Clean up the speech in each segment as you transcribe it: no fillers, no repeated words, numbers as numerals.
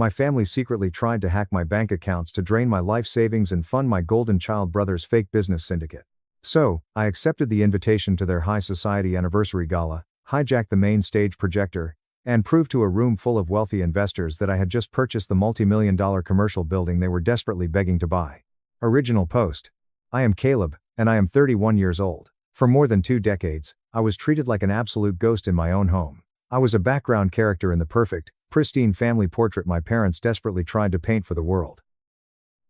My family secretly tried to hack my bank accounts to drain my life savings and fund my golden child brother's fake business syndicate. So, I accepted the invitation to their high society anniversary gala, hijacked the main stage projector, and proved to a room full of wealthy investors that I had just purchased the multi-million-dollar commercial building they were desperately begging to buy. Original post. I am Caleb, and I am 31 years old. For more than 2 decades, I was treated like an absolute ghost in my own home. I was a background character in the perfect, pristine family portrait my parents desperately tried to paint for the world.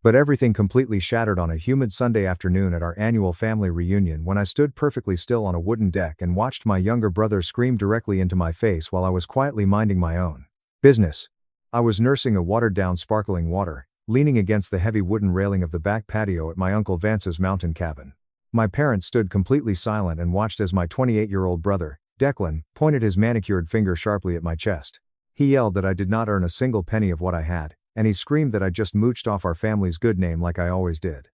But everything completely shattered on a humid Sunday afternoon at our annual family reunion when I stood perfectly still on a wooden deck and watched my younger brother scream directly into my face while I was quietly minding my own business. I was nursing a watered-down sparkling water, leaning against the heavy wooden railing of the back patio at my Uncle Vance's mountain cabin. My parents stood completely silent and watched as my 28-year-old brother, Declan, pointed his manicured finger sharply at my chest. He yelled that I did not earn a single penny of what I had, and he screamed that I just mooched off our family's good name like I always did.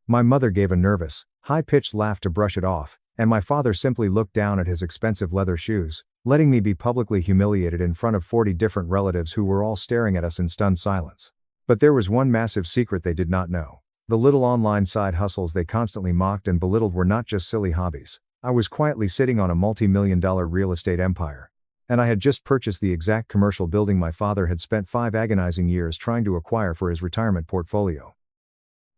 My mother gave a nervous, high-pitched laugh to brush it off, and my father simply looked down at his expensive leather shoes, letting me be publicly humiliated in front of 40 different relatives who were all staring at us in stunned silence. But there was one massive secret they did not know. The little online side hustles they constantly mocked and belittled were not just silly hobbies. I was quietly sitting on a multi-million-dollar real estate empire. And I had just purchased the exact commercial building my father had spent 5 agonizing years trying to acquire for his retirement portfolio.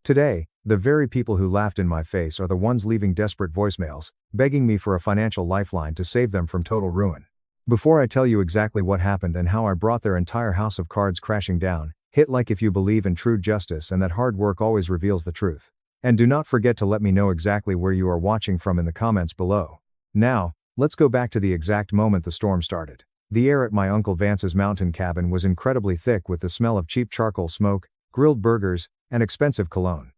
Today, the very people who laughed in my face are the ones leaving desperate voicemails, begging me for a financial lifeline to save them from total ruin. Before I tell you exactly what happened and how I brought their entire house of cards crashing down, hit like if you believe in true justice and that hard work always reveals the truth. And do not forget to let me know exactly where you are watching from in the comments below. Now, let's go back to the exact moment the storm started. The air at my Uncle Vance's mountain cabin was incredibly thick with the smell of cheap charcoal smoke, grilled burgers, and expensive cologne.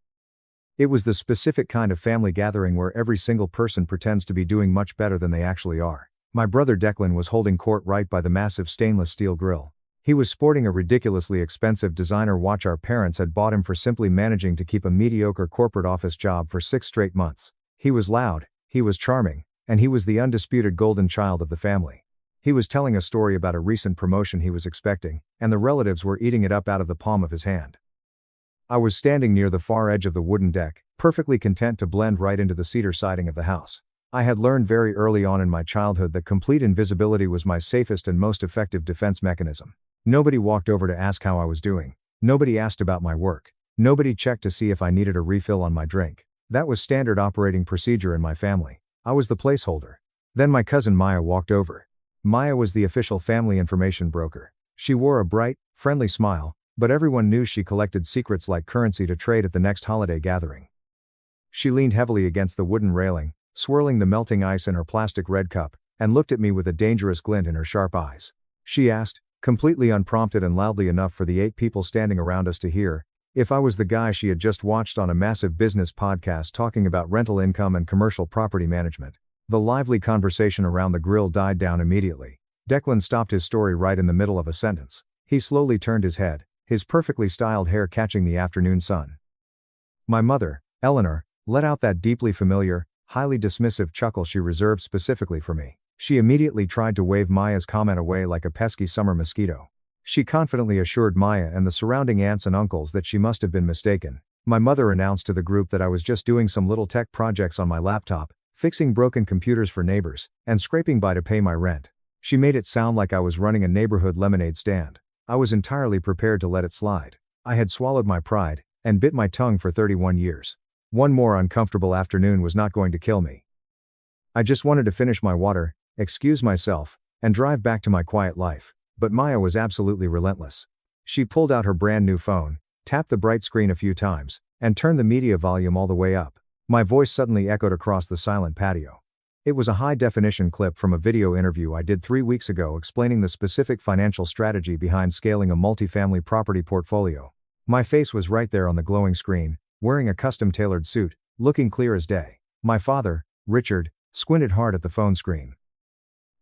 It was the specific kind of family gathering where every single person pretends to be doing much better than they actually are. My brother Declan was holding court right by the massive stainless steel grill. He was sporting a ridiculously expensive designer watch our parents had bought him for simply managing to keep a mediocre corporate office job for 6 straight months. He was loud, he was charming, and he was the undisputed golden child of the family. He was telling a story about a recent promotion he was expecting, and the relatives were eating it up out of the palm of his hand. I was standing near the far edge of the wooden deck, perfectly content to blend right into the cedar siding of the house. I had learned very early on in my childhood that complete invisibility was my safest and most effective defense mechanism. Nobody walked over to ask how I was doing. Nobody asked about my work. Nobody checked to see if I needed a refill on my drink. That was standard operating procedure in my family. I was the placeholder. Then my cousin Maya walked over. Maya was the official family information broker. She wore a bright, friendly smile, but everyone knew she collected secrets like currency to trade at the next holiday gathering. She leaned heavily against the wooden railing, swirling the melting ice in her plastic red cup, and looked at me with a dangerous glint in her sharp eyes. She asked, completely unprompted and loudly enough for the 8 people standing around us to hear, if I was the guy she had just watched on a massive business podcast talking about rental income and commercial property management. The lively conversation around the grill died down immediately. Declan stopped his story right in the middle of a sentence. He slowly turned his head, his perfectly styled hair catching the afternoon sun. My mother, Eleanor, let out that deeply familiar, highly dismissive chuckle she reserved specifically for me. She immediately tried to wave Maya's comment away like a pesky summer mosquito. She confidently assured Maya and the surrounding aunts and uncles that she must have been mistaken. My mother announced to the group that I was just doing some little tech projects on my laptop, fixing broken computers for neighbors, and scraping by to pay my rent. She made it sound like I was running a neighborhood lemonade stand. I was entirely prepared to let it slide. I had swallowed my pride, and bit my tongue for 31 years. One more uncomfortable afternoon was not going to kill me. I just wanted to finish my water, excuse myself, and drive back to my quiet life. But Maya was absolutely relentless. She pulled out her brand new phone, tapped the bright screen a few times, and turned the media volume all the way up. My voice suddenly echoed across the silent patio. It was a high-definition clip from a video interview I did 3 weeks ago explaining the specific financial strategy behind scaling a multifamily property portfolio. My face was right there on the glowing screen, wearing a custom-tailored suit, looking clear as day. My father, Richard, squinted hard at the phone screen.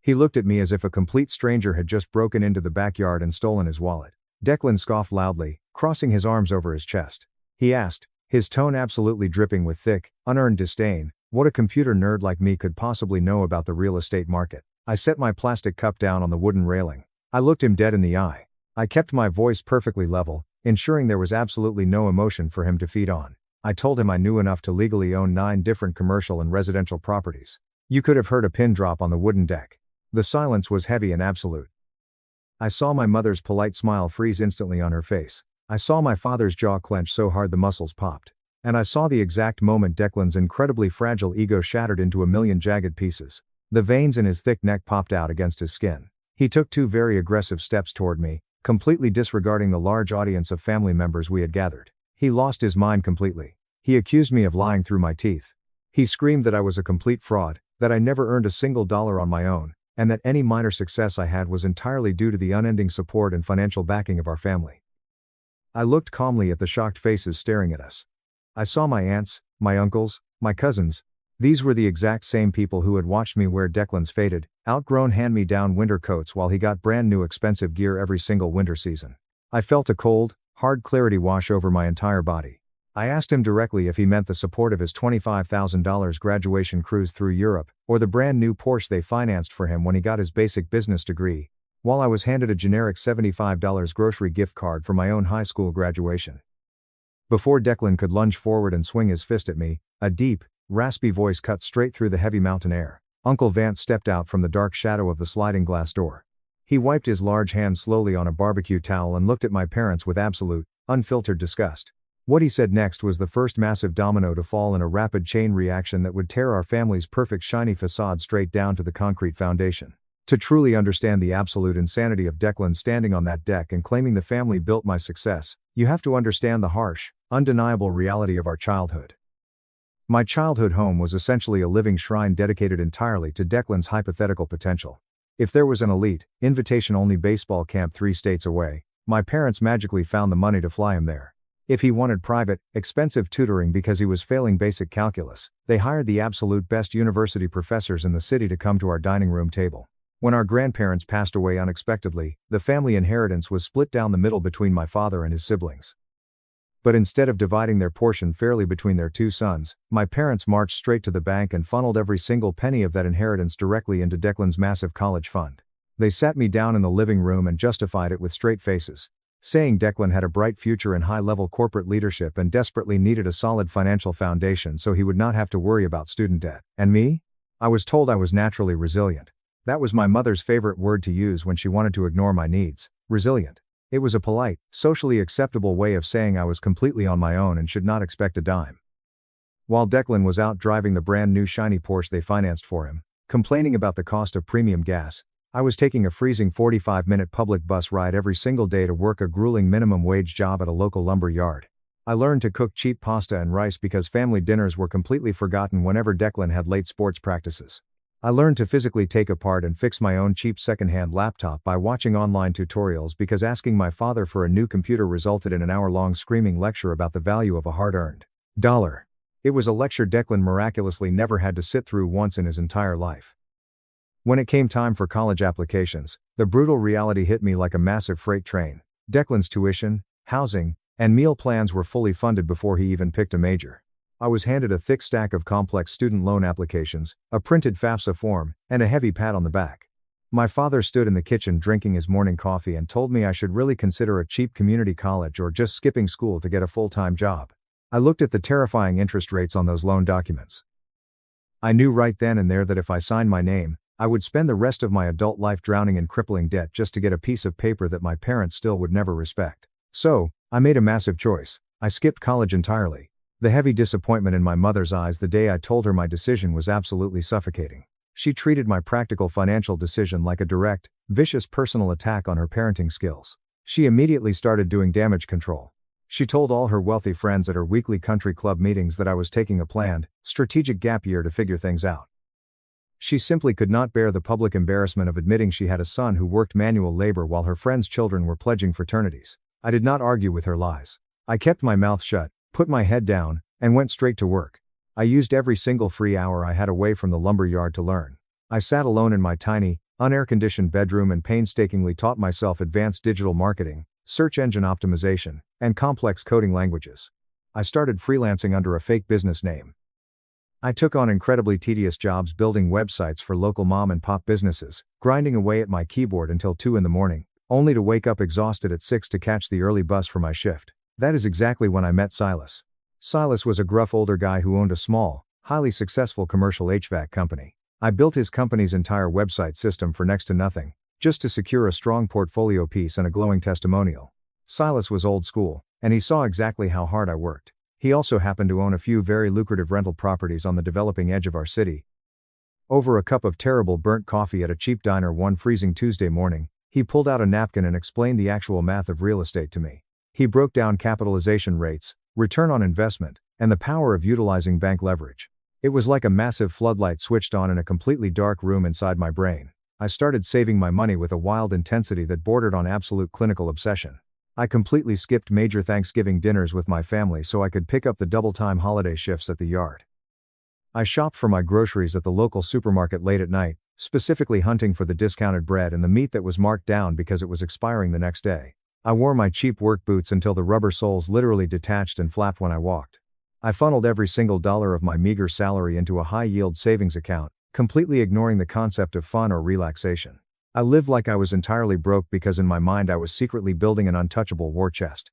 He looked at me as if a complete stranger had just broken into the backyard and stolen his wallet. Declan scoffed loudly, crossing his arms over his chest. He asked, his tone absolutely dripping with thick, unearned disdain, what a computer nerd like me could possibly know about the real estate market. I set my plastic cup down on the wooden railing. I looked him dead in the eye. I kept my voice perfectly level, ensuring there was absolutely no emotion for him to feed on. I told him I knew enough to legally own 9 different commercial and residential properties. You could have heard a pin drop on the wooden deck. The silence was heavy and absolute. I saw my mother's polite smile freeze instantly on her face. I saw my father's jaw clench so hard the muscles popped. And I saw the exact moment Declan's incredibly fragile ego shattered into a million jagged pieces. The veins in his thick neck popped out against his skin. He took 2 very aggressive steps toward me, completely disregarding the large audience of family members we had gathered. He lost his mind completely. He accused me of lying through my teeth. He screamed that I was a complete fraud, that I never earned a single dollar on my own, and that any minor success I had was entirely due to the unending support and financial backing of our family. I looked calmly at the shocked faces staring at us. I saw my aunts, my uncles, my cousins. These were the exact same people who had watched me wear Declan's faded, outgrown hand-me-down winter coats while he got brand new expensive gear every single winter season. I felt a cold, hard clarity wash over my entire body. I asked him directly if he meant the support of his $25,000 graduation cruise through Europe, or the brand new Porsche they financed for him when he got his basic business degree, while I was handed a generic $75 grocery gift card for my own high school graduation. Before Declan could lunge forward and swing his fist at me, a deep, raspy voice cut straight through the heavy mountain air. Uncle Vance stepped out from the dark shadow of the sliding glass door. He wiped his large hand slowly on a barbecue towel and looked at my parents with absolute, unfiltered disgust. What he said next was the first massive domino to fall in a rapid chain reaction that would tear our family's perfect shiny facade straight down to the concrete foundation. To truly understand the absolute insanity of Declan standing on that deck and claiming the family built my success, you have to understand the harsh, undeniable reality of our childhood. My childhood home was essentially a living shrine dedicated entirely to Declan's hypothetical potential. If there was an elite, invitation-only baseball camp 3 states away, my parents magically found the money to fly him there. If he wanted private, expensive tutoring because he was failing basic calculus, they hired the absolute best university professors in the city to come to our dining room table. When our grandparents passed away unexpectedly, the family inheritance was split down the middle between my father and his siblings. But instead of dividing their portion fairly between their 2 sons, my parents marched straight to the bank and funneled every single penny of that inheritance directly into Declan's massive college fund. They sat me down in the living room and justified it with straight faces, saying Declan had a bright future in high-level corporate leadership and desperately needed a solid financial foundation so he would not have to worry about student debt. And me? I was told I was naturally resilient. That was my mother's favorite word to use when she wanted to ignore my needs, resilient. It was a polite, socially acceptable way of saying I was completely on my own and should not expect a dime. While Declan was out driving the brand new shiny Porsche they financed for him, complaining about the cost of premium gas, I was taking a freezing 45-minute public bus ride every single day to work a grueling minimum wage job at a local lumber yard. I learned to cook cheap pasta and rice because family dinners were completely forgotten whenever Declan had late sports practices. I learned to physically take apart and fix my own cheap secondhand laptop by watching online tutorials because asking my father for a new computer resulted in an hour-long screaming lecture about the value of a hard-earned dollar. It was a lecture Declan miraculously never had to sit through once in his entire life. When it came time for college applications, the brutal reality hit me like a massive freight train. Declan's tuition, housing, and meal plans were fully funded before he even picked a major. I was handed a thick stack of complex student loan applications, a printed FAFSA form, and a heavy pat on the back. My father stood in the kitchen drinking his morning coffee and told me I should really consider a cheap community college or just skipping school to get a full-time job. I looked at the terrifying interest rates on those loan documents. I knew right then and there that if I signed my name, I would spend the rest of my adult life drowning in crippling debt just to get a piece of paper that my parents still would never respect. So, I made a massive choice. I skipped college entirely. The heavy disappointment in my mother's eyes the day I told her my decision was absolutely suffocating. She treated my practical financial decision like a direct, vicious personal attack on her parenting skills. She immediately started doing damage control. She told all her wealthy friends at her weekly country club meetings that I was taking a planned, strategic gap year to figure things out. She simply could not bear the public embarrassment of admitting she had a son who worked manual labor while her friends' children were pledging fraternities. I did not argue with her lies. I kept my mouth shut, put my head down, and went straight to work. I used every single free hour I had away from the lumber yard to learn. I sat alone in my tiny, unair-conditioned bedroom and painstakingly taught myself advanced digital marketing, search engine optimization, and complex coding languages. I started freelancing under a fake business name. I took on incredibly tedious jobs building websites for local mom and pop businesses, grinding away at my keyboard until 2 in the morning, only to wake up exhausted at 6 to catch the early bus for my shift. That is exactly when I met Silas. Silas was a gruff older guy who owned a small, highly successful commercial HVAC company. I built his company's entire website system for next to nothing, just to secure a strong portfolio piece and a glowing testimonial. Silas was old school, and he saw exactly how hard I worked. He also happened to own a few very lucrative rental properties on the developing edge of our city. Over a cup of terrible burnt coffee at a cheap diner one freezing Tuesday morning, he pulled out a napkin and explained the actual math of real estate to me. He broke down capitalization rates, return on investment, and the power of utilizing bank leverage. It was like a massive floodlight switched on in a completely dark room inside my brain. I started saving my money with a wild intensity that bordered on absolute clinical obsession. I completely skipped major Thanksgiving dinners with my family so I could pick up the double-time holiday shifts at the yard. I shopped for my groceries at the local supermarket late at night, specifically hunting for the discounted bread and the meat that was marked down because it was expiring the next day. I wore my cheap work boots until the rubber soles literally detached and flapped when I walked. I funneled every single dollar of my meager salary into a high-yield savings account, completely ignoring the concept of fun or relaxation. I lived like I was entirely broke because in my mind I was secretly building an untouchable war chest.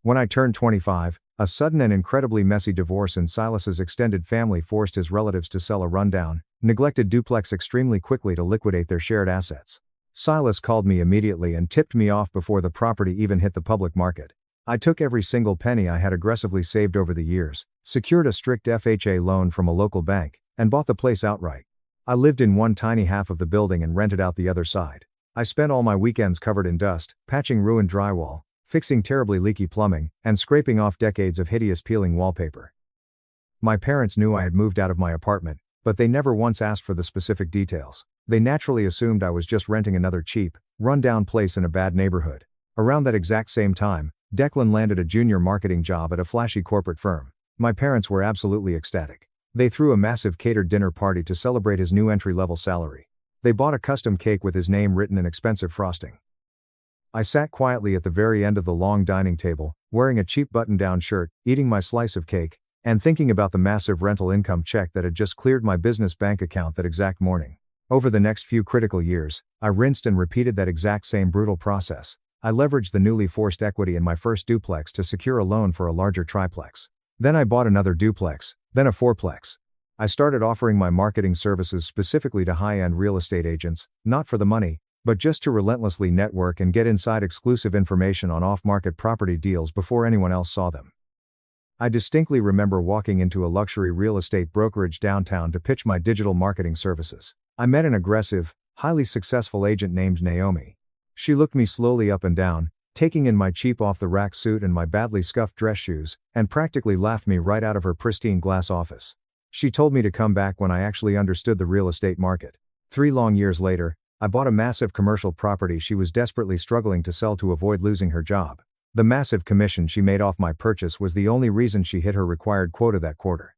When I turned 25, a sudden and incredibly messy divorce in Silas's extended family forced his relatives to sell a rundown, neglected duplex extremely quickly to liquidate their shared assets. Silas called me immediately and tipped me off before the property even hit the public market. I took every single penny I had aggressively saved over the years, secured a strict FHA loan from a local bank, and bought the place outright. I lived in one tiny half of the building and rented out the other side. I spent all my weekends covered in dust, patching ruined drywall, fixing terribly leaky plumbing, and scraping off decades of hideous peeling wallpaper. My parents knew I had moved out of my apartment, but they never once asked for the specific details. They naturally assumed I was just renting another cheap, run-down place in a bad neighborhood. Around that exact same time, Declan landed a junior marketing job at a flashy corporate firm. My parents were absolutely ecstatic. They threw a massive catered dinner party to celebrate his new entry-level salary. They bought a custom cake with his name written in expensive frosting. I sat quietly at the very end of the long dining table, wearing a cheap button-down shirt, eating my slice of cake, and thinking about the massive rental income check that had just cleared my business bank account that exact morning. Over the next few critical years, I rinsed and repeated that exact same brutal process. I leveraged the newly forced equity in my first duplex to secure a loan for a larger triplex. Then I bought another duplex, then a fourplex. I started offering my marketing services specifically to high-end real estate agents, not for the money, but just to relentlessly network and get inside exclusive information on off-market property deals before anyone else saw them. I distinctly remember walking into a luxury real estate brokerage downtown to pitch my digital marketing services. I met an aggressive, highly successful agent named Naomi. She looked me slowly up and down, taking in my cheap off-the-rack suit and my badly scuffed dress shoes, and practically laughed me right out of her pristine glass office. She told me to come back when I actually understood the real estate market. 3 long years later, I bought a massive commercial property she was desperately struggling to sell to avoid losing her job. The massive commission she made off my purchase was the only reason she hit her required quota that quarter.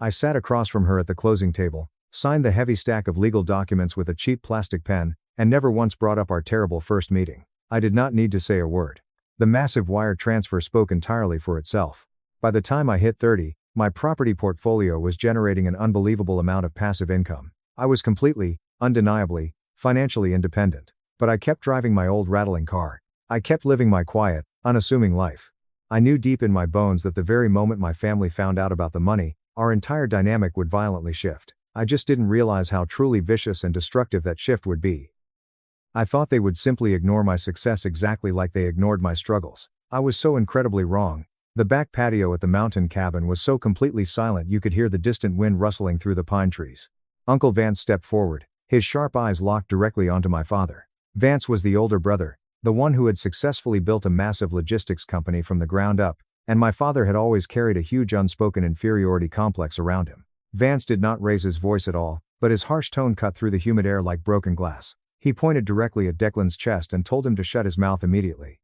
I sat across from her at the closing table, signed the heavy stack of legal documents with a cheap plastic pen, and never once brought up our terrible first meeting. I did not need to say a word. The massive wire transfer spoke entirely for itself. By the time I hit 30, my property portfolio was generating an unbelievable amount of passive income. I was completely, undeniably, financially independent. But I kept driving my old rattling car. I kept living my quiet, unassuming life. I knew deep in my bones that the very moment my family found out about the money, our entire dynamic would violently shift. I just didn't realize how truly vicious and destructive that shift would be. I thought they would simply ignore my success exactly like they ignored my struggles. I was so incredibly wrong. The back patio at the mountain cabin was so completely silent you could hear the distant wind rustling through the pine trees. Uncle Vance stepped forward, his sharp eyes locked directly onto my father. Vance was the older brother, the one who had successfully built a massive logistics company from the ground up, and my father had always carried a huge unspoken inferiority complex around him. Vance did not raise his voice at all, but his harsh tone cut through the humid air like broken glass. He pointed directly at Declan's chest and told him to shut his mouth immediately.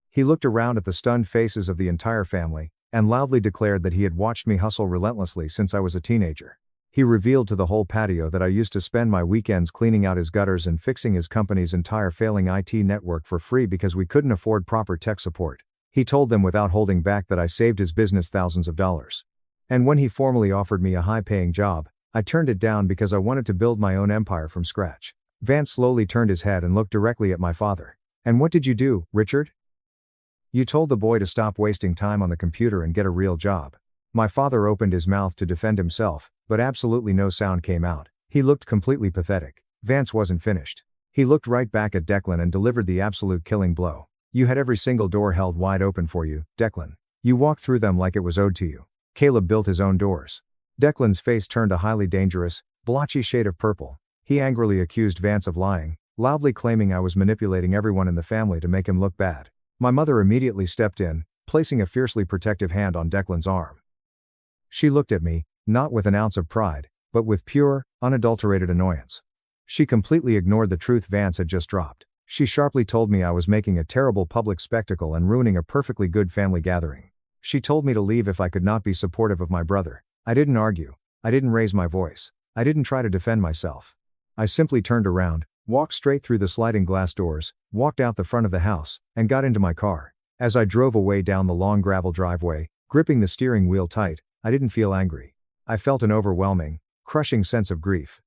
He looked around at the stunned faces of the entire family, and loudly declared that he had watched me hustle relentlessly since I was a teenager. He revealed to the whole patio that I used to spend my weekends cleaning out his gutters and fixing his company's entire failing IT network for free because we couldn't afford proper tech support. He told them without holding back that I saved his business thousands of dollars. And when he formally offered me a high-paying job, I turned it down because I wanted to build my own empire from scratch. Vance slowly turned his head and looked directly at my father. "And what did you do, Richard?" "You told the boy to stop wasting time on the computer and get a real job." My father opened his mouth to defend himself, but absolutely no sound came out. He looked completely pathetic. Vance wasn't finished. He looked right back at Declan and delivered the absolute killing blow. "You had every single door held wide open for you, Declan. You walked through them like it was owed to you. Caleb built his own doors." Declan's face turned a highly dangerous, blotchy shade of purple. He angrily accused Vance of lying, loudly claiming I was manipulating everyone in the family to make him look bad. My mother immediately stepped in, placing a fiercely protective hand on Declan's arm. She looked at me, not with an ounce of pride, but with pure, unadulterated annoyance. She completely ignored the truth Vance had just dropped. She sharply told me I was making a terrible public spectacle and ruining a perfectly good family gathering. She told me to leave if I could not be supportive of my brother. I didn't argue. I didn't raise my voice. I didn't try to defend myself. I simply turned around, walked straight through the sliding glass doors, walked out the front of the house, and got into my car. As I drove away down the long gravel driveway, gripping the steering wheel tight, I didn't feel angry. I felt an overwhelming, crushing sense of grief.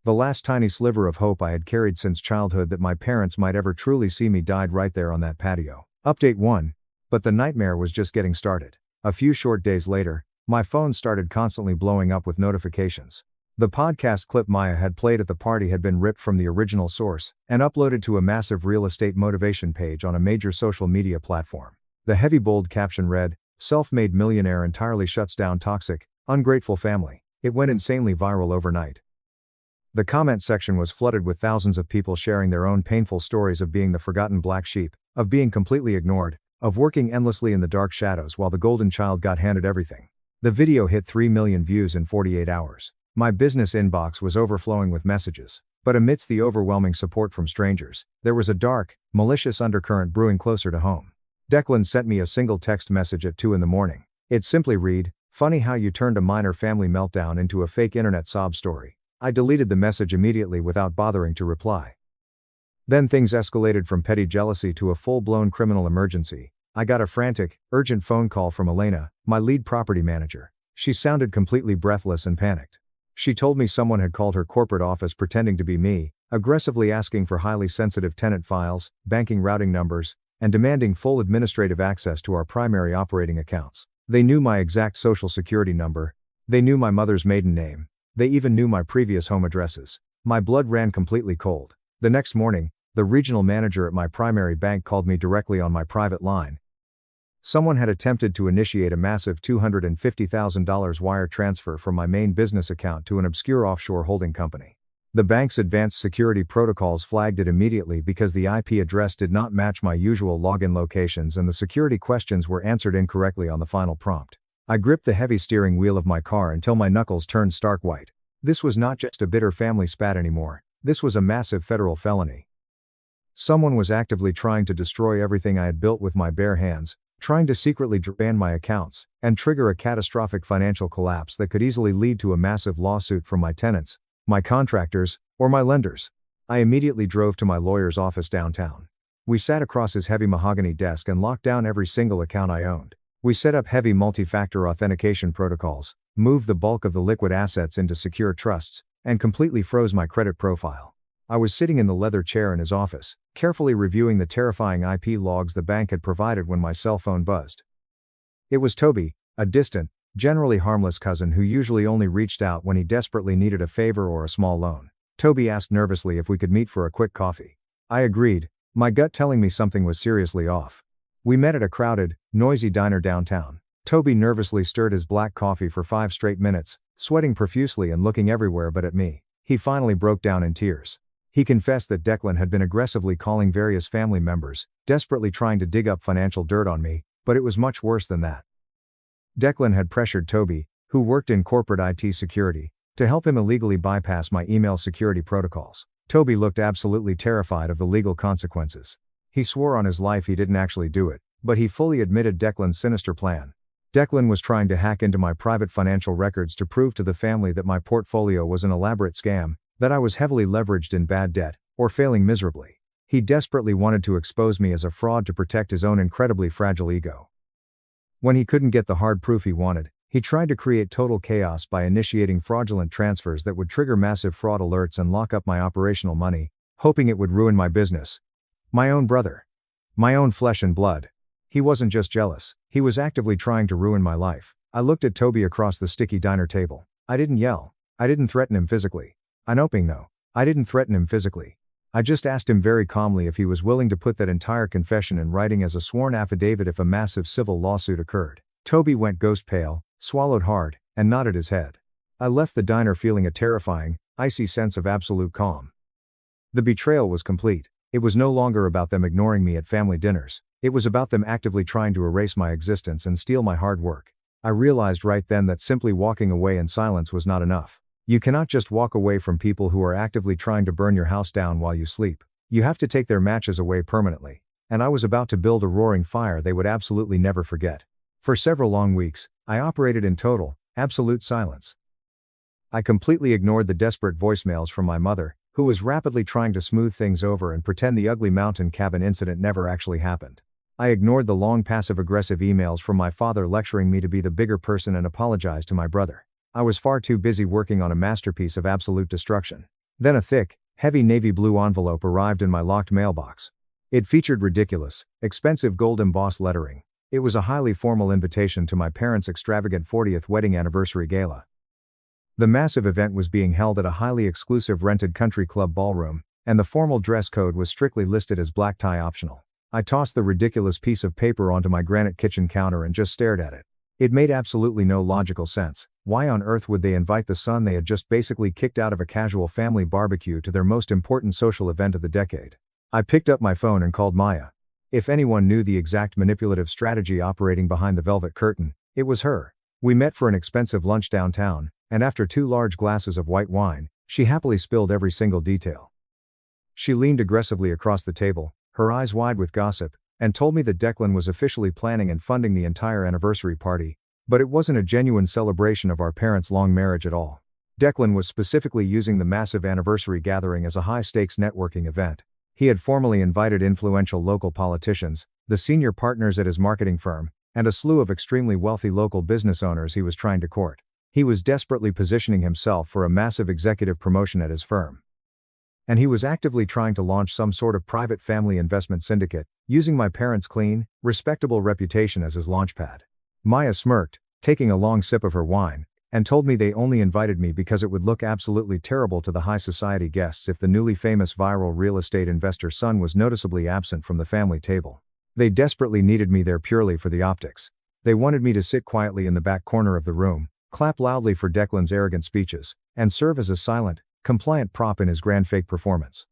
The last tiny sliver of hope I had carried since childhood that my parents might ever truly see me died right there on that patio. Update 1. But the nightmare was just getting started. A few short days later, my phone started constantly blowing up with notifications. The podcast clip Maya had played at the party had been ripped from the original source and uploaded to a massive real estate motivation page on a major social media platform. The heavy bold caption read, "Self-made millionaire entirely shuts down toxic, ungrateful family." It went insanely viral overnight. The comment section was flooded with thousands of people sharing their own painful stories of being the forgotten black sheep, of being completely ignored, of working endlessly in the dark shadows while the golden child got handed everything. The video hit 3 million views in 48 hours. My business inbox was overflowing with messages. But amidst the overwhelming support from strangers, there was a dark, malicious undercurrent brewing closer to home. Declan sent me a single text message at 2 a.m. It simply read, "Funny how you turned a minor family meltdown into a fake internet sob story." I deleted the message immediately without bothering to reply. Then things escalated from petty jealousy to a full-blown criminal emergency. I got a frantic, urgent phone call from Elena, my lead property manager. She sounded completely breathless and panicked. She told me someone had called her corporate office pretending to be me, aggressively asking for highly sensitive tenant files, banking routing numbers, and demanding full administrative access to our primary operating accounts. They knew my exact social security number. They knew my mother's maiden name. They even knew my previous home addresses. My blood ran completely cold. The next morning, the regional manager at my primary bank called me directly on my private line. Someone had attempted to initiate a massive $250,000 wire transfer from my main business account to an obscure offshore holding company. The bank's advanced security protocols flagged it immediately because the IP address did not match my usual login locations and the security questions were answered incorrectly on the final prompt. I gripped the heavy steering wheel of my car until my knuckles turned stark white. This was not just a bitter family spat anymore. This was a massive federal felony. Someone was actively trying to destroy everything I had built with my bare hands, trying to secretly ban my accounts, and trigger a catastrophic financial collapse that could easily lead to a massive lawsuit from my tenants, my contractors, or my lenders. I immediately drove to my lawyer's office downtown. We sat across his heavy mahogany desk and locked down every single account I owned. We set up heavy multi-factor authentication protocols, moved the bulk of the liquid assets into secure trusts, and completely froze my credit profile. I was sitting in the leather chair in his office, carefully reviewing the terrifying IP logs the bank had provided when my cell phone buzzed. It was Toby, a distant, generally harmless cousin who usually only reached out when he desperately needed a favor or a small loan. Toby asked nervously if we could meet for a quick coffee. I agreed, my gut telling me something was seriously off. We met at a crowded, noisy diner downtown. Toby nervously stirred his black coffee for 5 straight minutes, sweating profusely and looking everywhere but at me. He finally broke down in tears. He confessed that Declan had been aggressively calling various family members, desperately trying to dig up financial dirt on me, but it was much worse than that. Declan had pressured Toby, who worked in corporate IT security, to help him illegally bypass my email security protocols. Toby looked absolutely terrified of the legal consequences. He swore on his life he didn't actually do it, but he fully admitted Declan's sinister plan. Declan was trying to hack into my private financial records to prove to the family that my portfolio was an elaborate scam, that I was heavily leveraged in bad debt, or failing miserably. He desperately wanted to expose me as a fraud to protect his own incredibly fragile ego. When he couldn't get the hard proof he wanted, He tried to create total chaos by initiating fraudulent transfers that would trigger massive fraud alerts and lock up my operational money, hoping it would ruin my business. My own brother. My own flesh and blood. He wasn't just jealous, he was actively trying to ruin my life. I looked at Toby across the sticky diner table. I didn't yell. I didn't threaten him physically. I'm hoping no. I didn't threaten him physically. I just asked him very calmly if he was willing to put that entire confession in writing as a sworn affidavit if a massive civil lawsuit occurred. Toby went ghost pale, swallowed hard, and nodded his head. I left the diner feeling a terrifying, icy sense of absolute calm. The betrayal was complete. It was no longer about them ignoring me at family dinners. It was about them actively trying to erase my existence and steal my hard work. I realized right then that simply walking away in silence was not enough. You cannot just walk away from people who are actively trying to burn your house down while you sleep. You have to take their matches away permanently. And I was about to build a roaring fire they would absolutely never forget. For several long weeks, I operated in total, absolute silence. I completely ignored the desperate voicemails from my mother, who was rapidly trying to smooth things over and pretend the ugly mountain cabin incident never actually happened. I ignored the long passive-aggressive emails from my father lecturing me to be the bigger person and apologize to my brother. I was far too busy working on a masterpiece of absolute destruction. Then a thick, heavy navy blue envelope arrived in my locked mailbox. It featured ridiculous, expensive gold embossed lettering. It was a highly formal invitation to my parents' extravagant 40th wedding anniversary gala. The massive event was being held at a highly exclusive rented country club ballroom, and the formal dress code was strictly listed as black tie optional. I tossed the ridiculous piece of paper onto my granite kitchen counter and just stared at it. It made absolutely no logical sense. Why on earth would they invite the son they had just basically kicked out of a casual family barbecue to their most important social event of the decade? I picked up my phone and called Maya. If anyone knew the exact manipulative strategy operating behind the velvet curtain, it was her. We met for an expensive lunch downtown, and after 2 large glasses of white wine, she happily spilled every single detail. She leaned aggressively across the table, her eyes wide with gossip, and told me that Declan was officially planning and funding the entire anniversary party, but it wasn't a genuine celebration of our parents' long marriage at all. Declan was specifically using the massive anniversary gathering as a high-stakes networking event. He had formally invited influential local politicians, the senior partners at his marketing firm, and a slew of extremely wealthy local business owners he was trying to court. He was desperately positioning himself for a massive executive promotion at his firm. And he was actively trying to launch some sort of private family investment syndicate, using my parents' clean, respectable reputation as his launchpad. Maya smirked, taking a long sip of her wine, and told me they only invited me because it would look absolutely terrible to the high society guests if the newly famous viral real estate investor's son was noticeably absent from the family table. They desperately needed me there purely for the optics. They wanted me to sit quietly in the back corner of the room, clap loudly for Declan's arrogant speeches, and serve as a silent, compliant prop in his grand fake performance.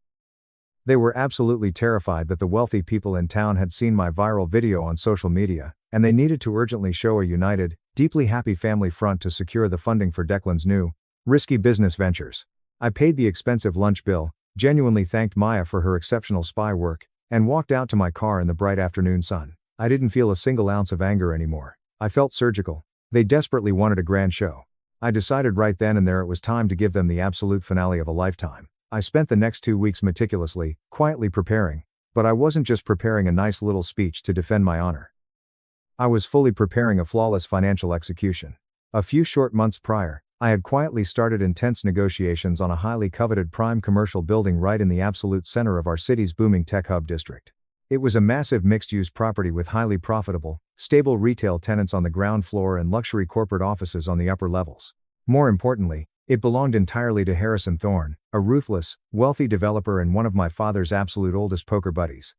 They were absolutely terrified that the wealthy people in town had seen my viral video on social media, and they needed to urgently show a united, deeply happy family front to secure the funding for Declan's new, risky business ventures. I paid the expensive lunch bill, genuinely thanked Maya for her exceptional spy work, and walked out to my car in the bright afternoon sun. I didn't feel a single ounce of anger anymore. I felt surgical. They desperately wanted a grand show. I decided right then and there it was time to give them the absolute finale of a lifetime. I spent the next 2 weeks meticulously, quietly preparing, but I wasn't just preparing a nice little speech to defend my honor. I was fully preparing a flawless financial execution. A few short months prior, I had quietly started intense negotiations on a highly coveted prime commercial building right in the absolute center of our city's booming tech hub district. It was a massive mixed-use property with highly profitable, stable retail tenants on the ground floor and luxury corporate offices on the upper levels. More importantly, it belonged entirely to Harrison Thorne, a ruthless, wealthy developer and one of my father's absolute oldest poker buddies.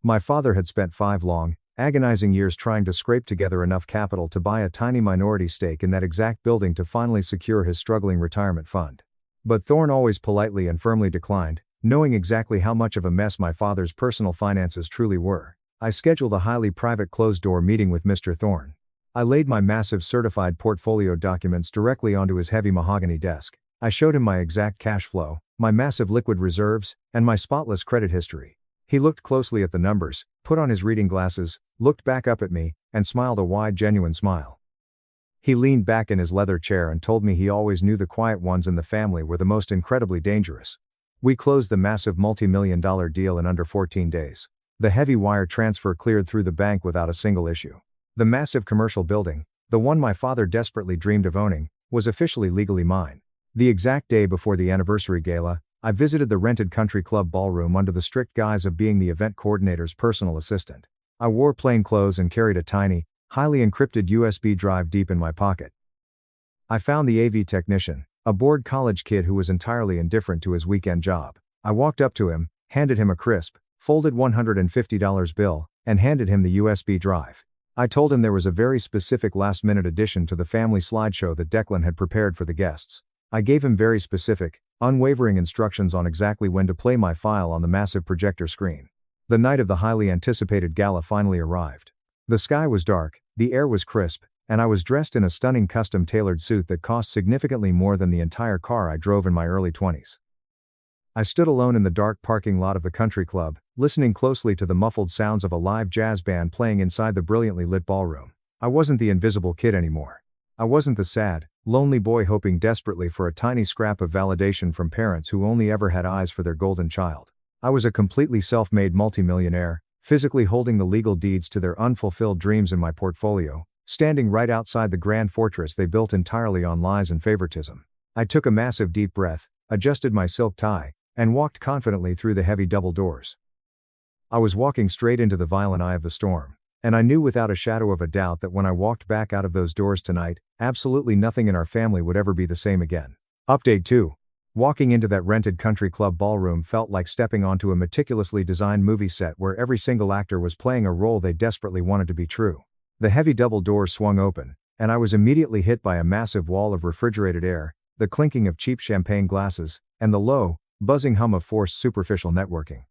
My father had spent 5 long, agonizing years trying to scrape together enough capital to buy a tiny minority stake in that exact building to finally secure his struggling retirement fund. But Thorne always politely and firmly declined, knowing exactly how much of a mess my father's personal finances truly were. I scheduled a highly private closed-door meeting with Mr. Thorne. I laid my massive certified portfolio documents directly onto his heavy mahogany desk. I showed him my exact cash flow, my massive liquid reserves, and my spotless credit history. He looked closely at the numbers, put on his reading glasses, looked back up at me, and smiled a wide, genuine smile. He leaned back in his leather chair and told me he always knew the quiet ones in the family were the most incredibly dangerous. We closed the massive multi-million-dollar deal in under 14 days. The heavy wire transfer cleared through the bank without a single issue. The massive commercial building, the one my father desperately dreamed of owning, was officially legally mine. The exact day before the anniversary gala, I visited the rented country club ballroom under the strict guise of being the event coordinator's personal assistant. I wore plain clothes and carried a tiny, highly encrypted USB drive deep in my pocket. I found the AV technician, a bored college kid who was entirely indifferent to his weekend job. I walked up to him, handed him a crisp, folded $150 bill, and handed him the USB drive. I told him there was a very specific last-minute addition to the family slideshow that Declan had prepared for the guests. I gave him very specific, unwavering instructions on exactly when to play my file on the massive projector screen. The night of the highly anticipated gala finally arrived. The sky was dark, the air was crisp, and I was dressed in a stunning custom-tailored suit that cost significantly more than the entire car I drove in my early 20s. I stood alone in the dark parking lot of the country club, listening closely to the muffled sounds of a live jazz band playing inside the brilliantly lit ballroom. I wasn't the invisible kid anymore. I wasn't the sad, lonely boy hoping desperately for a tiny scrap of validation from parents who only ever had eyes for their golden child. I was a completely self-made multimillionaire, physically holding the legal deeds to their unfulfilled dreams in my portfolio, standing right outside the grand fortress they built entirely on lies and favoritism. I took a massive deep breath, adjusted my silk tie, and walked confidently through the heavy double doors. I was walking straight into the violent eye of the storm, and I knew without a shadow of a doubt that when I walked back out of those doors tonight, absolutely nothing in our family would ever be the same again. Update 2. Walking into that rented country club ballroom felt like stepping onto a meticulously designed movie set where every single actor was playing a role they desperately wanted to be true. The heavy double doors swung open, and I was immediately hit by a massive wall of refrigerated air, the clinking of cheap champagne glasses, and the low, buzzing hum of forced superficial networking.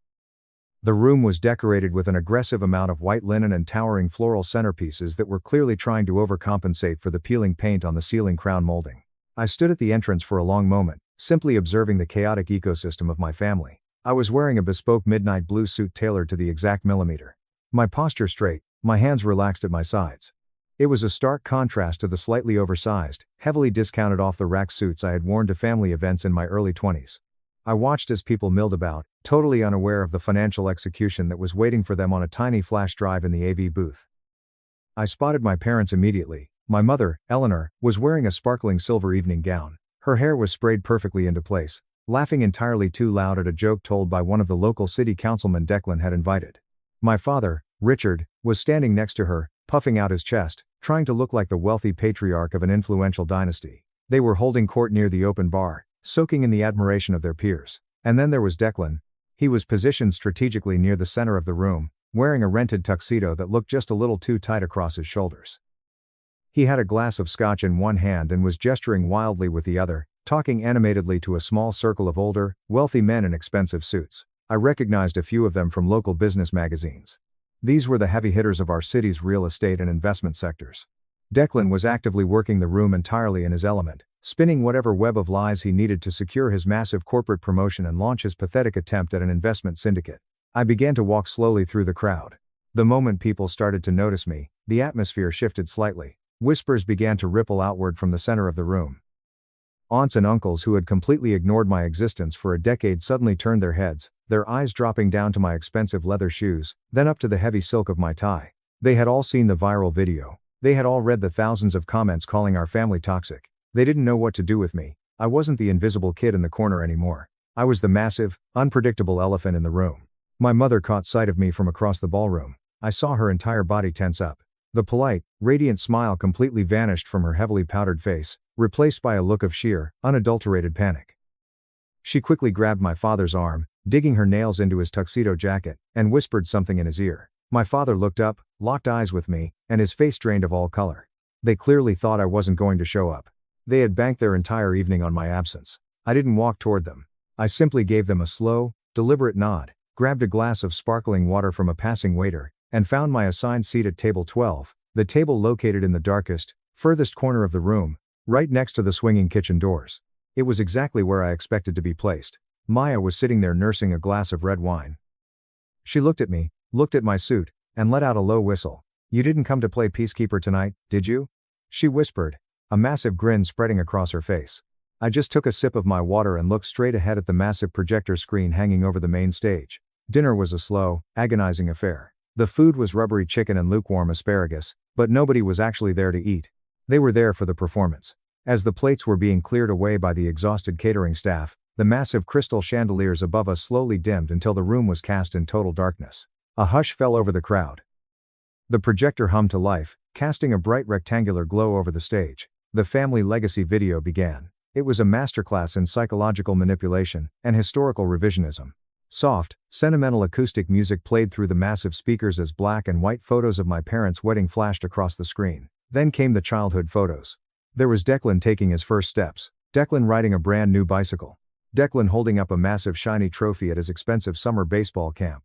The room was decorated with an aggressive amount of white linen and towering floral centerpieces that were clearly trying to overcompensate for the peeling paint on the ceiling crown molding. I stood at the entrance for a long moment, simply observing the chaotic ecosystem of my family. I was wearing a bespoke midnight blue suit tailored to the exact millimeter. My posture straight, my hands relaxed at my sides. It was a stark contrast to the slightly oversized, heavily discounted off-the-rack suits I had worn to family events in my early 20s. I watched as people milled about, totally unaware of the financial execution that was waiting for them on a tiny flash drive in the AV booth. I spotted my parents immediately. My mother, Eleanor, was wearing a sparkling silver evening gown. Her hair was sprayed perfectly into place, laughing entirely too loud at a joke told by one of the local city councilmen Declan had invited. My father, Richard, was standing next to her, puffing out his chest, trying to look like the wealthy patriarch of an influential dynasty. They were holding court near the open bar, soaking in the admiration of their peers. And then there was Declan. He was positioned strategically near the center of the room, wearing a rented tuxedo that looked just a little too tight across his shoulders. He had a glass of scotch in one hand and was gesturing wildly with the other, talking animatedly to a small circle of older, wealthy men in expensive suits. I recognized a few of them from local business magazines. These were the heavy hitters of our city's real estate and investment sectors. Declan was actively working the room entirely in his element, spinning whatever web of lies he needed to secure his massive corporate promotion and launch his pathetic attempt at an investment syndicate. I began to walk slowly through the crowd. The moment people started to notice me, the atmosphere shifted slightly. Whispers began to ripple outward from the center of the room. Aunts and uncles who had completely ignored my existence for a decade suddenly turned their heads, their eyes dropping down to my expensive leather shoes, then up to the heavy silk of my tie. They had all seen the viral video. They had all read the thousands of comments calling our family toxic. They didn't know what to do with me. I wasn't the invisible kid in the corner anymore. I was the massive, unpredictable elephant in the room. My mother caught sight of me from across the ballroom. I saw her entire body tense up. The polite, radiant smile completely vanished from her heavily powdered face, replaced by a look of sheer, unadulterated panic. She quickly grabbed my father's arm, digging her nails into his tuxedo jacket, and whispered something in his ear. My father looked up, locked eyes with me, and his face drained of all color. They clearly thought I wasn't going to show up. They had banked their entire evening on my absence. I didn't walk toward them. I simply gave them a slow, deliberate nod, grabbed a glass of sparkling water from a passing waiter, and found my assigned seat at table 12, the table located in the darkest, furthest corner of the room, right next to the swinging kitchen doors. It was exactly where I expected to be placed. Maya was sitting there nursing a glass of red wine. She looked at me, looked at my suit, and let out a low whistle. "You didn't come to play peacekeeper tonight, did you?" she whispered, a massive grin spreading across her face. I just took a sip of my water and looked straight ahead at the massive projector screen hanging over the main stage. Dinner was a slow, agonizing affair. The food was rubbery chicken and lukewarm asparagus, but nobody was actually there to eat. They were there for the performance. As the plates were being cleared away by the exhausted catering staff, the massive crystal chandeliers above us slowly dimmed until the room was cast in total darkness. A hush fell over the crowd. The projector hummed to life, casting a bright rectangular glow over the stage. The family legacy video began. It was a masterclass in psychological manipulation and historical revisionism. Soft, sentimental acoustic music played through the massive speakers as black and white photos of my parents' wedding flashed across the screen. Then came the childhood photos. There was Declan taking his first steps, Declan riding a brand new bicycle, Declan holding up a massive shiny trophy at his expensive summer baseball camp.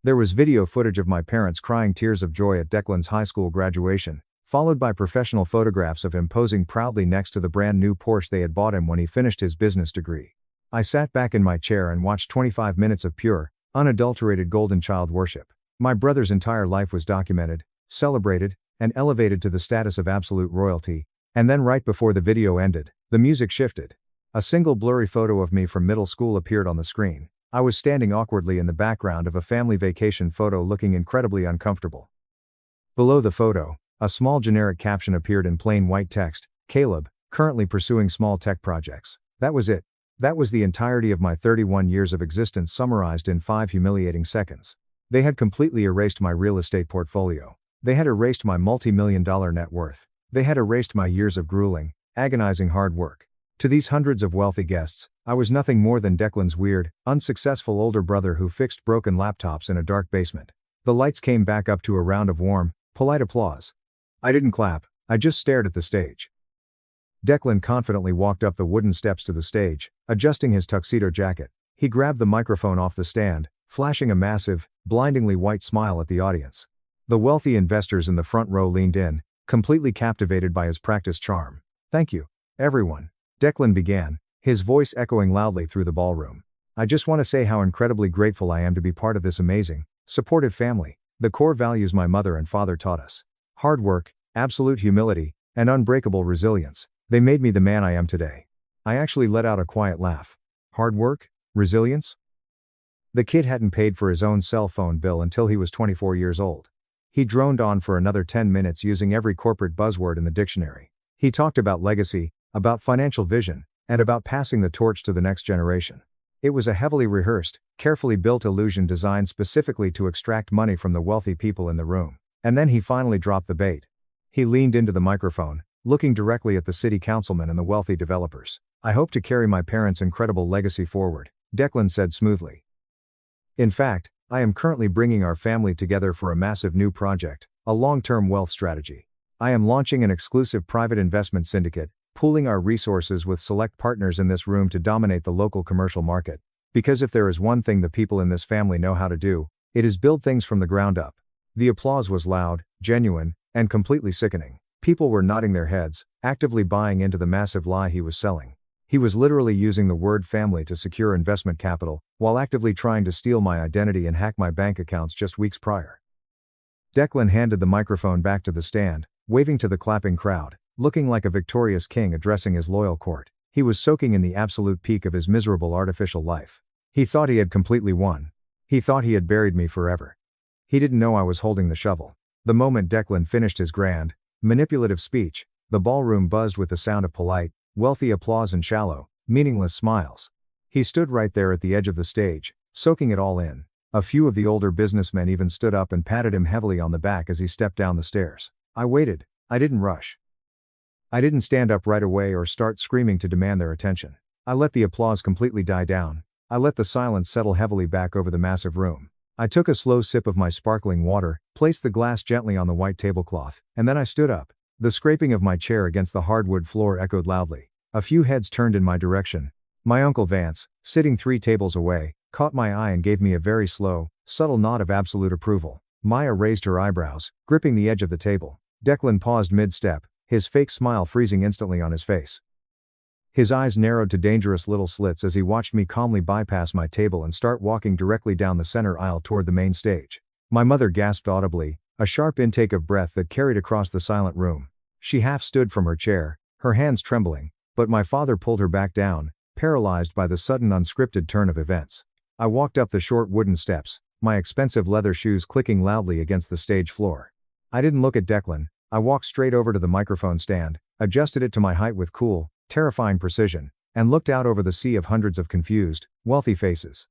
There was video footage of my parents crying tears of joy at Declan's high school graduation, followed by professional photographs of him posing proudly next to the brand new Porsche they had bought him when he finished his business degree. I sat back in my chair and watched 25 minutes of pure, unadulterated golden child worship. My brother's entire life was documented, celebrated, and elevated to the status of absolute royalty, and then right before the video ended, the music shifted. A single blurry photo of me from middle school appeared on the screen. I was standing awkwardly in the background of a family vacation photo looking incredibly uncomfortable. Below the photo, a small generic caption appeared in plain white text, Caleb, currently pursuing small tech projects. That was it. That was the entirety of my 31 years of existence summarized in 5 humiliating seconds. They had completely erased my real estate portfolio. They had erased my multi-million-dollar net worth. They had erased my years of grueling, agonizing hard work. To these hundreds of wealthy guests, I was nothing more than Declan's weird, unsuccessful older brother who fixed broken laptops in a dark basement. The lights came back up to a round of warm, polite applause. I didn't clap, I just stared at the stage. Declan confidently walked up the wooden steps to the stage, adjusting his tuxedo jacket. He grabbed the microphone off the stand, flashing a massive, blindingly white smile at the audience. The wealthy investors in the front row leaned in, completely captivated by his practiced charm. Thank you, everyone. Declan began, his voice echoing loudly through the ballroom. I just want to say how incredibly grateful I am to be part of this amazing, supportive family. The core values my mother and father taught us. Hard work, absolute humility, and unbreakable resilience. They made me the man I am today. I actually let out a quiet laugh. Hard work? Resilience? The kid hadn't paid for his own cell phone bill until he was 24 years old. He droned on for another 10 minutes using every corporate buzzword in the dictionary. He talked about legacy, about financial vision, and about passing the torch to the next generation. It was a heavily rehearsed, carefully built illusion designed specifically to extract money from the wealthy people in the room. And then he finally dropped the bait. He leaned into the microphone, looking directly at the city councilmen and the wealthy developers. I hope to carry my parents' incredible legacy forward, Declan said smoothly. In fact, I am currently bringing our family together for a massive new project, a long-term wealth strategy. I am launching an exclusive private investment syndicate, pooling our resources with select partners in this room to dominate the local commercial market. Because if there is one thing the people in this family know how to do, it is build things from the ground up. The applause was loud, genuine, and completely sickening. People were nodding their heads, actively buying into the massive lie he was selling. He was literally using the word family to secure investment capital, while actively trying to steal my identity and hack my bank accounts just weeks prior. Declan handed the microphone back to the stand, waving to the clapping crowd, looking like a victorious king addressing his loyal court. He was soaking in the absolute peak of his miserable artificial life. He thought he had completely won. He thought he had buried me forever. He didn't know I was holding the shovel. The moment Declan finished his grand, manipulative speech, the ballroom buzzed with the sound of polite, wealthy applause and shallow, meaningless smiles. He stood right there at the edge of the stage, soaking it all in. A few of the older businessmen even stood up and patted him heavily on the back as he stepped down the stairs. I waited. I didn't rush. I didn't stand up right away or start screaming to demand their attention. I let the applause completely die down. I let the silence settle heavily back over the massive room. I took a slow sip of my sparkling water, placed the glass gently on the white tablecloth, and then I stood up. The scraping of my chair against the hardwood floor echoed loudly. A few heads turned in my direction. My Uncle Vance, sitting 3 tables away, caught my eye and gave me a very slow, subtle nod of absolute approval. Maya raised her eyebrows, gripping the edge of the table. Declan paused mid-step, his fake smile freezing instantly on his face. His eyes narrowed to dangerous little slits as he watched me calmly bypass my table and start walking directly down the center aisle toward the main stage. My mother gasped audibly, a sharp intake of breath that carried across the silent room. She half stood from her chair, her hands trembling, but my father pulled her back down, paralyzed by the sudden unscripted turn of events. I walked up the short wooden steps, my expensive leather shoes clicking loudly against the stage floor. I didn't look at Declan, I walked straight over to the microphone stand, adjusted it to my height with cool, terrifying precision, and looked out over the sea of hundreds of confused, wealthy faces.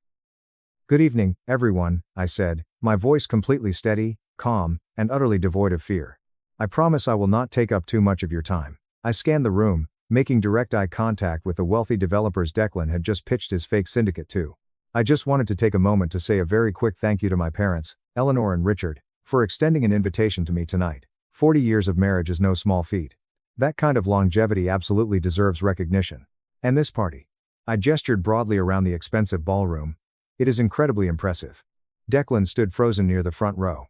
"Good evening, everyone," I said, my voice completely steady, calm, and utterly devoid of fear. "I promise I will not take up too much of your time." I scanned the room, making direct eye contact with the wealthy developers Declan had just pitched his fake syndicate to. I just wanted to take a moment to say a very quick thank you to my parents, Eleanor and Richard, for extending an invitation to me tonight. 40 years of marriage is no small feat. That kind of longevity absolutely deserves recognition. And this party. I gestured broadly around the expensive ballroom. It is incredibly impressive. Declan stood frozen near the front row.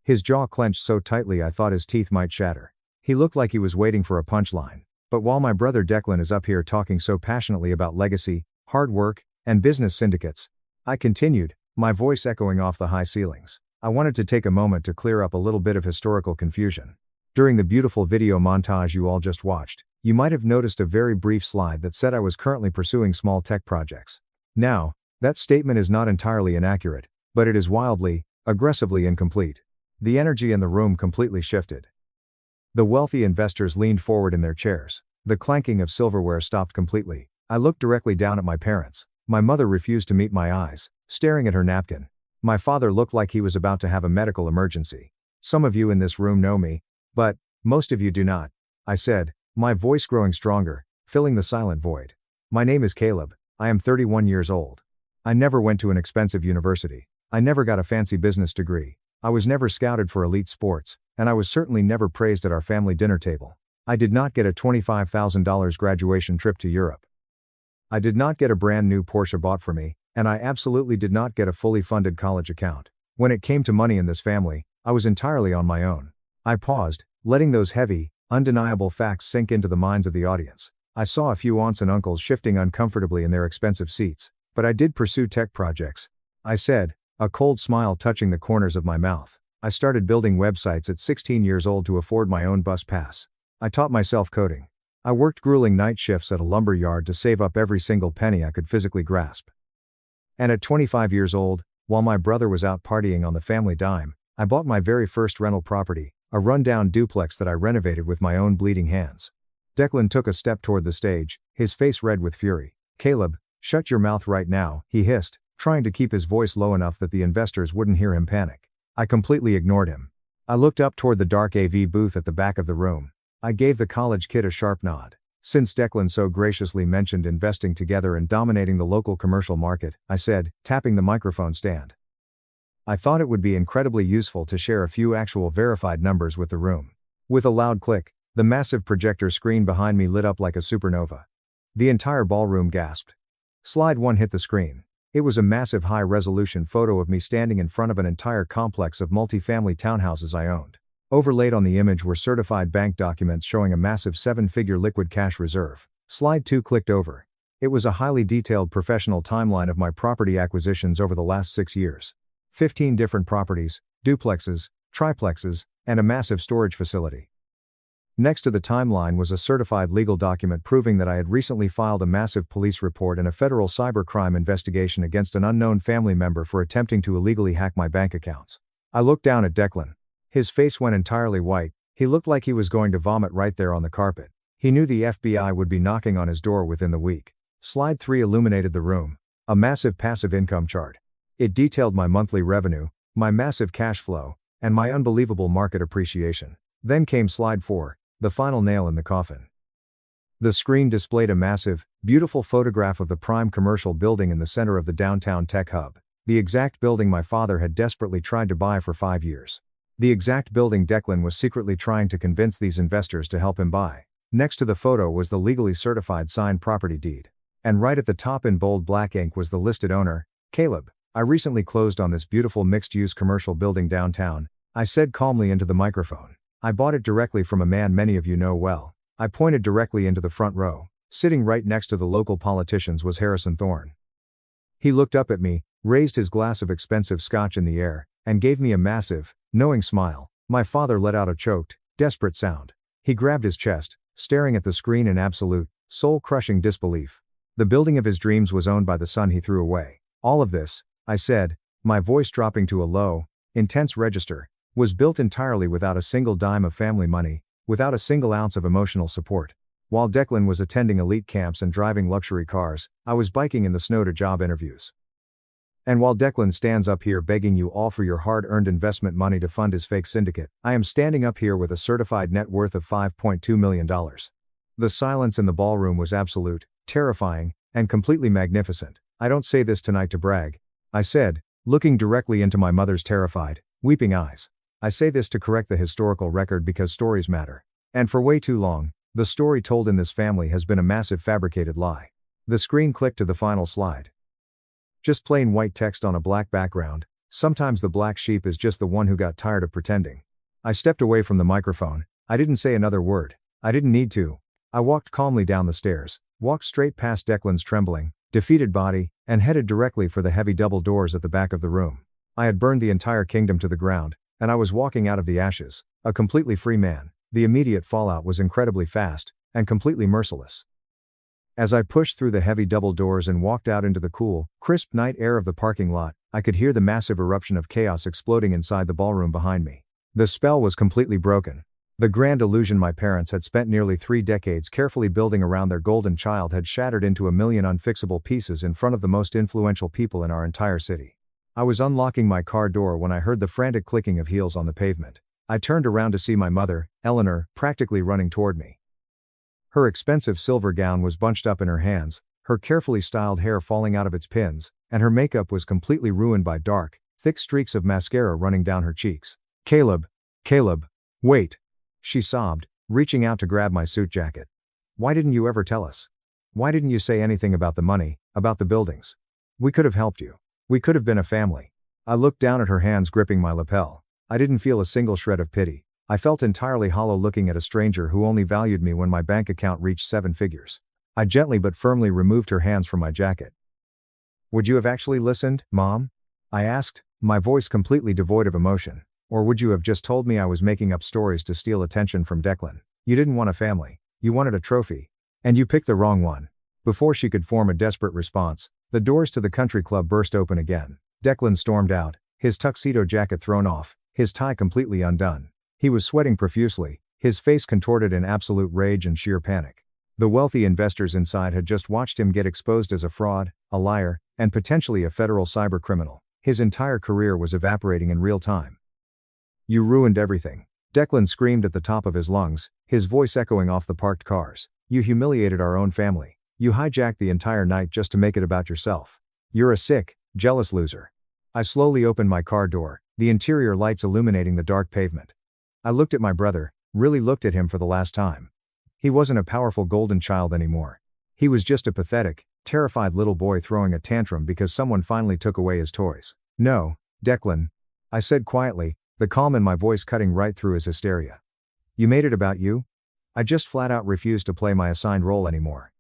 His jaw clenched so tightly I thought his teeth might shatter. He looked like he was waiting for a punchline. But while my brother Declan is up here talking so passionately about legacy, hard work, and business syndicates, I continued, my voice echoing off the high ceilings. I wanted to take a moment to clear up a little bit of historical confusion. During the beautiful video montage you all just watched, you might have noticed a very brief slide that said I was currently pursuing small tech projects. Now, that statement is not entirely inaccurate, but it is wildly, aggressively incomplete. The energy in the room completely shifted. The wealthy investors leaned forward in their chairs. The clanking of silverware stopped completely. I looked directly down at my parents. My mother refused to meet my eyes, staring at her napkin. My father looked like he was about to have a medical emergency. "Some of you in this room know me, but most of you do not," I said, my voice growing stronger, filling the silent void. "My name is Caleb. I am 31 years old. I never went to an expensive university. I never got a fancy business degree. I was never scouted for elite sports, and I was certainly never praised at our family dinner table. I did not get a $25,000 graduation trip to Europe. I did not get a brand new Porsche bought for me, and I absolutely did not get a fully funded college account. When it came to money in this family, I was entirely on my own." I paused, letting those heavy, undeniable facts sink into the minds of the audience. I saw a few aunts and uncles shifting uncomfortably in their expensive seats. "But I did pursue tech projects," I said, a cold smile touching the corners of my mouth. "I started building websites at 16 years old to afford my own bus pass. I taught myself coding. I worked grueling night shifts at a lumber yard to save up every single penny I could physically grasp. And at 25 years old, while my brother was out partying on the family dime, I bought my very first rental property, a rundown duplex that I renovated with my own bleeding hands." Declan took a step toward the stage, his face red with fury. "Caleb, shut your mouth right now," he hissed, trying to keep his voice low enough that the investors wouldn't hear him panic. I completely ignored him. I looked up toward the dark AV booth at the back of the room. I gave the college kid a sharp nod. "Since Declan so graciously mentioned investing together and dominating the local commercial market," I said, tapping the microphone stand, "I thought it would be incredibly useful to share a few actual verified numbers with the room." With a loud click, the massive projector screen behind me lit up like a supernova. The entire ballroom gasped. Slide 1 hit the screen. It was a massive high-resolution photo of me standing in front of an entire complex of multi-family townhouses I owned. Overlaid on the image were certified bank documents showing a massive 7-figure liquid cash reserve. Slide 2 clicked over. It was a highly detailed professional timeline of my property acquisitions over the last 6 years. 15 different properties, duplexes, triplexes, and a massive storage facility. Next to the timeline was a certified legal document proving that I had recently filed a massive police report and a federal cybercrime investigation against an unknown family member for attempting to illegally hack my bank accounts. I looked down at Declan. His face went entirely white. He looked like he was going to vomit right there on the carpet. He knew the FBI would be knocking on his door within the week. Slide 3 illuminated the room. A massive passive income chart. It detailed my monthly revenue, my massive cash flow, and my unbelievable market appreciation. Then came slide 4, the final nail in the coffin. The screen displayed a massive, beautiful photograph of the prime commercial building in the center of the downtown tech hub. The exact building my father had desperately tried to buy for 5 years. The exact building Declan was secretly trying to convince these investors to help him buy. Next to the photo was the legally certified signed property deed. And right at the top in bold black ink was the listed owner, Caleb. "I recently closed on this beautiful mixed-use commercial building downtown," I said calmly into the microphone. "I bought it directly from a man many of you know well." I pointed directly into the front row. Sitting right next to the local politicians was Harrison Thorne. He looked up at me, raised his glass of expensive scotch in the air, and gave me a massive, knowing smile. My father let out a choked, desperate sound. He grabbed his chest, staring at the screen in absolute, soul-crushing disbelief. The building of his dreams was owned by the son he threw away. "All of this," I said, my voice dropping to a low, intense register, was built entirely without a single dime of family money, without a single ounce of emotional support. While Declan was attending elite camps and driving luxury cars, I was biking in the snow to job interviews. And while Declan stands up here begging you all for your hard-earned investment money to fund his fake syndicate, I am standing up here with a certified net worth of $5.2 million. The silence in the ballroom was absolute, terrifying, and completely magnificent. I don't say this tonight to brag, I said, looking directly into my mother's terrified, weeping eyes. I say this to correct the historical record because stories matter. And for way too long, the story told in this family has been a massive fabricated lie. The screen clicked to the final slide. Just plain white text on a black background. Sometimes the black sheep is just the one who got tired of pretending. I stepped away from the microphone. I didn't say another word. I didn't need to. I walked calmly down the stairs, walked straight past Declan's trembling, defeated body, and headed directly for the heavy double doors at the back of the room. I had burned the entire kingdom to the ground, and I was walking out of the ashes, a completely free man. The immediate fallout was incredibly fast, and completely merciless. As I pushed through the heavy double doors and walked out into the cool, crisp night air of the parking lot, I could hear the massive eruption of chaos exploding inside the ballroom behind me. The spell was completely broken. The grand illusion my parents had spent nearly 3 decades carefully building around their golden child had shattered into a million unfixable pieces in front of the most influential people in our entire city. I was unlocking my car door when I heard the frantic clicking of heels on the pavement. I turned around to see my mother, Eleanor, practically running toward me. Her expensive silver gown was bunched up in her hands, her carefully styled hair falling out of its pins, and her makeup was completely ruined by dark, thick streaks of mascara running down her cheeks. Caleb, wait, she sobbed, reaching out to grab my suit jacket. Why didn't you ever tell us? Why didn't you say anything about the money, about the buildings? We could have helped you. We could have been a family. I looked down at her hands gripping my lapel. I didn't feel a single shred of pity. I felt entirely hollow looking at a stranger who only valued me when my bank account reached 7 figures. I gently but firmly removed her hands from my jacket. Would you have actually listened, Mom? I asked, my voice completely devoid of emotion. Or would you have just told me I was making up stories to steal attention from Declan? You didn't want a family. You wanted a trophy. And you picked the wrong one. Before she could form a desperate response, the doors to the country club burst open again. Declan stormed out, his tuxedo jacket thrown off, his tie completely undone. He was sweating profusely, his face contorted in absolute rage and sheer panic. The wealthy investors inside had just watched him get exposed as a fraud, a liar, and potentially a federal cybercriminal. His entire career was evaporating in real time. You ruined everything. Declan screamed at the top of his lungs, his voice echoing off the parked cars. You humiliated our own family. You hijacked the entire night just to make it about yourself. You're a sick, jealous loser. I slowly opened my car door, the interior lights illuminating the dark pavement. I looked at my brother, really looked at him for the last time. He wasn't a powerful golden child anymore. He was just a pathetic, terrified little boy throwing a tantrum because someone finally took away his toys. No, Declan, I said quietly, the calm in my voice cutting right through his hysteria. You made it about you? I just flat out refused to play my assigned role anymore.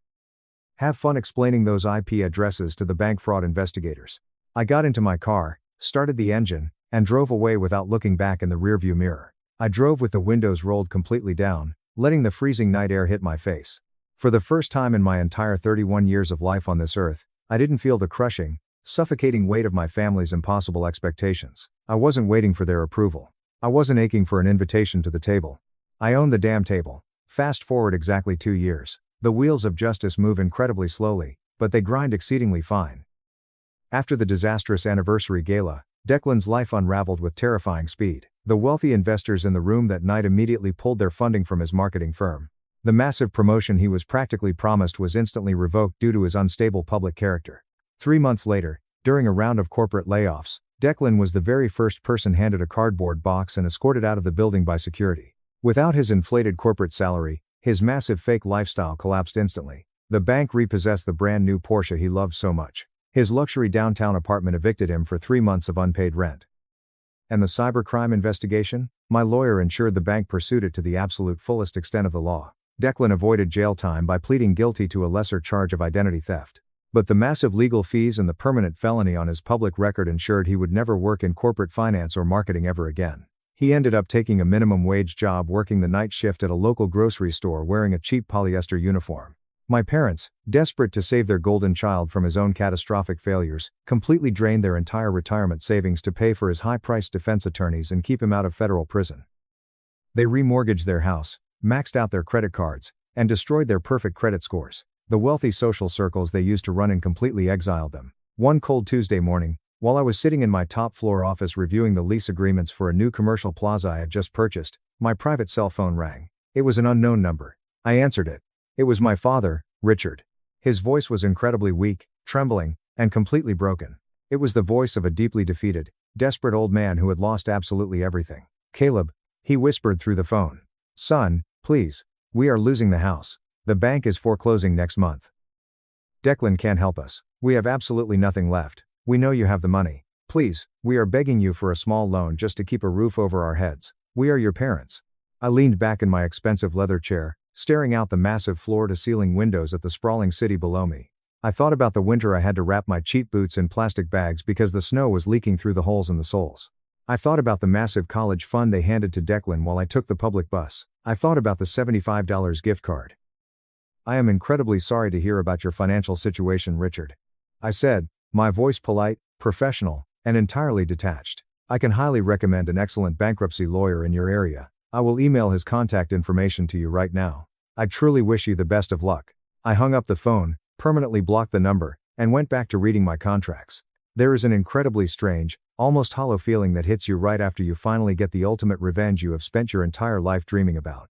Have fun explaining those IP addresses to the bank fraud investigators. I got into my car, started the engine, and drove away without looking back in the rearview mirror. I drove with the windows rolled completely down, letting the freezing night air hit my face. For the first time in my entire 31 years of life on this earth, I didn't feel the crushing, suffocating weight of my family's impossible expectations. I wasn't waiting for their approval. I wasn't aching for an invitation to the table. I owned the damn table. Fast forward exactly 2 years. The wheels of justice move incredibly slowly, but they grind exceedingly fine. After the disastrous anniversary gala, Declan's life unraveled with terrifying speed. The wealthy investors in the room that night immediately pulled their funding from his marketing firm. The massive promotion he was practically promised was instantly revoked due to his unstable public character. 3 months later, during a round of corporate layoffs, Declan was the very first person handed a cardboard box and escorted out of the building by security. Without his inflated corporate salary, his massive fake lifestyle collapsed instantly. The bank repossessed the brand new Porsche he loved so much. His luxury downtown apartment evicted him for 3 months of unpaid rent. And the cybercrime investigation? My lawyer ensured the bank pursued it to the absolute fullest extent of the law. Declan avoided jail time by pleading guilty to a lesser charge of identity theft. But the massive legal fees and the permanent felony on his public record ensured he would never work in corporate finance or marketing ever again. He ended up taking a minimum wage job working the night shift at a local grocery store wearing a cheap polyester uniform. My parents, desperate to save their golden child from his own catastrophic failures, completely drained their entire retirement savings to pay for his high-priced defense attorneys and keep him out of federal prison. They remortgaged their house, maxed out their credit cards, and destroyed their perfect credit scores. The wealthy social circles they used to run in completely exiled them. One cold Tuesday morning, while I was sitting in my top-floor office reviewing the lease agreements for a new commercial plaza I had just purchased, my private cell phone rang. It was an unknown number. I answered it. It was my father, Richard. His voice was incredibly weak, trembling, and completely broken. It was the voice of a deeply defeated, desperate old man who had lost absolutely everything. "Caleb," he whispered through the phone. "Son, please. We are losing the house. The bank is foreclosing next month. Declan can't help us. We have absolutely nothing left. We know you have the money. Please, we are begging you for a small loan just to keep a roof over our heads. We are your parents." I leaned back in my expensive leather chair, staring out the massive floor-to-ceiling windows at the sprawling city below me. I thought about the winter I had to wrap my cheap boots in plastic bags because the snow was leaking through the holes in the soles. I thought about the massive college fund they handed to Declan while I took the public bus. I thought about the $75 gift card. "I am incredibly sorry to hear about your financial situation, Richard," I said, my voice polite, professional, and entirely detached. "I can highly recommend an excellent bankruptcy lawyer in your area. I will email his contact information to you right now. I truly wish you the best of luck." I hung up the phone, permanently blocked the number, and went back to reading my contracts. There is an incredibly strange, almost hollow feeling that hits you right after you finally get the ultimate revenge you have spent your entire life dreaming about.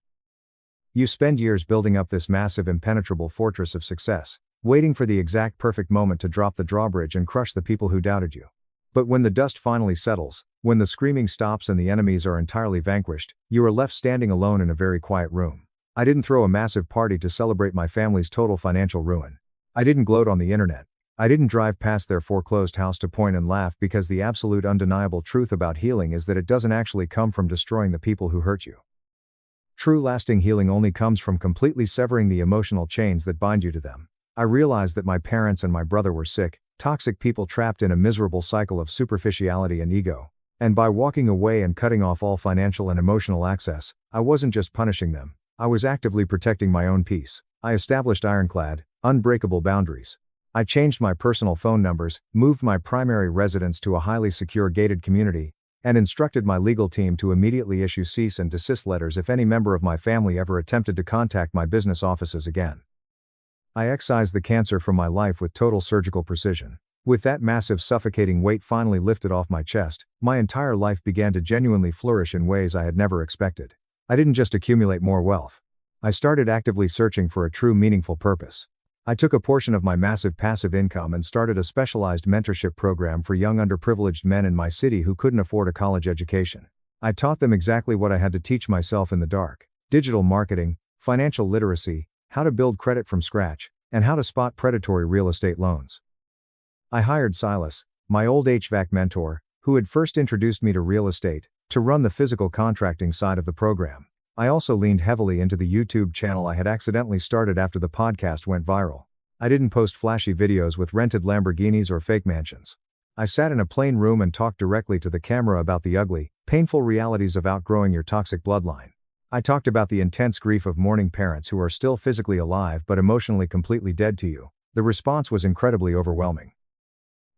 You spend years building up this massive impenetrable fortress of success, waiting for the exact perfect moment to drop the drawbridge and crush the people who doubted you. But when the dust finally settles, when the screaming stops and the enemies are entirely vanquished, you are left standing alone in a very quiet room. I didn't throw a massive party to celebrate my family's total financial ruin. I didn't gloat on the internet. I didn't drive past their foreclosed house to point and laugh because the absolute undeniable truth about healing is that it doesn't actually come from destroying the people who hurt you. True lasting healing only comes from completely severing the emotional chains that bind you to them. I realized that my parents and my brother were sick, toxic people trapped in a miserable cycle of superficiality and ego. And by walking away and cutting off all financial and emotional access, I wasn't just punishing them. I was actively protecting my own peace. I established ironclad, unbreakable boundaries. I changed my personal phone numbers, moved my primary residence to a highly secure gated community, and instructed my legal team to immediately issue cease and desist letters if any member of my family ever attempted to contact my business offices again. I excised the cancer from my life with total surgical precision. With that massive suffocating weight finally lifted off my chest, my entire life began to genuinely flourish in ways I had never expected. I didn't just accumulate more wealth. I started actively searching for a true meaningful purpose. I took a portion of my massive passive income and started a specialized mentorship program for young underprivileged men in my city who couldn't afford a college education. I taught them exactly what I had to teach myself in the dark: digital marketing, financial literacy, how to build credit from scratch, and how to spot predatory real estate loans. I hired Silas, my old HVAC mentor, who had first introduced me to real estate, to run the physical contracting side of the program. I also leaned heavily into the YouTube channel I had accidentally started after the podcast went viral. I didn't post flashy videos with rented Lamborghinis or fake mansions. I sat in a plain room and talked directly to the camera about the ugly, painful realities of outgrowing your toxic bloodline. I talked about the intense grief of mourning parents who are still physically alive but emotionally completely dead to you. The response was incredibly overwhelming.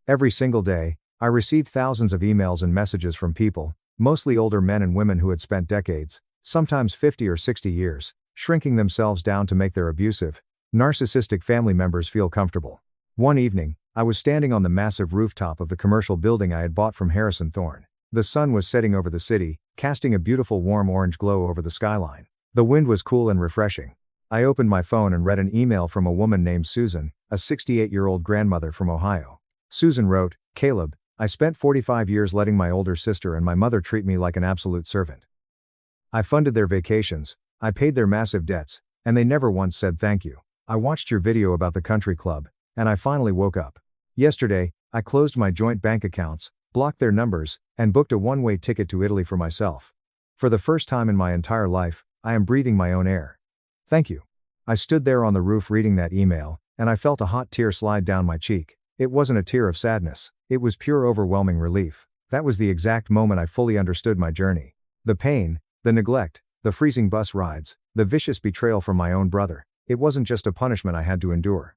Every single day, I received thousands of emails and messages from people, mostly older men and women who had spent decades, sometimes 50 or 60 years, shrinking themselves down to make their abusive, narcissistic family members feel comfortable. One evening, I was standing on the massive rooftop of the commercial building I had bought from Harrison Thorne. The sun was setting over the city, casting a beautiful warm orange glow over the skyline. The wind was cool and refreshing. I opened my phone and read an email from a woman named Susan, a 68-year-old grandmother from Ohio. Susan wrote, "Caleb, I spent 45 years letting my older sister and my mother treat me like an absolute servant. I funded their vacations, I paid their massive debts, and they never once said thank you. I watched your video about the country club, and I finally woke up. Yesterday, I closed my joint bank accounts, blocked their numbers, and booked a one-way ticket to Italy for myself. For the first time in my entire life, I am breathing my own air. Thank you." I stood there on the roof reading that email, and I felt a hot tear slide down my cheek. It wasn't a tear of sadness, it was pure overwhelming relief. That was the exact moment I fully understood my journey. The pain, the neglect, the freezing bus rides, the vicious betrayal from my own brother. It wasn't just a punishment I had to endure.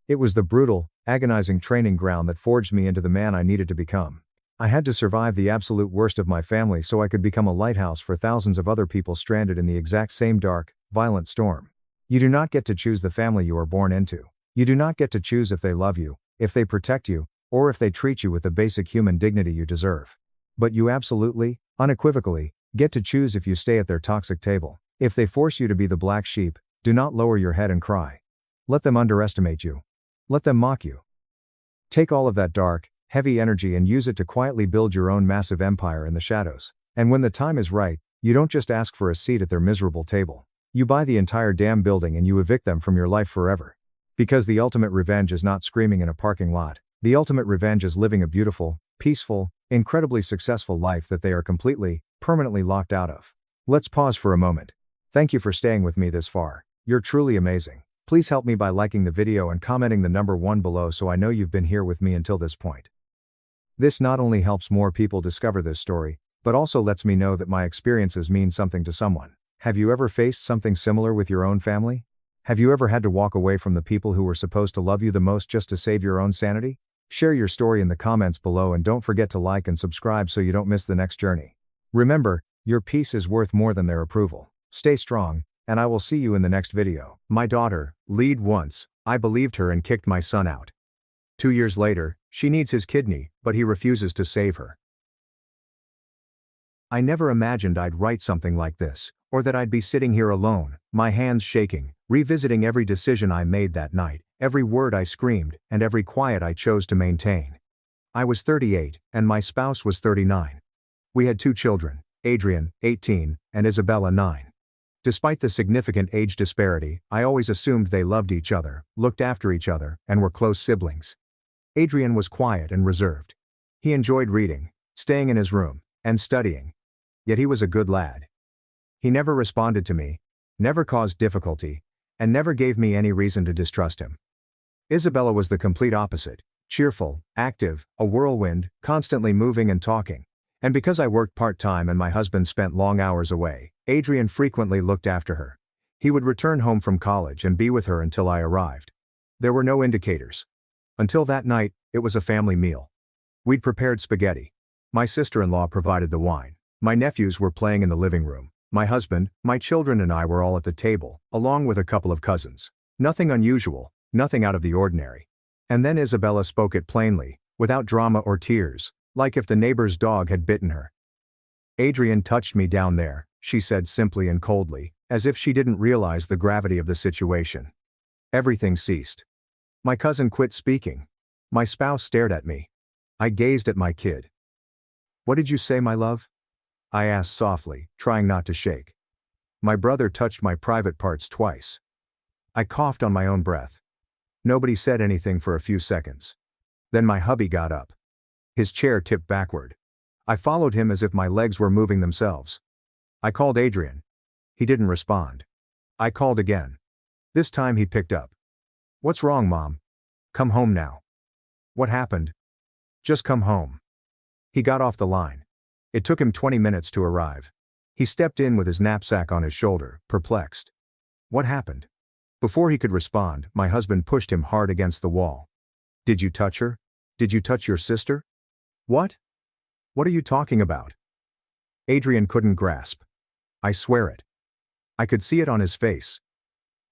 It was the brutal, agonizing training ground that forged me into the man I needed to become. I had to survive the absolute worst of my family so I could become a lighthouse for thousands of other people stranded in the exact same dark, violent storm. You do not get to choose the family you are born into. You do not get to choose if they love you, if they protect you, or if they treat you with the basic human dignity you deserve. But you absolutely, unequivocally, get to choose if you stay at their toxic table. If they force you to be the black sheep, do not lower your head and cry. Let them underestimate you. Let them mock you. Take all of that dark, heavy energy and use it to quietly build your own massive empire in the shadows. And when the time is right, you don't just ask for a seat at their miserable table. You buy the entire damn building and you evict them from your life forever. Because the ultimate revenge is not screaming in a parking lot. The ultimate revenge is living a beautiful, peaceful, incredibly successful life that they are completely, permanently locked out of. Let's pause for a moment. Thank you for staying with me this far. You're truly amazing. Please help me by liking the video and commenting the number 1 below so I know you've been here with me until this point. This not only helps more people discover this story, but also lets me know that my experiences mean something to someone. Have you ever faced something similar with your own family? Have you ever had to walk away from the people who were supposed to love you the most just to save your own sanity? Share your story in the comments below and don't forget to like and subscribe so you don't miss the next journey. Remember, your peace is worth more than their approval. Stay strong, and I will see you in the next video. My daughter, lead once, I believed her and kicked my son out. 2 years later, she needs his kidney, but he refuses to save her. I never imagined I'd write something like this, or that I'd be sitting here alone, my hands shaking, revisiting every decision I made that night, every word I screamed, and every quiet I chose to maintain. I was 38, and my spouse was 39. We had 2 children, Adrian, 18, and Isabella, 9. Despite the significant age disparity, I always assumed they loved each other, looked after each other, and were close siblings. Adrian was quiet and reserved. He enjoyed reading, staying in his room, and studying. Yet he was a good lad. He never responded to me, never caused difficulty, and never gave me any reason to distrust him. Isabella was the complete opposite, cheerful, active, a whirlwind, constantly moving and talking. And because I worked part-time and my husband spent long hours away, Adrian frequently looked after her. He would return home from college and be with her until I arrived. There were no indicators. Until that night, it was a family meal. We'd prepared spaghetti. My sister-in-law provided the wine. My nephews were playing in the living room. My husband, my children and I were all at the table, along with a couple of cousins. Nothing unusual, nothing out of the ordinary. And then Isabella spoke it plainly, without drama or tears, like if the neighbor's dog had bitten her. Adrian touched me down there, she said simply and coldly, as if she didn't realize the gravity of the situation. Everything ceased. My cousin quit speaking. My spouse stared at me. I gazed at my kid. "What did you say, my love?" I asked softly, trying not to shake. My brother touched my private parts twice. I coughed on my own breath. Nobody said anything for a few seconds. Then my hubby got up. His chair tipped backward. I followed him as if my legs were moving themselves. I called Adrian. He didn't respond. I called again. This time he picked up. "What's wrong, Mom? Come home now." "What happened?" "Just come home." He got off the line. It took him 20 minutes to arrive. He stepped in with his knapsack on his shoulder, perplexed. "What happened?" Before he could respond, my husband pushed him hard against the wall. "Did you touch her? Did you touch your sister?" "What? What are you talking about?" Adrian couldn't grasp. I swear it. I could see it on his face.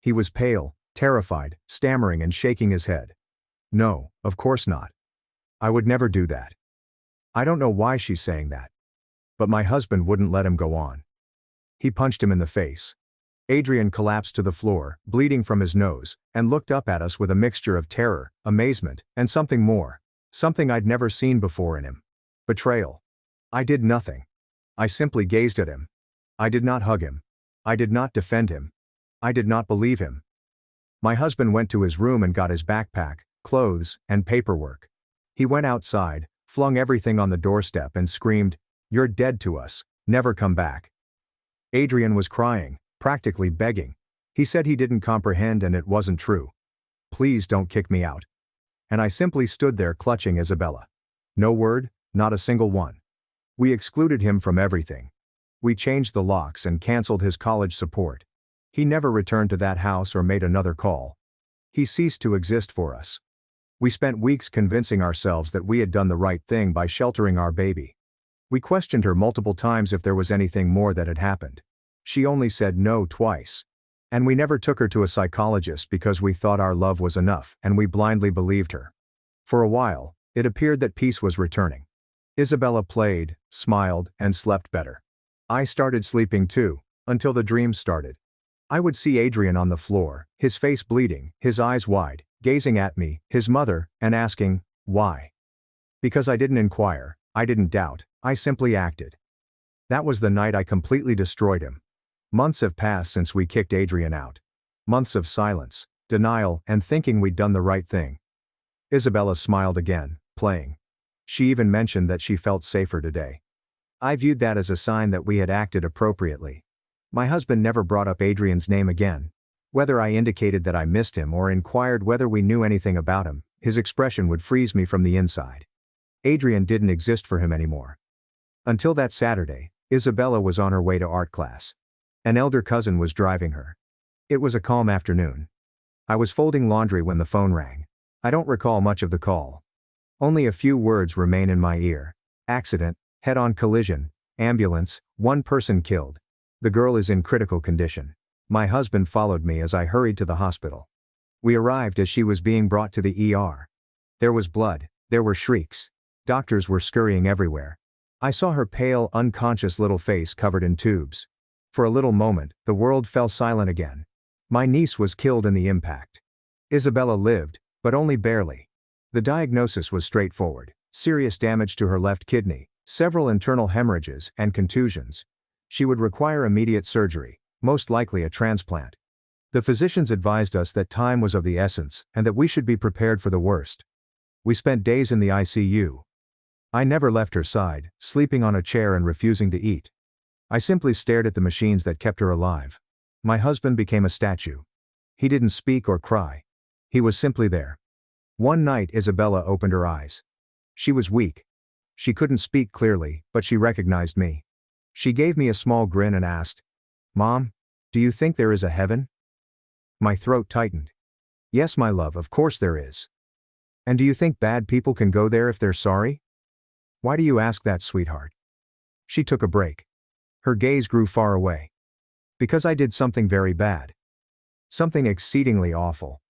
He was pale, terrified, stammering and shaking his head. "No, of course not. I would never do that." I don't know why she's saying that. But my husband wouldn't let him go on. He punched him in the face. Adrian collapsed to the floor, bleeding from his nose, and looked up at us with a mixture of terror, amazement, and something more. Something I'd never seen before in him. Betrayal. I did nothing. I simply gazed at him. I did not hug him. I did not defend him. I did not believe him. My husband went to his room and got his backpack, clothes, and paperwork. He went outside, flung everything on the doorstep and screamed, "You're dead to us, never come back." Adrian was crying, practically begging. He said he didn't comprehend and it wasn't true. "Please don't kick me out." And I simply stood there clutching Isabella. No word, not a single one. We excluded him from everything. We changed the locks and canceled his college support. He never returned to that house or made another call. He ceased to exist for us. We spent weeks convincing ourselves that we had done the right thing by sheltering our baby. We questioned her multiple times if there was anything more that had happened. She only said no twice. And we never took her to a psychologist because we thought our love was enough, and we blindly believed her. For a while, it appeared that peace was returning. Isabella played, smiled, and slept better. I started sleeping too, until the dreams started. I would see Adrian on the floor, his face bleeding, his eyes wide, gazing at me, his mother, and asking, why? Because I didn't inquire, I didn't doubt, I simply acted. That was the night I completely destroyed him. Months have passed since we kicked Adrian out. Months of silence, denial, and thinking we'd done the right thing. Isabella smiled again, playing. She even mentioned that she felt safer today. I viewed that as a sign that we had acted appropriately. My husband never brought up Adrian's name again. Whether I indicated that I missed him or inquired whether we knew anything about him, his expression would freeze me from the inside. Adrian didn't exist for him anymore. Until that Saturday, Isabella was on her way to art class. An elder cousin was driving her. It was a calm afternoon. I was folding laundry when the phone rang. I don't recall much of the call. Only a few words remain in my ear. Accident, head-on collision, ambulance, 1 person killed. The girl is in critical condition. My husband followed me as I hurried to the hospital. We arrived as she was being brought to the ER. There was blood, there were shrieks. Doctors were scurrying everywhere. I saw her pale, unconscious little face covered in tubes. For a little moment, the world fell silent again. My niece was killed in the impact. Isabella lived, but only barely. The diagnosis was straightforward: serious damage to her left kidney, several internal hemorrhages, and contusions. She would require immediate surgery, most likely a transplant. The physicians advised us that time was of the essence, and that we should be prepared for the worst. We spent days in the ICU. I never left her side, sleeping on a chair and refusing to eat. I simply stared at the machines that kept her alive. My husband became a statue. He didn't speak or cry. He was simply there. One night Isabella opened her eyes. She was weak. She couldn't speak clearly, but she recognized me. She gave me a small grin and asked, "Mom, do you think there is a heaven?" My throat tightened. "Yes, my love, of course there is." "And do you think bad people can go there if they're sorry?" "Why do you ask that, sweetheart?" She took a break. Her gaze grew far away. "Because I did something very bad. Something exceedingly awful."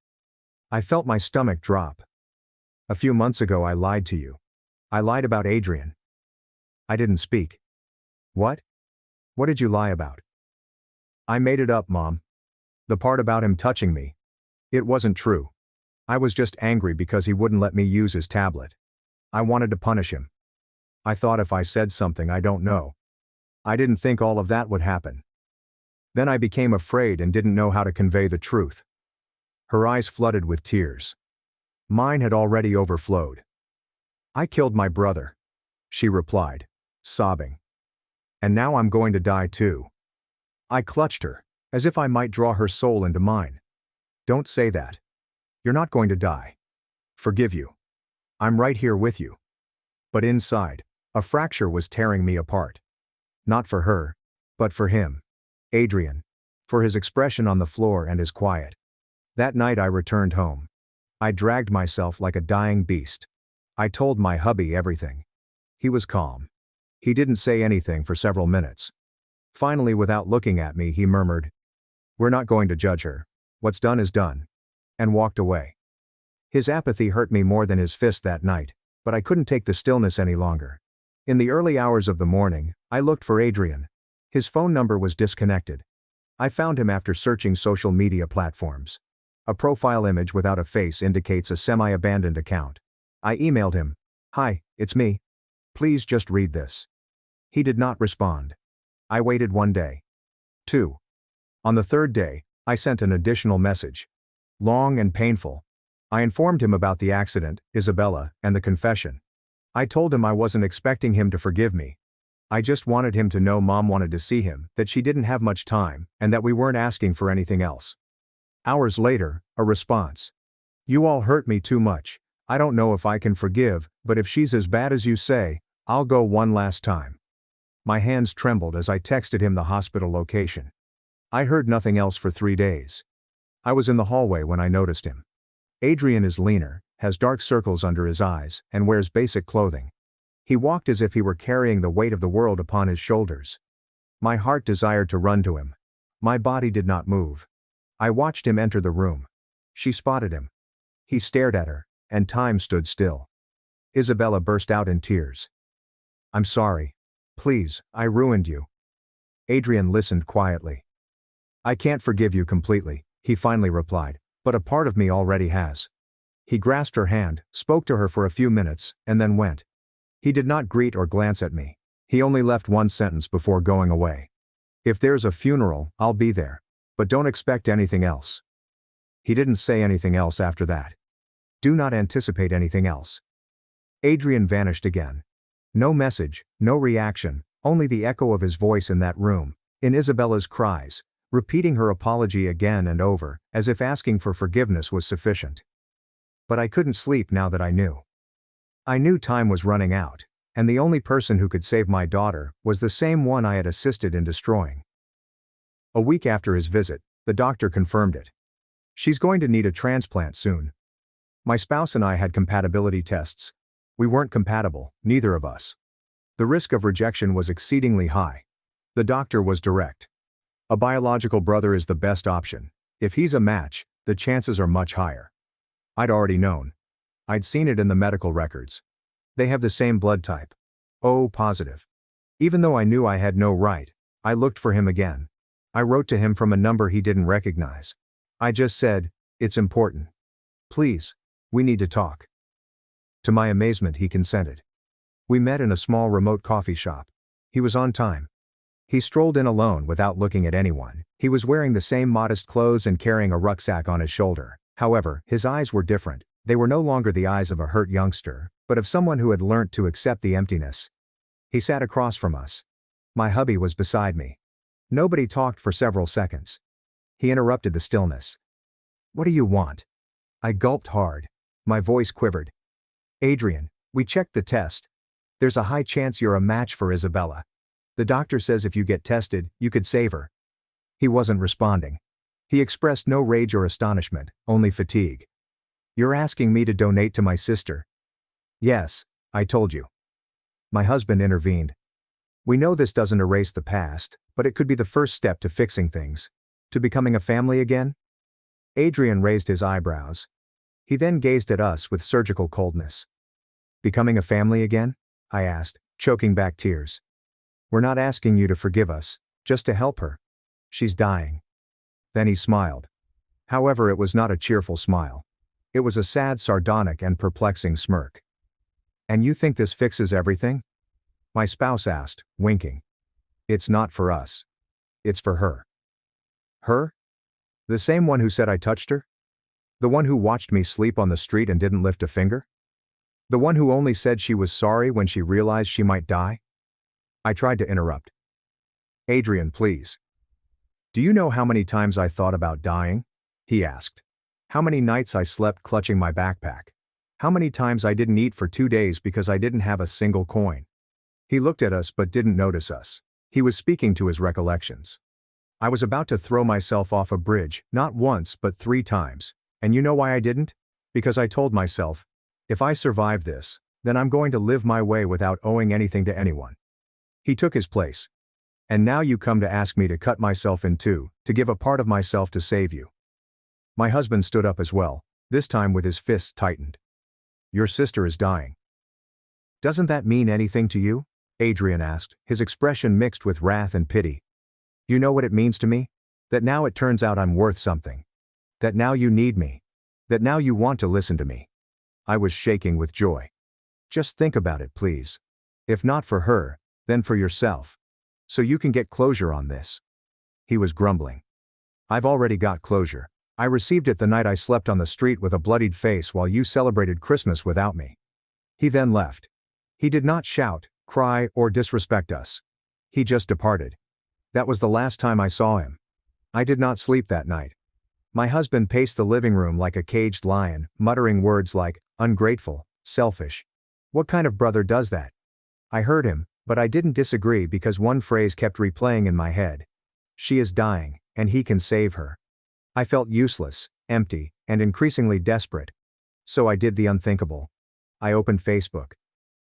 I felt my stomach drop. "A few months ago I lied to you. I lied about Adrian." I didn't speak. "What? What did you lie about?" "I made it up, Mom. The part about him touching me. It wasn't true. I was just angry because he wouldn't let me use his tablet. I wanted to punish him. I thought if I said something I don't know. I didn't think all of that would happen. Then I became afraid and didn't know how to convey the truth." Her eyes flooded with tears. Mine had already overflowed. "I killed my brother," she replied, sobbing. "And now I'm going to die too." I clutched her, as if I might draw her soul into mine. "Don't say that. You're not going to die. Forgive you. I'm right here with you." But inside, a fracture was tearing me apart. Not for her, but for him. Adrian. For his expression on the floor and his quiet. That night I returned home. I dragged myself like a dying beast. I told my hubby everything. He was calm. He didn't say anything for several minutes. Finally, without looking at me, he murmured, "We're not going to judge her. What's done is done," and walked away. His apathy hurt me more than his fist that night, but I couldn't take the stillness any longer. In the early hours of the morning, I looked for Adrian. His phone number was disconnected. I found him after searching social media platforms. A profile image without a face indicates a semi-abandoned account. I emailed him, "Hi, it's me. Please just read this." He did not respond. I waited 1 day. 2. On the 3rd day, I sent an additional message. Long and painful. I informed him about the accident, Isabella, and the confession. I told him I wasn't expecting him to forgive me. I just wanted him to know Mom wanted to see him, that she didn't have much time, and that we weren't asking for anything else. Hours later, a response. "You all hurt me too much. I don't know if I can forgive, but if she's as bad as you say, I'll go one last time." My hands trembled as I texted him the hospital location. I heard nothing else for 3 days. I was in the hallway when I noticed him. Adrian is leaner, has dark circles under his eyes, and wears basic clothing. He walked as if he were carrying the weight of the world upon his shoulders. My heart desired to run to him. My body did not move. I watched him enter the room. She spotted him. He stared at her, and time stood still. Isabella burst out in tears. I'm sorry. Please, I ruined you. Adrian listened quietly. I can't forgive you completely, he finally replied, but a part of me already has. He grasped her hand, spoke to her for a few minutes, and then went. He did not greet or glance at me. He only left one sentence before going away. If there's a funeral, I'll be there. But don't expect anything else. He didn't say anything else after that. Do not anticipate anything else. Adrian vanished again. No message, no reaction, only the echo of his voice in that room, in Isabella's cries, repeating her apology again and over, as if asking for forgiveness was sufficient. But I couldn't sleep now that I knew. I knew time was running out, and the only person who could save my daughter was the same one I had assisted in destroying. A week after his visit, the doctor confirmed it. She's going to need a transplant soon. My spouse and I had compatibility tests. We weren't compatible, neither of us. The risk of rejection was exceedingly high. The doctor was direct. A biological brother is the best option. If he's a match, the chances are much higher. I'd already known. I'd seen it in the medical records. They have the same blood type. O positive. Even though I knew I had no right, I looked for him again. I wrote to him from a number he didn't recognize. I just said, it's important. Please, we need to talk. To my amazement, he consented. We met in a small remote coffee shop. He was on time. He strolled in alone without looking at anyone. He was wearing the same modest clothes and carrying a rucksack on his shoulder. However, his eyes were different. They were no longer the eyes of a hurt youngster, but of someone who had learnt to accept the emptiness. He sat across from us. My hubby was beside me. Nobody talked for several seconds. He interrupted the stillness. What do you want? I gulped hard. My voice quivered. Adrian, we checked the test. There's a high chance you're a match for Isabella. The doctor says if you get tested, you could save her. He wasn't responding. He expressed no rage or astonishment, only fatigue. You're asking me to donate to my sister? Yes, I told you. My husband intervened. We know this doesn't erase the past, but it could be the first step to fixing things. To becoming a family again? Adrian raised his eyebrows. He then gazed at us with surgical coldness. Becoming a family again? I asked, choking back tears. We're not asking you to forgive us, just to help her. She's dying. Then he smiled. However, it was not a cheerful smile. It was a sad, sardonic, and perplexing smirk. And you think this fixes everything? My spouse asked, winking. It's not for us. It's for her. Her? The same one who said I touched her? The one who watched me sleep on the street and didn't lift a finger? The one who only said she was sorry when she realized she might die? I tried to interrupt. Adrian, please. Do you know how many times I thought about dying? He asked. How many nights I slept clutching my backpack? How many times I didn't eat for 2 days because I didn't have a single coin? He looked at us but didn't notice us. He was speaking to his recollections. I was about to throw myself off a bridge, not once but 3 times. And you know why I didn't? Because I told myself, if I survive this, then I'm going to live my way without owing anything to anyone. He took his place. And now you come to ask me to cut myself in two, to give a part of myself to save you. My husband stood up as well, this time with his fists tightened. Your sister is dying. Doesn't that mean anything to you? Adrian asked, his expression mixed with wrath and pity. You know what it means to me? That now it turns out I'm worth something. That now you need me. That now you want to listen to me. I was shaking with joy. Just think about it, please. If not for her, then for yourself. So you can get closure on this. He was grumbling. I've already got closure. I received it the night I slept on the street with a bloodied face while you celebrated Christmas without me. He then left. He did not shout, cry, or disrespect us. He just departed. That was the last time I saw him. I did not sleep that night. My husband paced the living room like a caged lion, muttering words like, ungrateful, selfish. What kind of brother does that? I heard him, but I didn't disagree because one phrase kept replaying in my head. She is dying. and he can save her. I felt useless, empty, and increasingly desperate. So I did the unthinkable. I opened Facebook.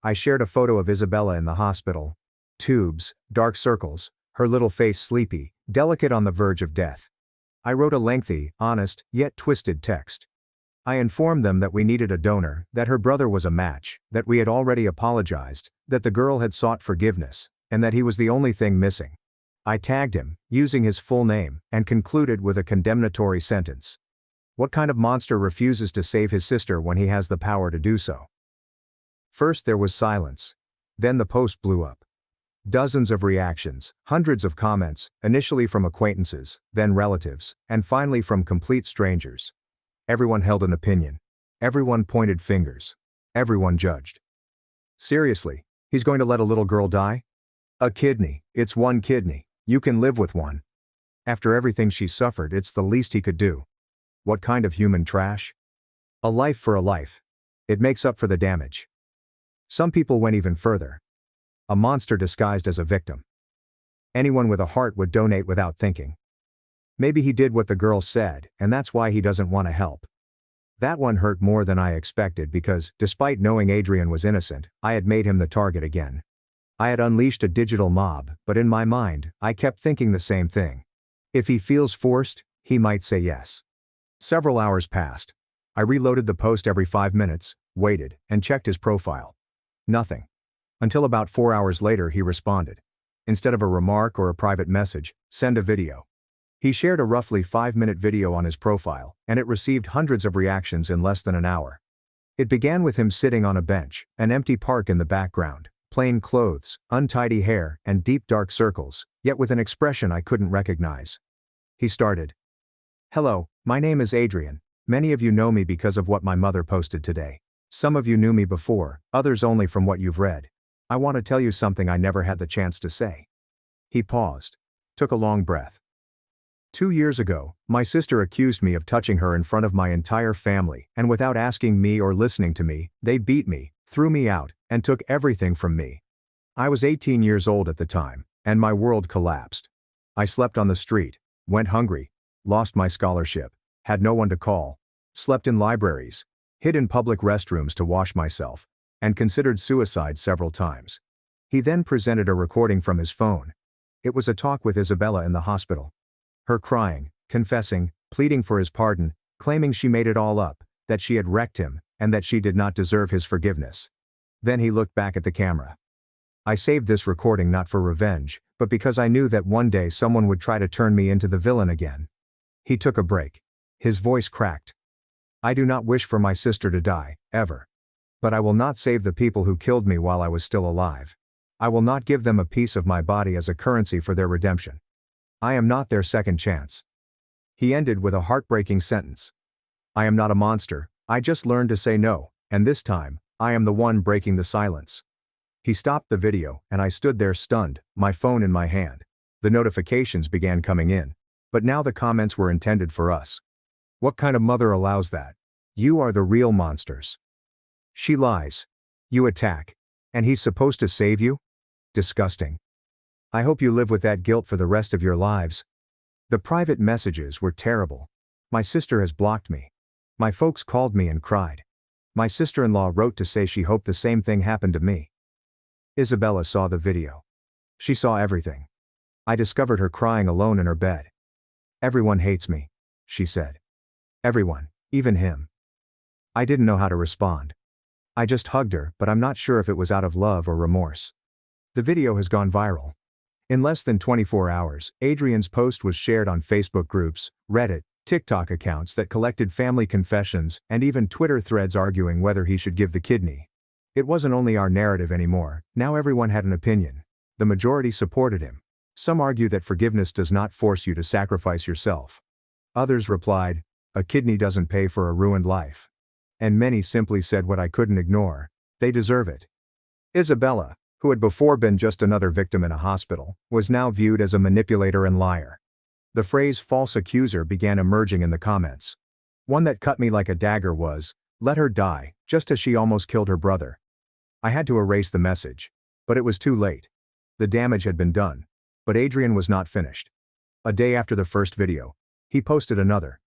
I shared a photo of Isabella in the hospital. Tubes, dark circles, her little face sleepy, delicate on the verge of death. I wrote a lengthy, honest, yet twisted text. I informed them that we needed a donor, that her brother was a match, that we had already apologized, that the girl had sought forgiveness, and that he was the only thing missing. I tagged him, using his full name, and concluded with a condemnatory sentence. What kind of monster refuses to save his sister when he has the power to do so? First there was silence. Then the post blew up. Dozens of reactions, hundreds of comments, initially from acquaintances, then relatives, and finally from complete strangers. Everyone held an opinion. Everyone pointed fingers. Everyone judged. Seriously, he's going to let a little girl die? A kidney, it's one kidney, you can live with one. After everything she suffered, it's the least he could do. What kind of human trash? A life for a life. It makes up for the damage. Some people went even further. A monster disguised as a victim. Anyone with a heart would donate without thinking. Maybe he did what the girl said, and that's why he doesn't want to help. That one hurt more than I expected because, despite knowing Adrian was innocent, I had made him the target again. I had unleashed a digital mob, but in my mind, I kept thinking the same thing. If he feels forced, he might say yes. Several hours passed. I reloaded the post every 5 minutes, waited, and checked his profile. Nothing. Until about 4 hours later he responded. Instead of a remark or a private message, send a video. He shared a roughly 5-minute video on his profile, and it received hundreds of reactions in less than an hour. It began with him sitting on a bench, an empty park in the background, plain clothes, untidy hair, and deep dark circles, yet with an expression I couldn't recognize. He started. Hello, my name is Adrian. Many of you know me because of what my mother posted today. Some of you knew me before, others only from what you've read. I want to tell you something I never had the chance to say. He paused. Took a long breath. 2 years ago, my sister accused me of touching her in front of my entire family, and without asking me or listening to me, they beat me, threw me out, and took everything from me. I was 18 years old at the time, and my world collapsed. I slept on the street, went hungry, lost my scholarship, had no one to call, slept in libraries, hid in public restrooms to wash myself, and considered suicide several times. He then presented a recording from his phone. It was a talk with Isabella in the hospital. Her crying, confessing, pleading for his pardon, claiming she made it all up, that she had wrecked him, and that she did not deserve his forgiveness. Then he looked back at the camera. I saved this recording not for revenge, but because I knew that one day someone would try to turn me into the villain again. He took a break. His voice cracked. I do not wish for my sister to die, ever. But I will not save the people who killed me while I was still alive. I will not give them a piece of my body as a currency for their redemption. I am not their second chance. He ended with a heartbreaking sentence. I am not a monster, I just learned to say no, and this time, I am the one breaking the silence. He stopped the video, and I stood there stunned, my phone in my hand. The notifications began coming in. But now the comments were intended for us. What kind of mother allows that? You are the real monsters. She lies. You attack. And he's supposed to save you? Disgusting. I hope you live with that guilt for the rest of your lives. The private messages were terrible. My sister has blocked me. My folks called me and cried. My sister-in-law wrote to say she hoped the same thing happened to me. Isabella saw the video. She saw everything. I discovered her crying alone in her bed. Everyone hates me, she said. Everyone, even him. I didn't know how to respond. I just hugged her, but I'm not sure if it was out of love or remorse. The video has gone viral. In less than 24 hours, Adrian's post was shared on Facebook groups, Reddit, TikTok accounts that collected family confessions, and even Twitter threads arguing whether he should give the kidney. It wasn't only our narrative anymore, now everyone had an opinion. The majority supported him. Some argue that forgiveness does not force you to sacrifice yourself. Others replied, a kidney doesn't pay for a ruined life. And many simply said what I couldn't ignore, they deserve it. Isabella, who had before been just another victim in a hospital, was now viewed as a manipulator and liar. The phrase false accuser began emerging in the comments. One that cut me like a dagger was, let her die, just as she almost killed her brother. I had to erase the message. But it was too late. The damage had been done. But Adrian was not finished. A day after the first video, he posted another.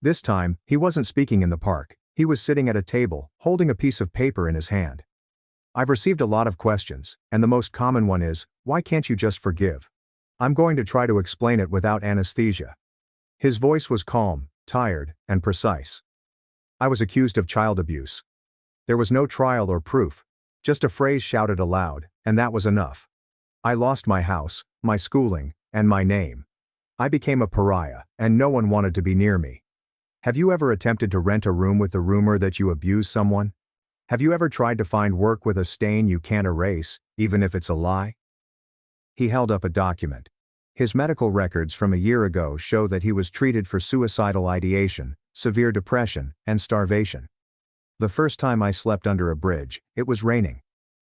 This time, he wasn't speaking in the park, he was sitting at a table, holding a piece of paper in his hand. I've received a lot of questions, and the most common one is, why can't you just forgive? I'm going to try to explain it without anesthesia. His voice was calm, tired, and precise. I was accused of child abuse. There was no trial or proof, just a phrase shouted aloud, and that was enough. I lost my house, my schooling, and my name. I became a pariah, and no one wanted to be near me. Have you ever attempted to rent a room with the rumor that you abused someone? Have you ever tried to find work with a stain you can't erase, even if it's a lie? He held up a document. His medical records from a year ago show that he was treated for suicidal ideation, severe depression, and starvation. The first time I slept under a bridge, it was raining.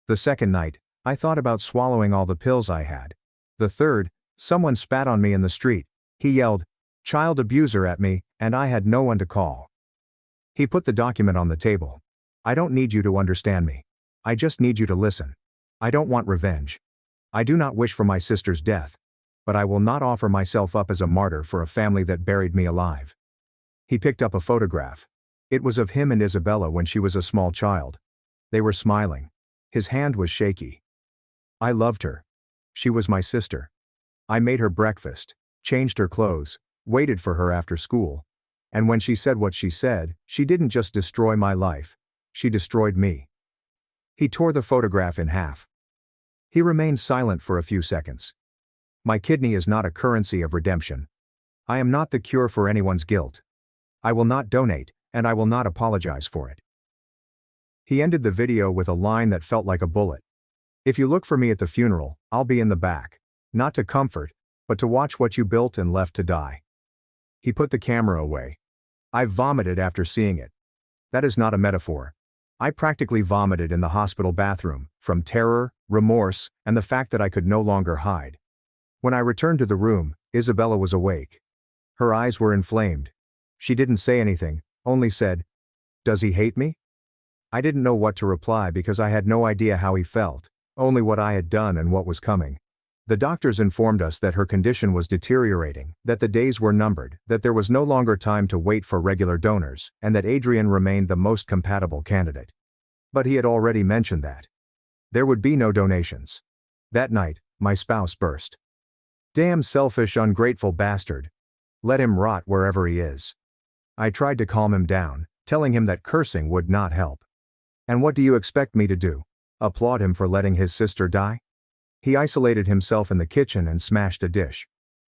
The second night, I thought about swallowing all the pills I had. The third, someone spat on me in the street. He yelled, "Child abuser," at me, and I had no one to call. He put the document on the table. I don't need you to understand me. I just need you to listen. I don't want revenge. I do not wish for my sister's death. But I will not offer myself up as a martyr for a family that buried me alive. He picked up a photograph. It was of him and Isabella when she was a small child. They were smiling. His hand was shaky. I loved her. She was my sister. I made her breakfast, changed her clothes, waited for her after school. And when she said what she said, she didn't just destroy my life. She destroyed me. He tore the photograph in half. He remained silent for a few seconds. My kidney is not a currency of redemption. I am not the cure for anyone's guilt. I will not donate, and I will not apologize for it. He ended the video with a line that felt like a bullet. If you look for me at the funeral, I'll be in the back. Not to comfort, but to watch what you built and left to die. He put the camera away. I vomited after seeing it. That is not a metaphor. I practically vomited in the hospital bathroom, from terror, remorse, and the fact that I could no longer hide. When I returned to the room, Isabella was awake. Her eyes were inflamed. She didn't say anything, only said, "Does he hate me?" I didn't know what to reply because I had no idea how he felt, only what I had done and what was coming. The doctors informed us that her condition was deteriorating, that the days were numbered, that there was no longer time to wait for regular donors, and that Adrian remained the most compatible candidate. But he had already mentioned that there would be no donations. That night, my spouse burst. "Damn selfish, ungrateful bastard. Let him rot wherever he is." I tried to calm him down, telling him that cursing would not help. And what do you expect me to do? Applaud him for letting his sister die? He isolated himself in the kitchen and smashed a dish.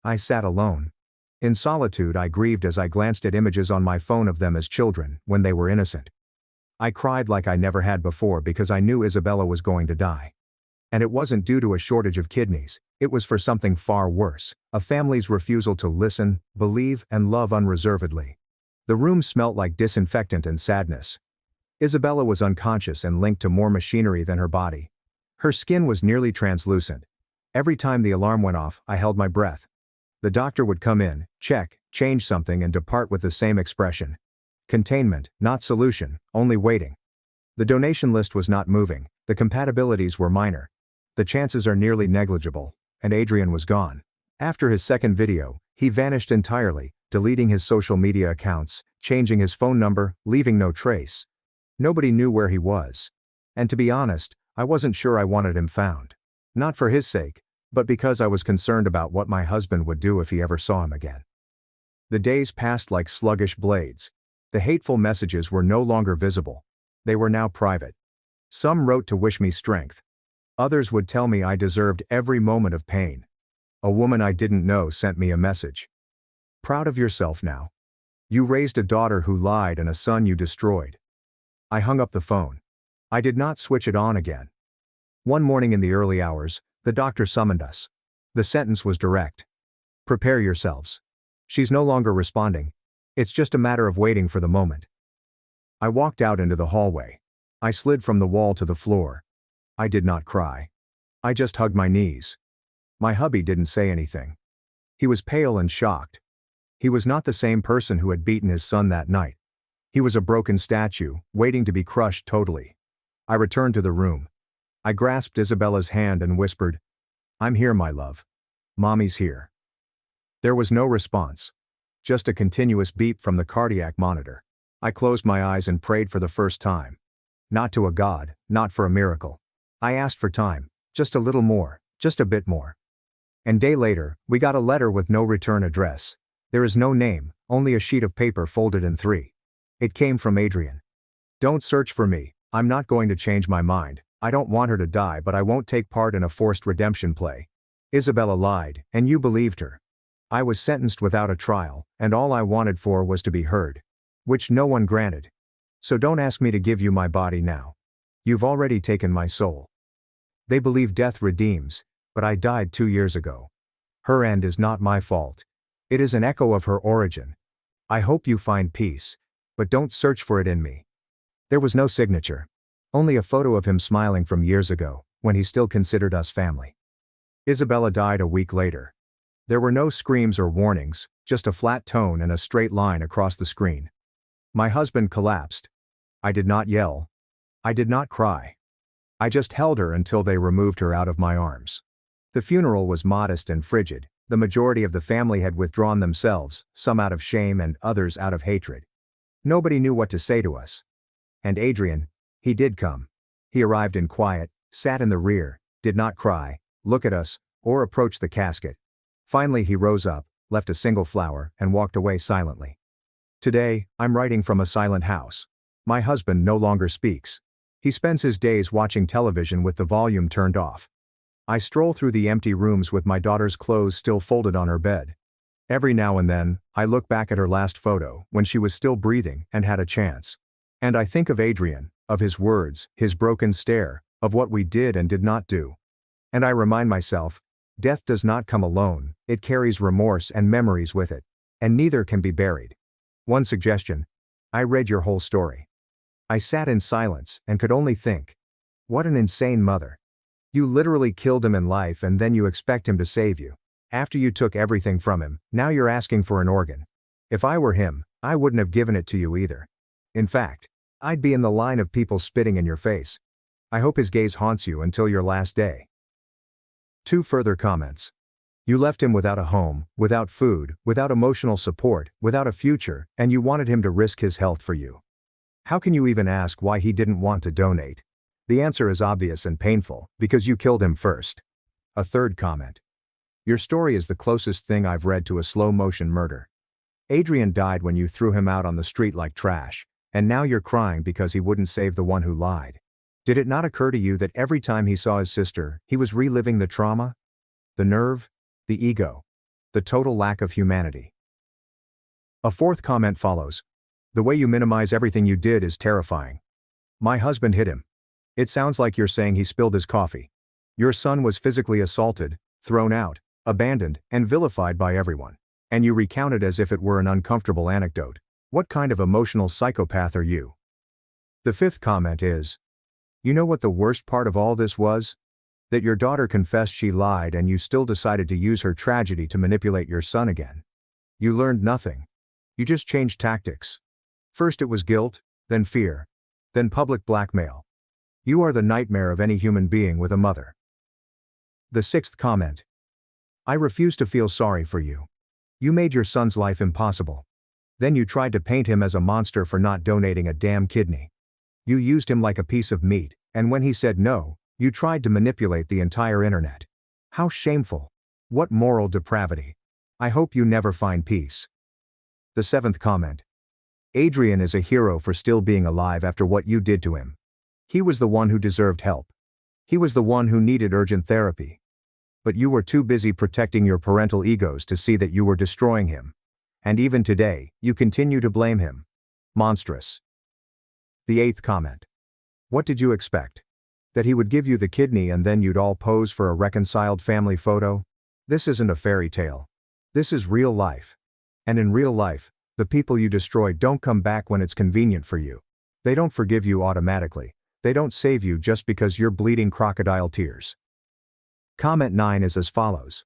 I sat alone. In solitude, I grieved as I glanced at images on my phone of them as children, when they were innocent. I cried like I never had before because I knew Isabella was going to die. And it wasn't due to a shortage of kidneys, it was for something far worse, a family's refusal to listen, believe, and love unreservedly. The room smelt like disinfectant and sadness. Isabella was unconscious and linked to more machinery than her body. Her skin was nearly translucent. Every time the alarm went off, I held my breath. The doctor would come in, check, change something and depart with the same expression. Containment, not solution, only waiting. The donation list was not moving, the compatibilities were minor. The chances are nearly negligible, and Adrian was gone. After his second video, he vanished entirely, deleting his social media accounts, changing his phone number, leaving no trace. Nobody knew where he was. And to be honest, I wasn't sure I wanted him found. Not for his sake, but because I was concerned about what my husband would do if he ever saw him again. The days passed like sluggish blades. The hateful messages were no longer visible. They were now private. Some wrote to wish me strength. Others would tell me I deserved every moment of pain. A woman I didn't know sent me a message. "Proud of yourself now. You raised a daughter who lied and a son you destroyed." I hung up the phone. I did not switch it on again. One morning in the early hours, the doctor summoned us. The sentence was direct. "Prepare yourselves. She's no longer responding. It's just a matter of waiting for the moment." I walked out into the hallway. I slid from the wall to the floor. I did not cry. I just hugged my knees. My hubby didn't say anything. He was pale and shocked. He was not the same person who had beaten his son that night. He was a broken statue, waiting to be crushed totally. I returned to the room. I grasped Isabella's hand and whispered, "I'm here, my love. Mommy's here." There was no response. Just a continuous beep from the cardiac monitor. I closed my eyes and prayed for the first time. Not to a god, not for a miracle. I asked for time, just a little more, just a bit more. And day later, we got a letter with no return address. There is no name, only a sheet of paper folded in three. It came from Adrian. Don't search for me, I'm not going to change my mind. I don't want her to die, but I won't take part in a forced redemption play. Isabella lied, and you believed her. I was sentenced without a trial, and all I wanted for was to be heard. Which no one granted. So don't ask me to give you my body now. You've already taken my soul. They believe death redeems, but I died 2 years ago. Her end is not my fault. It is an echo of her origin. I hope you find peace, but don't search for it in me. There was no signature. Only a photo of him smiling from years ago, when he still considered us family. Isabella died a week later. There were no screams or warnings, just a flat tone and a straight line across the screen. My husband collapsed. I did not yell. I did not cry. I just held her until they removed her out of my arms. The funeral was modest and frigid. The majority of the family had withdrawn themselves, some out of shame and others out of hatred. Nobody knew what to say to us. And Adrian, he did come. He arrived in quiet, sat in the rear, did not cry, look at us, or approach the casket. Finally he rose up, left a single flower, and walked away silently. Today, I'm writing from a silent house. My husband no longer speaks. He spends his days watching television with the volume turned off. I stroll through the empty rooms with my daughter's clothes still folded on her bed. Every now and then, I look back at her last photo, when she was still breathing and had a chance. And I think of Adrian, of his words, his broken stare, of what we did and did not do. And I remind myself, death does not come alone, it carries remorse and memories with it. And neither can be buried. One suggestion. I read your whole story. I sat in silence and could only think. What an insane mother. You literally killed him in life and then you expect him to save you. After you took everything from him, now you're asking for an organ. If I were him, I wouldn't have given it to you either. In fact, I'd be in the line of people spitting in your face. I hope his gaze haunts you until your last day. 2 further comments. You left him without a home, without food, without emotional support, without a future, and you wanted him to risk his health for you. How can you even ask why he didn't want to donate? The answer is obvious and painful, because you killed him first. A third comment. Your story is the closest thing I've read to a slow-motion murder. Adrian died when you threw him out on the street like trash, and now you're crying because he wouldn't save the one who lied. Did it not occur to you that every time he saw his sister, he was reliving the trauma? The nerve? The ego? The total lack of humanity. A fourth comment follows. The way you minimize everything you did is terrifying. My husband hit him. It sounds like you're saying he spilled his coffee. Your son was physically assaulted, thrown out, abandoned, and vilified by everyone. And you recount it as if it were an uncomfortable anecdote. What kind of emotional psychopath are you? The fifth comment is, you know what the worst part of all this was? That your daughter confessed she lied and you still decided to use her tragedy to manipulate your son again. You learned nothing. You just changed tactics. First it was guilt, then fear, then public blackmail. You are the nightmare of any human being with a mother. The sixth comment. I refuse to feel sorry for you. You made your son's life impossible. Then you tried to paint him as a monster for not donating a damn kidney. You used him like a piece of meat, and when he said no, you tried to manipulate the entire internet. How shameful. What moral depravity. I hope you never find peace. The seventh comment. Adrian is a hero for still being alive after what you did to him. He was the one who deserved help. He was the one who needed urgent therapy. But you were too busy protecting your parental egos to see that you were destroying him. And even today, you continue to blame him. Monstrous. The eighth comment. What did you expect? That he would give you the kidney and then you'd all pose for a reconciled family photo? This isn't a fairy tale. This is real life. And in real life, the people you destroyed don't come back when it's convenient for you. They don't forgive you automatically. They don't save you just because you're bleeding crocodile tears. Comment 9 is as follows.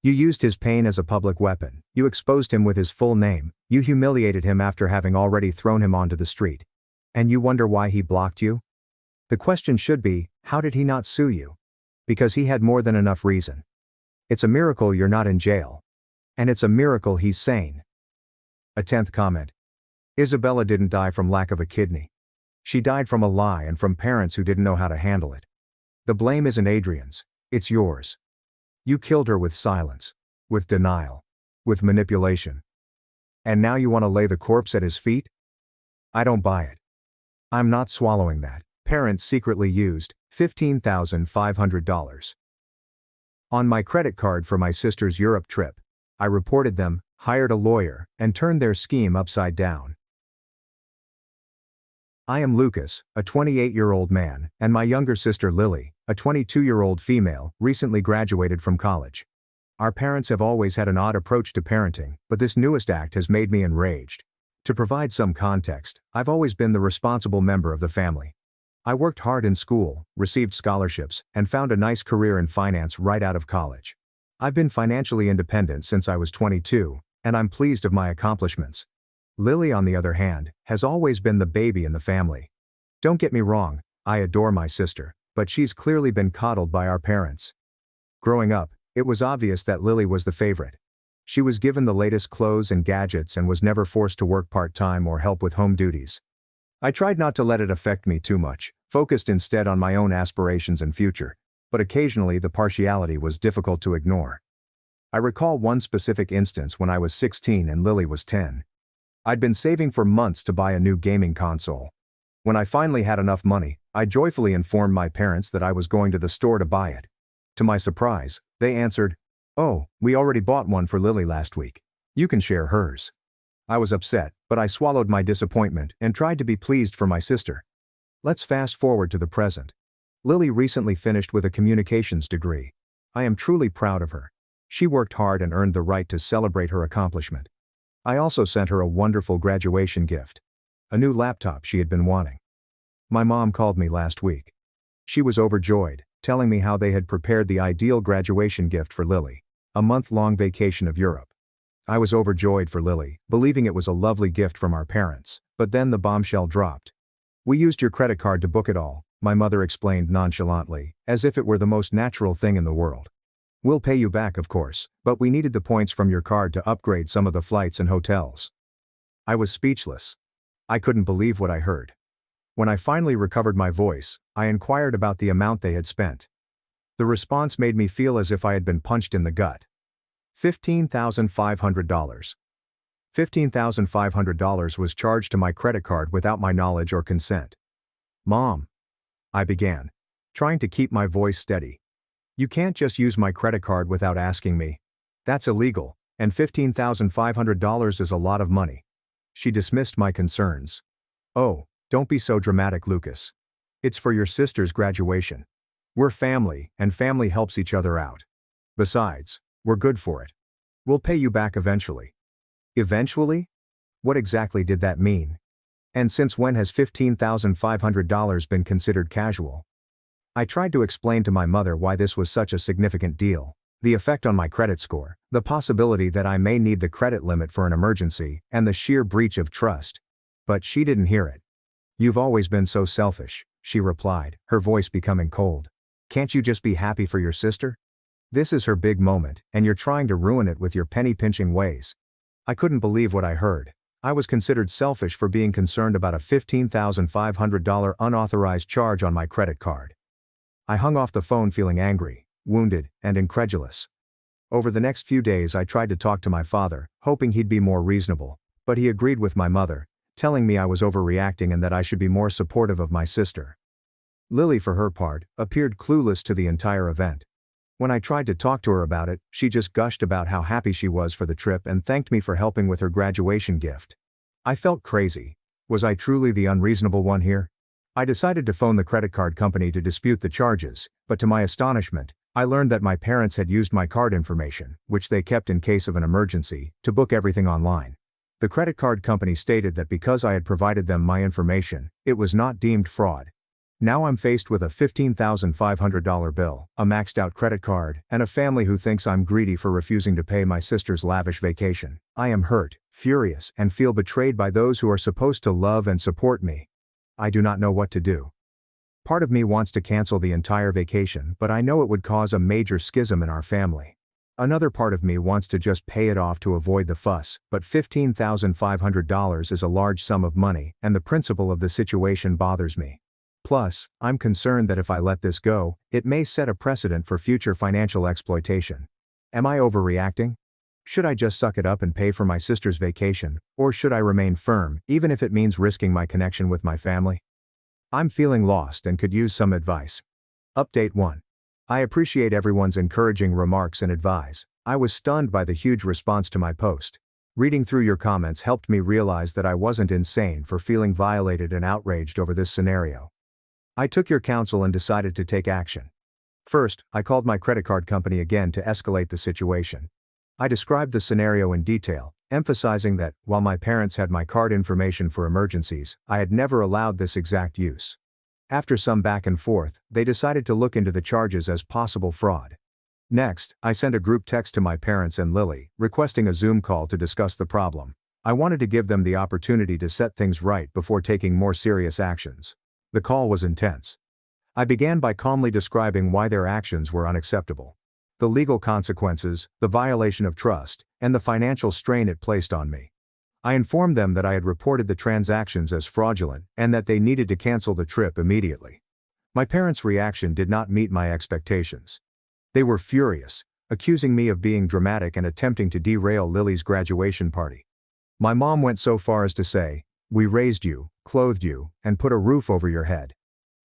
You used his pain as a public weapon, you exposed him with his full name, you humiliated him after having already thrown him onto the street. And you wonder why he blocked you? The question should be, how did he not sue you? Because he had more than enough reason. It's a miracle you're not in jail. And it's a miracle he's sane. A 10th comment. Isabella didn't die from lack of a kidney. She died from a lie and from parents who didn't know how to handle it. The blame isn't Adrian's, it's yours. You killed her with silence, with denial, with manipulation. And now you want to lay the corpse at his feet? I don't buy it. I'm not swallowing that. Parents secretly used $15,500. On my credit card for my sister's Europe trip, I reported them, hired a lawyer, and turned their scheme upside down. I am Lucas, a 28-year-old man, and my younger sister Lily, a 22-year-old female, recently graduated from college. Our parents have always had an odd approach to parenting, but this newest act has made me enraged. To provide some context, I've always been the responsible member of the family. I worked hard in school, received scholarships, and found a nice career in finance right out of college. I've been financially independent since I was 22, and I'm pleased of my accomplishments. Lily, on the other hand, has always been the baby in the family. Don't get me wrong, I adore my sister, but she's clearly been coddled by our parents. Growing up, it was obvious that Lily was the favorite. She was given the latest clothes and gadgets and was never forced to work part-time or help with home duties. I tried not to let it affect me too much, focused instead on my own aspirations and future, but occasionally the partiality was difficult to ignore. I recall one specific instance when I was 16 and Lily was 10. I'd been saving for months to buy a new gaming console. When I finally had enough money, I joyfully informed my parents that I was going to the store to buy it. To my surprise, they answered, "Oh, we already bought one for Lily last week. You can share hers." I was upset, but I swallowed my disappointment and tried to be pleased for my sister. Let's fast forward to the present. Lily recently finished with a communications degree. I am truly proud of her. She worked hard and earned the right to celebrate her accomplishment. I also sent her a wonderful graduation gift. A new laptop she had been wanting. My mom called me last week. She was overjoyed, telling me how they had prepared the ideal graduation gift for Lily, a month-long vacation of Europe. I was overjoyed for Lily, believing it was a lovely gift from our parents, but then the bombshell dropped. "We used your credit card to book it all," my mother explained nonchalantly, as if it were the most natural thing in the world. "We'll pay you back, of course, but we needed the points from your card to upgrade some of the flights and hotels." I was speechless. I couldn't believe what I heard. When I finally recovered my voice, I inquired about the amount they had spent. The response made me feel as if I had been punched in the gut. $15,500. $15,500 was charged to my credit card without my knowledge or consent. "Mom," I began, trying to keep my voice steady. "You can't just use my credit card without asking me. That's illegal, and $15,500 is a lot of money." She dismissed my concerns. "Oh, don't be so dramatic, Lucas. It's for your sister's graduation. We're family, and family helps each other out. Besides, we're good for it. We'll pay you back eventually." Eventually? What exactly did that mean? And since when has $15,500 been considered casual? I tried to explain to my mother why this was such a significant deal, the effect on my credit score, the possibility that I may need the credit limit for an emergency, and the sheer breach of trust. But she didn't hear it. "You've always been so selfish," she replied, her voice becoming cold. "Can't you just be happy for your sister? This is her big moment, and you're trying to ruin it with your penny-pinching ways." I couldn't believe what I heard. I was considered selfish for being concerned about a $15,500 unauthorized charge on my credit card. I hung off the phone feeling angry, wounded, and incredulous. Over the next few days I tried to talk to my father, hoping he'd be more reasonable, but he agreed with my mother, telling me I was overreacting and that I should be more supportive of my sister. Lily, for her part, appeared clueless to the entire event. When I tried to talk to her about it, she just gushed about how happy she was for the trip and thanked me for helping with her graduation gift. I felt crazy. Was I truly the unreasonable one here? I decided to phone the credit card company to dispute the charges, but to my astonishment, I learned that my parents had used my card information, which they kept in case of an emergency, to book everything online. The credit card company stated that because I had provided them my information, it was not deemed fraud. Now I'm faced with a $15,500 bill, a maxed-out credit card, and a family who thinks I'm greedy for refusing to pay my sister's lavish vacation. I am hurt, furious, and feel betrayed by those who are supposed to love and support me. I do not know what to do. Part of me wants to cancel the entire vacation, but I know it would cause a major schism in our family. Another part of me wants to just pay it off to avoid the fuss, but $15,500 is a large sum of money, and the principle of the situation bothers me. Plus, I'm concerned that if I let this go, it may set a precedent for future financial exploitation. Am I overreacting? Should I just suck it up and pay for my sister's vacation, or should I remain firm, even if it means risking my connection with my family? I'm feeling lost and could use some advice. Update 1. I appreciate everyone's encouraging remarks and advice. I was stunned by the huge response to my post. Reading through your comments helped me realize that I wasn't insane for feeling violated and outraged over this scenario. I took your counsel and decided to take action. First, I called my credit card company again to escalate the situation. I described the scenario in detail, emphasizing that, while my parents had my card information for emergencies, I had never allowed this exact use. After some back and forth, they decided to look into the charges as possible fraud. Next, I sent a group text to my parents and Lily, requesting a Zoom call to discuss the problem. I wanted to give them the opportunity to set things right before taking more serious actions. The call was intense. I began by calmly describing why their actions were unacceptable. The legal consequences, the violation of trust, and the financial strain it placed on me. I informed them that I had reported the transactions as fraudulent and that they needed to cancel the trip immediately. My parents' reaction did not meet my expectations. They were furious, accusing me of being dramatic and attempting to derail Lily's graduation party. My mom went so far as to say, "We raised you, clothed you, and put a roof over your head.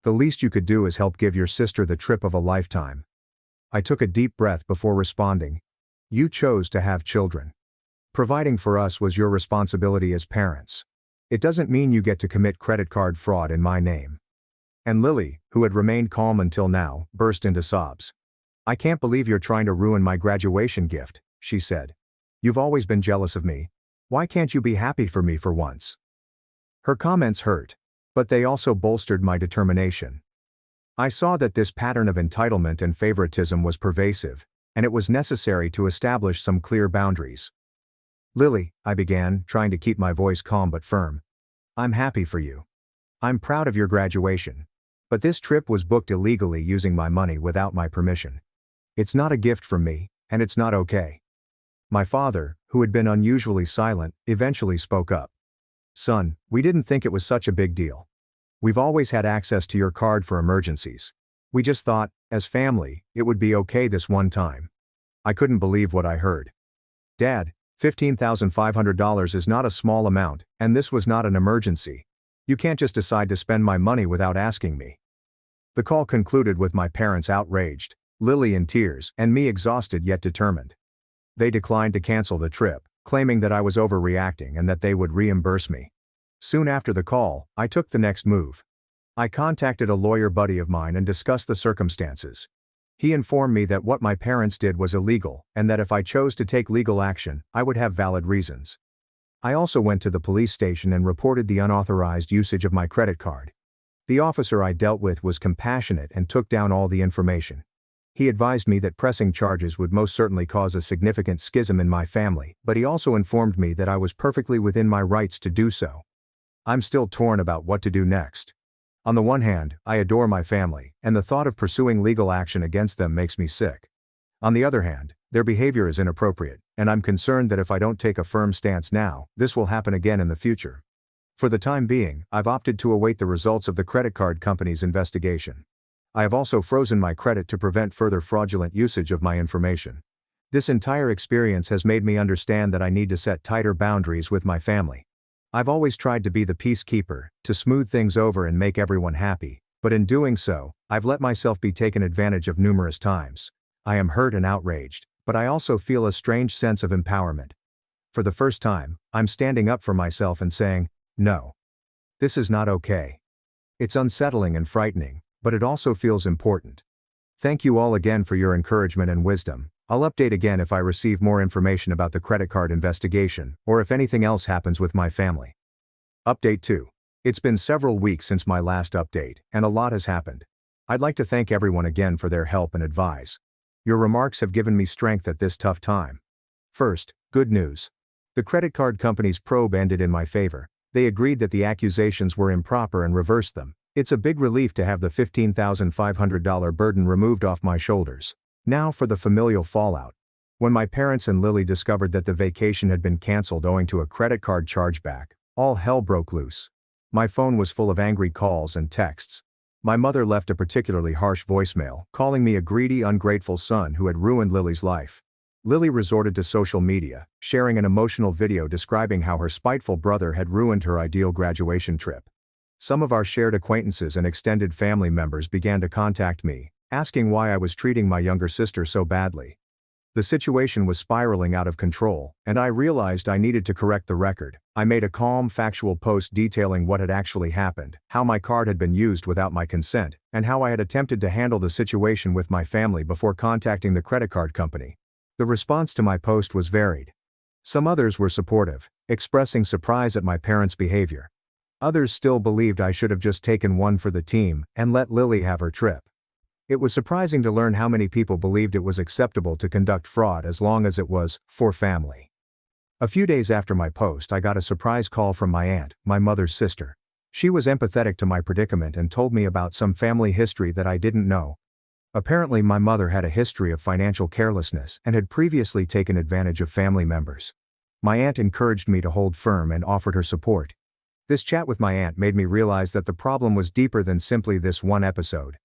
The least you could do is help give your sister the trip of a lifetime." I took a deep breath before responding. "You chose to have children. Providing for us was your responsibility as parents. It doesn't mean you get to commit credit card fraud in my name." And Lily, who had remained calm until now, burst into sobs. "I can't believe you're trying to ruin my graduation gift," she said. "You've always been jealous of me. Why can't you be happy for me for once?" Her comments hurt, but they also bolstered my determination. I saw that this pattern of entitlement and favoritism was pervasive, and it was necessary to establish some clear boundaries. "Lily," I began, trying to keep my voice calm but firm. "I'm happy for you. I'm proud of your graduation. But this trip was booked illegally using my money without my permission. It's not a gift from me, and it's not okay." My father, who had been unusually silent, eventually spoke up. "Son, we didn't think it was such a big deal. We've always had access to your card for emergencies. We just thought, as family, it would be okay this one time." I couldn't believe what I heard. "Dad, $15,500 is not a small amount, and this was not an emergency. You can't just decide to spend my money without asking me." The call concluded with my parents outraged, Lily in tears, and me exhausted yet determined. They declined to cancel the trip, claiming that I was overreacting and that they would reimburse me. Soon after the call, I took the next move. I contacted a lawyer buddy of mine and discussed the circumstances. He informed me that what my parents did was illegal, and that if I chose to take legal action, I would have valid reasons. I also went to the police station and reported the unauthorized usage of my credit card. The officer I dealt with was compassionate and took down all the information. He advised me that pressing charges would most certainly cause a significant schism in my family, but he also informed me that I was perfectly within my rights to do so. I'm still torn about what to do next. On the one hand, I adore my family, and the thought of pursuing legal action against them makes me sick. On the other hand, their behavior is inappropriate, and I'm concerned that if I don't take a firm stance now, this will happen again in the future. For the time being, I've opted to await the results of the credit card company's investigation. I have also frozen my credit to prevent further fraudulent usage of my information. This entire experience has made me understand that I need to set tighter boundaries with my family. I've always tried to be the peacekeeper, to smooth things over and make everyone happy, but in doing so, I've let myself be taken advantage of numerous times. I am hurt and outraged, but I also feel a strange sense of empowerment. For the first time, I'm standing up for myself and saying, "No. This is not okay." It's unsettling and frightening, but it also feels important. Thank you all again for your encouragement and wisdom. I'll update again if I receive more information about the credit card investigation, or if anything else happens with my family. Update 2. It's been several weeks since my last update, and a lot has happened. I'd like to thank everyone again for their help and advice. Your remarks have given me strength at this tough time. First, good news. The credit card company's probe ended in my favor. They agreed that the accusations were improper and reversed them. It's a big relief to have the $15,500 burden removed off my shoulders. Now for the familial fallout. When my parents and Lily discovered that the vacation had been canceled owing to a credit card chargeback, all hell broke loose. My phone was full of angry calls and texts. My mother left a particularly harsh voicemail, calling me a greedy, ungrateful son who had ruined Lily's life. Lily resorted to social media, sharing an emotional video describing how her spiteful brother had ruined her ideal graduation trip. Some of our shared acquaintances and extended family members began to contact me, asking why I was treating my younger sister so badly. The situation was spiraling out of control, and I realized I needed to correct the record. I made a calm, factual post detailing what had actually happened, how my card had been used without my consent, and how I had attempted to handle the situation with my family before contacting the credit card company. The response to my post was varied. Some others were supportive, expressing surprise at my parents' behavior. Others still believed I should have just taken one for the team and let Lily have her trip. It was surprising to learn how many people believed it was acceptable to conduct fraud as long as it was for family. A few days after my post, I got a surprise call from my aunt, my mother's sister. She was empathetic to my predicament and told me about some family history that I didn't know. Apparently, my mother had a history of financial carelessness and had previously taken advantage of family members. My aunt encouraged me to hold firm and offered her support. This chat with my aunt made me realize that the problem was deeper than simply this one episode.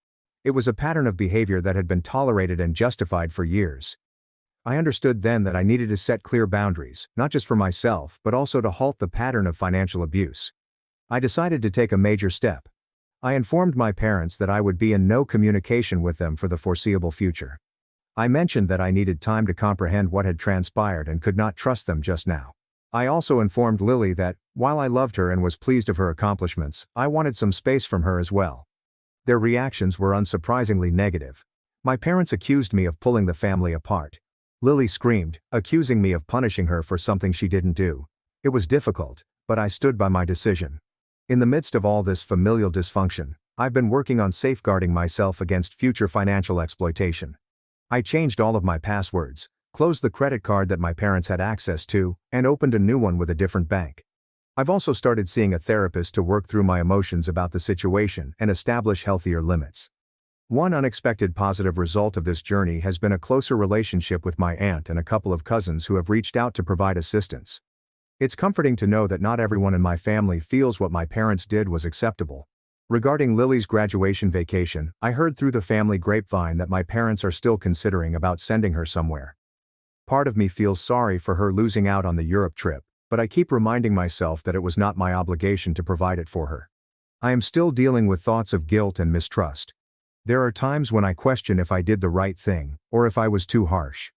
It was a pattern of behavior that had been tolerated and justified for years. I understood then that I needed to set clear boundaries, not just for myself, but also to halt the pattern of financial abuse. I decided to take a major step. I informed my parents that I would be in no communication with them for the foreseeable future. I mentioned that I needed time to comprehend what had transpired and could not trust them just now. I also informed Lily that, while I loved her and was pleased of her accomplishments, I wanted some space from her as well. Their reactions were unsurprisingly negative. My parents accused me of pulling the family apart. Lily screamed, accusing me of punishing her for something she didn't do. It was difficult, but I stood by my decision. In the midst of all this familial dysfunction, I've been working on safeguarding myself against future financial exploitation. I changed all of my passwords, closed the credit card that my parents had access to, and opened a new one with a different bank. I've also started seeing a therapist to work through my emotions about the situation and establish healthier limits. One unexpected positive result of this journey has been a closer relationship with my aunt and a couple of cousins who have reached out to provide assistance. It's comforting to know that not everyone in my family feels what my parents did was acceptable. Regarding Lily's graduation vacation, I heard through the family grapevine that my parents are still considering about sending her somewhere. Part of me feels sorry for her losing out on the Europe trip, but I keep reminding myself that it was not my obligation to provide it for her. I am still dealing with thoughts of guilt and mistrust. There are times when I question if I did the right thing, or if I was too harsh.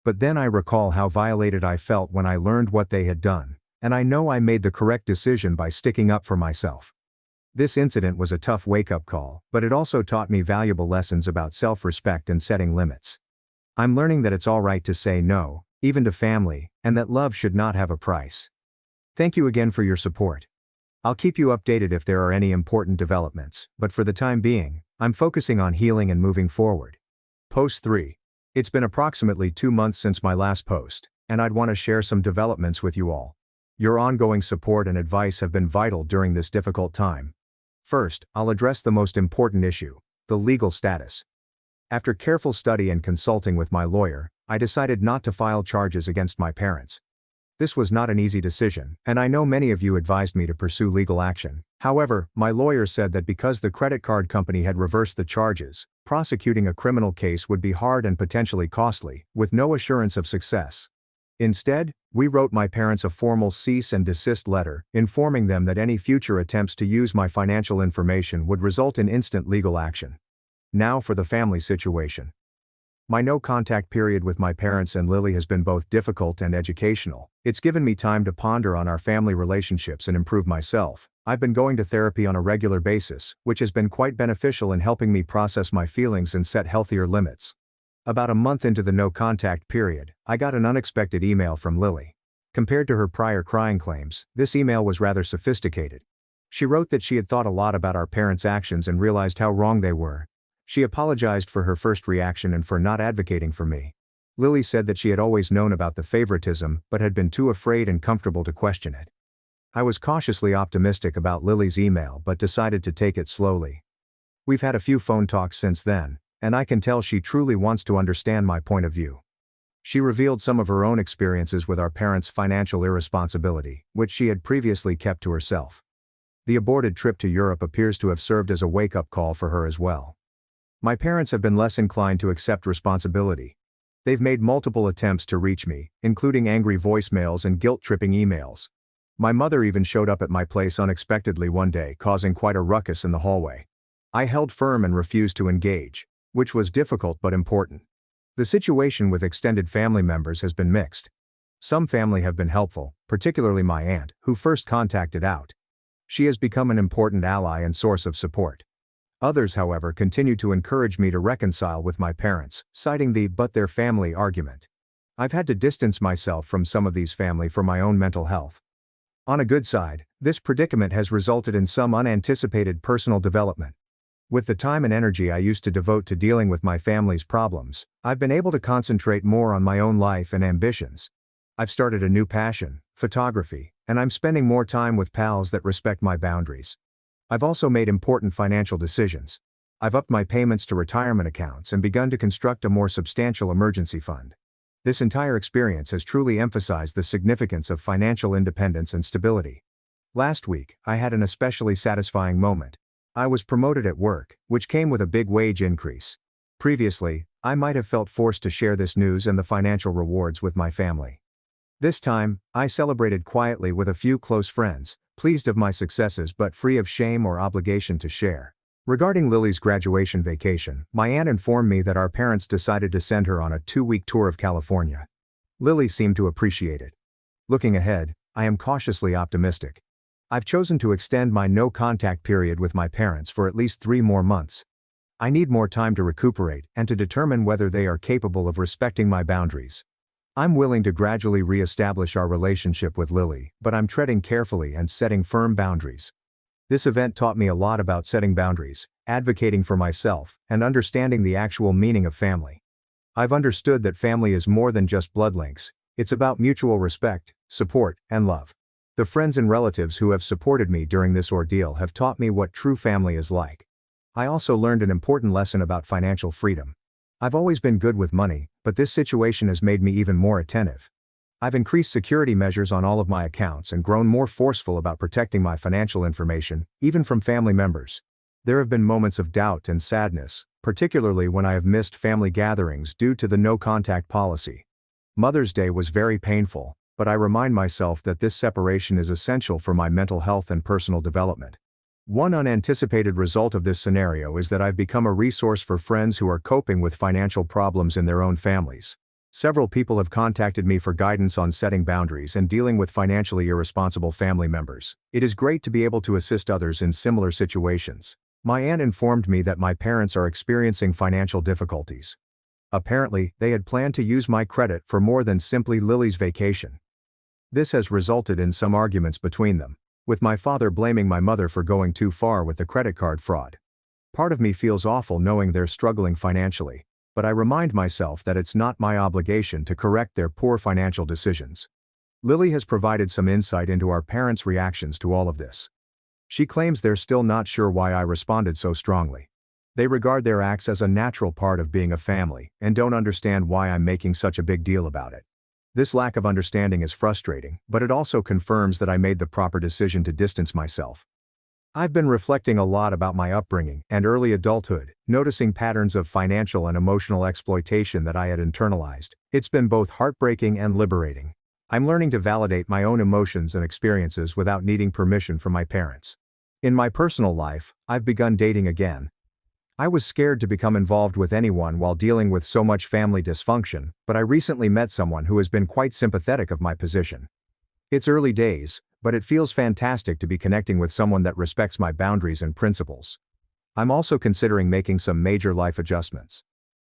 But then I recall how violated I felt when I learned what they had done, and I know I made the correct decision by sticking up for myself. This incident was a tough wake-up call, but it also taught me valuable lessons about self-respect and setting limits. I'm learning that it's all right to say no, even to family, and that love should not have a price. Thank you again for your support. I'll keep you updated if there are any important developments, but for the time being, I'm focusing on healing and moving forward. Post 3. It's been approximately 2 months since my last post, and I'd want to share some developments with you all. Your ongoing support and advice have been vital during this difficult time. First, I'll address the most important issue, the legal status. After careful study and consulting with my lawyer, I decided not to file charges against my parents. This was not an easy decision, and I know many of you advised me to pursue legal action. However, my lawyer said that because the credit card company had reversed the charges, prosecuting a criminal case would be hard and potentially costly, with no assurance of success. Instead, we wrote my parents a formal cease and desist letter, informing them that any future attempts to use my financial information would result in instant legal action. Now for the family situation. My no-contact period with my parents and Lily has been both difficult and educational. It's given me time to ponder on our family relationships and improve myself. I've been going to therapy on a regular basis, which has been quite beneficial in helping me process my feelings and set healthier limits. About a month into the no-contact period, I got an unexpected email from Lily. Compared to her prior crying claims, this email was rather sophisticated. She wrote that she had thought a lot about our parents' actions and realized how wrong they were. She apologized for her first reaction and for not advocating for me. Lily said that she had always known about the favoritism but had been too afraid and comfortable to question it. I was cautiously optimistic about Lily's email but decided to take it slowly. We've had a few phone talks since then, and I can tell she truly wants to understand my point of view. She revealed some of her own experiences with our parents' financial irresponsibility, which she had previously kept to herself. The aborted trip to Europe appears to have served as a wake-up call for her as well. My parents have been less inclined to accept responsibility. They've made multiple attempts to reach me, including angry voicemails and guilt-tripping emails. My mother even showed up at my place unexpectedly one day, causing quite a ruckus in the hallway. I held firm and refused to engage, which was difficult but important. The situation with extended family members has been mixed. Some family have been helpful, particularly my aunt, who first contacted out. She has become an important ally and source of support. Others, however, continue to encourage me to reconcile with my parents, citing the "but their family" argument. I've had to distance myself from some of these family for my own mental health. On a good side, this predicament has resulted in some unanticipated personal development. With the time and energy I used to devote to dealing with my family's problems, I've been able to concentrate more on my own life and ambitions. I've started a new passion, photography, and I'm spending more time with pals that respect my boundaries. I've also made important financial decisions. I've upped my payments to retirement accounts and begun to construct a more substantial emergency fund. This entire experience has truly emphasized the significance of financial independence and stability. Last week, I had an especially satisfying moment. I was promoted at work, which came with a big wage increase. Previously, I might have felt forced to share this news and the financial rewards with my family. This time, I celebrated quietly with a few close friends, pleased of my successes but free of shame or obligation to share. Regarding Lily's graduation vacation, my aunt informed me that our parents decided to send her on a 2-week tour of California. Lily seemed to appreciate it. Looking ahead, I am cautiously optimistic. I've chosen to extend my no-contact period with my parents for at least 3 more months. I need more time to recuperate and to determine whether they are capable of respecting my boundaries. I'm willing to gradually re-establish our relationship with Lily, but I'm treading carefully and setting firm boundaries. This event taught me a lot about setting boundaries, advocating for myself, and understanding the actual meaning of family. I've understood that family is more than just blood links, it's about mutual respect, support, and love. The friends and relatives who have supported me during this ordeal have taught me what true family is like. I also learned an important lesson about financial freedom. I've always been good with money, but this situation has made me even more attentive. I've increased security measures on all of my accounts and grown more forceful about protecting my financial information, even from family members. There have been moments of doubt and sadness, particularly when I have missed family gatherings due to the no-contact policy. Mother's Day was very painful, but I remind myself that this separation is essential for my mental health and personal development. One unanticipated result of this scenario is that I've become a resource for friends who are coping with financial problems in their own families. Several people have contacted me for guidance on setting boundaries and dealing with financially irresponsible family members. It is great to be able to assist others in similar situations. My aunt informed me that my parents are experiencing financial difficulties. Apparently, they had planned to use my credit for more than simply Lily's vacation. This has resulted in some arguments between them, with my father blaming my mother for going too far with the credit card fraud. Part of me feels awful knowing they're struggling financially, but I remind myself that it's not my obligation to correct their poor financial decisions. Lily has provided some insight into our parents' reactions to all of this. She claims they're still not sure why I responded so strongly. They regard their acts as a natural part of being a family and don't understand why I'm making such a big deal about it. This lack of understanding is frustrating, but it also confirms that I made the proper decision to distance myself. I've been reflecting a lot about my upbringing and early adulthood, noticing patterns of financial and emotional exploitation that I had internalized. It's been both heartbreaking and liberating. I'm learning to validate my own emotions and experiences without needing permission from my parents. In my personal life, I've begun dating again. I was scared to become involved with anyone while dealing with so much family dysfunction, but I recently met someone who has been quite sympathetic of my position. It's early days, but it feels fantastic to be connecting with someone that respects my boundaries and principles. I'm also considering making some major life adjustments.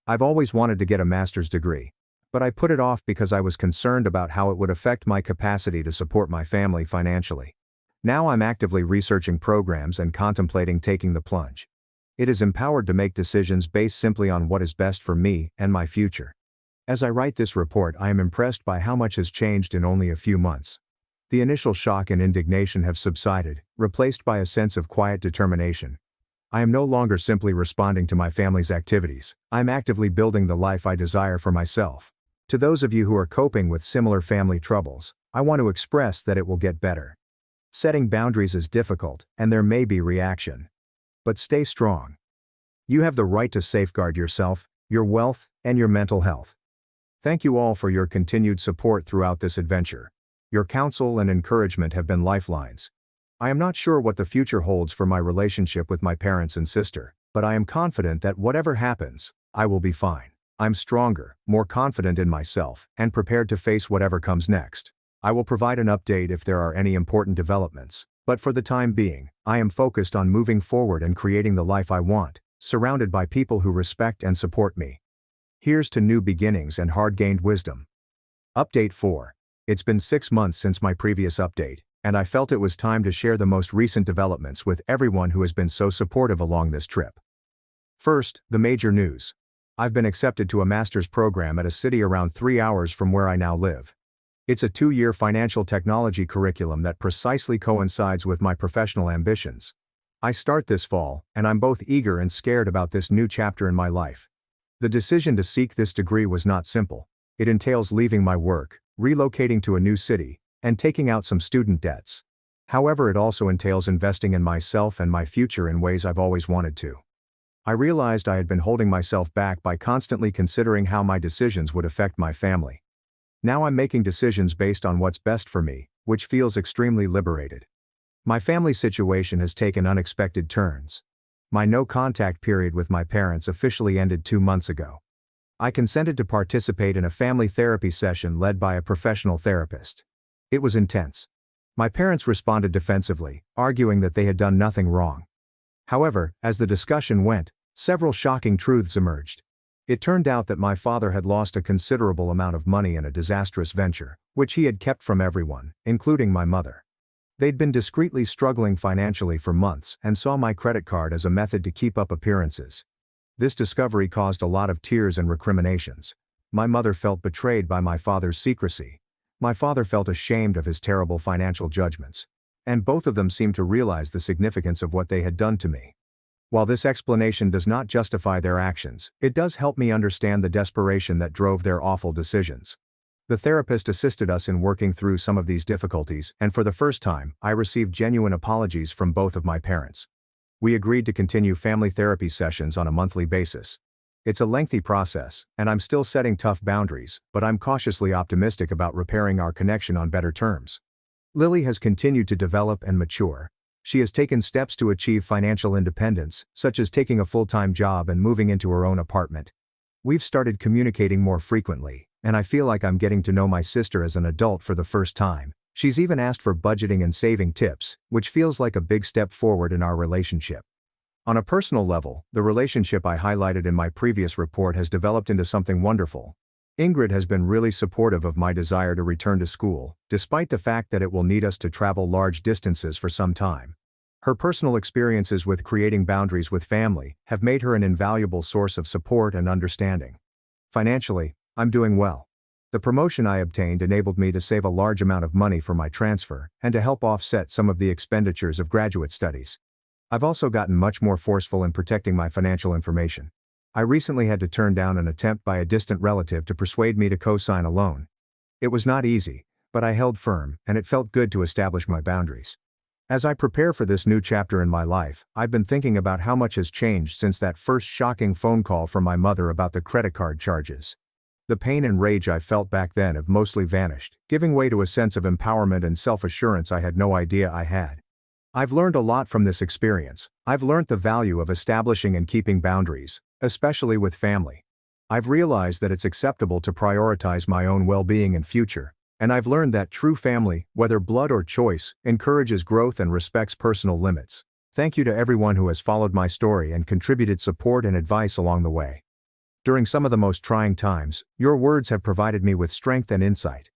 I've always wanted to get a master's degree, but I put it off because I was concerned about how it would affect my capacity to support my family financially. Now I'm actively researching programs and contemplating taking the plunge. It is empowered to make decisions based simply on what is best for me and my future. As I write this report, I am impressed by how much has changed in only a few months. The initial shock and indignation have subsided, replaced by a sense of quiet determination. I am no longer simply responding to my family's activities, I am actively building the life I desire for myself. To those of you who are coping with similar family troubles, I want to express that it will get better. Setting boundaries is difficult, and there may be reaction. But stay strong. You have the right to safeguard yourself, your wealth, and your mental health. Thank you all for your continued support throughout this adventure. Your counsel and encouragement have been lifelines. I am not sure what the future holds for my relationship with my parents and sister, but I am confident that whatever happens, I will be fine. I'm stronger, more confident in myself, and prepared to face whatever comes next. I will provide an update if there are any important developments, but for the time being, I am focused on moving forward and creating the life I want, surrounded by people who respect and support me. Here's to new beginnings and hard-gained wisdom. Update 4. It's been 6 months since my previous update, and I felt it was time to share the most recent developments with everyone who has been so supportive along this trip. First, the major news. I've been accepted to a master's program at a city around 3 hours from where I now live. It's a 2-year financial technology curriculum that precisely coincides with my professional ambitions. I start this fall, and I'm both eager and scared about this new chapter in my life. The decision to seek this degree was not simple. It entails leaving my work, relocating to a new city, and taking out some student debts. However, it also entails investing in myself and my future in ways I've always wanted to. I realized I had been holding myself back by constantly considering how my decisions would affect my family. Now I'm making decisions based on what's best for me, which feels extremely liberated. My family situation has taken unexpected turns. My no-contact period with my parents officially ended 2 months ago. I consented to participate in a family therapy session led by a professional therapist. It was intense. My parents responded defensively, arguing that they had done nothing wrong. However, as the discussion went, several shocking truths emerged. It turned out that my father had lost a considerable amount of money in a disastrous venture, which he had kept from everyone, including my mother. They'd been discreetly struggling financially for months and saw my credit card as a method to keep up appearances. This discovery caused a lot of tears and recriminations. My mother felt betrayed by my father's secrecy. My father felt ashamed of his terrible financial judgments. And both of them seemed to realize the significance of what they had done to me. While this explanation does not justify their actions, it does help me understand the desperation that drove their awful decisions. The therapist assisted us in working through some of these difficulties, and for the first time, I received genuine apologies from both of my parents. We agreed to continue family therapy sessions on a monthly basis. It's a lengthy process, and I'm still setting tough boundaries, but I'm cautiously optimistic about repairing our connection on better terms. Lily has continued to develop and mature. She has taken steps to achieve financial independence, such as taking a full-time job and moving into her own apartment. We've started communicating more frequently, and I feel like I'm getting to know my sister as an adult for the first time. She's even asked for budgeting and saving tips, which feels like a big step forward in our relationship. On a personal level, the relationship I highlighted in my previous report has developed into something wonderful. Ingrid has been really supportive of my desire to return to school, despite the fact that it will need us to travel large distances for some time. Her personal experiences with creating boundaries with family have made her an invaluable source of support and understanding. Financially, I'm doing well. The promotion I obtained enabled me to save a large amount of money for my transfer and to help offset some of the expenditures of graduate studies. I've also gotten much more forceful in protecting my financial information. I recently had to turn down an attempt by a distant relative to persuade me to co-sign a loan. It was not easy, but I held firm, and it felt good to establish my boundaries. As I prepare for this new chapter in my life, I've been thinking about how much has changed since that first shocking phone call from my mother about the credit card charges. The pain and rage I felt back then have mostly vanished, giving way to a sense of empowerment and self-assurance I had no idea I had. I've learned a lot from this experience. I've learned the value of establishing and keeping boundaries, especially with family. I've realized that it's acceptable to prioritize my own well-being and future, and I've learned that true family, whether blood or choice, encourages growth and respects personal limits. Thank you to everyone who has followed my story and contributed support and advice along the way. During some of the most trying times, your words have provided me with strength and insight.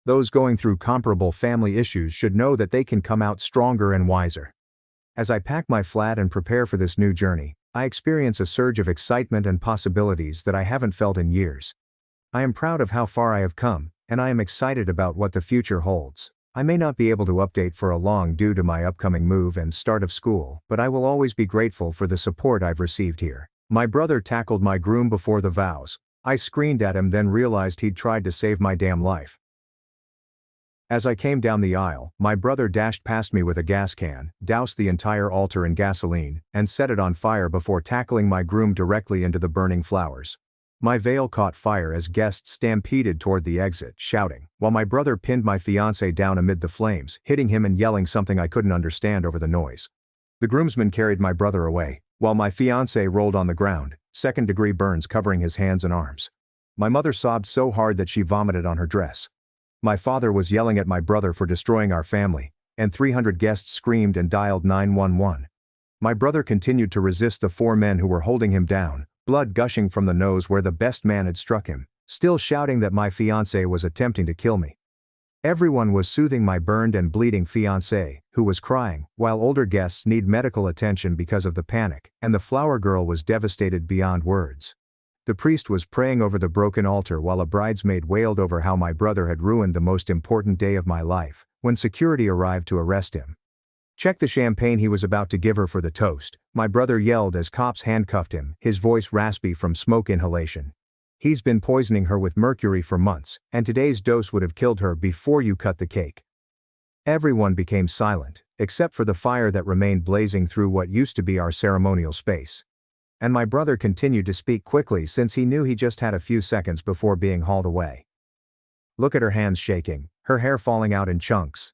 Those going through comparable family issues should know that they can come out stronger and wiser. As I pack my flat and prepare for this new journey, I experience a surge of excitement and possibilities that I haven't felt in years. I am proud of how far I have come, and I am excited about what the future holds. I may not be able to update for a long due to my upcoming move and start of school, but I will always be grateful for the support I've received here. My brother tackled my groom before the vows. I screamed at him, then realized he'd tried to save my damn life. As I came down the aisle, my brother dashed past me with a gas can, doused the entire altar in gasoline, and set it on fire before tackling my groom directly into the burning flowers. My veil caught fire as guests stampeded toward the exit, shouting, while my brother pinned my fiancé down amid the flames, hitting him and yelling something I couldn't understand over the noise. The groomsmen carried my brother away, while my fiancé rolled on the ground, second-degree burns covering his hands and arms. My mother sobbed so hard that she vomited on her dress. My father was yelling at my brother for destroying our family, and 300 guests screamed and dialed 911. My brother continued to resist the 4 men who were holding him down, blood gushing from the nose where the best man had struck him, still shouting that my fiancé was attempting to kill me. Everyone was soothing my burned and bleeding fiancé, who was crying, while older guests need medical attention because of the panic, and the flower girl was devastated beyond words. The priest was praying over the broken altar while a bridesmaid wailed over how my brother had ruined the most important day of my life, when security arrived to arrest him. "Check the champagne he was about to give her for the toast," my brother yelled as cops handcuffed him, his voice raspy from smoke inhalation. "He's been poisoning her with mercury for months, and today's dose would have killed her before you cut the cake." Everyone became silent, except for the fire that remained blazing through what used to be our ceremonial space. And my brother continued to speak quickly since he knew he just had a few seconds before being hauled away. "Look at her hands shaking, her hair falling out in chunks.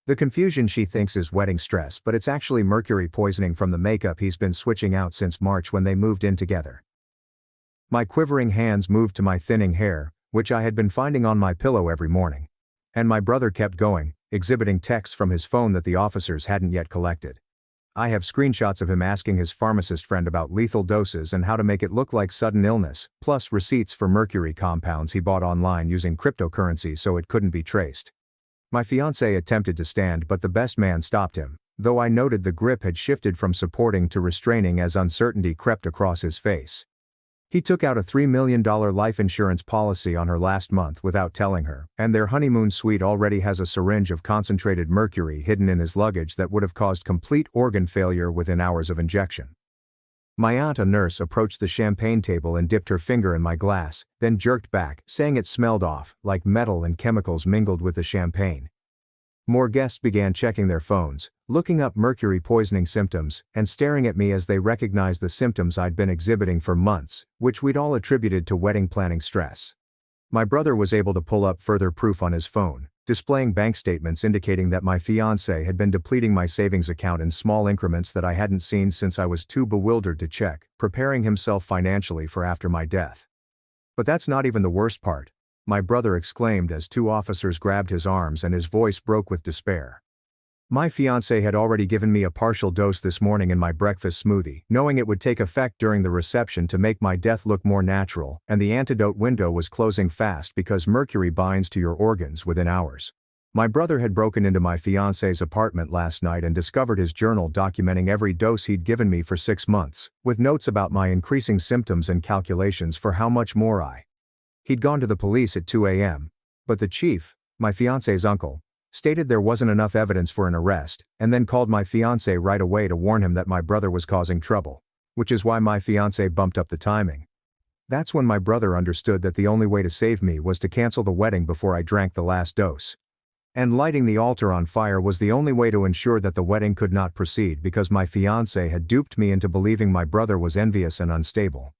The confusion she thinks is wedding stress, but it's actually mercury poisoning from the makeup he's been switching out since March when they moved in together." My quivering hands moved to my thinning hair, which I had been finding on my pillow every morning. And my brother kept going, exhibiting texts from his phone that the officers hadn't yet collected. I have screenshots of him asking his pharmacist friend about lethal doses and how to make it look like sudden illness, plus receipts for mercury compounds he bought online using cryptocurrency so it couldn't be traced. My fiancé attempted to stand, but the best man stopped him, though I noted the grip had shifted from supporting to restraining as uncertainty crept across his face. He took out a $3 million life insurance policy on her last month without telling her, and their honeymoon suite already has a syringe of concentrated mercury hidden in his luggage that would have caused complete organ failure within hours of injection. My aunt, a nurse, approached the champagne table and dipped her finger in my glass, then jerked back, saying it smelled off, like metal and chemicals mingled with the champagne. More guests began checking their phones, looking up mercury poisoning symptoms, and staring at me as they recognized the symptoms I'd been exhibiting for months, which we'd all attributed to wedding planning stress. My brother was able to pull up further proof on his phone, displaying bank statements indicating that my fiancé had been depleting my savings account in small increments that I hadn't seen since I was too bewildered to check, preparing himself financially for after my death. But that's not even the worst part, my brother exclaimed as 2 officers grabbed his arms and his voice broke with despair. "My fiancé had already given me a partial dose this morning in my breakfast smoothie, knowing it would take effect during the reception to make my death look more natural, and the antidote window was closing fast because mercury binds to your organs within hours." My brother had broken into my fiancé's apartment last night and discovered his journal documenting every dose he'd given me for 6 months, with notes about my increasing symptoms and calculations for how much more He'd gone to the police at 2 a.m., but the chief, my fiancé's uncle, stated there wasn't enough evidence for an arrest, and then called my fiancé right away to warn him that my brother was causing trouble, which is why my fiancé bumped up the timing. That's when my brother understood that the only way to save me was to cancel the wedding before I drank the last dose. And lighting the altar on fire was the only way to ensure that the wedding could not proceed because my fiancé had duped me into believing my brother was envious and unstable.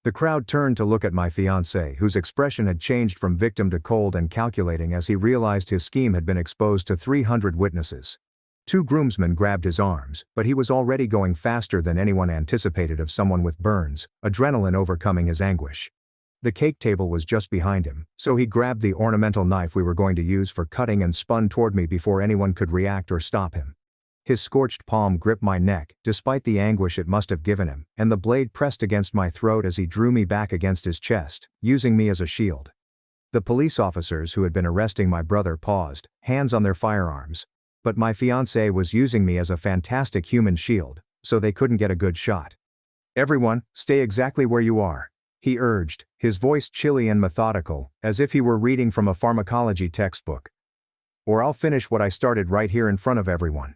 The crowd turned to look at my fiancé, whose expression had changed from victim to cold and calculating as he realized his scheme had been exposed to 300 witnesses. 2 groomsmen grabbed his arms, but he was already going faster than anyone anticipated of someone with burns, adrenaline overcoming his anguish. The cake table was just behind him, so he grabbed the ornamental knife we were going to use for cutting and spun toward me before anyone could react or stop him. His scorched palm gripped my neck, despite the anguish it must have given him, and the blade pressed against my throat as he drew me back against his chest, using me as a shield. The police officers who had been arresting my brother paused, hands on their firearms, but my fiancé was using me as a fantastic human shield, so they couldn't get a good shot. "Everyone, stay exactly where you are," he urged, his voice chilly and methodical, as if he were reading from a pharmacology textbook. "Or I'll finish what I started right here in front of everyone."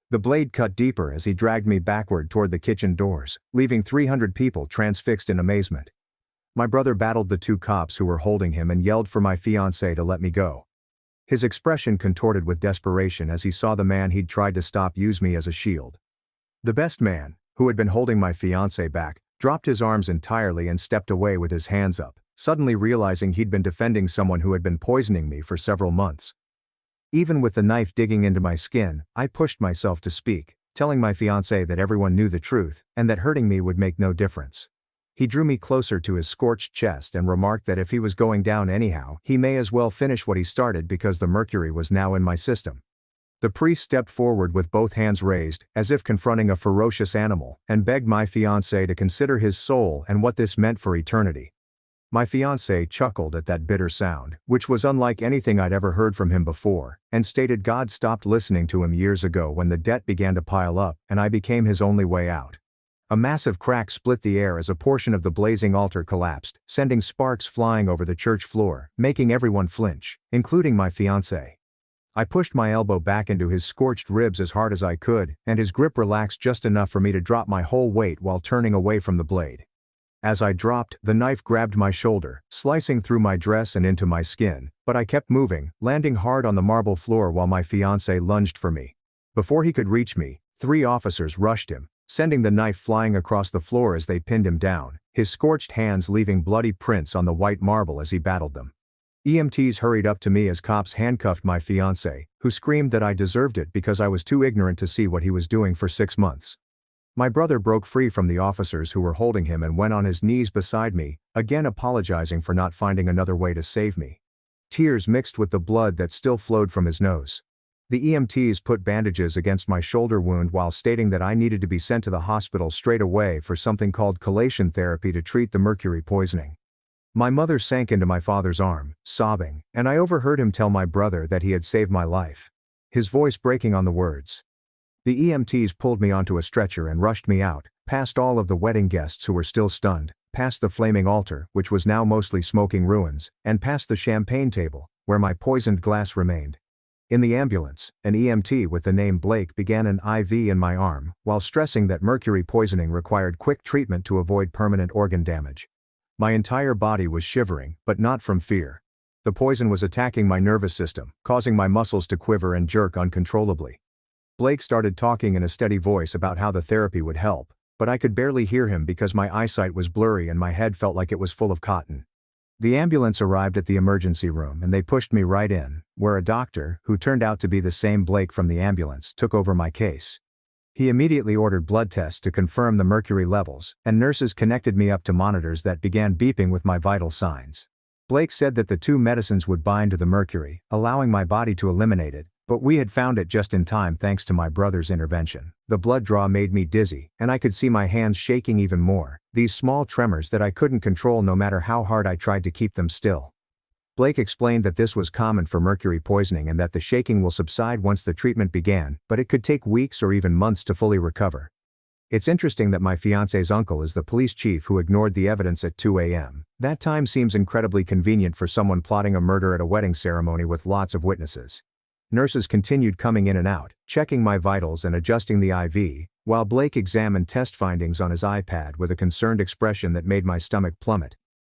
The blade cut deeper as he dragged me backward toward the kitchen doors, leaving 300 people transfixed in amazement. My brother battled the two cops who were holding him and yelled for my fiancée to let me go. His expression contorted with desperation as he saw the man he'd tried to stop use me as a shield. The best man, who had been holding my fiancée back, dropped his arms entirely and stepped away with his hands up, suddenly realizing he'd been defending someone who had been poisoning me for several months. Even with the knife digging into my skin, I pushed myself to speak, telling my fiancé that everyone knew the truth, and that hurting me would make no difference. He drew me closer to his scorched chest and remarked that if he was going down anyhow, he may as well finish what he started because the mercury was now in my system. The priest stepped forward with both hands raised, as if confronting a ferocious animal, and begged my fiancé to consider his soul and what this meant for eternity. My fiancé chuckled at that bitter sound, which was unlike anything I'd ever heard from him before, and stated God stopped listening to him years ago when the debt began to pile up and I became his only way out. A massive crack split the air as a portion of the blazing altar collapsed, sending sparks flying over the church floor, making everyone flinch, including my fiancé. I pushed my elbow back into his scorched ribs as hard as I could, and his grip relaxed just enough for me to drop my whole weight while turning away from the blade. As I dropped, the knife grabbed my shoulder, slicing through my dress and into my skin, but I kept moving, landing hard on the marble floor while my fiancé lunged for me. Before he could reach me, 3 officers rushed him, sending the knife flying across the floor as they pinned him down, his scorched hands leaving bloody prints on the white marble as he battled them. EMTs hurried up to me as cops handcuffed my fiancé, who screamed that I deserved it because I was too ignorant to see what he was doing for 6 months. My brother broke free from the officers who were holding him and went on his knees beside me, again apologizing for not finding another way to save me. Tears mixed with the blood that still flowed from his nose. The EMTs put bandages against my shoulder wound while stating that I needed to be sent to the hospital straight away for something called compilation therapy to treat the mercury poisoning. My mother sank into my father's arm, sobbing, and I overheard him tell my brother that he had saved my life. His voice breaking on the words. The EMTs pulled me onto a stretcher and rushed me out, past all of the wedding guests who were still stunned, past the flaming altar, which was now mostly smoking ruins, and past the champagne table, where my poisoned glass remained. In the ambulance, an EMT with the name Blake began an IV in my arm, while stressing that mercury poisoning required quick treatment to avoid permanent organ damage. My entire body was shivering, but not from fear. The poison was attacking my nervous system, causing my muscles to quiver and jerk uncontrollably. Blake started talking in a steady voice about how the therapy would help, but I could barely hear him because my eyesight was blurry and my head felt like it was full of cotton. The ambulance arrived at the emergency room and they pushed me right in, where a doctor, who turned out to be the same Blake from the ambulance, took over my case. He immediately ordered blood tests to confirm the mercury levels, and nurses connected me up to monitors that began beeping with my vital signs. Blake said that the 2 medicines would bind to the mercury, allowing my body to eliminate it, but we had found it just in time thanks to my brother's intervention. The blood draw made me dizzy, and I could see my hands shaking even more, these small tremors that I couldn't control no matter how hard I tried to keep them still. Blake explained that this was common for mercury poisoning and that the shaking will subside once the treatment began, but it could take weeks or even months to fully recover. It's interesting that my fiancé's uncle is the police chief who ignored the evidence at 2 a.m. That time seems incredibly convenient for someone plotting a murder at a wedding ceremony with lots of witnesses. Nurses continued coming in and out, checking my vitals and adjusting the IV, while Blake examined test findings on his iPad with a concerned expression that made my stomach plummet.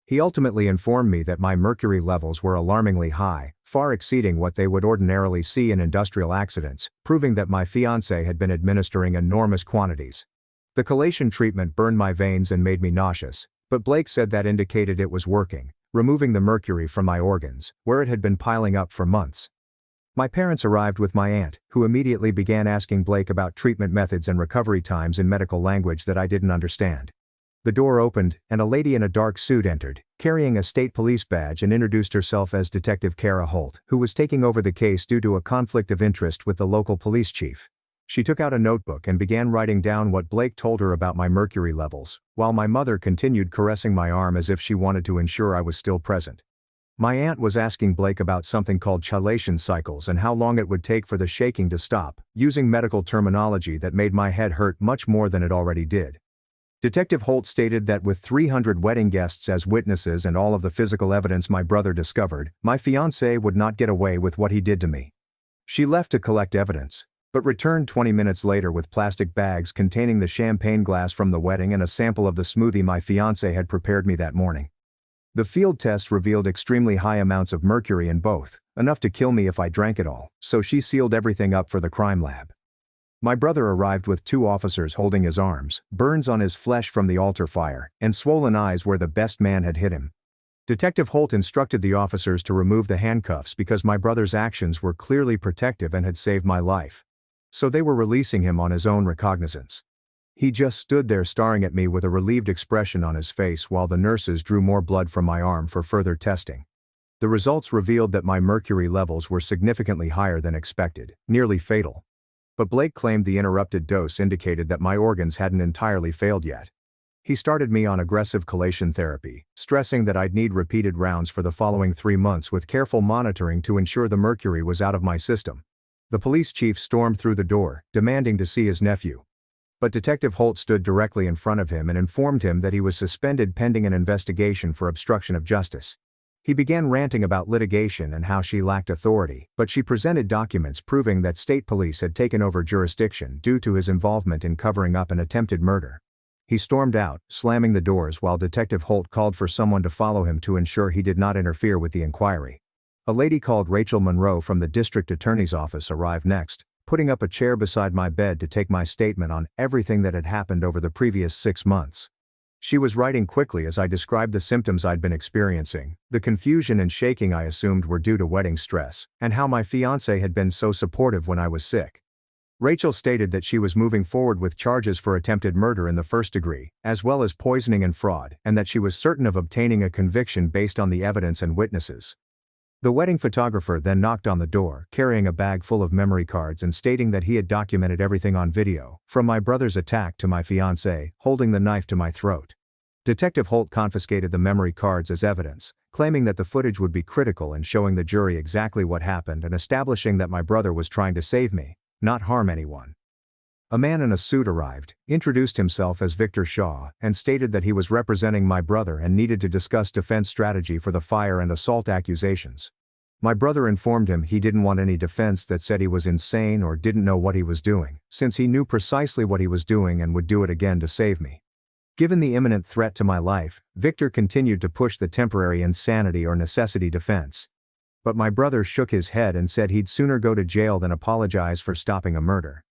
He ultimately informed me that my mercury levels were alarmingly high, far exceeding what they would ordinarily see in industrial accidents, proving that my fiancé had been administering enormous quantities. The compilation treatment burned my veins and made me nauseous, but Blake said that indicated it was working, removing the mercury from my organs, where it had been piling up for months. My parents arrived with my aunt, who immediately began asking Blake about treatment methods and recovery times in medical language that I didn't understand. The door opened, and a lady in a dark suit entered, carrying a state police badge, and introduced herself as Detective Kara Holt, who was taking over the case due to a conflict of interest with the local police chief. She took out a notebook and began writing down what Blake told her about my mercury levels, while my mother continued caressing my arm as if she wanted to ensure I was still present. My aunt was asking Blake about something called chelation cycles and how long it would take for the shaking to stop, using medical terminology that made my head hurt much more than it already did. Detective Holt stated that with 300 wedding guests as witnesses and all of the physical evidence my brother discovered, my fiancé would not get away with what he did to me. She left to collect evidence, but returned 20 minutes later with plastic bags containing the champagne glass from the wedding and a sample of the smoothie my fiancé had prepared me that morning. The field tests revealed extremely high amounts of mercury in both, enough to kill me if I drank it all, so she sealed everything up for the crime lab. My brother arrived with 2 officers holding his arms, burns on his flesh from the altar fire, and swollen eyes where the best man had hit him. Detective Holt instructed the officers to remove the handcuffs because my brother's actions were clearly protective and had saved my life. So they were releasing him on his own recognizance. He just stood there staring at me with a relieved expression on his face while the nurses drew more blood from my arm for further testing. The results revealed that my mercury levels were significantly higher than expected, nearly fatal. But Blake claimed the interrupted dose indicated that my organs hadn't entirely failed yet. He started me on aggressive chelation therapy, stressing that I'd need repeated rounds for the following 3 months with careful monitoring to ensure the mercury was out of my system. The police chief stormed through the door, demanding to see his nephew. But Detective Holt stood directly in front of him and informed him that he was suspended pending an investigation for obstruction of justice. He began ranting about litigation and how she lacked authority, but she presented documents proving that state police had taken over jurisdiction due to his involvement in covering up an attempted murder. He stormed out, slamming the doors while Detective Holt called for someone to follow him to ensure he did not interfere with the inquiry. A lady called Rachel Monroe from the district attorney's office arrived next, putting up a chair beside my bed to take my statement on everything that had happened over the previous 6 months. She was writing quickly as I described the symptoms I'd been experiencing, the confusion and shaking I assumed were due to wedding stress, and how my fiancé had been so supportive when I was sick. Rachel stated that she was moving forward with charges for attempted murder in the first degree, as well as poisoning and fraud, and that she was certain of obtaining a conviction based on the evidence and witnesses. The wedding photographer then knocked on the door, carrying a bag full of memory cards and stating that he had documented everything on video, from my brother's attack to my fiancé holding the knife to my throat. Detective Holt confiscated the memory cards as evidence, claiming that the footage would be critical in showing the jury exactly what happened and establishing that my brother was trying to save me, not harm anyone. A man in a suit arrived, introduced himself as Victor Shaw, and stated that he was representing my brother and needed to discuss defense strategy for the fire and assault accusations. My brother informed him he didn't want any defense that said he was insane or didn't know what he was doing, since he knew precisely what he was doing and would do it again to save me. Given the imminent threat to my life, Victor continued to push the temporary insanity or necessity defense. But my brother shook his head and said he'd sooner go to jail than apologize for stopping a murder.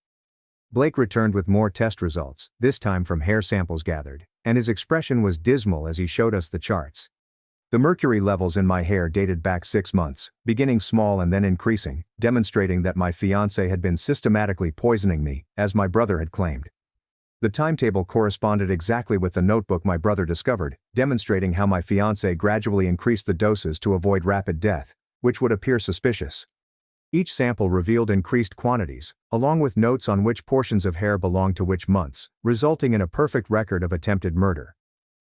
Blake returned with more test results, this time from hair samples gathered, and his expression was dismal as he showed us the charts. The mercury levels in my hair dated back 6 months, beginning small and then increasing, demonstrating that my fiancé had been systematically poisoning me, as my brother had claimed. The timetable corresponded exactly with the notebook my brother discovered, demonstrating how my fiancé gradually increased the doses to avoid rapid death, which would appear suspicious. Each sample revealed increased quantities, along with notes on which portions of hair belonged to which months, resulting in a perfect record of attempted murder.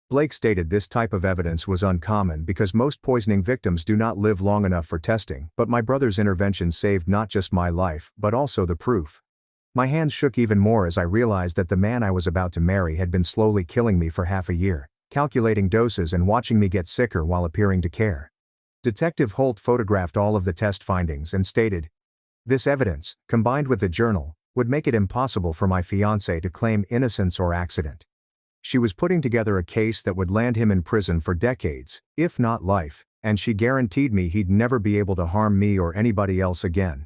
Blake stated this type of evidence was uncommon because most poisoning victims do not live long enough for testing, but my brother's intervention saved not just my life, but also the proof. My hands shook even more as I realized that the man I was about to marry had been slowly killing me for half a year, calculating doses and watching me get sicker while appearing to care. Detective Holt photographed all of the test findings and stated, "This evidence, combined with the journal, would make it impossible for my fiancé to claim innocence or accident. She was putting together a case that would land him in prison for decades, if not life, and she guaranteed me he'd never be able to harm me or anybody else again."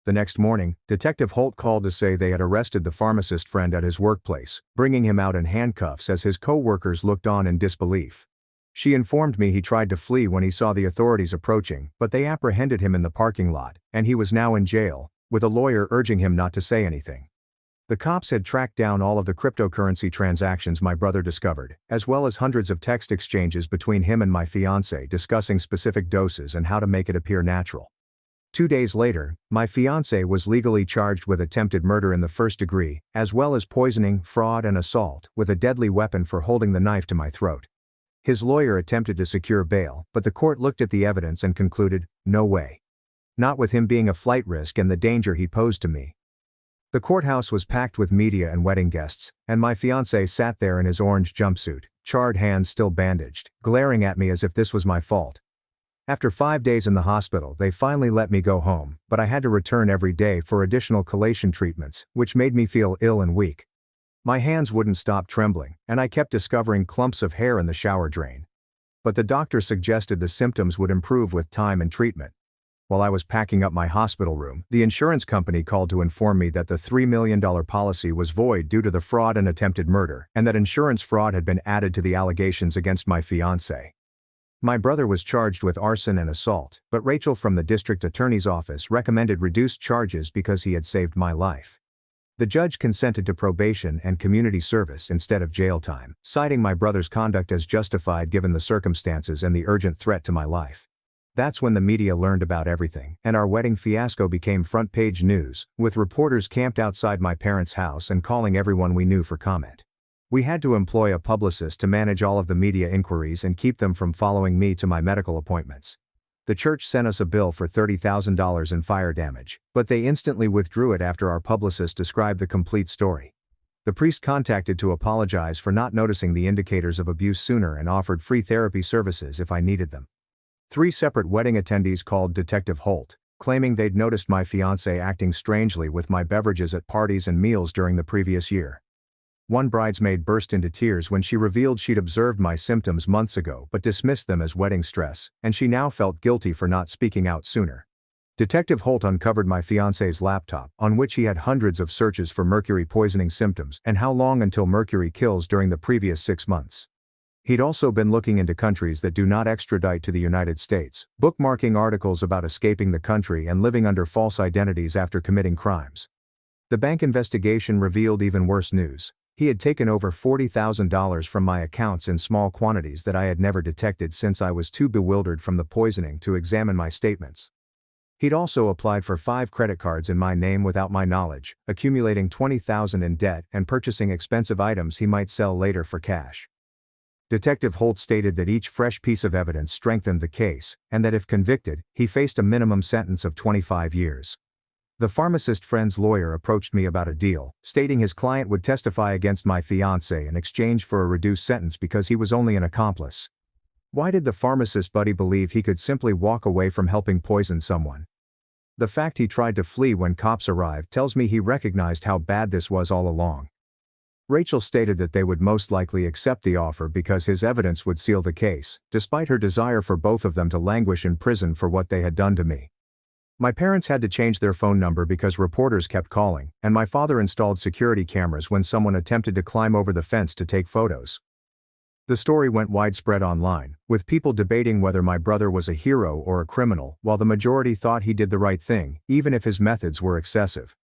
The next morning, Detective Holt called to say they had arrested the pharmacist friend at his workplace, bringing him out in handcuffs as his co-workers looked on in disbelief. She informed me he tried to flee when he saw the authorities approaching, but they apprehended him in the parking lot, and he was now in jail, with a lawyer urging him not to say anything. The cops had tracked down all of the cryptocurrency transactions my brother discovered, as well as hundreds of text exchanges between him and my fiancé discussing specific doses and how to make it appear natural. 2 days later, my fiancé was legally charged with attempted murder in the first degree, as well as poisoning, fraud and assault, with a deadly weapon for holding the knife to my throat. His lawyer attempted to secure bail, but the court looked at the evidence and concluded, no way. Not with him being a flight risk and the danger he posed to me. The courthouse was packed with media and wedding guests, and my fiancé sat there in his orange jumpsuit, charred hands still bandaged, glaring at me as if this was my fault. After 5 days in the hospital, they finally let me go home, but I had to return every day for additional chelation treatments, which made me feel ill and weak. My hands wouldn't stop trembling, and I kept discovering clumps of hair in the shower drain. but the doctor suggested the symptoms would improve with time and treatment. While I was packing up my hospital room, the insurance company called to inform me that the $3 million policy was void due to the fraud and attempted murder, and that insurance fraud had been added to the allegations against my fiancé. My brother was charged with arson and assault, but Rachel from the district attorney's office recommended reduced charges because he had saved my life. The judge consented to probation and community service instead of jail time, citing my brother's conduct as justified given the circumstances and the urgent threat to my life. That's when the media learned about everything, and our wedding fiasco became front-page news, with reporters camped outside my parents' house and calling everyone we knew for comment. We had to employ a publicist to manage all of the media inquiries and keep them from following me to my medical appointments. The church sent us a bill for $30,000 in fire damage, but they instantly withdrew it after our publicist described the complete story. The priest contacted to apologize for not noticing the indicators of abuse sooner and offered free therapy services if I needed them. 3 separate wedding attendees called Detective Holt, claiming they'd noticed my fiancé acting strangely with my beverages at parties and meals during the previous year. One bridesmaid burst into tears when she revealed she'd observed my symptoms months ago but dismissed them as wedding stress, and she now felt guilty for not speaking out sooner. Detective Holt uncovered my fiancé's laptop, on which he had hundreds of searches for mercury poisoning symptoms and how long until mercury kills during the previous 6 months. He'd also been looking into countries that do not extradite to the United States, bookmarking articles about escaping the country and living under false identities after committing crimes. The bank investigation revealed even worse news. He had taken over $40,000 from my accounts in small quantities that I had never detected since I was too bewildered from the poisoning to examine my statements. He'd also applied for 5 credit cards in my name without my knowledge, accumulating $20,000 in debt and purchasing expensive items he might sell later for cash. Detective Holt stated that each fresh piece of evidence strengthened the case, and that if convicted, he faced a minimum sentence of 25 years. The pharmacist friend's lawyer approached me about a deal, stating his client would testify against my fiancé in exchange for a reduced sentence because he was only an accomplice. Why did the pharmacist buddy believe he could simply walk away from helping poison someone? The fact he tried to flee when cops arrived tells me he recognized how bad this was all along. Rachel stated that they would most likely accept the offer because his evidence would seal the case, despite her desire for both of them to languish in prison for what they had done to me. My parents had to change their phone number because reporters kept calling, and my father installed security cameras when someone attempted to climb over the fence to take photos. The story went widespread online, with people debating whether my brother was a hero or a criminal, while the majority thought he did the right thing, even if his methods were excessive.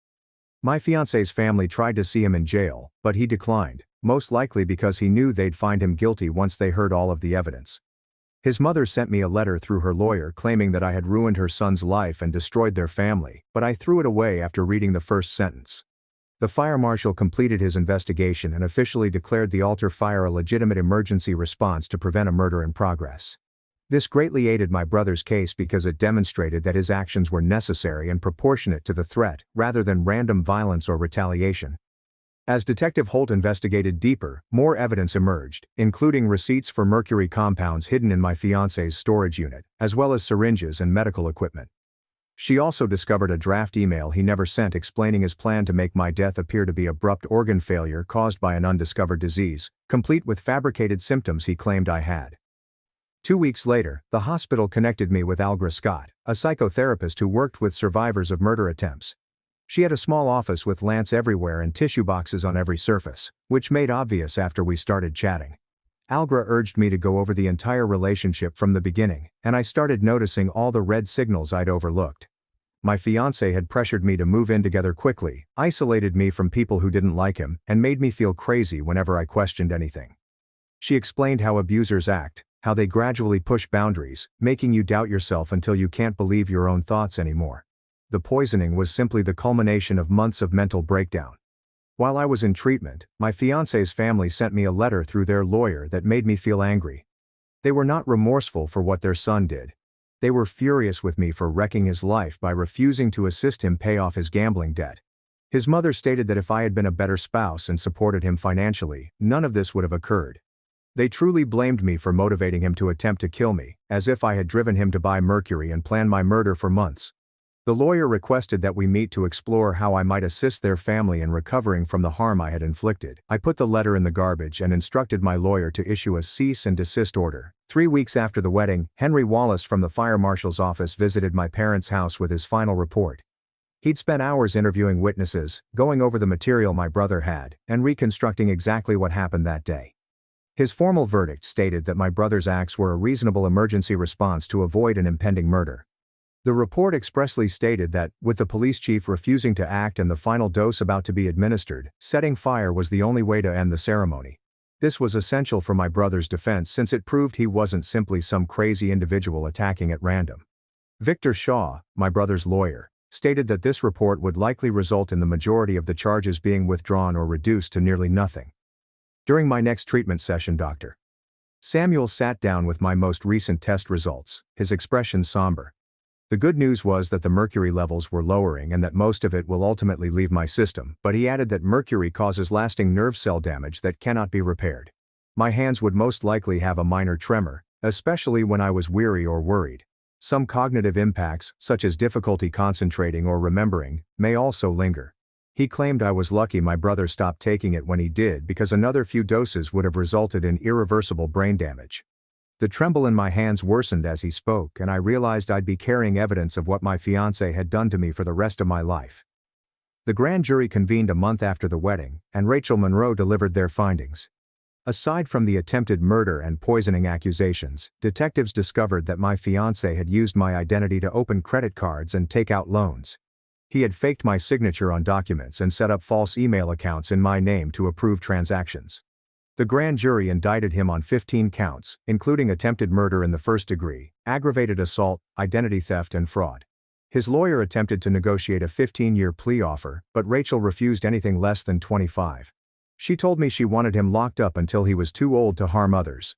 My fiancé's family tried to see him in jail, but he declined, most likely because he knew they'd find him guilty once they heard all of the evidence. His mother sent me a letter through her lawyer claiming that I had ruined her son's life and destroyed their family, but I threw it away after reading the first sentence. The fire marshal completed his investigation and officially declared the altar fire a legitimate emergency response to prevent a murder in progress. This greatly aided my brother's case because it demonstrated that his actions were necessary and proportionate to the threat, rather than random violence or retaliation. As Detective Holt investigated deeper, more evidence emerged, including receipts for mercury compounds hidden in my fiancé's storage unit, as well as syringes and medical equipment. She also discovered a draft email he never sent explaining his plan to make my death appear to be abrupt organ failure caused by an undiscovered disease, complete with fabricated symptoms he claimed I had. 2 weeks later, the hospital connected me with Algra Scott, a psychotherapist who worked with survivors of murder attempts. She had a small office with lamps everywhere and tissue boxes on every surface, which made obvious after we started chatting. Algra urged me to go over the entire relationship from the beginning, and I started noticing all the red signals I'd overlooked. My fiancé had pressured me to move in together quickly, isolated me from people who didn't like him, and made me feel crazy whenever I questioned anything. She explained how abusers act, how they gradually push boundaries, making you doubt yourself until you can't believe your own thoughts anymore. The poisoning was simply the culmination of months of mental breakdown. While I was in treatment, my fiancé's family sent me a letter through their lawyer that made me feel angry. They were not remorseful for what their son did. They were furious with me for wrecking his life by refusing to assist him pay off his gambling debt. His mother stated that if I had been a better spouse and supported him financially, none of this would have occurred. They truly blamed me for motivating him to attempt to kill me, as if I had driven him to buy mercury and plan my murder for months. The lawyer requested that we meet to explore how I might assist their family in recovering from the harm I had inflicted. I put the letter in the garbage and instructed my lawyer to issue a cease and desist order. 3 weeks after the wedding, Henry Wallace from the fire marshal's office visited my parents' house with his final report. He'd spent hours interviewing witnesses, going over the material my brother had, and reconstructing exactly what happened that day. His formal verdict stated that my brother's acts were a reasonable emergency response to avoid an impending murder. The report expressly stated that, with the police chief refusing to act and the final dose about to be administered, setting fire was the only way to end the ceremony. This was essential for my brother's defense since it proved he wasn't simply some crazy individual attacking at random. Victor Shaw, my brother's lawyer, stated that this report would likely result in the majority of the charges being withdrawn or reduced to nearly nothing. During my next treatment session, Dr. Samuel sat down with my most recent test results, his expression somber. The good news was that the mercury levels were lowering and that most of it will ultimately leave my system, but he added that mercury causes lasting nerve cell damage that cannot be repaired. My hands would most likely have a minor tremor, especially when I was weary or worried. Some cognitive impacts, such as difficulty concentrating or remembering, may also linger. He claimed I was lucky my brother stopped taking it when he did because another few doses would have resulted in irreversible brain damage. The tremble in my hands worsened as he spoke, and I realized I'd be carrying evidence of what my fiancé had done to me for the rest of my life. The grand jury convened a month after the wedding, and Rachel Monroe delivered their findings. Aside from the attempted murder and poisoning accusations, detectives discovered that my fiancé had used my identity to open credit cards and take out loans. He had faked my signature on documents and set up false email accounts in my name to approve transactions. The grand jury indicted him on 15 counts, including attempted murder in the first degree, aggravated assault, identity theft and fraud. His lawyer attempted to negotiate a 15-year plea offer, but Rachel refused anything less than 25. She told me she wanted him locked up until he was too old to harm others.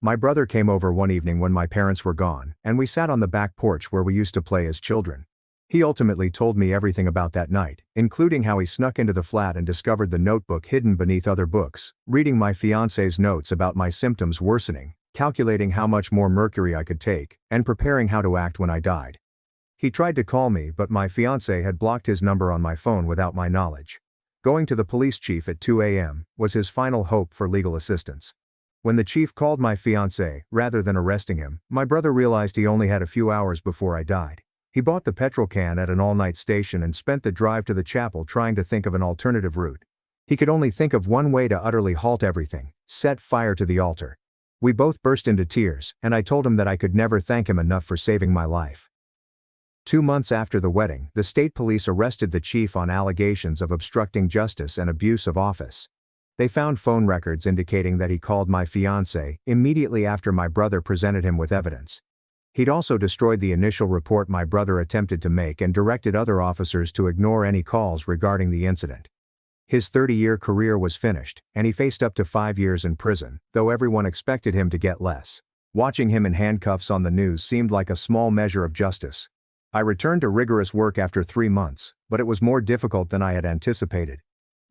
My brother came over one evening when my parents were gone, and we sat on the back porch where we used to play as children. He ultimately told me everything about that night, including how he snuck into the flat and discovered the notebook hidden beneath other books, reading my fiancé's notes about my symptoms worsening, calculating how much more mercury I could take, and preparing how to act when I died. He tried to call me, but my fiancé had blocked his number on my phone without my knowledge. Going to the police chief at 2 a.m. was his final hope for legal assistance. When the chief called my fiancé, rather than arresting him, my brother realized he only had a few hours before I died. He bought the petrol can at an all-night station and spent the drive to the chapel trying to think of an alternative route. He could only think of one way to utterly halt everything: set fire to the altar. We both burst into tears, and I told him that I could never thank him enough for saving my life. 2 months after the wedding, the state police arrested the chief on allegations of obstructing justice and abuse of office. They found phone records indicating that he called my fiancé immediately after my brother presented him with evidence. He'd also destroyed the initial report my brother attempted to make and directed other officers to ignore any calls regarding the incident. His 30-year career was finished, and he faced up to 5 years in prison, though everyone expected him to get less. Watching him in handcuffs on the news seemed like a small measure of justice. I returned to rigorous work after 3 months, but it was more difficult than I had anticipated.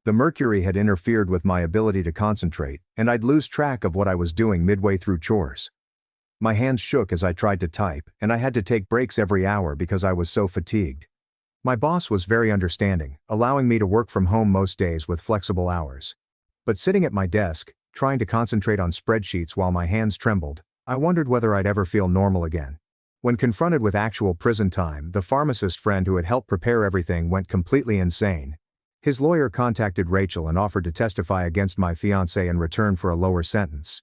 The mercury had interfered with my ability to concentrate, and I'd lose track of what I was doing midway through chores. My hands shook as I tried to type, and I had to take breaks every hour because I was so fatigued. My boss was very understanding, allowing me to work from home most days with flexible hours. But sitting at my desk, trying to concentrate on spreadsheets while my hands trembled, I wondered whether I'd ever feel normal again. When confronted with actual prison time, the pharmacist friend who had helped prepare everything went completely insane. His lawyer contacted Rachel and offered to testify against my fiancé in return for a lower sentence.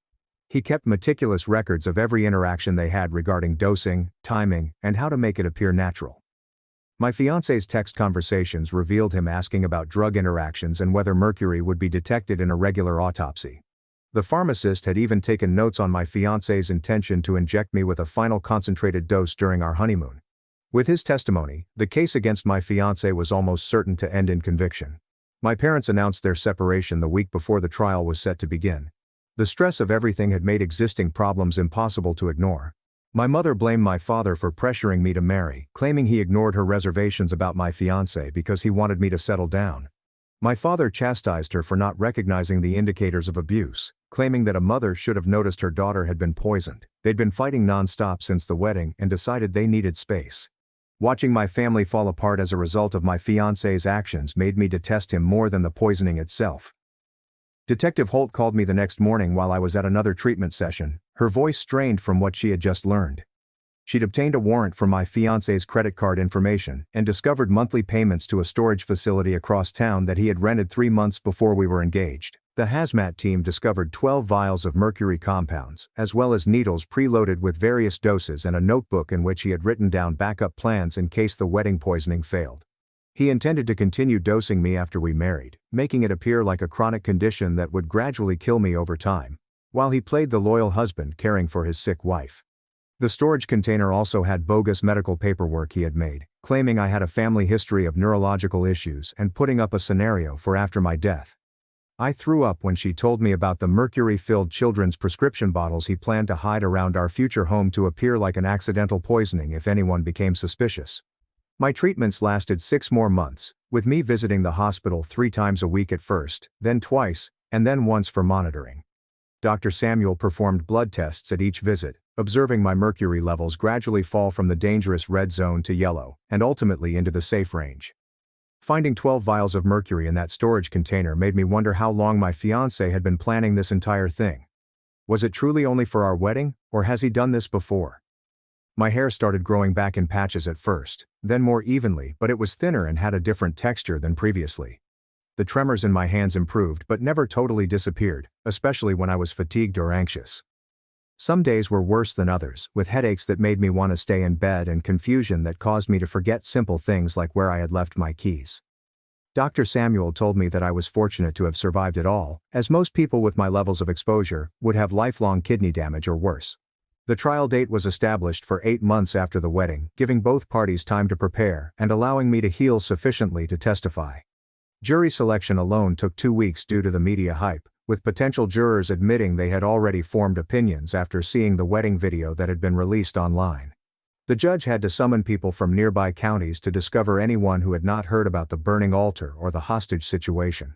He kept meticulous records of every interaction they had regarding dosing, timing, and how to make it appear natural. My fiancé's text conversations revealed him asking about drug interactions and whether mercury would be detected in a regular autopsy. The pharmacist had even taken notes on my fiancé's intention to inject me with a final concentrated dose during our honeymoon. With his testimony, the case against my fiancé was almost certain to end in conviction. My parents announced their separation the week before the trial was set to begin. The stress of everything had made existing problems impossible to ignore. My mother blamed my father for pressuring me to marry, claiming he ignored her reservations about my fiancé because he wanted me to settle down. My father chastised her for not recognizing the indicators of abuse, claiming that a mother should have noticed her daughter had been poisoned. They'd been fighting non-stop since the wedding and decided they needed space. Watching my family fall apart as a result of my fiancé's actions made me detest him more than the poisoning itself. Detective Holt called me the next morning while I was at another treatment session, her voice strained from what she had just learned. She'd obtained a warrant for my fiancé's credit card information and discovered monthly payments to a storage facility across town that he had rented 3 months before we were engaged. The hazmat team discovered 12 vials of mercury compounds, as well as needles preloaded with various doses and a notebook in which he had written down backup plans in case the wedding poisoning failed. He intended to continue dosing me after we married, making it appear like a chronic condition that would gradually kill me over time, while he played the loyal husband caring for his sick wife. The storage container also had bogus medical paperwork he had made, claiming I had a family history of neurological issues and putting up a scenario for after my death. I threw up when she told me about the mercury-filled children's prescription bottles he planned to hide around our future home to appear like an accidental poisoning if anyone became suspicious. My treatments lasted 6 more months, with me visiting the hospital 3 times a week at first, then twice, and then once for monitoring. Dr. Samuel performed blood tests at each visit, observing my mercury levels gradually fall from the dangerous red zone to yellow, and ultimately into the safe range. Finding 12 vials of mercury in that storage container made me wonder how long my fiancé had been planning this entire thing. Was it truly only for our wedding, or has he done this before? My hair started growing back in patches at first, then more evenly, but it was thinner and had a different texture than previously. The tremors in my hands improved but never totally disappeared, especially when I was fatigued or anxious. Some days were worse than others, with headaches that made me want to stay in bed and confusion that caused me to forget simple things like where I had left my keys. Dr. Samuel told me that I was fortunate to have survived it all, as most people with my levels of exposure would have lifelong kidney damage or worse. The trial date was established for 8 months after the wedding, giving both parties time to prepare and allowing me to heal sufficiently to testify. Jury selection alone took 2 weeks due to the media hype, with potential jurors admitting they had already formed opinions after seeing the wedding video that had been released online. The judge had to summon people from nearby counties to discover anyone who had not heard about the burning altar or the hostage situation.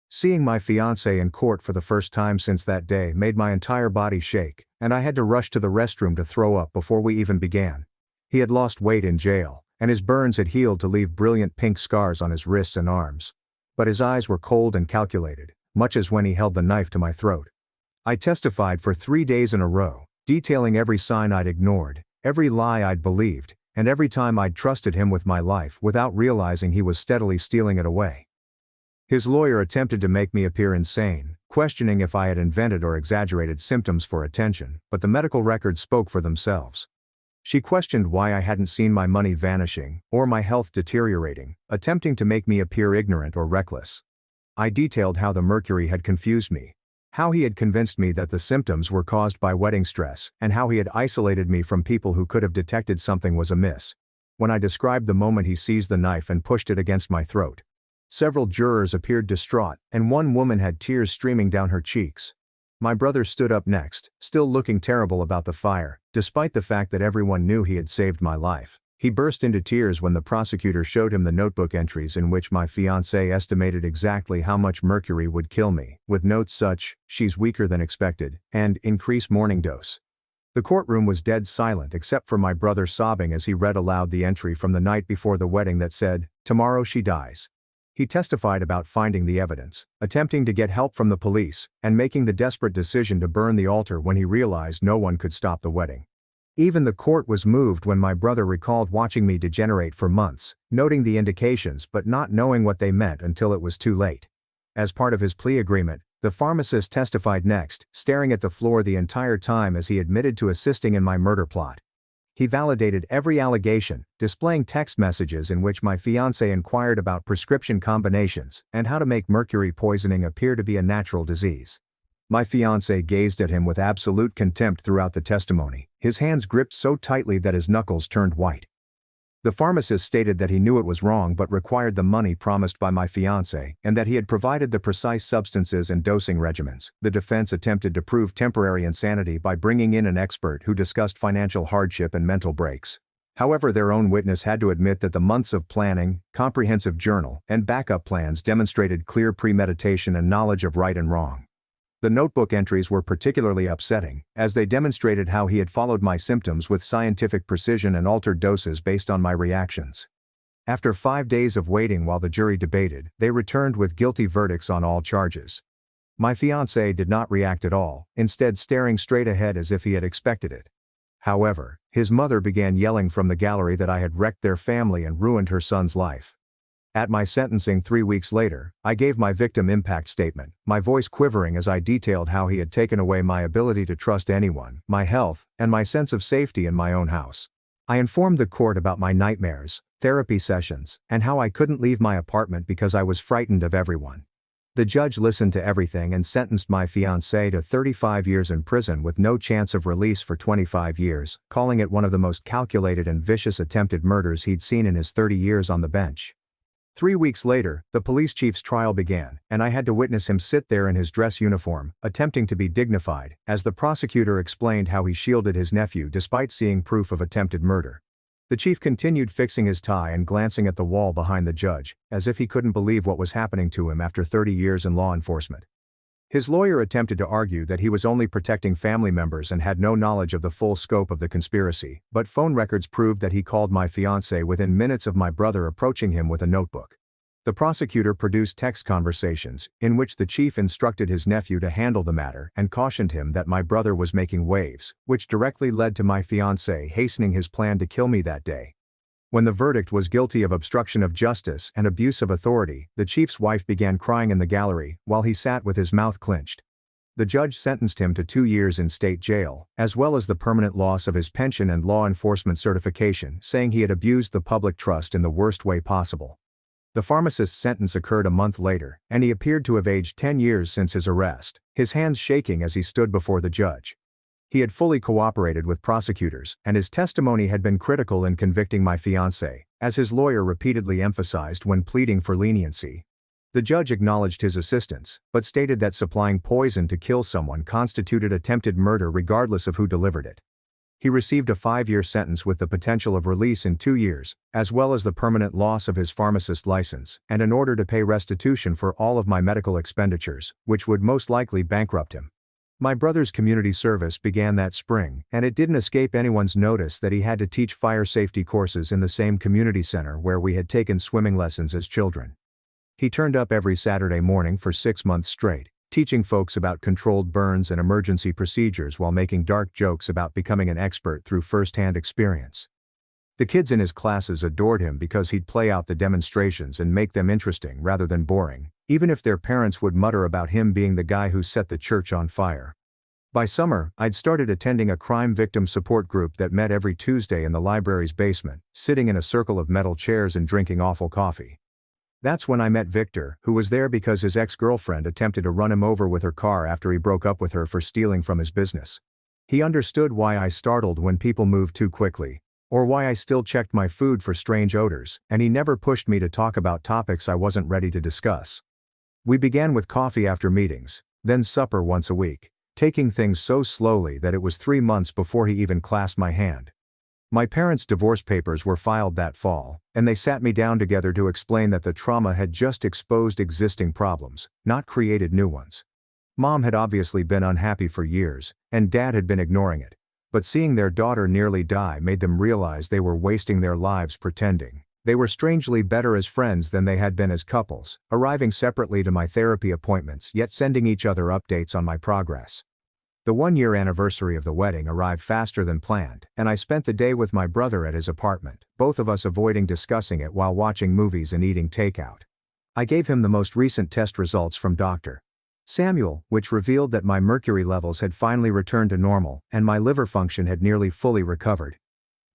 Seeing my fiancé in court for the first time since that day made my entire body shake, and I had to rush to the restroom to throw up before we even began. He had lost weight in jail, and his burns had healed to leave brilliant pink scars on his wrists and arms. But his eyes were cold and calculated, much as when he held the knife to my throat. I testified for 3 days in a row, detailing every sign I'd ignored, every lie I'd believed, and every time I'd trusted him with my life without realizing he was steadily stealing it away. His lawyer attempted to make me appear insane, questioning if I had invented or exaggerated symptoms for attention, but the medical records spoke for themselves. She questioned why I hadn't seen my money vanishing, or my health deteriorating, attempting to make me appear ignorant or reckless. I detailed how the mercury had confused me, how he had convinced me that the symptoms were caused by wedding stress, and how he had isolated me from people who could have detected something was amiss. When I described the moment he seized the knife and pushed it against my throat, several jurors appeared distraught, and one woman had tears streaming down her cheeks. My brother stood up next, still looking terrible about the fire, despite the fact that everyone knew he had saved my life. He burst into tears when the prosecutor showed him the notebook entries in which my fiancé estimated exactly how much mercury would kill me, with notes such, "She's weaker than expected," and "Increase morning dose." The courtroom was dead silent except for my brother sobbing as he read aloud the entry from the night before the wedding that said, "Tomorrow she dies." He testified about finding the evidence, attempting to get help from the police, and making the desperate decision to burn the altar when he realized no one could stop the wedding. Even the court was moved when my brother recalled watching me degenerate for months, noting the indications but not knowing what they meant until it was too late. As part of his plea agreement, the pharmacist testified next, staring at the floor the entire time as he admitted to assisting in my murder plot. He validated every allegation, displaying text messages in which my fiancé inquired about prescription combinations and how to make mercury poisoning appear to be a natural disease. My fiancé gazed at him with absolute contempt throughout the testimony, his hands gripped so tightly that his knuckles turned white. The pharmacist stated that he knew it was wrong but required the money promised by my fiancé and that he had provided the precise substances and dosing regimens. The defense attempted to prove temporary insanity by bringing in an expert who discussed financial hardship and mental breaks. However, their own witness had to admit that the months of planning, comprehensive journal, and backup plans demonstrated clear premeditation and knowledge of right and wrong. The notebook entries were particularly upsetting, as they demonstrated how he had followed my symptoms with scientific precision and altered doses based on my reactions. After 5 days of waiting while the jury debated, they returned with guilty verdicts on all charges. My fiancé did not react at all, instead staring straight ahead as if he had expected it. However, his mother began yelling from the gallery that I had wrecked their family and ruined her son's life. At my sentencing 3 weeks later, I gave my victim impact statement, my voice quivering as I detailed how he had taken away my ability to trust anyone, my health, and my sense of safety in my own house. I informed the court about my nightmares, therapy sessions, and how I couldn't leave my apartment because I was frightened of everyone. The judge listened to everything and sentenced my fiancé to 35 years in prison with no chance of release for 25 years, calling it one of the most calculated and vicious attempted murders he'd seen in his 30 years on the bench. 3 weeks later, the police chief's trial began, and I had to witness him sit there in his dress uniform, attempting to be dignified, as the prosecutor explained how he shielded his nephew despite seeing proof of attempted murder. The chief continued fixing his tie and glancing at the wall behind the judge, as if he couldn't believe what was happening to him after 30 years in law enforcement. His lawyer attempted to argue that he was only protecting family members and had no knowledge of the full scope of the conspiracy, but phone records proved that he called my fiancé within minutes of my brother approaching him with a notebook. The prosecutor produced text conversations, in which the chief instructed his nephew to handle the matter and cautioned him that my brother was making waves, which directly led to my fiancé hastening his plan to kill me that day. When the verdict was guilty of obstruction of justice and abuse of authority, the chief's wife began crying in the gallery, while he sat with his mouth clenched. The judge sentenced him to 2 years in state jail, as well as the permanent loss of his pension and law enforcement certification, saying he had abused the public trust in the worst way possible. The pharmacist's sentence occurred a month later, and he appeared to have aged 10 years since his arrest, his hands shaking as he stood before the judge. He had fully cooperated with prosecutors, and his testimony had been critical in convicting my fiancé, as his lawyer repeatedly emphasized when pleading for leniency. The judge acknowledged his assistance, but stated that supplying poison to kill someone constituted attempted murder regardless of who delivered it. He received a 5-year sentence with the potential of release in 2 years, as well as the permanent loss of his pharmacist license, and an order to pay restitution for all of my medical expenditures, which would most likely bankrupt him. My brother's community service began that spring, and it didn't escape anyone's notice that he had to teach fire safety courses in the same community center where we had taken swimming lessons as children. He turned up every Saturday morning for 6 months straight, teaching folks about controlled burns and emergency procedures while making dark jokes about becoming an expert through first-hand experience. The kids in his classes adored him because he'd play out the demonstrations and make them interesting rather than boring, even if their parents would mutter about him being the guy who set the church on fire. By summer, I'd started attending a crime victim support group that met every Tuesday in the library's basement, sitting in a circle of metal chairs and drinking awful coffee. That's when I met Victor, who was there because his ex-girlfriend attempted to run him over with her car after he broke up with her for stealing from his business. He understood why I startled when people moved too quickly, or why I still checked my food for strange odors, and he never pushed me to talk about topics I wasn't ready to discuss. We began with coffee after meetings, then supper once a week, taking things so slowly that it was 3 months before he even clasped my hand. My parents' divorce papers were filed that fall, and they sat me down together to explain that the trauma had just exposed existing problems, not created new ones. Mom had obviously been unhappy for years, and Dad had been ignoring it, but seeing their daughter nearly die made them realize they were wasting their lives pretending. They were strangely better as friends than they had been as couples, arriving separately to my therapy appointments yet sending each other updates on my progress. The 1-year anniversary of the wedding arrived faster than planned, and I spent the day with my brother at his apartment, both of us avoiding discussing it while watching movies and eating takeout. I gave him the most recent test results from Dr. Samuel, which revealed that my mercury levels had finally returned to normal, and my liver function had nearly fully recovered.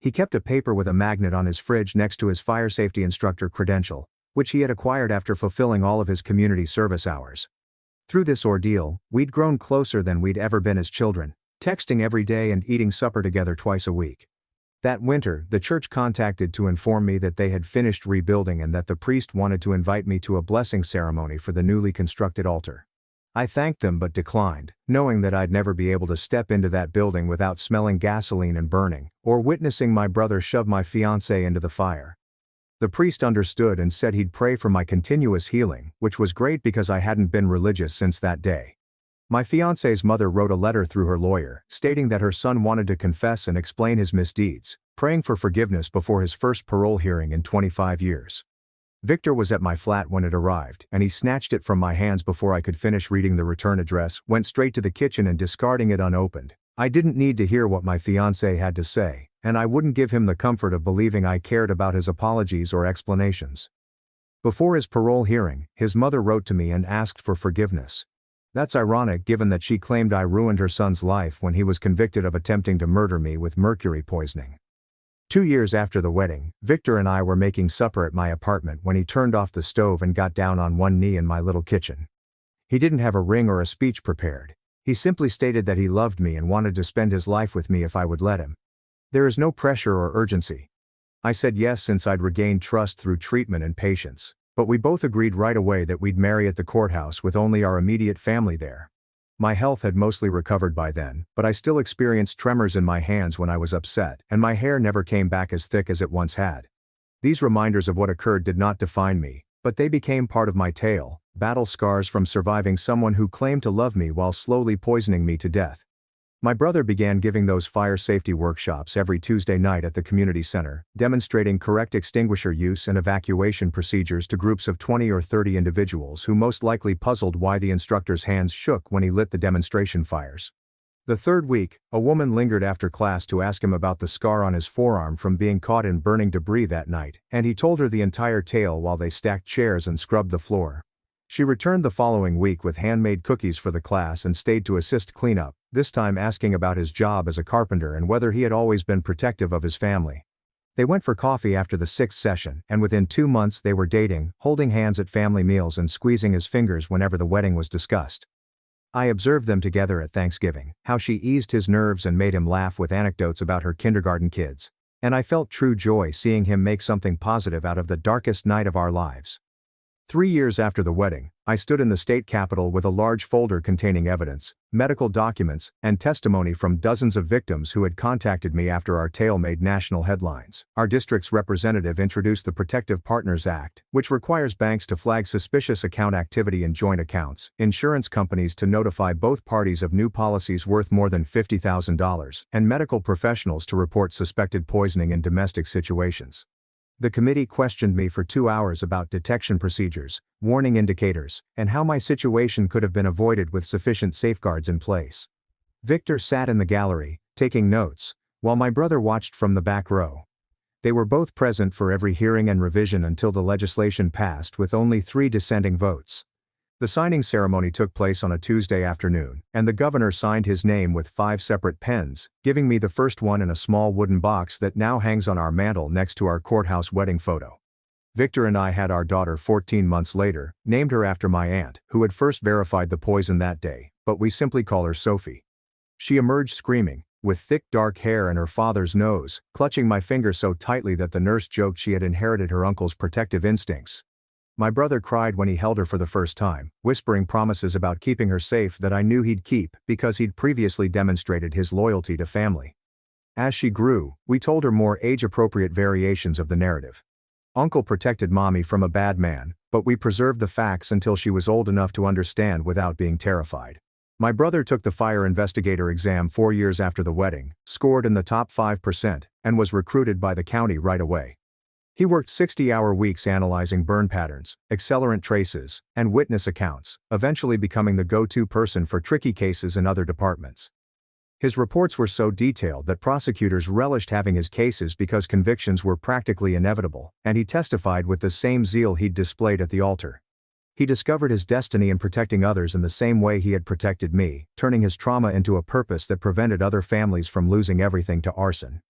He kept a paper with a magnet on his fridge next to his fire safety instructor credential, which he had acquired after fulfilling all of his community service hours. Through this ordeal, we'd grown closer than we'd ever been as children, texting every day and eating supper together twice a week. That winter, the church contacted to inform me that they had finished rebuilding and that the priest wanted to invite me to a blessing ceremony for the newly constructed altar. I thanked them but declined, knowing that I'd never be able to step into that building without smelling gasoline and burning, or witnessing my brother shove my fiancée into the fire. The priest understood and said he'd pray for my continuous healing, which was great because I hadn't been religious since that day. My fiance's mother wrote a letter through her lawyer, stating that her son wanted to confess and explain his misdeeds, praying for forgiveness before his first parole hearing in 25 years. Victor was at my flat when it arrived, and he snatched it from my hands before I could finish reading the return address, went straight to the kitchen and discarding it unopened. I didn't need to hear what my fiancé had to say, and I wouldn't give him the comfort of believing I cared about his apologies or explanations. Before his parole hearing, his mother wrote to me and asked for forgiveness. That's ironic given that she claimed I ruined her son's life when he was convicted of attempting to murder me with mercury poisoning. 2 years after the wedding, Victor and I were making supper at my apartment when he turned off the stove and got down on one knee in my little kitchen. He didn't have a ring or a speech prepared. He simply stated that he loved me and wanted to spend his life with me if I would let him. There is no pressure or urgency. I said yes since I'd regained trust through treatment and patience, but we both agreed right away that we'd marry at the courthouse with only our immediate family there. My health had mostly recovered by then, but I still experienced tremors in my hands when I was upset, and my hair never came back as thick as it once had. These reminders of what occurred did not define me, but they became part of my tale, battle scars from surviving someone who claimed to love me while slowly poisoning me to death. My brother began giving those fire safety workshops every Tuesday night at the community center, demonstrating correct extinguisher use and evacuation procedures to groups of 20 or 30 individuals who most likely puzzled why the instructor's hands shook when he lit the demonstration fires. The third week, a woman lingered after class to ask him about the scar on his forearm from being caught in burning debris that night, and he told her the entire tale while they stacked chairs and scrubbed the floor. She returned the following week with handmade cookies for the class and stayed to assist cleanup, this time asking about his job as a carpenter and whether he had always been protective of his family. They went for coffee after the 6th session, and within 2 months they were dating, holding hands at family meals and squeezing his fingers whenever the wedding was discussed. I observed them together at Thanksgiving, how she eased his nerves and made him laugh with anecdotes about her kindergarten kids. And I felt true joy seeing him make something positive out of the darkest night of our lives. 3 years after the wedding, I stood in the state capitol with a large folder containing evidence, medical documents, and testimony from dozens of victims who had contacted me after our tale made national headlines. Our district's representative introduced the Protective Partners Act, which requires banks to flag suspicious account activity in joint accounts, insurance companies to notify both parties of new policies worth more than $50,000, and medical professionals to report suspected poisoning in domestic situations. The committee questioned me for 2 hours about detection procedures, warning indicators, and how my situation could have been avoided with sufficient safeguards in place. Victor sat in the gallery, taking notes, while my brother watched from the back row. They were both present for every hearing and revision until the legislation passed with only 3 dissenting votes. The signing ceremony took place on a Tuesday afternoon, and the governor signed his name with 5 separate pens, giving me the first one in a small wooden box that now hangs on our mantel next to our courthouse wedding photo. Victor and I had our daughter 14 months later, named her after my aunt, who had first verified the poison that day, but we simply call her Sophie. She emerged screaming, with thick dark hair and her father's nose, clutching my finger so tightly that the nurse joked she had inherited her uncle's protective instincts. My brother cried when he held her for the first time, whispering promises about keeping her safe that I knew he'd keep because he'd previously demonstrated his loyalty to family. As she grew, we told her more age-appropriate variations of the narrative. Uncle protected Mommy from a bad man, but we preserved the facts until she was old enough to understand without being terrified. My brother took the fire investigator exam 4 years after the wedding, scored in the top 5%, and was recruited by the county right away. He worked 60-hour weeks analyzing burn patterns, accelerant traces, and witness accounts, eventually becoming the go-to person for tricky cases in other departments. His reports were so detailed that prosecutors relished having his cases because convictions were practically inevitable, and he testified with the same zeal he'd displayed at the altar. He discovered his destiny in protecting others in the same way he had protected me, turning his trauma into a purpose that prevented other families from losing everything to arson.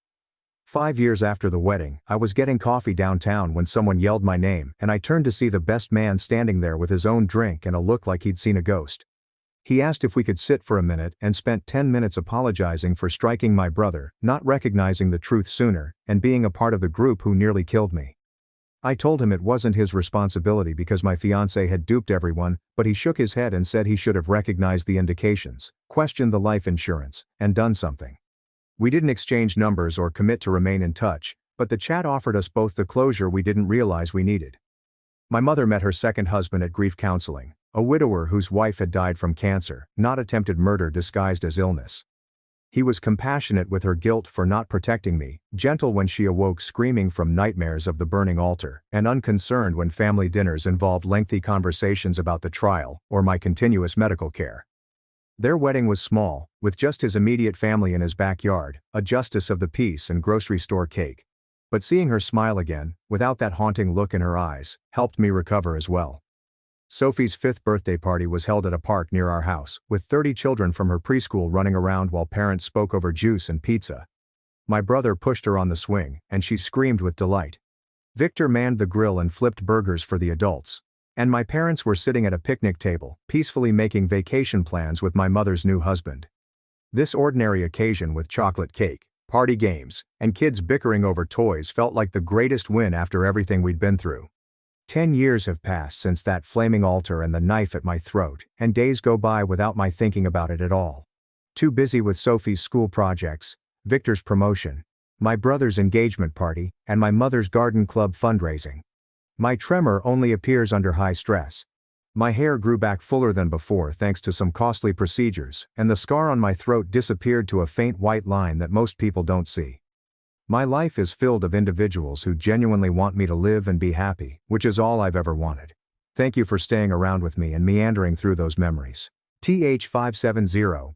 5 years after the wedding, I was getting coffee downtown when someone yelled my name, and I turned to see the best man standing there with his own drink and a look like he'd seen a ghost. He asked if we could sit for a minute and spent 10 minutes apologizing for striking my brother, not recognizing the truth sooner, and being a part of the group who nearly killed me. I told him it wasn't his responsibility because my fiancé had duped everyone, but he shook his head and said he should have recognized the indications, questioned the life insurance, and done something. We didn't exchange numbers or commit to remain in touch, but the chat offered us both the closure we didn't realize we needed. My mother met her second husband at grief counseling, A widower whose wife had died from cancer, not attempted murder disguised as illness. He was compassionate with her guilt for not protecting me, gentle when she awoke screaming from nightmares of the burning altar, and unconcerned when family dinners involved lengthy conversations about the trial or my continuous medical care. Their wedding was small, with just his immediate family in his backyard, a justice of the peace and grocery store cake. But seeing her smile again, without that haunting look in her eyes, helped me recover as well. Sophie's 5th birthday party was held at a park near our house, with 30 children from her preschool running around while parents spoke over juice and pizza. My brother pushed her on the swing, and she screamed with delight. Victor manned the grill and flipped burgers for the adults. And my parents were sitting at a picnic table, peacefully making vacation plans with my mother's new husband. This ordinary occasion with chocolate cake, party games, and kids bickering over toys felt like the greatest win after everything we'd been through. 10 years have passed since that flaming altar and the knife at my throat, and days go by without my thinking about it at all. Too busy with Sophie's school projects, Victor's promotion, my brother's engagement party, and my mother's garden club fundraising. My tremor only appears under high stress. My hair grew back fuller than before thanks to some costly procedures, and the scar on my throat disappeared to a faint white line that most people don't see. My life is filled of individuals who genuinely want me to live and be happy, which is all I've ever wanted. Thank you for staying around with me and meandering through those memories. TH570.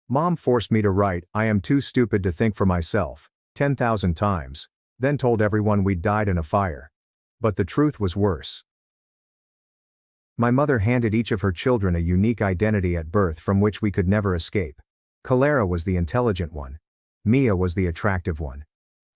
Mom forced me to write, "I am too stupid to think for myself," 10,000 times, then told everyone we'd died in a fire. But the truth was worse. My mother handed each of her children a unique identity at birth from which we could never escape. Clara was the intelligent one. Mia was the attractive one.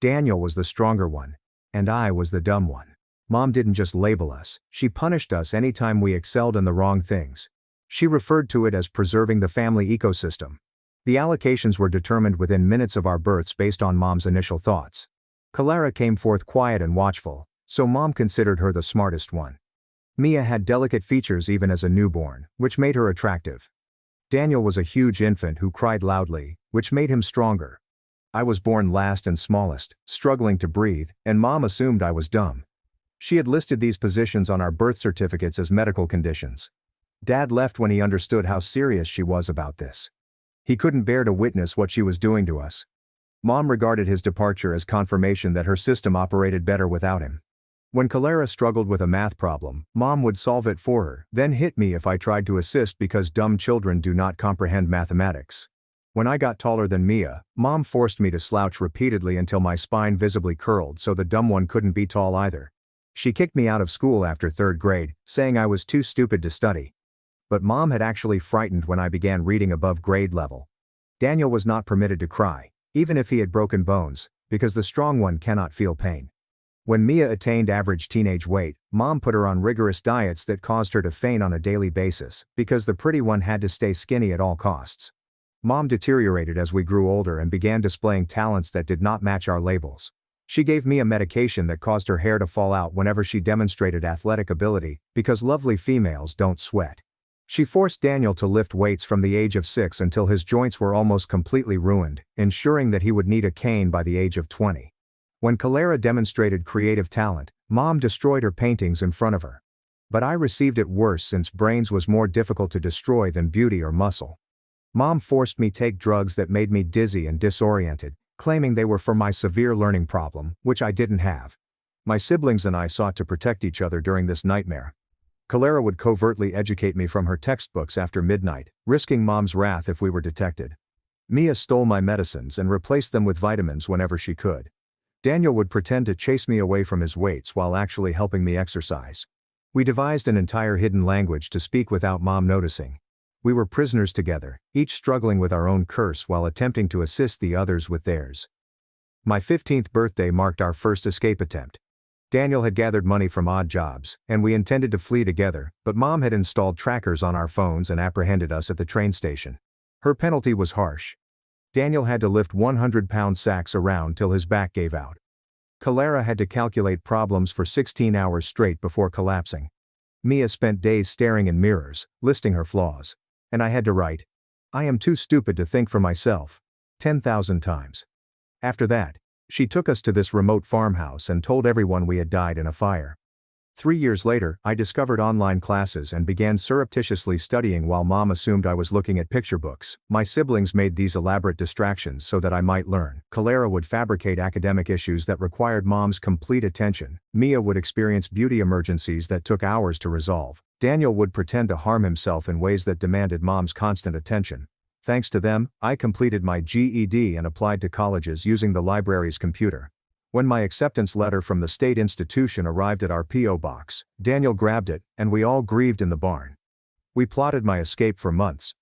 Daniel was the stronger one. And I was the dumb one. Mom didn't just label us, she punished us anytime we excelled in the wrong things. She referred to it as preserving the family ecosystem. The allocations were determined within minutes of our births based on Mom's initial thoughts. Clara came forth quiet and watchful, so Mom considered her the smartest one. Mia had delicate features even as a newborn, which made her attractive. Daniel was a huge infant who cried loudly, which made him stronger. I was born last and smallest, struggling to breathe, and Mom assumed I was dumb. She had listed these positions on our birth certificates as medical conditions. Dad left when he understood how serious she was about this. He couldn't bear to witness what she was doing to us. Mom regarded his departure as confirmation that her system operated better without him. When Clara struggled with a math problem, Mom would solve it for her, then hit me if I tried to assist because dumb children do not comprehend mathematics. When I got taller than Mia, Mom forced me to slouch repeatedly until my spine visibly curled so the dumb one couldn't be tall either. She kicked me out of school after 3rd grade, saying I was too stupid to study. But Mom had actually frightened when I began reading above grade level. Daniel was not permitted to cry, even if he had broken bones, because the strong one cannot feel pain. When Mia attained average teenage weight, Mom put her on rigorous diets that caused her to faint on a daily basis, because the pretty one had to stay skinny at all costs. Mom deteriorated as we grew older and began displaying talents that did not match our labels. She gave Mia medication that caused her hair to fall out whenever she demonstrated athletic ability, because lovely females don't sweat. She forced Daniel to lift weights from the age of 6 until his joints were almost completely ruined, ensuring that he would need a cane by the age of 20. When Clara demonstrated creative talent, Mom destroyed her paintings in front of her. But I received it worse since brains was more difficult to destroy than beauty or muscle. Mom forced me take drugs that made me dizzy and disoriented, claiming they were for my severe learning problem, which I didn't have. My siblings and I sought to protect each other during this nightmare. Clara would covertly educate me from her textbooks after midnight, risking Mom's wrath if we were detected. Mia stole my medicines and replaced them with vitamins whenever she could. Daniel would pretend to chase me away from his weights while actually helping me exercise. We devised an entire hidden language to speak without Mom noticing. We were prisoners together, each struggling with our own curse while attempting to assist the others with theirs. My 15th birthday marked our first escape attempt. Daniel had gathered money from odd jobs, and we intended to flee together, but Mom had installed trackers on our phones and apprehended us at the train station. Her penalty was harsh. Daniel had to lift 100-pound sacks around till his back gave out. Clara had to calculate problems for 16 hours straight before collapsing. Mia spent days staring in mirrors, listing her flaws. And I had to write, "I am too stupid to think for myself," 10,000 times. After that, she took us to this remote farmhouse and told everyone we had died in a fire. 3 years later, I discovered online classes and began surreptitiously studying while mom assumed I was looking at picture books. My siblings made these elaborate distractions so that I might learn. Clara would fabricate academic issues that required mom's complete attention. Mia would experience beauty emergencies that took hours to resolve. Daniel would pretend to harm himself in ways that demanded mom's constant attention. Thanks to them, I completed my GED and applied to colleges using the library's computer. When my acceptance letter from the state institution arrived at our P.O. box, Daniel grabbed it, and we all grieved in the barn. We plotted my escape for months.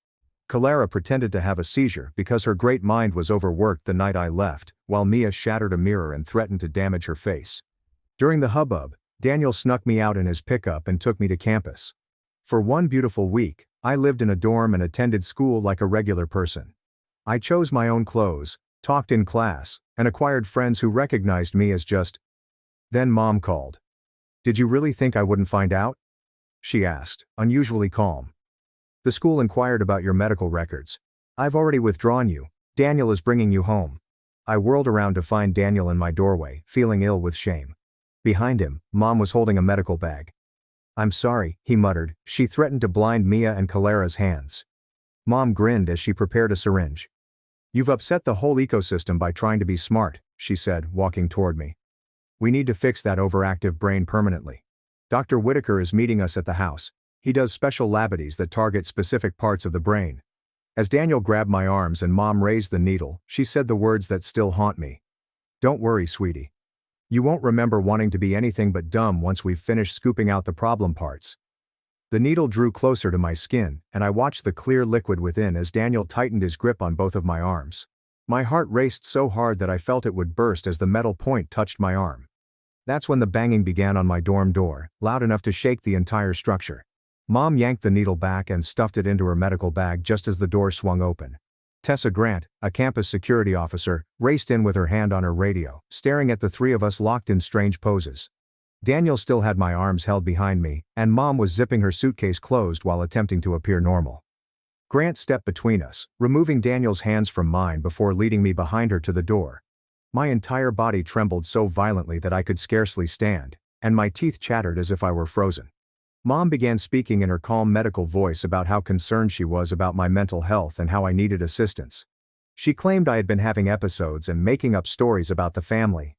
Clara pretended to have a seizure because her great mind was overworked the night I left, while Mia shattered a mirror and threatened to damage her face. During the hubbub, Daniel snuck me out in his pickup and took me to campus. For one beautiful week, I lived in a dorm and attended school like a regular person. I chose my own clothes, talked in class, and acquired friends who recognized me as just. Then mom called. "Did you really think I wouldn't find out?" she asked, unusually calm. "The school inquired about your medical records. I've already withdrawn you. Daniel is bringing you home." I whirled around to find Daniel in my doorway, feeling ill with shame. Behind him, mom was holding a medical bag. "I'm sorry," he muttered. She threatened to blind Mia and Clara's hands. Mom grinned as she prepared a syringe. "You've upset the whole ecosystem by trying to be smart," she said, walking toward me. "We need to fix that overactive brain permanently. Dr. Whitaker is meeting us at the house. He does special labities that target specific parts of the brain." As Daniel grabbed my arms and mom raised the needle, she said the words that still haunt me. "Don't worry, sweetie. You won't remember wanting to be anything but dumb once we've finished scooping out the problem parts." The needle drew closer to my skin, and I watched the clear liquid within as Daniel tightened his grip on both of my arms. My heart raced so hard that I felt it would burst as the metal point touched my arm. That's when the banging began on my dorm door, loud enough to shake the entire structure. Mom yanked the needle back and stuffed it into her medical bag just as the door swung open. Tessa Grant, a campus security officer, raced in with her hand on her radio, staring at the three of us locked in strange poses. Daniel still had my arms held behind me, and mom was zipping her suitcase closed while attempting to appear normal. Grant stepped between us, removing Daniel's hands from mine before leading me behind her to the door. My entire body trembled so violently that I could scarcely stand, and my teeth chattered as if I were frozen. Mom began speaking in her calm medical voice about how concerned she was about my mental health and how I needed assistance. She claimed I had been having episodes and making up stories about the family.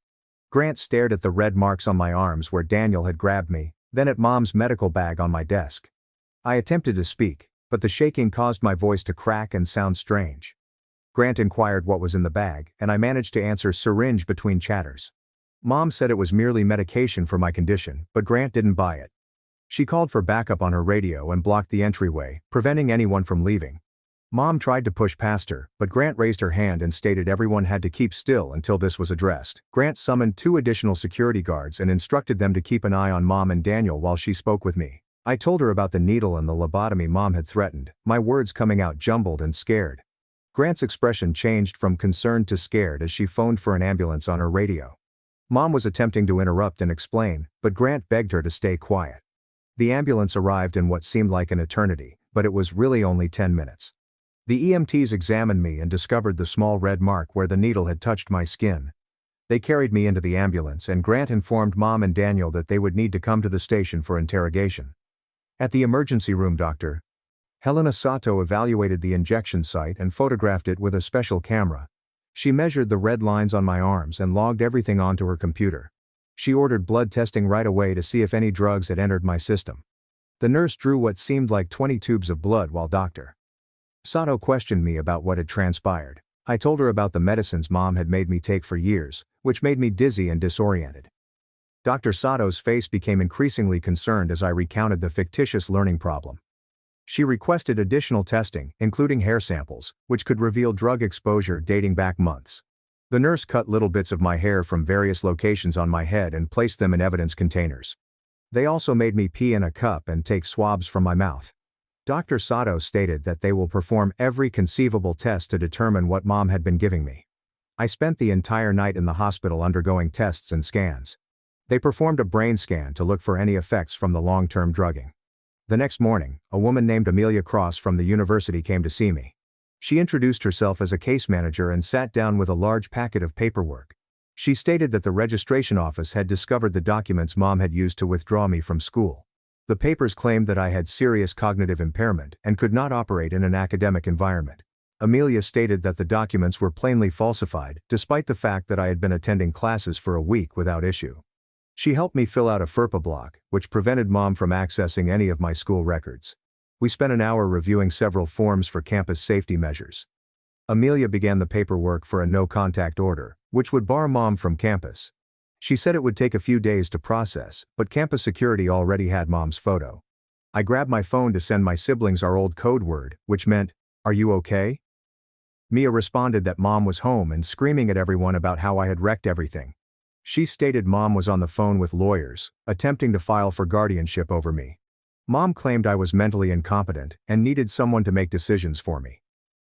Grant stared at the red marks on my arms where Daniel had grabbed me, then at mom's medical bag on my desk. I attempted to speak, but the shaking caused my voice to crack and sound strange. Grant inquired what was in the bag, and I managed to answer syringe between chatters. Mom said it was merely medication for my condition, but Grant didn't buy it. She called for backup on her radio and blocked the entryway, preventing anyone from leaving. Mom tried to push past her, but Grant raised her hand and stated everyone had to keep still until this was addressed. Grant summoned 2 additional security guards and instructed them to keep an eye on Mom and Daniel while she spoke with me. I told her about the needle and the lobotomy Mom had threatened, my words coming out jumbled and scared. Grant's expression changed from concerned to scared as she phoned for an ambulance on her radio. Mom was attempting to interrupt and explain, but Grant begged her to stay quiet. The ambulance arrived in what seemed like an eternity, but it was really only 10 minutes. The EMTs examined me and discovered the small red mark where the needle had touched my skin. They carried me into the ambulance and Grant informed Mom and Daniel that they would need to come to the station for interrogation. At the emergency room, Dr. Helena Sato evaluated the injection site and photographed it with a special camera. She measured the red lines on my arms and logged everything onto her computer. She ordered blood testing right away to see if any drugs had entered my system. The nurse drew what seemed like 20 tubes of blood while Dr. Sato questioned me about what had transpired. I told her about the medicines Mom had made me take for years, which made me dizzy and disoriented. Dr. Sato's face became increasingly concerned as I recounted the fictitious learning problem. She requested additional testing, including hair samples, which could reveal drug exposure dating back months. The nurse cut little bits of my hair from various locations on my head and placed them in evidence containers. They also made me pee in a cup and take swabs from my mouth. Dr. Sato stated that they will perform every conceivable test to determine what Mom had been giving me. I spent the entire night in the hospital undergoing tests and scans. They performed a brain scan to look for any effects from the long-term drugging. The next morning, a woman named Amelia Cross from the university came to see me. She introduced herself as a case manager and sat down with a large packet of paperwork. She stated that the registration office had discovered the documents Mom had used to withdraw me from school. The papers claimed that I had serious cognitive impairment and could not operate in an academic environment. Amelia stated that the documents were plainly falsified, despite the fact that I had been attending classes for a week without issue. She helped me fill out a FERPA block, which prevented Mom from accessing any of my school records. We spent an hour reviewing several forms for campus safety measures. Amelia began the paperwork for a no-contact order, which would bar Mom from campus. She said it would take a few days to process, but campus security already had Mom's photo. I grabbed my phone to send my siblings our old code word, which meant, "Are you okay?" Mia responded that Mom was home and screaming at everyone about how I had wrecked everything. She stated Mom was on the phone with lawyers, attempting to file for guardianship over me. Mom claimed I was mentally incompetent and needed someone to make decisions for me.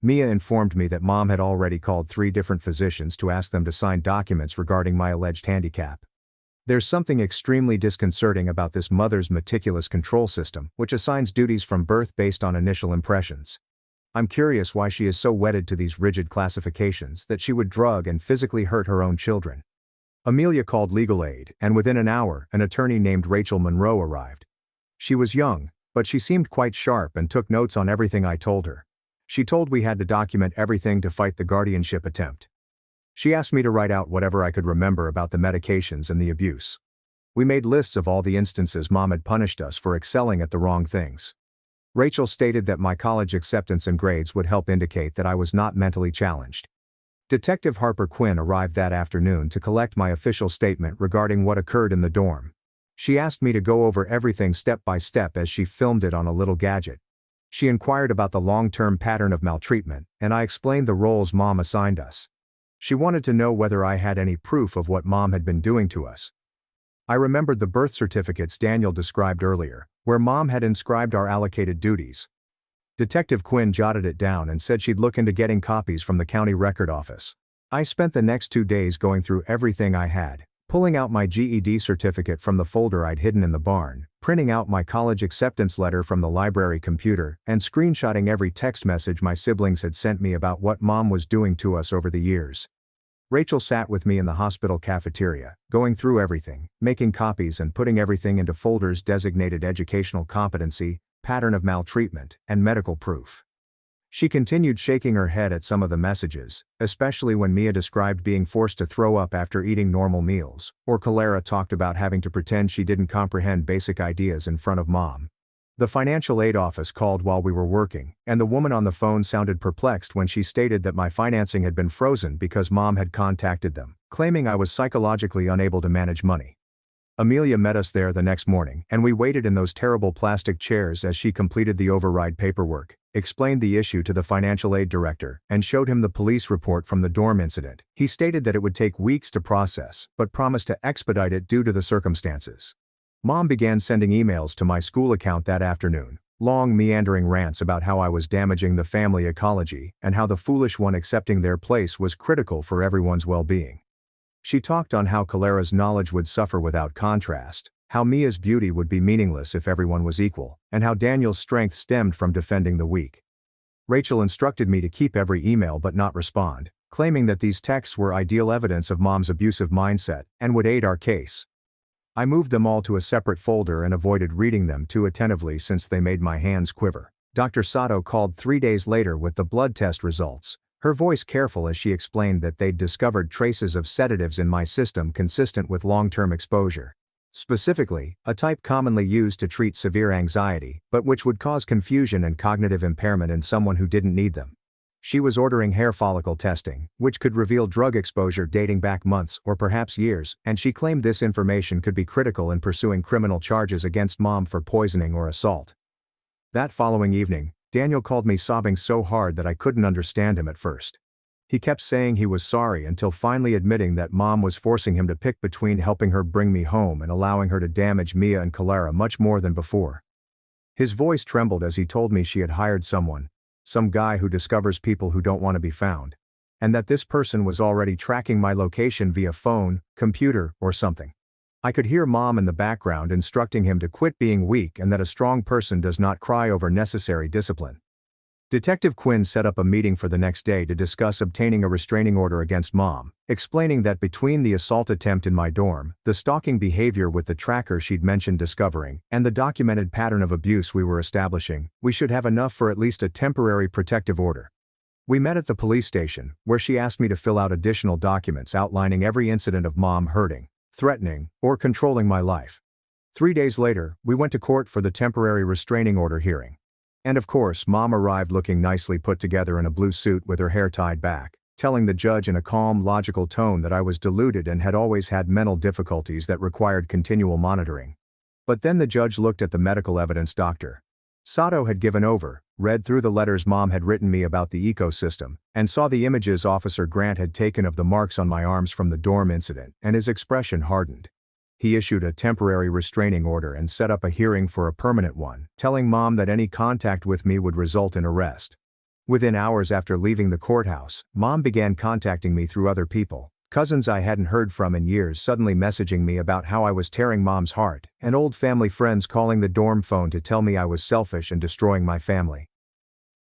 Mia informed me that Mom had already called 3 different physicians to ask them to sign documents regarding my alleged handicap. There's something extremely disconcerting about this mother's meticulous control system, which assigns duties from birth based on initial impressions. I'm curious why she is so wedded to these rigid classifications that she would drug and physically hurt her own children. Amelia called legal aid, and within an hour, an attorney named Rachel Monroe arrived. She was young, but she seemed quite sharp and took notes on everything I told her. She told we had to document everything to fight the guardianship attempt. She asked me to write out whatever I could remember about the medications and the abuse. We made lists of all the instances Mom had punished us for excelling at the wrong things. Rachel stated that my college acceptance and grades would help indicate that I was not mentally challenged. Detective Harper Quinn arrived that afternoon to collect my official statement regarding what occurred in the dorm. She asked me to go over everything step by step as she filmed it on a little gadget. She inquired about the long-term pattern of maltreatment, and I explained the roles Mom assigned us. She wanted to know whether I had any proof of what Mom had been doing to us. I remembered the birth certificates Daniel described earlier, where Mom had inscribed our allocated duties. Detective Quinn jotted it down and said she'd look into getting copies from the county record office. I spent the next 2 days going through everything I had, pulling out my GED certificate from the folder I'd hidden in the barn, printing out my college acceptance letter from the library computer, and screenshotting every text message my siblings had sent me about what Mom was doing to us over the years. Rachel sat with me in the hospital cafeteria, going through everything, making copies and putting everything into folders designated educational competency, pattern of maltreatment, and medical proof. She continued shaking her head at some of the messages, especially when Mia described being forced to throw up after eating normal meals, or Clara talked about having to pretend she didn't comprehend basic ideas in front of Mom. The financial aid office called while we were working, and the woman on the phone sounded perplexed when she stated that my financing had been frozen because Mom had contacted them, claiming I was psychologically unable to manage money. Amelia met us there the next morning, and we waited in those terrible plastic chairs as she completed the override paperwork, explained the issue to the financial aid director, and showed him the police report from the dorm incident. He stated that it would take weeks to process, but promised to expedite it due to the circumstances. Mom began sending emails to my school account that afternoon, long meandering rants about how I was damaging the family ecology and how the foolish one accepting their place was critical for everyone's well-being. She talked on how Clara's knowledge would suffer without contrast, how Mia's beauty would be meaningless if everyone was equal, and how Daniel's strength stemmed from defending the weak. Rachel instructed me to keep every email but not respond, claiming that these texts were ideal evidence of Mom's abusive mindset and would aid our case. I moved them all to a separate folder and avoided reading them too attentively since they made my hands quiver. Dr. Sato called 3 days later with the blood test results, her voice careful as she explained that they'd discovered traces of sedatives in my system consistent with long-term exposure. Specifically, a type commonly used to treat severe anxiety, but which would cause confusion and cognitive impairment in someone who didn't need them. She was ordering hair follicle testing, which could reveal drug exposure dating back months or perhaps years, and she claimed this information could be critical in pursuing criminal charges against Mom for poisoning or assault. That following evening, Daniel called me sobbing so hard that I couldn't understand him at first. He kept saying he was sorry until finally admitting that Mom was forcing him to pick between helping her bring me home and allowing her to damage Mia and Clara much more than before. His voice trembled as he told me she had hired someone, some guy who discovers people who don't want to be found, and that this person was already tracking my location via phone, computer, or something. I could hear Mom in the background instructing him to quit being weak and that a strong person does not cry over necessary discipline. Detective Quinn set up a meeting for the next day to discuss obtaining a restraining order against Mom, explaining that between the assault attempt in my dorm, the stalking behavior with the tracker she'd mentioned discovering, and the documented pattern of abuse we were establishing, we should have enough for at least a temporary protective order. We met at the police station, where she asked me to fill out additional documents outlining every incident of Mom hurting, threatening, or controlling my life. 3 days later, we went to court for the temporary restraining order hearing. And of course, Mom arrived looking nicely put together in a blue suit with her hair tied back, telling the judge in a calm, logical tone that I was deluded and had always had mental difficulties that required continual monitoring. But then the judge looked at the medical evidence Dr. Sato had given over, read through the letters Mom had written me about the ecosystem, and saw the images Officer Grant had taken of the marks on my arms from the dorm incident, and his expression hardened. He issued a temporary restraining order and set up a hearing for a permanent one, telling Mom that any contact with me would result in arrest. Within hours after leaving the courthouse, Mom began contacting me through other people, cousins I hadn't heard from in years suddenly messaging me about how I was tearing Mom's heart, and old family friends calling the dorm phone to tell me I was selfish and destroying my family.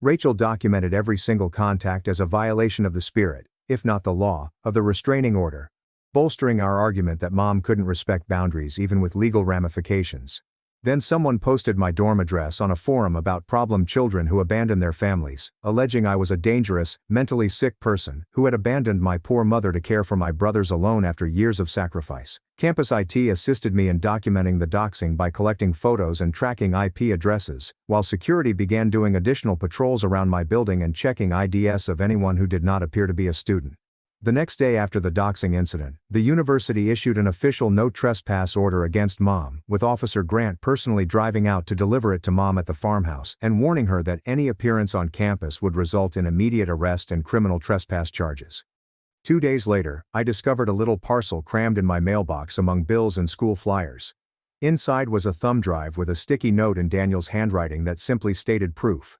Rachel documented every single contact as a violation of the spirit, if not the law, of the restraining order, bolstering our argument that Mom couldn't respect boundaries even with legal ramifications. Then someone posted my dorm address on a forum about problem children who abandon their families, alleging I was a dangerous, mentally sick person who had abandoned my poor mother to care for my brothers alone after years of sacrifice. Campus IT assisted me in documenting the doxing by collecting photos and tracking IP addresses, while security began doing additional patrols around my building and checking IDs of anyone who did not appear to be a student. The next day after the doxing incident, the university issued an official no trespass order against Mom, with Officer Grant personally driving out to deliver it to Mom at the farmhouse and warning her that any appearance on campus would result in immediate arrest and criminal trespass charges. 2 days later, I discovered a little parcel crammed in my mailbox among bills and school flyers. Inside was a thumb drive with a sticky note in Daniel's handwriting that simply stated proof.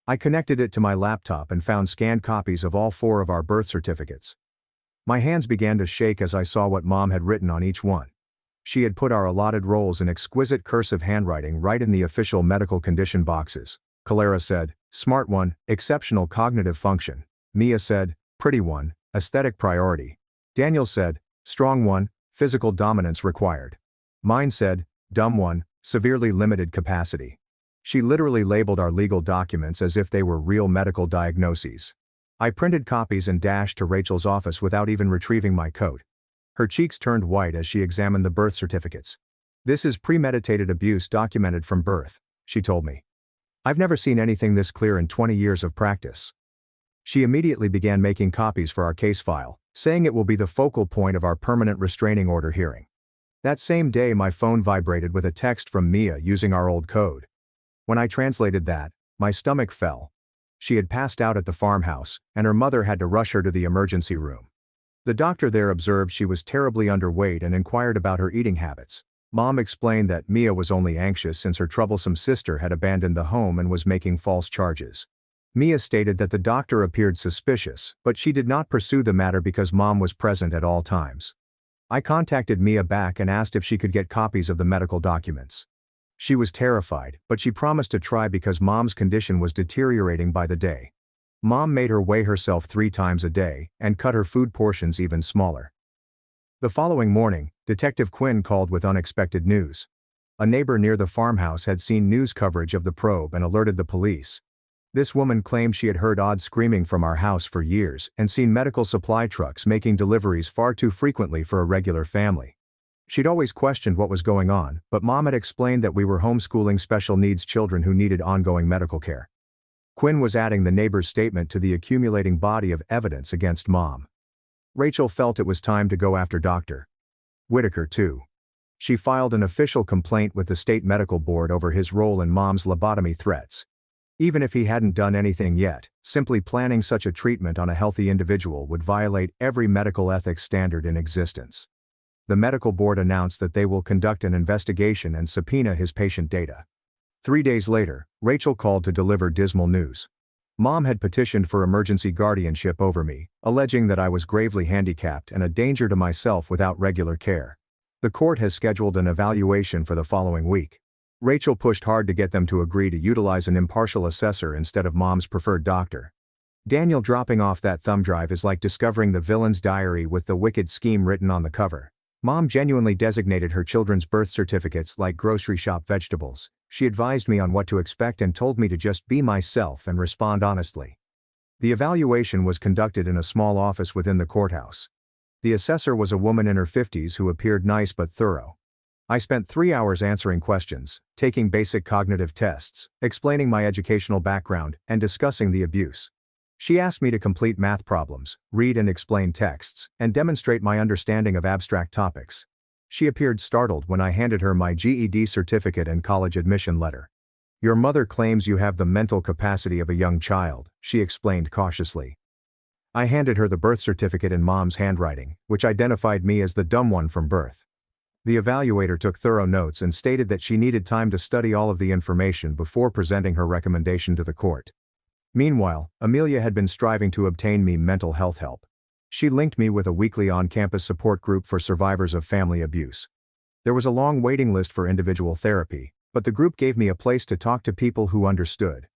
I connected it to my laptop and found scanned copies of all 4 of our birth certificates. My hands began to shake as I saw what Mom had written on each one. She had put our allotted roles in exquisite cursive handwriting right in the official medical condition boxes. Clara said, "Smart one, exceptional cognitive function." Mia said, "Pretty one, aesthetic priority." Daniel said, "Strong one, physical dominance required." Mine said, "Dumb one, severely limited capacity." She literally labeled our legal documents as if they were real medical diagnoses. I printed copies and dashed to Rachel's office without even retrieving my coat. Her cheeks turned white as she examined the birth certificates. "This is premeditated abuse documented from birth," she told me. "I've never seen anything this clear in 20 years of practice." She immediately began making copies for our case file, saying it will be the focal point of our permanent restraining order hearing. That same day my phone vibrated with a text from Mia using our old code. When I translated that, my stomach fell. She had passed out at the farmhouse, and her mother had to rush her to the emergency room. The doctor there observed she was terribly underweight and inquired about her eating habits. Mom explained that Mia was only anxious since her troublesome sister had abandoned the home and was making false charges. Mia stated that the doctor appeared suspicious, but she did not pursue the matter because Mom was present at all times. I contacted Mia back and asked if she could get copies of the medical documents. She was terrified, but she promised to try because Mom's condition was deteriorating by the day. Mom made her weigh herself 3 times a day, and cut her food portions even smaller. The following morning, Detective Quinn called with unexpected news. A neighbor near the farmhouse had seen news coverage of the probe and alerted the police. This woman claimed she had heard odd screaming from our house for years and seen medical supply trucks making deliveries far too frequently for a regular family. She'd always questioned what was going on, but Mom had explained that we were homeschooling special needs children who needed ongoing medical care. Quinn was adding the neighbor's statement to the accumulating body of evidence against Mom. Rachel felt it was time to go after Dr. Whitaker too. She filed an official complaint with the state medical board over his role in Mom's lobotomy threats. Even if he hadn't done anything yet, simply planning such a treatment on a healthy individual would violate every medical ethics standard in existence. The medical board announced that they will conduct an investigation and subpoena his patient data. 3 days later, Rachel called to deliver dismal news. Mom had petitioned for emergency guardianship over me, alleging that I was gravely handicapped and a danger to myself without regular care. The court has scheduled an evaluation for the following week. Rachel pushed hard to get them to agree to utilize an impartial assessor instead of mom's preferred doctor. Daniel dropping off that thumb drive is like discovering the villain's diary with the wicked scheme written on the cover. Mom genuinely designated her children's birth certificates like grocery shop vegetables. She advised me on what to expect and told me to just be myself and respond honestly. The evaluation was conducted in a small office within the courthouse. The assessor was a woman in her 50s who appeared nice but thorough. I spent 3 hours answering questions, taking basic cognitive tests, explaining my educational background, and discussing the abuse. She asked me to complete math problems, read and explain texts, and demonstrate my understanding of abstract topics. She appeared startled when I handed her my GED certificate and college admission letter. "Your mother claims you have the mental capacity of a young child," she explained cautiously. I handed her the birth certificate in mom's handwriting, which identified me as the dumb one from birth. The evaluator took thorough notes and stated that she needed time to study all of the information before presenting her recommendation to the court. Meanwhile, Amelia had been striving to obtain me mental health help. She linked me with a weekly on-campus support group for survivors of family abuse. There was a long waiting list for individual therapy, but the group gave me a place to talk to people who understood.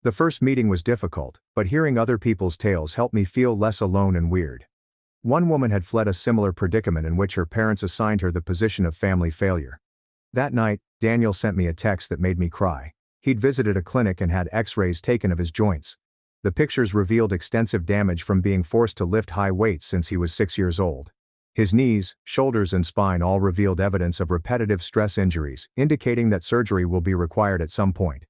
The first meeting was difficult, but hearing other people's tales helped me feel less alone and weird. One woman had fled a similar predicament in which her parents assigned her the position of family failure. That night, Daniel sent me a text that made me cry. He'd visited a clinic and had x-rays taken of his joints. The pictures revealed extensive damage from being forced to lift high weights since he was 6 years old. His knees, shoulders and spine all revealed evidence of repetitive stress injuries, indicating that surgery will be required at some point.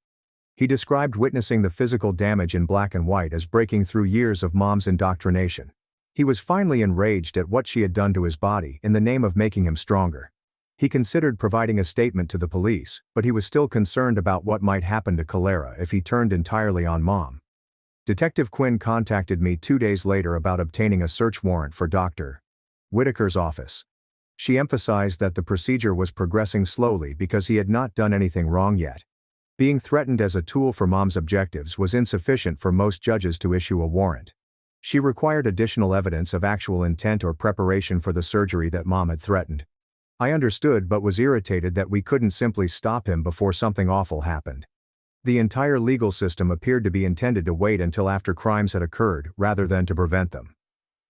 He described witnessing the physical damage in black and white as breaking through years of mom's indoctrination. He was finally enraged at what she had done to his body in the name of making him stronger. He considered providing a statement to the police, but he was still concerned about what might happen to Clara if he turned entirely on mom. Detective Quinn contacted me 2 days later about obtaining a search warrant for Dr. Whitaker's office. She emphasized that the procedure was progressing slowly because he had not done anything wrong yet. Being threatened as a tool for mom's objectives was insufficient for most judges to issue a warrant. She required additional evidence of actual intent or preparation for the surgery that mom had threatened. I understood but was irritated that we couldn't simply stop him before something awful happened. The entire legal system appeared to be intended to wait until after crimes had occurred rather than to prevent them.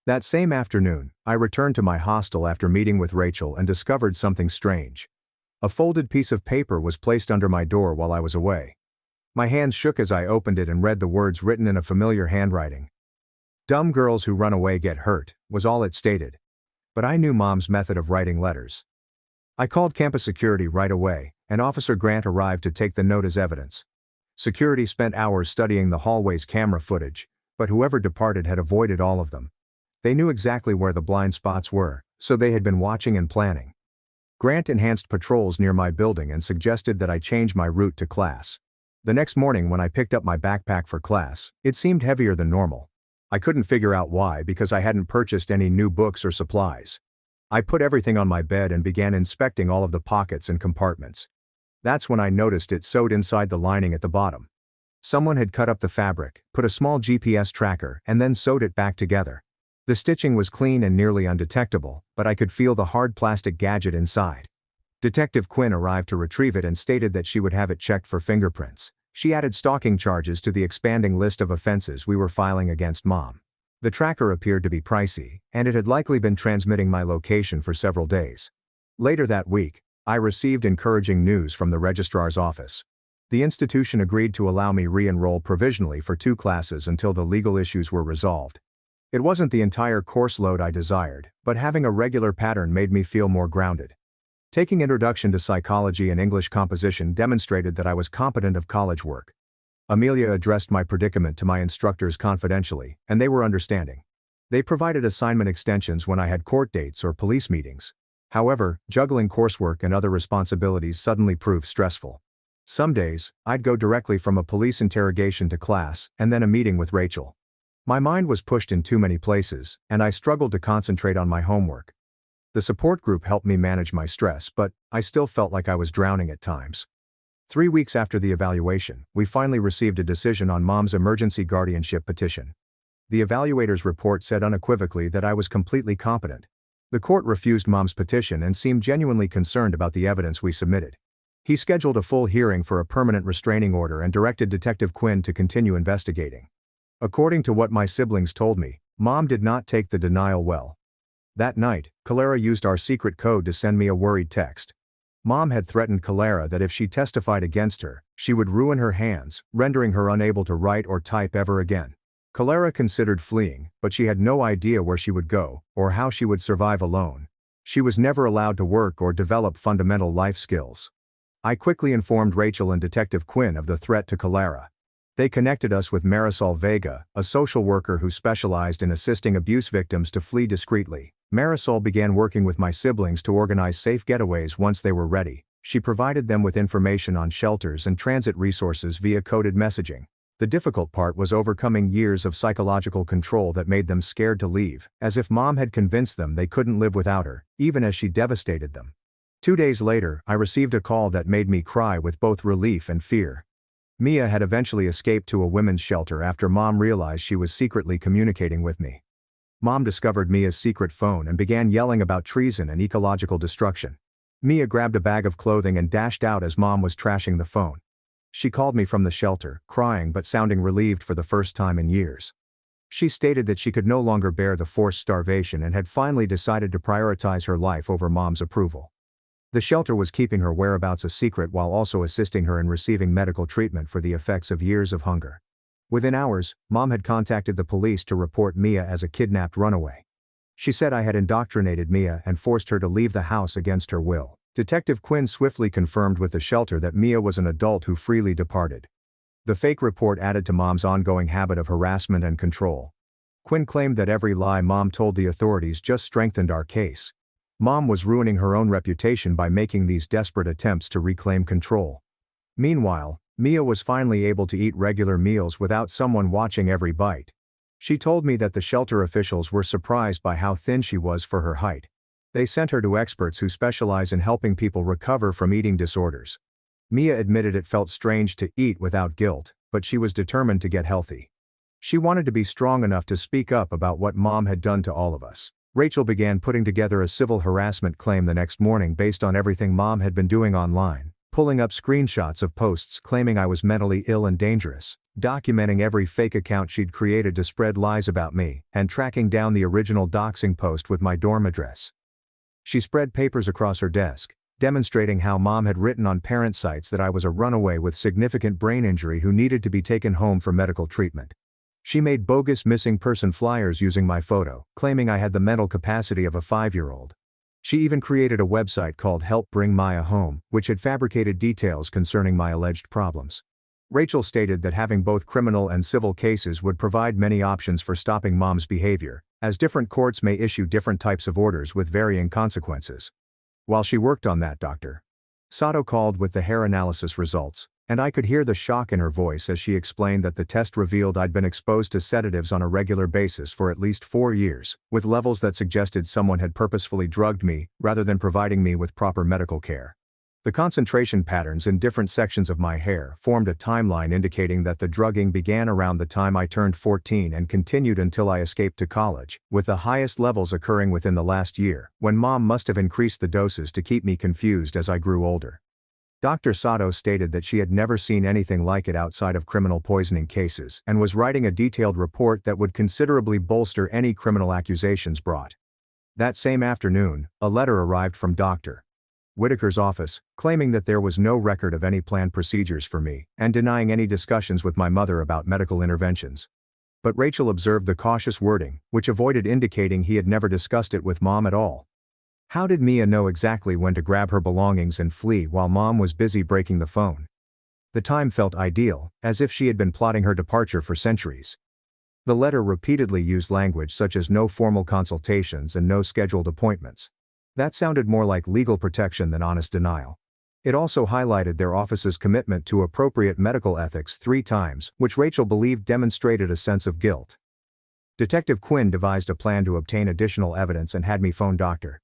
That same afternoon, I returned to my hostel after meeting with Rachel and discovered something strange. A folded piece of paper was placed under my door while I was away. My hands shook as I opened it and read the words written in a familiar handwriting. "Dumb girls who run away get hurt," was all it stated. But I knew mom's method of writing letters. I called campus security right away, and Officer Grant arrived to take the note as evidence. Security spent hours studying the hallway's camera footage, but whoever departed had avoided all of them. They knew exactly where the blind spots were, so they had been watching and planning. Grant enhanced patrols near my building and suggested that I change my route to class. The next morning when I picked up my backpack for class, it seemed heavier than normal. I couldn't figure out why because I hadn't purchased any new books or supplies. I put everything on my bed and began inspecting all of the pockets and compartments. That's when I noticed it sewed inside the lining at the bottom. Someone had cut up the fabric, put a small GPS tracker, and then sewed it back together. The stitching was clean and nearly undetectable, but I could feel the hard plastic gadget inside. Detective Quinn arrived to retrieve it and stated that she would have it checked for fingerprints. She added stalking charges to the expanding list of offenses we were filing against mom. The tracker appeared to be pricey, and it had likely been transmitting my location for several days. Later that week, I received encouraging news from the registrar's office. The institution agreed to allow me re-enroll provisionally for 2 classes until the legal issues were resolved. It wasn't the entire course load I desired, but having a regular pattern made me feel more grounded. Taking Introduction to Psychology and English Composition demonstrated that I was competent of college work. Amelia addressed my predicament to my instructors confidentially, and they were understanding. They provided assignment extensions when I had court dates or police meetings. However, juggling coursework and other responsibilities suddenly proved stressful. Some days, I'd go directly from a police interrogation to class, and then a meeting with Rachel. My mind was pushed in too many places, and I struggled to concentrate on my homework. The support group helped me manage my stress, but I still felt like I was drowning at times. 3 weeks after the evaluation, we finally received a decision on mom's emergency guardianship petition. The evaluator's report said unequivocally that I was completely competent. The court refused mom's petition and seemed genuinely concerned about the evidence we submitted. He scheduled a full hearing for a permanent restraining order and directed Detective Quinn to continue investigating. According to what my siblings told me, Mom did not take the denial well. That night, Clara used our secret code to send me a worried text. Mom had threatened Clara that if she testified against her, she would ruin her hands, rendering her unable to write or type ever again. Clara considered fleeing, but she had no idea where she would go, or how she would survive alone. She was never allowed to work or develop fundamental life skills. I quickly informed Rachel and Detective Quinn of the threat to Clara. They connected us with Marisol Vega, a social worker who specialized in assisting abuse victims to flee discreetly. Marisol began working with my siblings to organize safe getaways once they were ready. She provided them with information on shelters and transit resources via coded messaging. The difficult part was overcoming years of psychological control that made them scared to leave, as if Mom had convinced them they couldn't live without her, even as she devastated them. 2 days later, I received a call that made me cry with both relief and fear. Mia had eventually escaped to a women's shelter after Mom realized she was secretly communicating with me. Mom discovered Mia's secret phone and began yelling about treason and ecological destruction. Mia grabbed a bag of clothing and dashed out as Mom was trashing the phone. She called me from the shelter, crying but sounding relieved for the first time in years. She stated that she could no longer bear the forced starvation and had finally decided to prioritize her life over Mom's approval. The shelter was keeping her whereabouts a secret while also assisting her in receiving medical treatment for the effects of years of hunger. Within hours, Mom had contacted the police to report Mia as a kidnapped runaway. She said I had indoctrinated Mia and forced her to leave the house against her will. Detective Quinn swiftly confirmed with the shelter that Mia was an adult who freely departed. The fake report added to Mom's ongoing habit of harassment and control. Quinn claimed that every lie Mom told the authorities just strengthened our case. Mom was ruining her own reputation by making these desperate attempts to reclaim control. Meanwhile, Mia was finally able to eat regular meals without someone watching every bite. She told me that the shelter officials were surprised by how thin she was for her height. They sent her to experts who specialize in helping people recover from eating disorders. Mia admitted it felt strange to eat without guilt, but she was determined to get healthy. She wanted to be strong enough to speak up about what Mom had done to all of us. Rachel began putting together a civil harassment claim the next morning based on everything Mom had been doing online, pulling up screenshots of posts claiming I was mentally ill and dangerous, documenting every fake account she'd created to spread lies about me, and tracking down the original doxing post with my dorm address. She spread papers across her desk, demonstrating how Mom had written on parent sites that I was a runaway with significant brain injury who needed to be taken home for medical treatment. She made bogus missing person flyers using my photo, claiming I had the mental capacity of a 5-year-old. She even created a website called Help Bring Maya Home, which had fabricated details concerning my alleged problems. Rachel stated that having both criminal and civil cases would provide many options for stopping Mom's behavior, as different courts may issue different types of orders with varying consequences. While she worked on that, Dr. Sato called with the hair analysis results, and I could hear the shock in her voice as she explained that the test revealed I'd been exposed to sedatives on a regular basis for at least 4 years, with levels that suggested someone had purposefully drugged me, rather than providing me with proper medical care. The concentration patterns in different sections of my hair formed a timeline indicating that the drugging began around the time I turned 14 and continued until I escaped to college, with the highest levels occurring within the last year, when Mom must have increased the doses to keep me confused as I grew older. Dr. Sato stated that she had never seen anything like it outside of criminal poisoning cases and was writing a detailed report that would considerably bolster any criminal accusations brought. That same afternoon, a letter arrived from Dr. Whitaker's office, claiming that there was no record of any planned procedures for me, and denying any discussions with my mother about medical interventions. But Rachel observed the cautious wording, which avoided indicating he had never discussed it with Mom at all. How did Mia know exactly when to grab her belongings and flee while Mom was busy breaking the phone? The time felt ideal, as if she had been plotting her departure for centuries. The letter repeatedly used language such as no formal consultations and no scheduled appointments. That sounded more like legal protection than honest denial. It also highlighted their office's commitment to appropriate medical ethics 3 times, which Rachel believed demonstrated a sense of guilt. Detective Quinn devised a plan to obtain additional evidence and had me phone Dr.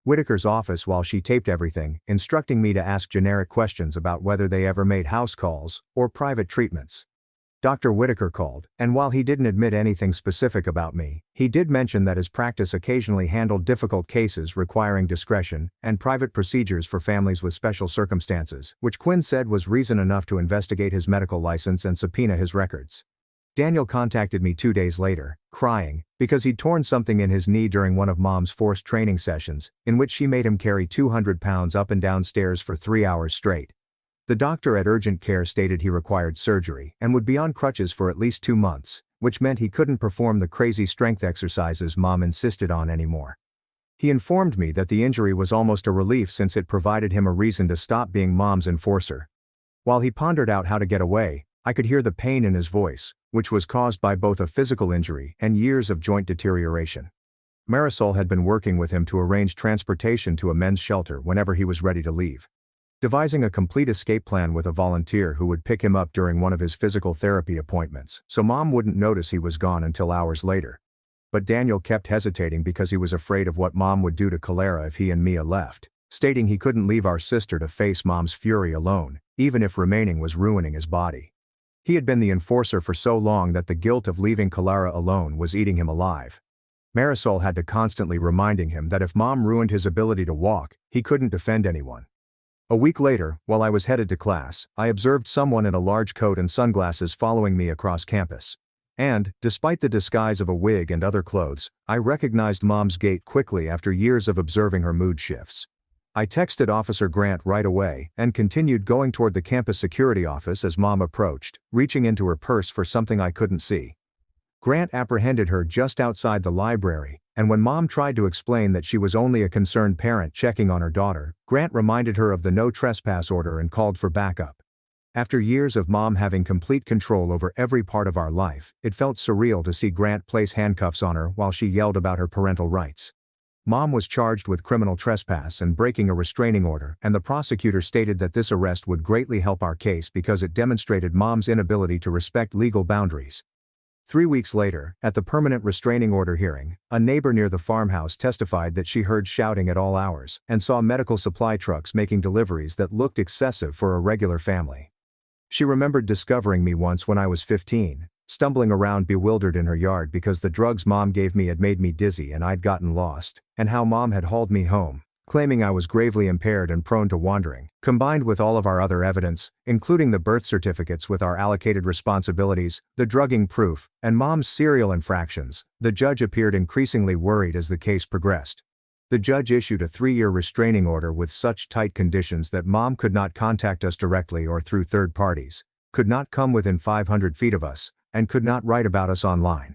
Whitaker's office while she taped everything, instructing me to ask generic questions about whether they ever made house calls or private treatments. Dr. Whitaker called, and while he didn't admit anything specific about me, he did mention that his practice occasionally handled difficult cases requiring discretion and private procedures for families with special circumstances, which Quinn said was reason enough to investigate his medical license and subpoena his records. Daniel contacted me 2 days later, crying, because he'd torn something in his knee during one of Mom's forced training sessions, in which she made him carry 200 pounds up and down stairs for 3 hours straight. The doctor at urgent care stated he required surgery and would be on crutches for at least 2 months, which meant he couldn't perform the crazy strength exercises Mom insisted on anymore. He informed me that the injury was almost a relief since it provided him a reason to stop being Mom's enforcer. While he pondered out how to get away, I could hear the pain in his voice, which was caused by both a physical injury and years of joint deterioration. Marisol had been working with him to arrange transportation to a men's shelter whenever he was ready to leave. Devising a complete escape plan with a volunteer who would pick him up during one of his physical therapy appointments, so Mom wouldn't notice he was gone until hours later. But Daniel kept hesitating because he was afraid of what Mom would do to Clara if he and Mia left, stating he couldn't leave our sister to face Mom's fury alone, even if remaining was ruining his body. He had been the enforcer for so long that the guilt of leaving Clara alone was eating him alive. Marisol had to constantly reminding him that if Mom ruined his ability to walk, he couldn't defend anyone. A week later, while I was headed to class, I observed someone in a large coat and sunglasses following me across campus. And, despite the disguise of a wig and other clothes, I recognized Mom's gait quickly after years of observing her mood shifts. I texted Officer Grant right away and continued going toward the campus security office as Mom approached, reaching into her purse for something I couldn't see. Grant apprehended her just outside the library, and when Mom tried to explain that she was only a concerned parent checking on her daughter, Grant reminded her of the no trespass order and called for backup. After years of Mom having complete control over every part of our life, it felt surreal to see Grant place handcuffs on her while she yelled about her parental rights. Mom was charged with criminal trespass and breaking a restraining order, and the prosecutor stated that this arrest would greatly help our case because it demonstrated Mom's inability to respect legal boundaries. 3 weeks later, at the permanent restraining order hearing, a neighbor near the farmhouse testified that she heard shouting at all hours and saw medical supply trucks making deliveries that looked excessive for a regular family. She remembered discovering me once when I was 15, stumbling around bewildered in her yard because the drugs Mom gave me had made me dizzy and I'd gotten lost, and how Mom had hauled me home, claiming I was gravely impaired and prone to wandering. Combined with all of our other evidence, including the birth certificates with our allocated responsibilities, the drugging proof, and Mom's serial infractions, the judge appeared increasingly worried as the case progressed. The judge issued a 3-year restraining order with such tight conditions that Mom could not contact us directly or through third parties, could not come within 500 feet of us, and could not write about us online.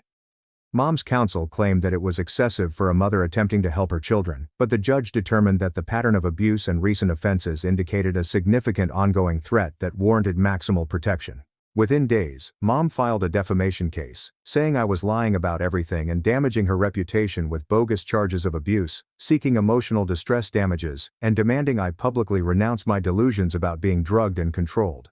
Mom's counsel claimed that it was excessive for a mother attempting to help her children, but the judge determined that the pattern of abuse and recent offenses indicated a significant ongoing threat that warranted maximal protection. Within days, Mom filed a defamation case, saying I was lying about everything and damaging her reputation with bogus charges of abuse, seeking emotional distress damages, and demanding I publicly renounce my delusions about being drugged and controlled.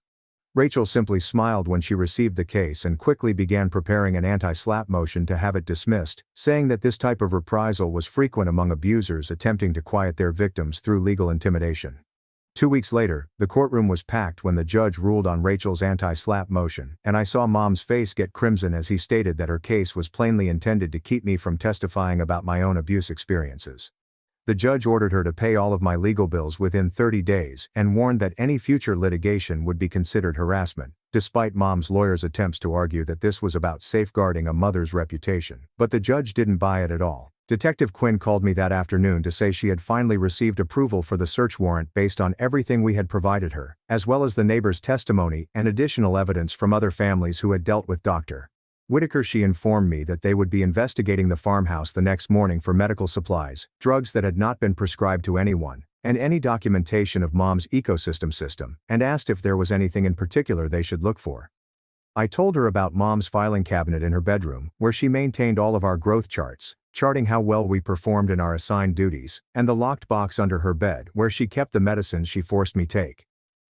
Rachel simply smiled when she received the case and quickly began preparing an anti-slap motion to have it dismissed, saying that this type of reprisal was frequent among abusers attempting to quiet their victims through legal intimidation. 2 weeks later, the courtroom was packed when the judge ruled on Rachel's anti-slap motion, and I saw Mom's face get crimson as he stated that her case was plainly intended to keep me from testifying about my own abuse experiences. The judge ordered her to pay all of my legal bills within 30 days and warned that any future litigation would be considered harassment, despite Mom's lawyer's attempts to argue that this was about safeguarding a mother's reputation. But the judge didn't buy it at all. Detective Quinn called me that afternoon to say she had finally received approval for the search warrant based on everything we had provided her, as well as the neighbor's testimony and additional evidence from other families who had dealt with Dr. Whitaker. She informed me that they would be investigating the farmhouse the next morning for medical supplies, drugs that had not been prescribed to anyone, and any documentation of Mom's ecosystem system, and asked if there was anything in particular they should look for. I told her about Mom's filing cabinet in her bedroom, where she maintained all of our growth charts, charting how well we performed in our assigned duties, and the locked box under her bed where she kept the medicines she forced me take.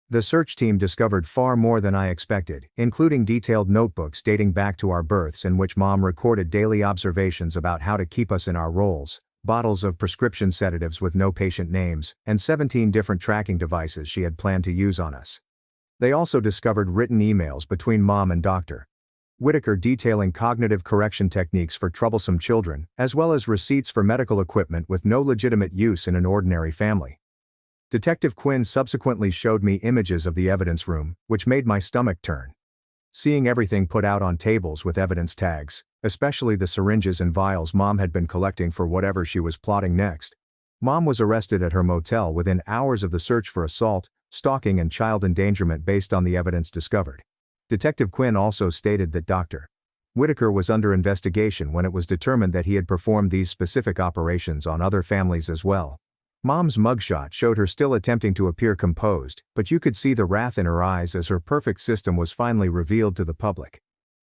The search team discovered far more than I expected, including detailed notebooks dating back to our births in which Mom recorded daily observations about how to keep us in our roles, bottles of prescription sedatives with no patient names, and 17 different tracking devices she had planned to use on us. They also discovered written emails between Mom and Dr. Whitaker detailing cognitive correction techniques for troublesome children, as well as receipts for medical equipment with no legitimate use in an ordinary family. Detective Quinn subsequently showed me images of the evidence room, which made my stomach turn. Seeing everything put out on tables with evidence tags, especially the syringes and vials Mom had been collecting for whatever she was plotting next. Mom was arrested at her motel within hours of the search for assault, stalking and child endangerment based on the evidence discovered. Detective Quinn also stated that Dr. Whitaker was under investigation when it was determined that he had performed these specific operations on other families as well. Mom's mugshot showed her still attempting to appear composed, but you could see the wrath in her eyes as her perfect system was finally revealed to the public.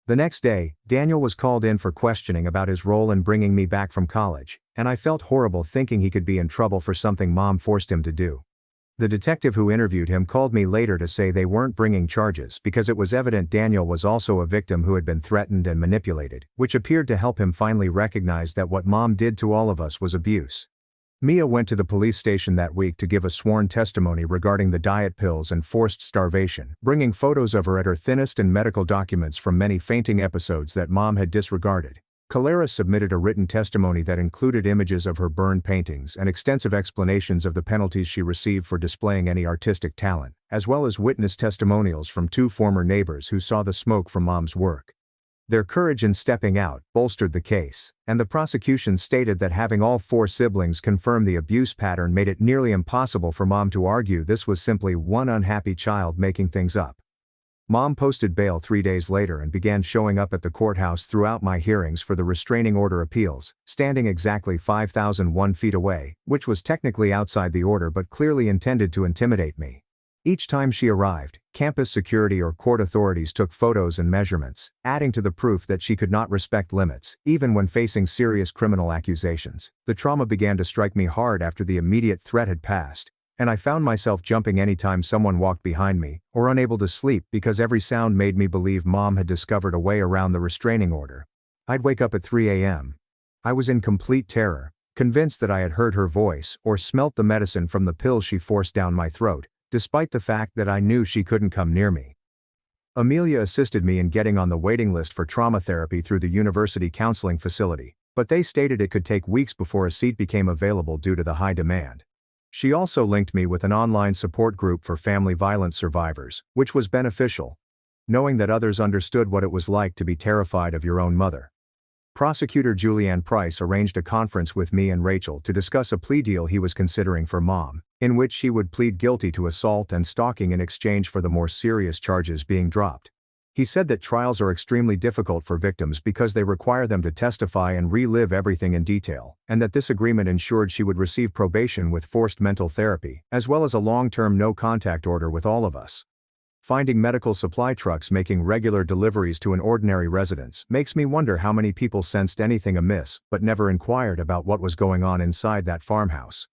The next day, Daniel was called in for questioning about his role in bringing me back from college, and I felt horrible thinking he could be in trouble for something Mom forced him to do. The detective who interviewed him called me later to say they weren't bringing charges because it was evident Daniel was also a victim who had been threatened and manipulated, which appeared to help him finally recognize that what Mom did to all of us was abuse. Mia went to the police station that week to give a sworn testimony regarding the diet pills and forced starvation, bringing photos of her at her thinnest and medical documents from many fainting episodes that Mom had disregarded. Calera submitted a written testimony that included images of her burned paintings and extensive explanations of the penalties she received for displaying any artistic talent, as well as witness testimonials from 2 former neighbors who saw the smoke from Mom's work. Their courage in stepping out bolstered the case, and the prosecution stated that having all 4 siblings confirm the abuse pattern made it nearly impossible for Mom to argue this was simply one unhappy child making things up. Mom posted bail 3 days later and began showing up at the courthouse throughout my hearings for the restraining order appeals, standing exactly 5,001 feet away, which was technically outside the order but clearly intended to intimidate me. Each time she arrived, campus security or court authorities took photos and measurements, adding to the proof that she could not respect limits, even when facing serious criminal accusations. The trauma began to strike me hard after the immediate threat had passed, and I found myself jumping anytime someone walked behind me, or unable to sleep because every sound made me believe Mom had discovered a way around the restraining order. I'd wake up at 3 a.m. I was in complete terror, convinced that I had heard her voice or smelt the medicine from the pills she forced down my throat, despite the fact that I knew she couldn't come near me. Amelia assisted me in getting on the waiting list for trauma therapy through the university counseling facility, but they stated it could take weeks before a seat became available due to the high demand. She also linked me with an online support group for family violence survivors, which was beneficial, knowing that others understood what it was like to be terrified of your own mother. Prosecutor Julianne Price arranged a conference with me and Rachel to discuss a plea deal he was considering for Mom, in which she would plead guilty to assault and stalking in exchange for the more serious charges being dropped. He said that trials are extremely difficult for victims because they require them to testify and relive everything in detail, and that this agreement ensured she would receive probation with forced mental therapy, as well as a long-term no-contact order with all of us. Finding medical supply trucks making regular deliveries to an ordinary residence makes me wonder how many people sensed anything amiss but never inquired about what was going on inside that farmhouse.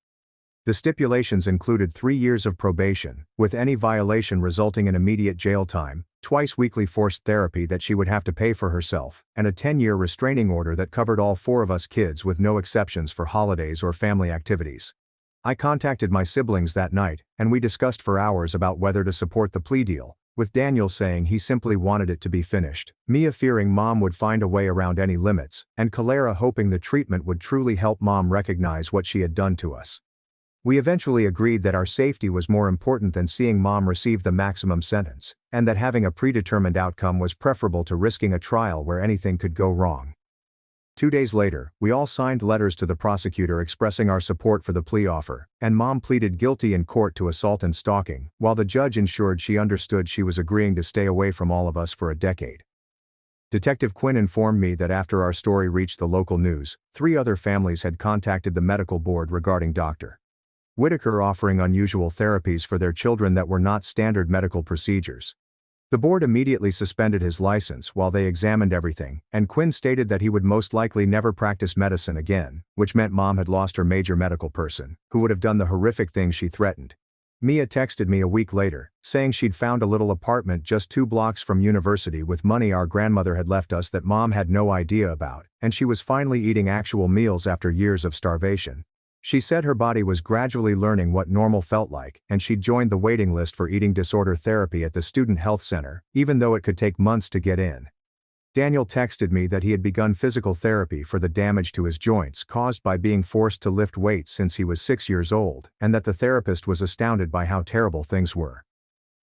The stipulations included 3 years of probation, with any violation resulting in immediate jail time, twice weekly forced therapy that she would have to pay for herself, and a 10-year restraining order that covered all 4 of us kids with no exceptions for holidays or family activities. I contacted my siblings that night, and we discussed for hours about whether to support the plea deal, with Daniel saying he simply wanted it to be finished, Mia fearing Mom would find a way around any limits, and Calera hoping the treatment would truly help Mom recognize what she had done to us. We eventually agreed that our safety was more important than seeing Mom receive the maximum sentence, and that having a predetermined outcome was preferable to risking a trial where anything could go wrong. 2 days later, we all signed letters to the prosecutor expressing our support for the plea offer, and Mom pleaded guilty in court to assault and stalking, while the judge ensured she understood she was agreeing to stay away from all of us for a decade. Detective Quinn informed me that after our story reached the local news, 3 other families had contacted the medical board regarding Dr. Whitaker offering unusual therapies for their children that were not standard medical procedures. The board immediately suspended his license while they examined everything, and Quinn stated that he would most likely never practice medicine again, which meant Mom had lost her major medical person, who would have done the horrific thing she threatened. Mia texted me a week later, saying she'd found a little apartment just 2 blocks from university with money our grandmother had left us that Mom had no idea about, and she was finally eating actual meals after years of starvation. She said her body was gradually learning what normal felt like, and she'd joined the waiting list for eating disorder therapy at the Student Health Center, even though it could take months to get in. Daniel texted me that he had begun physical therapy for the damage to his joints caused by being forced to lift weights since he was 6 years old, and that the therapist was astounded by how terrible things were.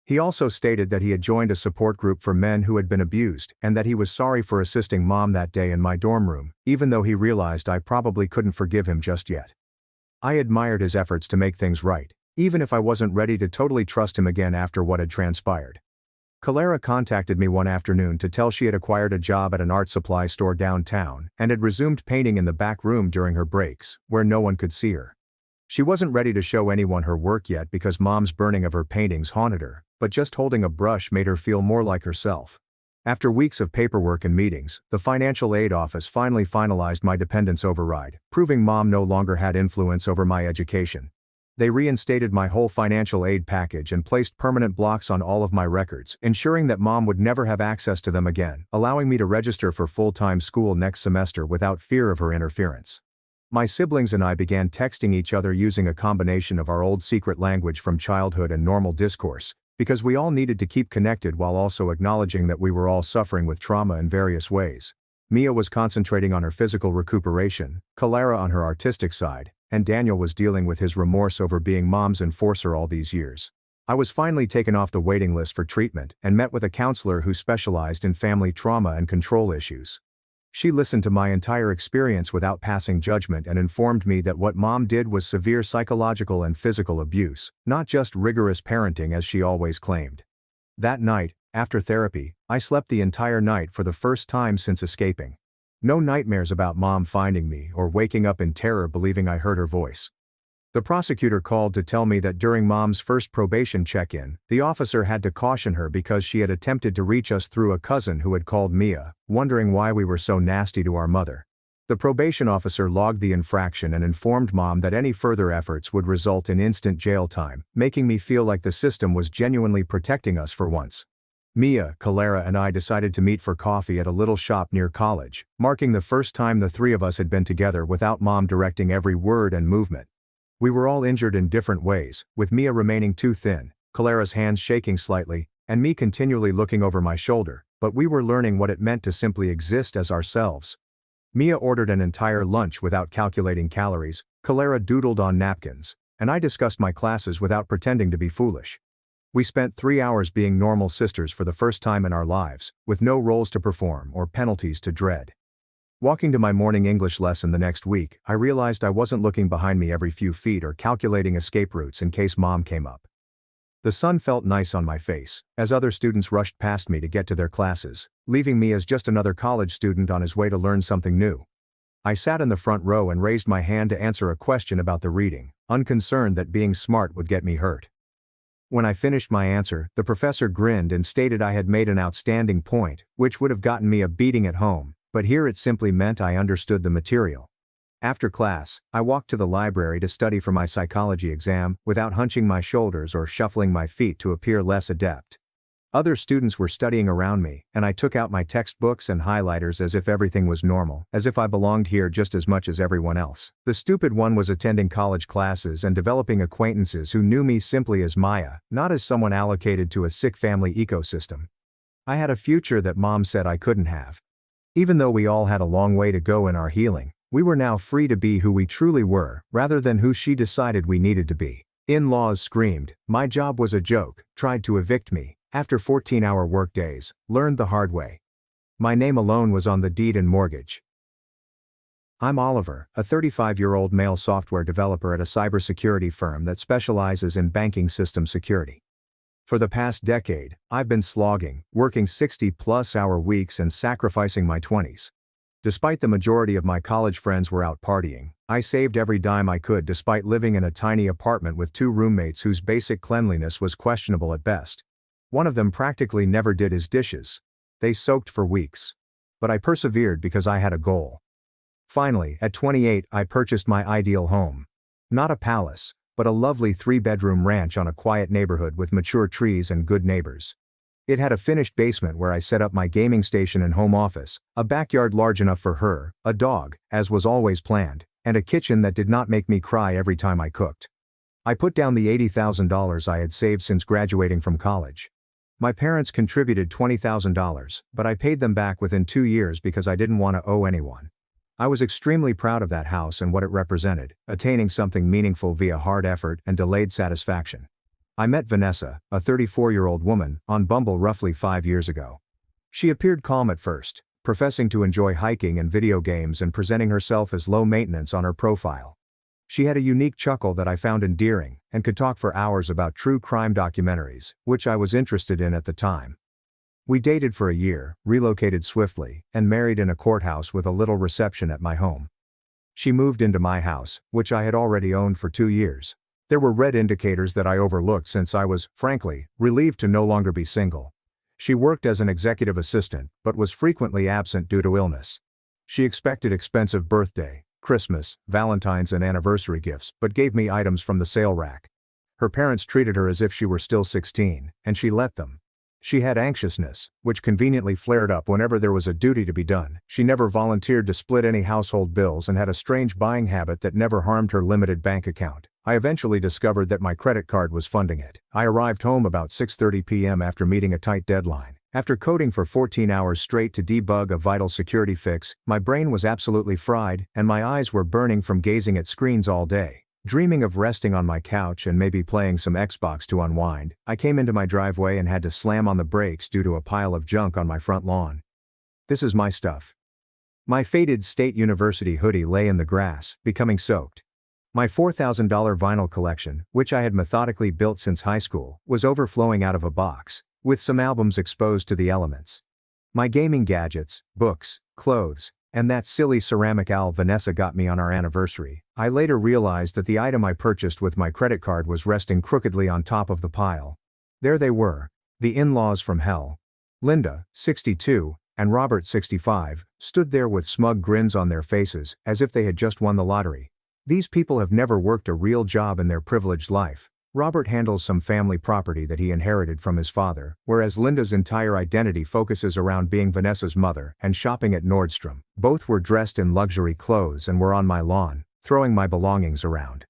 He also stated that he had joined a support group for men who had been abused, and that he was sorry for assisting Mom that day in my dorm room, even though he realized I probably couldn't forgive him just yet. I admired his efforts to make things right, even if I wasn't ready to totally trust him again after what had transpired. Clara contacted me one afternoon to tell she had acquired a job at an art supply store downtown and had resumed painting in the back room during her breaks, where no one could see her. She wasn't ready to show anyone her work yet because Mom's burning of her paintings haunted her, but just holding a brush made her feel more like herself. After weeks of paperwork and meetings, the financial aid office finally finalized my dependence override, proving Mom no longer had influence over my education. They reinstated my whole financial aid package and placed permanent blocks on all of my records, ensuring that Mom would never have access to them again, allowing me to register for full-time school next semester without fear of her interference. My siblings and I began texting each other using a combination of our old secret language from childhood and normal discourse, because we all needed to keep connected while also acknowledging that we were all suffering with trauma in various ways. Mia was concentrating on her physical recuperation, Clara on her artistic side, and Daniel was dealing with his remorse over being Mom's enforcer all these years. I was finally taken off the waiting list for treatment and met with a counselor who specialized in family trauma and control issues. She listened to my entire experience without passing judgment and informed me that what Mom did was severe psychological and physical abuse, not just rigorous parenting as she always claimed. That night, after therapy, I slept the entire night for the first time since escaping. No nightmares about Mom finding me or waking up in terror believing I heard her voice. The prosecutor called to tell me that during Mom's first probation check-in, the officer had to caution her because she had attempted to reach us through a cousin who had called Mia, wondering why we were so nasty to our mother. The probation officer logged the infraction and informed Mom that any further efforts would result in instant jail time, making me feel like the system was genuinely protecting us for once. Mia, Clara and I decided to meet for coffee at a little shop near college, marking the first time the three of us had been together without Mom directing every word and movement. We were all injured in different ways, with Mia remaining too thin, Clara's hands shaking slightly, and me continually looking over my shoulder, but we were learning what it meant to simply exist as ourselves. Mia ordered an entire lunch without calculating calories, Clara doodled on napkins, and I discussed my classes without pretending to be foolish. We spent 3 hours being normal sisters for the first time in our lives, with no roles to perform or penalties to dread. Walking to my morning English lesson the next week, I realized I wasn't looking behind me every few feet or calculating escape routes in case Mom came up. The sun felt nice on my face, as other students rushed past me to get to their classes, leaving me as just another college student on his way to learn something new. I sat in the front row and raised my hand to answer a question about the reading, unconcerned that being smart would get me hurt. When I finished my answer, the professor grinned and stated I had made an outstanding point, which would have gotten me a beating at home, but here it simply meant I understood the material. After class, I walked to the library to study for my psychology exam, without hunching my shoulders or shuffling my feet to appear less adept. Other students were studying around me, and I took out my textbooks and highlighters as if everything was normal, as if I belonged here just as much as everyone else. The stupid one was attending college classes and developing acquaintances who knew me simply as Maya, not as someone allocated to a sick family ecosystem. I had a future that Mom said I couldn't have. Even though we all had a long way to go in our healing, we were now free to be who we truly were, rather than who she decided we needed to be. In-laws screamed, my job was a joke, tried to evict me. After 14-hour workdays, learned the hard way. My name alone was on the deed and mortgage. I'm Oliver, a 35-year-old male software developer at a cybersecurity firm that specializes in banking system security. For the past decade, I've been slogging, working 60-plus-hour weeks and sacrificing my 20s. Despite the majority of my college friends were out partying, I saved every dime I could despite living in a tiny apartment with 2 roommates whose basic cleanliness was questionable at best. One of them practically never did his dishes. They soaked for weeks. But I persevered because I had a goal. Finally, at 28, I purchased my ideal home. Not a palace, but a lovely 3-bedroom ranch on a quiet neighborhood with mature trees and good neighbors. It had a finished basement where I set up my gaming station and home office, a backyard large enough for her, a dog, as was always planned, and a kitchen that did not make me cry every time I cooked. I put down the $80,000 I had saved since graduating from college. My parents contributed $20,000, but I paid them back within 2 years because I didn't want to owe anyone. I was extremely proud of that house and what it represented, attaining something meaningful via hard effort and delayed satisfaction. I met Vanessa, a 34-year-old woman, on Bumble roughly 5 years ago. She appeared calm at first, professing to enjoy hiking and video games and presenting herself as low maintenance on her profile. She had a unique chuckle that I found endearing, and could talk for hours about true crime documentaries, which I was interested in at the time. We dated for a year, relocated swiftly, and married in a courthouse with a little reception at my home. She moved into my house, which I had already owned for 2 years. There were red indicators that I overlooked since I was, frankly, relieved to no longer be single. She worked as an executive assistant, but was frequently absent due to illness. She expected expensive birthday, Christmas, Valentine's and anniversary gifts, but gave me items from the sale rack. Her parents treated her as if she were still 16, and she let them. She had anxiousness, which conveniently flared up whenever there was a duty to be done. She never volunteered to split any household bills and had a strange buying habit that never harmed her limited bank account. I eventually discovered that my credit card was funding it. I arrived home about 6:30 p.m. after meeting a tight deadline. After coding for 14 hours straight to debug a vital security fix, my brain was absolutely fried, and my eyes were burning from gazing at screens all day. Dreaming of resting on my couch and maybe playing some Xbox to unwind, I came into my driveway and had to slam on the brakes due to a pile of junk on my front lawn. This is my stuff. My faded State University hoodie lay in the grass, becoming soaked. My $4,000 vinyl collection, which I had methodically built since high school, was overflowing out of a box, with some albums exposed to the elements. My gaming gadgets, books, clothes, and that silly ceramic owl Vanessa got me on our anniversary. I later realized that the item I purchased with my credit card was resting crookedly on top of the pile. There they were, the in-laws from hell. Linda, 62, and Robert, 65, stood there with smug grins on their faces, as if they had just won the lottery. These people have never worked a real job in their privileged life. Robert handles some family property that he inherited from his father, whereas Linda's entire identity focuses around being Vanessa's mother and shopping at Nordstrom. Both were dressed in luxury clothes and were on my lawn, throwing my belongings around.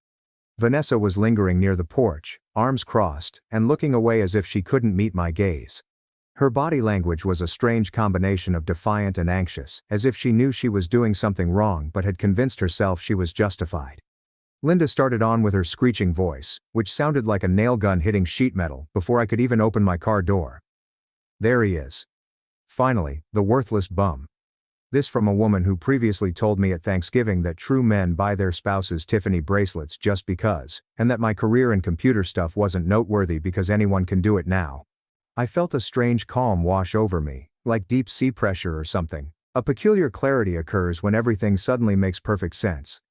Vanessa was lingering near the porch, arms crossed, and looking away as if she couldn't meet my gaze. Her body language was a strange combination of defiant and anxious, as if she knew she was doing something wrong but had convinced herself she was justified. Linda started on with her screeching voice, which sounded like a nail gun hitting sheet metal, before I could even open my car door. There he is. Finally, the worthless bum. This from a woman who previously told me at Thanksgiving that true men buy their spouses Tiffany bracelets just because, and that my career in computer stuff wasn't noteworthy because anyone can do it now. I felt a strange calm wash over me, like deep sea pressure or something. A peculiar clarity occurs when everything suddenly makes perfect sense.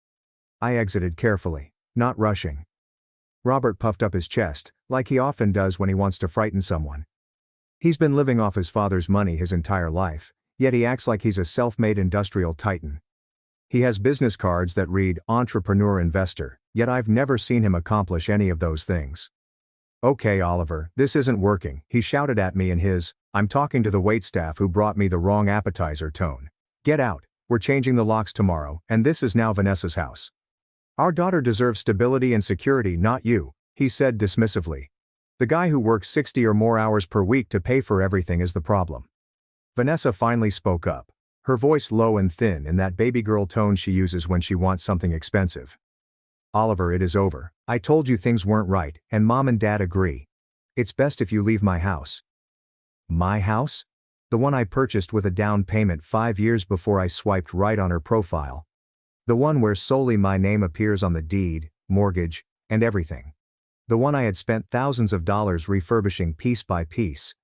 I exited carefully, not rushing. Robert puffed up his chest, like he often does when he wants to frighten someone. He's been living off his father's money his entire life, yet he acts like he's a self-made industrial titan. He has business cards that read entrepreneur investor, yet I've never seen him accomplish any of those things. "Okay, Oliver, this isn't working," he shouted at me in his, "I'm talking to the waitstaff who brought me the wrong appetizer" tone. "Get out, we're changing the locks tomorrow, and this is now Vanessa's house. Our daughter deserves stability and security, not you," he said dismissively. "The guy who works 60 or more hours per week to pay for everything is the problem." Vanessa finally spoke up, her voice low and thin in that baby girl tone she uses when she wants something expensive. "Oliver, it is over. I told you things weren't right, and Mom and Dad agree. It's best if you leave my house." My house? The one I purchased with a down payment 5 years before I swiped right on her profile. The one where solely my name appears on the deed, mortgage, and everything. The one I had spent thousands of dollars refurbishing piece by piece.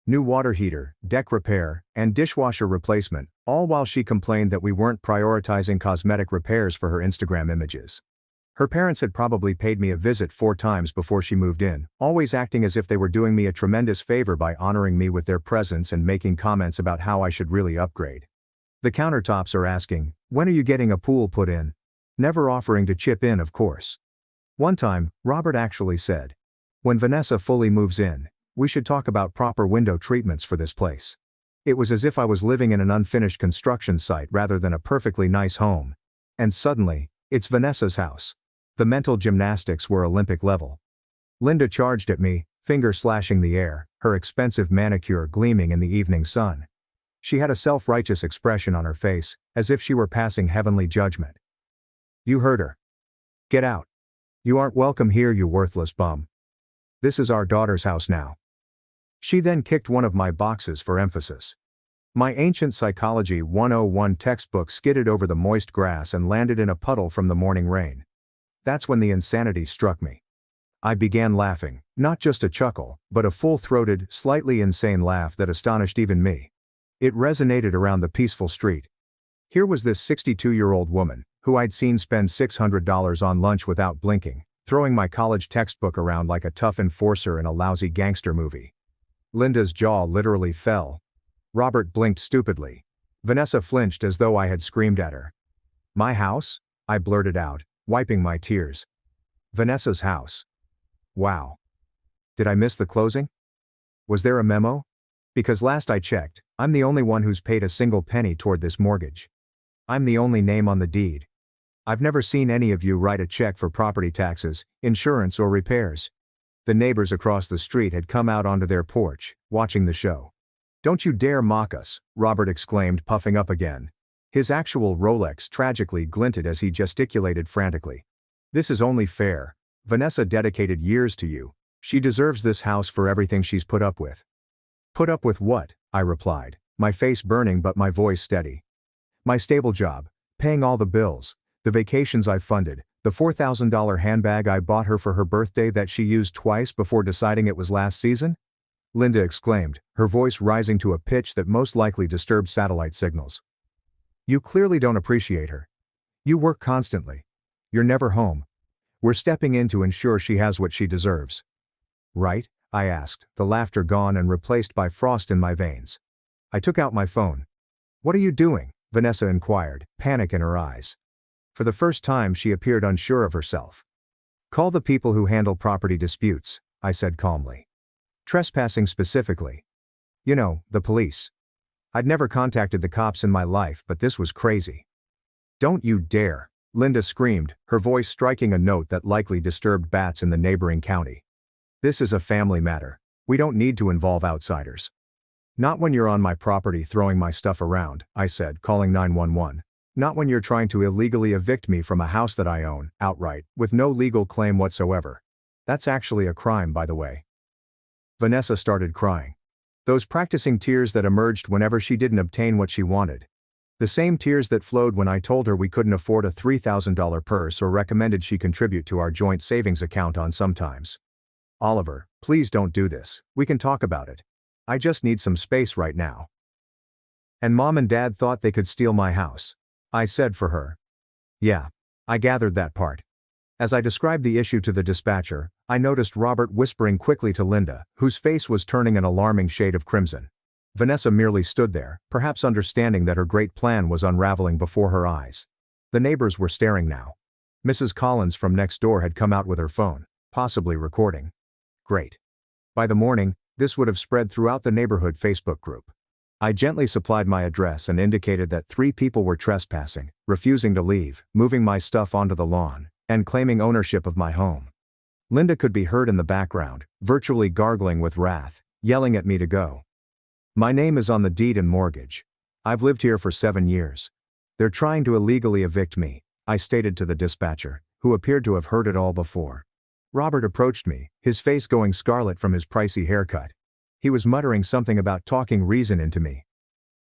New water heater, deck repair, and dishwasher replacement, all while she complained that we weren't prioritizing cosmetic repairs for her Instagram images. Her parents had probably paid me a visit 4 times before she moved in, always acting as if they were doing me a tremendous favor by honoring me with their presence and making comments about how I should really upgrade. The countertops are asking, "When are you getting a pool put in?" Never offering to chip in, of course. One time, Robert actually said, "When Vanessa fully moves in, we should talk about proper window treatments for this place." It was as if I was living in an unfinished construction site rather than a perfectly nice home. And suddenly, it's Vanessa's house. The mental gymnastics were Olympic level. Linda charged at me, finger slashing the air, her expensive manicure gleaming in the evening sun. She had a self-righteous expression on her face, as if she were passing heavenly judgment. "You heard her. Get out. You aren't welcome here, you worthless bum. This is our daughter's house now." She then kicked one of my boxes for emphasis. My ancient Psychology 101 textbook skidded over the moist grass and landed in a puddle from the morning rain. That's when the insanity struck me. I began laughing, not just a chuckle, but a full-throated, slightly insane laugh that astonished even me. It resonated around the peaceful street. Here was this 62-year-old woman, who I'd seen spend $600 on lunch without blinking, throwing my college textbook around like a tough enforcer in a lousy gangster movie. Linda's jaw literally fell. Robert blinked stupidly. Vanessa flinched as though I had screamed at her. "My house?" I blurted out, wiping my tears. "Vanessa's house. Wow. Did I miss the closing? Was there a memo? Because last I checked, I'm the only one who's paid a single penny toward this mortgage. I'm the only name on the deed. I've never seen any of you write a check for property taxes, insurance or repairs." The neighbors across the street had come out onto their porch, watching the show. "Don't you dare mock us," Robert exclaimed, puffing up again. His actual Rolex tragically glinted as he gesticulated frantically. "This is only fair. Vanessa dedicated years to you. She deserves this house for everything she's put up with." "Put up with what?" I replied, my face burning but my voice steady. "My stable job, paying all the bills, the vacations I've funded, the $4,000 handbag I bought her for her birthday that she used twice before deciding it was last season?" Linda exclaimed, her voice rising to a pitch that most likely disturbed satellite signals. "You clearly don't appreciate her. You work constantly. You're never home. We're stepping in to ensure she has what she deserves." "Right?" I asked, the laughter gone and replaced by frost in my veins. I took out my phone. "What are you doing?" Vanessa inquired, panic in her eyes. For the first time she appeared unsure of herself. "Call the people who handle property disputes," I said calmly. "Trespassing specifically. You know, the police. I'd never contacted the cops in my life, but this was crazy." "Don't you dare," Linda screamed, her voice striking a note that likely disturbed bats in the neighboring county. "This is a family matter. We don't need to involve outsiders." "Not when you're on my property throwing my stuff around," I said, calling 911. "Not when you're trying to illegally evict me from a house that I own, outright, with no legal claim whatsoever. That's actually a crime, by the way." Vanessa started crying. Those practicing tears that emerged whenever she didn't obtain what she wanted. The same tears that flowed when I told her we couldn't afford a $3,000 purse or recommended she contribute to our joint savings account on sometimes. "Oliver, please don't do this. We can talk about it. I just need some space right now." "And Mom and Dad thought they could steal my house," I said for her. "Yeah. I gathered that part." As I described the issue to the dispatcher, I noticed Robert whispering quickly to Linda, whose face was turning an alarming shade of crimson. Vanessa merely stood there, perhaps understanding that her great plan was unraveling before her eyes. The neighbors were staring now. Mrs. Collins from next door had come out with her phone, possibly recording. Great. By the morning, this would have spread throughout the neighborhood Facebook group. I gently supplied my address and indicated that 3 people were trespassing, refusing to leave, moving my stuff onto the lawn, and claiming ownership of my home. Linda could be heard in the background, virtually gargling with wrath, yelling at me to go. "My name is on the deed and mortgage. I've lived here for 7 years. They're trying to illegally evict me," I stated to the dispatcher, who appeared to have heard it all before. Robert approached me, his face going scarlet from his pricey haircut. He was muttering something about talking reason into me.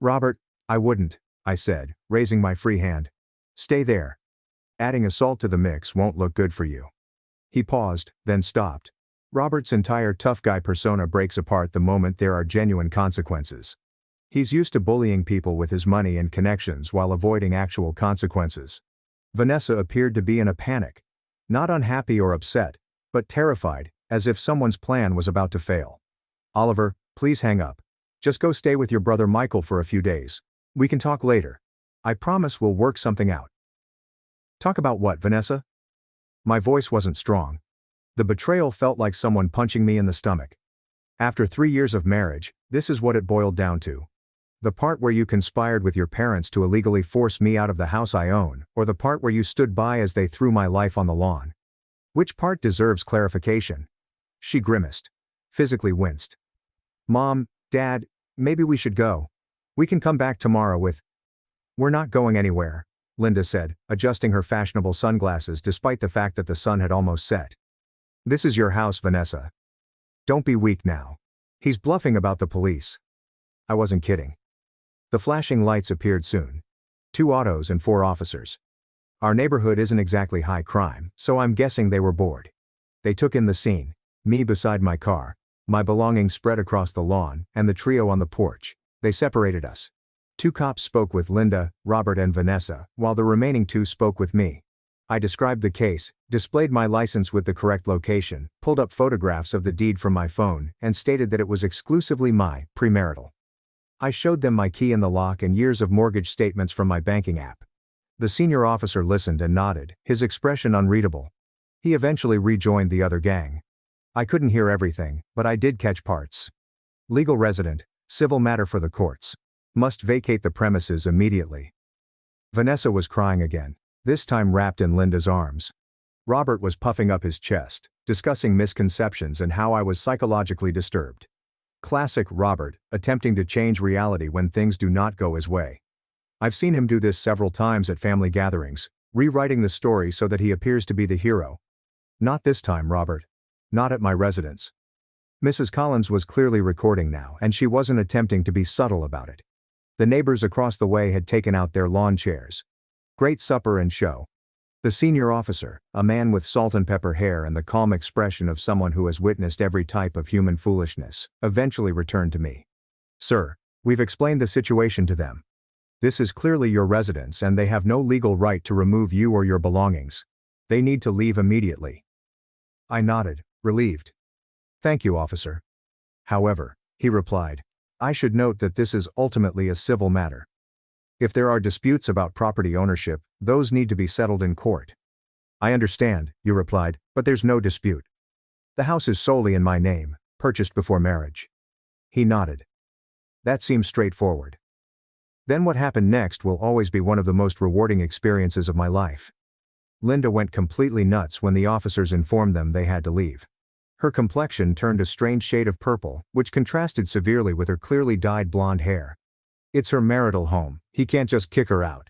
"Robert, I wouldn't," I said, raising my free hand. "Stay there. Adding assault to the mix won't look good for you." He paused, then stopped. Robert's entire tough guy persona breaks apart the moment there are genuine consequences. He's used to bullying people with his money and connections while avoiding actual consequences. Vanessa appeared to be in a panic. Not unhappy or upset, but terrified, as if someone's plan was about to fail. "Oliver, please hang up. Just go stay with your brother Michael for a few days. We can talk later. I promise we'll work something out." "Talk about what, Vanessa?" My voice wasn't strong. The betrayal felt like someone punching me in the stomach. After 3 years of marriage, this is what it boiled down to. The part where you conspired with your parents to illegally force me out of the house I own, or the part where you stood by as they threw my life on the lawn? Which part deserves clarification? She grimaced. physically winced. "Mom, Dad, maybe we should go. We can come back tomorrow with—" "We're not going anywhere," Linda said, adjusting her fashionable sunglasses despite the fact that the sun had almost set. "This is your house, Vanessa. Don't be weak now. He's bluffing about the police." I wasn't kidding. The flashing lights appeared soon. 2 autos and 4 officers. Our neighborhood isn't exactly high crime, so I'm guessing they were bored. They took in the scene, me beside my car, my belongings spread across the lawn, and the trio on the porch. They separated us. 2 cops spoke with Linda, Robert and Vanessa, while the remaining 2 spoke with me. I described the case, displayed my license with the correct location, pulled up photographs of the deed from my phone, and stated that it was exclusively my premarital. I showed them my key in the lock and years of mortgage statements from my banking app. The senior officer listened and nodded, his expression unreadable. He eventually rejoined the other gang. I couldn't hear everything, but I did catch parts. Legal resident, civil matter for the courts. Must vacate the premises immediately. Vanessa was crying again, this time wrapped in Linda's arms. Robert was puffing up his chest, discussing misconceptions and how I was psychologically disturbed. Classic Robert, attempting to change reality when things do not go his way. I've seen him do this several times at family gatherings, rewriting the story so that he appears to be the hero. Not this time, Robert. Not at my residence. Mrs. Collins was clearly recording now, and she wasn't attempting to be subtle about it. The neighbors across the way had taken out their lawn chairs. Great supper and show. The senior officer, a man with salt and pepper hair and the calm expression of someone who has witnessed every type of human foolishness, eventually returned to me. "Sir, we've explained the situation to them. This is clearly your residence and they have no legal right to remove you or your belongings. They need to leave immediately." I nodded, relieved. "Thank you, officer." "However," he replied, "I should note that this is ultimately a civil matter. If there are disputes about property ownership, those need to be settled in court." "I understand," you replied, "but there's no dispute. The house is solely in my name, purchased before marriage." He nodded. "That seems straightforward." Then what happened next will always be one of the most rewarding experiences of my life. Linda went completely nuts when the officers informed them they had to leave. Her complexion turned a strange shade of purple, which contrasted severely with her clearly dyed blonde hair. "It's her marital home, he can't just kick her out."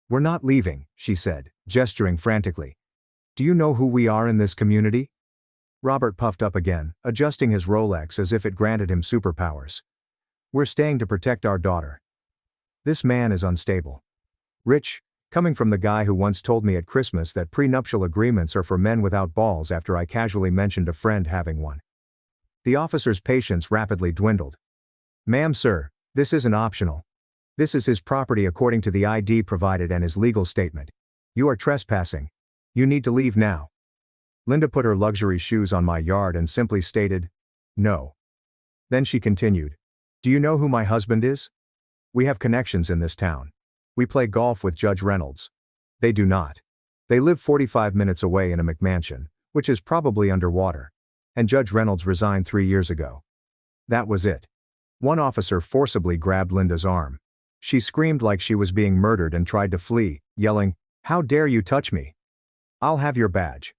"We're not leaving," she said, gesturing frantically. "Do you know who we are in this community?" Robert puffed up again, adjusting his Rolex as if it granted him superpowers. "We're staying to protect our daughter." This man is unstable. Rich, coming from the guy who once told me at Christmas that prenuptial agreements are for men without balls after I casually mentioned a friend having one. The officer's patience rapidly dwindled. "Ma'am, sir, this isn't optional. This is his property according to the ID provided and his legal statement. You are trespassing. You need to leave now." Linda put her luxury shoes on my yard and simply stated, "No." Then she continued, "Do you know who my husband is? We have connections in this town. We play golf with Judge Reynolds. They do not. They live 45 minutes away in a McMansion, which is probably underwater. And Judge Reynolds resigned 3 years ago." That was it. One officer forcibly grabbed Linda's arm. She screamed like she was being murdered and tried to flee, yelling, "How dare you touch me? I'll have your badge."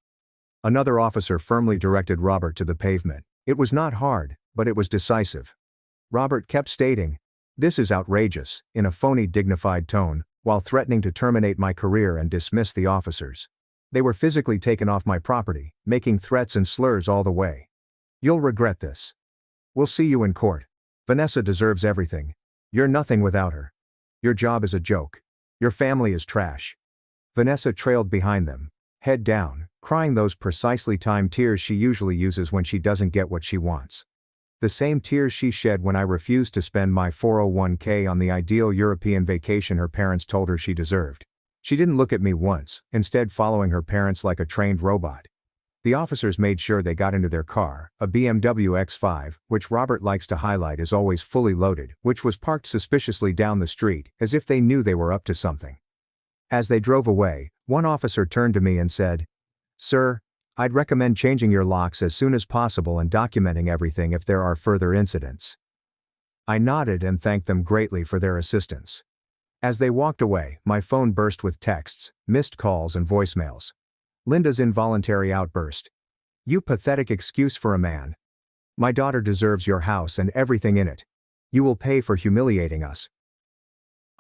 Another officer firmly directed Robert to the pavement. It was not hard, but it was decisive. Robert kept stating, "This is outrageous," in a phony dignified tone, while threatening to terminate my career and dismiss the officers. They were physically taken off my property, making threats and slurs all the way. "You'll regret this. We'll see you in court. Vanessa deserves everything. You're nothing without her. Your job is a joke. Your family is trash." Vanessa trailed behind them, head down, crying those precisely timed tears she usually uses when she doesn't get what she wants. The same tears she shed when I refused to spend my 401k on the ideal European vacation her parents told her she deserved. She didn't look at me once, instead following her parents like a trained robot. The officers made sure they got into their car, a BMW X5, which Robert likes to highlight is always fully loaded, which was parked suspiciously down the street, as if they knew they were up to something. As they drove away, one officer turned to me and said, "Sir, I'd recommend changing your locks as soon as possible and documenting everything if there are further incidents." I nodded and thanked them greatly for their assistance. As they walked away, my phone burst with texts, missed calls and voicemails. Linda's involuntary outburst. "You pathetic excuse for a man. My daughter deserves your house and everything in it. You will pay for humiliating us.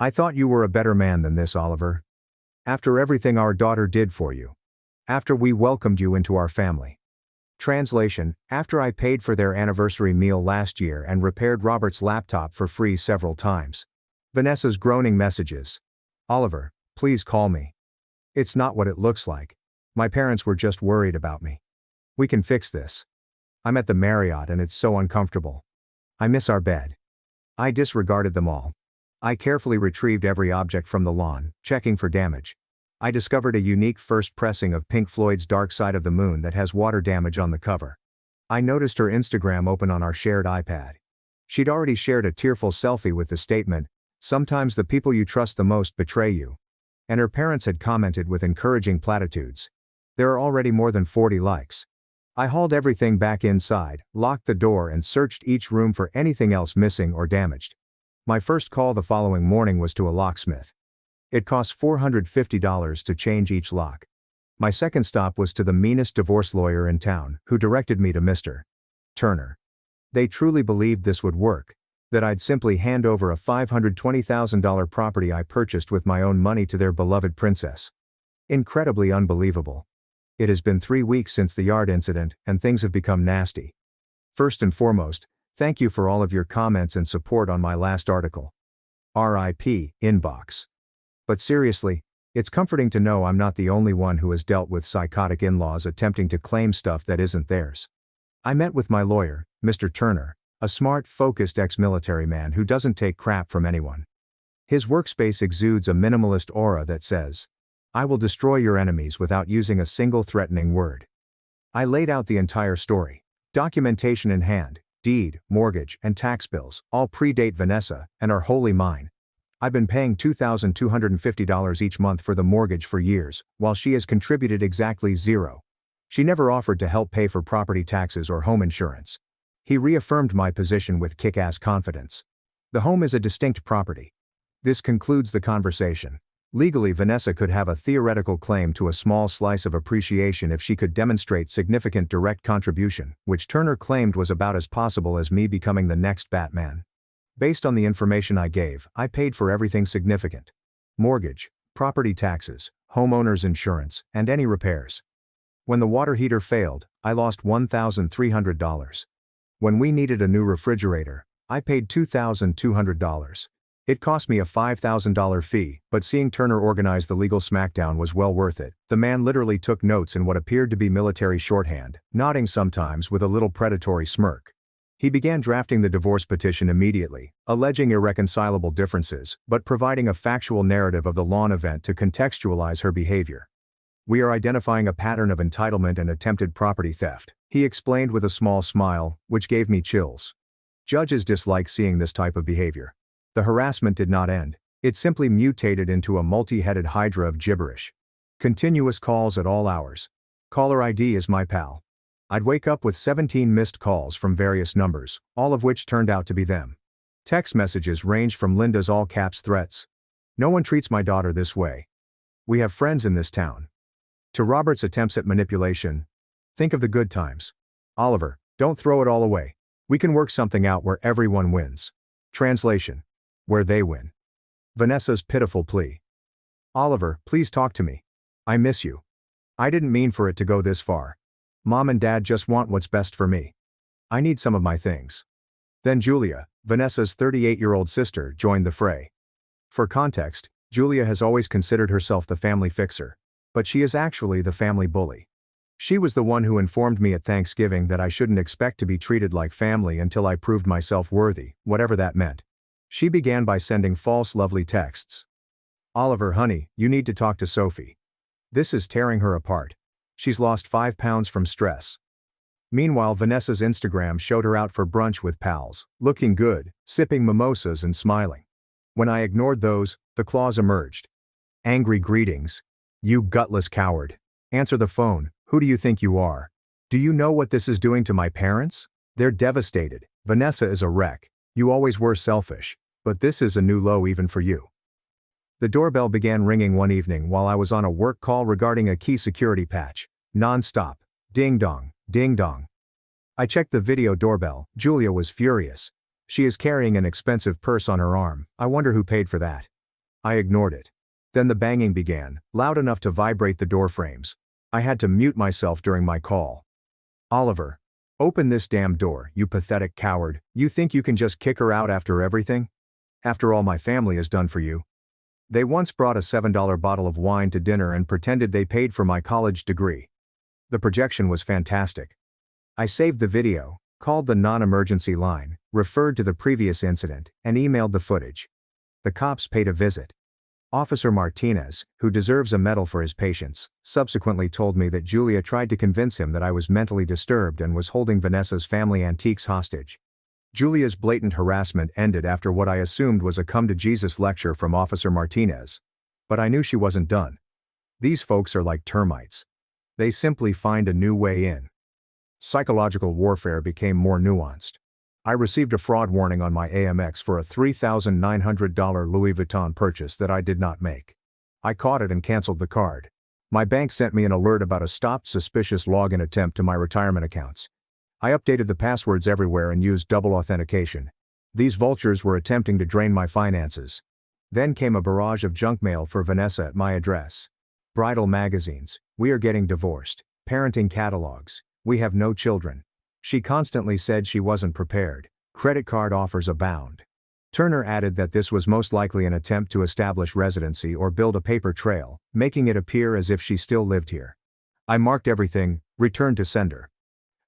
I thought you were a better man than this, Oliver. After everything our daughter did for you. After we welcomed you into our family. Translation: after I paid for their anniversary meal last year and repaired Robert's laptop for free several times. Vanessa's groaning messages. Oliver, please call me. It's not what it looks like. My parents were just worried about me. We can fix this. I'm at the Marriott and it's so uncomfortable. I miss our bed. I disregarded them all. I carefully retrieved every object from the lawn, checking for damage. I discovered a unique first pressing of Pink Floyd's Dark Side of the Moon that has water damage on the cover. I noticed her Instagram open on our shared iPad. She'd already shared a tearful selfie with the statement, "Sometimes the people you trust the most betray you." And her parents had commented with encouraging platitudes. There are already more than 40 likes. I hauled everything back inside, locked the door and searched each room for anything else missing or damaged. My first call the following morning was to a locksmith. It cost $450 to change each lock. My second stop was to the meanest divorce lawyer in town, who directed me to Mr. Turner. They truly believed this would work, that I'd simply hand over a $520,000 property I purchased with my own money to their beloved princess. Incredibly unbelievable. It has been 3 weeks since the yard incident, and things have become nasty. First and foremost, thank you for all of your comments and support on my last article. RIP, inbox. But seriously, it's comforting to know I'm not the only one who has dealt with psychotic in-laws attempting to claim stuff that isn't theirs. I met with my lawyer, Mr. Turner, a smart, focused ex-military man who doesn't take crap from anyone. His workspace exudes a minimalist aura that says, "I will destroy your enemies without using a single threatening word." I laid out the entire story. Documentation in hand, deed, mortgage, and tax bills, all predate Vanessa, and are wholly mine. I've been paying $2,250 each month for the mortgage for years, while she has contributed exactly zero. She never offered to help pay for property taxes or home insurance. He reaffirmed my position with kick-ass confidence. The home is a distinct property. This concludes the conversation. Legally, Vanessa could have a theoretical claim to a small slice of appreciation if she could demonstrate significant direct contribution, which Turner claimed was about as possible as me becoming the next Batman. Based on the information I gave, I paid for everything significant. Mortgage, property taxes, homeowner's insurance, and any repairs. When the water heater failed, I lost $1,300. When we needed a new refrigerator, I paid $2,200. It cost me a $5,000 fee, but seeing Turner organize the legal smackdown was well worth it. The man literally took notes in what appeared to be military shorthand, nodding sometimes with a little predatory smirk. He began drafting the divorce petition immediately, alleging irreconcilable differences, but providing a factual narrative of the lawn event to contextualize her behavior. "We are identifying a pattern of entitlement and attempted property theft," he explained with a small smile, which gave me chills. Judges dislike seeing this type of behavior. The harassment did not end. It simply mutated into a multi-headed hydra of gibberish. Continuous calls at all hours. Caller ID is my pal. I'd wake up with 17 missed calls from various numbers, all of which turned out to be them. Text messages ranged from Linda's all-caps threats. "No one treats my daughter this way. We have friends in this town." To Robert's attempts at manipulation. "Think of the good times. Oliver, don't throw it all away. We can work something out where everyone wins." Translation: where they win. Vanessa's pitiful plea. "Oliver, please talk to me. I miss you. I didn't mean for it to go this far. Mom and Dad just want what's best for me. I need some of my things." Then Julia, Vanessa's 38-year-old sister, joined the fray. For context, Julia has always considered herself the family fixer, but she is actually the family bully. She was the one who informed me at Thanksgiving that I shouldn't expect to be treated like family until I proved myself worthy, whatever that meant. She began by sending false lovely texts. "Oliver, honey, you need to talk to Sophie. This is tearing her apart. She's lost 5 pounds from stress." Meanwhile, Vanessa's Instagram showed her out for brunch with pals, looking good, sipping mimosas and smiling. When I ignored those, the claws emerged. Angry greetings. "You gutless coward. Answer the phone. Who do you think you are? Do you know what this is doing to my parents? They're devastated. Vanessa is a wreck. You always were selfish. But this is a new low even for you." The doorbell began ringing one evening while I was on a work call regarding a key security patch. Non-stop. Ding dong, ding dong. I checked the video doorbell. Julia was furious. She is carrying an expensive purse on her arm. I wonder who paid for that. I ignored it. Then the banging began, loud enough to vibrate the door frames. I had to mute myself during my call. Oliver. Open this damn door, you pathetic coward. You think you can just kick her out after everything? After all my family has done for you. They once brought a $7 bottle of wine to dinner and pretended they paid for my college degree. The projection was fantastic. I saved the video, called the non-emergency line, referred to the previous incident, and emailed the footage. The cops paid a visit. Officer Martinez, who deserves a medal for his patience, subsequently told me that Julia tried to convince him that I was mentally disturbed and was holding Vanessa's family antiques hostage. Julia's blatant harassment ended after what I assumed was a come-to-Jesus lecture from Officer Martinez. But I knew she wasn't done. These folks are like termites. They simply find a new way in. Psychological warfare became more nuanced. I received a fraud warning on my AMX for a $3,900 Louis Vuitton purchase that I did not make. I caught it and canceled the card. My bank sent me an alert about a stopped suspicious login attempt to my retirement accounts. I updated the passwords everywhere and used double authentication. These vultures were attempting to drain my finances. Then came a barrage of junk mail for Vanessa at my address. Bridal magazines, we are getting divorced, parenting catalogs, we have no children. She constantly said she wasn't prepared. Credit card offers abound. Turner added that this was most likely an attempt to establish residency or build a paper trail, making it appear as if she still lived here. I marked everything, returned to sender.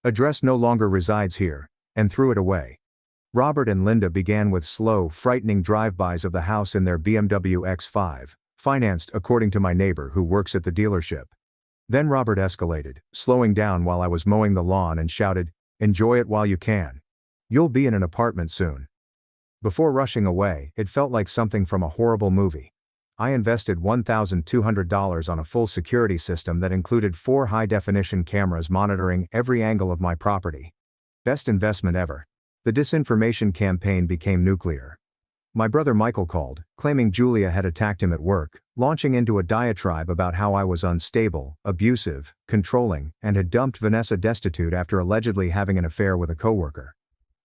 Address no longer resides here, and threw it away. Robert and Linda began with slow, frightening drive-bys of the house in their BMW X5, financed according to my neighbor who works at the dealership. Then Robert escalated, slowing down while I was mowing the lawn and shouted, "Enjoy it while you can. You'll be in an apartment soon." Before rushing away, it felt like something from a horrible movie. I invested $1,200 on a full security system that included 4 high-definition cameras monitoring every angle of my property. Best investment ever. The disinformation campaign became nuclear. My brother Michael called, claiming Julia had attacked him at work, launching into a diatribe about how I was unstable, abusive, controlling, and had dumped Vanessa destitute after allegedly having an affair with a coworker.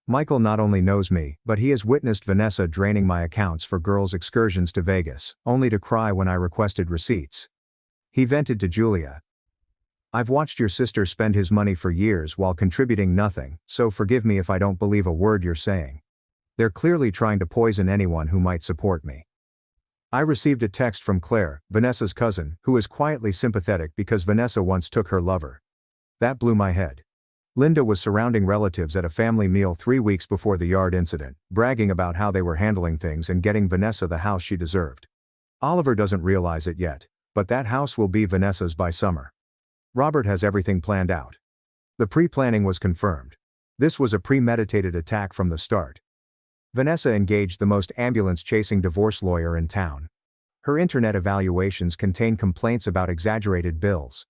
Michael not only knows me, but he has witnessed Vanessa draining my accounts for girls' excursions to Vegas, only to cry when I requested receipts. He vented to Julia. "I've watched your sister spend his money for years while contributing nothing, so forgive me if I don't believe a word you're saying. They're clearly trying to poison anyone who might support me." I received a text from Claire, Vanessa's cousin, who is quietly sympathetic because Vanessa once took her lover. That blew my head. Linda was surrounding relatives at a family meal 3 weeks before the yard incident, bragging about how they were handling things and getting Vanessa the house she deserved. Oliver doesn't realize it yet, but that house will be Vanessa's by summer. Robert has everything planned out. The pre-planning was confirmed. This was a premeditated attack from the start. Vanessa engaged the most ambulance-chasing divorce lawyer in town. Her internet evaluations contain complaints about exaggerated bills.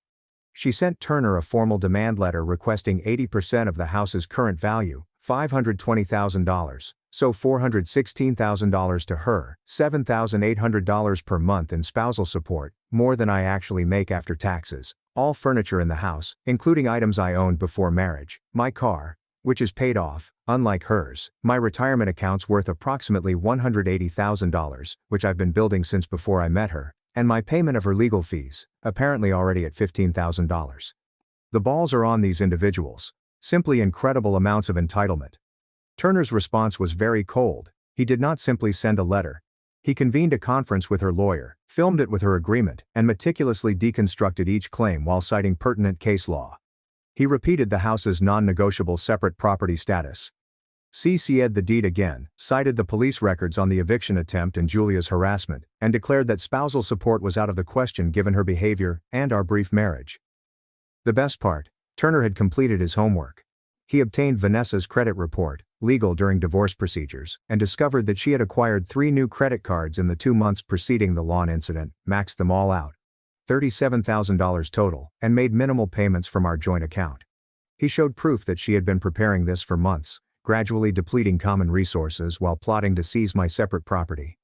She sent Turner a formal demand letter requesting 80% of the house's current value, $520,000, so $416,000 to her, $7,800 per month in spousal support, more than I actually make after taxes, all furniture in the house, including items I owned before marriage, my car, which is paid off, unlike hers, my retirement account's worth approximately $180,000, which I've been building since before I met her, and my payment of her legal fees, apparently already at $15,000. The balls are on these individuals. Simply incredible amounts of entitlement. Turner's response was very cold. He did not simply send a letter. He convened a conference with her lawyer, filmed it with her agreement, and meticulously deconstructed each claim while citing pertinent case law. He repeated the house's non-negotiable separate property status. CC'd the deed again, cited the police records on the eviction attempt and Julia's harassment, and declared that spousal support was out of the question given her behavior and our brief marriage. The best part, Turner had completed his homework. He obtained Vanessa's credit report, legal during divorce procedures, and discovered that she had acquired 3 new credit cards in the 2 months preceding the lawn incident, maxed them all out. $37,000 total, and made minimal payments from our joint account. He showed proof that she had been preparing this for months, gradually depleting common resources while plotting to seize my separate property.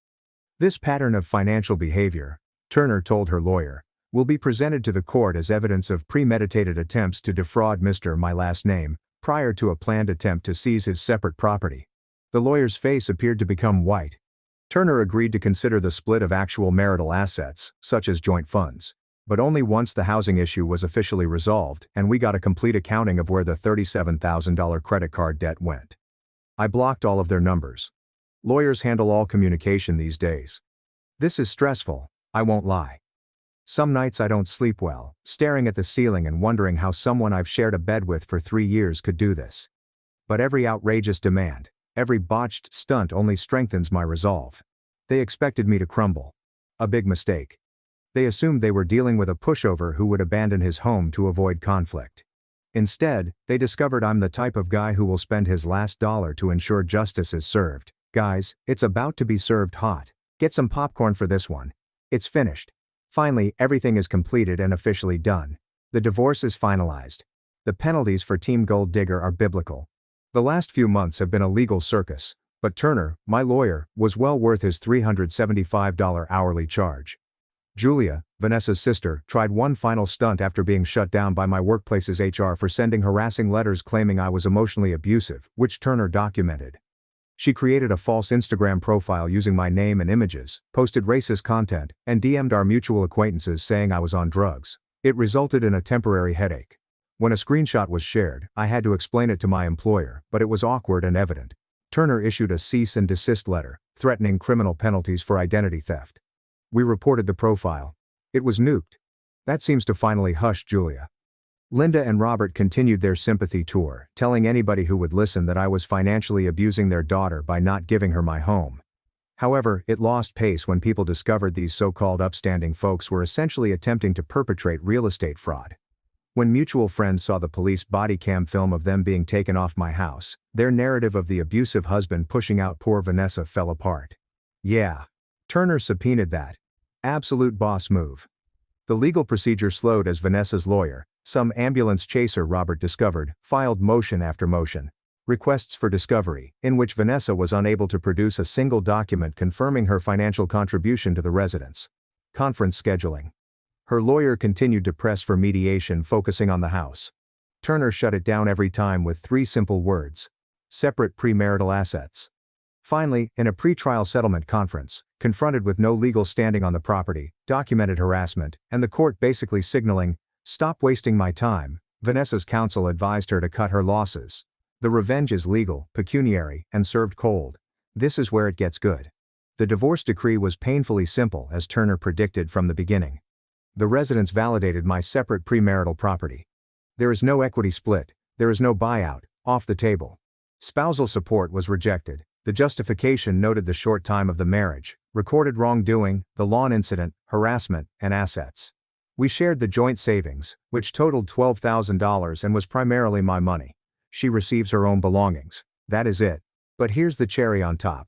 This pattern of financial behavior, Turner told her lawyer, will be presented to the court as evidence of premeditated attempts to defraud Mr. My last name, prior to a planned attempt to seize his separate property. The lawyer's face appeared to become white. Turner agreed to consider the split of actual marital assets, such as joint funds, but only once the housing issue was officially resolved and we got a complete accounting of where the $37,000 credit card debt went. I blocked all of their numbers. Lawyers handle all communication these days. This is stressful, I won't lie. Some nights I don't sleep well, staring at the ceiling and wondering how someone I've shared a bed with for 3 years could do this. But every outrageous demand, every botched stunt only strengthens my resolve. They expected me to crumble. A big mistake. They assumed they were dealing with a pushover who would abandon his home to avoid conflict. Instead, they discovered I'm the type of guy who will spend his last dollar to ensure justice is served. Guys, it's about to be served hot. Get some popcorn for this one. It's finished. Finally, everything is completed and officially done. The divorce is finalized. The penalties for Team Gold Digger are biblical. The last few months have been a legal circus, but Turner, my lawyer, was well worth his $375 hourly charge. Julia, Vanessa's sister, tried one final stunt after being shut down by my workplace's HR for sending harassing letters claiming I was emotionally abusive, which Turner documented. She created a false Instagram profile using my name and images, posted racist content, and DM'd our mutual acquaintances saying I was on drugs. It resulted in a temporary headache. When a screenshot was shared, I had to explain it to my employer, but it was awkward and evident. Turner issued a cease and desist letter, threatening criminal penalties for identity theft. We reported the profile. It was nuked. That seems to finally hush Julia. Linda and Robert continued their sympathy tour, telling anybody who would listen that I was financially abusing their daughter by not giving her my home. However, it lost pace when people discovered these so-called upstanding folks were essentially attempting to perpetrate real estate fraud. When mutual friends saw the police body cam film of them being taken off my house, their narrative of the abusive husband pushing out poor Vanessa fell apart. Yeah. Turner subpoenaed that. Absolute boss move. The legal procedure slowed as Vanessa's lawyer, some ambulance chaser Robert discovered, filed motion after motion. Requests for discovery, in which Vanessa was unable to produce a single document confirming her financial contribution to the residence. Conference scheduling. Her lawyer continued to press for mediation focusing on the house. Turner shut it down every time with 3 simple words. Separate premarital assets. Finally, in a pre-trial settlement conference, confronted with no legal standing on the property, documented harassment, and the court basically signaling, "Stop wasting my time," Vanessa's counsel advised her to cut her losses. The revenge is legal, pecuniary, and served cold. This is where it gets good. The divorce decree was painfully simple as Turner predicted from the beginning. The residents validated my separate premarital property. There is no equity split, there is no buyout, off the table. Spousal support was rejected. The justification noted the short time of the marriage, recorded wrongdoing, the lawn incident, harassment, and assets. We shared the joint savings, which totaled $12,000 and was primarily my money. She receives her own belongings. That is it. But here's the cherry on top.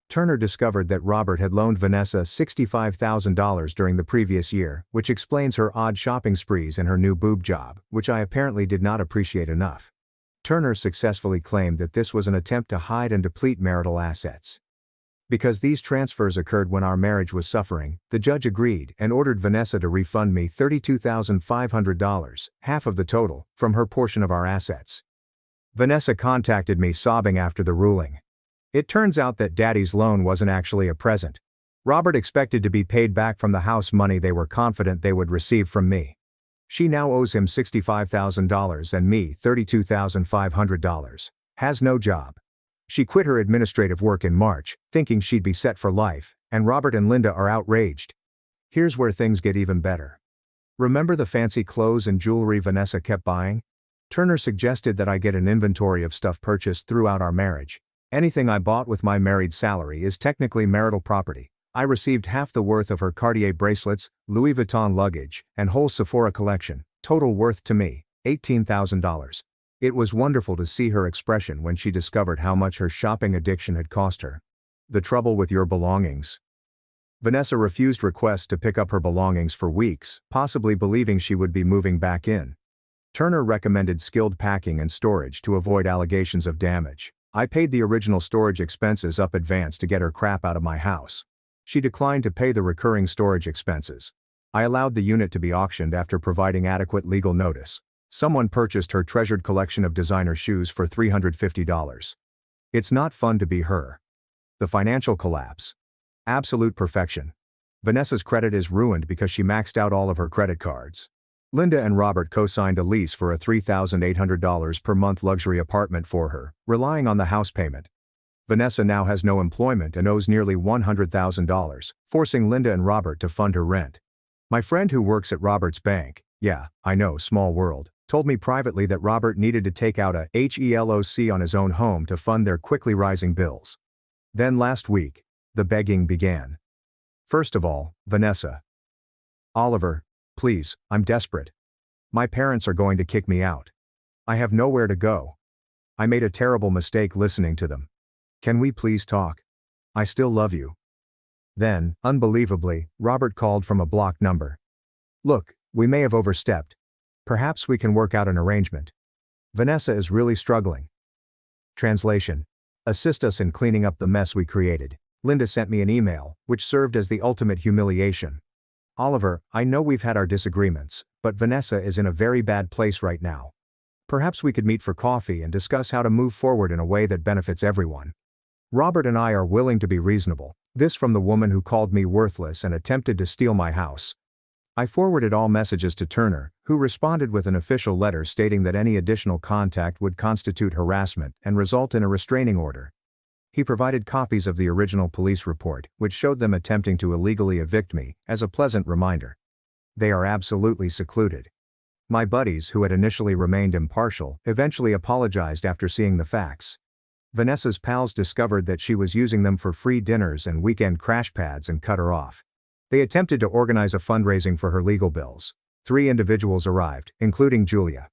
Turner discovered that Robert had loaned Vanessa $65,000 during the previous year, which explains her odd shopping sprees and her new boob job, which I apparently did not appreciate enough. Turner successfully claimed that this was an attempt to hide and deplete marital assets. Because these transfers occurred when our marriage was suffering, the judge agreed and ordered Vanessa to refund me $32,500, half of the total, from her portion of our assets. Vanessa contacted me sobbing after the ruling. It turns out that Daddy's loan wasn't actually a present. Robert expected to be paid back from the house money they were confident they would receive from me. She now owes him $65,000 and me $32,500. Has no job. She quit her administrative work in March, thinking she'd be set for life, and Robert and Linda are outraged. Here's where things get even better. Remember the fancy clothes and jewelry Vanessa kept buying? Turner suggested that I get an inventory of stuff purchased throughout our marriage. Anything I bought with my married salary is technically marital property. I received half the worth of her Cartier bracelets, Louis Vuitton luggage, and whole Sephora collection, total worth to me, $18,000. It was wonderful to see her expression when she discovered how much her shopping addiction had cost her. The trouble with your belongings. Vanessa refused requests to pick up her belongings for weeks, possibly believing she would be moving back in. Turner recommended skilled packing and storage to avoid allegations of damage. I paid the original storage expenses up advance to get her crap out of my house. She declined to pay the recurring storage expenses. I allowed the unit to be auctioned after providing adequate legal notice. Someone purchased her treasured collection of designer shoes for $350. It's not fun to be her. The financial collapse. Absolute perfection. Vanessa's credit is ruined because she maxed out all of her credit cards. Linda and Robert co-signed a lease for a $3,800 per month luxury apartment for her, relying on the house payment. Vanessa now has no employment and owes nearly $100,000, forcing Linda and Robert to fund her rent. My friend who works at Robert's bank, yeah, I know, small world, told me privately that Robert needed to take out a HELOC on his own home to fund their quickly rising bills. Then last week, the begging began. First of all, Vanessa. Oliver, please, I'm desperate. My parents are going to kick me out. I have nowhere to go. I made a terrible mistake listening to them. Can we please talk? I still love you. Then, unbelievably, Robert called from a blocked number. Look, we may have overstepped. Perhaps we can work out an arrangement. Vanessa is really struggling. Translation. Assist us in cleaning up the mess we created. Linda sent me an email, which served as the ultimate humiliation. Oliver, I know we've had our disagreements, but Vanessa is in a very bad place right now. Perhaps we could meet for coffee and discuss how to move forward in a way that benefits everyone. Robert and I are willing to be reasonable. This from the woman who called me worthless and attempted to steal my house. I forwarded all messages to Turner, who responded with an official letter stating that any additional contact would constitute harassment and result in a restraining order. He provided copies of the original police report, which showed them attempting to illegally evict me, as a pleasant reminder. They are absolutely secluded. My buddies, who had initially remained impartial, eventually apologized after seeing the facts. Vanessa's pals discovered that she was using them for free dinners and weekend crash pads and cut her off. They attempted to organize a fundraising for her legal bills. 3 individuals arrived, including Julia.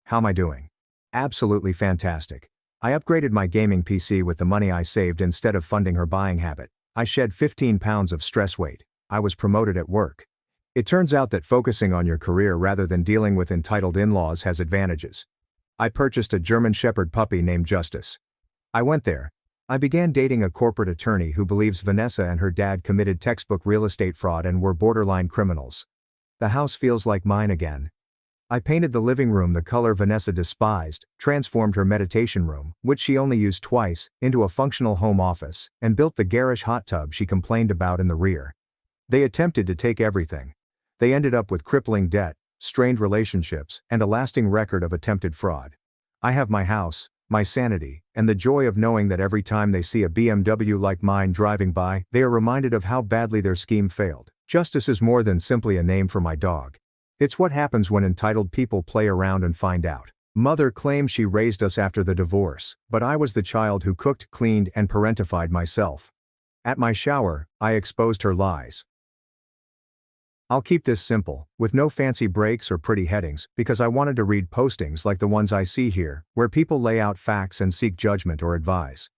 How am I doing? Absolutely fantastic. I upgraded my gaming PC with the money I saved instead of funding her buying habit. I shed 15 pounds of stress weight. I was promoted at work. It turns out that focusing on your career rather than dealing with entitled in-laws has advantages. I purchased a German Shepherd puppy named Justice. I went there. I began dating a corporate attorney who believes Vanessa and her dad committed textbook real estate fraud and were borderline criminals. The house feels like mine again. I painted the living room the color Vanessa despised, transformed her meditation room, which she only used twice, into a functional home office, and built the garish hot tub she complained about in the rear. They attempted to take everything. They ended up with crippling debt, strained relationships, and a lasting record of attempted fraud. I have my house, my sanity, and the joy of knowing that every time they see a BMW like mine driving by, they are reminded of how badly their scheme failed. Justice is more than simply a name for my dog. It's what happens when entitled people play around and find out. Mother claims she raised us after the divorce, but I was the child who cooked, cleaned, and parentified myself. At my shower, I exposed her lies. I'll keep this simple, with no fancy breaks or pretty headings, because I wanted to read postings like the ones I see here, where people lay out facts and seek judgment or advice.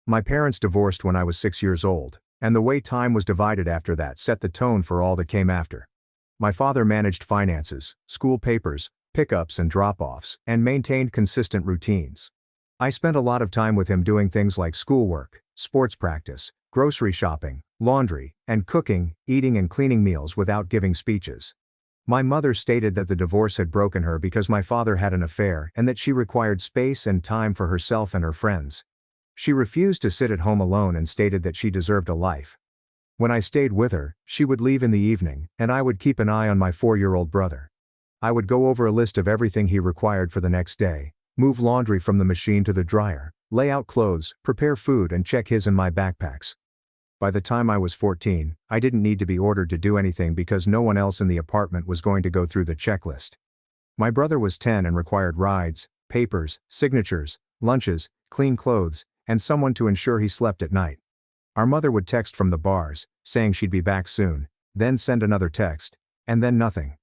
My parents divorced when I was 6 years old, and the way time was divided after that set the tone for all that came after. My father managed finances, school papers, pickups and drop-offs, and maintained consistent routines. I spent a lot of time with him doing things like schoolwork, sports practice, grocery shopping, laundry, and cooking, eating and cleaning meals without giving speeches. My mother stated that the divorce had broken her because my father had an affair and that she required space and time for herself and her friends. She refused to sit at home alone and stated that she deserved a life. When I stayed with her, she would leave in the evening, and I would keep an eye on my 4-year-old brother. I would go over a list of everything he required for the next day, move laundry from the machine to the dryer, lay out clothes, prepare food and check his and my backpacks. By the time I was 14, I didn't need to be ordered to do anything because no one else in the apartment was going to go through the checklist. My brother was 10 and required rides, papers, signatures, lunches, clean clothes, and someone to ensure he slept at night. Our mother would text from the bars, saying she'd be back soon, then send another text, and then nothing.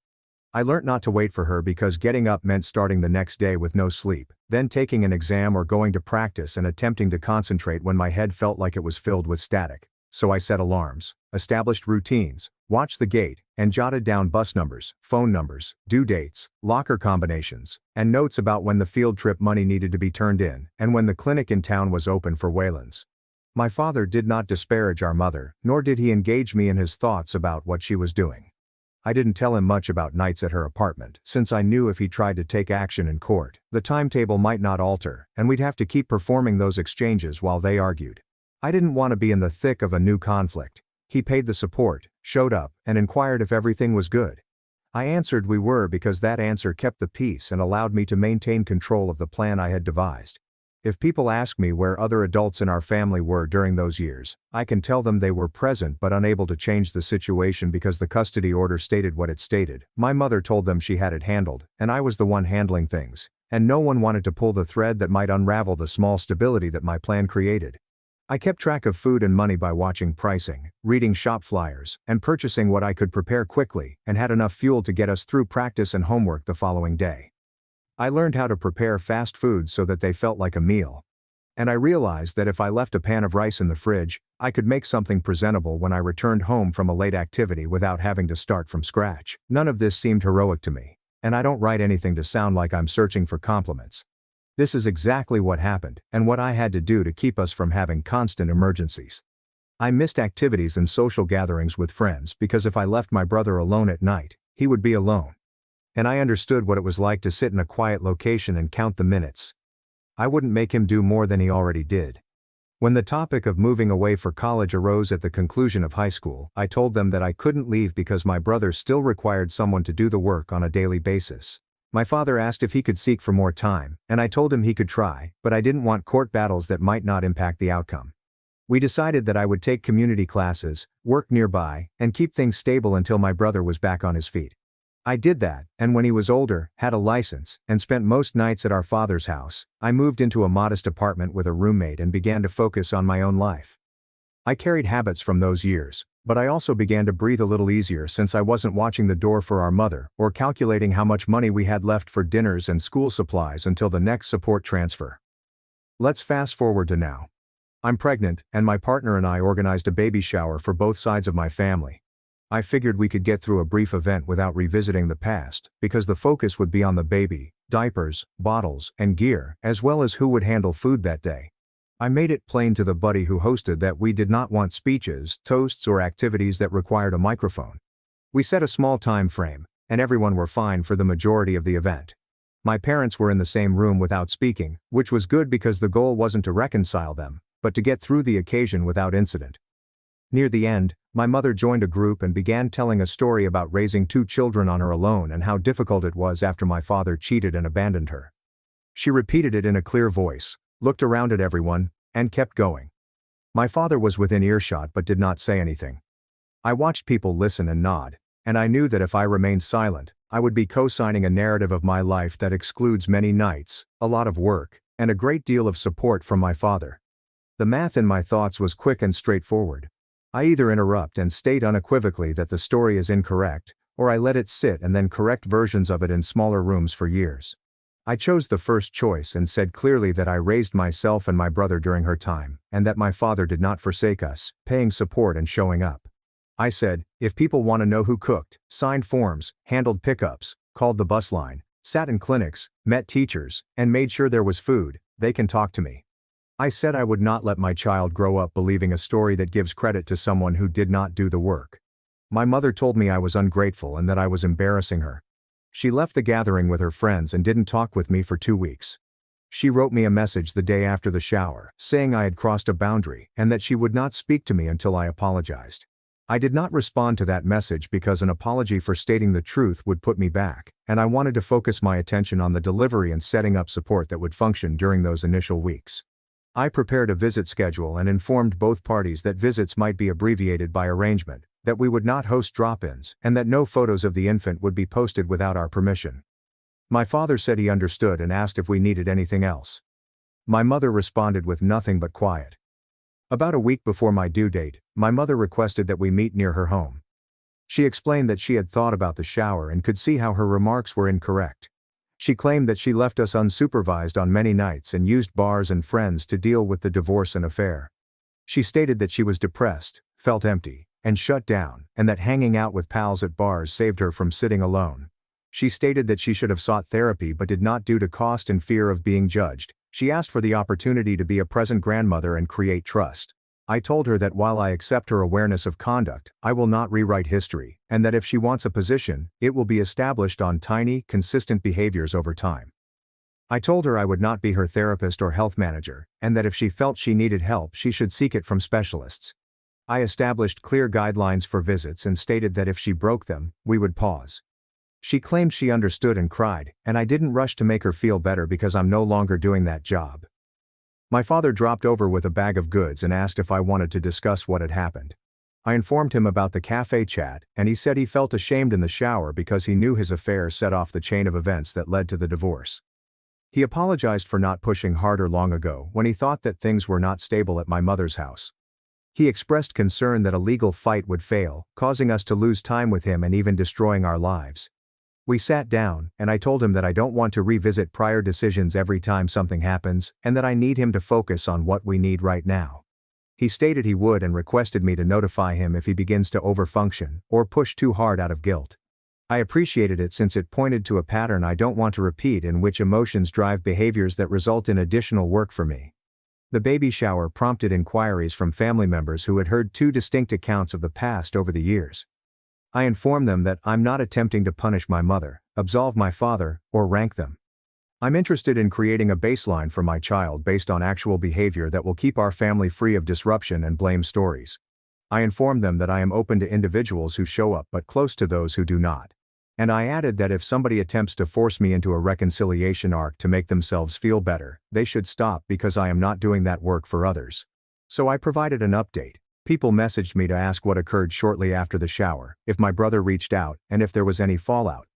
I learnt not to wait for her because getting up meant starting the next day with no sleep, then taking an exam or going to practice and attempting to concentrate when my head felt like it was filled with static. So I set alarms, established routines, watched the gate, and jotted down bus numbers, phone numbers, due dates, locker combinations, and notes about when the field trip money needed to be turned in, and when the clinic in town was open for Wayland's. My father did not disparage our mother, nor did he engage me in his thoughts about what she was doing. I didn't tell him much about nights at her apartment, since I knew if he tried to take action in court, the timetable might not alter, and we'd have to keep performing those exchanges while they argued. I didn't want to be in the thick of a new conflict. He paid the support, showed up, and inquired if everything was good. I answered we were because that answer kept the peace and allowed me to maintain control of the plan I had devised. If people ask me where other adults in our family were during those years, I can tell them they were present but unable to change the situation because the custody order stated what it stated. My mother told them she had it handled, and I was the one handling things, and no one wanted to pull the thread that might unravel the small stability that my plan created. I kept track of food and money by watching pricing, reading shop flyers, and purchasing what I could prepare quickly, and had enough fuel to get us through practice and homework the following day. I learned how to prepare fast foods so that they felt like a meal. And I realized that if I left a pan of rice in the fridge, I could make something presentable when I returned home from a late activity without having to start from scratch. None of this seemed heroic to me, and I don't write anything to sound like I'm searching for compliments. This is exactly what happened, and what I had to do to keep us from having constant emergencies. I missed activities and social gatherings with friends because if I left my brother alone at night, he would be alone. And I understood what it was like to sit in a quiet location and count the minutes. I wouldn't make him do more than he already did. When the topic of moving away for college arose at the conclusion of high school, I told them that I couldn't leave because my brother still required someone to do the work on a daily basis. My father asked if he could seek for more time, and I told him he could try, but I didn't want court battles that might not impact the outcome. We decided that I would take community classes, work nearby, and keep things stable until my brother was back on his feet. I did that, and when he was older, had a license, and spent most nights at our father's house, I moved into a modest apartment with a roommate and began to focus on my own life. I carried habits from those years, but I also began to breathe a little easier since I wasn't watching the door for our mother, or calculating how much money we had left for dinners and school supplies until the next support transfer. Let's fast forward to now. I'm pregnant, and my partner and I organized a baby shower for both sides of my family. I figured we could get through a brief event without revisiting the past, because the focus would be on the baby, diapers, bottles, and gear, as well as who would handle food that day. I made it plain to the buddy who hosted that we did not want speeches, toasts, or activities that required a microphone. We set a small time frame, and everyone were fine for the majority of the event. My parents were in the same room without speaking, which was good because the goal wasn't to reconcile them, but to get through the occasion without incident. Near the end, my mother joined a group and began telling a story about raising 2 children on her alone and how difficult it was after my father cheated and abandoned her. She repeated it in a clear voice, looked around at everyone, and kept going. My father was within earshot but did not say anything. I watched people listen and nod, and I knew that if I remained silent, I would be co-signing a narrative of my life that excludes many nights, a lot of work, and a great deal of support from my father. The math in my thoughts was quick and straightforward. I either interrupt and state unequivocally that the story is incorrect, or I let it sit and then correct versions of it in smaller rooms for years. I chose the first choice and said clearly that I raised myself and my brother during her time, and that my father did not forsake us, paying support and showing up. I said, if people want to know who cooked, signed forms, handled pickups, called the bus line, sat in clinics, met teachers, and made sure there was food, they can talk to me. I said I would not let my child grow up believing a story that gives credit to someone who did not do the work. My mother told me I was ungrateful and that I was embarrassing her. She left the gathering with her friends and didn't talk with me for 2 weeks. She wrote me a message the day after the shower, saying I had crossed a boundary and that she would not speak to me until I apologized. I did not respond to that message because an apology for stating the truth would put me back, and I wanted to focus my attention on the delivery and setting up support that would function during those initial weeks. I prepared a visit schedule and informed both parties that visits might be abbreviated by arrangement, that we would not host drop-ins, and that no photos of the infant would be posted without our permission. My father said he understood and asked if we needed anything else. My mother responded with nothing but quiet. About a week before my due date, my mother requested that we meet near her home. She explained that she had thought about the shower and could see how her remarks were incorrect. She claimed that she left us unsupervised on many nights and used bars and friends to deal with the divorce and affair. She stated that she was depressed, felt empty, and shut down, and that hanging out with pals at bars saved her from sitting alone. She stated that she should have sought therapy but did not due to cost and fear of being judged. She asked for the opportunity to be a present grandmother and create trust. I told her that while I accept her awareness of conduct, I will not rewrite history, and that if she wants a position, it will be established on tiny, consistent behaviors over time. I told her I would not be her therapist or health manager, and that if she felt she needed help, she should seek it from specialists. I established clear guidelines for visits and stated that if she broke them, we would pause. She claimed she understood and cried, and I didn't rush to make her feel better because I'm no longer doing that job. My father dropped over with a bag of goods and asked if I wanted to discuss what had happened. I informed him about the cafe chat, and he said he felt ashamed in the shower because he knew his affair set off the chain of events that led to the divorce. He apologized for not pushing harder long ago when he thought that things were not stable at my mother's house. He expressed concern that a legal fight would fail, causing us to lose time with him and even destroying our lives. We sat down, and I told him that I don't want to revisit prior decisions every time something happens, and that I need him to focus on what we need right now. He stated he would and requested me to notify him if he begins to overfunction, or push too hard out of guilt. I appreciated it since it pointed to a pattern I don't want to repeat in which emotions drive behaviors that result in additional work for me. The baby shower prompted inquiries from family members who had heard two distinct accounts of the past over the years. I informed them that I'm not attempting to punish my mother, absolve my father, or rank them. I'm interested in creating a baseline for my child based on actual behavior that will keep our family free of disruption and blame stories. I informed them that I am open to individuals who show up but close to those who do not. And I added that if somebody attempts to force me into a reconciliation arc to make themselves feel better, they should stop because I am not doing that work for others. So I provided an update. People messaged me to ask what occurred shortly after the shower, if my brother reached out, and if there was any fallout.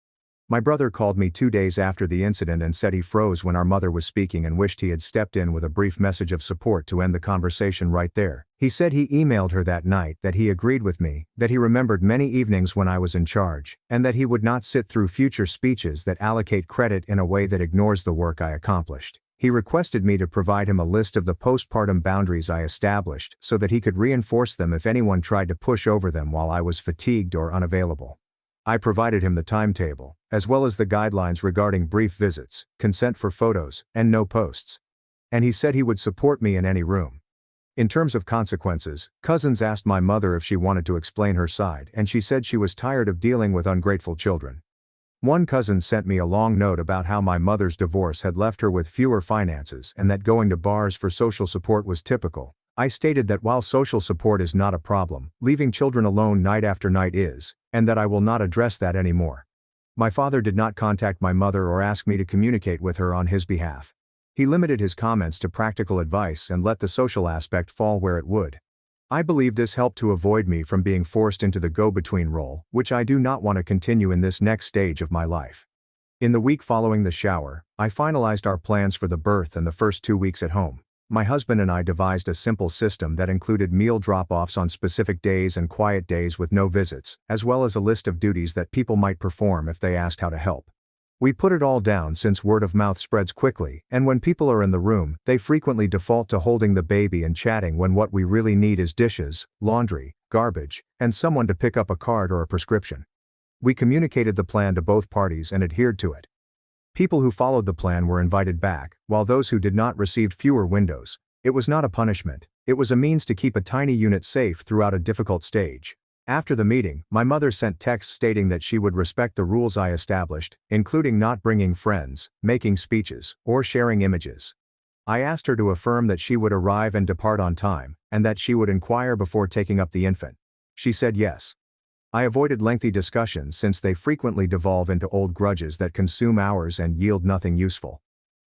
My brother called me 2 days after the incident and said he froze when our mother was speaking and wished he had stepped in with a brief message of support to end the conversation right there. He said he emailed her that night that he agreed with me, that he remembered many evenings when I was in charge, and that he would not sit through future speeches that allocate credit in a way that ignores the work I accomplished. He requested me to provide him a list of the postpartum boundaries I established so that he could reinforce them if anyone tried to push over them while I was fatigued or unavailable. I provided him the timetable, as well as the guidelines regarding brief visits, consent for photos, and no posts. And he said he would support me in any room. In terms of consequences, cousins asked my mother if she wanted to explain her side, and she said she was tired of dealing with ungrateful children. One cousin sent me a long note about how my mother's divorce had left her with fewer finances and that going to bars for social support was typical. I stated that while social support is not a problem, leaving children alone night after night is, and that I will not address that anymore. My father did not contact my mother or ask me to communicate with her on his behalf. He limited his comments to practical advice and let the social aspect fall where it would. I believe this helped to avoid me from being forced into the go-between role, which I do not want to continue in this next stage of my life. In the week following the shower, I finalized our plans for the birth and the first 2 weeks at home. My husband and I devised a simple system that included meal drop-offs on specific days and quiet days with no visits, as well as a list of duties that people might perform if they asked how to help. We put it all down since word of mouth spreads quickly, and when people are in the room, they frequently default to holding the baby and chatting when what we really need is dishes, laundry, garbage, and someone to pick up a card or a prescription. We communicated the plan to both parties and adhered to it. People who followed the plan were invited back, while those who did not received fewer windows. It was not a punishment, it was a means to keep a tiny unit safe throughout a difficult stage. After the meeting, my mother sent texts stating that she would respect the rules I established, including not bringing friends, making speeches, or sharing images. I asked her to affirm that she would arrive and depart on time, and that she would inquire before taking up the infant. She said yes. I avoided lengthy discussions since they frequently devolve into old grudges that consume hours and yield nothing useful.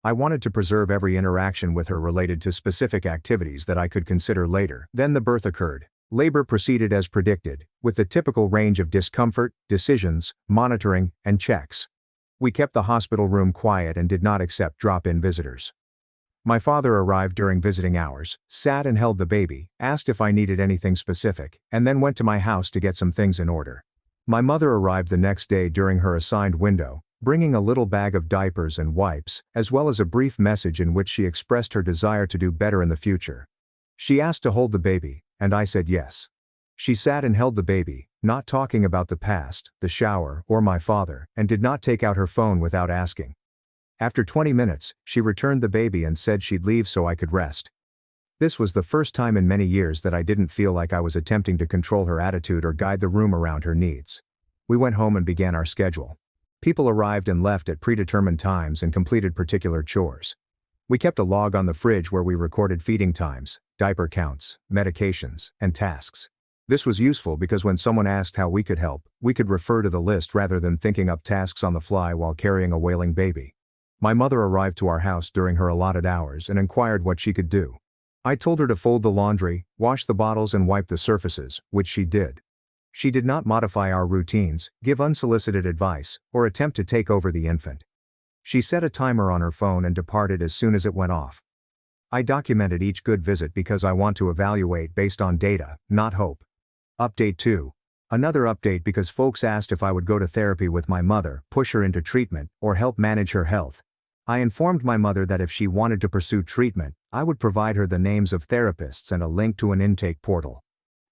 I wanted to preserve every interaction with her related to specific activities that I could consider later. Then the birth occurred. Labor proceeded as predicted, with the typical range of discomfort, decisions, monitoring, and checks. We kept the hospital room quiet and did not accept drop-in visitors. My father arrived during visiting hours, sat and held the baby, asked if I needed anything specific, and then went to my house to get some things in order. My mother arrived the next day during her assigned window, bringing a little bag of diapers and wipes, as well as a brief message in which she expressed her desire to do better in the future. She asked to hold the baby, and I said yes. She sat and held the baby, not talking about the past, the shower, or my father, and did not take out her phone without asking. After 20 minutes, she returned the baby and said she'd leave so I could rest. This was the first time in many years that I didn't feel like I was attempting to control her attitude or guide the room around her needs. We went home and began our schedule. People arrived and left at predetermined times and completed particular chores. We kept a log on the fridge where we recorded feeding times, diaper counts, medications, and tasks. This was useful because when someone asked how we could help, we could refer to the list rather than thinking up tasks on the fly while carrying a wailing baby. My mother arrived to our house during her allotted hours and inquired what she could do. I told her to fold the laundry, wash the bottles and wipe the surfaces, which she did. She did not modify our routines, give unsolicited advice, or attempt to take over the infant. She set a timer on her phone and departed as soon as it went off. I documented each good visit because I want to evaluate based on data, not hope. Update 2. Another update because folks asked if I would go to therapy with my mother, push her into treatment, or help manage her health. I informed my mother that if she wanted to pursue treatment, I would provide her the names of therapists and a link to an intake portal.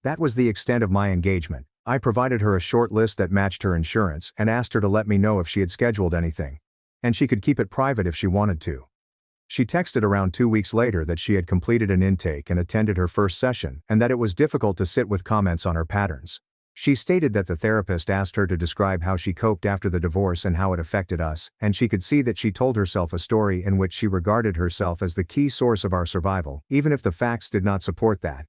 That was the extent of my engagement. I provided her a short list that matched her insurance and asked her to let me know if she had scheduled anything. And she could keep it private if she wanted to. She texted around 2 weeks later that she had completed an intake and attended her first session, and that it was difficult to sit with comments on her patterns. She stated that the therapist asked her to describe how she coped after the divorce and how it affected us, and she could see that she told herself a story in which she regarded herself as the key source of our survival, even if the facts did not support that.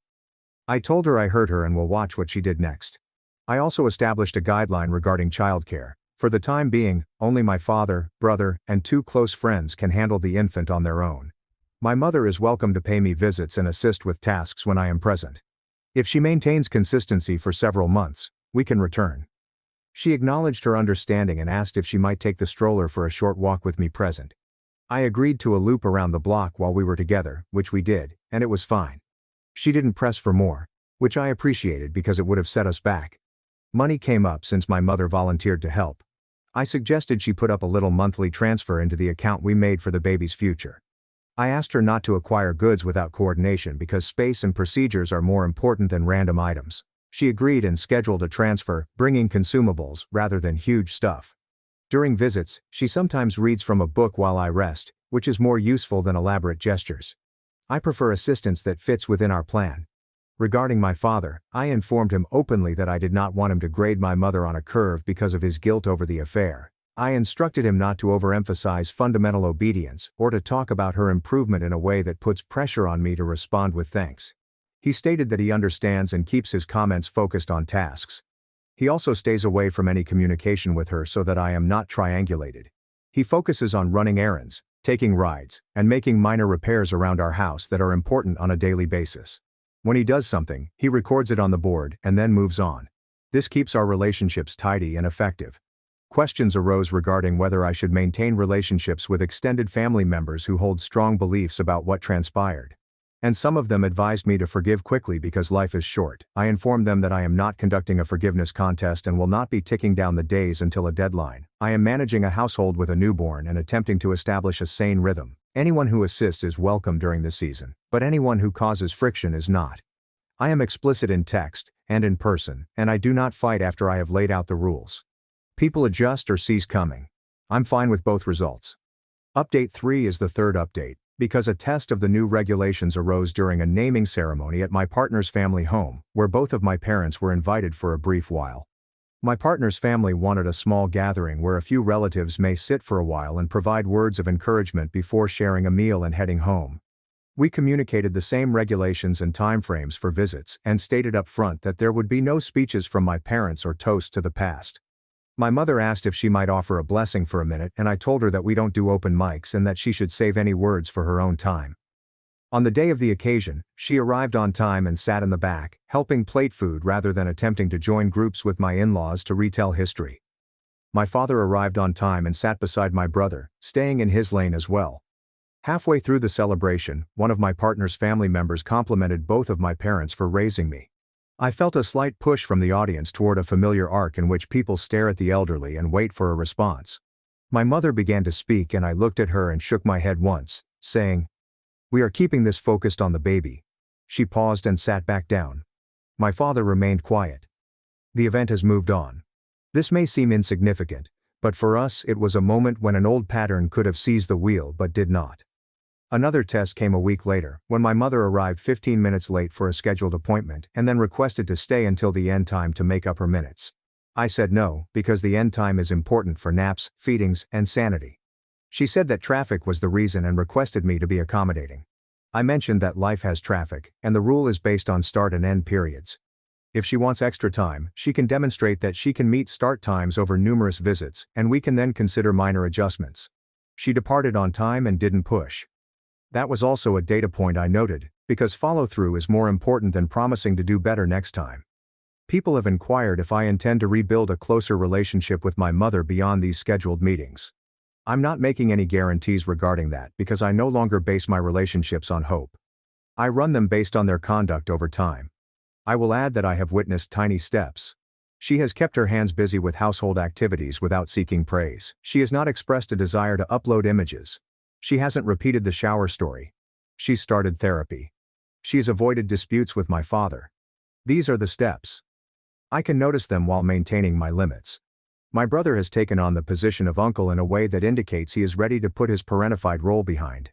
I told her I heard her and will watch what she did next. I also established a guideline regarding childcare. For the time being, only my father, brother, and 2 close friends can handle the infant on their own. My mother is welcome to pay me visits and assist with tasks when I am present. If she maintains consistency for several months, we can return. She acknowledged her understanding and asked if she might take the stroller for a short walk with me present. I agreed to a loop around the block while we were together, which we did, and it was fine. She didn't press for more, which I appreciated because it would have set us back. Money came up since my mother volunteered to help. I suggested she put up a little monthly transfer into the account we made for the baby's future. I asked her not to acquire goods without coordination because space and procedures are more important than random items. She agreed and scheduled a transfer, bringing consumables rather than huge stuff. During visits, she sometimes reads from a book while I rest, which is more useful than elaborate gestures. I prefer assistance that fits within our plan. Regarding my father, I informed him openly that I did not want him to grade my mother on a curve because of his guilt over the affair. I instructed him not to overemphasize fundamental obedience or to talk about her improvement in a way that puts pressure on me to respond with thanks. He stated that he understands and keeps his comments focused on tasks. He also stays away from any communication with her so that I am not triangulated. He focuses on running errands, taking rides, and making minor repairs around our house that are important on a daily basis. When he does something, he records it on the board and then moves on. This keeps our relationships tidy and effective. Questions arose regarding whether I should maintain relationships with extended family members who hold strong beliefs about what transpired. And some of them advised me to forgive quickly because life is short. I informed them that I am not conducting a forgiveness contest and will not be ticking down the days until a deadline. I am managing a household with a newborn and attempting to establish a sane rhythm. Anyone who assists is welcome during this season, but anyone who causes friction is not. I am explicit in text and in person, and I do not fight after I have laid out the rules. People adjust or cease coming. I'm fine with both results. Update 3 is the third update, because a test of the new regulations arose during a naming ceremony at my partner's family home, where both of my parents were invited for a brief while. My partner's family wanted a small gathering where a few relatives may sit for a while and provide words of encouragement before sharing a meal and heading home. We communicated the same regulations and timeframes for visits and stated up front that there would be no speeches from my parents or toast to the past. My mother asked if she might offer a blessing for a minute, and I told her that we don't do open mics and that she should save any words for her own time. On the day of the occasion, she arrived on time and sat in the back, helping plate food rather than attempting to join groups with my in-laws to retell history. My father arrived on time and sat beside my brother, staying in his lane as well. Halfway through the celebration, one of my partner's family members complimented both of my parents for raising me. I felt a slight push from the audience toward a familiar arc in which people stare at the elderly and wait for a response. My mother began to speak and I looked at her and shook my head once, saying, "We are keeping this focused on the baby." She paused and sat back down. My father remained quiet. The event has moved on. This may seem insignificant, but for us it was a moment when an old pattern could have seized the wheel but did not. Another test came a week later, when my mother arrived 15 minutes late for a scheduled appointment and then requested to stay until the end time to make up her minutes. I said no, because the end time is important for naps, feedings, and sanity. She said that traffic was the reason and requested me to be accommodating. I mentioned that life has traffic, and the rule is based on start and end periods. If she wants extra time, she can demonstrate that she can meet start times over numerous visits, and we can then consider minor adjustments. She departed on time and didn't push. That was also a data point I noted, because follow-through is more important than promising to do better next time. People have inquired if I intend to rebuild a closer relationship with my mother beyond these scheduled meetings. I'm not making any guarantees regarding that because I no longer base my relationships on hope. I run them based on their conduct over time. I will add that I have witnessed tiny steps. She has kept her hands busy with household activities without seeking praise. She has not expressed a desire to upload images. She hasn't repeated the shower story. She's started therapy. She's avoided disputes with my father. These are the steps. I can notice them while maintaining my limits. My brother has taken on the position of uncle in a way that indicates he is ready to put his parentified role behind.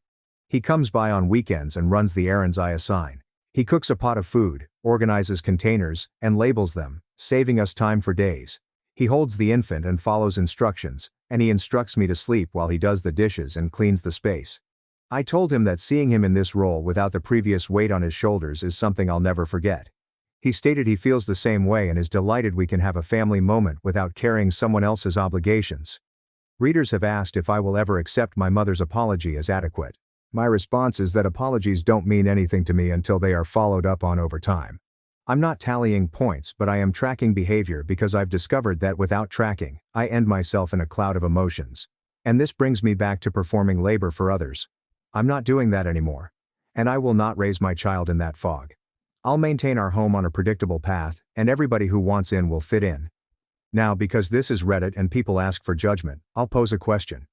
He comes by on weekends and runs the errands I assign. He cooks a pot of food, organizes containers, and labels them, saving us time for days. He holds the infant and follows instructions, and he instructs me to sleep while he does the dishes and cleans the space. I told him that seeing him in this role without the previous weight on his shoulders is something I'll never forget. He stated he feels the same way and is delighted we can have a family moment without carrying someone else's obligations. Readers have asked if I will ever accept my mother's apology as adequate. My response is that apologies don't mean anything to me until they are followed up on over time. I'm not tallying points, but I am tracking behavior because I've discovered that without tracking, I end myself in a cloud of emotions. And this brings me back to performing labor for others. I'm not doing that anymore. And I will not raise my child in that fog. I'll maintain our home on a predictable path, and everybody who wants in will fit in. Now, because this is Reddit and people ask for judgment, I'll pose a question.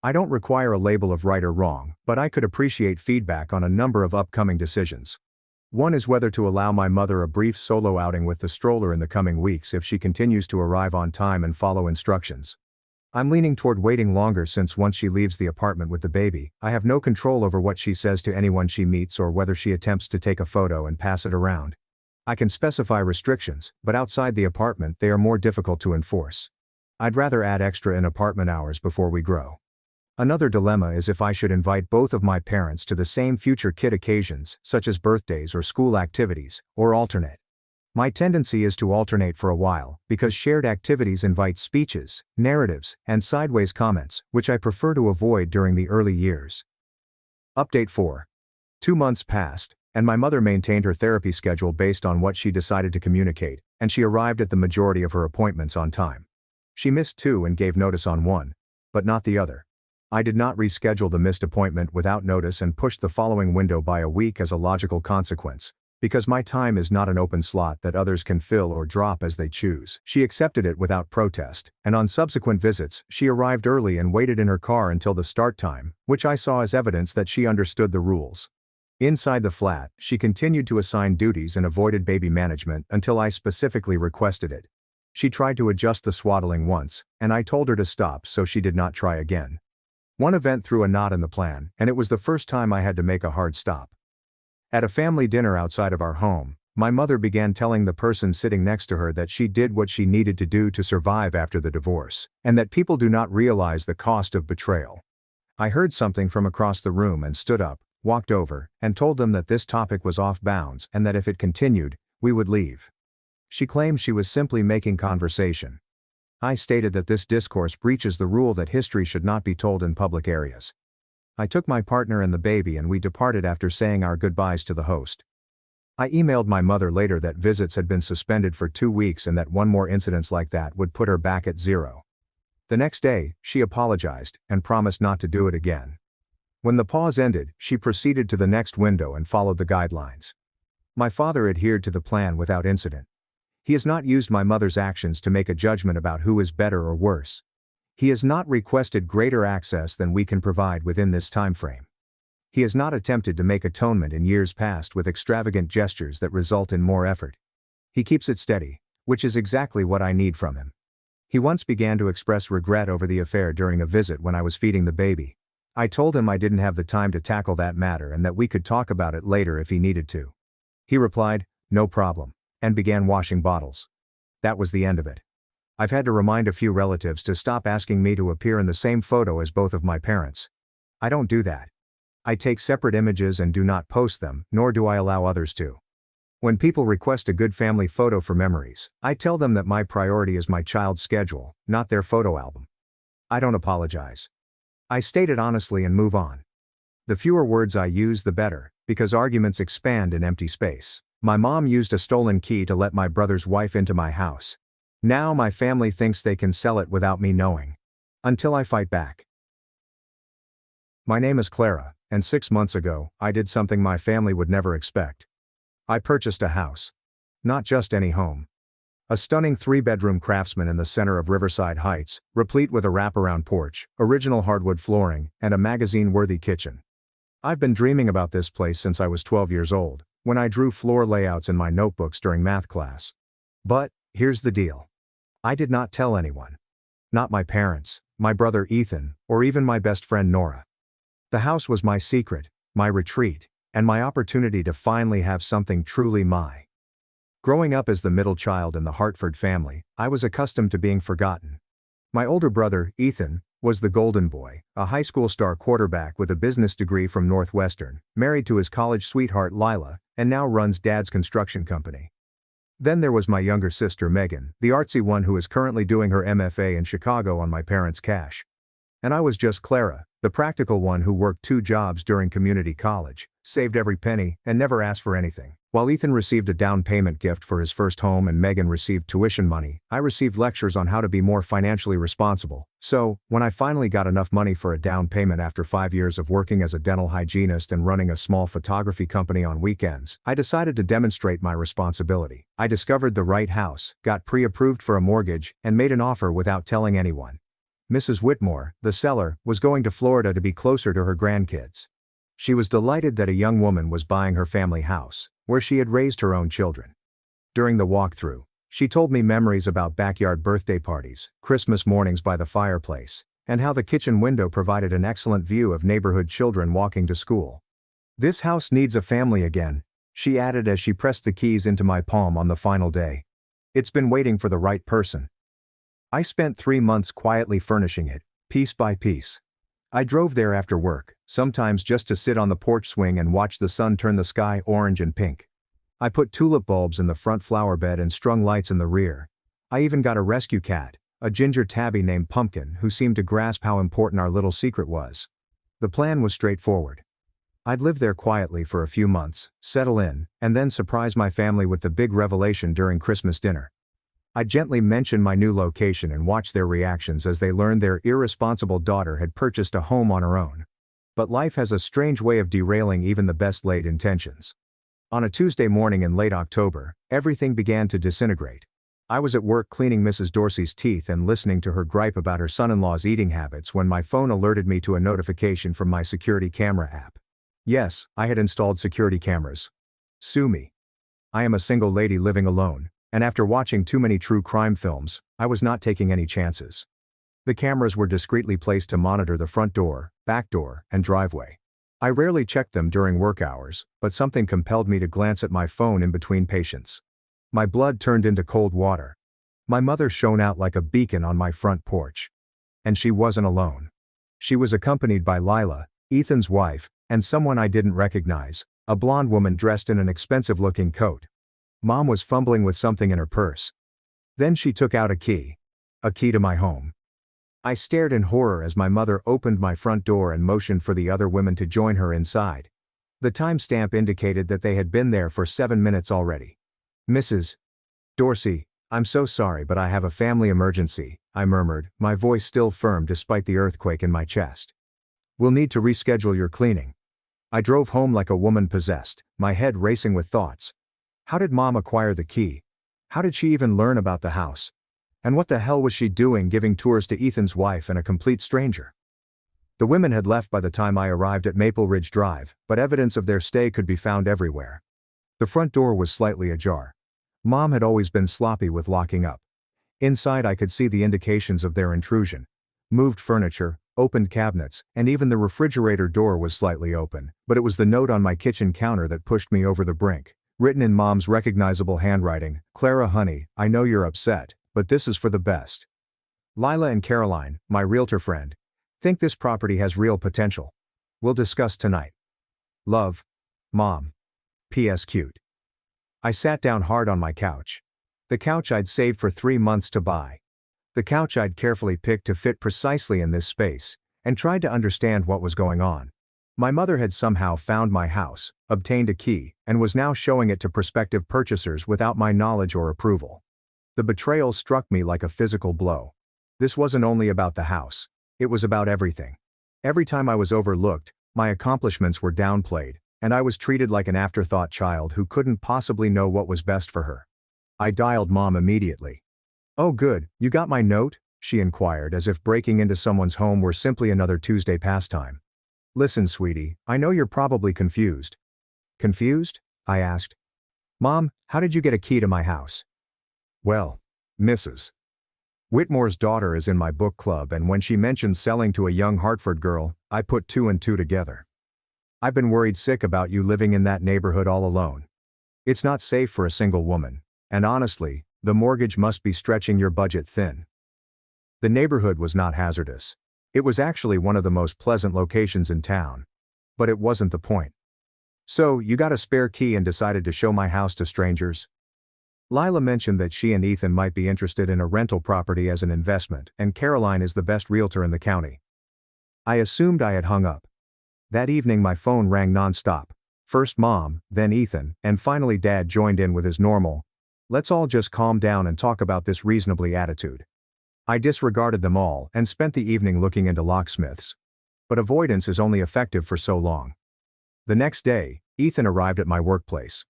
I don't require a label of right or wrong, but I could appreciate feedback on a number of upcoming decisions. One is whether to allow my mother a brief solo outing with the stroller in the coming weeks if she continues to arrive on time and follow instructions. I'm leaning toward waiting longer since once she leaves the apartment with the baby, I have no control over what she says to anyone she meets or whether she attempts to take a photo and pass it around. I can specify restrictions, but outside the apartment they are more difficult to enforce. I'd rather add extra in-apartment hours before we grow. Another dilemma is if I should invite both of my parents to the same future kid occasions, such as birthdays or school activities, or alternate. My tendency is to alternate for a while, because shared activities invite speeches, narratives, and sideways comments, which I prefer to avoid during the early years. Update 4. 2 months passed, and my mother maintained her therapy schedule based on what she decided to communicate, and she arrived at the majority of her appointments on time. She missed 2 and gave notice on 1, but not the other. I did not reschedule the missed appointment without notice and pushed the following window by a week as a logical consequence. Because my time is not an open slot that others can fill or drop as they choose. She accepted it without protest, and on subsequent visits, she arrived early and waited in her car until the start time, which I saw as evidence that she understood the rules. Inside the flat, she continued to assign duties and avoided baby management until I specifically requested it. She tried to adjust the swaddling once, and I told her to stop so she did not try again. One event threw a knot in the plan, and it was the first time I had to make a hard stop. At a family dinner outside of our home, my mother began telling the person sitting next to her that she did what she needed to do to survive after the divorce, and that people do not realize the cost of betrayal. I heard something from across the room and stood up, walked over, and told them that this topic was off bounds and that if it continued, we would leave. She claimed she was simply making conversation. I stated that this discourse breaches the rule that history should not be told in public areas. I took my partner and the baby and we departed after saying our goodbyes to the host. I emailed my mother later that visits had been suspended for 2 weeks and that one more incident like that would put her back at 0. The next day, she apologized and promised not to do it again. When the pause ended, she proceeded to the next window and followed the guidelines. My father adhered to the plan without incident. He has not used my mother's actions to make a judgment about who is better or worse. He has not requested greater access than we can provide within this time frame. He has not attempted to make atonement in years past with extravagant gestures that result in more effort. He keeps it steady, which is exactly what I need from him. He once began to express regret over the affair during a visit when I was feeding the baby. I told him I didn't have the time to tackle that matter and that we could talk about it later if he needed to. He replied, "No problem," and began washing bottles. That was the end of it. I've had to remind a few relatives to stop asking me to appear in the same photo as both of my parents. I don't do that. I take separate images and do not post them, nor do I allow others to. When people request a good family photo for memories, I tell them that my priority is my child's schedule, not their photo album. I don't apologize. I state it honestly and move on. The fewer words I use, the better, because arguments expand in empty space. My mom used a stolen key to let my brother's wife into my house. Now my family thinks they can sell it without me knowing. Until I fight back. My name is Clara, and 6 months ago, I did something my family would never expect. I purchased a house. Not just any home. A stunning 3-bedroom Craftsman in the center of Riverside Heights, replete with a wraparound porch, original hardwood flooring, and a magazine-worthy kitchen. I've been dreaming about this place since I was 12 years old, when I drew floor layouts in my notebooks during math class. But, here's the deal. I did not tell anyone. Not my parents, my brother Ethan, or even my best friend Nora. The house was my secret, my retreat, and my opportunity to finally have something truly mine. Growing up as the middle child in the Hartford family, I was accustomed to being forgotten. My older brother, Ethan, was the golden boy, a high school star quarterback with a business degree from Northwestern, married to his college sweetheart Lila, and now runs Dad's construction company. Then there was my younger sister Megan, the artsy one who is currently doing her MFA in Chicago on my parents' cash. And I was just Clara, the practical one who worked 2 jobs during community college, saved every penny, and never asked for anything. While Ethan received a down payment gift for his first home and Megan received tuition money, I received lectures on how to be more financially responsible. So, when I finally got enough money for a down payment after 5 years of working as a dental hygienist and running a small photography company on weekends, I decided to demonstrate my responsibility. I discovered the right house, got pre-approved for a mortgage, and made an offer without telling anyone. Mrs. Whitmore, the seller, was going to Florida to be closer to her grandkids. She was delighted that a young woman was buying her family house, where she had raised her own children. During the walkthrough, she told me memories about backyard birthday parties, Christmas mornings by the fireplace, and how the kitchen window provided an excellent view of neighborhood children walking to school. "This house needs a family again," she added as she pressed the keys into my palm on the final day. "It's been waiting for the right person." I spent 3 months quietly furnishing it, piece by piece. I drove there after work, sometimes just to sit on the porch swing and watch the sun turn the sky orange and pink. I put tulip bulbs in the front flower bed and strung lights in the rear. I even got a rescue cat, a ginger tabby named Pumpkin, who seemed to grasp how important our little secret was. The plan was straightforward. I'd live there quietly for a few months, settle in, and then surprise my family with the big revelation during Christmas dinner. I'd gently mention my new location and watch their reactions as they learned their irresponsible daughter had purchased a home on her own. But life has a strange way of derailing even the best laid intentions. On a Tuesday morning in late October, everything began to disintegrate. I was at work cleaning Mrs. Dorsey's teeth and listening to her gripe about her son-in-law's eating habits when my phone alerted me to a notification from my security camera app. Yes, I had installed security cameras. Sue me. I am a single lady living alone, and after watching too many true crime films, I was not taking any chances. The cameras were discreetly placed to monitor the front door, back door, and driveway. I rarely checked them during work hours, but something compelled me to glance at my phone in between patients. My blood turned into cold water. My mother shone out like a beacon on my front porch. And she wasn't alone. She was accompanied by Lila, Ethan's wife, and someone I didn't recognize, a blonde woman dressed in an expensive-looking coat. Mom was fumbling with something in her purse. Then she took out a key to my home. I stared in horror as my mother opened my front door and motioned for the other women to join her inside. The timestamp indicated that they had been there for 7 minutes already. "Mrs. Dorsey, I'm so sorry but I have a family emergency," I murmured, my voice still firm despite the earthquake in my chest. "We'll need to reschedule your cleaning." I drove home like a woman possessed, my head racing with thoughts. How did Mom acquire the key? How did she even learn about the house? And what the hell was she doing giving tours to Ethan's wife and a complete stranger? The women had left by the time I arrived at Maple Ridge Drive, but evidence of their stay could be found everywhere. The front door was slightly ajar. Mom had always been sloppy with locking up. Inside I could see the indications of their intrusion. moved furniture, opened cabinets, and even the refrigerator door was slightly open, but it was the note on my kitchen counter that pushed me over the brink. Written in Mom's recognizable handwriting, "Clara honey, I know you're upset, but this is for the best. Lila and Caroline, my realtor friend, think this property has real potential. We'll discuss tonight. Love. Mom. P.S. Cute." I sat down hard on my couch. The couch I'd saved for 3 months to buy. The couch I'd carefully picked to fit precisely in this space, and tried to understand what was going on. My mother had somehow found my house, obtained a key, and was now showing it to prospective purchasers without my knowledge or approval. The betrayal struck me like a physical blow. This wasn't only about the house. It was about everything. Every time I was overlooked, my accomplishments were downplayed, and I was treated like an afterthought child who couldn't possibly know what was best for her. I dialed Mom immediately. "Oh good, you got my note?" she inquired, as if breaking into someone's home were simply another Tuesday pastime. "Listen, sweetie, I know you're probably confused." "Confused?" I asked. "Mom, how did you get a key to my house?" "Well, Mrs. Whitmore's daughter is in my book club, and when she mentioned selling to a young Hartford girl, I put 2 and 2 together. I've been worried sick about you living in that neighborhood all alone. It's not safe for a single woman, and honestly, the mortgage must be stretching your budget thin." The neighborhood was not hazardous. It was actually one of the most pleasant locations in town. But it wasn't the point. "So, you got a spare key and decided to show my house to strangers?" Lila mentioned that she and Ethan might be interested in a rental property as an investment, and Caroline is the best realtor in the county. I assumed I had hung up. That evening my phone rang nonstop. First Mom, then Ethan, and finally Dad joined in with his normal, "Let's all just calm down and talk about this reasonably" attitude. I disregarded them all and spent the evening looking into locksmiths. But avoidance is only effective for so long. The next day, Ethan arrived at my workplace.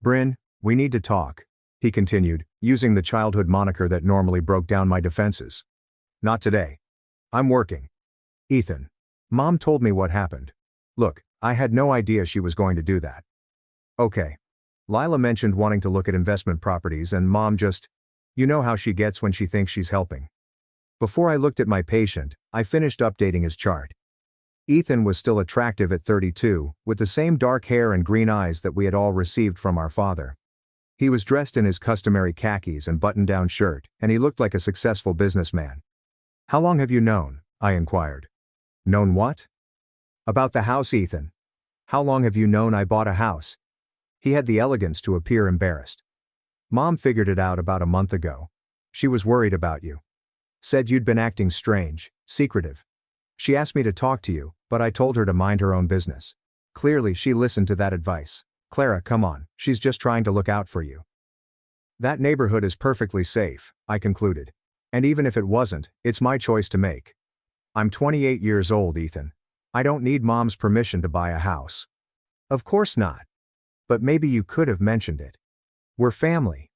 "Bryn, we need to talk," he continued, using the childhood moniker that normally broke down my defenses. "Not today. I'm working." "Ethan. Mom told me what happened. Look, I had no idea she was going to do that." "Okay. Lila mentioned wanting to look at investment properties and Mom just, you know how she gets when she thinks she's helping." Before I looked at my patient, I finished updating his chart. Ethan was still attractive at 32, with the same dark hair and green eyes that we had all received from our father. He was dressed in his customary khakis and button-down shirt, and he looked like a successful businessman. "How long have you known?" I inquired. "Known what?" "About the house, Ethan. How long have you known I bought a house?" He had the elegance to appear embarrassed. "Mom figured it out about a month ago. She was worried about you. Said you'd been acting strange, secretive. She asked me to talk to you, but I told her to mind her own business. Clearly she listened to that advice. Clara, come on, she's just trying to look out for you." "That neighborhood is perfectly safe," I concluded. "And even if it wasn't, it's my choice to make. I'm 28 years old, Ethan. I don't need Mom's permission to buy a house." "Of course not. But maybe you could have mentioned it. We're family."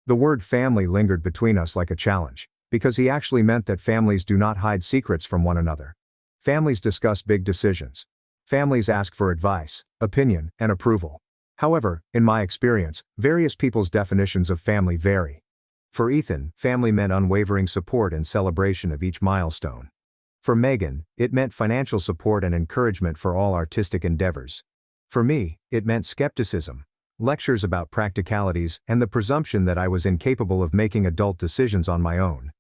The word family lingered between us like a challenge, because he actually meant that families do not hide secrets from one another. Families discuss big decisions. Families ask for advice, opinion, and approval. However, in my experience, various people's definitions of family vary. For Ethan, family meant unwavering support and celebration of each milestone. For Megan, it meant financial support and encouragement for all artistic endeavors. For me, it meant skepticism, lectures about practicalities, and the presumption that I was incapable of making adult decisions on my own.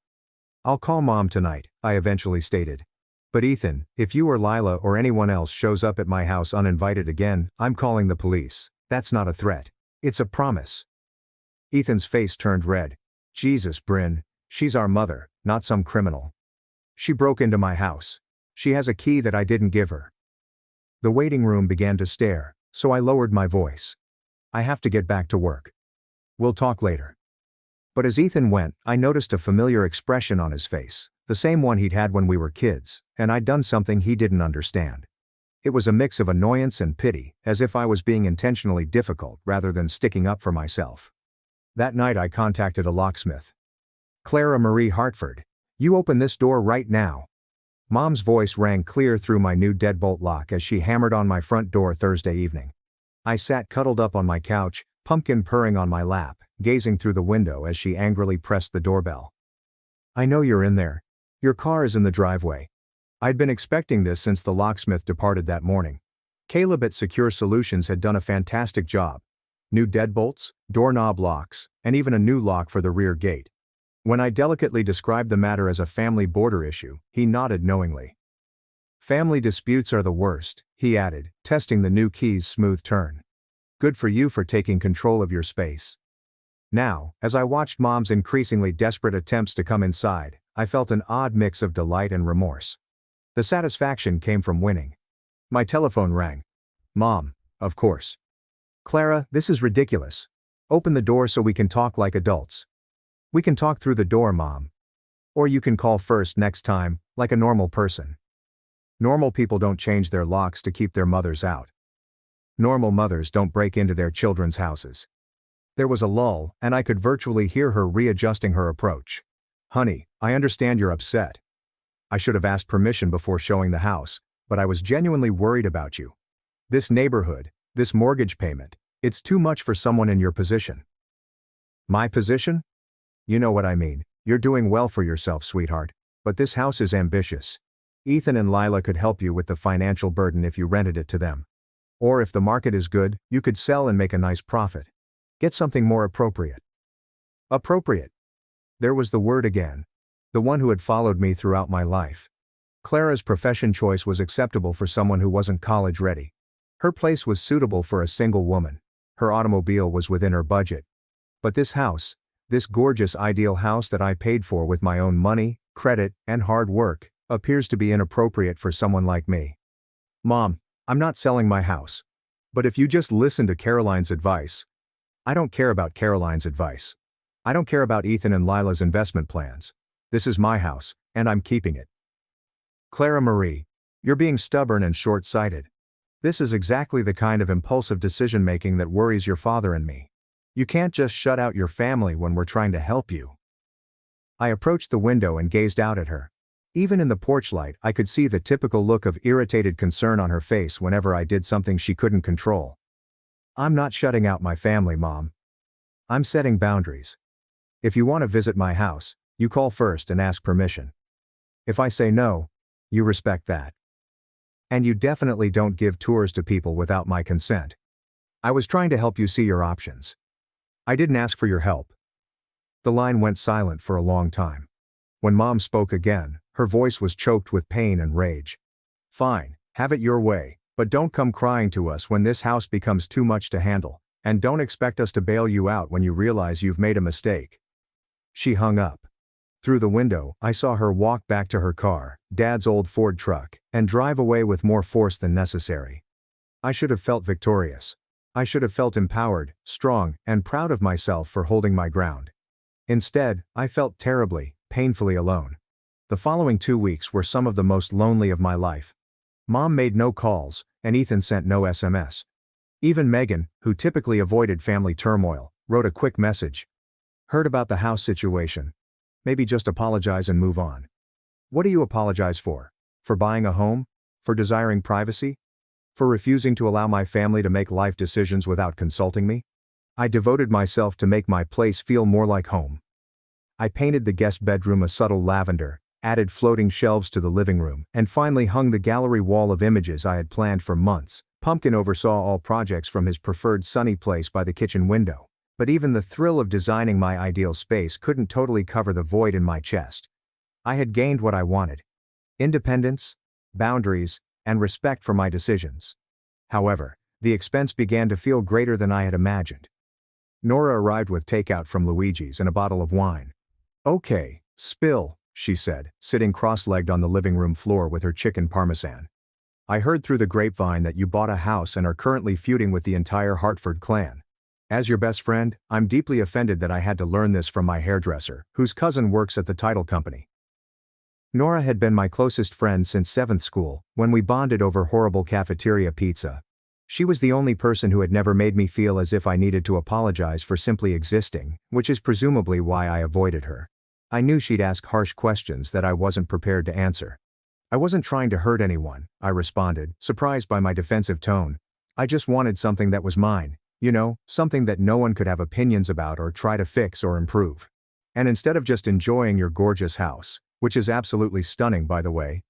"I'll call Mom tonight," I eventually stated. "But Ethan, if you or Lila or anyone else shows up at my house uninvited again, I'm calling the police." "That's not a threat. It's a promise." Ethan's face turned red. "Jesus, Bryn, she's our mother, not some criminal. She broke into my house. She has a key that I didn't give her." The waiting room began to stare, so I lowered my voice. "I have to get back to work. We'll talk later." But as Ethan went, I noticed a familiar expression on his face, the same one he'd had when we were kids, and I'd done something he didn't understand. It was a mix of annoyance and pity, as if I was being intentionally difficult rather than sticking up for myself. That night I contacted a locksmith. "Clara Marie Hartford, you open this door right now." Mom's voice rang clear through my new deadbolt lock as she hammered on my front door Thursday evening. I sat cuddled up on my couch, Pumpkin purring on my lap, gazing through the window as she angrily pressed the doorbell. "I know you're in there. Your car is in the driveway. I'd been expecting this since the locksmith departed that morning. Caleb at Secure Solutions had done a fantastic job. New deadbolts, doorknob locks, and even a new lock for the rear gate. When I delicately described the matter as a family border issue, he nodded knowingly. Family disputes are the worst, he added, testing the new key's smooth turn. Good for you for taking control of your space. Now, as I watched Mom's increasingly desperate attempts to come inside, I felt an odd mix of delight and remorse. The satisfaction came from winning. My telephone rang. Mom, of course. Clara, this is ridiculous. Open the door so we can talk like adults. We can talk through the door, Mom. Or you can call first next time, like a normal person. Normal people don't change their locks to keep their mothers out. Normal mothers don't break into their children's houses. There was a lull, and I could virtually hear her readjusting her approach. Honey, I understand you're upset. I should have asked permission before showing the house, but I was genuinely worried about you. This neighborhood, this mortgage payment, it's too much for someone in your position. My position? You know what I mean. You're doing well for yourself, sweetheart. But this house is ambitious. Ethan and Lila could help you with the financial burden if you rented it to them. Or if the market is good, you could sell and make a nice profit. Get something more appropriate. Appropriate. There was the word again. The one who had followed me throughout my life. Clara's profession choice was acceptable for someone who wasn't college ready. Her place was suitable for a single woman. Her automobile was within her budget. But this house, this gorgeous ideal house that I paid for with my own money, credit, and hard work, appears to be inappropriate for someone like me. Mom, I'm not selling my house. But if you just listen to Caroline's advice. I don't care about Caroline's advice. I don't care about Ethan and Lila's investment plans. This is my house, and I'm keeping it. Clara Marie, you're being stubborn and short-sighted. This is exactly the kind of impulsive decision-making that worries your father and me. You can't just shut out your family when we're trying to help you. I approached the window and gazed out at her. Even in the porch light, I could see the typical look of irritated concern on her face whenever I did something she couldn't control. I'm not shutting out my family, Mom. I'm setting boundaries. If you want to visit my house, you call first and ask permission. If I say no, you respect that. And you definitely don't give tours to people without my consent. I was trying to help you see your options. I didn't ask for your help. The line went silent for a long time. When Mom spoke again, her voice was choked with pain and rage. Fine, have it your way, but don't come crying to us when this house becomes too much to handle, and don't expect us to bail you out when you realize you've made a mistake. She hung up. Through the window, I saw her walk back to her car, Dad's old Ford truck, and drive away with more force than necessary. I should have felt victorious. I should have felt empowered, strong, and proud of myself for holding my ground. Instead, I felt terribly, painfully alone. The following 2 weeks were some of the most lonely of my life. Mom made no calls, and Ethan sent no SMS. Even Megan, who typically avoided family turmoil, wrote a quick message. Heard about the house situation. Maybe just apologize and move on. What do you apologize for? For buying a home? For desiring privacy? For refusing to allow my family to make life decisions without consulting me? I devoted myself to make my place feel more like home. I painted the guest bedroom a subtle lavender, added floating shelves to the living room, and finally hung the gallery wall of images I had planned for months. Pumpkin oversaw all projects from his preferred sunny place by the kitchen window. But even the thrill of designing my ideal space couldn't totally cover the void in my chest. I had gained what I wanted. Independence, boundaries, and respect for my decisions. However, the expense began to feel greater than I had imagined. Nora arrived with takeout from Luigi's and a bottle of wine. Okay, spill, she said, sitting cross-legged on the living room floor with her chicken parmesan. I heard through the grapevine that you bought a house and are currently feuding with the entire Hartford clan. As your best friend, I'm deeply offended that I had to learn this from my hairdresser, whose cousin works at the title company. Nora had been my closest friend since 7th school, when we bonded over horrible cafeteria pizza. She was the only person who had never made me feel as if I needed to apologize for simply existing, which is presumably why I avoided her. I knew she'd ask harsh questions that I wasn't prepared to answer. I wasn't trying to hurt anyone, I responded, surprised by my defensive tone. I just wanted something that was mine, you know, something that no one could have opinions about or try to fix or improve. And instead of just enjoying your gorgeous house, Which is absolutely stunning, by the way.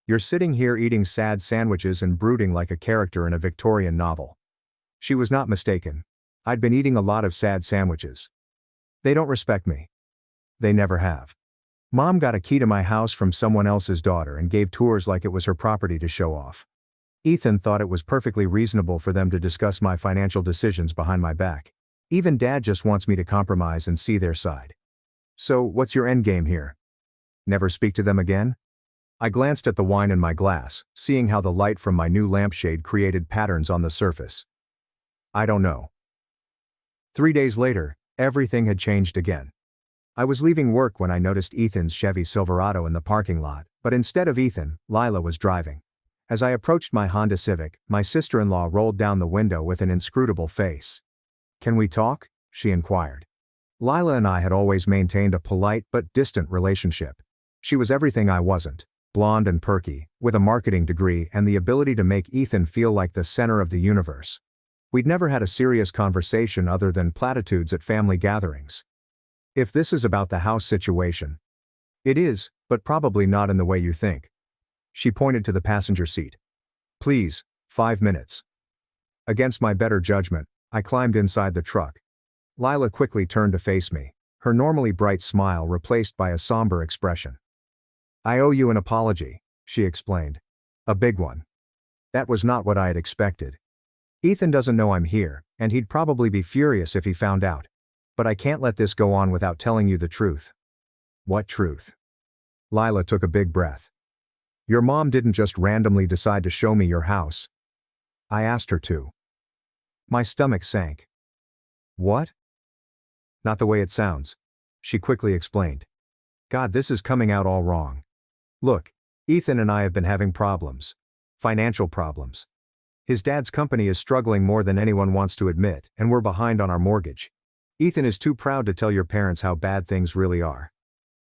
You're sitting here eating sad sandwiches and brooding like a character in a Victorian novel. She was not mistaken. I'd been eating a lot of sad sandwiches. They don't respect me. They never have. Mom got a key to my house from someone else's daughter and gave tours like it was her property to show off. Ethan thought it was perfectly reasonable for them to discuss my financial decisions behind my back. Even Dad just wants me to compromise and see their side. So, what's your endgame here? Never speak to them again? I glanced at the wine in my glass, seeing how the light from my new lampshade created patterns on the surface. I don't know. 3 days later, everything had changed again. I was leaving work when I noticed Ethan's Chevy Silverado in the parking lot, but instead of Ethan, Lila was driving. As I approached my Honda Civic, my sister-in-law rolled down the window with an inscrutable face. "Can we talk?" she inquired. Lila and I had always maintained a polite but distant relationship. She was everything I wasn't, blonde and perky, with a marketing degree and the ability to make Ethan feel like the center of the universe. We'd never had a serious conversation other than platitudes at family gatherings. If this is about the house situation. It is, but probably not in the way you think. She pointed to the passenger seat. Please, 5 minutes. Against my better judgment, I climbed inside the truck. Lila quickly turned to face me, her normally bright smile replaced by a somber expression. I owe you an apology, she explained. A big one. That was not what I had expected. Ethan doesn't know I'm here, and he'd probably be furious if he found out. But I can't let this go on without telling you the truth. What truth? Lila took a big breath. Your mom didn't just randomly decide to show me your house. I asked her to. My stomach sank. What? Not the way it sounds, she quickly explained. God, this is coming out all wrong. Look, Ethan and I have been having problems. Financial problems. His dad's company is struggling more than anyone wants to admit, and we're behind on our mortgage. Ethan is too proud to tell your parents how bad things really are.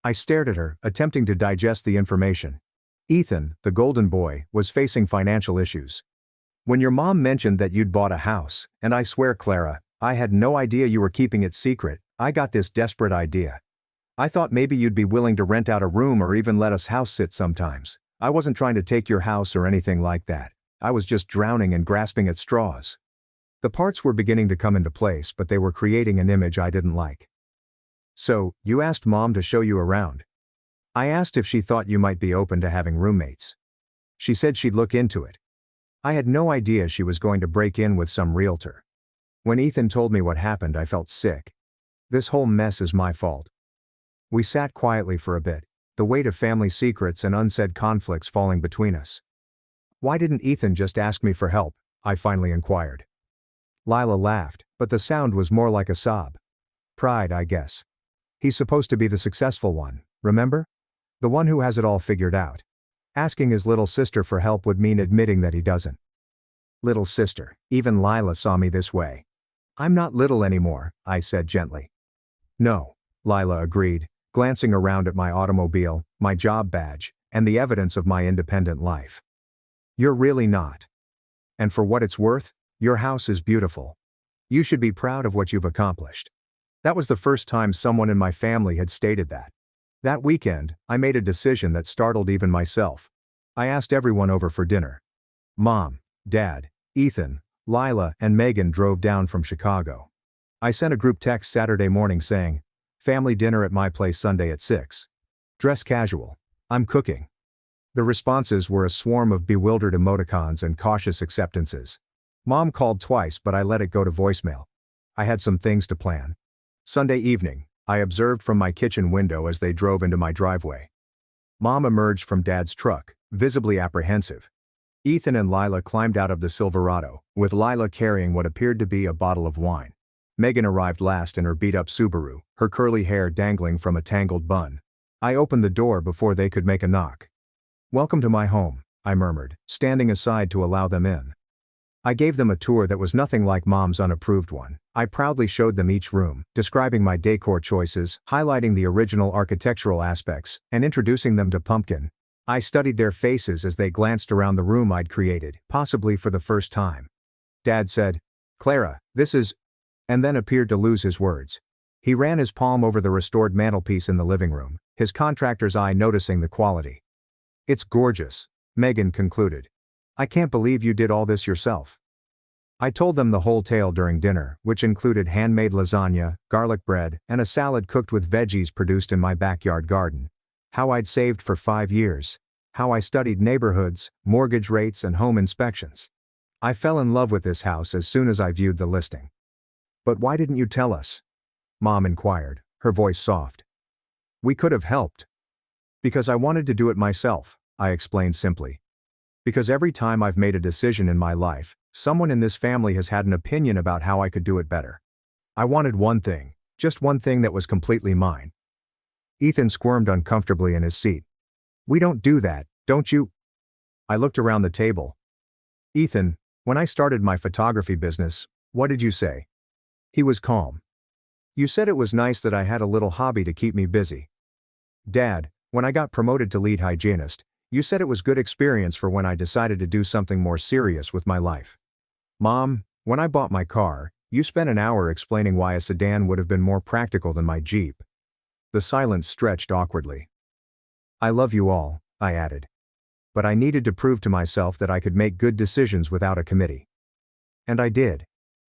I stared at her, attempting to digest the information. Ethan, the golden boy, was facing financial issues. When your mom mentioned that you'd bought a house, and I swear, Clara, I had no idea you were keeping it secret, I got this desperate idea. I thought maybe you'd be willing to rent out a room or even let us house sit sometimes. I wasn't trying to take your house or anything like that. I was just drowning and grasping at straws. The parts were beginning to come into place, but they were creating an image I didn't like. So, you asked Mom to show you around. I asked if she thought you might be open to having roommates. She said she'd look into it. I had no idea she was going to break in with some realtor. When Ethan told me what happened, I felt sick. This whole mess is my fault. We sat quietly for a bit, the weight of family secrets and unsaid conflicts falling between us. Why didn't Ethan just ask me for help? I finally inquired. Lila laughed, but the sound was more like a sob. Pride, I guess. He's supposed to be the successful one, remember? The one who has it all figured out. Asking his little sister for help would mean admitting that he doesn't. Little sister, even Lila saw me this way. I'm not little anymore, I said gently. No, Lila agreed, glancing around at my automobile, my job badge, and the evidence of my independent life. You're really not. And for what it's worth, your house is beautiful. You should be proud of what you've accomplished. That was the first time someone in my family had stated that. That weekend, I made a decision that startled even myself. I asked everyone over for dinner. Mom, Dad, Ethan, Lila, and Megan drove down from Chicago. I sent a group text Saturday morning saying, family dinner at my place Sunday at 6. Dress casual. I'm cooking. The responses were a swarm of bewildered emoticons and cautious acceptances. Mom called twice, but I let it go to voicemail. I had some things to plan. Sunday evening, I observed from my kitchen window as they drove into my driveway. Mom emerged from Dad's truck, visibly apprehensive. Ethan and Lila climbed out of the Silverado, with Lila carrying what appeared to be a bottle of wine. Megan arrived last in her beat-up Subaru, her curly hair dangling from a tangled bun. I opened the door before they could make a knock. Welcome to my home, I murmured, standing aside to allow them in. I gave them a tour that was nothing like Mom's unapproved one. I proudly showed them each room, describing my decor choices, highlighting the original architectural aspects, and introducing them to Pumpkin. I studied their faces as they glanced around the room I'd created, possibly for the first time. Dad said, Clara, this is... and then appeared to lose his words. He ran his palm over the restored mantelpiece in the living room, his contractor's eye noticing the quality. "It's gorgeous," Megan concluded. "I can't believe you did all this yourself." I told them the whole tale during dinner, which included handmade lasagna, garlic bread, and a salad cooked with veggies produced in my backyard garden. How I'd saved for 5 years. How I studied neighborhoods, mortgage rates, and home inspections. I fell in love with this house as soon as I viewed the listing. "But why didn't you tell us?" Mom inquired, her voice soft. "We could have helped." "Because I wanted to do it myself," I explained simply. "Because every time I've made a decision in my life, someone in this family has had an opinion about how I could do it better. I wanted one thing, just one thing that was completely mine." Ethan squirmed uncomfortably in his seat. "We don't do that, don't you?" I looked around the table. "Ethan, when I started my photography business, what did you say?" He was calm. "You said it was nice that I had a little hobby to keep me busy." "Dad, when I got promoted to lead hygienist, you said it was good experience for when I decided to do something more serious with my life." "Mom, when I bought my car, you spent an hour explaining why a sedan would have been more practical than my Jeep." The silence stretched awkwardly. "I love you all," I added. "But I needed to prove to myself that I could make good decisions without a committee. And I did.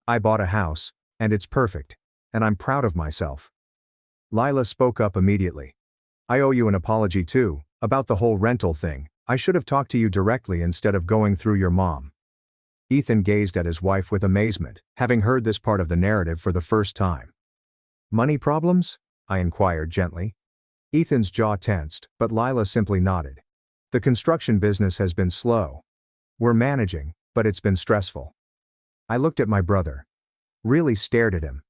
I bought a house, and it's perfect. And I'm proud of myself." Lila spoke up immediately. "I owe you an apology too, about the whole rental thing. I should have talked to you directly instead of going through your mom." Ethan gazed at his wife with amazement, having heard this part of the narrative for the first time. "Money problems?" I inquired gently. Ethan's jaw tensed, but Lila simply nodded. "The construction business has been slow. We're managing, but it's been stressful." I looked at my brother. Really stared at him.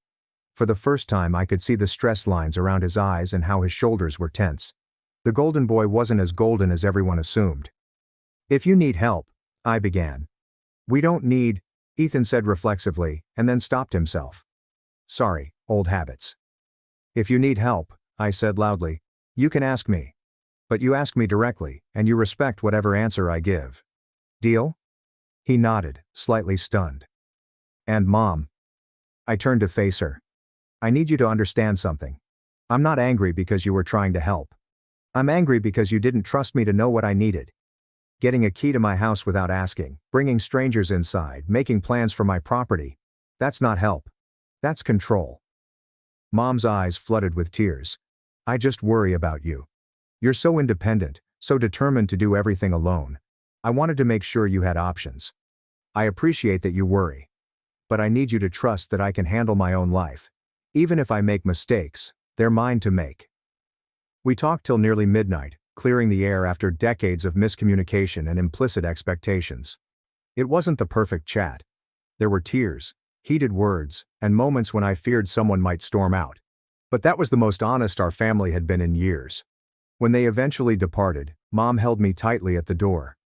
For the first time I could see the stress lines around his eyes and how his shoulders were tense. The golden boy wasn't as golden as everyone assumed. "If you need help," I began. "We don't need," Ethan said reflexively, and then stopped himself. "Sorry, old habits." "If you need help," I said loudly, "you can ask me. But you ask me directly, and you respect whatever answer I give. Deal?" He nodded, slightly stunned. "And Mom." I turned to face her. "I need you to understand something. I'm not angry because you were trying to help. I'm angry because you didn't trust me to know what I needed. Getting a key to my house without asking, bringing strangers inside, making plans for my property. That's not help. That's control." Mom's eyes flooded with tears. "I just worry about you. You're so independent, so determined to do everything alone. I wanted to make sure you had options. I appreciate that you worry. But I need you to trust that I can handle my own life. Even if I make mistakes, they're mine to make." We talked till nearly midnight, clearing the air after decades of miscommunication and implicit expectations. It wasn't the perfect chat. There were tears, heated words, and moments when I feared someone might storm out. But that was the most honest our family had been in years. When they eventually departed, Mom held me tightly at the door.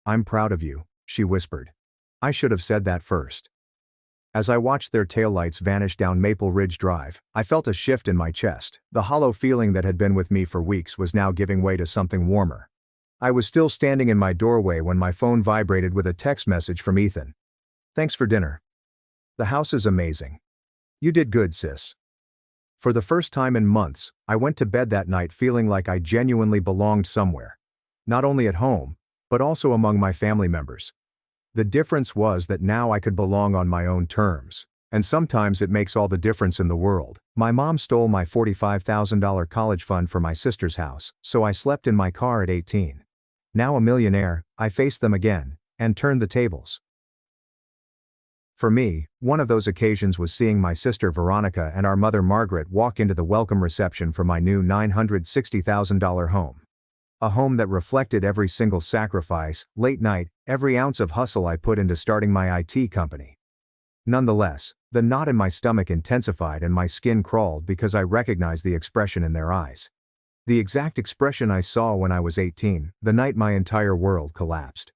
"I'm proud of you," she whispered. "I should have said that first." As I watched their taillights vanish down Maple Ridge Drive, I felt a shift in my chest. The hollow feeling that had been with me for weeks was now giving way to something warmer. I was still standing in my doorway when my phone vibrated with a text message from Ethan. "Thanks for dinner. The house is amazing. You did good, sis." For the first time in months, I went to bed that night feeling like I genuinely belonged somewhere. Not only at home, but also among my family members. The difference was that now I could belong on my own terms, and sometimes it makes all the difference in the world. My mom stole my $45,000 college fund for my sister's house, so I slept in my car at 18. Now a millionaire, I faced them again, and turned the tables. For me, one of those occasions was seeing my sister Veronica and our mother Margaret walk into the welcome reception for my new $960,000 home. A home that reflected every single sacrifice, late night, every ounce of hustle I put into starting my IT company. Nonetheless, the knot in my stomach intensified and my skin crawled because I recognized the expression in their eyes. The exact expression I saw when I was 18, the night my entire world collapsed.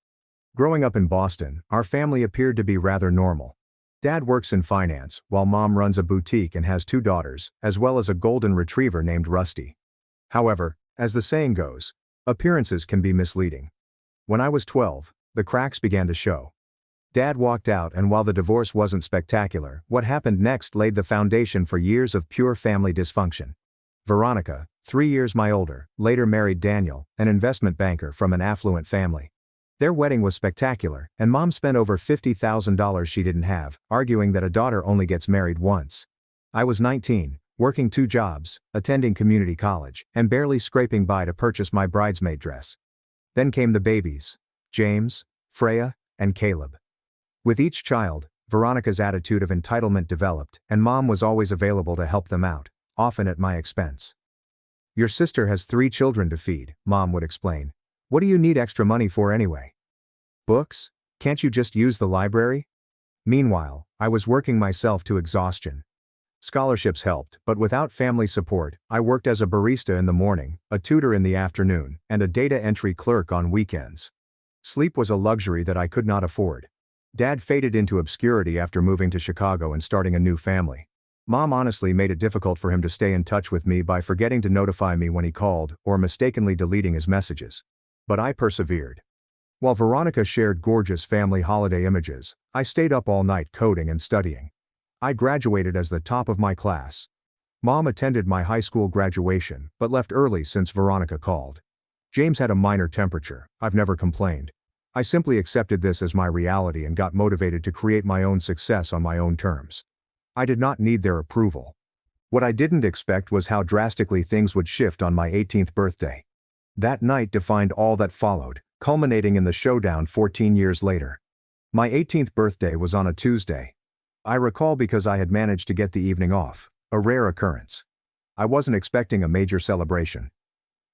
Growing up in Boston, our family appeared to be rather normal. Dad works in finance, while Mom runs a boutique and has 2 daughters, as well as a golden retriever named Rusty. However, as the saying goes, appearances can be misleading. When I was 12, the cracks began to show. Dad walked out, and while the divorce wasn't spectacular, what happened next laid the foundation for years of pure family dysfunction. Veronica, 3 years my older, later married Daniel, an investment banker from an affluent family. Their wedding was spectacular, and Mom spent over $50,000 she didn't have, arguing that a daughter only gets married once. I was 19, working 2 jobs, attending community college, and barely scraping by to purchase my bridesmaid dress. Then came the babies: James, Freya, and Caleb. With each child, Veronica's attitude of entitlement developed, and Mom was always available to help them out, often at my expense. "Your sister has 3 children to feed," Mom would explain. "What do you need extra money for anyway? Books? Can't you just use the library?" Meanwhile, I was working myself to exhaustion. Scholarships helped, but without family support, I worked as a barista in the morning, a tutor in the afternoon, and a data entry clerk on weekends. Sleep was a luxury that I could not afford. Dad faded into obscurity after moving to Chicago and starting a new family. Mom honestly made it difficult for him to stay in touch with me by forgetting to notify me when he called, or mistakenly deleting his messages. But I persevered. While Veronica shared gorgeous family holiday images, I stayed up all night coding and studying. I graduated as the top of my class. Mom attended my high school graduation, but left early since Veronica called. James had a minor temperature. I've never complained. I simply accepted this as my reality and got motivated to create my own success on my own terms. I did not need their approval. What I didn't expect was how drastically things would shift on my 18th birthday. That night defined all that followed, culminating in the showdown 14 years later. My 18th birthday was on a Tuesday. I recall because I had managed to get the evening off, a rare occurrence. I wasn't expecting a major celebration.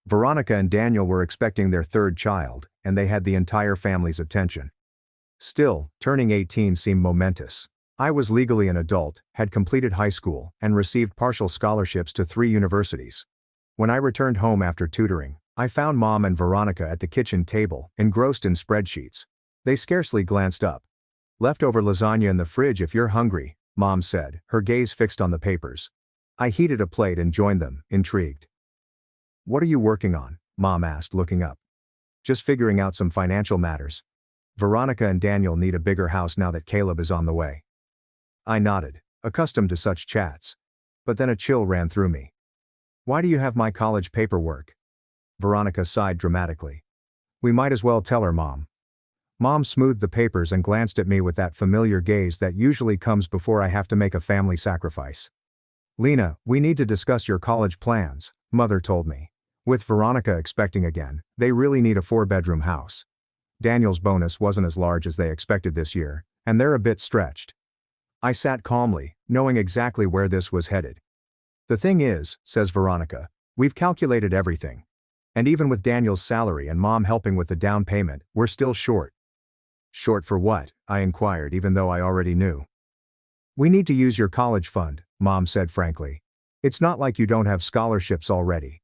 Veronica and Daniel were expecting their 3rd child, and they had the entire family's attention. Still, turning 18 seemed momentous. I was legally an adult, had completed high school, and received partial scholarships to 3 universities. When I returned home after tutoring, I found Mom and Veronica at the kitchen table, engrossed in spreadsheets. They scarcely glanced up. "Leftover lasagna in the fridge if you're hungry," Mom said, her gaze fixed on the papers. I heated a plate and joined them, intrigued. "What are you working on?" Mom asked, looking up. "Just figuring out some financial matters. Veronica and Daniel need a bigger house now that Caleb is on the way." I nodded, accustomed to such chats. But then a chill ran through me. "Why do you have my college paperwork?" Veronica sighed dramatically. "We might as well tell her, Mom." Mom smoothed the papers and glanced at me with that familiar gaze that usually comes before I have to make a family sacrifice. "Lena, we need to discuss your college plans," Mother told me. With Veronica expecting again, they really need a 4-bedroom house. Daniel's bonus wasn't as large as they expected this year, and they're a bit stretched. I sat calmly, knowing exactly where this was headed. "The thing is," says Veronica, "we've calculated everything. And even with Daniel's salary and Mom helping with the down payment, we're still short." "Short for what?" I inquired, even though I already knew. "We need to use your college fund," Mom said frankly. "It's not like you don't have scholarships already.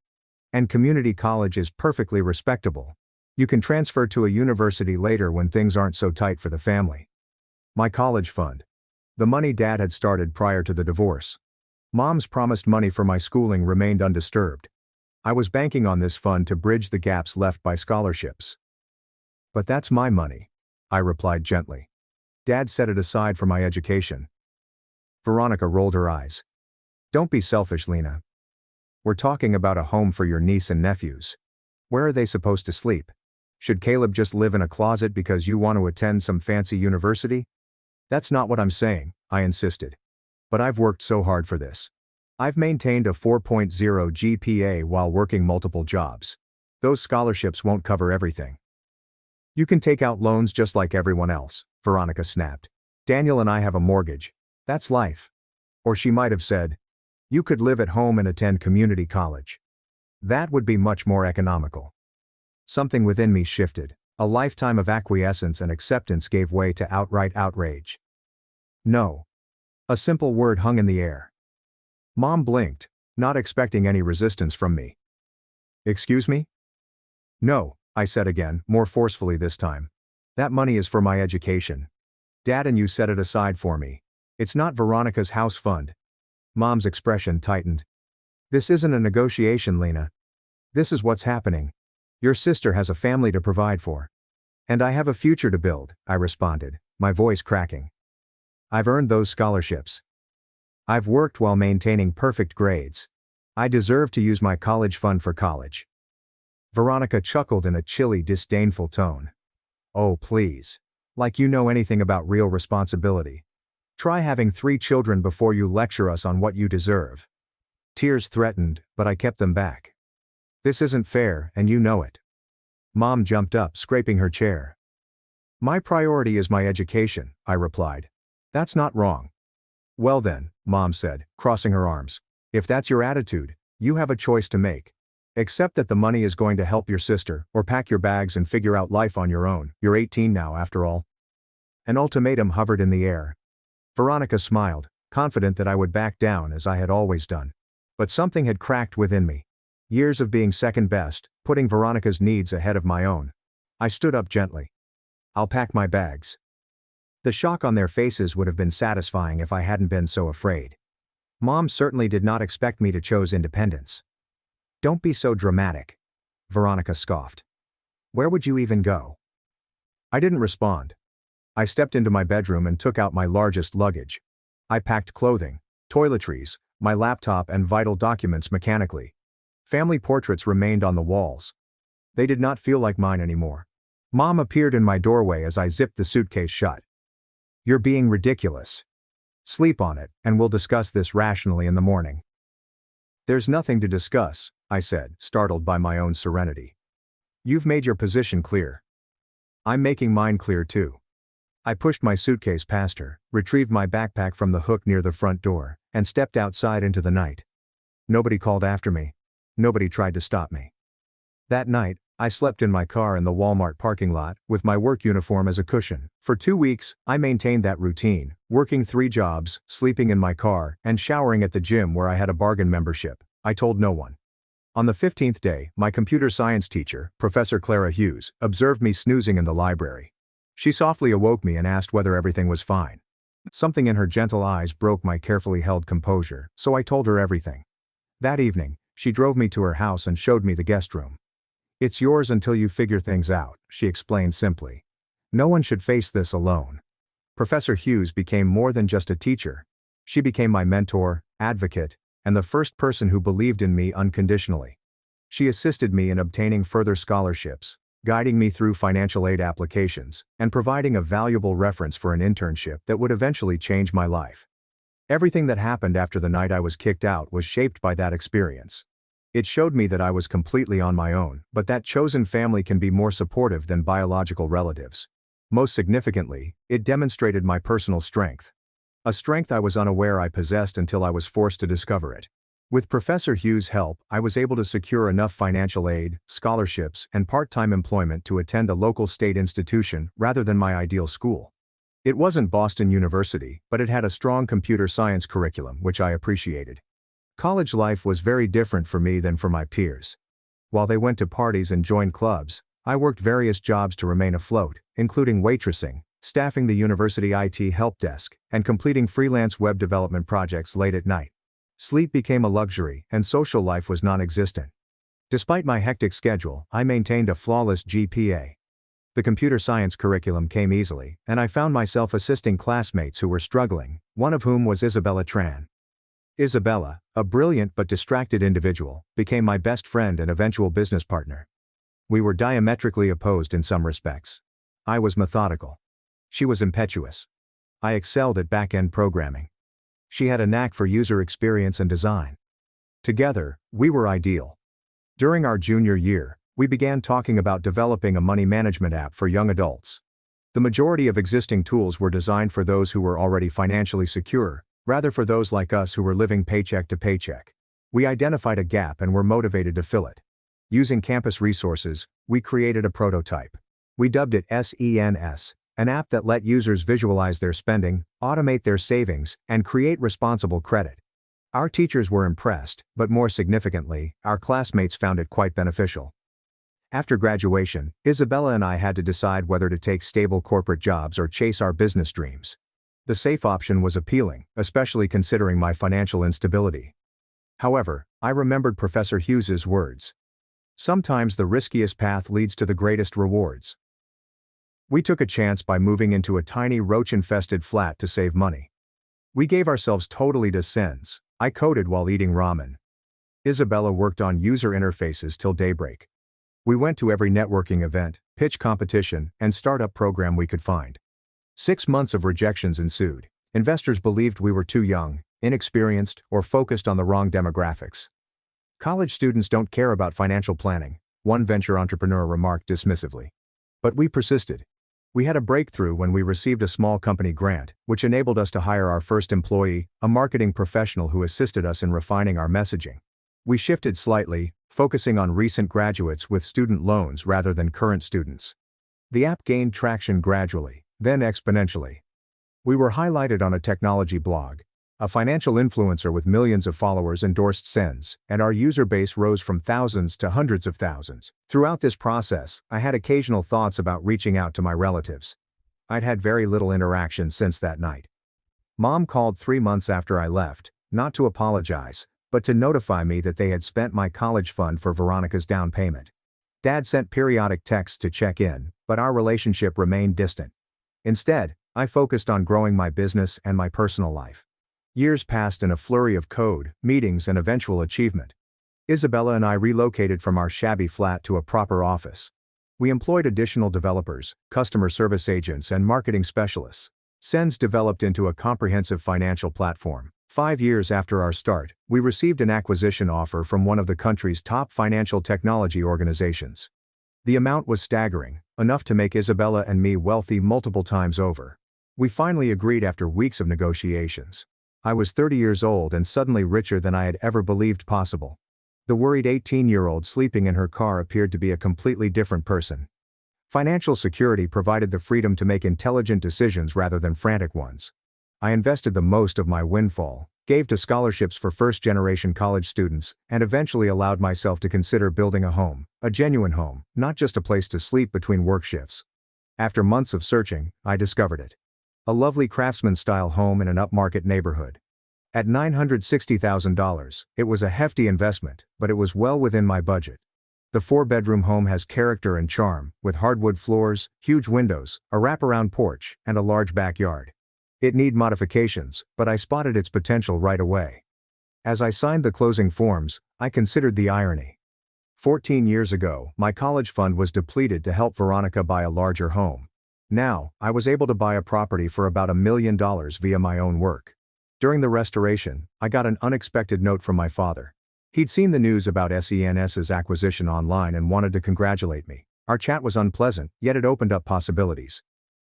And community college is perfectly respectable. You can transfer to a university later when things aren't so tight for the family." My college fund. The money Dad had started prior to the divorce. Mom's promised money for my schooling remained undisturbed. I was banking on this fund to bridge the gaps left by scholarships. "But that's my money," I replied gently. "Dad set it aside for my education." Veronica rolled her eyes. "Don't be selfish, Lena. We're talking about a home for your niece and nephews. Where are they supposed to sleep? Should Caleb just live in a closet because you want to attend some fancy university?" "That's not what I'm saying," I insisted. "But I've worked so hard for this. I've maintained a 4.0 GPA while working multiple jobs. Those scholarships won't cover everything." "You can take out loans just like everyone else," Veronica snapped. "Daniel and I have a mortgage. That's life." Or she might have said, "You could live at home and attend community college. That would be much more economical." Something within me shifted. A lifetime of acquiescence and acceptance gave way to outright outrage. "No." A simple word hung in the air. Mom blinked, not expecting any resistance from me. "Excuse me?" "No," I said again, more forcefully this time. "That money is for my education. Dad and you set it aside for me. It's not Veronica's house fund." Mom's expression tightened. "This isn't a negotiation, Lena. This is what's happening. Your sister has a family to provide for. And I have a future to build," I responded, my voice cracking. "I've earned those scholarships. I've worked while maintaining perfect grades. I deserve to use my college fund for college. Veronica chuckled in a chilly, disdainful tone. Oh, please. Like you know anything about real responsibility. Try having 3 children before you lecture us on what you deserve. Tears threatened, but I kept them back. This isn't fair, and you know it. Mom jumped up, scraping her chair. My priority is my education, I replied. That's not wrong. Well then, Mom said, crossing her arms. If that's your attitude, you have a choice to make. Accept that the money is going to help your sister, or pack your bags and figure out life on your own. You're 18 now, after all. An ultimatum hovered in the air. Veronica smiled, confident that I would back down as I had always done. But something had cracked within me. Years of being second best, putting Veronica's needs ahead of my own. I stood up gently. I'll pack my bags. The shock on their faces would have been satisfying if I hadn't been so afraid. Mom certainly did not expect me to choose independence. Don't be so dramatic. Veronica scoffed. Where would you even go? I didn't respond. I stepped into my bedroom and took out my largest luggage. I packed clothing, toiletries, my laptop and vital documents mechanically. Family portraits remained on the walls. They did not feel like mine anymore. Mom appeared in my doorway as I zipped the suitcase shut. You're being ridiculous. Sleep on it, and we'll discuss this rationally in the morning. There's nothing to discuss, I said, startled by my own serenity. You've made your position clear. I'm making mine clear too. I pushed my suitcase past her, retrieved my backpack from the hook near the front door, and stepped outside into the night. Nobody called after me. Nobody tried to stop me. That night, I slept in my car in the Walmart parking lot, with my work uniform as a cushion. For 2 weeks, I maintained that routine, working 3 jobs, sleeping in my car, and showering at the gym where I had a bargain membership. I told no one. On the 15th day, my computer science teacher, Professor Clara Hughes, observed me snoozing in the library. She softly awoke me and asked whether everything was fine. Something in her gentle eyes broke my carefully held composure, so I told her everything. That evening, she drove me to her house and showed me the guest room. It's yours until you figure things out, she explained simply. No one should face this alone. Professor Hughes became more than just a teacher. She became my mentor, advocate, and the first person who believed in me unconditionally. She assisted me in obtaining further scholarships, guiding me through financial aid applications, and providing a valuable reference for an internship that would eventually change my life. Everything that happened after the night I was kicked out was shaped by that experience. It showed me that I was completely on my own, but that chosen family can be more supportive than biological relatives. Most significantly, it demonstrated my personal strength. A strength I was unaware I possessed until I was forced to discover it. With Professor Hughes' help, I was able to secure enough financial aid, scholarships, and part-time employment to attend a local state institution rather than my ideal school. It wasn't Boston University, but it had a strong computer science curriculum, which I appreciated. College life was very different for me than for my peers. While they went to parties and joined clubs, I worked various jobs to remain afloat, including waitressing, staffing the university IT help desk, and completing freelance web development projects late at night. Sleep became a luxury, and social life was non-existent. Despite my hectic schedule, I maintained a flawless GPA. The computer science curriculum came easily, and I found myself assisting classmates who were struggling, one of whom was Isabella Tran. Isabella, a brilliant but distracted individual, became my best friend and eventual business partner. We were diametrically opposed in some respects. I was methodical. She was impetuous. I excelled at back-end programming. She had a knack for user experience and design. Together, we were ideal. During our junior year, we began talking about developing a money management app for young adults. The majority of existing tools were designed for those who were already financially secure, rather for those like us who were living paycheck to paycheck. We identified a gap and were motivated to fill it. Using campus resources, we created a prototype. We dubbed it SENS, an app that let users visualize their spending, automate their savings, and create responsible credit. Our teachers were impressed, but more significantly, our classmates found it quite beneficial. After graduation, Isabella and I had to decide whether to take stable corporate jobs or chase our business dreams. The safe option was appealing, especially considering my financial instability. However, I remembered Professor Hughes's words. Sometimes the riskiest path leads to the greatest rewards. We took a chance by moving into a tiny roach-infested flat to save money. We gave ourselves totally to sins. I coded while eating ramen. Isabella worked on user interfaces till daybreak. We went to every networking event, pitch competition, and startup program we could find. 6 months of rejections ensued. Investors believed we were too young, inexperienced, or focused on the wrong demographics. College students don't care about financial planning, one venture entrepreneur remarked dismissively. But we persisted. We had a breakthrough when we received a small company grant, which enabled us to hire our first employee, a marketing professional who assisted us in refining our messaging. We shifted slightly, focusing on recent graduates with student loans rather than current students. The app gained traction gradually, then exponentially. We were highlighted on a technology blog. A financial influencer with millions of followers endorsed Sens, and our user base rose from thousands to hundreds of thousands. Throughout this process, I had occasional thoughts about reaching out to my relatives. I'd had very little interaction since that night. Mom called 3 months after I left, not to apologize, but to notify me that they had spent my college fund for Veronica's down payment. Dad sent periodic texts to check in, but our relationship remained distant. Instead, I focused on growing my business and my personal life. Years passed in a flurry of code, meetings, and eventual achievement. Isabella and I relocated from our shabby flat to a proper office. We employed additional developers, customer service agents, and marketing specialists. Sens developed into a comprehensive financial platform. 5 years after our start, we received an acquisition offer from one of the country's top financial technology organizations. The amount was staggering, enough to make Isabella and me wealthy multiple times over. We finally agreed after weeks of negotiations. I was 30 years old and suddenly richer than I had ever believed possible. The worried 18-year-old sleeping in her car appeared to be a completely different person. Financial security provided the freedom to make intelligent decisions rather than frantic ones. I invested the most of my windfall, gave to scholarships for first-generation college students, and eventually allowed myself to consider building a home, a genuine home, not just a place to sleep between work shifts. After months of searching, I discovered it. A lovely craftsman-style home in an upmarket neighborhood. At $960,000, it was a hefty investment, but it was well within my budget. The 4-bedroom home has character and charm, with hardwood floors, huge windows, a wraparound porch, and a large backyard. It needed modifications, but I spotted its potential right away. As I signed the closing forms, I considered the irony. 14 years ago, my college fund was depleted to help Veronica buy a larger home. Now, I was able to buy a property for about $1 million via my own work. During the restoration, I got an unexpected note from my father. He'd seen the news about SENS's acquisition online and wanted to congratulate me. Our chat was unpleasant, yet it opened up possibilities.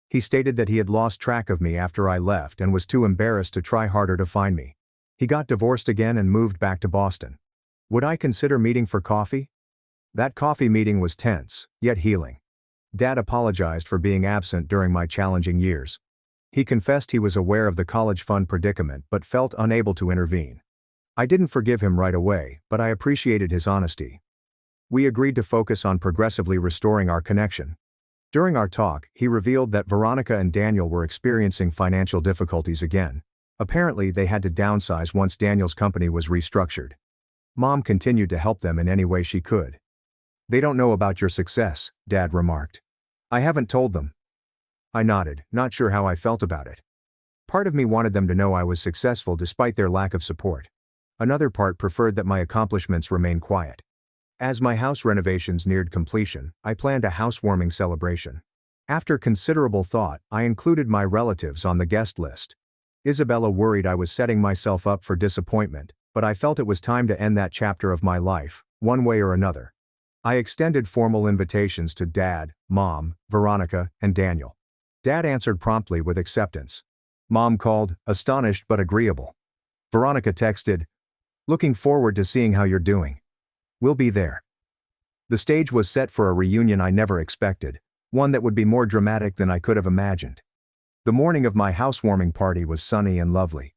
He stated that he had lost track of me after I left and was too embarrassed to try harder to find me. He got divorced again and moved back to Boston. Would I consider meeting for coffee? That coffee meeting was tense, yet healing. Dad apologized for being absent during my challenging years. He confessed he was aware of the college fund predicament but felt unable to intervene. I didn't forgive him right away, but I appreciated his honesty. We agreed to focus on progressively restoring our connection. During our talk, he revealed that Veronica and Daniel were experiencing financial difficulties again. Apparently, they had to downsize once Daniel's company was restructured. Mom continued to help them in any way she could. "They don't know about your success," Dad remarked. "I haven't told them." I nodded, not sure how I felt about it. Part of me wanted them to know I was successful despite their lack of support. Another part preferred that my accomplishments remain quiet. As my house renovations neared completion, I planned a housewarming celebration. After considerable thought, I included my relatives on the guest list. Isabella worried I was setting myself up for disappointment, but I felt it was time to end that chapter of my life, one way or another. I extended formal invitations to Dad, Mom, Veronica, and Daniel. Dad answered promptly with acceptance. Mom called, astonished but agreeable. Veronica texted, "Looking forward to seeing how you're doing. We'll be there." The stage was set for a reunion I never expected, one that would be more dramatic than I could have imagined. The morning of my housewarming party was sunny and lovely.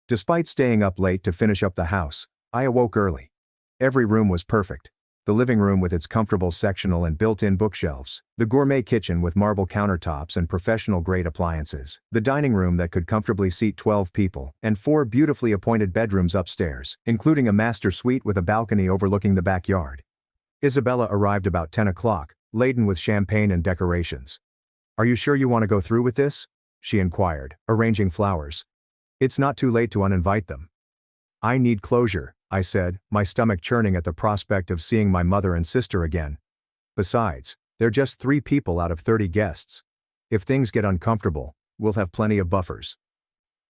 Despite staying up late to finish up the house, I awoke early. Every room was perfect. The living room with its comfortable sectional and built-in bookshelves, the gourmet kitchen with marble countertops and professional-grade appliances, the dining room that could comfortably seat 12 people, and 4 beautifully appointed bedrooms upstairs, including a master suite with a balcony overlooking the backyard. Isabella arrived about 10 o'clock, laden with champagne and decorations. "Are you sure you want to go through with this?" she inquired, arranging flowers. "It's not too late to uninvite them." "I need closure," I said, my stomach churning at the prospect of seeing my mother and sister again. Besides, they're just 3 people out of 30 guests. If things get uncomfortable, we'll have plenty of buffers.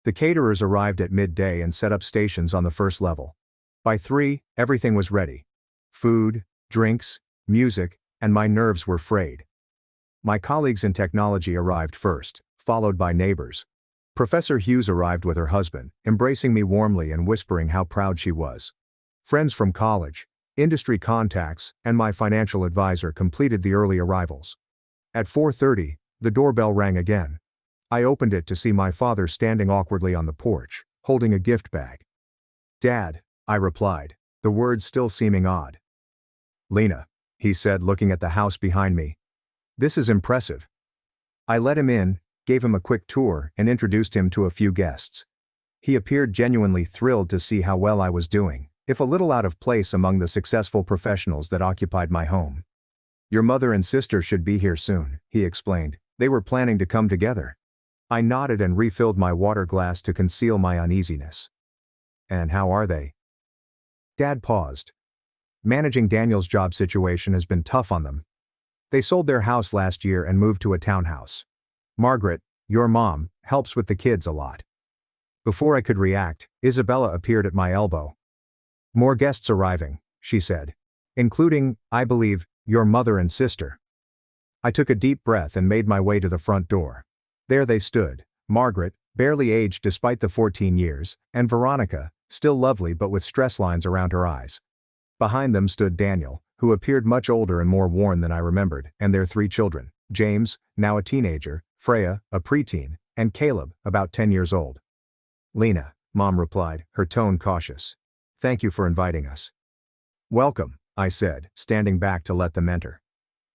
The caterers arrived at midday and set up stations on the first level. By 3, everything was ready. Food, drinks, music, and my nerves were frayed. My colleagues in technology arrived first, followed by neighbors. Professor Hughes arrived with her husband, embracing me warmly and whispering how proud she was. Friends from college, industry contacts, and my financial advisor completed the early arrivals. At 4:30, the doorbell rang again. I opened it to see my father standing awkwardly on the porch, holding a gift bag. "Dad," I replied, the words still seeming odd. "Lena," he said, looking at the house behind me. "This is impressive." I let him in, gave him a quick tour, and introduced him to a few guests. He appeared genuinely thrilled to see how well I was doing, if a little out of place among the successful professionals that occupied my home. "Your mother and sister should be here soon," he explained. "They were planning to come together." I nodded and refilled my water glass to conceal my uneasiness. "And how are they?" Dad paused. "Managing Daniel's job situation has been tough on them. They sold their house last year and moved to a townhouse. Margaret, your mom, helps with the kids a lot." Before I could react, Isabella appeared at my elbow. "More guests arriving," she said. "Including, I believe, your mother and sister." I took a deep breath and made my way to the front door. There they stood, Margaret, barely aged despite the 14 years, and Veronica, still lovely but with stress lines around her eyes. Behind them stood Daniel, who appeared much older and more worn than I remembered, and their 3 children, James, now a teenager, Freya, a preteen, and Caleb, about 10 years old. "Lena," Mom replied, her tone cautious. "Thank you for inviting us." "Welcome," I said, standing back to let them enter.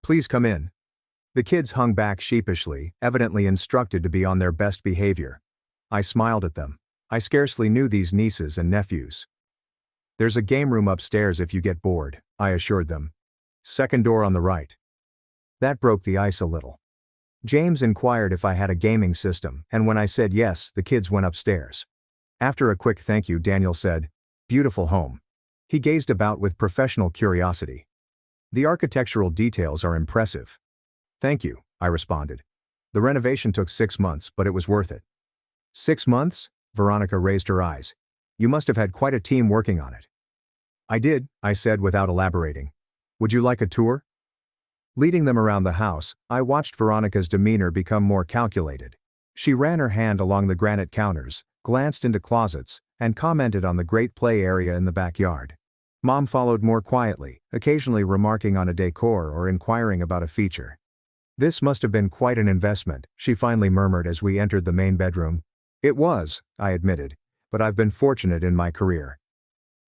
"Please come in." The kids hung back sheepishly, evidently instructed to be on their best behavior. I smiled at them. I scarcely knew these nieces and nephews. "There's a game room upstairs if you get bored," I assured them. "Second door on the right." That broke the ice a little. James inquired if I had a gaming system, and when I said yes, the kids went upstairs. After a quick thank you, Daniel said, "Beautiful home." He gazed about with professional curiosity. "The architectural details are impressive." "Thank you," I responded. "The renovation took 6 months, but it was worth it." "6 months?" Veronica raised her eyes. "You must have had quite a team working on it." "I did," I said without elaborating. "Would you like a tour?" Leading them around the house, I watched Veronica's demeanor become more calculated. She ran her hand along the granite counters, glanced into closets, and commented on the great play area in the backyard. Mom followed more quietly, occasionally remarking on a decor or inquiring about a feature. "This must have been quite an investment," she finally murmured as we entered the main bedroom. "It was," I admitted, "but I've been fortunate in my career."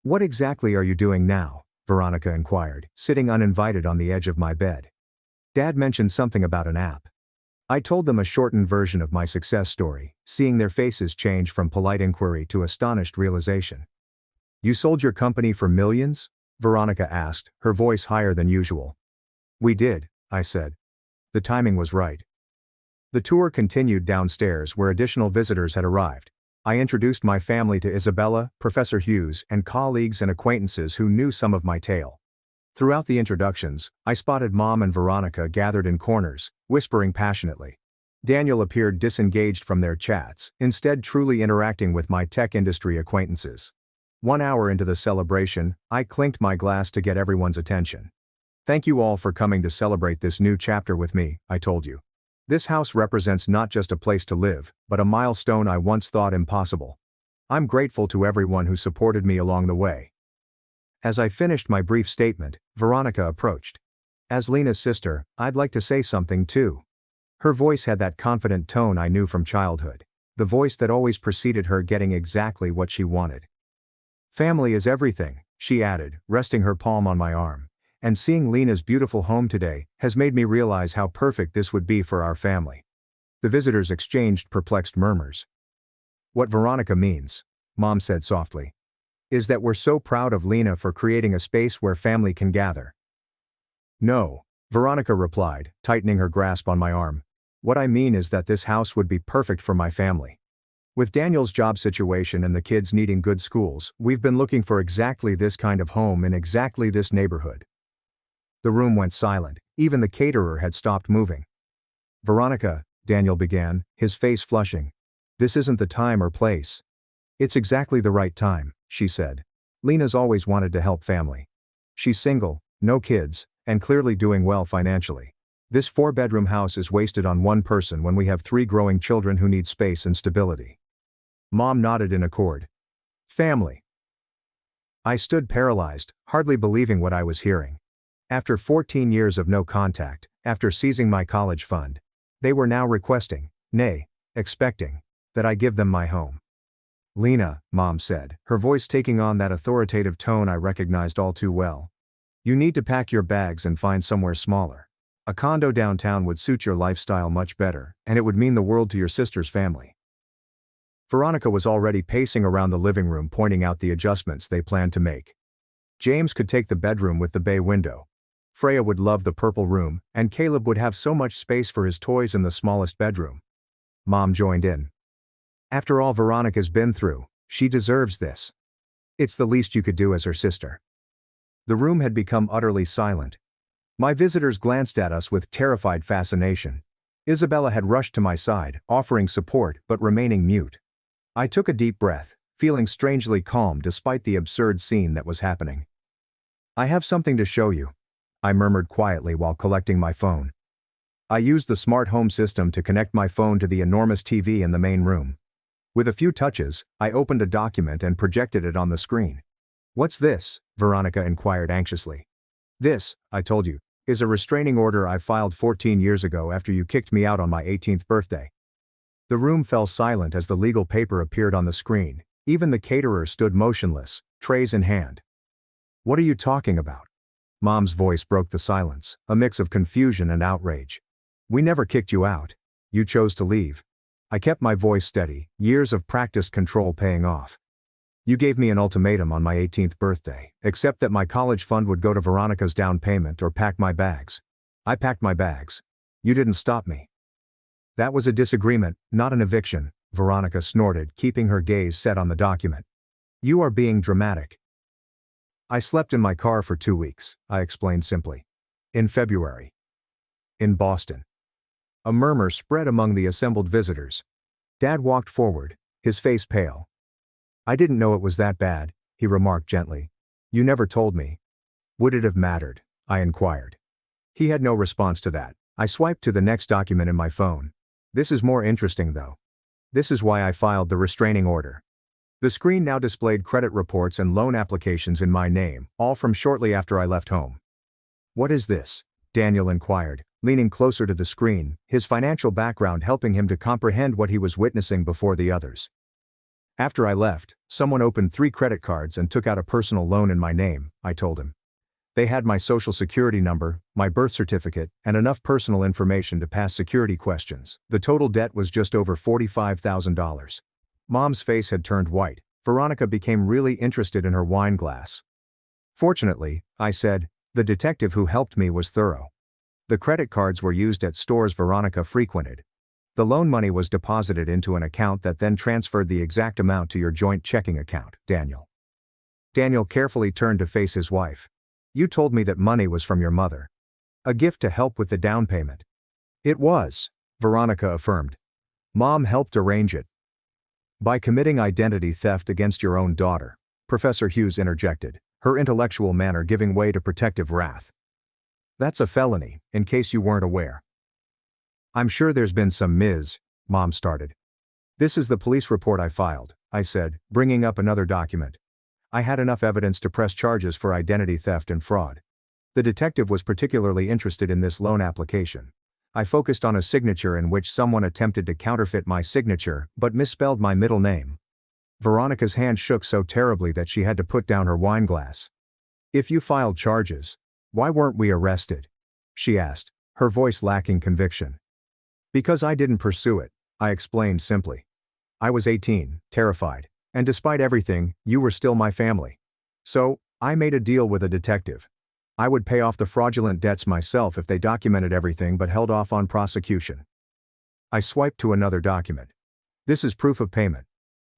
"What exactly are you doing now?" Veronica inquired, sitting uninvited on the edge of my bed. Dad mentioned something about an app. I told them a shortened version of my success story, seeing their faces change from polite inquiry to astonished realization. "You sold your company for millions?" Veronica asked, her voice higher than usual. "We did," I said. "The timing was right." The tour continued downstairs where additional visitors had arrived. I introduced my family to Isabella, Professor Hughes, and colleagues and acquaintances who knew some of my tale. Throughout the introductions, I spotted Mom and Veronica gathered in corners, whispering passionately. Daniel appeared disengaged from their chats, instead truly interacting with my tech industry acquaintances. 1 hour into the celebration, I clinked my glass to get everyone's attention. "Thank you all for coming to celebrate this new chapter with me," I told you. "This house represents not just a place to live, but a milestone I once thought impossible. I'm grateful to everyone who supported me along the way." As I finished my brief statement, Veronica approached. "As Lena's sister, I'd like to say something too." Her voice had that confident tone I knew from childhood, the voice that always preceded her getting exactly what she wanted. "Family is everything," she added, resting her palm on my arm. "And seeing Lena's beautiful home today has made me realize how perfect this would be for our family." The visitors exchanged perplexed murmurs. "What Veronica means," Mom said softly, "is that we're so proud of Lena for creating a space where family can gather." "No," Veronica replied, tightening her grasp on my arm. "What I mean is that this house would be perfect for my family." With Daniel's job situation and the kids needing good schools, we've been looking for exactly this kind of home in exactly this neighborhood. The room went silent, even the caterer had stopped moving. Veronica, Daniel began, his face flushing. This isn't the time or place. It's exactly the right time, she said. Lena's always wanted to help family. She's single, no kids, and clearly doing well financially. This 4-bedroom house is wasted on one person when we have 3 growing children who need space and stability. Mom nodded in accord. Family. I stood paralyzed, hardly believing what I was hearing. After 14 years of no contact, after seizing my college fund, they were now requesting, nay, expecting, that I give them my home. Lena, Mom said, her voice taking on that authoritative tone I recognized all too well. You need to pack your bags and find somewhere smaller. A condo downtown would suit your lifestyle much better, and it would mean the world to your sister's family. Veronica was already pacing around the living room pointing out the adjustments they planned to make. James could take the bedroom with the bay window. Freya would love the purple room, and Caleb would have so much space for his toys in the smallest bedroom. Mom joined in. After all Veronica's been through, she deserves this. It's the least you could do as her sister. The room had become utterly silent. My visitors glanced at us with terrified fascination. Isabella had rushed to my side, offering support but remaining mute. I took a deep breath, feeling strangely calm despite the absurd scene that was happening. I have something to show you, I murmured quietly while collecting my phone. I used the smart home system to connect my phone to the enormous TV in the main room. With a few touches, I opened a document and projected it on the screen. What's this? Veronica inquired anxiously. This, I told you, is a restraining order I filed 14 years ago after you kicked me out on my 18th birthday. The room fell silent as the legal paper appeared on the screen. Even the caterer stood motionless, trays in hand. What are you talking about? Mom's voice broke the silence, a mix of confusion and outrage. We never kicked you out. You chose to leave. I kept my voice steady, years of practiced control paying off. You gave me an ultimatum on my 18th birthday, except that my college fund would go to Veronica's down payment or pack my bags. I packed my bags. You didn't stop me. That was a disagreement, not an eviction, Veronica snorted, keeping her gaze set on the document. You are being dramatic. I slept in my car for 2 weeks, I explained simply. In February. In Boston. A murmur spread among the assembled visitors. Dad walked forward, his face pale. I didn't know it was that bad, he remarked gently. You never told me. Would it have mattered? I inquired. He had no response to that. I swiped to the next document in my phone. This is more interesting though. This is why I filed the restraining order. The screen now displayed credit reports and loan applications in my name, all from shortly after I left home. What is this? Daniel inquired, leaning closer to the screen, his financial background helping him to comprehend what he was witnessing before the others. After I left, someone opened 3 credit cards and took out a personal loan in my name, I told him. They had my social security number, my birth certificate, and enough personal information to pass security questions. The total debt was just over $45,000. Mom's face had turned white. Veronica became really interested in her wine glass. Fortunately, I said, the detective who helped me was thorough. The credit cards were used at stores Veronica frequented. The loan money was deposited into an account that then transferred the exact amount to your joint checking account, Daniel. Daniel carefully turned to face his wife. You told me that money was from your mother. A gift to help with the down payment. It was, Veronica affirmed. Mom helped arrange it. By committing identity theft against your own daughter, Professor Hughes interjected, her intellectual manner giving way to protective wrath. That's a felony, in case you weren't aware. I'm sure there's been some Mom started. This is the police report I filed, I said, bringing up another document. I had enough evidence to press charges for identity theft and fraud. The detective was particularly interested in this loan application. I focused on a signature in which someone attempted to counterfeit my signature but misspelled my middle name. Veronica's hand shook so terribly that she had to put down her wine glass. If you filed charges, why weren't we arrested? She asked, her voice lacking conviction. Because I didn't pursue it, I explained simply. I was 18, terrified, and despite everything, you were still my family. So, I made a deal with a detective. I would pay off the fraudulent debts myself if they documented everything but held off on prosecution. I swiped to another document. This is proof of payment.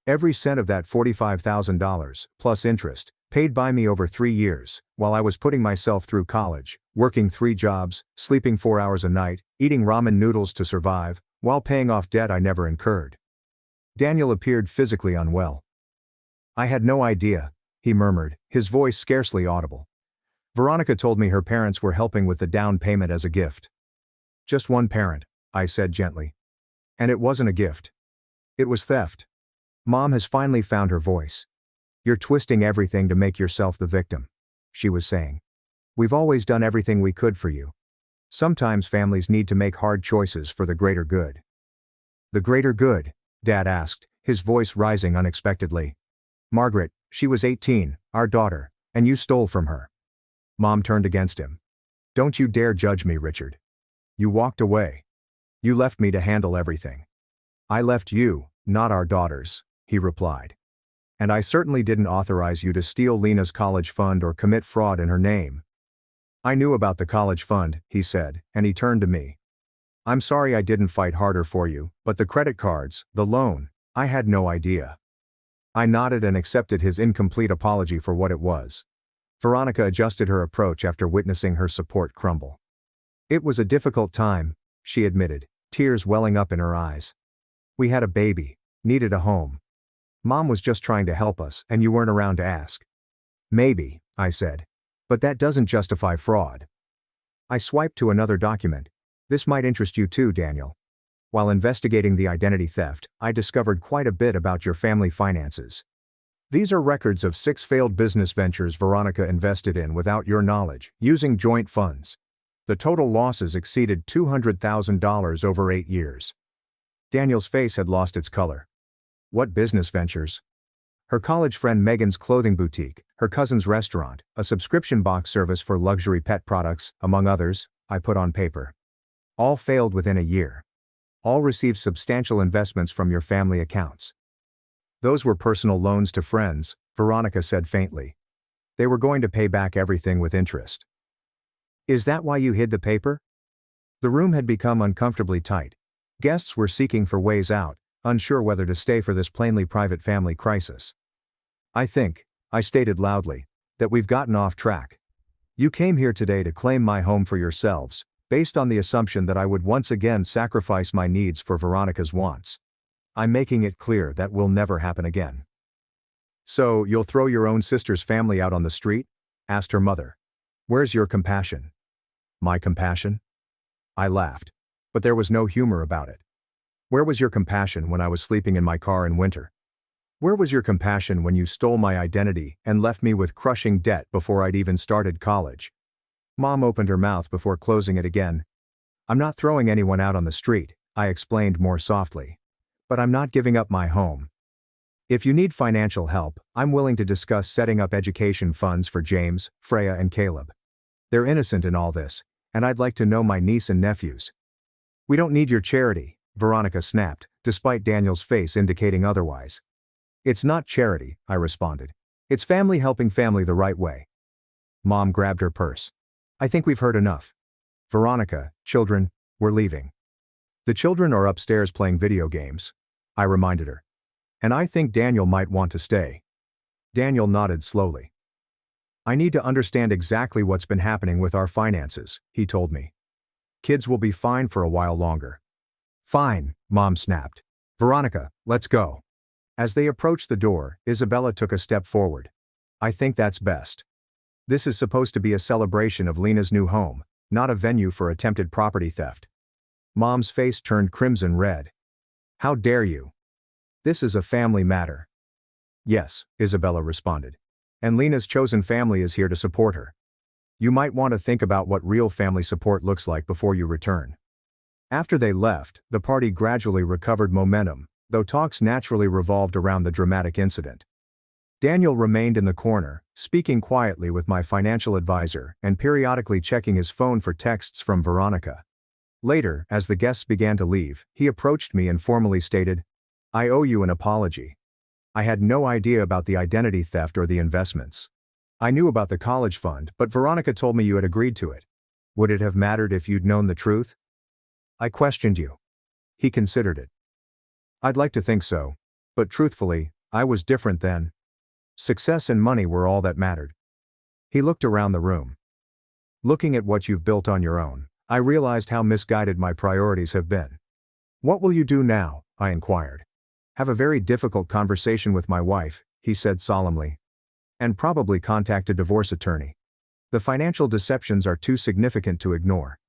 Every cent of that $45,000, plus interest, paid by me over 3 years, while I was putting myself through college, working 3 jobs, sleeping 4 hours a night, eating ramen noodles to survive, while paying off debt I never incurred. Daniel appeared physically unwell. I had no idea, he murmured, his voice scarcely audible. Veronica told me her parents were helping with the down payment as a gift. Just one parent, I said gently. And it wasn't a gift. It was theft. Mom has finally found her voice. You're twisting everything to make yourself the victim, she was saying. We've always done everything we could for you. Sometimes families need to make hard choices for the greater good. The greater good? Dad asked, his voice rising unexpectedly. Margaret, she was 18, our daughter, and you stole from her. Mom turned against him. Don't you dare judge me, Richard. You walked away. You left me to handle everything. I left you, not our daughters, he replied. And I certainly didn't authorize you to steal Lena's college fund or commit fraud in her name. I knew about the college fund, he said, and he turned to me. I'm sorry I didn't fight harder for you, but the credit cards, the loan, I had no idea. I nodded and accepted his incomplete apology for what it was. Veronica adjusted her approach after witnessing her support crumble. It was a difficult time, she admitted, tears welling up in her eyes. We had a baby, needed a home. Mom was just trying to help us, and you weren't around to ask. Maybe, I said. But that doesn't justify fraud. I swiped to another document. This might interest you too, Daniel. While investigating the identity theft, I discovered quite a bit about your family finances. These are records of 6 failed business ventures Veronica invested in without your knowledge, using joint funds. The total losses exceeded $200,000 over 8 years. Daniel's face had lost its color. What business ventures? Her college friend Megan's clothing boutique, her cousin's restaurant, a subscription box service for luxury pet products, among others, I put on paper. All failed within a year. All received substantial investments from your family accounts. Those were personal loans to friends, Veronica said faintly. They were going to pay back everything with interest. Is that why you hid the paper? The room had become uncomfortably tight. Guests were seeking for ways out, unsure whether to stay for this plainly private family crisis. I think, I stated loudly, that we've gotten off track. You came here today to claim my home for yourselves, based on the assumption that I would once again sacrifice my needs for Veronica's wants. I'm making it clear that will never happen again. So, you'll throw your own sister's family out on the street? Asked her mother. Where's your compassion? My compassion? I laughed. But there was no humor about it. Where was your compassion when I was sleeping in my car in winter? Where was your compassion when you stole my identity and left me with crushing debt before I'd even started college? Mom opened her mouth before closing it again. I'm not throwing anyone out on the street, I explained more softly. But I'm not giving up my home. If you need financial help, I'm willing to discuss setting up education funds for James, Freya, and Caleb. They're innocent in all this, and I'd like to know my niece and nephews. We don't need your charity, Veronica snapped, despite Daniel's face indicating otherwise. It's not charity, I responded. It's family helping family the right way. Mom grabbed her purse. I think we've heard enough. Veronica, children, we're leaving. The children are upstairs playing video games, I reminded her. And I think Daniel might want to stay. Daniel nodded slowly. I need to understand exactly what's been happening with our finances, he told me. Kids will be fine for a while longer. Fine, Mom snapped. Veronica, let's go. As they approached the door, Isabella took a step forward. I think that's best. This is supposed to be a celebration of Lena's new home, not a venue for attempted property theft. Mom's face turned crimson red. How dare you? This is a family matter. Yes, Isabella responded. And Lena's chosen family is here to support her. You might want to think about what real family support looks like before you return. After they left, the party gradually recovered momentum, though talks naturally revolved around the dramatic incident. Daniel remained in the corner, speaking quietly with my financial advisor and periodically checking his phone for texts from Veronica. Later, as the guests began to leave, he approached me and formally stated, I owe you an apology. I had no idea about the identity theft or the investments. I knew about the college fund, but Veronica told me you had agreed to it. Would it have mattered if you'd known the truth? I questioned you. He considered it. I'd like to think so. But truthfully, I was different then. Success and money were all that mattered. He looked around the room. Looking at what you've built on your own, I realized how misguided my priorities have been. What will you do now? I inquired. Have a very difficult conversation with my wife, he said solemnly. And probably contact a divorce attorney. The financial deceptions are too significant to ignore.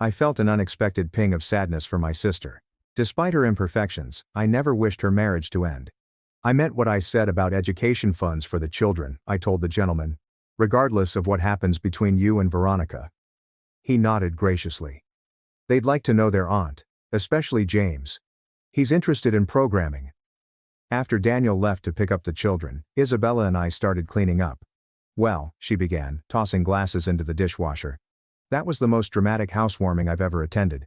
I felt an unexpected ping of sadness for my sister. Despite her imperfections, I never wished her marriage to end. I meant what I said about education funds for the children, I told the gentleman. Regardless of what happens between you and Veronica. He nodded graciously. They'd like to know their aunt, especially James. He's interested in programming. After Daniel left to pick up the children, Isabella and I started cleaning up. Well, she began, tossing glasses into the dishwasher. That was the most dramatic housewarming I've ever attended.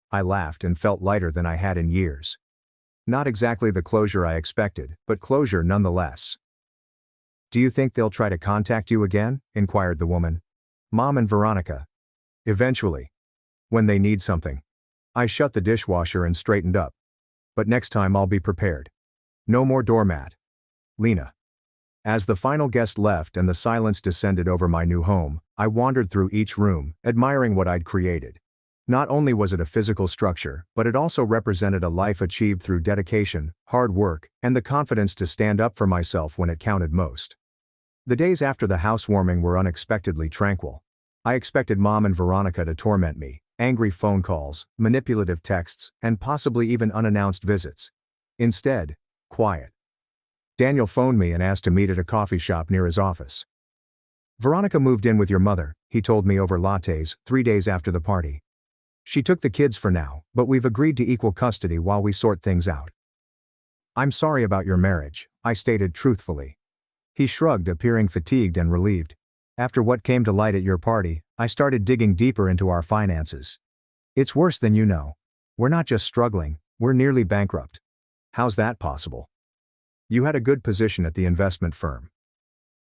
I laughed and felt lighter than I had in years. Not exactly the closure I expected, but closure nonetheless. Do you think they'll try to contact you again? Inquired the woman. Mom and Veronica. Eventually. When they need something. I shut the dishwasher and straightened up. But next time I'll be prepared. No more doormat. Lena. As the final guest left and the silence descended over my new home, I wandered through each room, admiring what I'd created. Not only was it a physical structure, but it also represented a life achieved through dedication, hard work, and the confidence to stand up for myself when it counted most. The days after the housewarming were unexpectedly tranquil. I expected Mom and Veronica to torment me, angry phone calls, manipulative texts, and possibly even unannounced visits. Instead, quiet. Daniel phoned me and asked to meet at a coffee shop near his office. Veronica moved in with your mother, he told me over lattes, 3 days after the party. She took the kids for now, but we've agreed to equal custody while we sort things out. I'm sorry about your marriage, I stated truthfully. He shrugged, appearing fatigued and relieved. After what came to light at your party, I started digging deeper into our finances. It's worse than you know. We're not just struggling, we're nearly bankrupt. How's that possible? You had a good position at the investment firm.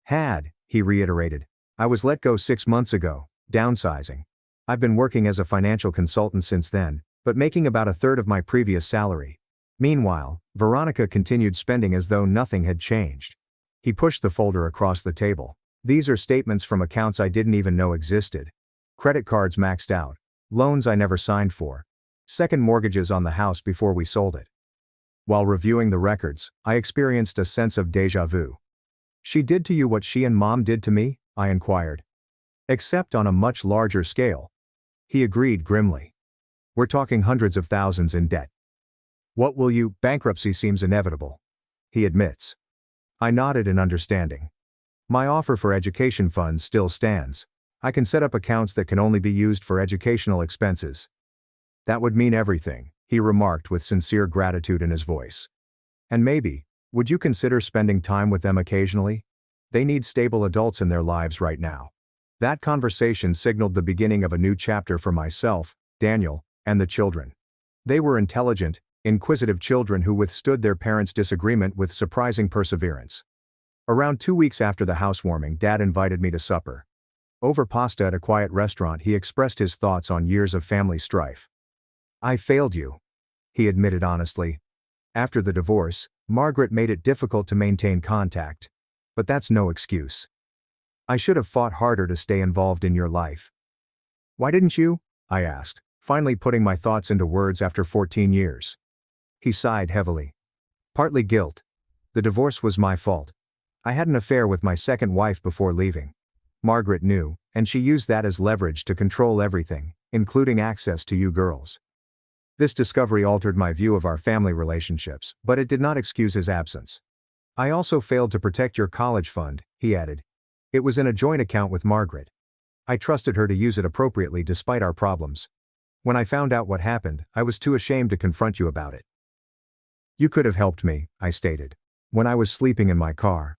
Had, he reiterated. I was let go 6 months ago, downsizing. I've been working as a financial consultant since then, but making about a third of my previous salary. Meanwhile, Veronica continued spending as though nothing had changed. He pushed the folder across the table. These are statements from accounts I didn't even know existed. Credit cards maxed out. Loans I never signed for. Second mortgages on the house before we sold it. While reviewing the records, I experienced a sense of déjà vu. She did to you what she and Mom did to me? I inquired. Except on a much larger scale. He agreed grimly. We're talking hundreds of thousands in debt. What will you? Bankruptcy seems inevitable. He admits. I nodded in understanding. My offer for education funds still stands. I can set up accounts that can only be used for educational expenses. That would mean everything, he remarked with sincere gratitude in his voice. And maybe, would you consider spending time with them occasionally? They need stable adults in their lives right now. That conversation signaled the beginning of a new chapter for myself, Daniel, and the children. They were intelligent, inquisitive children who withstood their parents' disagreement with surprising perseverance. Around 2 weeks after the housewarming, Dad invited me to supper. Over pasta at a quiet restaurant, he expressed his thoughts on years of family strife. I failed you, he admitted honestly. After the divorce, Margaret made it difficult to maintain contact. But that's no excuse. I should have fought harder to stay involved in your life. Why didn't you? I asked, finally putting my thoughts into words after 14 years. He sighed heavily. Partly guilt. The divorce was my fault. I had an affair with my second wife before leaving. Margaret knew, and she used that as leverage to control everything, including access to you girls. This discovery altered my view of our family relationships, but it did not excuse his absence. I also failed to protect your college fund, he added. It was in a joint account with Margaret. I trusted her to use it appropriately despite our problems. When I found out what happened, I was too ashamed to confront you about it. You could have helped me, I stated. When I was sleeping in my car.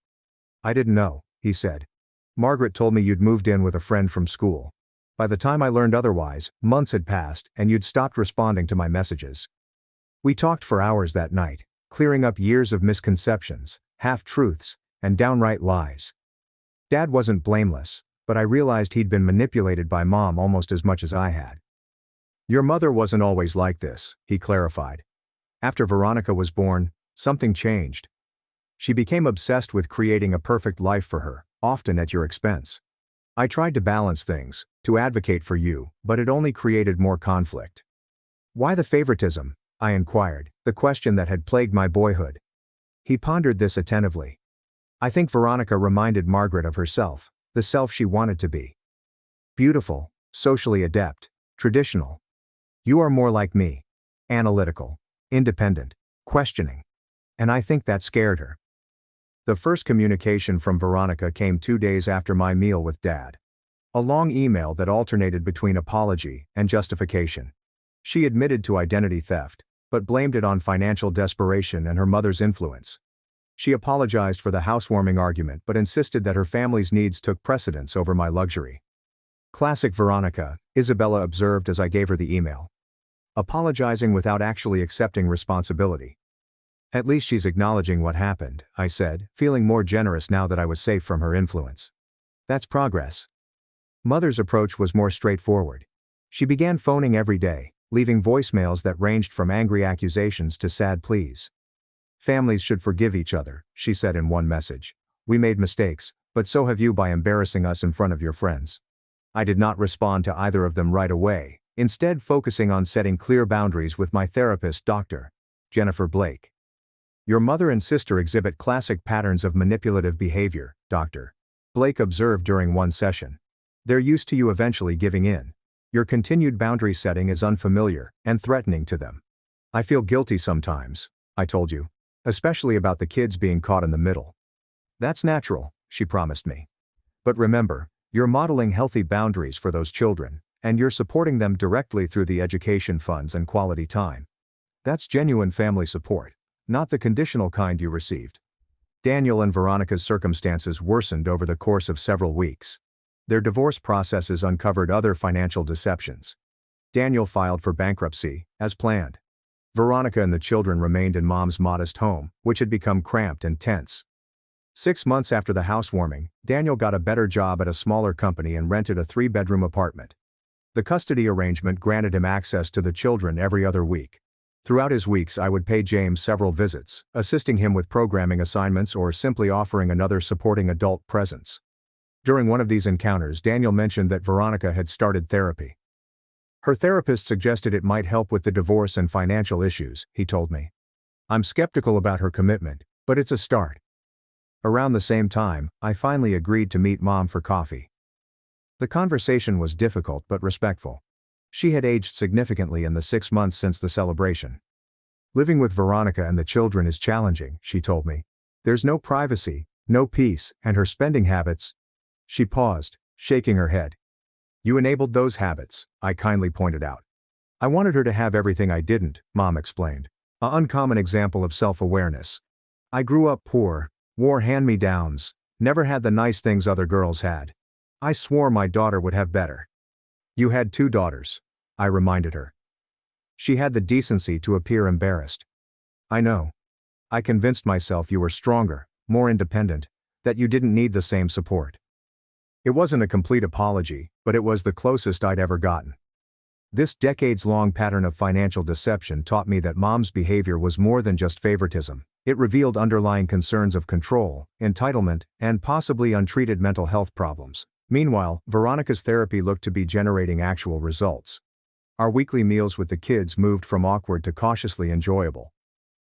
I didn't know, he said. Margaret told me you'd moved in with a friend from school. By the time I learned otherwise, months had passed and you'd stopped responding to my messages. We talked for hours that night, clearing up years of misconceptions, half-truths, and downright lies. Dad wasn't blameless, but I realized he'd been manipulated by Mom almost as much as I had. Your mother wasn't always like this, he clarified. After Veronica was born, something changed. She became obsessed with creating a perfect life for her, often at your expense. I tried to balance things, to advocate for you, but it only created more conflict. Why the favoritism? I inquired, the question that had plagued my boyhood. He pondered this attentively. I think Veronica reminded Margaret of herself, the self she wanted to be. Beautiful, socially adept, traditional. You are more like me. Analytical, independent, questioning. And I think that scared her. The first communication from Veronica came 2 days after my meal with Dad. A long email that alternated between apology and justification. She admitted to identity theft, but blamed it on financial desperation and her mother's influence. She apologized for the housewarming argument but insisted that her family's needs took precedence over my luxury. Classic Veronica, Isabella observed as I gave her the email. Apologizing without actually accepting responsibility. At least she's acknowledging what happened, I said, feeling more generous now that I was safe from her influence. That's progress. Mother's approach was more straightforward. She began phoning every day, leaving voicemails that ranged from angry accusations to sad pleas. Families should forgive each other, she said in one message. We made mistakes, but so have you by embarrassing us in front of your friends. I did not respond to either of them right away, instead focusing on setting clear boundaries with my therapist, Dr. Jennifer Blake. Your mother and sister exhibit classic patterns of manipulative behavior, Dr. Blake observed during one session. They're used to you eventually giving in. Your continued boundary setting is unfamiliar and threatening to them. I feel guilty sometimes, I told you, especially about the kids being caught in the middle. That's natural, she promised me. But remember, you're modeling healthy boundaries for those children, and you're supporting them directly through the education funds and quality time. That's genuine family support. Not the conditional kind you received. Daniel and Veronica's circumstances worsened over the course of several weeks. Their divorce processes uncovered other financial deceptions. Daniel filed for bankruptcy, as planned. Veronica and the children remained in Mom's modest home, which had become cramped and tense. 6 months after the housewarming, Daniel got a better job at a smaller company and rented a 3-bedroom apartment. The custody arrangement granted him access to the children every other week. Throughout his weeks I would pay James several visits, assisting him with programming assignments or simply offering another supporting adult presence. During one of these encounters, Daniel mentioned that Veronica had started therapy. Her therapist suggested it might help with the divorce and financial issues, he told me. I'm skeptical about her commitment, but it's a start. Around the same time, I finally agreed to meet Mom for coffee. The conversation was difficult but respectful. She had aged significantly in the 6 months since the celebration. Living with Veronica and the children is challenging, she told me. There's no privacy, no peace, and her spending habits. She paused, shaking her head. You enabled those habits, I kindly pointed out. I wanted her to have everything I didn't, Mom explained. An uncommon example of self-awareness. I grew up poor, wore hand-me-downs, never had the nice things other girls had. I swore my daughter would have better. You had 2 daughters, I reminded her. She had the decency to appear embarrassed. I know. I convinced myself you were stronger, more independent, that you didn't need the same support. It wasn't a complete apology, but it was the closest I'd ever gotten. This decades-long pattern of financial deception taught me that Mom's behavior was more than just favoritism. It revealed underlying concerns of control, entitlement, and possibly untreated mental health problems. Meanwhile, Veronica's therapy looked to be generating actual results. Our weekly meals with the kids moved from awkward to cautiously enjoyable.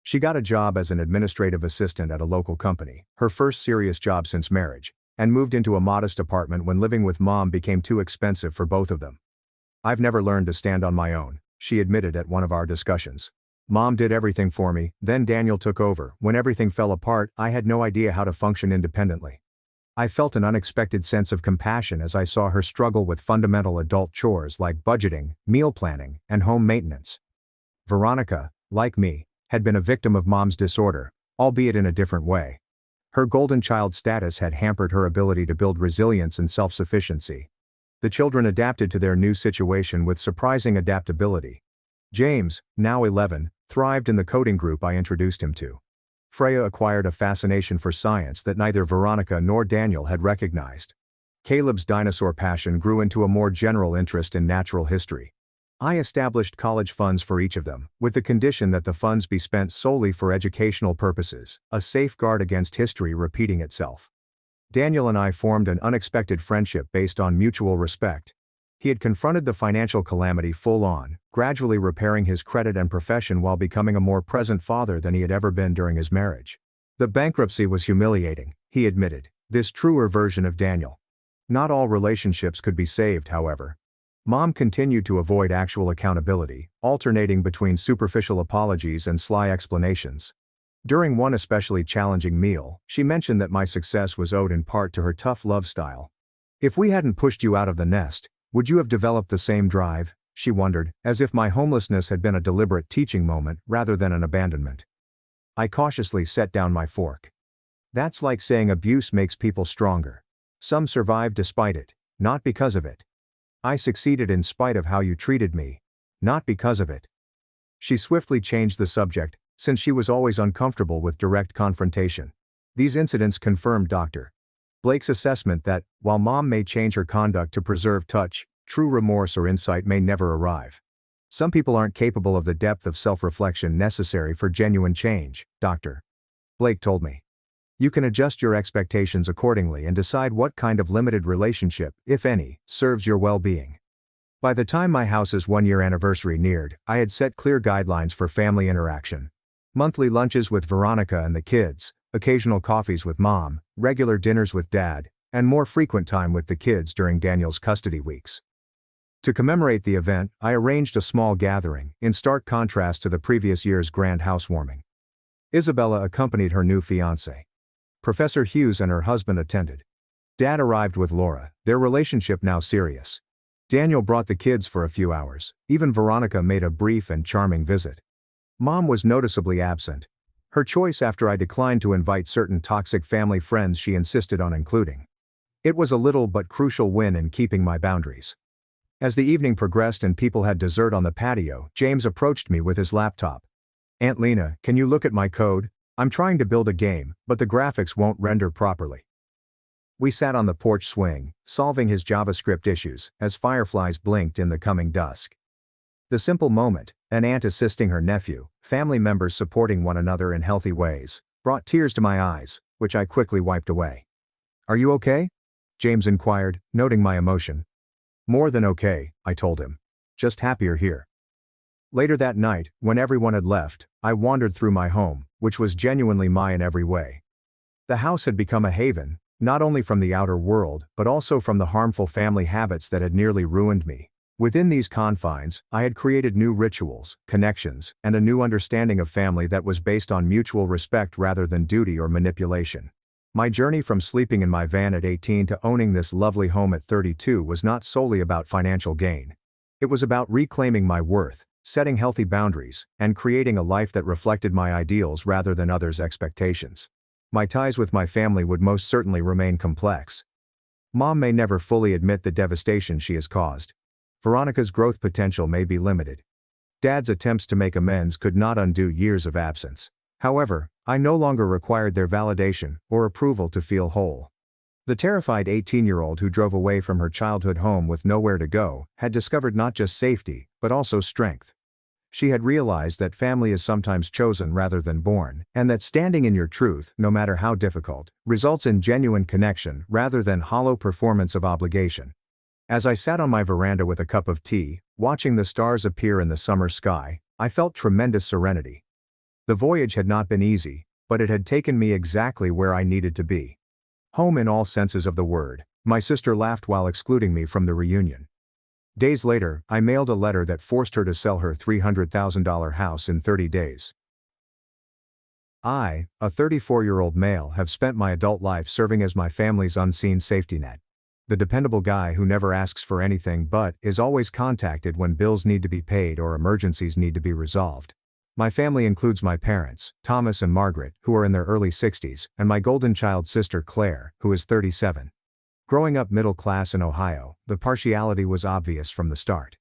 She got a job as an administrative assistant at a local company, her first serious job since marriage, and moved into a modest apartment when living with Mom became too expensive for both of them. I've never learned to stand on my own, she admitted at one of our discussions. Mom did everything for me, then Daniel took over. When everything fell apart, I had no idea how to function independently. I felt an unexpected sense of compassion as I saw her struggle with fundamental adult chores like budgeting, meal planning, and home maintenance. Veronica, like me, had been a victim of Mom's disorder, albeit in a different way. Her golden child status had hampered her ability to build resilience and self-sufficiency. The children adapted to their new situation with surprising adaptability. James, now 11, thrived in the coding group I introduced him to. Freya acquired a fascination for science that neither Veronica nor Daniel had recognized. Caleb's dinosaur passion grew into a more general interest in natural history. I established college funds for each of them, with the condition that the funds be spent solely for educational purposes, a safeguard against history repeating itself. Daniel and I formed an unexpected friendship based on mutual respect. He had confronted the financial calamity full on, gradually repairing his credit and profession while becoming a more present father than he had ever been during his marriage. The bankruptcy was humiliating, he admitted, this truer version of Daniel. Not all relationships could be saved, however. Mom continued to avoid actual accountability, alternating between superficial apologies and sly explanations. During one especially challenging meal, she mentioned that my success was owed in part to her tough love style. If we hadn't pushed you out of the nest, would you have developed the same drive? She wondered, as if my homelessness had been a deliberate teaching moment rather than an abandonment. I cautiously set down my fork. That's like saying abuse makes people stronger. Some survive despite it, not because of it. I succeeded in spite of how you treated me, not because of it. She swiftly changed the subject, since she was always uncomfortable with direct confrontation. These incidents confirmed Dr. Blake's assessment that, while Mom may change her conduct to preserve touch, true remorse or insight may never arrive. Some people aren't capable of the depth of self-reflection necessary for genuine change, Dr. Blake told me. You can adjust your expectations accordingly and decide what kind of limited relationship, if any, serves your well-being. By the time my house's one-year anniversary neared, I had set clear guidelines for family interaction. Monthly lunches with Veronica and the kids, occasional coffees with Mom, regular dinners with Dad, and more frequent time with the kids during Daniel's custody weeks. To commemorate the event, I arranged a small gathering, in stark contrast to the previous year's grand housewarming. Isabella accompanied her new fiancé. Professor Hughes and her husband attended. Dad arrived with Laura, their relationship now serious. Daniel brought the kids for a few hours, even Veronica made a brief and charming visit. Mom was noticeably absent. Her choice after I declined to invite certain toxic family friends she insisted on including. It was a little but crucial win in keeping my boundaries. As the evening progressed and people had dessert on the patio, James approached me with his laptop. Aunt Lena, can you look at my code? I'm trying to build a game, but the graphics won't render properly. We sat on the porch swing, solving his JavaScript issues, as fireflies blinked in the coming dusk. The simple moment, an aunt assisting her nephew, family members supporting one another in healthy ways, brought tears to my eyes, which I quickly wiped away. Are you okay? James inquired, noting my emotion. More than okay, I told him. Just happier here. Later that night, when everyone had left, I wandered through my home, which was genuinely mine in every way. The house had become a haven, not only from the outer world, but also from the harmful family habits that had nearly ruined me. Within these confines, I had created new rituals, connections, and a new understanding of family that was based on mutual respect rather than duty or manipulation. My journey from sleeping in my van at 18 to owning this lovely home at 32 was not solely about financial gain. It was about reclaiming my worth, setting healthy boundaries, and creating a life that reflected my ideals rather than others' expectations. My ties with my family would most certainly remain complex. Mom may never fully admit the devastation she has caused. Veronica's growth potential may be limited. Dad's attempts to make amends could not undo years of absence. However, I no longer required their validation or approval to feel whole. The terrified 18-year-old who drove away from her childhood home with nowhere to go had discovered not just safety, but also strength. She had realized that family is sometimes chosen rather than born, and that standing in your truth, no matter how difficult, results in genuine connection rather than hollow performance of obligation. As I sat on my veranda with a cup of tea, watching the stars appear in the summer sky, I felt tremendous serenity. The voyage had not been easy, but it had taken me exactly where I needed to be. Home in all senses of the word, my sister laughed while excluding me from the reunion. Days later, I mailed a letter that forced her to sell her $300,000 house in 30 days. I, a 34-year-old male, have spent my adult life serving as my family's unseen safety net. The dependable guy who never asks for anything but is always contacted when bills need to be paid or emergencies need to be resolved. My family includes my parents, Thomas and Margaret, who are in their early 60s, and my golden child sister Claire, who is 37. Growing up middle class in Ohio, the partiality was obvious from the start.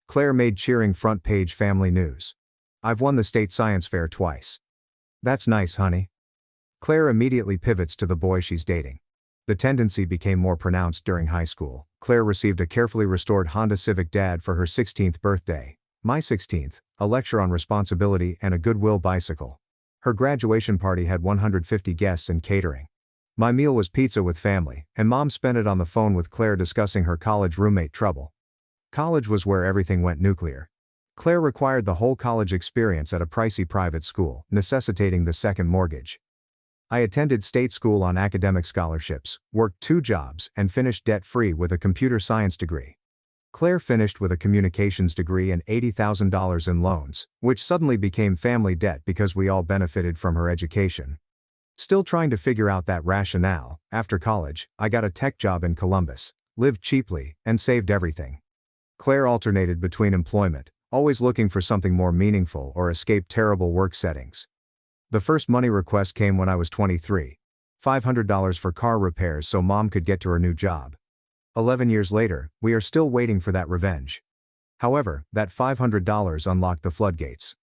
Claire made cheering front-page family news. I've won the state science fair twice. That's nice, honey. Claire immediately pivots to the boy she's dating. The tendency became more pronounced during high school. Claire received a carefully restored Honda Civic Dad for her 16th birthday. My 16th, a lecture on responsibility and a Goodwill bicycle. Her graduation party had 150 guests and catering. My meal was pizza with family, and Mom spent it on the phone with Claire discussing her college roommate trouble. College was where everything went nuclear. Claire required the whole college experience at a pricey private school, necessitating the second mortgage. I attended state school on academic scholarships, worked 2 jobs, and finished debt-free with a computer science degree. Claire finished with a communications degree and $80,000 in loans, which suddenly became family debt because we all benefited from her education. Still trying to figure out that rationale, after college, I got a tech job in Columbus, lived cheaply, and saved everything. Claire alternated between employment, always looking for something more meaningful or escape terrible work settings. The first money request came when I was 23. $500 for car repairs so Mom could get to her new job. 11 years later, we are still waiting for that revenge. However, that $500 unlocked the floodgates.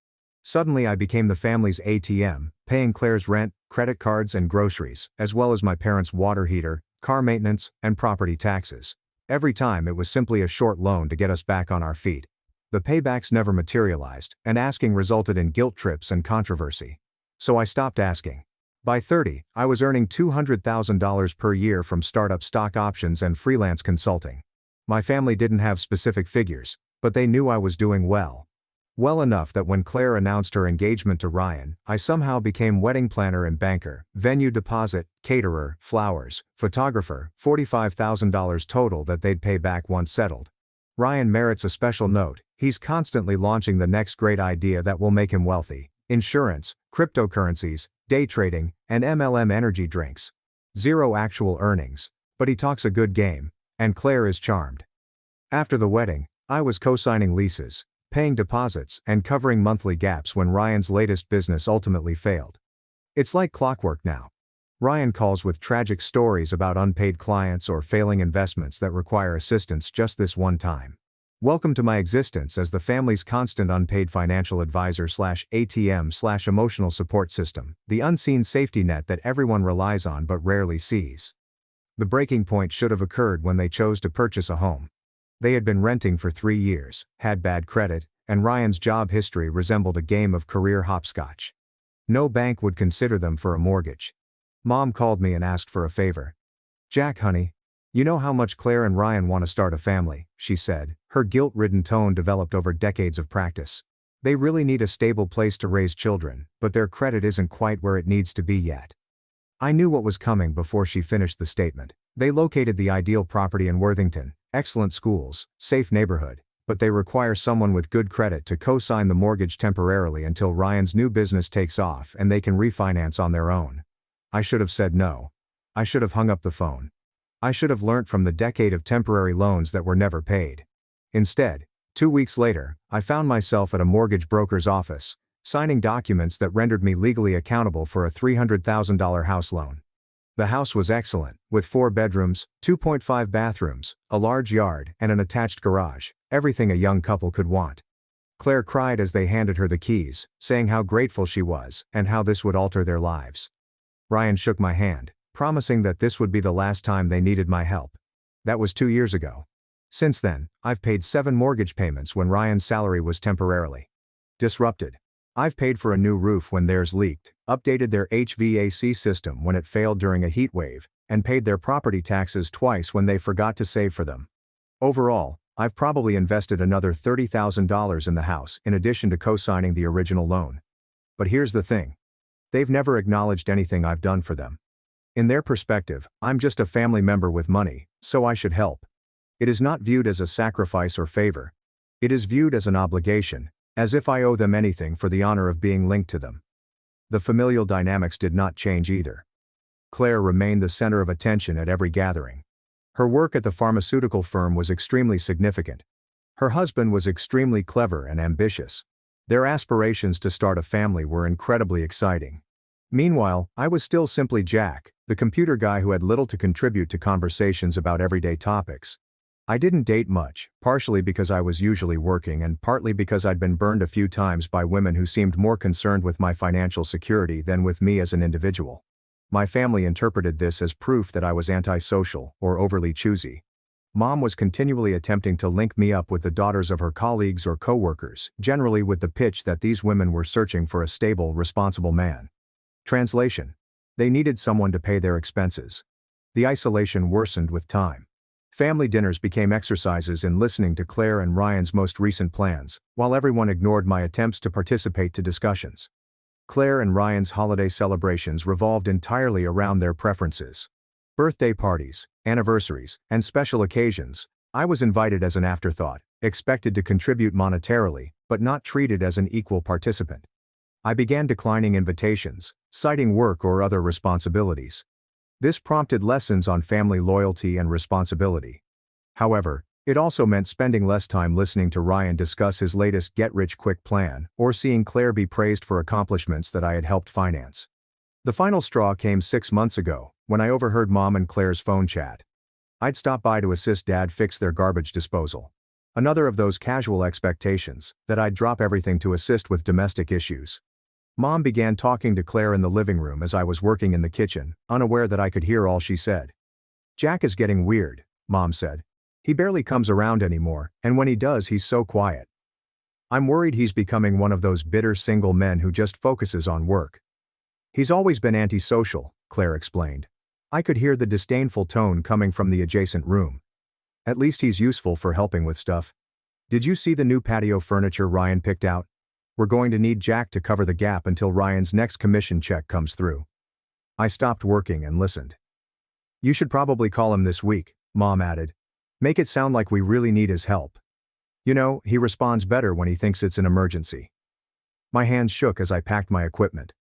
Suddenly I became the family's ATM, paying Claire's rent, credit cards and groceries, as well as my parents' water heater, car maintenance, and property taxes. Every time it was simply a short loan to get us back on our feet. The paybacks never materialized, and asking resulted in guilt trips and controversy. So I stopped asking. By 30, I was earning $200,000 per year from startup stock options and freelance consulting. My family didn't have specific figures, but they knew I was doing well. Well enough that when Claire announced her engagement to Ryan, I somehow became wedding planner and banker, venue deposit, caterer, flowers, photographer, $45,000 total that they'd pay back once settled. Ryan merits a special note. He's constantly launching the next great idea that will make him wealthy. Insurance, cryptocurrencies, day trading, and MLM energy drinks. Zero actual earnings, but he talks a good game, and Claire is charmed. After the wedding, I was co-signing leases, paying deposits, and covering monthly gaps when Ryan's latest business ultimately failed. It's like clockwork now. Ryan calls with tragic stories about unpaid clients or failing investments that require assistance just this one time. Welcome to my existence as the family's constant unpaid financial advisor /ATM emotional support system, the unseen safety net that everyone relies on but rarely sees. The breaking point should have occurred when they chose to purchase a home. They had been renting for 3 years, had bad credit, and Ryan's job history resembled a game of career hopscotch. No bank would consider them for a mortgage. Mom called me and asked for a favor. "Jack, honey, you know how much Claire and Ryan want to start a family," she said. Her guilt-ridden tone developed over decades of practice. "They really need a stable place to raise children, but their credit isn't quite where it needs to be yet." I knew what was coming before she finished the statement. They located the ideal property in Worthington, excellent schools, safe neighborhood, but they require someone with good credit to co-sign the mortgage temporarily until Ryan's new business takes off and they can refinance on their own. I should have said no. I should have hung up the phone. I should have learnt from the decade of temporary loans that were never paid. Instead, 2 weeks later, I found myself at a mortgage broker's office, signing documents that rendered me legally accountable for a $300,000 house loan. The house was excellent, with 4 bedrooms, 2.5 bathrooms, a large yard, and an attached garage, everything a young couple could want. Claire cried as they handed her the keys, saying how grateful she was, and how this would alter their lives. Ryan shook my hand, promising that this would be the last time they needed my help. That was 2 years ago. Since then, I've paid 7 mortgage payments when Ryan's salary was temporarily disrupted. I've paid for a new roof when theirs leaked, updated their HVAC system when it failed during a heat wave, and paid their property taxes twice when they forgot to save for them. Overall, I've probably invested another $30,000 in the house in addition to co-signing the original loan. But here's the thing. They've never acknowledged anything I've done for them. In their perspective, I'm just a family member with money, so I should help. It is not viewed as a sacrifice or favor. It is viewed as an obligation, as if I owe them anything for the honor of being linked to them. The familial dynamics did not change either. Claire remained the center of attention at every gathering. Her work at the pharmaceutical firm was extremely significant. Her husband was extremely clever and ambitious. Their aspirations to start a family were incredibly exciting. Meanwhile, I was still simply Jack, the computer guy who had little to contribute to conversations about everyday topics. I didn't date much, partially because I was usually working and partly because I'd been burned a few times by women who seemed more concerned with my financial security than with me as an individual. My family interpreted this as proof that I was antisocial or overly choosy. Mom was continually attempting to link me up with the daughters of her colleagues or coworkers, generally with the pitch that these women were searching for a stable, responsible man. Translation: they needed someone to pay their expenses. The isolation worsened with time. Family dinners became exercises in listening to Claire and Ryan's most recent plans, while everyone ignored my attempts to participate to discussions. Claire and Ryan's holiday celebrations revolved entirely around their preferences. Birthday parties, anniversaries, and special occasions, I was invited as an afterthought, expected to contribute monetarily, but not treated as an equal participant. I began declining invitations, citing work or other responsibilities. This prompted lessons on family loyalty and responsibility. However, it also meant spending less time listening to Ryan discuss his latest get-rich-quick plan, or seeing Claire be praised for accomplishments that I had helped finance. The final straw came 6 months ago, when I overheard Mom and Claire's phone chat. I'd stop by to assist Dad fix their garbage disposal. Another of those casual expectations, that I'd drop everything to assist with domestic issues. Mom began talking to Claire in the living room as I was working in the kitchen, unaware that I could hear all she said. "Jack is getting weird," Mom said. "He barely comes around anymore, and when he does he's so quiet. I'm worried he's becoming one of those bitter single men who just focuses on work." "He's always been antisocial," Claire explained. I could hear the disdainful tone coming from the adjacent room. "At least he's useful for helping with stuff. Did you see the new patio furniture Ryan picked out? We're going to need Jack to cover the gap until Ryan's next commission check comes through." I stopped working and listened. "You should probably call him this week," Mom added. "Make it sound like we really need his help. You know, he responds better when he thinks it's an emergency." My hands shook as I packed my equipment.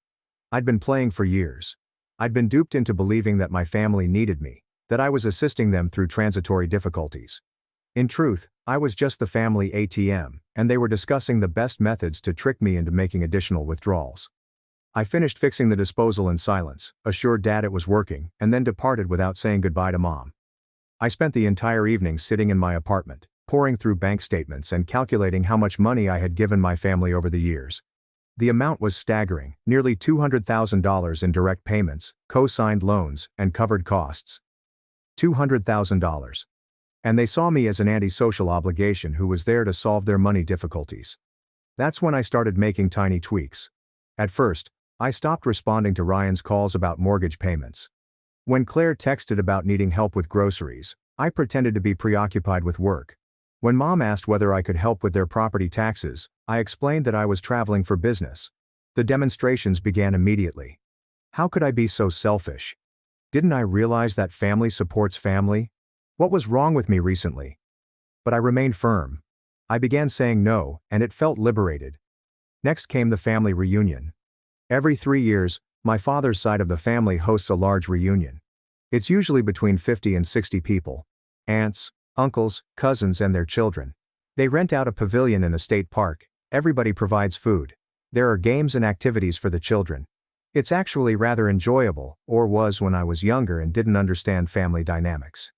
I'd been playing for years. I'd been duped into believing that my family needed me, that I was assisting them through transitory difficulties. In truth, I was just the family ATM, and they were discussing the best methods to trick me into making additional withdrawals. I finished fixing the disposal in silence, assured Dad it was working, and then departed without saying goodbye to Mom. I spent the entire evening sitting in my apartment, poring through bank statements and calculating how much money I had given my family over the years. The amount was staggering, nearly $200,000 in direct payments, co-signed loans, and covered costs. $200,000. And they saw me as an antisocial obligation who was there to solve their money difficulties. That's when I started making tiny tweaks. At first, I stopped responding to Ryan's calls about mortgage payments. When Claire texted about needing help with groceries, I pretended to be preoccupied with work. When Mom asked whether I could help with their property taxes, I explained that I was traveling for business. The demonstrations began immediately. How could I be so selfish? Didn't I realize that family supports family? What was wrong with me recently? But I remained firm. I began saying no, and it felt liberated. Next came the family reunion. Every 3 years, my father's side of the family hosts a large reunion. It's usually between 50 and 60 people. Aunts, uncles, cousins and their children. They rent out a pavilion in a state park. Everybody provides food. There are games and activities for the children. It's actually rather enjoyable, or was when I was younger and didn't understand family dynamics.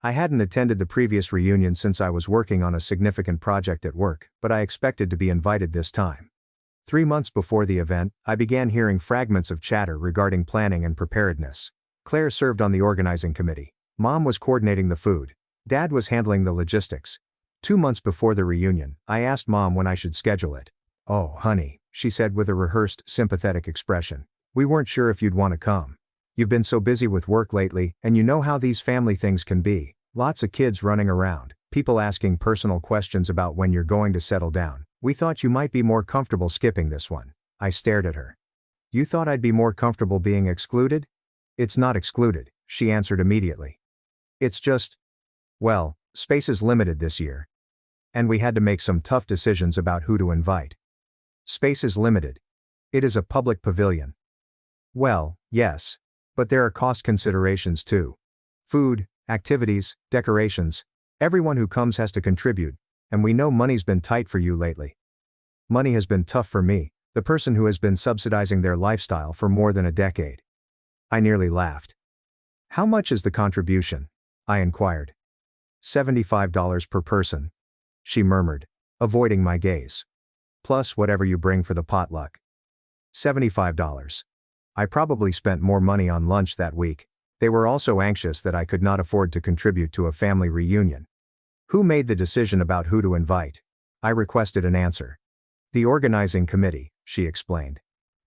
I hadn't attended the previous reunion since I was working on a significant project at work, but I expected to be invited this time. 3 months before the event, I began hearing fragments of chatter regarding planning and preparedness. Claire served on the organizing committee. Mom was coordinating the food. Dad was handling the logistics. 2 months before the reunion, I asked Mom when I should schedule it. "Oh, honey," she said with a rehearsed, sympathetic expression. "We weren't sure if you'd want to come. You've been so busy with work lately, and you know how these family things can be. Lots of kids running around, people asking personal questions about when you're going to settle down. We thought you might be more comfortable skipping this one." I stared at her. "You thought I'd be more comfortable being excluded?" "It's not excluded," she answered immediately. "It's just, well, space is limited this year. And we had to make some tough decisions about who to invite." "Space is limited. It is a public pavilion." "Well, yes. But there are cost considerations too. Food, activities, decorations. Everyone who comes has to contribute, and we know money's been tight for you lately." "Money has been tough for me, the person who has been subsidizing their lifestyle for more than a decade." I nearly laughed. "How much is the contribution?" I inquired. $75 per person," she murmured, avoiding my gaze. "Plus whatever you bring for the potluck." $75. I probably spent more money on lunch that week. They were also anxious that I could not afford to contribute to a family reunion. Who made the decision about who to invite? I requested an answer. The organizing committee, she explained.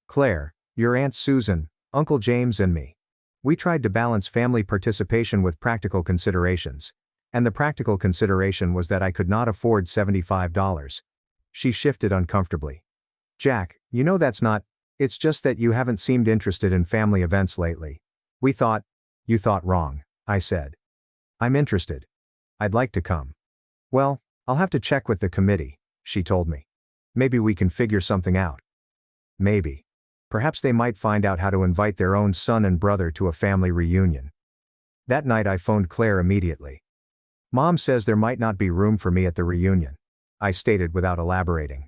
Claire, your Aunt Susan, Uncle James and me. We tried to balance family participation with practical considerations. And the practical consideration was that I could not afford $75. She shifted uncomfortably. Jack, you know that's not, it's just that you haven't seemed interested in family events lately. We thought, you thought wrong, I said. I'm interested. I'd like to come. Well, I'll have to check with the committee, she told me. Maybe we can figure something out. Maybe. Perhaps they might find out how to invite their own son and brother to a family reunion. That night I phoned Claire immediately. Mom says there might not be room for me at the reunion, I stated without elaborating.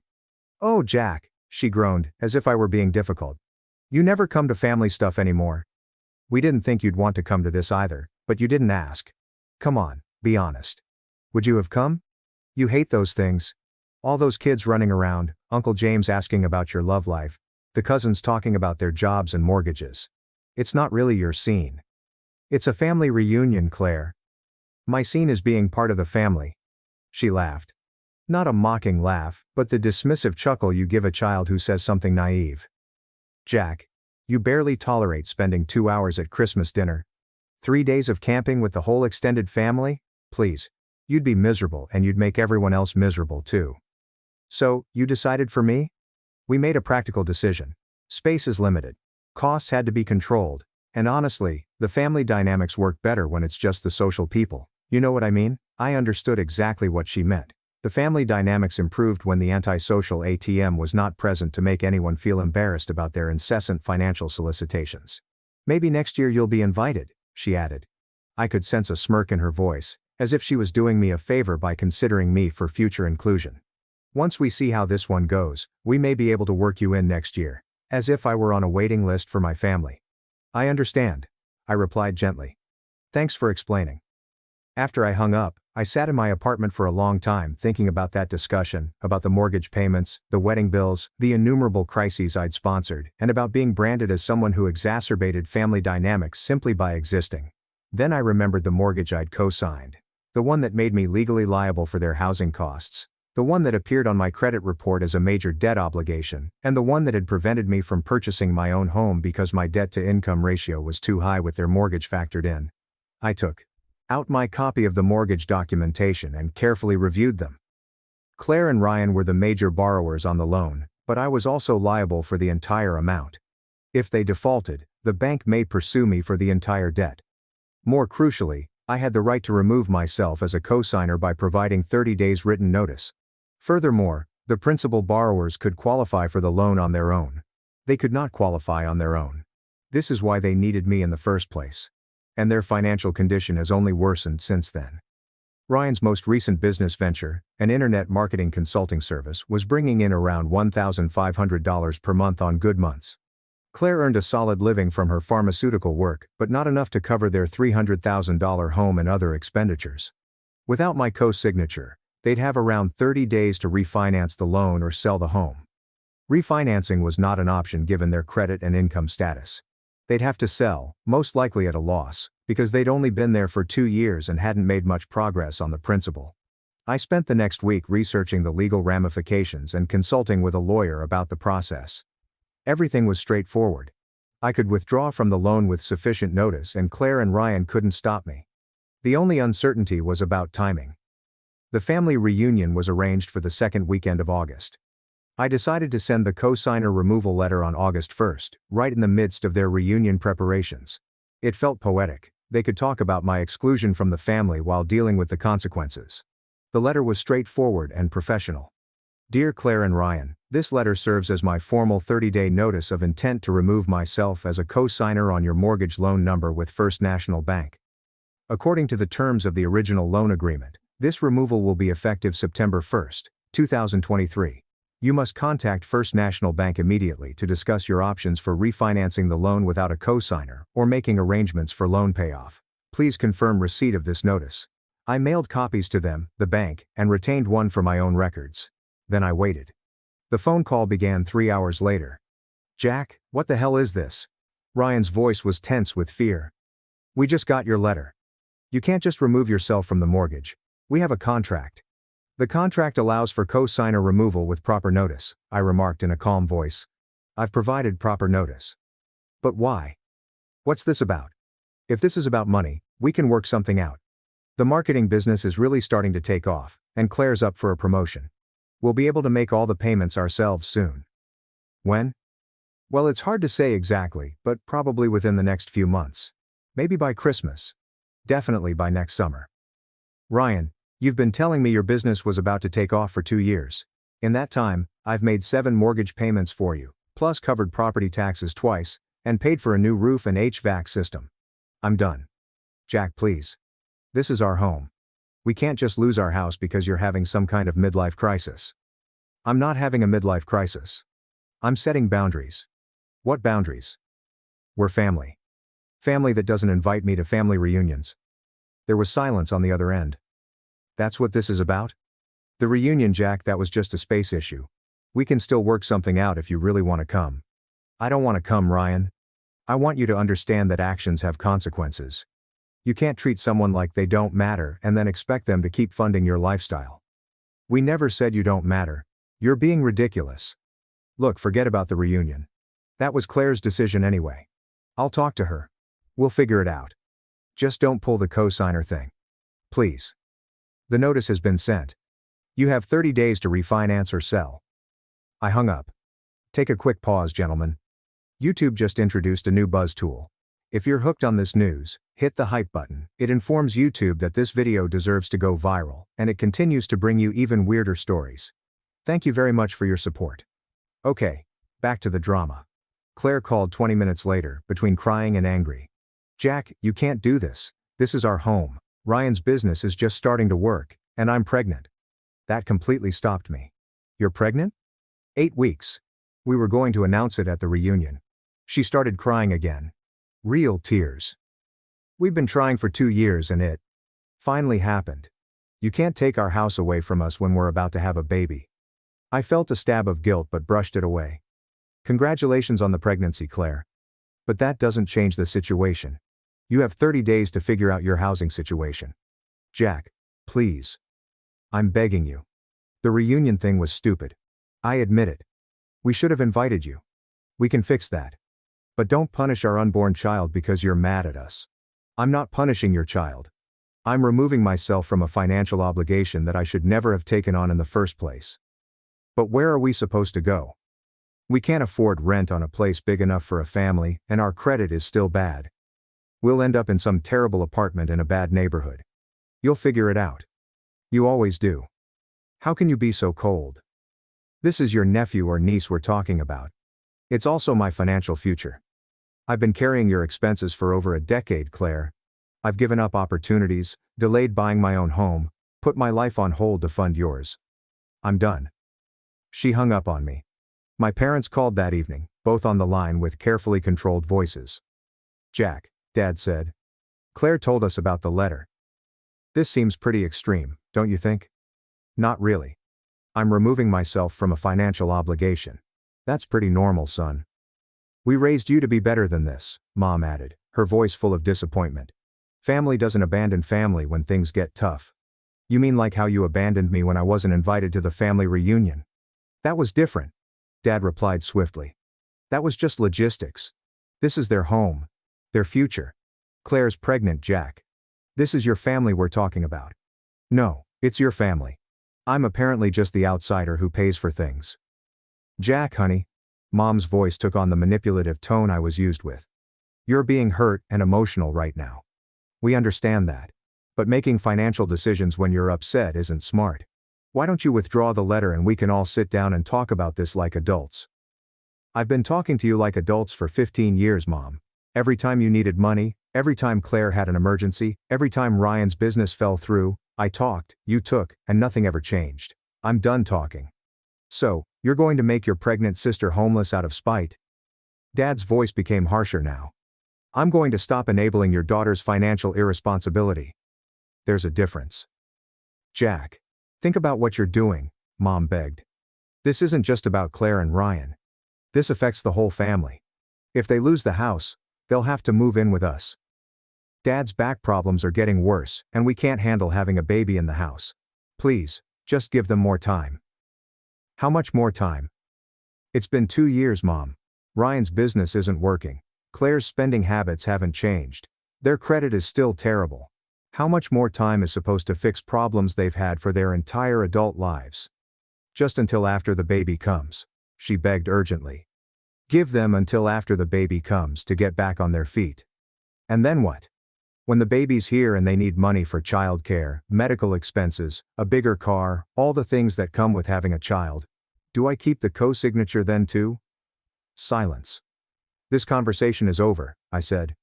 Oh Jack, she groaned, as if I were being difficult. You never come to family stuff anymore. We didn't think you'd want to come to this either, but you didn't ask. Come on, be honest. Would you have come? You hate those things. All those kids running around, Uncle James asking about your love life, the cousins talking about their jobs and mortgages. It's not really your scene. It's a family reunion, Claire. My scene is being part of the family. She laughed. Not a mocking laugh, but the dismissive chuckle you give a child who says something naive. Jack, you barely tolerate spending 2 hours at Christmas dinner. 3 days of camping with the whole extended family? Please. You'd be miserable and you'd make everyone else miserable too. So, you decided for me? We made a practical decision. Space is limited. Costs had to be controlled. And honestly, the family dynamics work better when it's just the social people. You know what I mean? I understood exactly what she meant. The family dynamics improved when the antisocial ATM was not present to make anyone feel embarrassed about their incessant financial solicitations. Maybe next year you'll be invited, she added. I could sense a smirk in her voice, as if she was doing me a favor by considering me for future inclusion. Once we see how this one goes, we may be able to work you in next year, as if I were on a waiting list for my family. I understand, I replied gently. Thanks for explaining. After I hung up, I sat in my apartment for a long time thinking about that discussion, about the mortgage payments, the wedding bills, the innumerable crises I'd sponsored, and about being branded as someone who exacerbated family dynamics simply by existing. Then I remembered the mortgage I'd co-signed. The one that made me legally liable for their housing costs. The one that appeared on my credit report as a major debt obligation, and the one that had prevented me from purchasing my own home because my debt-to-income ratio was too high with their mortgage factored in. I took out my copy of the mortgage documentation and carefully reviewed them. Claire and Ryan were the major borrowers on the loan, but I was also liable for the entire amount. If they defaulted, the bank may pursue me for the entire debt. More crucially, I had the right to remove myself as a cosigner by providing 30 days written notice. Furthermore, the principal borrowers could qualify for the loan on their own. They could not qualify on their own. This is why they needed me in the first place. And their financial condition has only worsened since then. Ryan's most recent business venture, an internet marketing consulting service, was bringing in around $1,500 per month on good months. Claire earned a solid living from her pharmaceutical work, but not enough to cover their $300,000 home and other expenditures. Without my co-signature, they'd have around 30 days to refinance the loan or sell the home. Refinancing was not an option given their credit and income status. They'd have to sell, most likely at a loss, because they'd only been there for 2 years and hadn't made much progress on the principal. I spent the next week researching the legal ramifications and consulting with a lawyer about the process. Everything was straightforward. I could withdraw from the loan with sufficient notice and Claire and Ryan couldn't stop me. The only uncertainty was about timing. The family reunion was arranged for the second weekend of August. I decided to send the co-signer removal letter on August 1st, right in the midst of their reunion preparations. It felt poetic. They could talk about my exclusion from the family while dealing with the consequences. The letter was straightforward and professional. Dear Claire and Ryan, this letter serves as my formal 30-day notice of intent to remove myself as a co-signer on your mortgage loan number with First National Bank. According to the terms of the original loan agreement, this removal will be effective September 1st, 2023. You must contact First National Bank immediately to discuss your options for refinancing the loan without a co-signer or making arrangements for loan payoff. Please confirm receipt of this notice. I mailed copies to them, the bank, and retained one for my own records. Then I waited. The phone call began 3 hours later. Jack, what the hell is this? Ryan's voice was tense with fear. We just got your letter. You can't just remove yourself from the mortgage. We have a contract. The contract allows for co-signer removal with proper notice, I remarked in a calm voice. I've provided proper notice. But why? What's this about? If this is about money, we can work something out. The marketing business is really starting to take off, and Claire's up for a promotion. We'll be able to make all the payments ourselves soon. When? Well, it's hard to say exactly, but probably within the next few months. Maybe by Christmas. Definitely by next summer. Ryan, you've been telling me your business was about to take off for 2 years. In that time, I've made 7 mortgage payments for you, plus covered property taxes twice, and paid for a new roof and HVAC system. I'm done. Jack, please. This is our home. We can't just lose our house because you're having some kind of midlife crisis. I'm not having a midlife crisis. I'm setting boundaries. What boundaries? We're family. Family that doesn't invite me to family reunions. There was silence on the other end. That's what this is about? The reunion, Jack, that was just a space issue. We can still work something out if you really want to come. I don't want to come, Ryan. I want you to understand that actions have consequences. You can't treat someone like they don't matter and then expect them to keep funding your lifestyle. We never said you don't matter. You're being ridiculous. Look, forget about the reunion. That was Claire's decision anyway. I'll talk to her. We'll figure it out. Just don't pull the co-signer thing. Please. The notice has been sent. You have 30 days to refinance or sell. I hung up. Take a quick pause, gentlemen. YouTube just introduced a new buzz tool. If you're hooked on this news, hit the hype button. It informs YouTube that this video deserves to go viral, and it continues to bring you even weirder stories. Thank you very much for your support. Okay, back to the drama. Claire called 20 minutes later, between crying and angry. Jack, you can't do this. This is our home. Ryan's business is just starting to work, and I'm pregnant. That completely stopped me. You're pregnant? 8 weeks. We were going to announce it at the reunion. She started crying again. Real tears. We've been trying for 2 years and it finally happened. You can't take our house away from us when we're about to have a baby. I felt a stab of guilt but brushed it away. Congratulations on the pregnancy, Claire. But that doesn't change the situation. You have 30 days to figure out your housing situation. Jack, please. I'm begging you. The reunion thing was stupid. I admit it. We should have invited you. We can fix that. But don't punish our unborn child because you're mad at us. I'm not punishing your child. I'm removing myself from a financial obligation that I should never have taken on in the first place. But where are we supposed to go? We can't afford rent on a place big enough for a family, and our credit is still bad. We'll end up in some terrible apartment in a bad neighborhood. You'll figure it out. You always do. How can you be so cold? This is your nephew or niece we're talking about. It's also my financial future. I've been carrying your expenses for over a decade, Claire. I've given up opportunities, delayed buying my own home, put my life on hold to fund yours. I'm done. She hung up on me. My parents called that evening, both on the line with carefully controlled voices. Jack, Dad said. Claire told us about the letter. This seems pretty extreme, don't you think? Not really. I'm removing myself from a financial obligation. That's pretty normal, son. We raised you to be better than this, Mom added, her voice full of disappointment. Family doesn't abandon family when things get tough. You mean like how you abandoned me when I wasn't invited to the family reunion? That was different, Dad replied swiftly. That was just logistics. This is their home. Their future. Claire's pregnant, Jack. This is your family we're talking about. No, it's your family. I'm apparently just the outsider who pays for things. Jack, honey. Mom's voice took on the manipulative tone I was used with. You're being hurt and emotional right now. We understand that. But making financial decisions when you're upset isn't smart. Why don't you withdraw the letter and we can all sit down and talk about this like adults? I've been talking to you like adults for 15 years, Mom. Every time you needed money, every time Claire had an emergency, every time Ryan's business fell through, I talked, you took, and nothing ever changed. I'm done talking. So, you're going to make your pregnant sister homeless out of spite? Dad's voice became harsher now. I'm going to stop enabling your daughter's financial irresponsibility. There's a difference. Jack. Think about what you're doing, Mom begged. This isn't just about Claire and Ryan. This affects the whole family. If they lose the house, They'll have to move in with us. Dad's back problems are getting worse, and we can't handle having a baby in the house. Please, just give them more time. How much more time? It's been 2 years, Mom. Ryan's business isn't working. Claire's spending habits haven't changed. Their credit is still terrible. How much more time is supposed to fix problems they've had for their entire adult lives? Just until after the baby comes, she begged urgently. Give them until after the baby comes to get back on their feet. And then what? When the baby's here and they need money for childcare, medical expenses, a bigger car, all the things that come with having a child, do I keep the co-signature then too? Silence. This conversation is over, I said.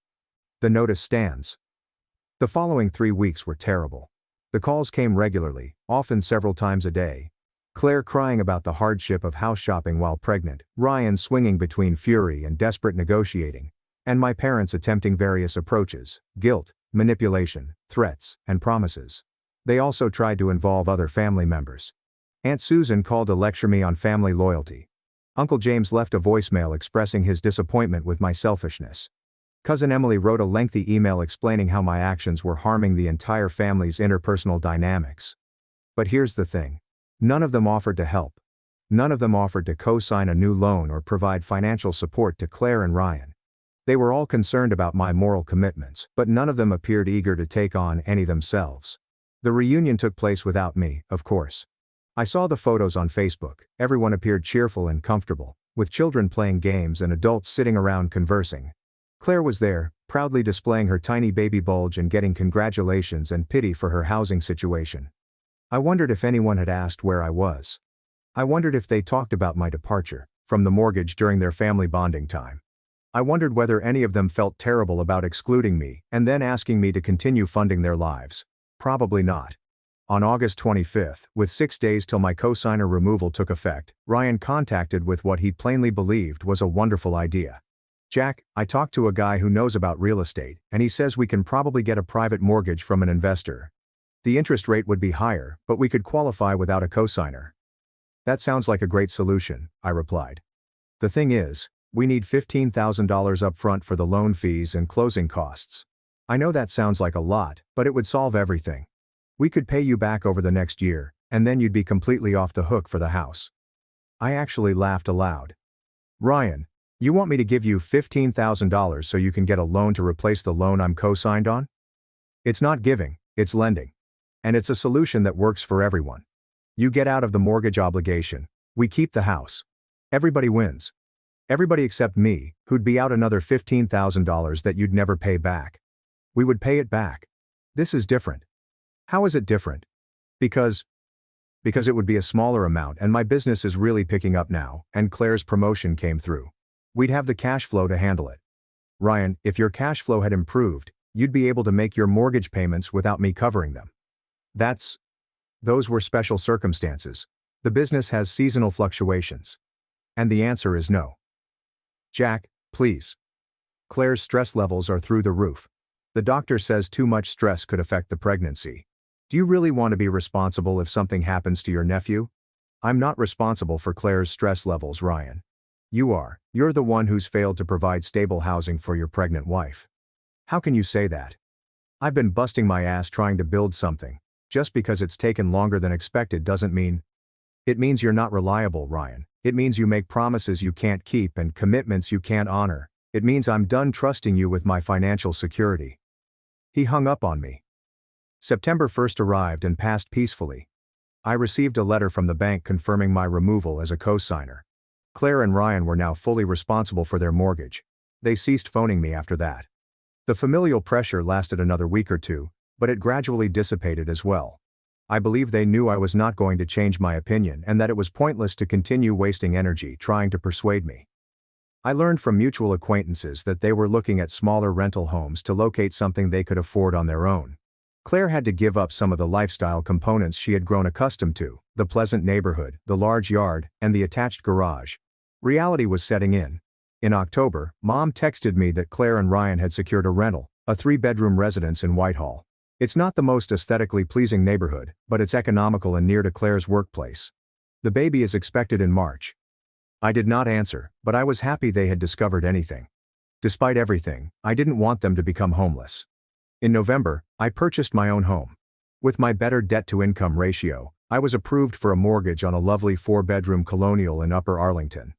The notice stands. The following 3 weeks were terrible. The calls came regularly, often several times a day. Claire crying about the hardship of house shopping while pregnant, Ryan swinging between fury and desperate negotiating, and my parents attempting various approaches: guilt, manipulation, threats, and promises. They also tried to involve other family members. Aunt Susan called to lecture me on family loyalty. Uncle James left a voicemail expressing his disappointment with my selfishness. Cousin Emily wrote a lengthy email explaining how my actions were harming the entire family's interpersonal dynamics. But here's the thing. None of them offered to help. None of them offered to co-sign a new loan or provide financial support to Claire and Ryan. They were all concerned about my moral commitments, but none of them appeared eager to take on any themselves. The reunion took place without me, of course. I saw the photos on Facebook. Everyone appeared cheerful and comfortable, with children playing games and adults sitting around conversing. Claire was there, proudly displaying her tiny baby bulge and getting congratulations and pity for her housing situation. I wondered if anyone had asked where I was. I wondered if they talked about my departure from the mortgage during their family bonding time. I wondered whether any of them felt terrible about excluding me and then asking me to continue funding their lives. Probably not. On August 25th, with 6 days till my co-signer removal took effect, Ryan contacted with what he plainly believed was a wonderful idea. Jack, I talked to a guy who knows about real estate, and he says we can probably get a private mortgage from an investor. The interest rate would be higher, but we could qualify without a co-signer. That sounds like a great solution, I replied. The thing is, we need $15,000 upfront for the loan fees and closing costs. I know that sounds like a lot, but it would solve everything. We could pay you back over the next year, and then you'd be completely off the hook for the house. I actually laughed aloud. Ryan, you want me to give you $15,000 so you can get a loan to replace the loan I'm co-signed on? It's not giving, it's lending. And it's a solution that works for everyone. You get out of the mortgage obligation, we keep the house. Everybody wins. Everybody except me, who'd be out another $15,000 that you'd never pay back. We would pay it back. This is different. How is it different? Because it would be a smaller amount and my business is really picking up now, and Claire's promotion came through. We'd have the cash flow to handle it. Ryan, if your cash flow had improved, you'd be able to make your mortgage payments without me covering them. Those were special circumstances. The business has seasonal fluctuations. And the answer is no. Jack, please. Claire's stress levels are through the roof. The doctor says too much stress could affect the pregnancy. Do you really want to be responsible if something happens to your nephew? I'm not responsible for Claire's stress levels, Ryan. You are. You're the one who's failed to provide stable housing for your pregnant wife. How can you say that? I've been busting my ass trying to build something. Just because it's taken longer than expected doesn't mean. It means you're not reliable, Ryan. It means you make promises you can't keep and commitments you can't honor. It means I'm done trusting you with my financial security. He hung up on me. September 1st arrived and passed peacefully. I received a letter from the bank confirming my removal as a co-signer. Claire and Ryan were now fully responsible for their mortgage. They ceased phoning me after that. The familial pressure lasted another week or two, but it gradually dissipated as well. I believe they knew I was not going to change my opinion and that it was pointless to continue wasting energy trying to persuade me. I learned from mutual acquaintances that they were looking at smaller rental homes to locate something they could afford on their own. Claire had to give up some of the lifestyle components she had grown accustomed to, the pleasant neighborhood, the large yard, and the attached garage. Reality was setting in. In October, Mom texted me that Claire and Ryan had secured a rental, a 3-bedroom residence in Whitehall. It's not the most aesthetically pleasing neighborhood, but it's economical and near to Claire's workplace. The baby is expected in March. I did not answer, but I was happy they had discovered anything. Despite everything, I didn't want them to become homeless. In November, I purchased my own home. With my better debt-to-income ratio, I was approved for a mortgage on a lovely 4-bedroom colonial in Upper Arlington.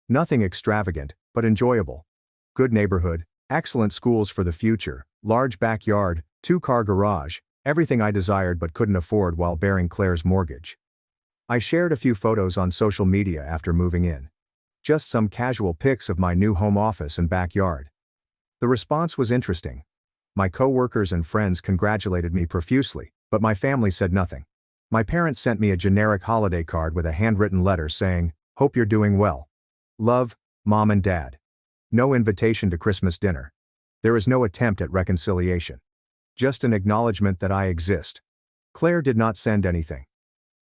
Nothing extravagant, but enjoyable. Good neighborhood, excellent schools for the future, large backyard, 2-car garage, everything I desired but couldn't afford while bearing Claire's mortgage. I shared a few photos on social media after moving in. Just some casual pics of my new home office and backyard. The response was interesting. My co-workers and friends congratulated me profusely, but my family said nothing. My parents sent me a generic holiday card with a handwritten letter saying, "Hope you're doing well. Love, Mom and Dad." No invitation to Christmas dinner. There is no attempt at reconciliation. Just an acknowledgement that I exist. Claire did not send anything.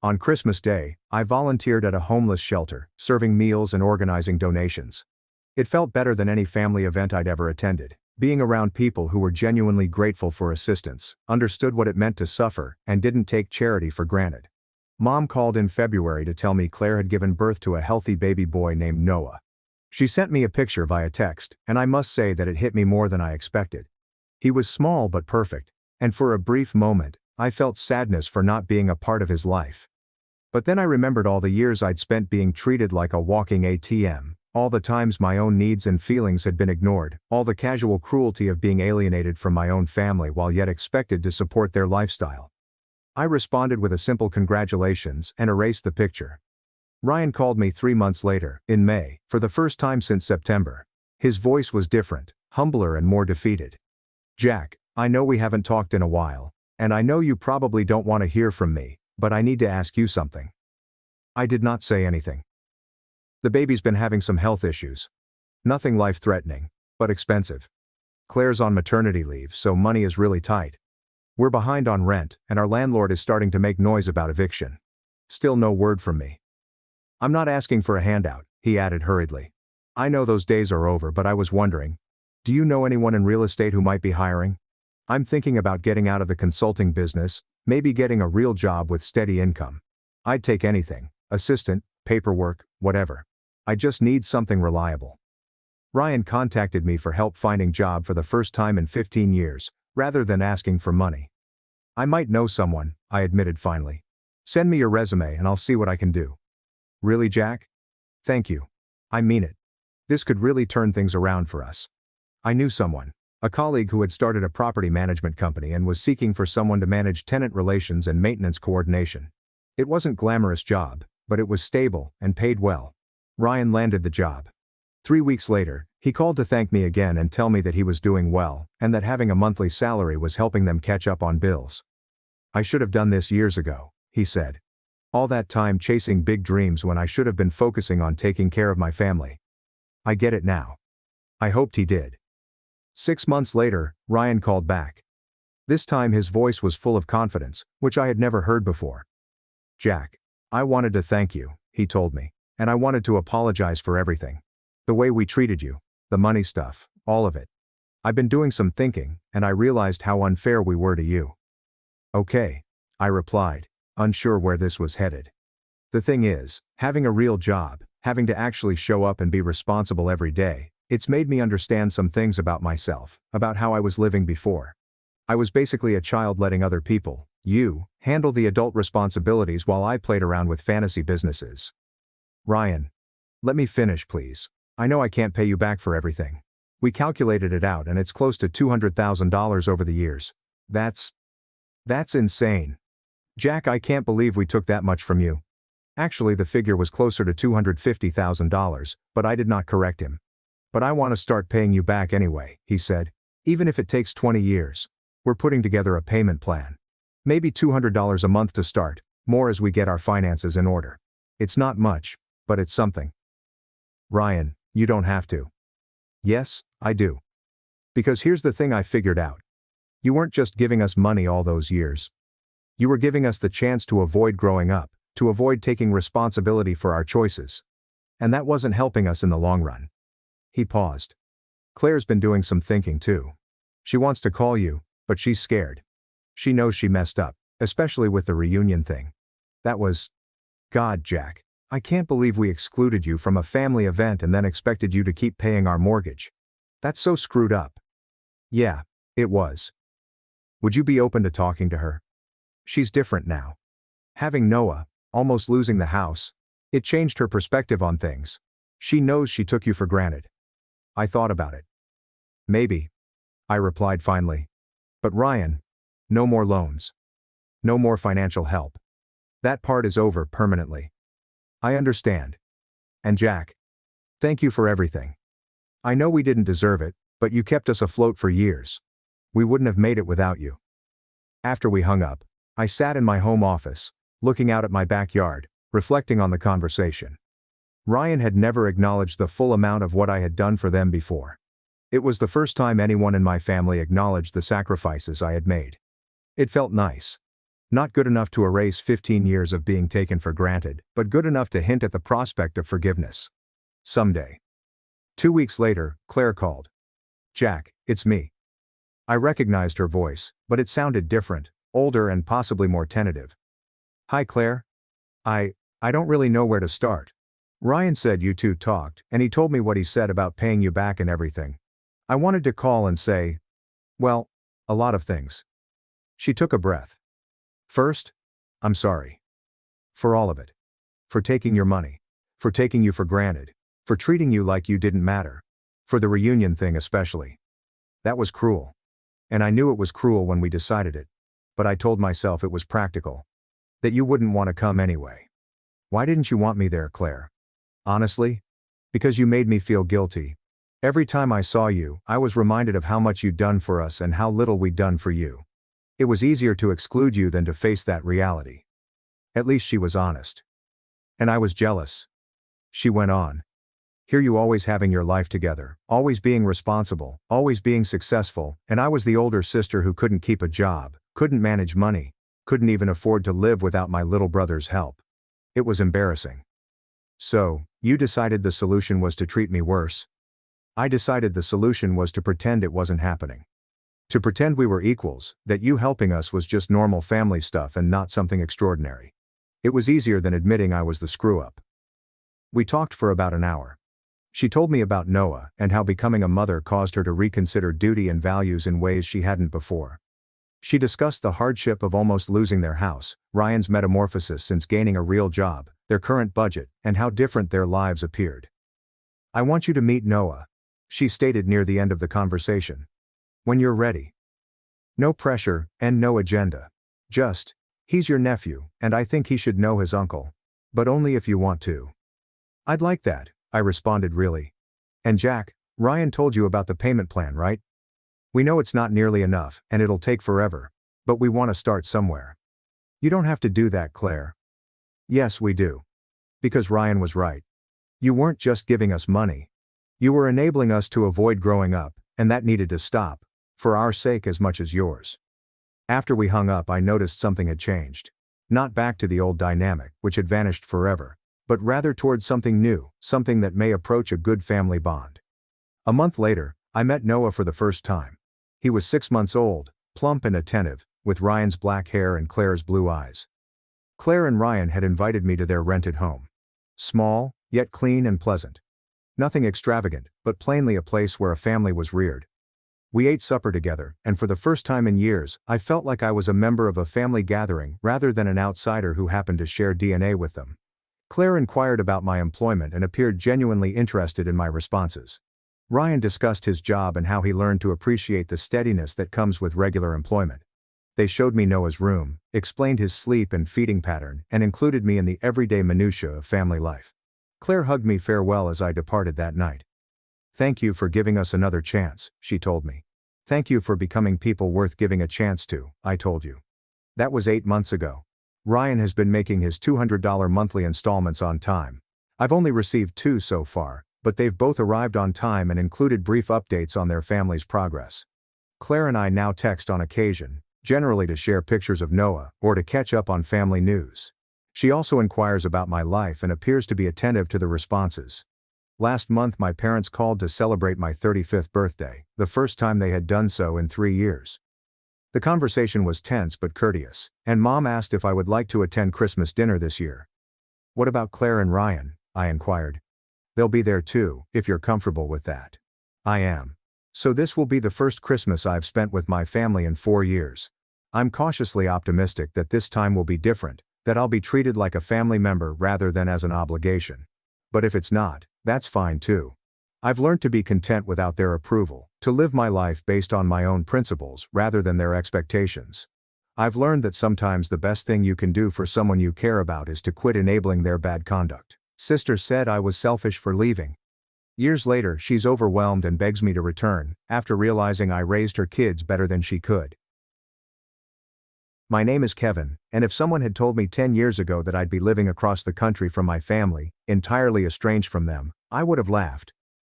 On Christmas Day, I volunteered at a homeless shelter, serving meals and organizing donations. It felt better than any family event I'd ever attended, being around people who were genuinely grateful for assistance, understood what it meant to suffer, and didn't take charity for granted. Mom called in February to tell me Claire had given birth to a healthy baby boy named Noah. She sent me a picture via text, and I must say that it hit me more than I expected. He was small but perfect, and for a brief moment, I felt sadness for not being a part of his life. But then I remembered all the years I'd spent being treated like a walking ATM, all the times my own needs and feelings had been ignored, all the casual cruelty of being alienated from my own family while yet expected to support their lifestyle. I responded with a simple congratulations and erased the picture. Ryan called me 3 months later, in May, for the first time since September. His voice was different, humbler and more defeated. "Jack, I know we haven't talked in a while, and I know you probably don't want to hear from me, but I need to ask you something." I did not say anything. "The baby's been having some health issues. Nothing life-threatening, but expensive. Claire's on maternity leave, so money is really tight. We're behind on rent, and our landlord is starting to make noise about eviction. Still no word from me." "I'm not asking for a handout," he added hurriedly. "I know those days are over, but I was wondering, do you know anyone in real estate who might be hiring? I'm thinking about getting out of the consulting business, maybe getting a real job with steady income. I'd take anything, assistant, paperwork, whatever. I just need something reliable." Ryan contacted me for help finding a job for the first time in 15 years, rather than asking for money. "I might know someone," I admitted finally. "Send me your resume and I'll see what I can do." "Really, Jack? Thank you. I mean it. This could really turn things around for us." I knew someone, a colleague who had started a property management company and was seeking for someone to manage tenant relations and maintenance coordination. It wasn't a glamorous job, but it was stable and paid well. Ryan landed the job. 3 weeks later, he called to thank me again and tell me that he was doing well, and that having a monthly salary was helping them catch up on bills. "I should have done this years ago," he said. "All that time chasing big dreams when I should have been focusing on taking care of my family. I get it now." I hoped he did. 6 months later, Ryan called back. This time his voice was full of confidence, which I had never heard before. "Jack, I wanted to thank you," he told me, "and I wanted to apologize for everything. The way we treated you, the money stuff, all of it. I've been doing some thinking, and I realized how unfair we were to you." "Okay," I replied, unsure where this was headed. The thing is, having a real job, having to actually show up and be responsible every day, it's made me understand some things about myself, about how I was living before. I was basically a child letting other people, you, handle the adult responsibilities while I played around with fantasy businesses. "Ryan, let me finish, please. I know I can't pay you back for everything. We calculated it out and it's close to $200,000 over the years. That's insane. Jack, I can't believe we took that much from you." Actually, the figure was closer to $250,000, but I did not correct him. "But I want to start paying you back anyway," he said. "Even if it takes 20 years. We're putting together a payment plan. Maybe $200 a month to start, more as we get our finances in order. It's not much, but it's something." "Ryan, you don't have to." "Yes, I do. Because here's the thing I figured out. You weren't just giving us money all those years. You were giving us the chance to avoid growing up, to avoid taking responsibility for our choices. And that wasn't helping us in the long run." He paused. "Claire's been doing some thinking too. She wants to call you, but she's scared. She knows she messed up, especially with the reunion thing. That was... God, Jack, I can't believe we excluded you from a family event and then expected you to keep paying our mortgage. That's so screwed up. Yeah, it was. Would you be open to talking to her? She's different now. Having Noah, almost losing the house, it changed her perspective on things. She knows she took you for granted. I thought about it. Maybe. I replied finally. But Ryan, no more loans. No more financial help. That part is over permanently. I understand. And Jack, thank you for everything. I know we didn't deserve it, but you kept us afloat for years. We wouldn't have made it without you. After we hung up, I sat in my home office, looking out at my backyard, reflecting on the conversation. Ryan had never acknowledged the full amount of what I had done for them before. It was the first time anyone in my family acknowledged the sacrifices I had made. It felt nice. Not good enough to erase 15 years of being taken for granted, but good enough to hint at the prospect of forgiveness. Someday. 2 weeks later, Claire called. Jack, it's me. I recognized her voice, but it sounded different, older and possibly more tentative. Hi Claire. I don't really know where to start. Ryan said you two talked, and he told me what he said about paying you back and everything. I wanted to call and say, well, a lot of things. She took a breath. First, I'm sorry. For all of it. For taking your money. For taking you for granted. For treating you like you didn't matter. For the reunion thing especially. That was cruel. And I knew it was cruel when we decided it. But I told myself it was practical. That you wouldn't want to come anyway. Why didn't you want me there, Claire? Honestly? Because you made me feel guilty. Every time I saw you, I was reminded of how much you'd done for us and how little we'd done for you. It was easier to exclude you than to face that reality. At least she was honest. And I was jealous. She went on. Here you always having your life together, always being responsible, always being successful, and I was the older sister who couldn't keep a job, couldn't manage money, couldn't even afford to live without my little brother's help. It was embarrassing. So, you decided the solution was to treat me worse? I decided the solution was to pretend it wasn't happening. To pretend we were equals, that you helping us was just normal family stuff and not something extraordinary. It was easier than admitting I was the screw-up. We talked for about an hour. She told me about Noah and how becoming a mother caused her to reconsider duty and values in ways she hadn't before. She discussed the hardship of almost losing their house, Ryan's metamorphosis since gaining a real job, their current budget, and how different their lives appeared. I want you to meet Noah, she stated near the end of the conversation. When you're ready. No pressure, and no agenda. Just, he's your nephew, and I think he should know his uncle. But only if you want to. I'd like that, I responded really. And Jack, Ryan told you about the payment plan, right? We know it's not nearly enough, and it'll take forever. But we want to start somewhere. You don't have to do that, Claire. Yes, we do. Because Ryan was right. You weren't just giving us money. You were enabling us to avoid growing up, and that needed to stop. For our sake as much as yours. After we hung up, I noticed something had changed. Not back to the old dynamic, which had vanished forever, but rather toward something new, something that may approach a good family bond. A month later, I met Noah for the first time. He was 6 months old, plump and attentive, with Ryan's black hair and Claire's blue eyes. Claire and Ryan had invited me to their rented home. Small, yet clean and pleasant. Nothing extravagant, but plainly a place where a family was reared. We ate supper together, and for the first time in years, I felt like I was a member of a family gathering rather than an outsider who happened to share DNA with them. Claire inquired about my employment and appeared genuinely interested in my responses. Ryan discussed his job and how he learned to appreciate the steadiness that comes with regular employment. They showed me Noah's room, explained his sleep and feeding pattern, and included me in the everyday minutiae of family life. Claire hugged me farewell as I departed that night. Thank you for giving us another chance, she told me. Thank you for becoming people worth giving a chance to, I told you. That was 8 months ago. Ryan has been making his $200 monthly installments on time. I've only received 2 so far, but they've both arrived on time and included brief updates on their family's progress. Claire and I now text on occasion, generally to share pictures of Noah or to catch up on family news. She also inquires about my life and appears to be attentive to the responses. Last month my parents called to celebrate my 35th birthday, the first time they had done so in 3 years. The conversation was tense but courteous, and Mom asked if I would like to attend Christmas dinner this year. What about Claire and Ryan? I inquired. They'll be there too, if you're comfortable with that. I am. So this will be the first Christmas I've spent with my family in 4 years. I'm cautiously optimistic that this time will be different, that I'll be treated like a family member rather than as an obligation. But if it's not, that's fine too. I've learned to be content without their approval, to live my life based on my own principles rather than their expectations. I've learned that sometimes the best thing you can do for someone you care about is to quit enabling their bad conduct. Sister said I was selfish for leaving. Years later, she's overwhelmed and begs me to return, after realizing I raised her kids better than she could. My name is Kevin, and if someone had told me 10 years ago that I'd be living across the country from my family, entirely estranged from them, I would have laughed.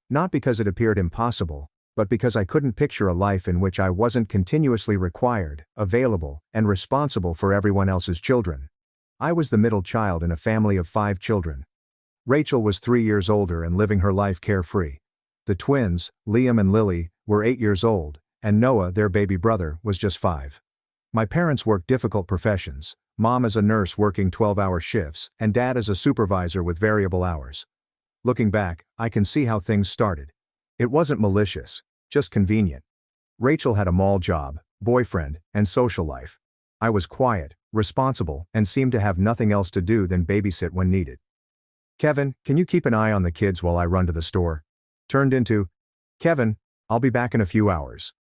Not because it appeared impossible, but because I couldn't picture a life in which I wasn't continuously required, available, and responsible for everyone else's children. I was the middle child in a family of 5 children. Rachel was 3 years older and living her life carefree. The twins, Liam and Lily, were 8 years old, and Noah, their baby brother, was just 5. My parents worked difficult professions, mom as a nurse working 12-hour shifts, and dad as a supervisor with variable hours. Looking back, I can see how things started. It wasn't malicious, just convenient. Rachel had a mall job, boyfriend, and social life. I was quiet, responsible, and seemed to have nothing else to do than babysit when needed. Kevin, can you keep an eye on the kids while I run to the store? Turned into, Kevin, I'll be back in a few hours.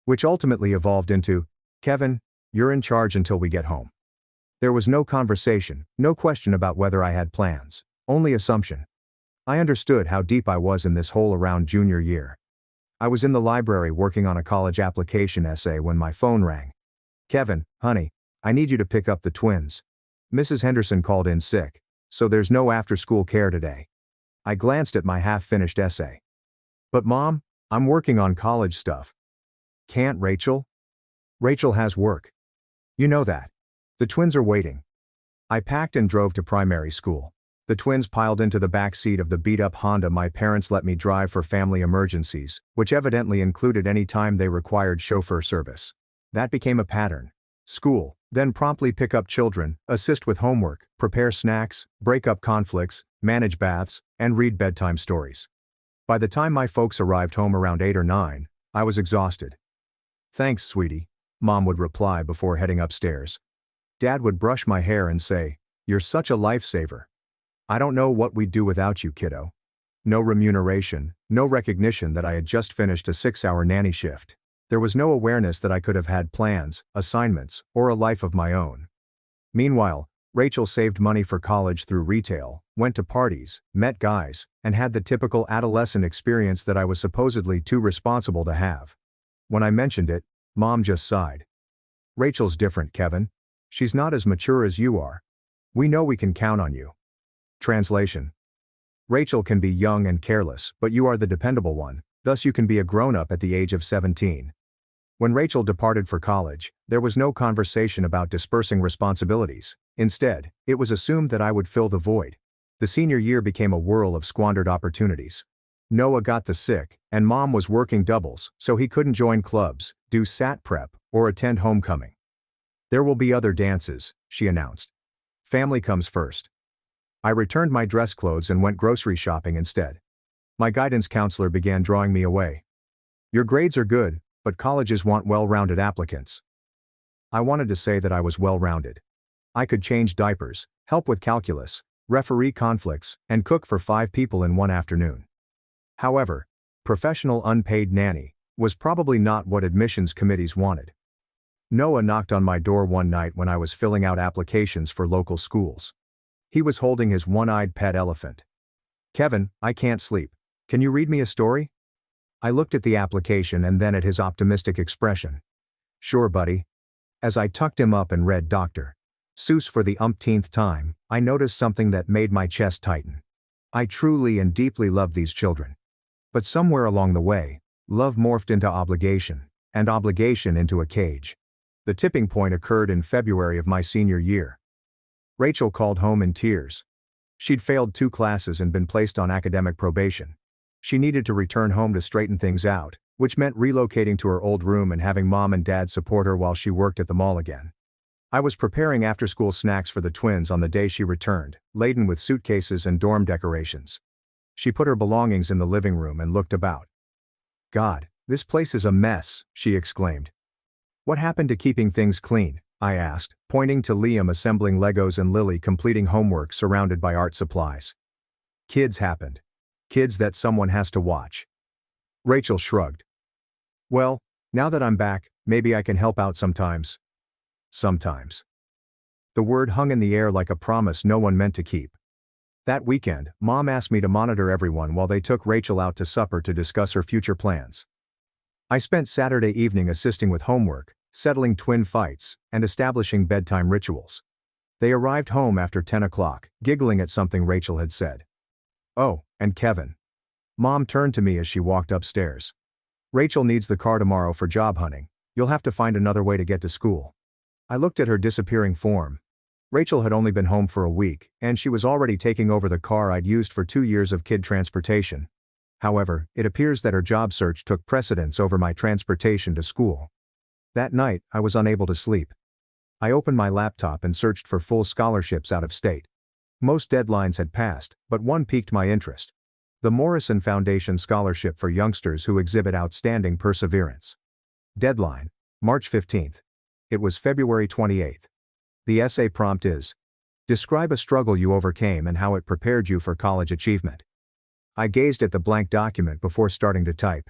Which ultimately evolved into, Kevin, you're in charge until we get home. There was no conversation, no question about whether I had plans, only assumption. I understood how deep I was in this hole around junior year. I was in the library working on a college application essay when my phone rang. Kevin, honey, I need you to pick up the twins. Mrs. Henderson called in sick, so there's no after-school care today. I glanced at my half-finished essay. But Mom, I'm working on college stuff. Can't Rachel? Rachel has work. You know that. The twins are waiting. I packed and drove to primary school. The twins piled into the back seat of the beat-up Honda my parents let me drive for family emergencies, which evidently included any time they required chauffeur service. That became a pattern. School, then promptly pick up children, assist with homework, prepare snacks, break up conflicts, manage baths, and read bedtime stories. By the time my folks arrived home around 8 or 9, I was exhausted. Thanks, sweetie, Mom would reply before heading upstairs. Dad would brush my hair and say, you're such a lifesaver. I don't know what we'd do without you, kiddo. No remuneration, no recognition that I had just finished a 6-hour nanny shift. There was no awareness that I could have had plans, assignments, or a life of my own. Meanwhile, Rachel saved money for college through retail, went to parties, met guys, and had the typical adolescent experience that I was supposedly too responsible to have. When I mentioned it, Mom just sighed. Rachel's different, Kevin. She's not as mature as you are. We know we can count on you. Translation. Rachel can be young and careless, but you are the dependable one, thus you can be a grown-up at the age of 17. When Rachel departed for college, there was no conversation about dispersing responsibilities. Instead, it was assumed that I would fill the void. The senior year became a whirl of squandered opportunities. Noah got the sick, and Mom was working doubles, so he couldn't join clubs, do SAT prep, or attend homecoming. There will be other dances, she announced. Family comes first. I returned my dress clothes and went grocery shopping instead. My guidance counselor began drawing me away. Your grades are good, but colleges want well-rounded applicants. I wanted to say that I was well-rounded. I could change diapers, help with calculus, referee conflicts, and cook for 5 people in one afternoon. However, professional unpaid nanny was probably not what admissions committees wanted. Noah knocked on my door one night when I was filling out applications for local schools. He was holding his one-eyed pet elephant. Kevin, I can't sleep. Can you read me a story? I looked at the application and then at his optimistic expression. Sure, buddy. As I tucked him up and read Dr. Seuss for the umpteenth time, I noticed something that made my chest tighten. I truly and deeply love these children. But somewhere along the way, love morphed into obligation, and obligation into a cage. The tipping point occurred in February of my senior year. Rachel called home in tears. She'd failed 2 classes and been placed on academic probation. She needed to return home to straighten things out, which meant relocating to her old room and having Mom and Dad support her while she worked at the mall again. I was preparing after-school snacks for the twins on the day she returned, laden with suitcases and dorm decorations. She put her belongings in the living room and looked about. God, "This place is a mess," she exclaimed. "What happened to keeping things clean?" I asked, pointing to Liam assembling Legos and Lily completing homework surrounded by art supplies. "Kids happened. Kids that someone has to watch." Rachel shrugged. "Well, now that I'm back, maybe I can help out sometimes." Sometimes. The word hung in the air like a promise no one meant to keep. That weekend, Mom asked me to monitor everyone while they took Rachel out to supper to discuss her future plans. I spent Saturday evening assisting with homework, settling twin fights, and establishing bedtime rituals. They arrived home after 10 o'clock, giggling at something Rachel had said. "Oh, and Kevin." Mom turned to me as she walked upstairs. "Rachel needs the car tomorrow for job hunting. You'll have to find another way to get to school." I looked at her disappearing form. Rachel had only been home for a week, and she was already taking over the car I'd used for 2 years of kid transportation. However, it appears that her job search took precedence over my transportation to school. That night, I was unable to sleep. I opened my laptop and searched for full scholarships out of state. Most deadlines had passed, but one piqued my interest. The Morrison Foundation Scholarship for Youngsters Who Exhibit Outstanding Perseverance. Deadline: March 15th. It was February 28th. The essay prompt is: describe a struggle you overcame and how it prepared you for college achievement. I gazed at the blank document before starting to type.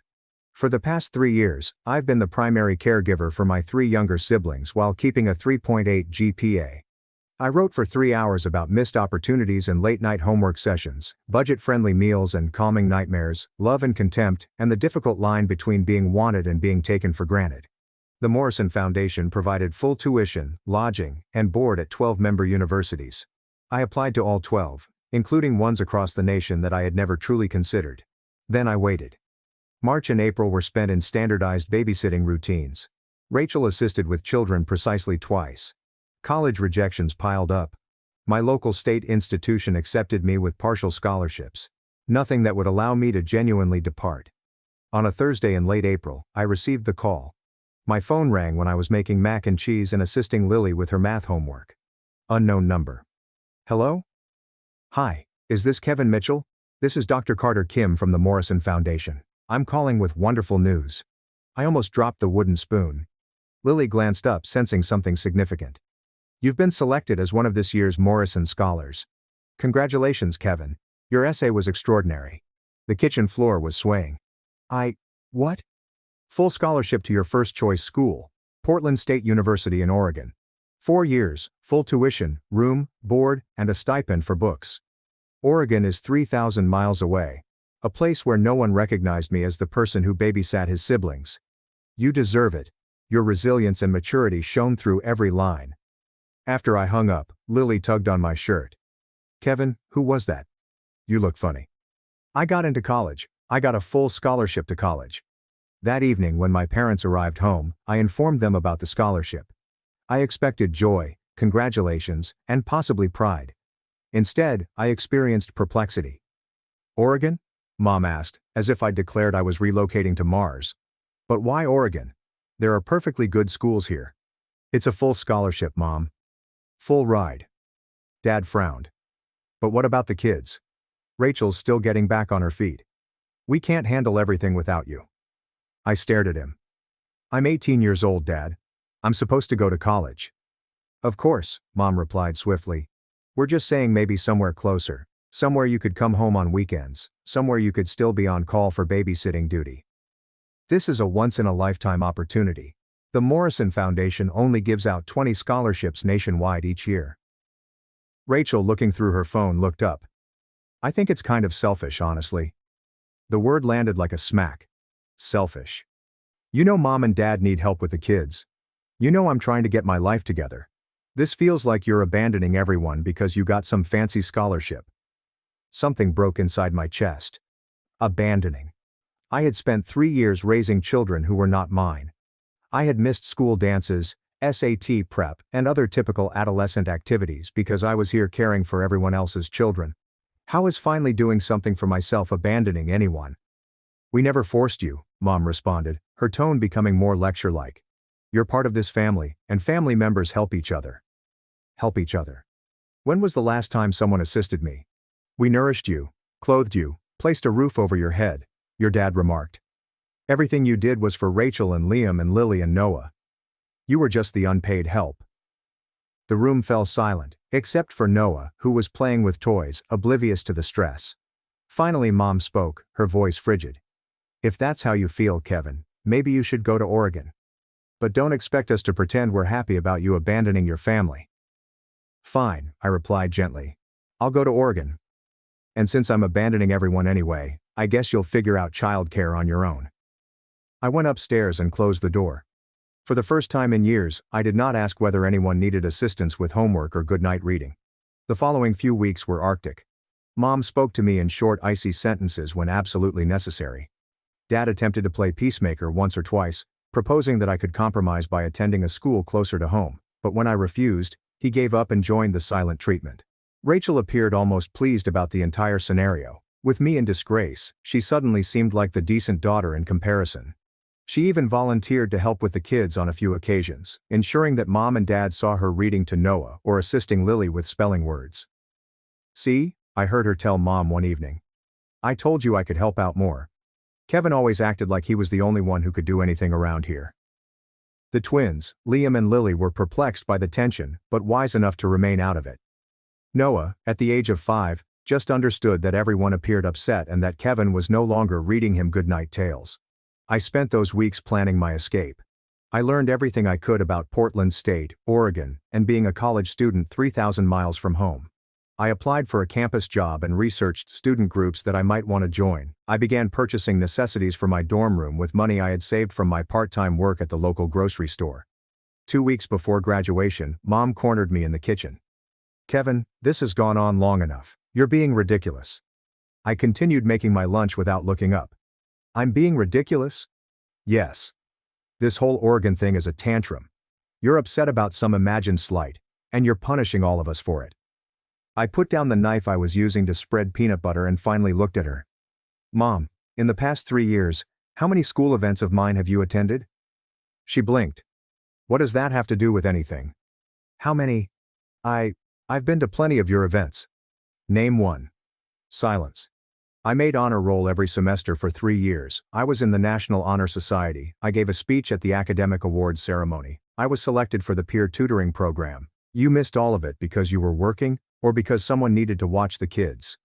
For the past 3 years, I've been the primary caregiver for my 3 younger siblings while keeping a 3.8 GPA. I wrote for 3 hours about missed opportunities and late-night homework sessions, budget-friendly meals and calming nightmares, love and contempt, and the difficult line between being wanted and being taken for granted. The Morrison Foundation provided full tuition, lodging, and board at 12 member universities. I applied to all 12, including ones across the nation that I had never truly considered. Then I waited. March and April were spent in standardized babysitting routines. Rachel assisted with children precisely twice. College rejections piled up. My local state institution accepted me with partial scholarships. Nothing that would allow me to genuinely depart. On a Thursday in late April, I received the call. My phone rang when I was making mac and cheese and assisting Lily with her math homework. Unknown number. "Hello? Hi, is this Kevin Mitchell? This is Dr. Carter Kim from the Morrison Foundation. I'm calling with wonderful news." I almost dropped the wooden spoon. Lily glanced up, sensing something significant. "You've been selected as one of this year's Morrison Scholars. Congratulations, Kevin. Your essay was extraordinary." The kitchen floor was swaying. What? "Full scholarship to your first choice school, Portland State University in Oregon. 4 years, full tuition, room, board, and a stipend for books. Oregon is 3,000 miles away. A place where no one recognized me as the person who babysat his siblings. You deserve it. Your resilience and maturity shone through every line." After I hung up, Lily tugged on my shirt. "Kevin, who was that? You look funny." "I got into college. I got a full scholarship to college." That evening when my parents arrived home, I informed them about the scholarship. I expected joy, congratulations, and possibly pride. Instead, I experienced perplexity. "Oregon?" Mom asked, as if I'd declared I was relocating to Mars. "But why Oregon? There are perfectly good schools here." "It's a full scholarship, Mom. Full ride." Dad frowned. "But what about the kids? Rachel's still getting back on her feet. We can't handle everything without you." I stared at him. "I'm 18 years old, Dad. I'm supposed to go to college." "Of course," Mom replied swiftly. "We're just saying maybe somewhere closer, somewhere you could come home on weekends, somewhere you could still be on call for babysitting duty. This is a once-in-a-lifetime opportunity. The Morrison Foundation only gives out 20 scholarships nationwide each year." Rachel, looking through her phone, looked up. "I think it's kind of selfish, honestly." The word landed like a smack. Selfish. "You know Mom and Dad need help with the kids. You know I'm trying to get my life together. This feels like you're abandoning everyone because you got some fancy scholarship." Something broke inside my chest. Abandoning. I had spent 3 years raising children who were not mine. I had missed school dances, SAT prep, and other typical adolescent activities because I was here caring for everyone else's children. How is finally doing something for myself abandoning anyone? "We never forced you," Mom responded, her tone becoming more lecture-like. "You're part of this family, and family members help each other." Help each other. When was the last time someone assisted me? "We nourished you, clothed you, placed a roof over your head," your dad remarked. Everything you did was for Rachel and Liam and Lily and Noah. You were just the unpaid help. The room fell silent, except for Noah, who was playing with toys, oblivious to the stress. Finally, Mom spoke, her voice frigid. If that's how you feel, Kevin, maybe you should go to Oregon. But don't expect us to pretend we're happy about you abandoning your family. Fine, I replied gently. I'll go to Oregon. And since I'm abandoning everyone anyway, I guess you'll figure out childcare on your own. I went upstairs and closed the door. For the first time in years, I did not ask whether anyone needed assistance with homework or goodnight reading. The following few weeks were Arctic. Mom spoke to me in short, icy sentences when absolutely necessary. Dad attempted to play peacemaker once or twice, proposing that I could compromise by attending a school closer to home, but when I refused, he gave up and joined the silent treatment. Rachel appeared almost pleased about the entire scenario. With me in disgrace, she suddenly seemed like the decent daughter in comparison. She even volunteered to help with the kids on a few occasions, ensuring that Mom and Dad saw her reading to Noah or assisting Lily with spelling words. See, I heard her tell Mom one evening. I told you I could help out more. Kevin always acted like he was the only one who could do anything around here. The twins, Liam and Lily, were perplexed by the tension, but wise enough to remain out of it. Noah, at the age of 5, just understood that everyone appeared upset and that Kevin was no longer reading him goodnight tales. I spent those weeks planning my escape. I learned everything I could about Portland State, Oregon, and being a college student 3,000 miles from home. I applied for a campus job and researched student groups that I might want to join. I began purchasing necessities for my dorm room with money I had saved from my part-time work at the local grocery store. 2 weeks before graduation, Mom cornered me in the kitchen. Kevin, this has gone on long enough. You're being ridiculous. I continued making my lunch without looking up. I'm being ridiculous? Yes. This whole Oregon thing is a tantrum. You're upset about some imagined slight, and you're punishing all of us for it. I put down the knife I was using to spread peanut butter and finally looked at her. Mom, in the past 3 years, how many school events of mine have you attended? She blinked. What does that have to do with anything? How many? I've been to plenty of your events. Name one. Silence. I made honor roll every semester for 3 years. I was in the National Honor Society. I gave a speech at the academic awards ceremony. I was selected for the peer tutoring program. You missed all of it because you were working, or because someone needed to watch the kids.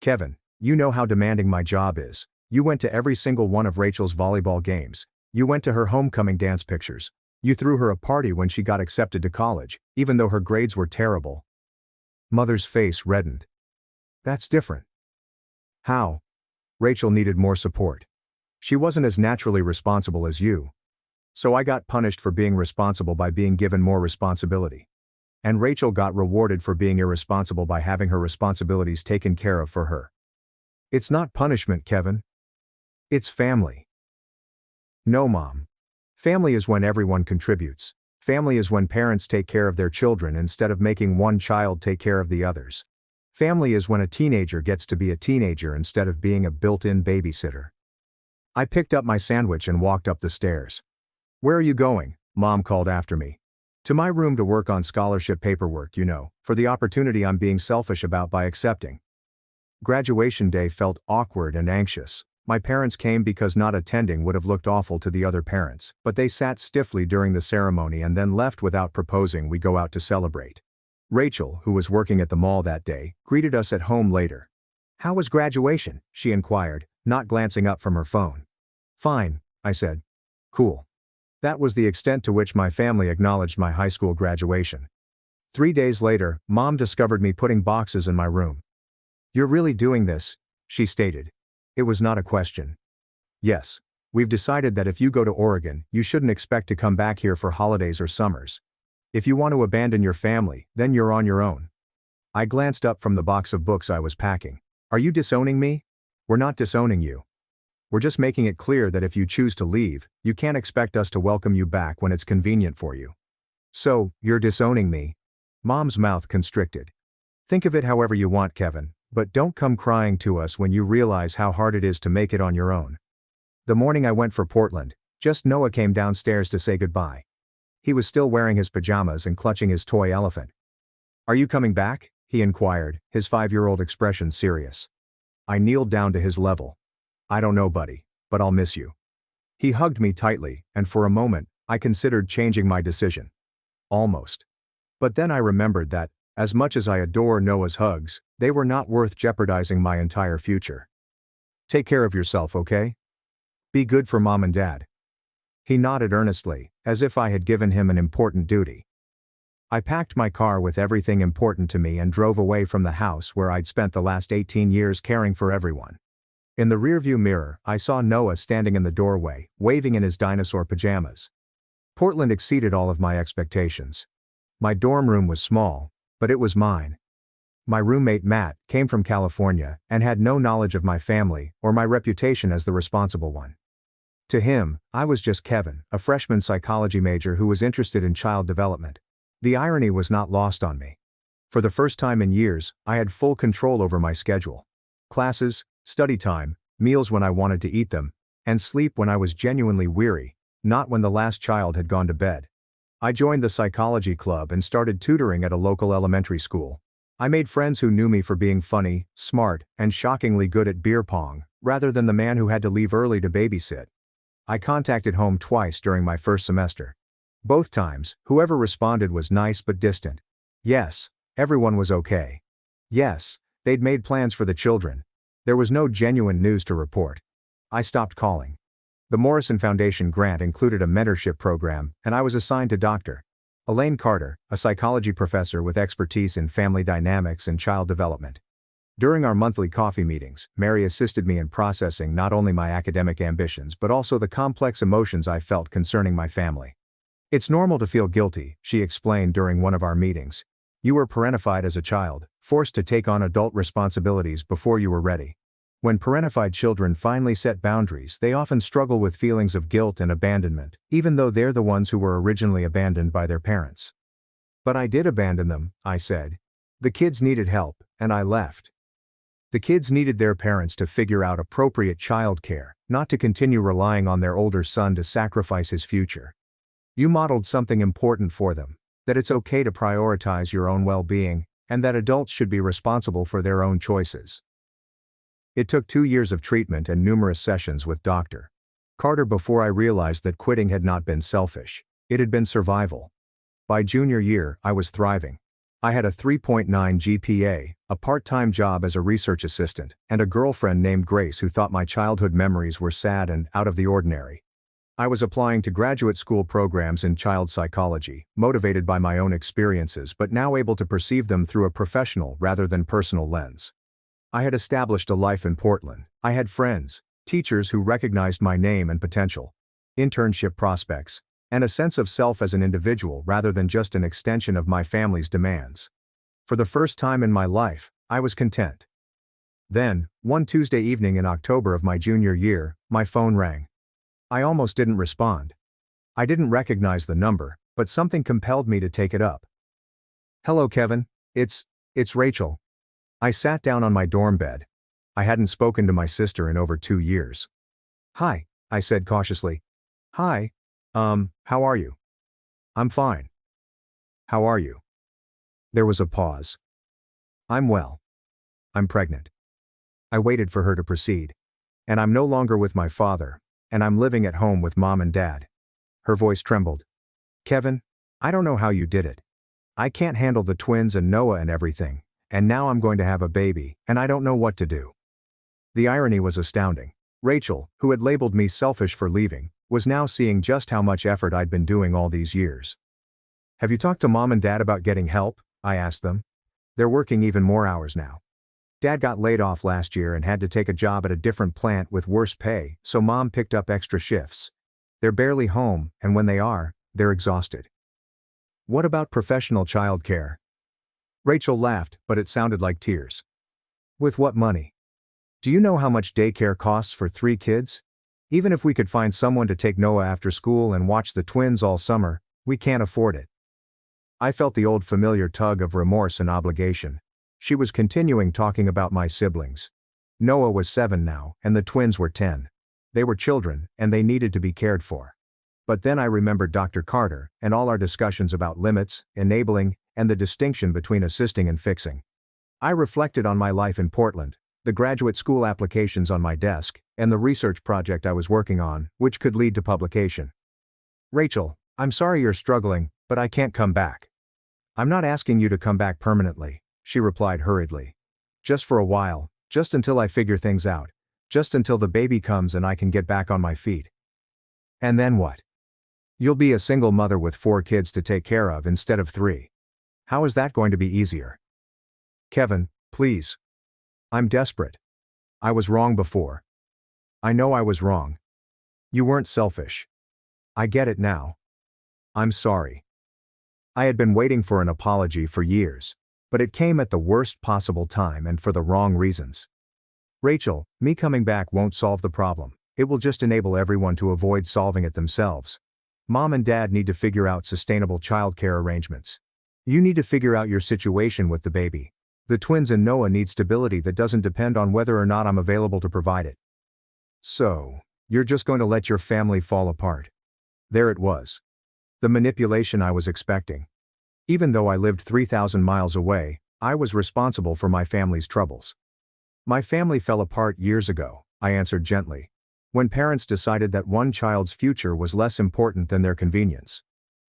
Kevin, you know how demanding my job is. You went to every single one of Rachel's volleyball games. You went to her homecoming dance pictures. You threw her a party when she got accepted to college, even though her grades were terrible. Mother's face reddened. That's different. How? Rachel needed more support. She wasn't as naturally responsible as you. So I got punished for being responsible by being given more responsibility. And Rachel got rewarded for being irresponsible by having her responsibilities taken care of for her. It's not punishment, Kevin. It's family. No, Mom. Family is when everyone contributes. Family is when parents take care of their children instead of making one child take care of the others. Family is when a teenager gets to be a teenager instead of being a built-in babysitter. I picked up my sandwich and walked up the stairs. Where are you going? Mom called after me. To my room to work on scholarship paperwork, for the opportunity I'm being selfish about by accepting. Graduation day felt awkward and anxious. My parents came because not attending would have looked awful to the other parents, but they sat stiffly during the ceremony and then left without proposing we go out to celebrate. Rachel, who was working at the mall that day, greeted us at home later. How was graduation? She inquired, not glancing up from her phone. Fine, I said. Cool. That was the extent to which my family acknowledged my high school graduation. 3 days later, Mom discovered me putting boxes in my room. You're really doing this, she stated. It was not a question. Yes. We've decided that if you go to Oregon, you shouldn't expect to come back here for holidays or summers. If you want to abandon your family, then you're on your own. I glanced up from the box of books I was packing. Are you disowning me? We're not disowning you. We're just making it clear that if you choose to leave, you can't expect us to welcome you back when it's convenient for you. So, you're disowning me? Mom's mouth constricted. Think of it however you want, Kevin, but don't come crying to us when you realize how hard it is to make it on your own. The morning I went for Portland, just Noah came downstairs to say goodbye. He was still wearing his pajamas and clutching his toy elephant. Are you coming back? He inquired, his 5-year-old expression serious. I kneeled down to his level. I don't know, buddy, but I'll miss you. He hugged me tightly, and for a moment, I considered changing my decision. Almost. But then I remembered that, as much as I adore Noah's hugs, they were not worth jeopardizing my entire future. Take care of yourself, okay? Be good for Mom and Dad. He nodded earnestly, as if I had given him an important duty. I packed my car with everything important to me and drove away from the house where I'd spent the last 18 years caring for everyone. In the rearview mirror, I saw Noah standing in the doorway, waving in his dinosaur pajamas. Portland exceeded all of my expectations. My dorm room was small, but it was mine. My roommate Matt came from California and had no knowledge of my family or my reputation as the responsible one. To him, I was just Kevin, a freshman psychology major who was interested in child development. The irony was not lost on me. For the first time in years, I had full control over my schedule. Classes, study time, meals when I wanted to eat them, and sleep when I was genuinely weary, not when the last child had gone to bed. I joined the psychology club and started tutoring at a local elementary school. I made friends who knew me for being funny, smart, and shockingly good at beer pong, rather than the man who had to leave early to babysit. I contacted home twice during my first semester. Both times, whoever responded was nice but distant. Yes, everyone was okay. Yes, they'd made plans for the children. There was no genuine news to report. I stopped calling. The Morrison Foundation grant included a mentorship program, and I was assigned to Dr. Elaine Carter, a psychology professor with expertise in family dynamics and child development. During our monthly coffee meetings, Mary assisted me in processing not only my academic ambitions but also the complex emotions I felt concerning my family. It's normal to feel guilty, she explained during one of our meetings. You were parentified as a child, forced to take on adult responsibilities before you were ready. When parentified children finally set boundaries, they often struggle with feelings of guilt and abandonment, even though they're the ones who were originally abandoned by their parents. But I did abandon them, I said. The kids needed help, and I left. The kids needed their parents to figure out appropriate childcare, not to continue relying on their older son to sacrifice his future. You modeled something important for them, that it's okay to prioritize your own well-being, and that adults should be responsible for their own choices. It took 2 years of treatment and numerous sessions with Dr. Carter before I realized that quitting had not been selfish. It had been survival. By junior year, I was thriving. I had a 3.9 GPA, a part-time job as a research assistant, and a girlfriend named Grace who thought my childhood memories were sad and out of the ordinary. I was applying to graduate school programs in child psychology, motivated by my own experiences but now able to perceive them through a professional rather than personal lens. I had established a life in Portland. I had friends, teachers who recognized my name and potential, internship prospects, and a sense of self as an individual rather than just an extension of my family's demands. For the first time in my life, I was content. Then, one Tuesday evening in October of my junior year, my phone rang. I almost didn't respond. I didn't recognize the number, but something compelled me to take it up. Hello, Kevin. It's Rachel. I sat down on my dorm bed. I hadn't spoken to my sister in over 2 years. Hi, I said cautiously. Hi. How are you? I'm fine. How are you? There was a pause. I'm well. I'm pregnant. I waited for her to proceed. And I'm no longer with my father, and I'm living at home with Mom and Dad. Her voice trembled. Kevin, I don't know how you did it. I can't handle the twins and Noah and everything, and now I'm going to have a baby, and I don't know what to do. The irony was astounding. Rachel, who had labeled me selfish for leaving, was now seeing just how much effort I'd been doing all these years. Have you talked to Mom and Dad about getting help? I asked them. They're working even more hours now. Dad got laid off last year and had to take a job at a different plant with worse pay, so Mom picked up extra shifts. They're barely home, and when they are, they're exhausted. What about professional childcare? Rachel laughed, but it sounded like tears. With what money? Do you know how much daycare costs for 3 kids? Even if we could find someone to take Noah after school and watch the twins all summer, we can't afford it. I felt the old familiar tug of remorse and obligation. She was continuing talking about my siblings. Noah was 7 now, and the twins were 10. They were children, and they needed to be cared for. But then I remembered Dr. Carter, and all our discussions about limits, enabling, and the distinction between assisting and fixing. I reflected on my life in Portland, the graduate school applications on my desk, and the research project I was working on, which could lead to publication. Rachel, I'm sorry you're struggling, but I can't come back. I'm not asking you to come back permanently, she replied hurriedly. Just for a while, just until I figure things out, just until the baby comes and I can get back on my feet. And then what? You'll be a single mother with 4 kids to take care of instead of 3. How is that going to be easier? Kevin, please. I'm desperate. I was wrong before. I know I was wrong. You weren't selfish. I get it now. I'm sorry. I had been waiting for an apology for years, but it came at the worst possible time and for the wrong reasons. Rachel, me coming back won't solve the problem. It will just enable everyone to avoid solving it themselves. Mom and Dad need to figure out sustainable childcare arrangements. You need to figure out your situation with the baby. The twins and Noah need stability that doesn't depend on whether or not I'm available to provide it. So, you're just going to let your family fall apart. There it was. The manipulation I was expecting. Even though I lived 3,000 miles away, I was responsible for my family's troubles. My family fell apart years ago, I answered gently. When parents decided that one child's future was less important than their convenience.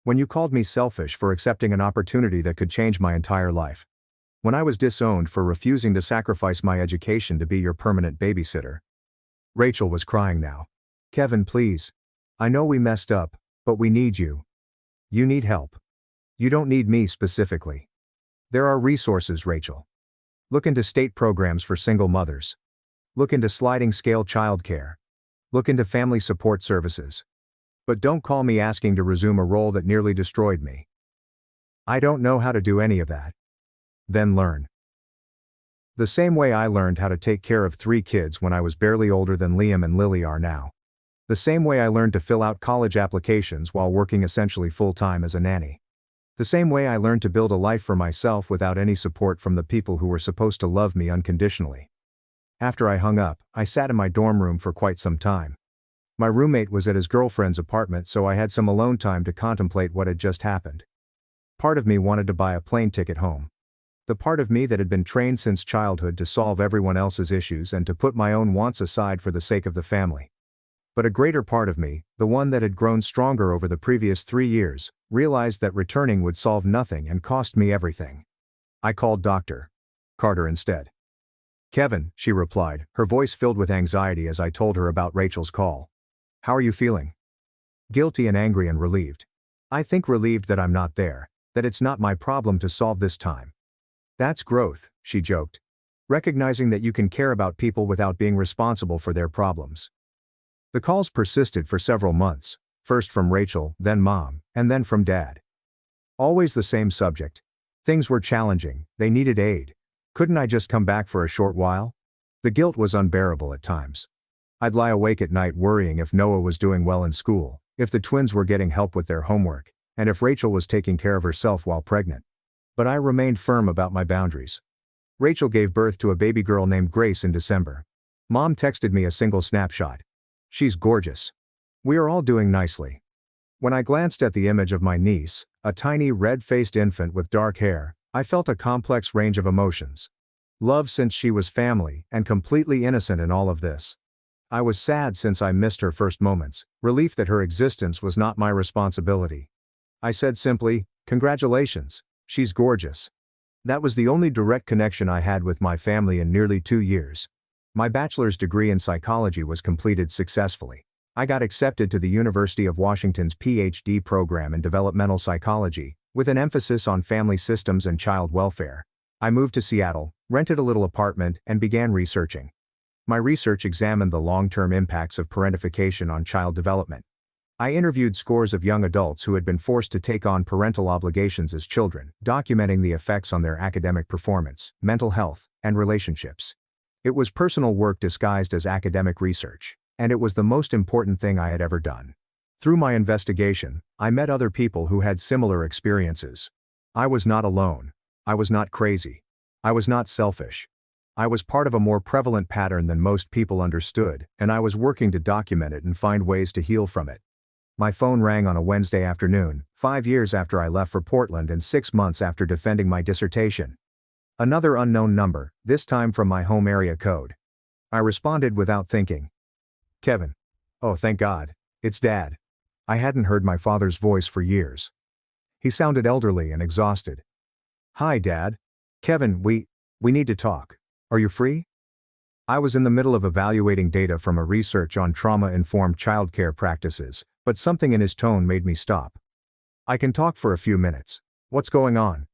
When you called me selfish for accepting an opportunity that could change my entire life. When I was disowned for refusing to sacrifice my education to be your permanent babysitter. Rachel was crying now. Kevin, please. I know we messed up, but we need you. You need help. You don't need me specifically. There are resources, Rachel. Look into state programs for single mothers. Look into sliding scale childcare. Look into family support services. But don't call me asking to resume a role that nearly destroyed me. I don't know how to do any of that. Then learn. The same way I learned how to take care of 3 kids when I was barely older than Liam and Lily are now. The same way I learned to fill out college applications while working essentially full-time as a nanny. The same way I learned to build a life for myself without any support from the people who were supposed to love me unconditionally. After I hung up, I sat in my dorm room for quite some time. My roommate was at his girlfriend's apartment, so I had some alone time to contemplate what had just happened. Part of me wanted to buy a plane ticket home. The part of me that had been trained since childhood to solve everyone else's issues and to put my own wants aside for the sake of the family. But a greater part of me, the one that had grown stronger over the previous 3 years, realized that returning would solve nothing and cost me everything. I called Dr. Carter instead. Kevin, she replied, her voice filled with anxiety as I told her about Rachel's call. How are you feeling? Guilty and angry and relieved. I think relieved that I'm not there, that it's not my problem to solve this time. That's growth, she joked. Recognizing that you can care about people without being responsible for their problems. The calls persisted for several months, first from Rachel, then Mom, and then from Dad. Always the same subject. Things were challenging, they needed aid. Couldn't I just come back for a short while? The guilt was unbearable at times. I'd lie awake at night worrying if Noah was doing well in school, if the twins were getting help with their homework, and if Rachel was taking care of herself while pregnant. But I remained firm about my boundaries. Rachel gave birth to a baby girl named Grace in December. Mom texted me a single snapshot. She's gorgeous. We are all doing nicely. When I glanced at the image of my niece, a tiny red-faced infant with dark hair, I felt a complex range of emotions. Love since she was family, and completely innocent in all of this. I was sad since I missed her first moments, relief that her existence was not my responsibility. I said simply, "Congratulations, she's gorgeous." That was the only direct connection I had with my family in nearly 2 years. My bachelor's degree in psychology was completed successfully. I got accepted to the University of Washington's PhD program in developmental psychology, with an emphasis on family systems and child welfare. I moved to Seattle, rented a little apartment, and began researching. My research examined the long-term impacts of parentification on child development. I interviewed scores of young adults who had been forced to take on parental obligations as children, documenting the effects on their academic performance, mental health, and relationships. It was personal work disguised as academic research, and it was the most important thing I had ever done. Through my investigation, I met other people who had similar experiences. I was not alone. I was not crazy. I was not selfish. I was part of a more prevalent pattern than most people understood, and I was working to document it and find ways to heal from it. My phone rang on a Wednesday afternoon, 5 years after I left for Portland and 6 months after defending my dissertation. Another unknown number, this time from my home area code. I responded without thinking. Kevin. Oh, thank God. It's Dad. I hadn't heard my father's voice for years. He sounded elderly and exhausted. Hi, Dad. Kevin, we need to talk. Are you free? I was in the middle of evaluating data from a research on trauma-informed childcare practices, but something in his tone made me stop. I can talk for a few minutes. What's going on?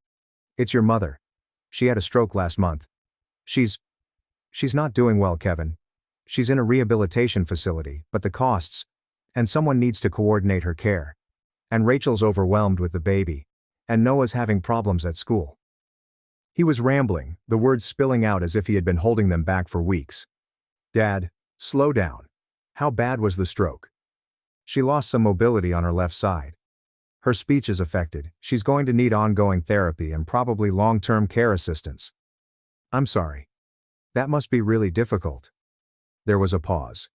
It's your mother. She had a stroke last month. She's not doing well, Kevin. She's in a rehabilitation facility, but the costs, and someone needs to coordinate her care. And Rachel's overwhelmed with the baby. And Noah's having problems at school. He was rambling, the words spilling out as if he had been holding them back for weeks. Dad, slow down. How bad was the stroke? She lost some mobility on her left side. Her speech is affected, she's going to need ongoing therapy and probably long-term care assistance. I'm sorry. That must be really difficult. There was a pause.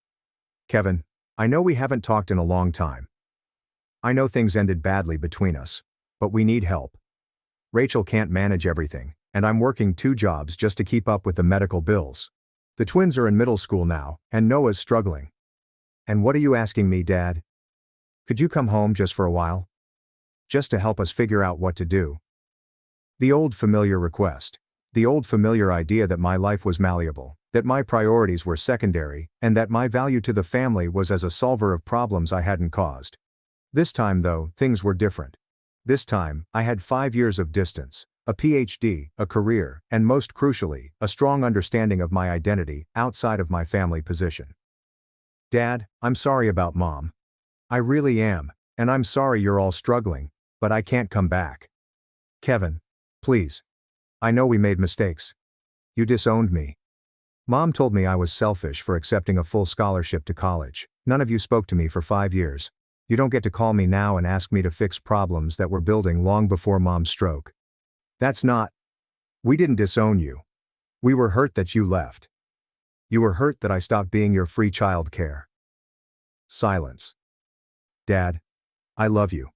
Kevin, I know we haven't talked in a long time. I know things ended badly between us, but we need help. Rachel can't manage everything, and I'm working 2 jobs just to keep up with the medical bills. The twins are in middle school now, and Noah's struggling. And what are you asking me, Dad? Could you come home just for a while? Just to help us figure out what to do. The old familiar request. The old familiar idea that my life was malleable, that my priorities were secondary, and that my value to the family was as a solver of problems I hadn't caused. This time, though, things were different. This time, I had 5 years of distance, a PhD, a career, and most crucially, a strong understanding of my identity outside of my family position. Dad, I'm sorry about Mom. I really am, and I'm sorry you're all struggling, but I can't come back. Kevin. Please. I know we made mistakes. You disowned me. Mom told me I was selfish for accepting a full scholarship to college. None of you spoke to me for 5 years. You don't get to call me now and ask me to fix problems that were building long before Mom's stroke. That's not. We didn't disown you. We were hurt that you left. You were hurt that I stopped being your free child care. Silence. Dad. I love you.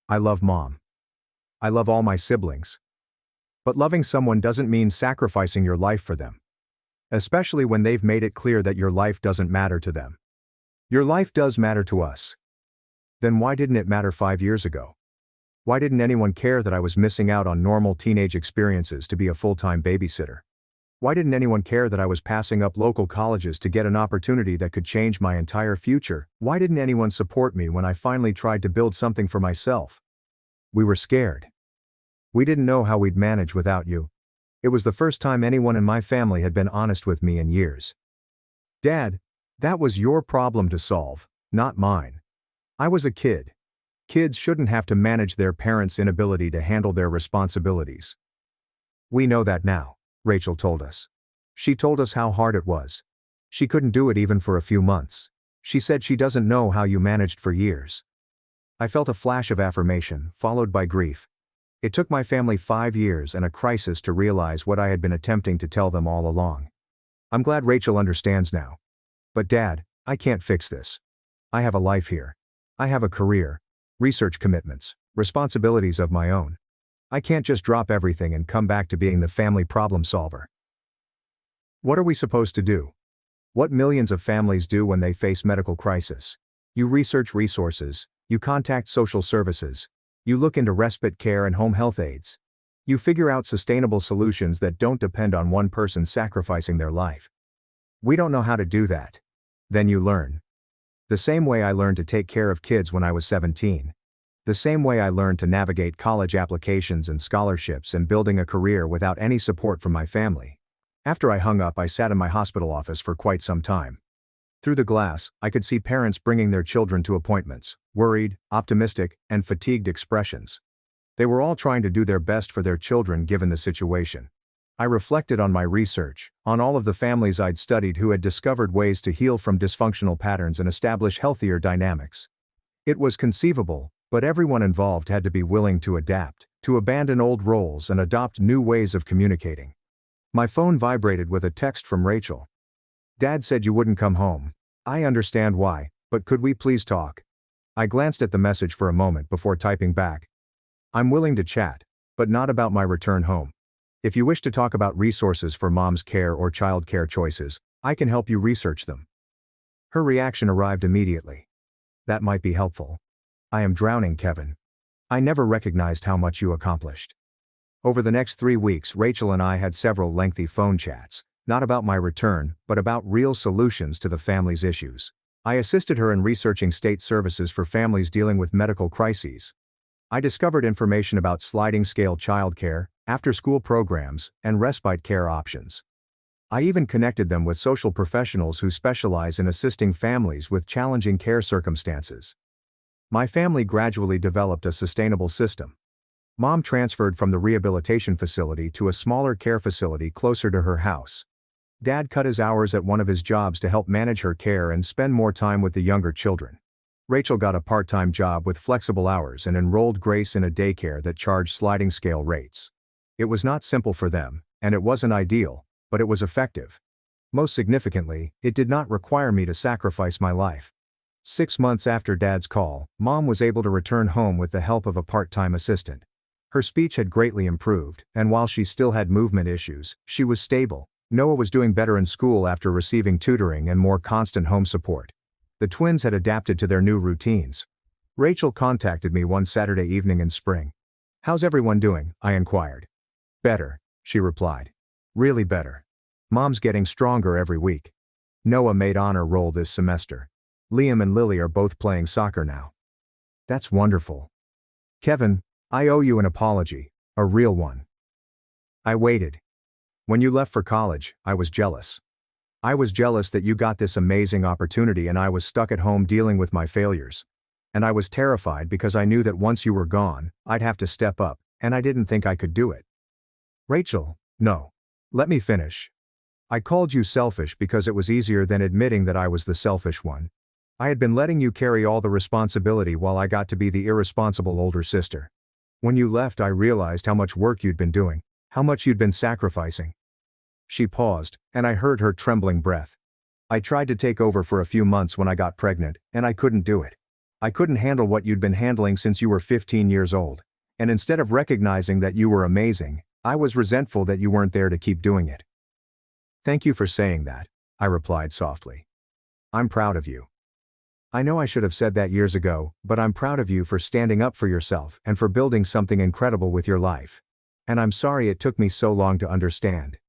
I love Mom. I love all my siblings. But loving someone doesn't mean sacrificing your life for them. Especially when they've made it clear that your life doesn't matter to them. Your life does matter to us. Then why didn't it matter 5 years ago? Why didn't anyone care that I was missing out on normal teenage experiences to be a full-time babysitter? Why didn't anyone care that I was passing up local colleges to get an opportunity that could change my entire future? Why didn't anyone support me when I finally tried to build something for myself? We were scared. We didn't know how we'd manage without you. It was the first time anyone in my family had been honest with me in years. Dad, that was your problem to solve, not mine. I was a kid. Kids shouldn't have to manage their parents' inability to handle their responsibilities. We know that now, Rachel told us. She told us how hard it was. She couldn't do it even for a few months. She said she doesn't know how you managed for years. I felt a flash of affirmation, followed by grief. It took my family 5 years and a crisis to realize what I had been attempting to tell them all along. I'm glad Rachel understands now. But Dad, I can't fix this. I have a life here. I have a career, research commitments, responsibilities of my own. I can't just drop everything and come back to being the family problem solver. What are we supposed to do? What millions of families do when they face medical crisis? You research resources, you contact social services, you look into respite care and home health aides. You figure out sustainable solutions that don't depend on one person sacrificing their life. We don't know how to do that. Then you learn. The same way I learned to take care of kids when I was 17. The same way I learned to navigate college applications and scholarships and building a career without any support from my family. After I hung up, I sat in my hospital office for quite some time. Through the glass, I could see parents bringing their children to appointments, worried, optimistic, and fatigued expressions. They were all trying to do their best for their children given the situation. I reflected on my research, on all of the families I'd studied who had discovered ways to heal from dysfunctional patterns and establish healthier dynamics. It was conceivable, but everyone involved had to be willing to adapt, to abandon old roles and adopt new ways of communicating. My phone vibrated with a text from Rachel. Dad said you wouldn't come home. I understand why, but could we please talk? I glanced at the message for a moment before typing back. I'm willing to chat, but not about my return home. If you wish to talk about resources for mom's care or child care choices, I can help you research them. Her reaction arrived immediately. That might be helpful. I am drowning, Kevin. I never recognized how much you accomplished. Over the next 3 weeks, Rachel and I had several lengthy phone chats, not about my return, but about real solutions to the family's issues. I assisted her in researching state services for families dealing with medical crises. I discovered information about sliding scale childcare, after-school programs, and respite care options. I even connected them with social professionals who specialize in assisting families with challenging care circumstances. My family gradually developed a sustainable system. Mom transferred from the rehabilitation facility to a smaller care facility closer to her house. Dad cut his hours at one of his jobs to help manage her care and spend more time with the younger children. Rachel got a part-time job with flexible hours and enrolled Grace in a daycare that charged sliding scale rates. It was not simple for them, and it wasn't ideal, but it was effective. Most significantly, it did not require me to sacrifice my life. 6 months after Dad's call, Mom was able to return home with the help of a part-time assistant. Her speech had greatly improved, and while she still had movement issues, she was stable. Noah was doing better in school after receiving tutoring and more constant home support. The twins had adapted to their new routines. Rachel contacted me one Saturday evening in spring. "How's everyone doing?" I inquired. "Better," she replied. "Really better. Mom's getting stronger every week. Noah made honor roll this semester. Liam and Lily are both playing soccer now." "That's wonderful. Kevin, I owe you an apology, a real one. I waited. When you left for college, I was jealous. I was jealous that you got this amazing opportunity and I was stuck at home dealing with my failures. And I was terrified because I knew that once you were gone, I'd have to step up, and I didn't think I could do it." "Rachel, no. Let me finish. I called you selfish because it was easier than admitting that I was the selfish one. I had been letting you carry all the responsibility while I got to be the irresponsible older sister. When you left, I realized how much work you'd been doing, how much you'd been sacrificing." She paused, and I heard her trembling breath. "I tried to take over for a few months when I got pregnant, and I couldn't do it. I couldn't handle what you'd been handling since you were 15 years old. And instead of recognizing that you were amazing, I was resentful that you weren't there to keep doing it." "Thank you for saying that," I replied softly. "I'm proud of you. I know I should have said that years ago, but I'm proud of you for standing up for yourself and for building something incredible with your life. And I'm sorry it took me so long to understand."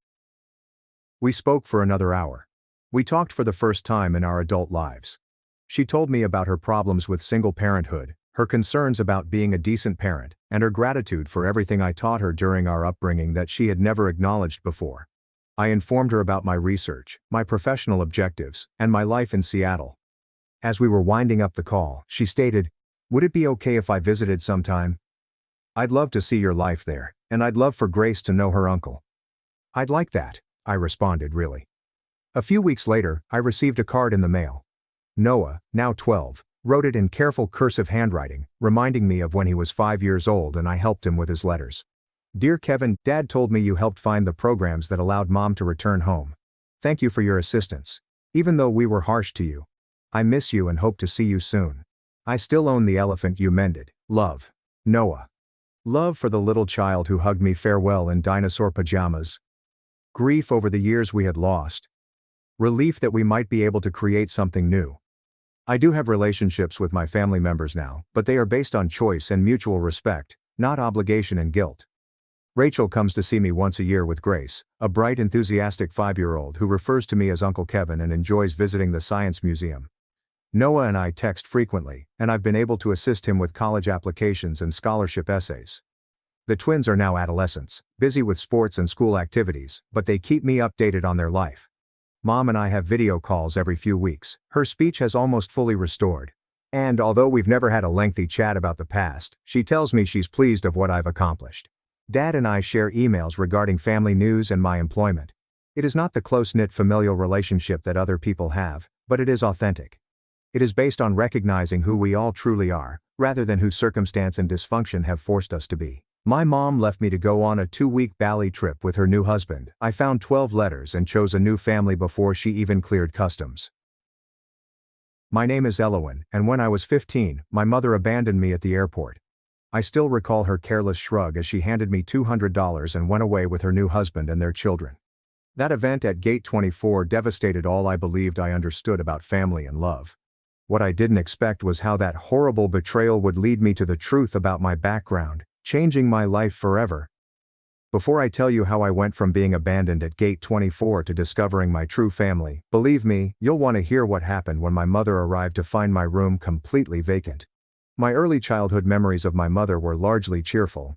We spoke for another hour. We talked for the first time in our adult lives. She told me about her problems with single parenthood, her concerns about being a decent parent, and her gratitude for everything I taught her during our upbringing that she had never acknowledged before. I informed her about my research, my professional objectives, and my life in Seattle. As we were winding up the call, she stated, "Would it be okay if I visited sometime? I'd love to see your life there, and I'd love for Grace to know her uncle." "I'd like that," I responded, really. A few weeks later, I received a card in the mail. Noah, now 12, wrote it in careful cursive handwriting, reminding me of when he was 5 years old and I helped him with his letters. "Dear Kevin, Dad told me you helped find the programs that allowed Mom to return home. Thank you for your assistance. Even though we were harsh to you. I miss you and hope to see you soon. I still own the elephant you mended. Love. Noah." Love for the little child who hugged me farewell in dinosaur pajamas. Grief over the years we had lost. Relief that we might be able to create something new. I do have relationships with my family members now, but they are based on choice and mutual respect, not obligation and guilt. Rachel comes to see me once a year with Grace, a bright, enthusiastic 5-year-old who refers to me as Uncle Kevin and enjoys visiting the Science Museum. Noah and I text frequently, and I've been able to assist him with college applications and scholarship essays. The twins are now adolescents, busy with sports and school activities, but they keep me updated on their life. Mom and I have video calls every few weeks. Her speech has almost fully restored. And although we've never had a lengthy chat about the past, she tells me she's pleased of what I've accomplished. Dad and I share emails regarding family news and my employment. It is not the close-knit familial relationship that other people have, but it is authentic. It is based on recognizing who we all truly are, rather than who circumstance and dysfunction have forced us to be. My mom left me to go on a 2-week Bali trip with her new husband. I found 12 letters and chose a new family before she even cleared customs. My name is Elowen, and when I was 15, my mother abandoned me at the airport. I still recall her careless shrug as she handed me $200 and went away with her new husband and their children. That event at Gate 24 devastated all I believed I understood about family and love. What I didn't expect was how that horrible betrayal would lead me to the truth about my background, changing my life forever. Before I tell you how I went from being abandoned at Gate 24 to discovering my true family, believe me, you'll want to hear what happened when my mother arrived to find my room completely vacant. My early childhood memories of my mother were largely cheerful.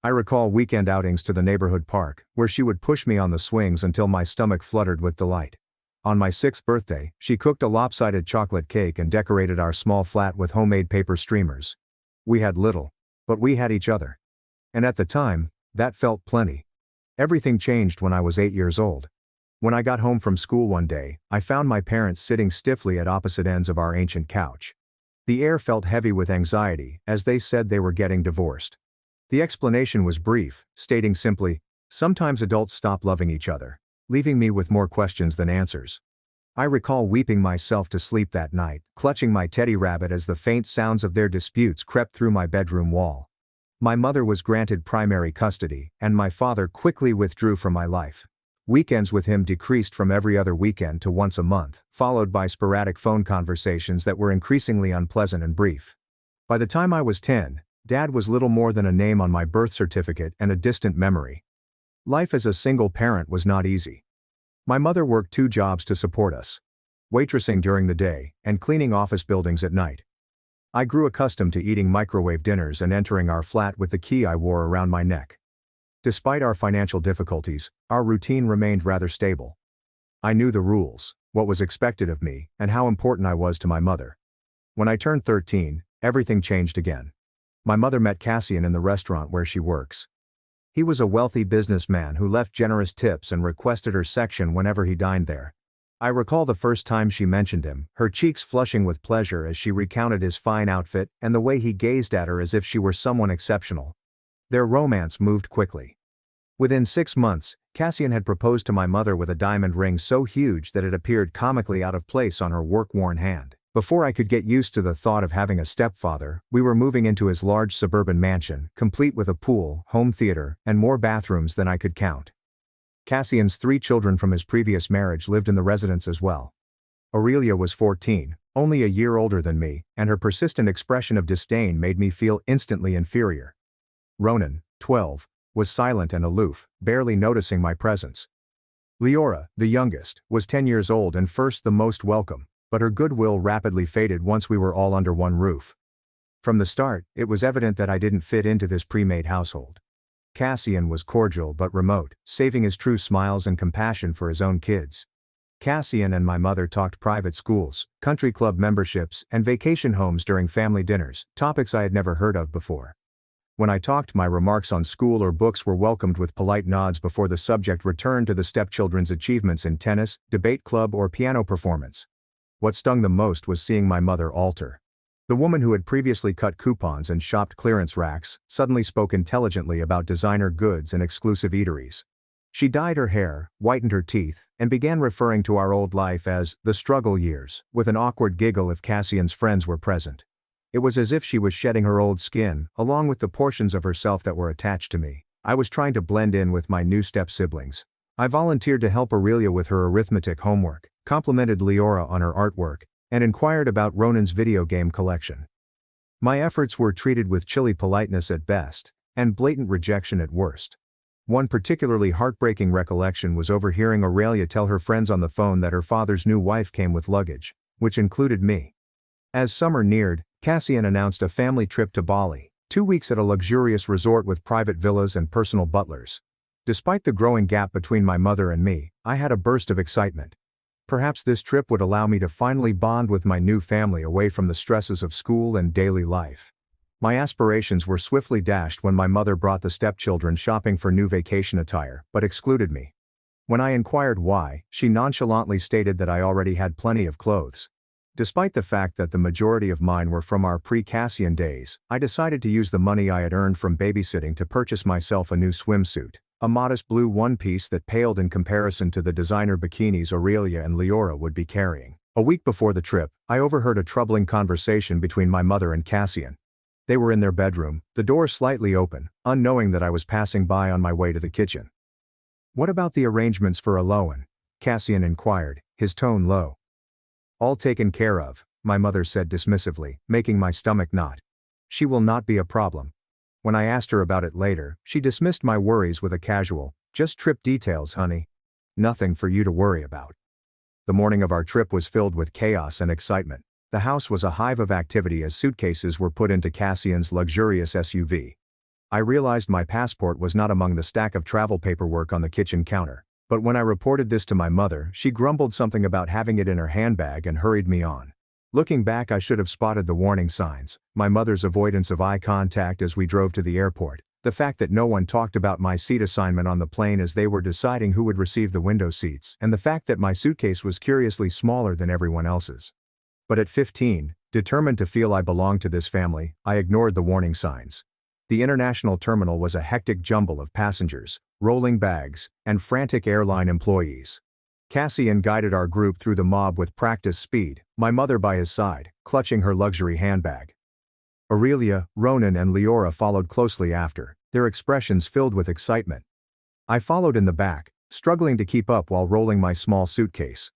I recall weekend outings to the neighborhood park, where she would push me on the swings until my stomach fluttered with delight. On my 6th birthday, she cooked a lopsided chocolate cake and decorated our small flat with homemade paper streamers. We had little, but we had each other. And at the time, that felt plenty. Everything changed when I was 8 years old. When I got home from school one day, I found my parents sitting stiffly at opposite ends of our ancient couch. The air felt heavy with anxiety, as they said they were getting divorced. The explanation was brief, stating simply, "Sometimes adults stop loving each other," leaving me with more questions than answers. I recall weeping myself to sleep that night, clutching my teddy rabbit as the faint sounds of their disputes crept through my bedroom wall. My mother was granted primary custody, and my father quickly withdrew from my life. Weekends with him decreased from every other weekend to once a month, followed by sporadic phone conversations that were increasingly unpleasant and brief. By the time I was 10, Dad was little more than a name on my birth certificate and a distant memory. Life as a single parent was not easy. My mother worked 2 jobs to support us: waitressing during the day and cleaning office buildings at night. I grew accustomed to eating microwave dinners and entering our flat with the key I wore around my neck. Despite our financial difficulties, our routine remained rather stable. I knew the rules, what was expected of me, and how important I was to my mother. When I turned 13, everything changed again. My mother met Cassian in the restaurant where she works. He was a wealthy businessman who left generous tips and requested her section whenever he dined there. I recall the first time she mentioned him, her cheeks flushing with pleasure as she recounted his fine outfit and the way he gazed at her as if she were someone exceptional. Their romance moved quickly. Within 6 months, Cassian had proposed to my mother with a diamond ring so huge that it appeared comically out of place on her work-worn hand. Before I could get used to the thought of having a stepfather, we were moving into his large suburban mansion, complete with a pool, home theater, and more bathrooms than I could count. Cassian's 3 children from his previous marriage lived in the residence as well. Aurelia was 14, only a year older than me, and her persistent expression of disdain made me feel instantly inferior. Ronan, 12, was silent and aloof, barely noticing my presence. Leora, the youngest, was 10 years old and first the most welcome, but her goodwill rapidly faded once we were all under one roof. From the start, it was evident that I didn't fit into this pre-made household. Cassian was cordial but remote, saving his true smiles and compassion for his own kids. Cassian and my mother talked private schools, country club memberships, and vacation homes during family dinners, topics I had never heard of before. When I talked, my remarks on school or books were welcomed with polite nods before the subject returned to the stepchildren's achievements in tennis, debate club, or piano performance. What stung the most was seeing my mother alter. The woman who had previously cut coupons and shopped clearance racks suddenly spoke intelligently about designer goods and exclusive eateries. She dyed her hair, whitened her teeth, and began referring to our old life as the struggle years, with an awkward giggle if Cassian's friends were present. It was as if she was shedding her old skin, along with the portions of herself that were attached to me. I was trying to blend in with my new step-siblings. I volunteered to help Aurelia with her arithmetic homework, complimented Leora on her artwork, and inquired about Ronan's video game collection. My efforts were treated with chilly politeness at best, and blatant rejection at worst. One particularly heartbreaking recollection was overhearing Aurelia tell her friends on the phone that her father's new wife came with luggage, which included me. As summer neared, Cassian announced a family trip to Bali, 2 weeks at a luxurious resort with private villas and personal butlers. Despite the growing gap between my mother and me, I had a burst of excitement. Perhaps this trip would allow me to finally bond with my new family away from the stresses of school and daily life. My aspirations were swiftly dashed when my mother brought the stepchildren shopping for new vacation attire, but excluded me. When I inquired why, she nonchalantly stated that I already had plenty of clothes. Despite the fact that the majority of mine were from our pre-Cassian days, I decided to use the money I had earned from babysitting to purchase myself a new swimsuit, a modest blue one-piece that paled in comparison to the designer bikinis Aurelia and Leora would be carrying. A week before the trip, I overheard a troubling conversation between my mother and Cassian. They were in their bedroom, the door slightly open, unknowing that I was passing by on my way to the kitchen. "What about the arrangements for Aloan?" Cassian inquired, his tone low. "All taken care of," my mother said dismissively, making my stomach knot. "She will not be a problem." When I asked her about it later, she dismissed my worries with a casual, "Just trip details, honey. Nothing for you to worry about." The morning of our trip was filled with chaos and excitement. The house was a hive of activity as suitcases were put into Cassian's luxurious SUV. I realized my passport was not among the stack of travel paperwork on the kitchen counter, but when I reported this to my mother, she grumbled something about having it in her handbag and hurried me on. Looking back, I should have spotted the warning signs: my mother's avoidance of eye contact as we drove to the airport, the fact that no one talked about my seat assignment on the plane as they were deciding who would receive the window seats, and the fact that my suitcase was curiously smaller than everyone else's. But at 15, determined to feel I belonged to this family, I ignored the warning signs. The international terminal was a hectic jumble of passengers, rolling bags, and frantic airline employees. Cassian guided our group through the mob with practice speed, my mother by his side, clutching her luxury handbag. Aurelia, Ronan and Leora followed closely after, their expressions filled with excitement. I followed in the back, struggling to keep up while rolling my small suitcase.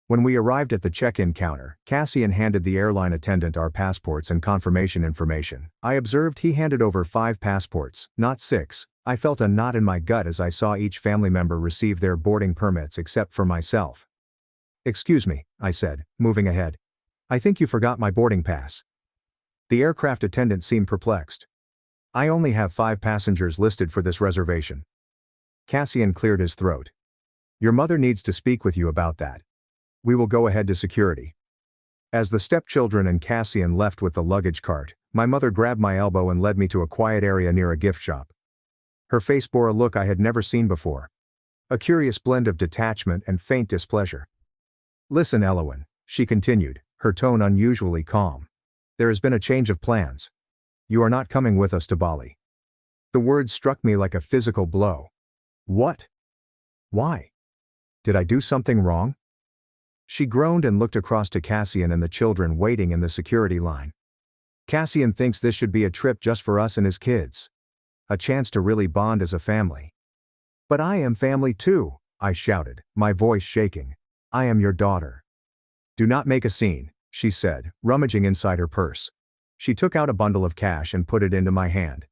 When we arrived at the check-in counter, Cassian handed the airline attendant our passports and confirmation information. I observed he handed over 5 passports, not 6. I felt a knot in my gut as I saw each family member receive their boarding permits except for myself. "Excuse me," I said, moving ahead. "I think you forgot my boarding pass." The aircraft attendant seemed perplexed. "I only have 5 passengers listed for this reservation." Cassian cleared his throat. "Your mother needs to speak with you about that. We will go ahead to security." As the stepchildren and Cassian left with the luggage cart, my mother grabbed my elbow and led me to a quiet area near a gift shop. Her face bore a look I had never seen before. A curious blend of detachment and faint displeasure. "Listen, Elowen," she continued, her tone unusually calm. "There has been a change of plans. You are not coming with us to Bali." The words struck me like a physical blow. "What? Why? Did I do something wrong?" She groaned and looked across to Cassian and the children waiting in the security line. "Cassian thinks this should be a trip just for us and his kids. A chance to really bond as a family." "But I am family too," I shouted, my voice shaking. "I am your daughter." "Do not make a scene," she said, rummaging inside her purse. She took out a bundle of cash and put it into my hand.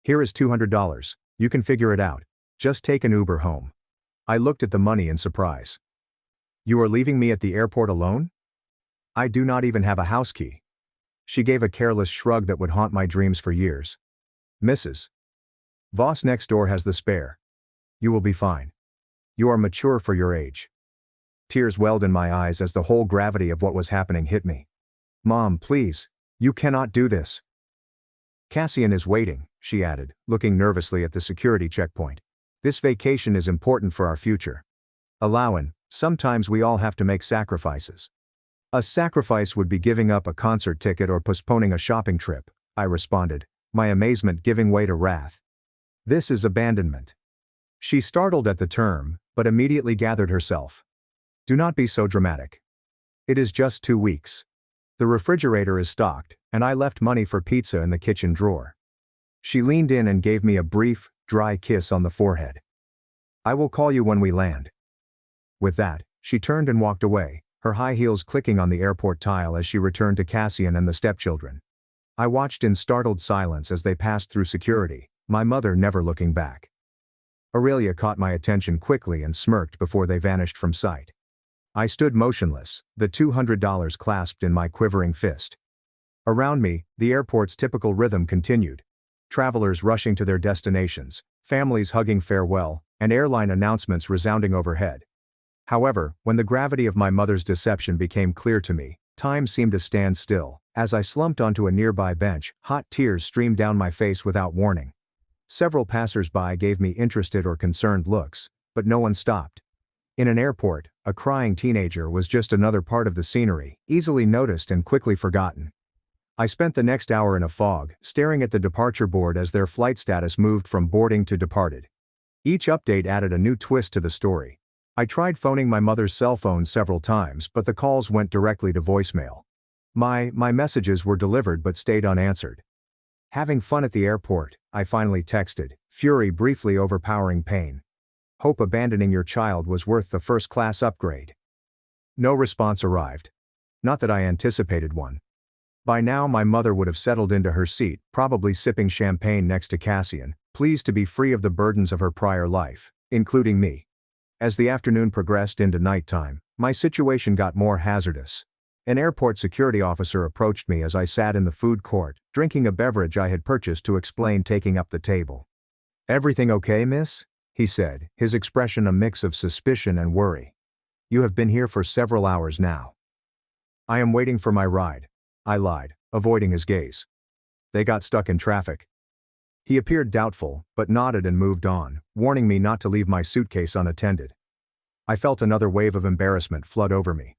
"Here is $200. You can figure it out. Just take an Uber home." I looked at the money in surprise. "You are leaving me at the airport alone? I do not even have a house key." She gave a careless shrug that would haunt my dreams for years. "Mrs. Voss next door has the spare. You will be fine. You are mature for your age." Tears welled in my eyes as the whole gravity of what was happening hit me. "Mom, please. You cannot do this." "Cassian is waiting," she added, looking nervously at the security checkpoint. "This vacation is important for our future. Alowan, sometimes we all have to make sacrifices." "A sacrifice would be giving up a concert ticket or postponing a shopping trip," I responded, my amazement giving way to wrath. "This is abandonment." She startled at the term, but immediately gathered herself. "Do not be so dramatic. It is just 2 weeks. The refrigerator is stocked, and I left money for pizza in the kitchen drawer." She leaned in and gave me a brief, dry kiss on the forehead. "I will call you when we land." With that, she turned and walked away, her high heels clicking on the airport tile as she returned to Cassian and the stepchildren. I watched in startled silence as they passed through security, my mother never looking back. Aurelia caught my attention quickly and smirked before they vanished from sight. I stood motionless, the $200 clasped in my quivering fist. Around me, the airport's typical rhythm continued. Travelers rushing to their destinations, families hugging farewell, and airline announcements resounding overhead. However, when the gravity of my mother's deception became clear to me, time seemed to stand still. As I slumped onto a nearby bench, hot tears streamed down my face without warning. Several passers-by gave me interested or concerned looks, but no one stopped. In an airport, a crying teenager was just another part of the scenery, easily noticed and quickly forgotten. I spent the next hour in a fog, staring at the departure board as their flight status moved from boarding to departed. Each update added a new twist to the story. I tried phoning my mother's cell phone several times, but the calls went directly to voicemail. My messages were delivered but stayed unanswered. Having fun at the airport, I finally texted, fury briefly overpowering pain. Hope abandoning your child was worth the first-class upgrade. No response arrived. Not that I anticipated one. By now my mother would have settled into her seat, probably sipping champagne next to Cassian, pleased to be free of the burdens of her prior life, including me. As the afternoon progressed into nighttime, my situation got more hazardous. An airport security officer approached me as I sat in the food court, drinking a beverage I had purchased to explain taking up the table. "Everything okay, miss?" he said, his expression a mix of suspicion and worry. "You have been here for several hours now." "I am waiting for my ride," I lied, avoiding his gaze. "They got stuck in traffic." He appeared doubtful, but nodded and moved on, warning me not to leave my suitcase unattended. I felt another wave of embarrassment flood over me.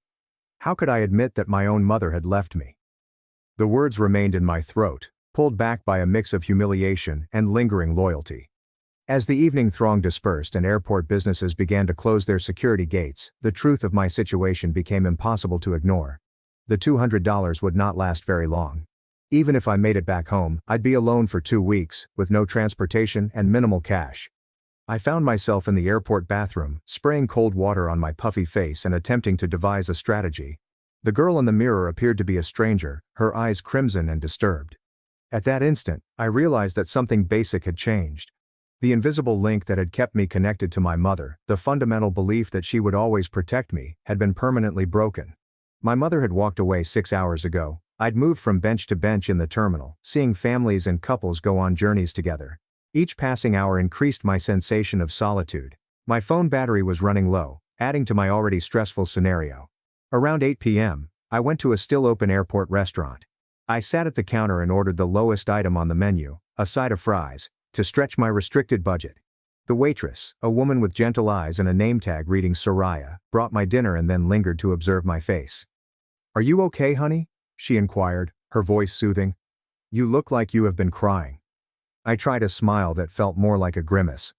How could I admit that my own mother had left me? The words remained in my throat, pulled back by a mix of humiliation and lingering loyalty. As the evening throng dispersed and airport businesses began to close their security gates, the truth of my situation became impossible to ignore. The $200 would not last very long. Even if I made it back home, I'd be alone for 2 weeks, with no transportation and minimal cash. I found myself in the airport bathroom, spraying cold water on my puffy face and attempting to devise a strategy. The girl in the mirror appeared to be a stranger, her eyes crimson and disturbed. At that instant, I realized that something basic had changed. The invisible link that had kept me connected to my mother, the fundamental belief that she would always protect me, had been permanently broken. My mother had walked away 6 hours ago. I'd moved from bench to bench in the terminal, seeing families and couples go on journeys together. Each passing hour increased my sensation of solitude. My phone battery was running low, adding to my already stressful scenario. Around 8 p.m., I went to a still-open airport restaurant. I sat at the counter and ordered the lowest item on the menu, a side of fries, to stretch my restricted budget. The waitress, a woman with gentle eyes and a name tag reading Soraya, brought my dinner and then lingered to observe my face. "Are you okay, honey?" she inquired, her voice soothing. "You look like you have been crying." I tried a smile that felt more like a grimace.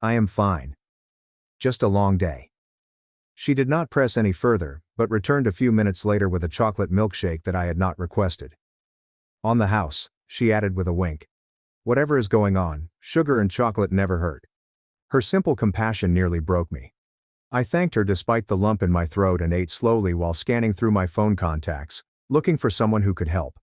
"I am fine. Just a long day." She did not press any further, but returned a few minutes later with a chocolate milkshake that I had not requested. "On the house," she added with a wink. "Whatever is going on, sugar and chocolate never hurt." Her simple compassion nearly broke me. I thanked her despite the lump in my throat and ate slowly while scanning through my phone contacts, looking for someone who could help.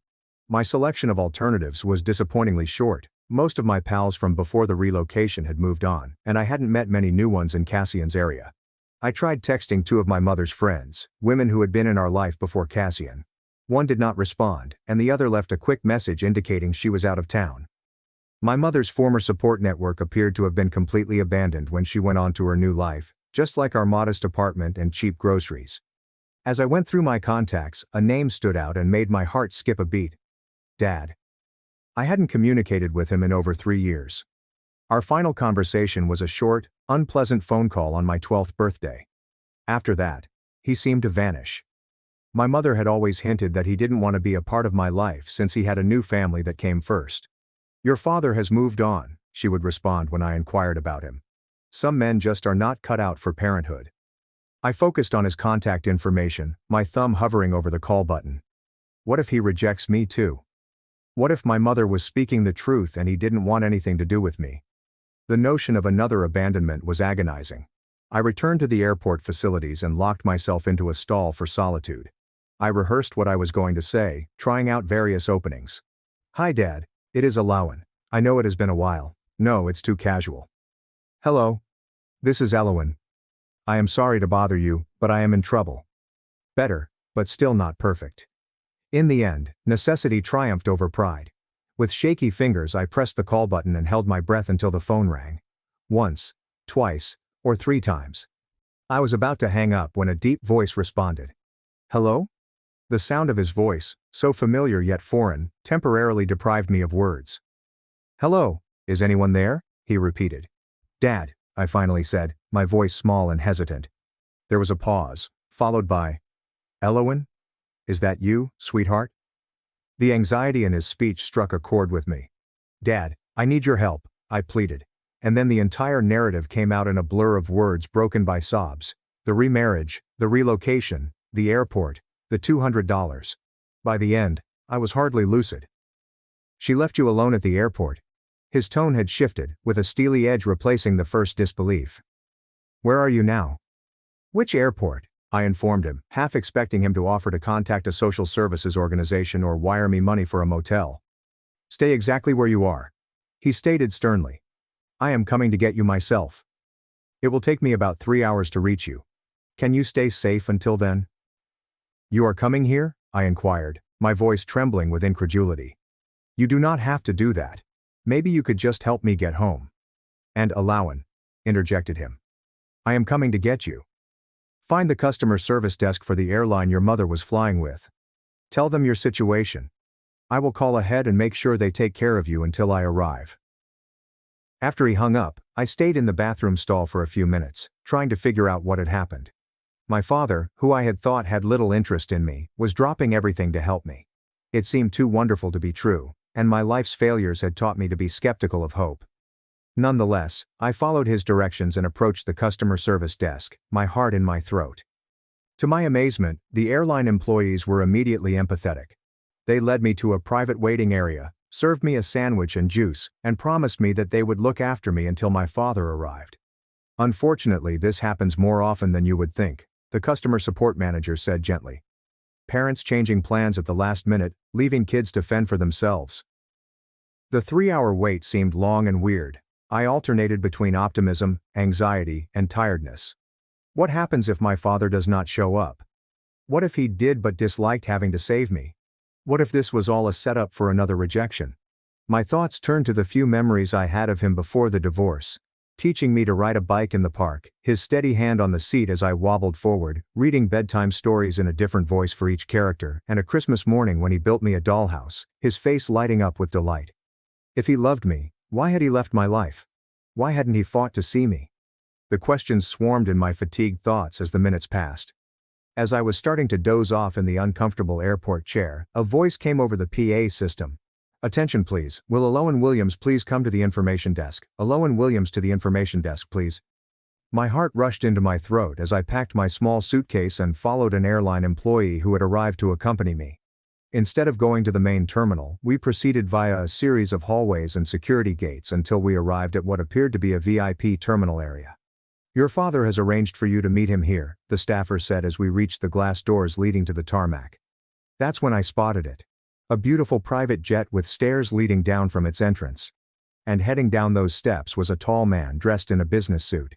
My selection of alternatives was disappointingly short. Most of my pals from before the relocation had moved on, and I hadn't met many new ones in Cassian's area. I tried texting 2 of my mother's friends, women who had been in our life before Cassian. One did not respond, and the other left a quick message indicating she was out of town. My mother's former support network appeared to have been completely abandoned when she went on to her new life, just like our modest apartment and cheap groceries. As I went through my contacts, a name stood out and made my heart skip a beat. Dad. I hadn't communicated with him in over 3 years. Our final conversation was a short, unpleasant phone call on my 12th birthday. After that, he seemed to vanish. My mother had always hinted that he didn't want to be a part of my life since he had a new family that came first. "Your father has moved on," she would respond when I inquired about him. "Some men just are not cut out for parenthood." I focused on his contact information, my thumb hovering over the call button. What if he rejects me too? What if my mother was speaking the truth and he didn't want anything to do with me? The notion of another abandonment was agonizing. I returned to the airport facilities and locked myself into a stall for solitude. I rehearsed what I was going to say, trying out various openings. "Hi Dad, it is Alawan. I know it has been a while." "No, it's too casual." "Hello. This is Alawan. I am sorry to bother you, but I am in trouble." Better, but still not perfect. In the end, necessity triumphed over pride. With shaky fingers I pressed the call button and held my breath until the phone rang. Once, twice, or 3 times. I was about to hang up when a deep voice responded. "Hello?" The sound of his voice, so familiar yet foreign, temporarily deprived me of words. "Hello, is anyone there?" he repeated. "Dad," I finally said, my voice small and hesitant. There was a pause, followed by, "Elowen? Is that you, sweetheart?" The anxiety in his speech struck a chord with me. "Dad, I need your help," I pleaded. And then the entire narrative came out in a blur of words broken by sobs. The remarriage, the relocation, the airport, the $200. By the end, I was hardly lucid. She left you alone at the airport. His tone had shifted, with a steely edge replacing the first disbelief. Where are you now? Which airport? I informed him, half expecting him to offer to contact a social services organization or wire me money for a motel. Stay exactly where you are, he stated sternly. I am coming to get you myself. It will take me about 3 hours to reach you. Can you stay safe until then? You are coming here? I inquired, my voice trembling with incredulity. You do not have to do that. Maybe you could just help me get home. And Alawan interjected him. I am coming to get you. Find the customer service desk for the airline your mother was flying with. Tell them your situation. I will call ahead and make sure they take care of you until I arrive. After he hung up, I stayed in the bathroom stall for a few minutes, trying to figure out what had happened. My father, who I had thought had little interest in me, was dropping everything to help me. It seemed too wonderful to be true, and my life's failures had taught me to be skeptical of hope. Nonetheless, I followed his directions and approached the customer service desk, my heart in my throat. To my amazement, the airline employees were immediately empathetic. They led me to a private waiting area, served me a sandwich and juice, and promised me that they would look after me until my father arrived. Unfortunately, this happens more often than you would think, the customer support manager said gently. Parents changing plans at the last minute, leaving kids to fend for themselves. The 3-hour wait seemed long and weird. I alternated between optimism, anxiety, and tiredness. What happens if my father does not show up? What if he did but disliked having to save me? What if this was all a setup for another rejection? My thoughts turned to the few memories I had of him before the divorce. Teaching me to ride a bike in the park, his steady hand on the seat as I wobbled forward, reading bedtime stories in a different voice for each character, and a Christmas morning when he built me a dollhouse, his face lighting up with delight. If he loved me, why had he left my life? Why hadn't he fought to see me? The questions swarmed in my fatigued thoughts as the minutes passed. As I was starting to doze off in the uncomfortable airport chair, a voice came over the PA system. Attention please, will Alawan Williams please come to the information desk? Alawan Williams to the information desk please. My heart rushed into my throat as I packed my small suitcase and followed an airline employee who had arrived to accompany me. Instead of going to the main terminal, we proceeded via a series of hallways and security gates until we arrived at what appeared to be a VIP terminal area. Your father has arranged for you to meet him here, the staffer said as we reached the glass doors leading to the tarmac. That's when I spotted it. A beautiful private jet with stairs leading down from its entrance. And heading down those steps was a tall man dressed in a business suit.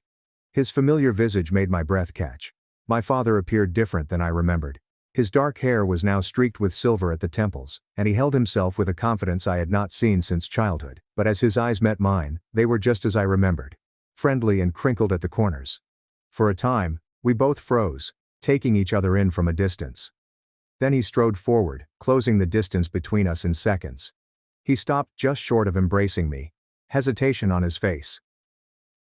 His familiar visage made my breath catch. My father appeared different than I remembered. His dark hair was now streaked with silver at the temples, and he held himself with a confidence I had not seen since childhood, but as his eyes met mine, they were just as I remembered. Friendly and crinkled at the corners. For a time, we both froze, taking each other in from a distance. Then he strode forward, closing the distance between us in seconds. He stopped just short of embracing me, hesitation on his face.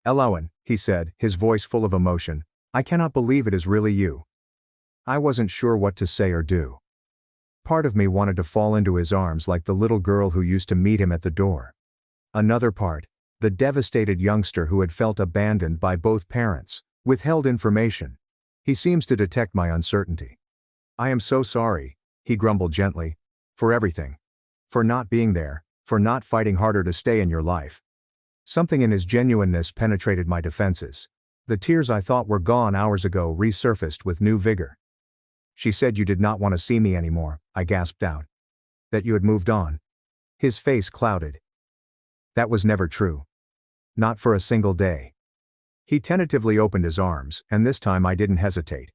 Alawan, he said, his voice full of emotion, I cannot believe it is really you. I wasn't sure what to say or do. Part of me wanted to fall into his arms like the little girl who used to meet him at the door. Another part, the devastated youngster who had felt abandoned by both parents, withheld information. He seems to detect my uncertainty. I am so sorry, he grumbled gently, for everything. For not being there, for not fighting harder to stay in your life. Something in his genuineness penetrated my defenses. The tears I thought were gone hours ago resurfaced with new vigor. She said you did not want to see me anymore, I gasped out. That you had moved on. His face clouded. That was never true. Not for a single day. He tentatively opened his arms, and this time I didn't hesitate.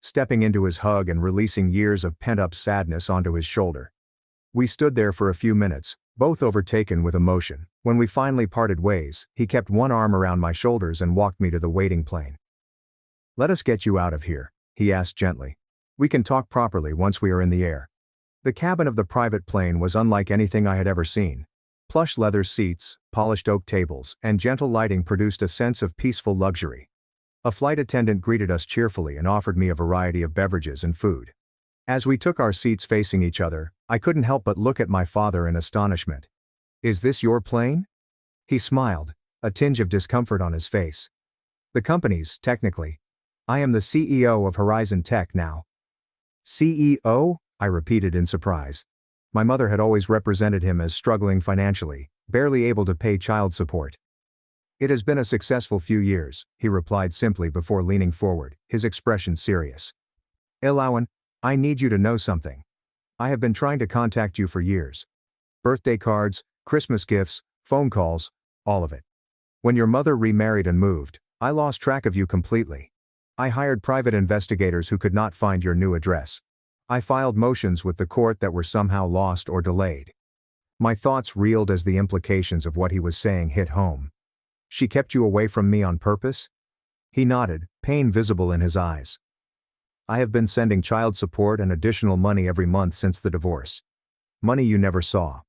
Stepping into his hug and releasing years of pent-up sadness onto his shoulder. We stood there for a few minutes, both overtaken with emotion. When we finally parted ways, he kept one arm around my shoulders and walked me to the waiting plane. Let us get you out of here, he asked gently. We can talk properly once we are in the air. The cabin of the private plane was unlike anything I had ever seen. Plush leather seats, polished oak tables, and gentle lighting produced a sense of peaceful luxury. A flight attendant greeted us cheerfully and offered me a variety of beverages and food. As we took our seats facing each other, I couldn't help but look at my father in astonishment. Is this your plane? He smiled, a tinge of discomfort on his face. The company's, technically. I am the CEO of Horizon Tech now. CEO? I repeated in surprise. My mother had always represented him as struggling financially, barely able to pay child support. "It has been a successful few years," he replied simply before leaning forward, his expression serious. "Ilawan, I need you to know something. I have been trying to contact you for years. Birthday cards, Christmas gifts, phone calls, all of it. When your mother remarried and moved, I lost track of you completely. I hired private investigators who could not find your new address. I filed motions with the court that were somehow lost or delayed." My thoughts reeled as the implications of what he was saying hit home. "She kept you away from me on purpose?" He nodded, pain visible in his eyes. "I have been sending child support and additional money every month since the divorce. Money you never saw."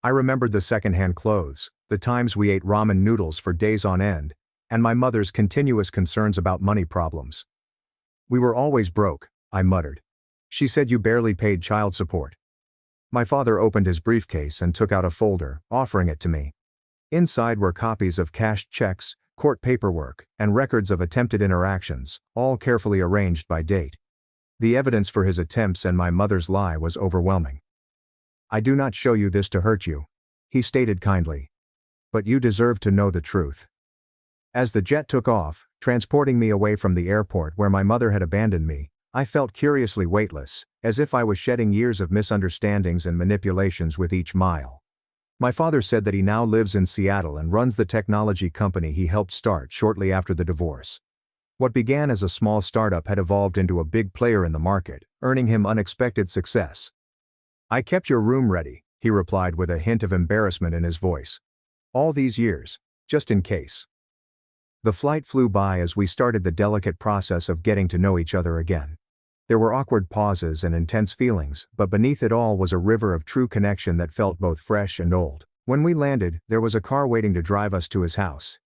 I remembered the secondhand clothes, the times we ate ramen noodles for days on end, and my mother's continuous concerns about money problems. "We were always broke," I muttered. "She said you barely paid child support." My father opened his briefcase and took out a folder, offering it to me. Inside were copies of cashed checks, court paperwork, and records of attempted interactions, all carefully arranged by date. The evidence for his attempts and my mother's lie was overwhelming. "I do not show you this to hurt you," he stated kindly. "But you deserve to know the truth." As the jet took off, transporting me away from the airport where my mother had abandoned me, I felt curiously weightless, as if I was shedding years of misunderstandings and manipulations with each mile. My father said that he now lives in Seattle and runs the technology company he helped start shortly after the divorce. What began as a small startup had evolved into a big player in the market, earning him unexpected success. "I kept your room ready," he replied with a hint of embarrassment in his voice. "All these years, just in case." The flight flew by as we started the delicate process of getting to know each other again. There were awkward pauses and intense feelings, but beneath it all was a river of true connection that felt both fresh and old. When we landed, there was a car waiting to drive us to his house.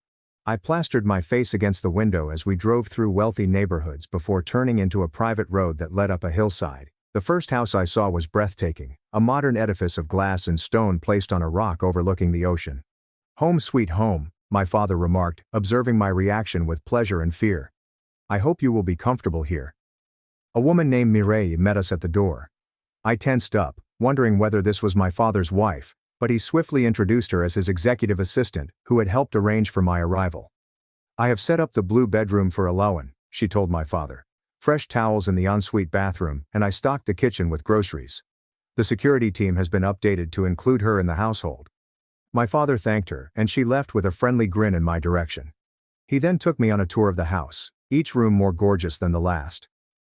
I plastered my face against the window as we drove through wealthy neighborhoods before turning into a private road that led up a hillside. The first house I saw was breathtaking, a modern edifice of glass and stone placed on a rock overlooking the ocean. "Home sweet home," my father remarked, observing my reaction with pleasure and fear. "I hope you will be comfortable here." A woman named Mireille met us at the door. I tensed up, wondering whether this was my father's wife, but he swiftly introduced her as his executive assistant, who had helped arrange for my arrival. "I have set up the blue bedroom for Ilawan," she told my father. "Fresh towels in the ensuite bathroom, and I stocked the kitchen with groceries. The security team has been updated to include her in the household." My father thanked her, and she left with a friendly grin in my direction. He then took me on a tour of the house, each room more gorgeous than the last.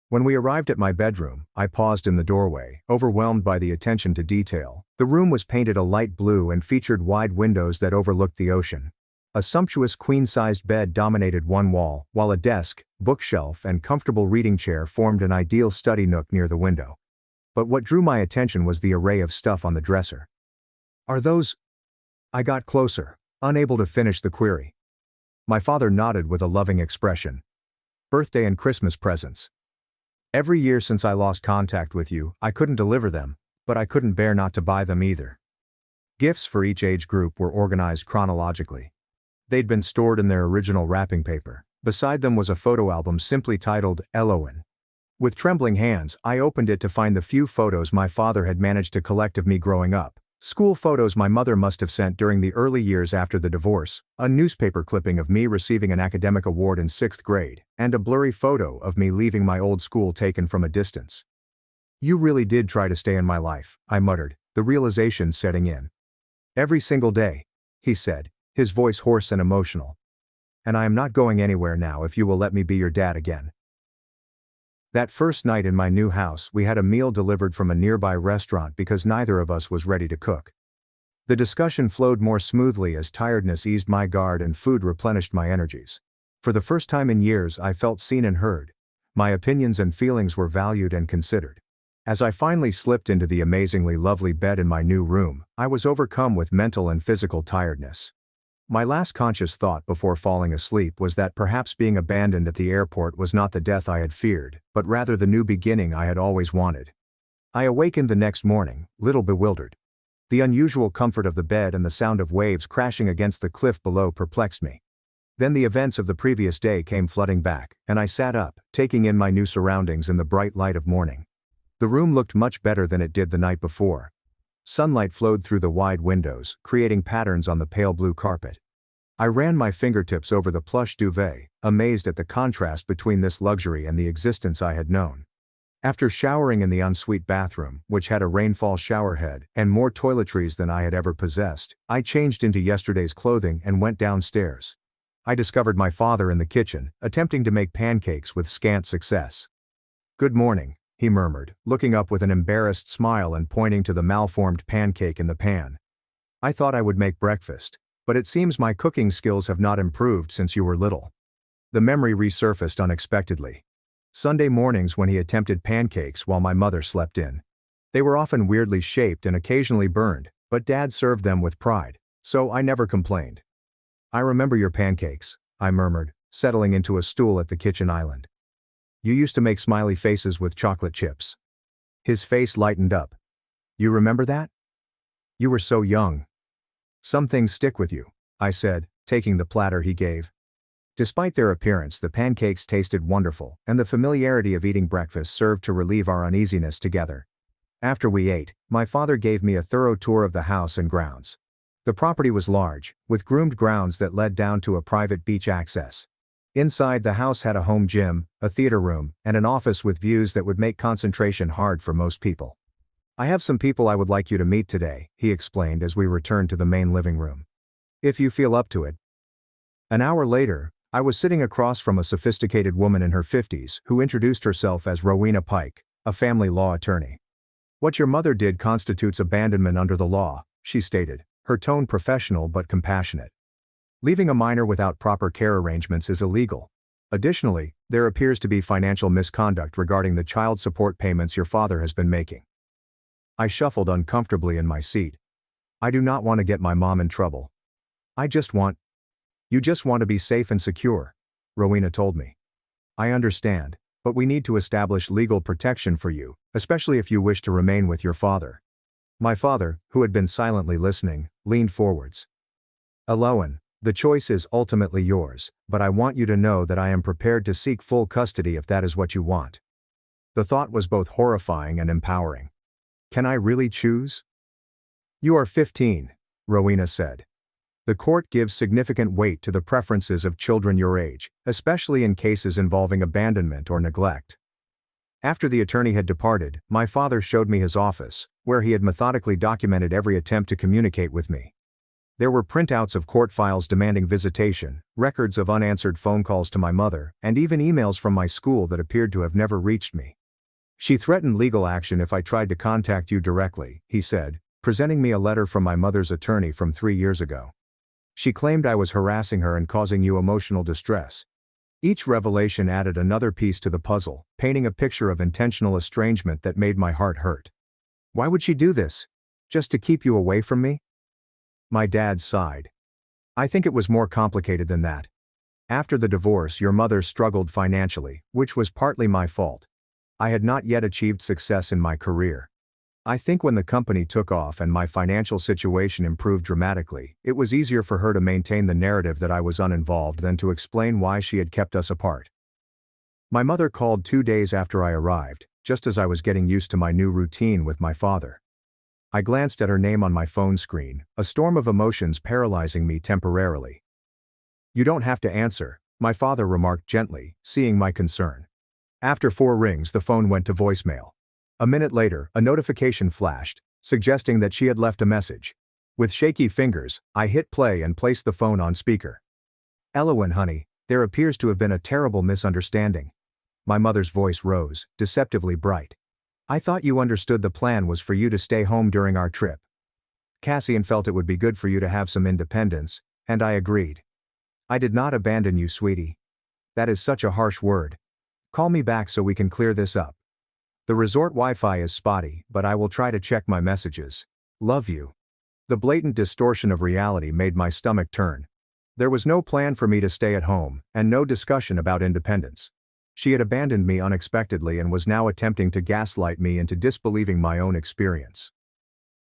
When we arrived at my bedroom, I paused in the doorway, overwhelmed by the attention to detail. The room was painted a light blue and featured wide windows that overlooked the ocean. A sumptuous queen-sized bed dominated one wall, while a desk, bookshelf, and comfortable reading chair formed an ideal study nook near the window. But what drew my attention was the array of stuff on the dresser. "Are those—" I got closer, unable to finish the query. My father nodded with a loving expression. "Birthday and Christmas presents. Every year since I lost contact with you, I couldn't deliver them, but I couldn't bear not to buy them either." Gifts for each age group were organized chronologically. They'd been stored in their original wrapping paper. Beside them was a photo album simply titled Ilawan. With trembling hands, I opened it to find the few photos my father had managed to collect of me growing up. School photos my mother must have sent during the early years after the divorce, a newspaper clipping of me receiving an academic award in 6th grade, and a blurry photo of me leaving my old school taken from a distance. "You really did try to stay in my life," I muttered, the realization setting in. "Every single day," he said, his voice hoarse and emotional. "And I am not going anywhere now if you will let me be your dad again." That first night in my new house, we had a meal delivered from a nearby restaurant because neither of us was ready to cook. The discussion flowed more smoothly as tiredness eased my guard and food replenished my energies. For the first time in years, I felt seen and heard. My opinions and feelings were valued and considered. As I finally slipped into the amazingly lovely bed in my new room, I was overcome with mental and physical tiredness. My last conscious thought before falling asleep was that perhaps being abandoned at the airport was not the death I had feared, but rather the new beginning I had always wanted. I awakened the next morning, little bewildered. The unusual comfort of the bed and the sound of waves crashing against the cliff below perplexed me. Then the events of the previous day came flooding back, and I sat up, taking in my new surroundings in the bright light of morning. The room looked much better than it did the night before. Sunlight flowed through the wide windows, creating patterns on the pale blue carpet. I ran my fingertips over the plush duvet, amazed at the contrast between this luxury and the existence I had known. After showering in the ensuite bathroom, which had a rainfall showerhead and more toiletries than I had ever possessed, I changed into yesterday's clothing and went downstairs. I discovered my father in the kitchen, attempting to make pancakes with scant success. "Good morning," he murmured, looking up with an embarrassed smile and pointing to the malformed pancake in the pan. "I thought I would make breakfast, but it seems my cooking skills have not improved since you were little." The memory resurfaced unexpectedly. Sunday mornings when he attempted pancakes while my mother slept in. They were often weirdly shaped and occasionally burned, but Dad served them with pride, so I never complained. "I remember your pancakes," I murmured, settling into a stool at the kitchen island. "You used to make smiley faces with chocolate chips." His face lightened up. "You remember that? You were so young." "Some things stick with you," I said, taking the platter he gave. Despite their appearance, the pancakes tasted wonderful, and the familiarity of eating breakfast served to relieve our uneasiness together. After we ate, my father gave me a thorough tour of the house and grounds. The property was large, with groomed grounds that led down to a private beach access. Inside, the house had a home gym, a theater room, and an office with views that would make concentration hard for most people. "I have some people I would like you to meet today," he explained as we returned to the main living room. "If you feel up to it." An hour later, I was sitting across from a sophisticated woman in her 50s who introduced herself as Rowena Pike, a family law attorney. "What your mother did constitutes abandonment under the law," she stated, her tone professional but compassionate. "Leaving a minor without proper care arrangements is illegal. Additionally, there appears to be financial misconduct regarding the child support payments your father has been making." I shuffled uncomfortably in my seat. "I do not want to get my mom in trouble. You just want to be safe and secure," Rowena told me. "I understand, but we need to establish legal protection for you, especially if you wish to remain with your father." My father, who had been silently listening, leaned forwards. "Eloan, the choice is ultimately yours, but I want you to know that I am prepared to seek full custody if that is what you want." The thought was both horrifying and empowering. Can I really choose? "You are 15, Rowena said. "The court gives significant weight to the preferences of children your age, especially in cases involving abandonment or neglect." After the attorney had departed, my father showed me his office, where he had methodically documented every attempt to communicate with me. There were printouts of court files demanding visitation, records of unanswered phone calls to my mother, and even emails from my school that appeared to have never reached me. "She threatened legal action if I tried to contact you directly," he said, presenting me a letter from my mother's attorney from 3 years ago. "She claimed I was harassing her and causing you emotional distress." Each revelation added another piece to the puzzle, painting a picture of intentional estrangement that made my heart hurt. "Why would she do this? Just to keep you away from me?" My dad sighed. "I think it was more complicated than that. After the divorce, your mother struggled financially, which was partly my fault. I had not yet achieved success in my career. I think when the company took off and my financial situation improved dramatically, it was easier for her to maintain the narrative that I was uninvolved than to explain why she had kept us apart." My mother called 2 days after I arrived, just as I was getting used to my new routine with my father. I glanced at her name on my phone screen, a storm of emotions paralyzing me temporarily. "You don't have to answer," my father remarked gently, seeing my concern. After 4 rings, the phone went to voicemail. A minute later, a notification flashed, suggesting that she had left a message. With shaky fingers, I hit play and placed the phone on speaker. "Eloan, honey, there appears to have been a terrible misunderstanding." My mother's voice rose, deceptively bright. "I thought you understood the plan was for you to stay home during our trip. Cassian felt it would be good for you to have some independence, and I agreed. I did not abandon you, sweetie. That is such a harsh word. Call me back so we can clear this up. The resort Wi-Fi is spotty, but I will try to check my messages. Love you." The blatant distortion of reality made my stomach turn. There was no plan for me to stay at home, and no discussion about independence. She had abandoned me unexpectedly and was now attempting to gaslight me into disbelieving my own experience.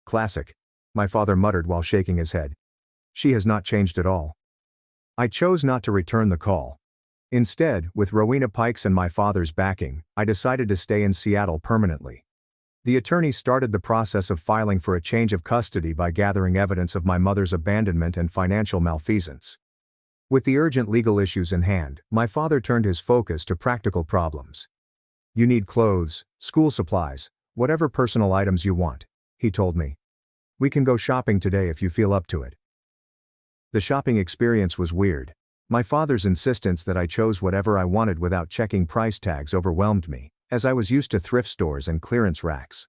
"Classic," my father muttered while shaking his head. "She has not changed at all." I chose not to return the call. Instead, with Rowena Pike's and my father's backing, I decided to stay in Seattle permanently. The attorney started the process of filing for a change of custody by gathering evidence of my mother's abandonment and financial malfeasance. With the urgent legal issues in hand, my father turned his focus to practical problems. "You need clothes, school supplies, whatever personal items you want," he told me. "We can go shopping today if you feel up to it." The shopping experience was weird. My father's insistence that I chose whatever I wanted without checking price tags overwhelmed me, as I was used to thrift stores and clearance racks.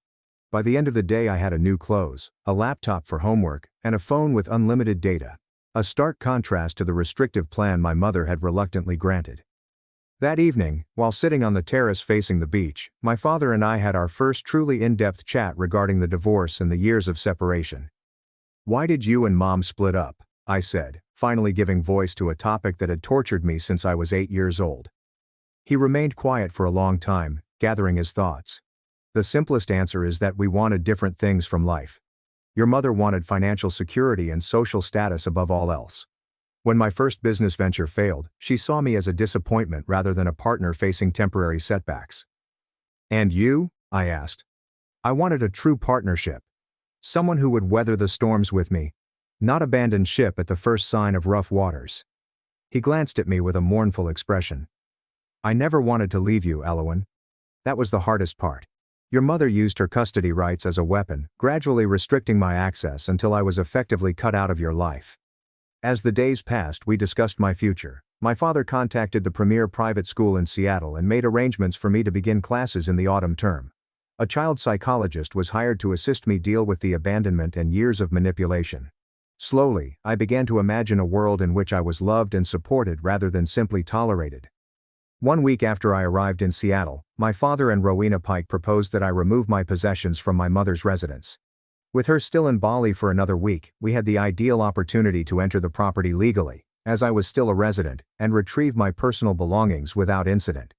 By the end of the day I had new clothes, a laptop for homework, and a phone with unlimited data. A stark contrast to the restrictive plan my mother had reluctantly granted. That evening, while sitting on the terrace facing the beach, my father and I had our first truly in-depth chat regarding the divorce and the years of separation. "Why did you and Mom split up?" I said, finally giving voice to a topic that had tortured me since I was 8 years old. He remained quiet for a long time, gathering his thoughts. "The simplest answer is that we wanted different things from life. Your mother wanted financial security and social status above all else. When my first business venture failed, she saw me as a disappointment rather than a partner facing temporary setbacks." "And you?" I asked. "I wanted a true partnership. Someone who would weather the storms with me, not abandon ship at the first sign of rough waters." He glanced at me with a mournful expression. "I never wanted to leave you, Elowen. That was the hardest part. Your mother used her custody rights as a weapon, gradually restricting my access until I was effectively cut out of your life." As the days passed, we discussed my future. My father contacted the premier private school in Seattle and made arrangements for me to begin classes in the autumn term. A child psychologist was hired to assist me deal with the abandonment and years of manipulation. Slowly, I began to imagine a world in which I was loved and supported rather than simply tolerated. One week after I arrived in Seattle, my father and Rowena Pike proposed that I remove my possessions from my mother's residence. With her still in Bali for another week, we had the ideal opportunity to enter the property legally, as I was still a resident, and retrieve my personal belongings without incident.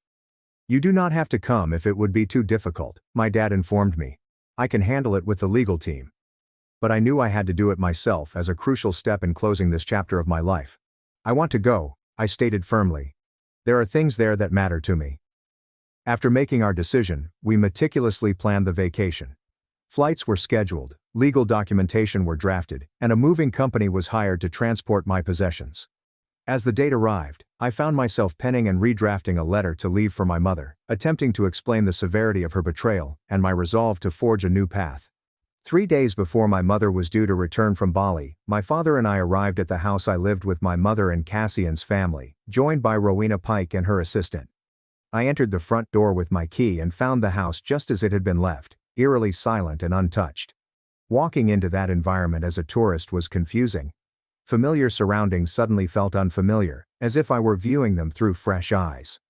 "You do not have to come if it would be too difficult," my dad informed me. "I can handle it with the legal team." But I knew I had to do it myself as a crucial step in closing this chapter of my life. "I want to go," I stated firmly. "There are things there that matter to me." After making our decision, we meticulously planned the vacation. Flights were scheduled, legal documentation were drafted, and a moving company was hired to transport my possessions. As the date arrived, I found myself penning and redrafting a letter to leave for my mother, attempting to explain the severity of her betrayal and my resolve to forge a new path. 3 days before my mother was due to return from Bali, my father and I arrived at the house I lived with my mother and Cassian's family, joined by Rowena Pike and her assistant. I entered the front door with my key and found the house just as it had been left, eerily silent and untouched. Walking into that environment as a tourist was confusing. Familiar surroundings suddenly felt unfamiliar, as if I were viewing them through fresh eyes.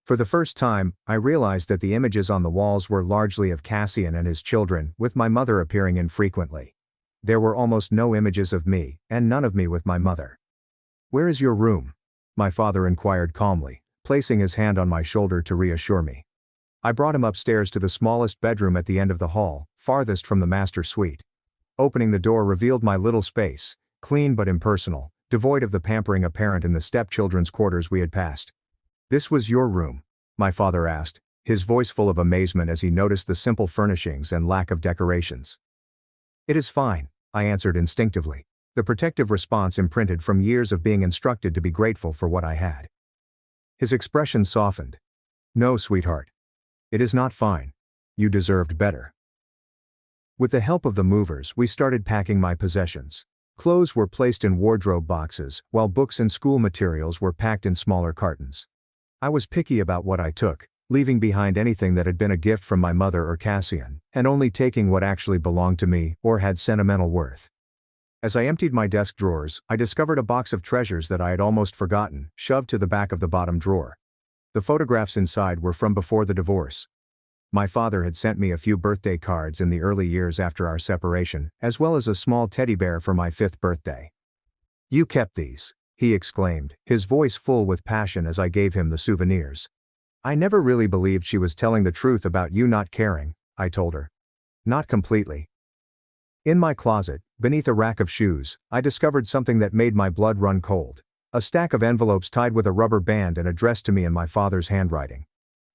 For the first time, I realized that the images on the walls were largely of Cassian and his children, with my mother appearing infrequently. There were almost no images of me, and none of me with my mother. "Where is your room?" my father inquired calmly, placing his hand on my shoulder to reassure me. I brought him upstairs to the smallest bedroom at the end of the hall, farthest from the master suite. Opening the door revealed my little space, clean but impersonal, devoid of the pampering apparent in the stepchildren's quarters we had passed. "This was your room?" my father asked, his voice full of amazement as he noticed the simple furnishings and lack of decorations. "It is fine," I answered instinctively, the protective response imprinted from years of being instructed to be grateful for what I had. His expression softened. "No, sweetheart. It is not fine. You deserved better." With the help of the movers, we started packing my possessions. Clothes were placed in wardrobe boxes, while books and school materials were packed in smaller cartons. I was picky about what I took, leaving behind anything that had been a gift from my mother or Cassian, and only taking what actually belonged to me or had sentimental worth. As I emptied my desk drawers, I discovered a box of treasures that I had almost forgotten, shoved to the back of the bottom drawer. The photographs inside were from before the divorce. My father had sent me a few birthday cards in the early years after our separation, as well as a small teddy bear for my 5th birthday. "You kept these," he exclaimed, his voice full with passion as I gave him the souvenirs. "I never really believed she was telling the truth about you not caring," I told her. "Not completely." In my closet, beneath a rack of shoes, I discovered something that made my blood run cold. A stack of envelopes tied with a rubber band and addressed to me in my father's handwriting.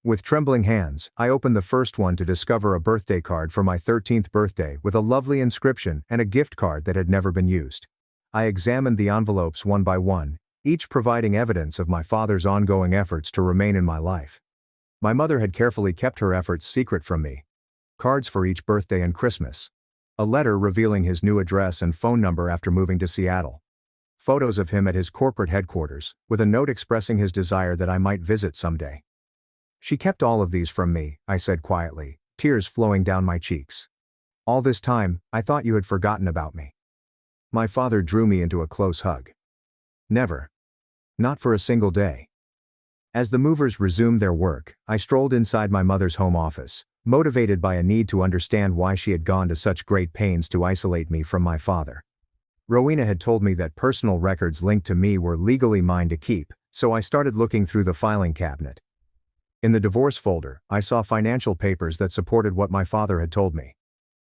With trembling hands, I opened the first one to discover a birthday card for my 13th birthday with a lovely inscription and a gift card that had never been used. I examined the envelopes one by one, each providing evidence of my father's ongoing efforts to remain in my life. My mother had carefully kept her efforts secret from me. Cards for each birthday and Christmas. A letter revealing his new address and phone number after moving to Seattle. Photos of him at his corporate headquarters, with a note expressing his desire that I might visit someday. She kept all of these from me, I said quietly, tears flowing down my cheeks. All this time, I thought you had forgotten about me. My father drew me into a close hug. Never. Not for a single day. As the movers resumed their work, I strolled inside my mother's home office, motivated by a need to understand why she had gone to such great pains to isolate me from my father. Rowena had told me that personal records linked to me were legally mine to keep, so I started looking through the filing cabinet. In the divorce folder, I saw financial papers that supported what my father had told me.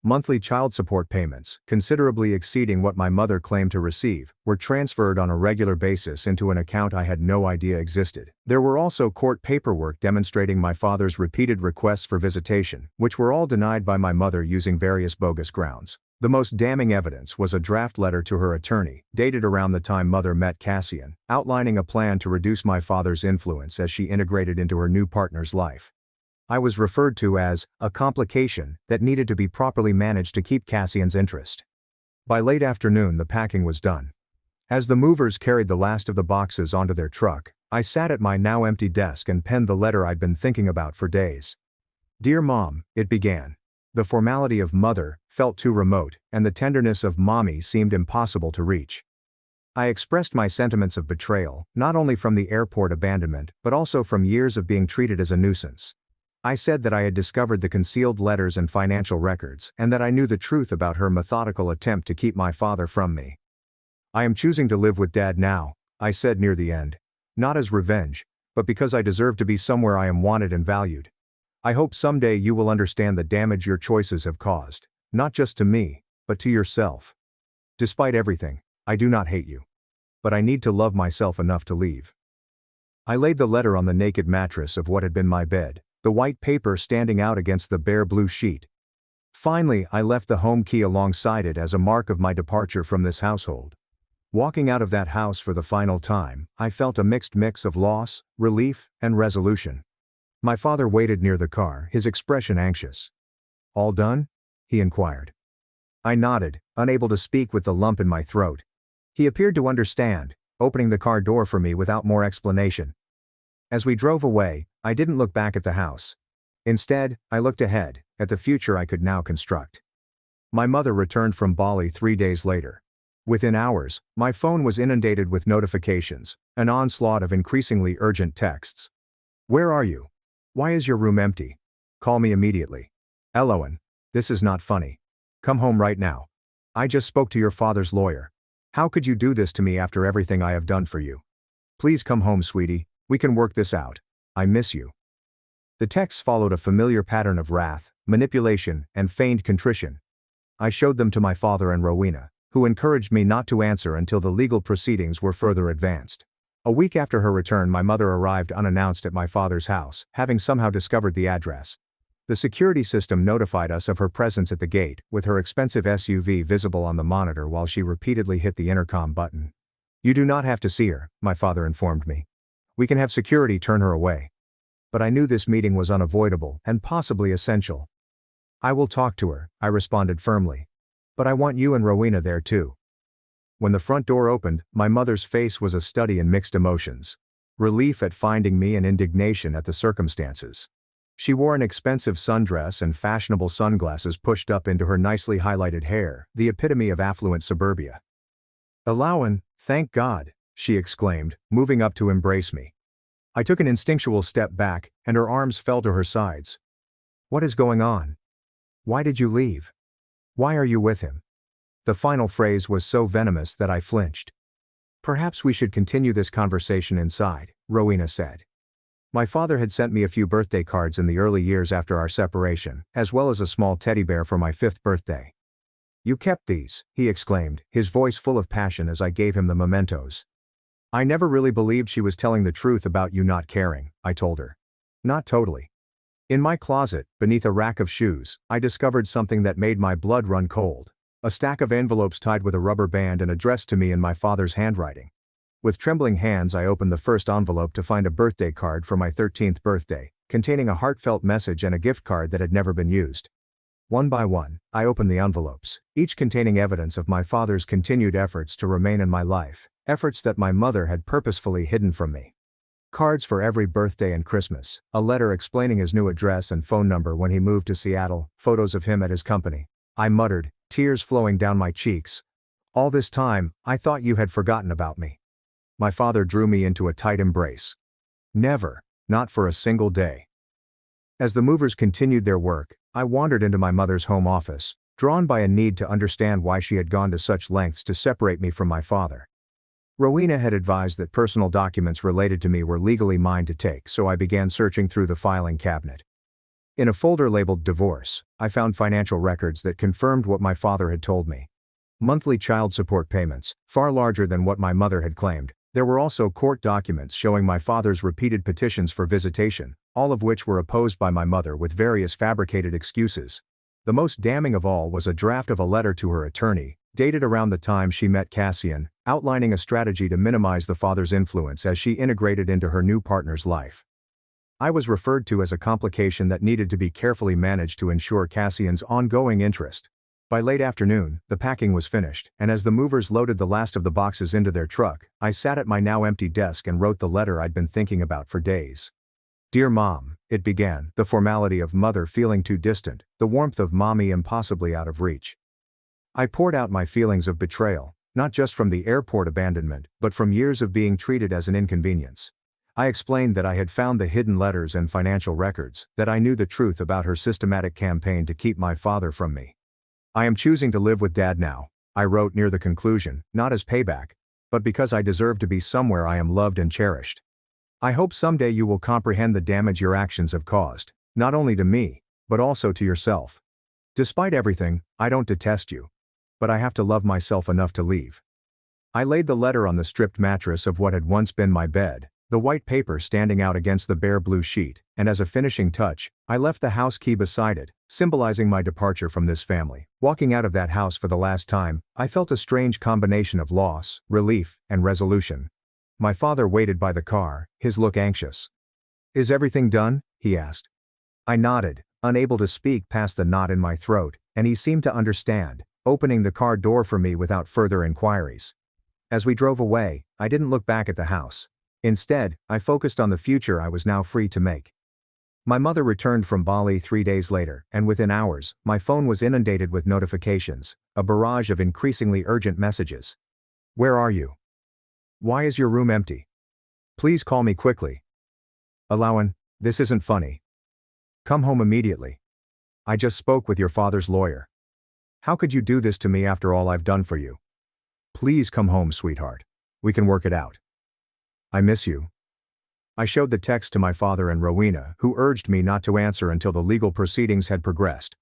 Monthly child support payments, considerably exceeding what my mother claimed to receive, were transferred on a regular basis into an account I had no idea existed. There were also court paperwork demonstrating my father's repeated requests for visitation, which were all denied by my mother using various bogus grounds. The most damning evidence was a draft letter to her attorney, dated around the time Mother met Cassian, outlining a plan to reduce my father's influence as she integrated into her new partner's life. I was referred to as a complication that needed to be properly managed to keep Cassian's interest. By late afternoon, the packing was done. As the movers carried the last of the boxes onto their truck, I sat at my now empty desk and penned the letter I'd been thinking about for days. Dear Mom, it began. The formality of mother felt too remote, and the tenderness of mommy seemed impossible to reach. I expressed my sentiments of betrayal, not only from the airport abandonment, but also from years of being treated as a nuisance. I said that I had discovered the concealed letters and financial records, and that I knew the truth about her methodical attempt to keep my father from me. I am choosing to live with Dad now, I said near the end. Not as revenge, but because I deserve to be somewhere I am wanted and valued. I hope someday you will understand the damage your choices have caused, not just to me, but to yourself. Despite everything, I do not hate you. But I need to love myself enough to leave. I laid the letter on the naked mattress of what had been my bed, the white paper standing out against the bare blue sheet. Finally, I left the home key alongside it as a mark of my departure from this household. Walking out of that house for the final time, I felt a mixed mix of loss, relief, and resolution. My father waited near the car, his expression anxious. All done? He inquired. I nodded, unable to speak with the lump in my throat. He appeared to understand, opening the car door for me without more explanation. As we drove away, I didn't look back at the house. Instead, I looked ahead, at the future I could now construct. My mother returned from Bali 3 days later. Within hours, my phone was inundated with notifications, an onslaught of increasingly urgent texts. Where are you? Why is your room empty? Call me immediately. Eloan, this is not funny. Come home right now. I just spoke to your father's lawyer. How could you do this to me after everything I have done for you? Please come home, sweetie. We can work this out. I miss you. The texts followed a familiar pattern of wrath, manipulation, and feigned contrition. I showed them to my father and Rowena, who encouraged me not to answer until the legal proceedings were further advanced. A week after her return, my mother arrived unannounced at my father's house, having somehow discovered the address. The security system notified us of her presence at the gate, with her expensive SUV visible on the monitor while she repeatedly hit the intercom button. You do not have to see her, my father informed me. We can have security turn her away. But I knew this meeting was unavoidable and possibly essential. I will talk to her, I responded firmly. But I want you and Rowena there too. When the front door opened, my mother's face was a study in mixed emotions. Relief at finding me and indignation at the circumstances. She wore an expensive sundress and fashionable sunglasses pushed up into her nicely highlighted hair, the epitome of affluent suburbia. Eloan, thank God, she exclaimed, moving up to embrace me. I took an instinctual step back, and her arms fell to her sides. What is going on? Why did you leave? Why are you with him? The final phrase was so venomous that I flinched. Perhaps we should continue this conversation inside, Rowena said. My father had sent me a few birthday cards in the early years after our separation, as well as a small teddy bear for my 5th birthday. You kept these, he exclaimed, his voice full of passion as I gave him the mementos. I never really believed she was telling the truth about you not caring, I told her. Not totally. In my closet, beneath a rack of shoes, I discovered something that made my blood run cold. A stack of envelopes tied with a rubber band and addressed to me in my father's handwriting. With trembling hands, I opened the first envelope to find a birthday card for my 13th birthday, containing a heartfelt message and a gift card that had never been used. One by one, I opened the envelopes, each containing evidence of my father's continued efforts to remain in my life, efforts that my mother had purposefully hidden from me. Cards for every birthday and Christmas, a letter explaining his new address and phone number when he moved to Seattle, photos of him at his company. I muttered, tears flowing down my cheeks. All this time, I thought you had forgotten about me. My father drew me into a tight embrace. Never, not for a single day. As the movers continued their work, I wandered into my mother's home office, drawn by a need to understand why she had gone to such lengths to separate me from my father. Rowena had advised that personal documents related to me were legally mine to take, so I began searching through the filing cabinet. In a folder labeled Divorce, I found financial records that confirmed what my father had told me. Monthly child support payments, far larger than what my mother had claimed. There were also court documents showing my father's repeated petitions for visitation, all of which were opposed by my mother with various fabricated excuses. The most damning of all was a draft of a letter to her attorney, dated around the time she met Cassian, outlining a strategy to minimize the father's influence as she integrated into her new partner's life. I was referred to as a complication that needed to be carefully managed to ensure Cassian's ongoing interest. By late afternoon, the packing was finished, and as the movers loaded the last of the boxes into their truck, I sat at my now empty desk and wrote the letter I'd been thinking about for days. Dear Mom, it began, the formality of mother feeling too distant, the warmth of mommy impossibly out of reach. I poured out my feelings of betrayal, not just from the airport abandonment, but from years of being treated as an inconvenience. I explained that I had found the hidden letters and financial records, that I knew the truth about her systematic campaign to keep my father from me. I am choosing to live with Dad now, I wrote near the conclusion, not as payback, but because I deserve to be somewhere I am loved and cherished. I hope someday you will comprehend the damage your actions have caused, not only to me, but also to yourself. Despite everything, I don't detest you. But I have to love myself enough to leave. I laid the letter on the stripped mattress of what had once been my bed, the white paper standing out against the bare blue sheet, and as a finishing touch, I left the house key beside it, symbolizing my departure from this family. Walking out of that house for the last time, I felt a strange combination of loss, relief, and resolution. My father waited by the car, his look anxious. Is everything done? He asked. I nodded, unable to speak past the knot in my throat, and he seemed to understand, opening the car door for me without further inquiries. As we drove away, I didn't look back at the house. Instead, I focused on the future I was now free to make. My mother returned from Bali 3 days later, and within hours, my phone was inundated with notifications, a barrage of increasingly urgent messages. Where are you? Why is your room empty? Please call me quickly. Alawan, this isn't funny. Come home immediately. I just spoke with your father's lawyer. How could you do this to me after all I've done for you? Please come home, sweetheart. We can work it out. I miss you. I showed the text to my father and Rowena, who urged me not to answer until the legal proceedings had progressed.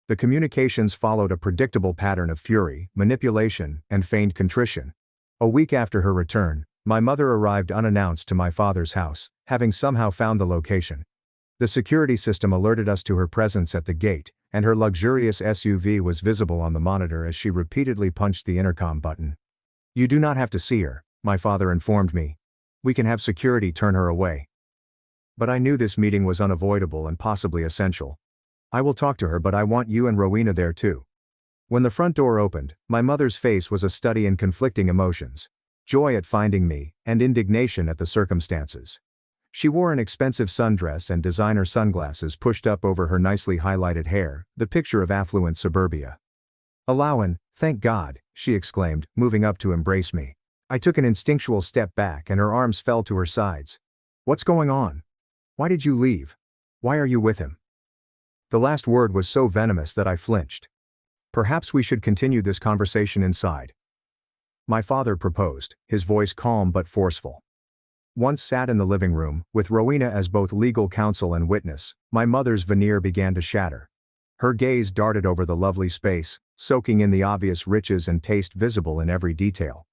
The communications followed a predictable pattern of fury, manipulation, and feigned contrition. A week after her return, my mother arrived unannounced to my father's house, having somehow found the location. The security system alerted us to her presence at the gate, and her luxurious SUV was visible on the monitor as she repeatedly punched the intercom button. You do not have to see her, my father informed me. We can have security turn her away. But I knew this meeting was unavoidable and possibly essential. I will talk to her, but I want you and Rowena there too. When the front door opened, my mother's face was a study in conflicting emotions. Joy at finding me, and indignation at the circumstances. She wore an expensive sundress and designer sunglasses pushed up over her nicely highlighted hair, the picture of affluent suburbia. Alawan, thank God, she exclaimed, moving up to embrace me. I took an instinctual step back and her arms fell to her sides. What's going on? Why did you leave? Why are you with him? The last word was so venomous that I flinched. Perhaps we should continue this conversation inside. My father proposed, his voice calm but forceful. Once sat in the living room, with Rowena as both legal counsel and witness, my mother's veneer began to shatter. Her gaze darted over the lovely space, soaking in the obvious riches and taste visible in every detail.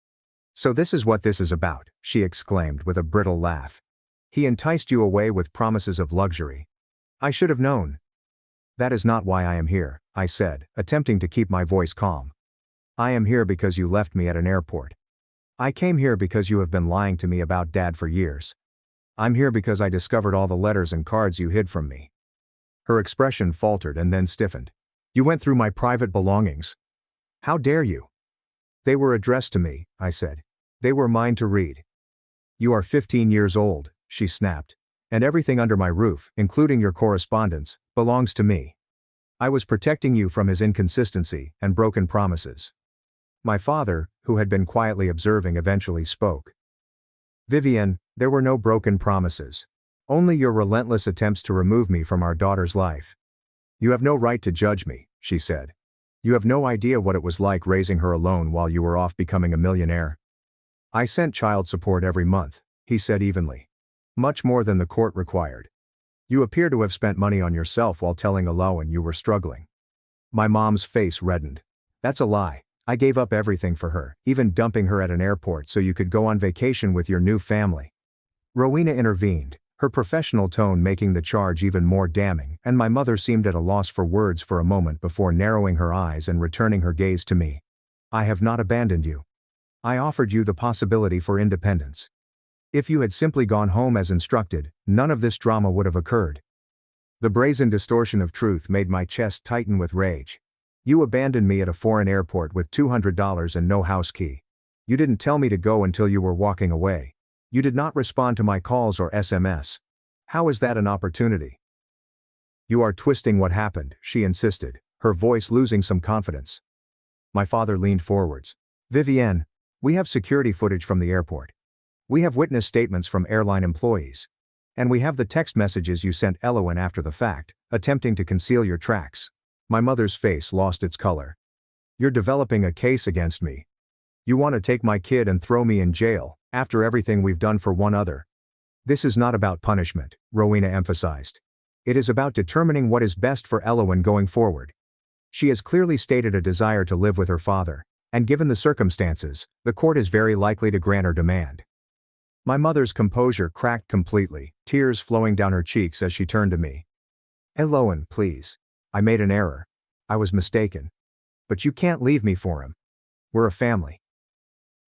So this is what this is about, she exclaimed with a brittle laugh. He enticed you away with promises of luxury. I should have known. That is not why I am here, I said, attempting to keep my voice calm. I am here because you left me at an airport. I came here because you have been lying to me about Dad for years. I'm here because I discovered all the letters and cards you hid from me. Her expression faltered and then stiffened. You went through my private belongings. How dare you? They were addressed to me, I said. They were mine to read. You are 15 years old, she snapped. And everything under my roof, including your correspondence, belongs to me. I was protecting you from his inconsistency and broken promises. My father, who had been quietly observing, eventually spoke. Vivian, there were no broken promises. Only your relentless attempts to remove me from our daughter's life. You have no right to judge me, she said. You have no idea what it was like raising her alone while you were off becoming a millionaire. I sent child support every month, he said evenly. Much more than the court required. You appear to have spent money on yourself while telling Aloan you were struggling. My mom's face reddened. That's a lie. I gave up everything for her, even dumping her at an airport so you could go on vacation with your new family. Rowena intervened, her professional tone making the charge even more damning, and my mother seemed at a loss for words for a moment before narrowing her eyes and returning her gaze to me. I have not abandoned you. I offered you the possibility for independence. If you had simply gone home as instructed, none of this drama would have occurred. The brazen distortion of truth made my chest tighten with rage. You abandoned me at a foreign airport with $200 and no house key. You didn't tell me to go until you were walking away. You did not respond to my calls or SMS. How is that an opportunity? You are twisting what happened, she insisted, her voice losing some confidence. My father leaned forwards. Vivienne, we have security footage from the airport. We have witness statements from airline employees. And we have the text messages you sent Elowen after the fact, attempting to conceal your tracks. My mother's face lost its color. You're developing a case against me. You want to take my kid and throw me in jail, after everything we've done for one other. This is not about punishment, Rowena emphasized. It is about determining what is best for Elowen going forward. She has clearly stated a desire to live with her father, and given the circumstances, the court is very likely to grant her demand. My mother's composure cracked completely, tears flowing down her cheeks as she turned to me. Elowen, please. I made an error. I was mistaken. But you can't leave me for him. We're a family.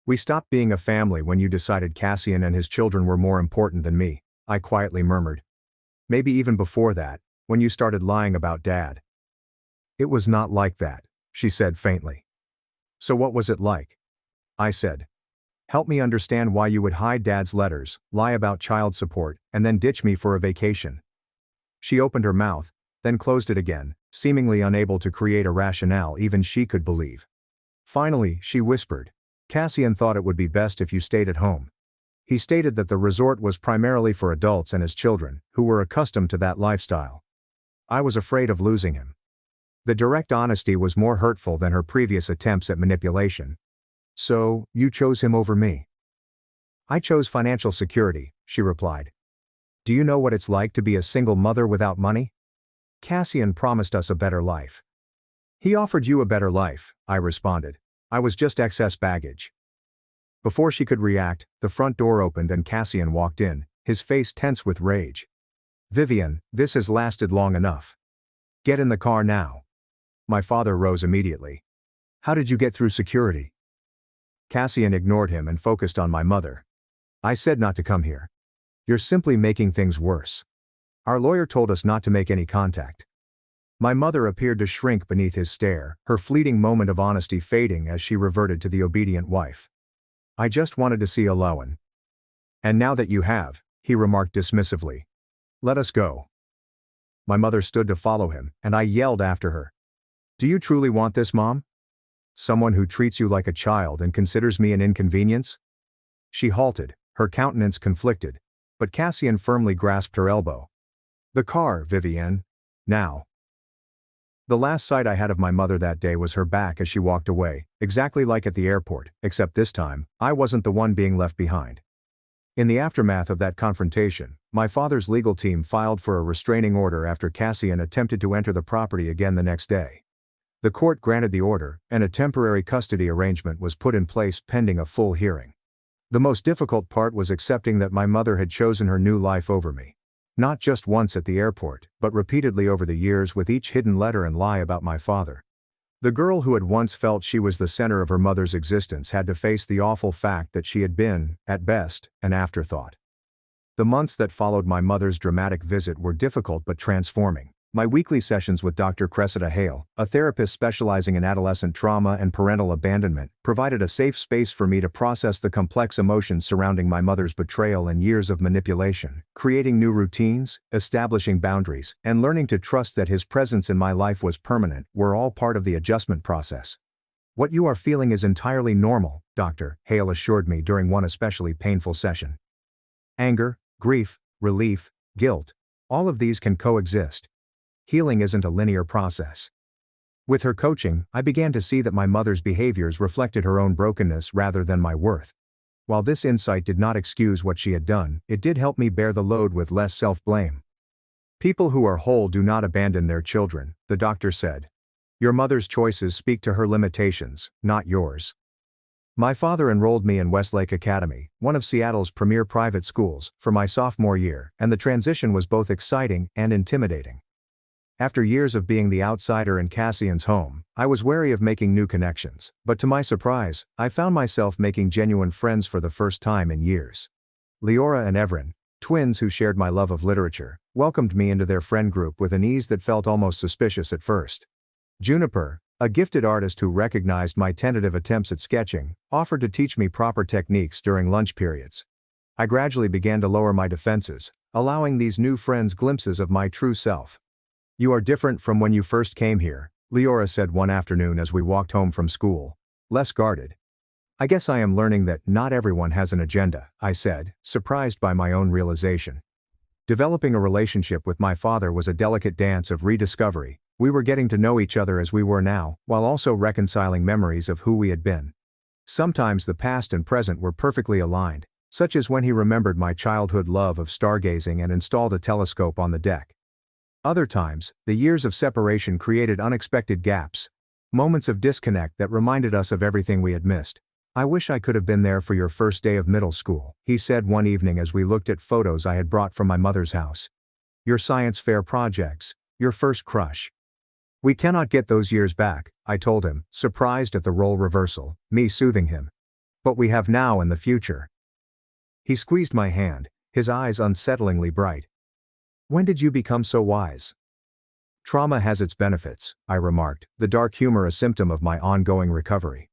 We stopped being a family when you decided Cassian and his children were more important than me, I quietly murmured. Maybe even before that, when you started lying about Dad. It was not like that, she said faintly. So what was it like? I said. Help me understand why you would hide Dad's letters, lie about child support, and then ditch me for a vacation. She opened her mouth, then closed it again, seemingly unable to create a rationale even she could believe. Finally, she whispered. Cassian thought it would be best if you stayed at home. He stated that the resort was primarily for adults and his children, who were accustomed to that lifestyle. I was afraid of losing him. The direct honesty was more hurtful than her previous attempts at manipulation. So, you chose him over me? I chose financial security, she replied. Do you know what it's like to be a single mother without money? Cassian promised us a better life. He offered you a better life, I responded. I was just excess baggage. Before she could react, the front door opened and Cassian walked in, his face tense with rage. Vivian, this has lasted long enough. Get in the car now. My father rose immediately. How did you get through security? Cassian ignored him and focused on my mother. I said not to come here. You're simply making things worse. Our lawyer told us not to make any contact. My mother appeared to shrink beneath his stare, her fleeting moment of honesty fading as she reverted to the obedient wife. I just wanted to see Alowen. And now that you have, he remarked dismissively. Let us go. My mother stood to follow him, and I yelled after her. Do you truly want this, Mom? Someone who treats you like a child and considers me an inconvenience? She halted, her countenance conflicted, but Cassian firmly grasped her elbow. The car, Vivienne. Now. The last sight I had of my mother that day was her back as she walked away, exactly like at the airport, except this time, I wasn't the one being left behind. In the aftermath of that confrontation, my father's legal team filed for a restraining order after Cassian attempted to enter the property again the next day. The court granted the order, and a temporary custody arrangement was put in place pending a full hearing. The most difficult part was accepting that my mother had chosen her new life over me. Not just once at the airport, but repeatedly over the years, with each hidden letter and lie about my father. The girl who had once felt she was the center of her mother's existence had to face the awful fact that she had been, at best, an afterthought. The months that followed my mother's dramatic visit were difficult but transforming. My weekly sessions with Dr. Cressida Hale, a therapist specializing in adolescent trauma and parental abandonment, provided a safe space for me to process the complex emotions surrounding my mother's betrayal and years of manipulation. Creating new routines, establishing boundaries, and learning to trust that his presence in my life was permanent were all part of the adjustment process. "What you are feeling is entirely normal," Dr. Hale assured me during one especially painful session. "Anger, grief, relief, guilt, all of these can coexist. Healing isn't a linear process." With her coaching, I began to see that my mother's behaviors reflected her own brokenness rather than my worth. While this insight did not excuse what she had done, it did help me bear the load with less self-blame. "People who are whole do not abandon their children," the doctor said. "Your mother's choices speak to her limitations, not yours." My father enrolled me in Westlake Academy, one of Seattle's premier private schools, for my sophomore year, and the transition was both exciting and intimidating. After years of being the outsider in Cassian's home, I was wary of making new connections, but to my surprise, I found myself making genuine friends for the first time in years. Leora and Evren, twins who shared my love of literature, welcomed me into their friend group with an ease that felt almost suspicious at first. Juniper, a gifted artist who recognized my tentative attempts at sketching, offered to teach me proper techniques during lunch periods. I gradually began to lower my defenses, allowing these new friends glimpses of my true self. "You are different from when you first came here," Leora said one afternoon as we walked home from school. "Less guarded." "I guess I am learning that not everyone has an agenda," I said, surprised by my own realization. Developing a relationship with my father was a delicate dance of rediscovery. We were getting to know each other as we were now, while also reconciling memories of who we had been. Sometimes the past and present were perfectly aligned, such as when he remembered my childhood love of stargazing and installed a telescope on the deck. Other times, the years of separation created unexpected gaps, moments of disconnect that reminded us of everything we had missed. "I wish I could have been there for your first day of middle school," he said one evening as we looked at photos I had brought from my mother's house. "Your science fair projects, your first crush. We cannot get those years back," I told him, surprised at the role reversal, me soothing him. "But we have now and the future." He squeezed my hand, his eyes unsettlingly bright. "When did you become so wise?" "Trauma has its benefits," I remarked, the dark humor a symptom of my ongoing recovery.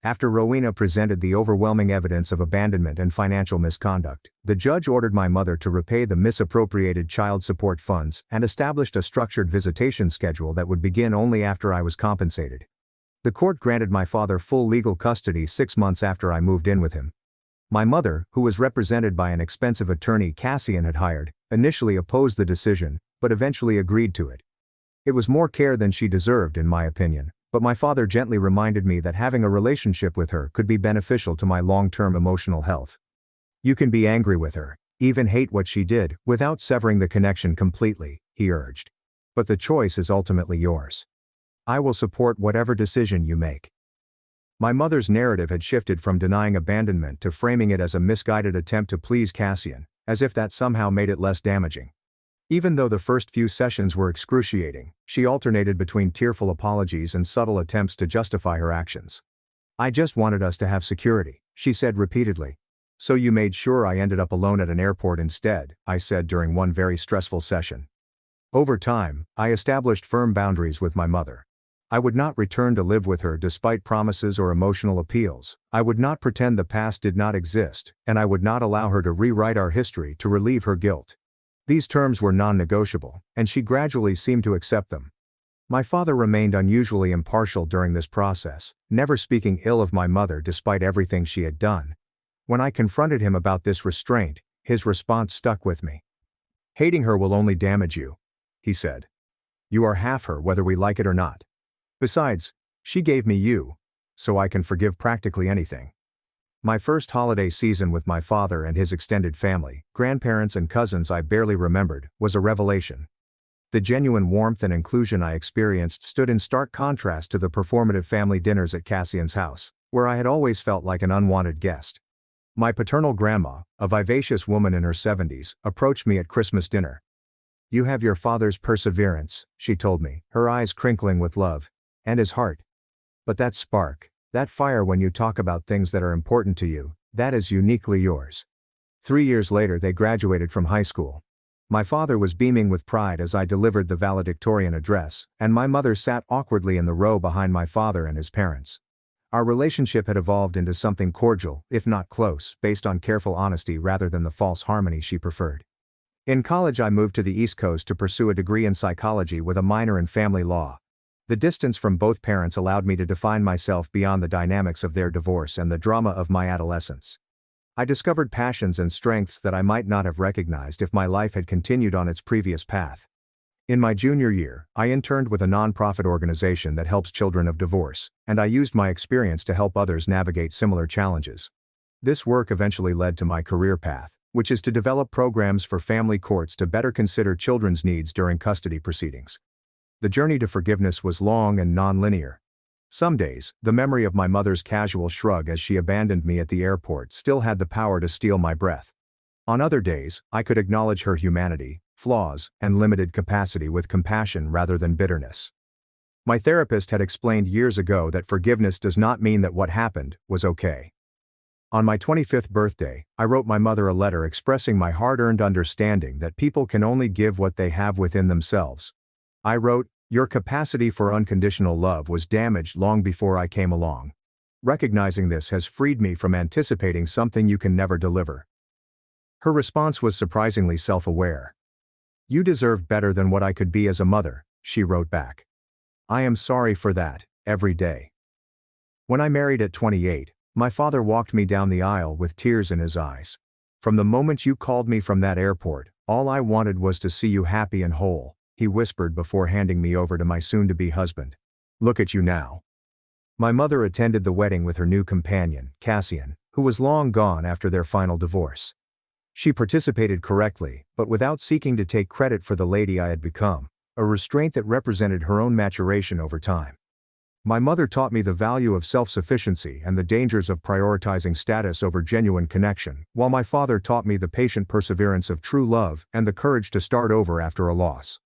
After Rowena presented the overwhelming evidence of abandonment and financial misconduct, the judge ordered my mother to repay the misappropriated child support funds and established a structured visitation schedule that would begin only after I was compensated. The court granted my father full legal custody 6 months after I moved in with him. My mother, who was represented by an expensive attorney Cassian had hired, initially opposed the decision, but eventually agreed to it. It was more care than she deserved, in my opinion, but my father gently reminded me that having a relationship with her could be beneficial to my long-term emotional health. "You can be angry with her, even hate what she did, without severing the connection completely," he urged. "But the choice is ultimately yours. I will support whatever decision you make." My mother's narrative had shifted from denying abandonment to framing it as a misguided attempt to please Cassian, as if that somehow made it less damaging. Even though the first few sessions were excruciating, she alternated between tearful apologies and subtle attempts to justify her actions. "I just wanted us to have security," she said repeatedly. "So you made sure I ended up alone at an airport instead," I said during one very stressful session. Over time, I established firm boundaries with my mother. I would not return to live with her despite promises or emotional appeals. I would not pretend the past did not exist, and I would not allow her to rewrite our history to relieve her guilt. These terms were non-negotiable, and she gradually seemed to accept them. My father remained unusually impartial during this process, never speaking ill of my mother despite everything she had done. When I confronted him about this restraint, his response stuck with me. "Hating her will only damage you," he said. "You are half her whether we like it or not. Besides, she gave me you, so I can forgive practically anything." My first holiday season with my father and his extended family, grandparents and cousins I barely remembered, was a revelation. The genuine warmth and inclusion I experienced stood in stark contrast to the performative family dinners at Cassian's house, where I had always felt like an unwanted guest. My paternal grandma, a vivacious woman in her 70s, approached me at Christmas dinner. "You have your father's perseverance," she told me, her eyes crinkling with love. "And his heart. But that spark, that fire when you talk about things that are important to you, that is uniquely yours." 3 years later they graduated from high school. My father was beaming with pride as I delivered the valedictorian address, and my mother sat awkwardly in the row behind my father and his parents. Our relationship had evolved into something cordial, if not close, based on careful honesty rather than the false harmony she preferred. In college I moved to the East Coast to pursue a degree in psychology with a minor in family law. The distance from both parents allowed me to define myself beyond the dynamics of their divorce and the drama of my adolescence. I discovered passions and strengths that I might not have recognized if my life had continued on its previous path. In my junior year, I interned with a nonprofit organization that helps children of divorce, and I used my experience to help others navigate similar challenges. This work eventually led to my career path, which is to develop programs for family courts to better consider children's needs during custody proceedings. The journey to forgiveness was long and non-linear. Some days, the memory of my mother's casual shrug as she abandoned me at the airport still had the power to steal my breath. On other days, I could acknowledge her humanity, flaws, and limited capacity with compassion rather than bitterness. My therapist had explained years ago that forgiveness does not mean that what happened was okay. On my 25th birthday, I wrote my mother a letter expressing my hard-earned understanding that people can only give what they have within themselves. I wrote, "Your capacity for unconditional love was damaged long before I came along. Recognizing this has freed me from anticipating something you can never deliver." Her response was surprisingly self-aware. "You deserve better than what I could be as a mother," she wrote back. "I am sorry for that, every day." When I married at 28, my father walked me down the aisle with tears in his eyes. "From the moment you called me from that airport, all I wanted was to see you happy and whole," he whispered before handing me over to my soon-to-be husband. "Look at you now." My mother attended the wedding with her new companion, Cassian, who was long gone after their final divorce. She participated correctly, but without seeking to take credit for the lady I had become, a restraint that represented her own maturation over time. My mother taught me the value of self-sufficiency and the dangers of prioritizing status over genuine connection, while my father taught me the patient perseverance of true love and the courage to start over after a loss.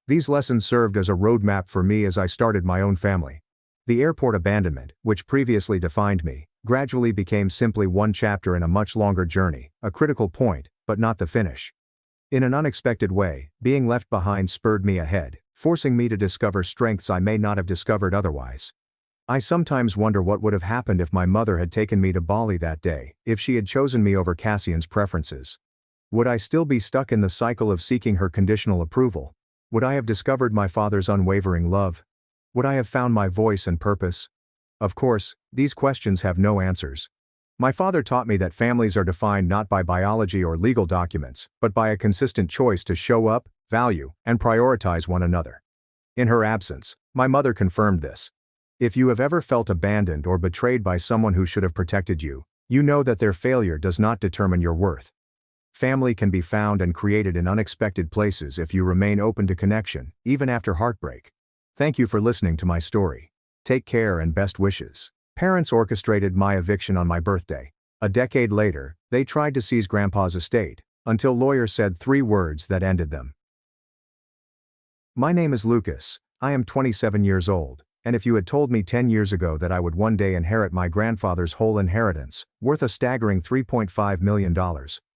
These lessons served as a roadmap for me as I started my own family. The airport abandonment, which previously defined me, gradually became simply one chapter in a much longer journey, a critical point, but not the finish. In an unexpected way, being left behind spurred me ahead, forcing me to discover strengths I may not have discovered otherwise. I sometimes wonder what would have happened if my mother had taken me to Bali that day, if she had chosen me over Cassian's preferences. Would I still be stuck in the cycle of seeking her conditional approval? Would I have discovered my father's unwavering love? Would I have found my voice and purpose? Of course, these questions have no answers. My father taught me that families are defined not by biology or legal documents, but by a consistent choice to show up, value, and prioritize one another. In her absence, my mother confirmed this. If you have ever felt abandoned or betrayed by someone who should have protected you, you know that their failure does not determine your worth. Family can be found and created in unexpected places if you remain open to connection, even after heartbreak. Thank you for listening to my story. Take care and best wishes. Parents orchestrated my eviction on my birthday. A decade later, they tried to seize Grandpa's estate, until lawyers said 3 words that ended them. My name is Lucas. I am 27 years old, and if you had told me 10 years ago that I would one day inherit my grandfather's whole inheritance, worth a staggering $3.5 million,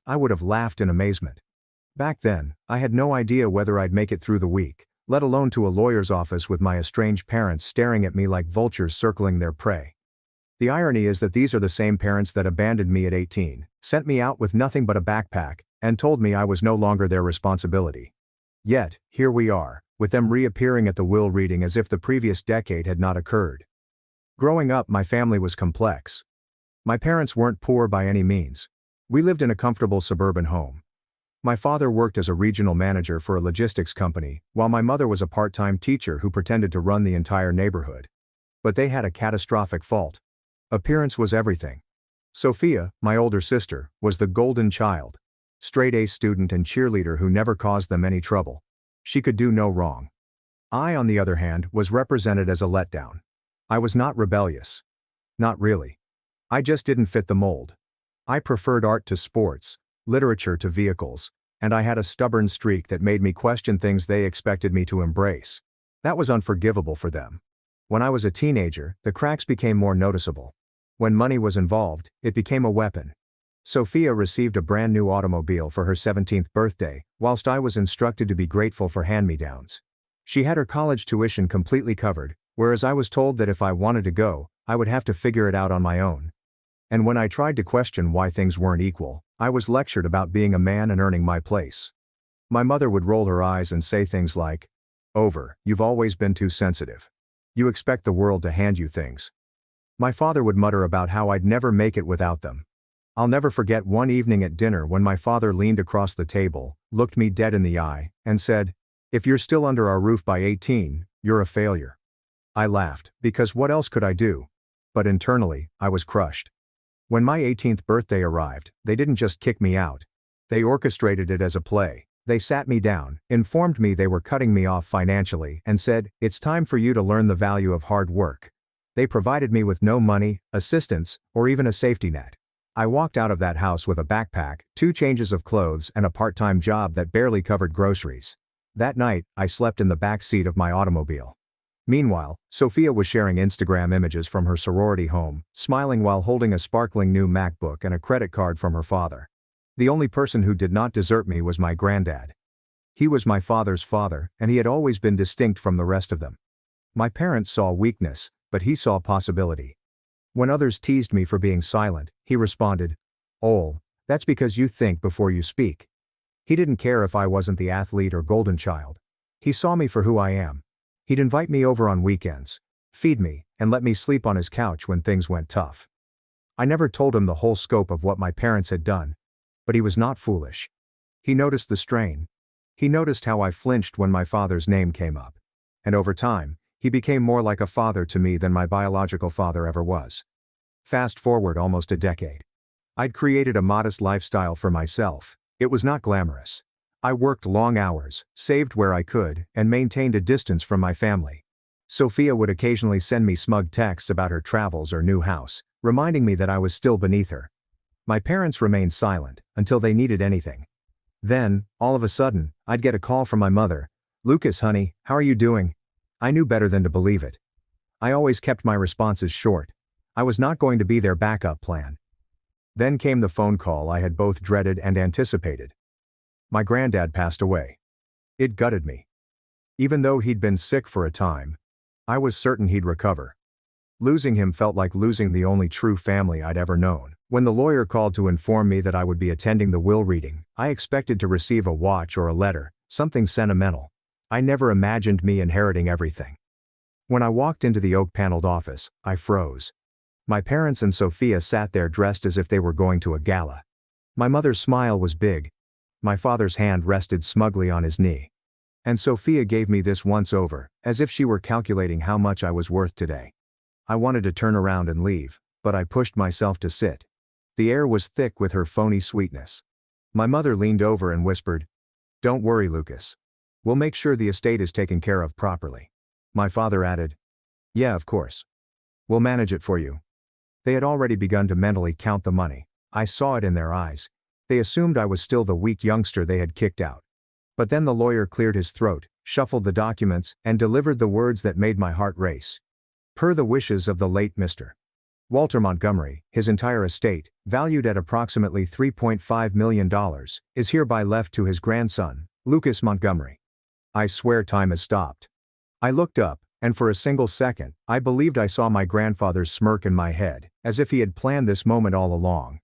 I would have laughed in amazement. Back then, I had no idea whether I'd make it through the week, let alone to a lawyer's office with my estranged parents staring at me like vultures circling their prey. The irony is that these are the same parents that abandoned me at 18, sent me out with nothing but a backpack, and told me I was no longer their responsibility. Yet, here we are, with them reappearing at the will reading as if the previous decade had not occurred. Growing up, my family was complex. My parents weren't poor by any means. We lived in a comfortable suburban home. My father worked as a regional manager for a logistics company, while my mother was a part-time teacher who pretended to run the entire neighborhood. But they had a catastrophic fault. Appearance was everything. Sophia, my older sister, was the golden child. Straight-A student and cheerleader who never caused them any trouble. She could do no wrong. I, on the other hand, was represented as a letdown. I was not rebellious. Not really. I just didn't fit the mold. I preferred art to sports, literature to vehicles, and I had a stubborn streak that made me question things they expected me to embrace. That was unforgivable for them. When I was a teenager, the cracks became more noticeable. When money was involved, it became a weapon. Sophia received a brand new automobile for her 17th birthday, whilst I was instructed to be grateful for hand-me-downs. She had her college tuition completely covered, whereas I was told that if I wanted to go, I would have to figure it out on my own. And when I tried to question why things weren't equal, I was lectured about being a man and earning my place. My mother would roll her eyes and say things like, "You've always been too sensitive. You expect the world to hand you things." My father would mutter about how I'd never make it without them. I'll never forget one evening at dinner when my father leaned across the table, looked me dead in the eye, and said, "If you're still under our roof by 18, you're a failure." I laughed, because what else could I do? But internally, I was crushed. When my 18th birthday arrived, they didn't just kick me out. They orchestrated it as a play. They sat me down, informed me they were cutting me off financially, and said, "It's time for you to learn the value of hard work." They provided me with no money, assistance, or even a safety net. I walked out of that house with a backpack, 2 changes of clothes, and a part-time job that barely covered groceries. That night, I slept in the back seat of my automobile. Meanwhile, Sophia was sharing Instagram images from her sorority home, smiling while holding a sparkling new MacBook and a credit card from her father. The only person who did not desert me was my granddad. He was my father's father, and he had always been distinct from the rest of them. My parents saw weakness, but he saw possibility. When others teased me for being silent, he responded, "Ol, that's because you think before you speak." He didn't care if I wasn't the athlete or golden child. He saw me for who I am. He'd invite me over on weekends, feed me, and let me sleep on his couch when things went tough. I never told him the whole scope of what my parents had done. But he was not foolish. He noticed the strain. He noticed how I flinched when my father's name came up. And over time, he became more like a father to me than my biological father ever was. Fast forward almost a decade. I'd created a modest lifestyle for myself. It was not glamorous. I worked long hours, saved where I could, and maintained a distance from my family. Sophia would occasionally send me smug texts about her travels or new house, reminding me that I was still beneath her. My parents remained silent, until they needed anything. Then, all of a sudden, I'd get a call from my mother. "Lucas, honey, how are you doing?" I knew better than to believe it. I always kept my responses short. I was not going to be their backup plan. Then came the phone call I had both dreaded and anticipated. My granddad passed away. It gutted me. Even though he'd been sick for a time, I was certain he'd recover. Losing him felt like losing the only true family I'd ever known. When the lawyer called to inform me that I would be attending the will reading, I expected to receive a watch or a letter, something sentimental. I never imagined me inheriting everything. When I walked into the oak-paneled office, I froze. My parents and Sophia sat there dressed as if they were going to a gala. My mother's smile was big. My father's hand rested smugly on his knee. And Sophia gave me this once-over, as if she were calculating how much I was worth today. I wanted to turn around and leave, but I pushed myself to sit. The air was thick with her phony sweetness. My mother leaned over and whispered, "Don't worry, Lucas. We'll make sure the estate is taken care of properly." My father added, "Yeah, of course. We'll manage it for you." They had already begun to mentally count the money. I saw it in their eyes. They assumed I was still the weak youngster they had kicked out. But then the lawyer cleared his throat, shuffled the documents, and delivered the words that made my heart race. Per the wishes of the late Mr. Walter Montgomery, his entire estate, valued at approximately $3.5 million, is hereby left to his grandson, Lucas Montgomery. I swear time has stopped. I looked up, and for a single second, I believed I saw my grandfather's smirk in my head, as if he had planned this moment all along.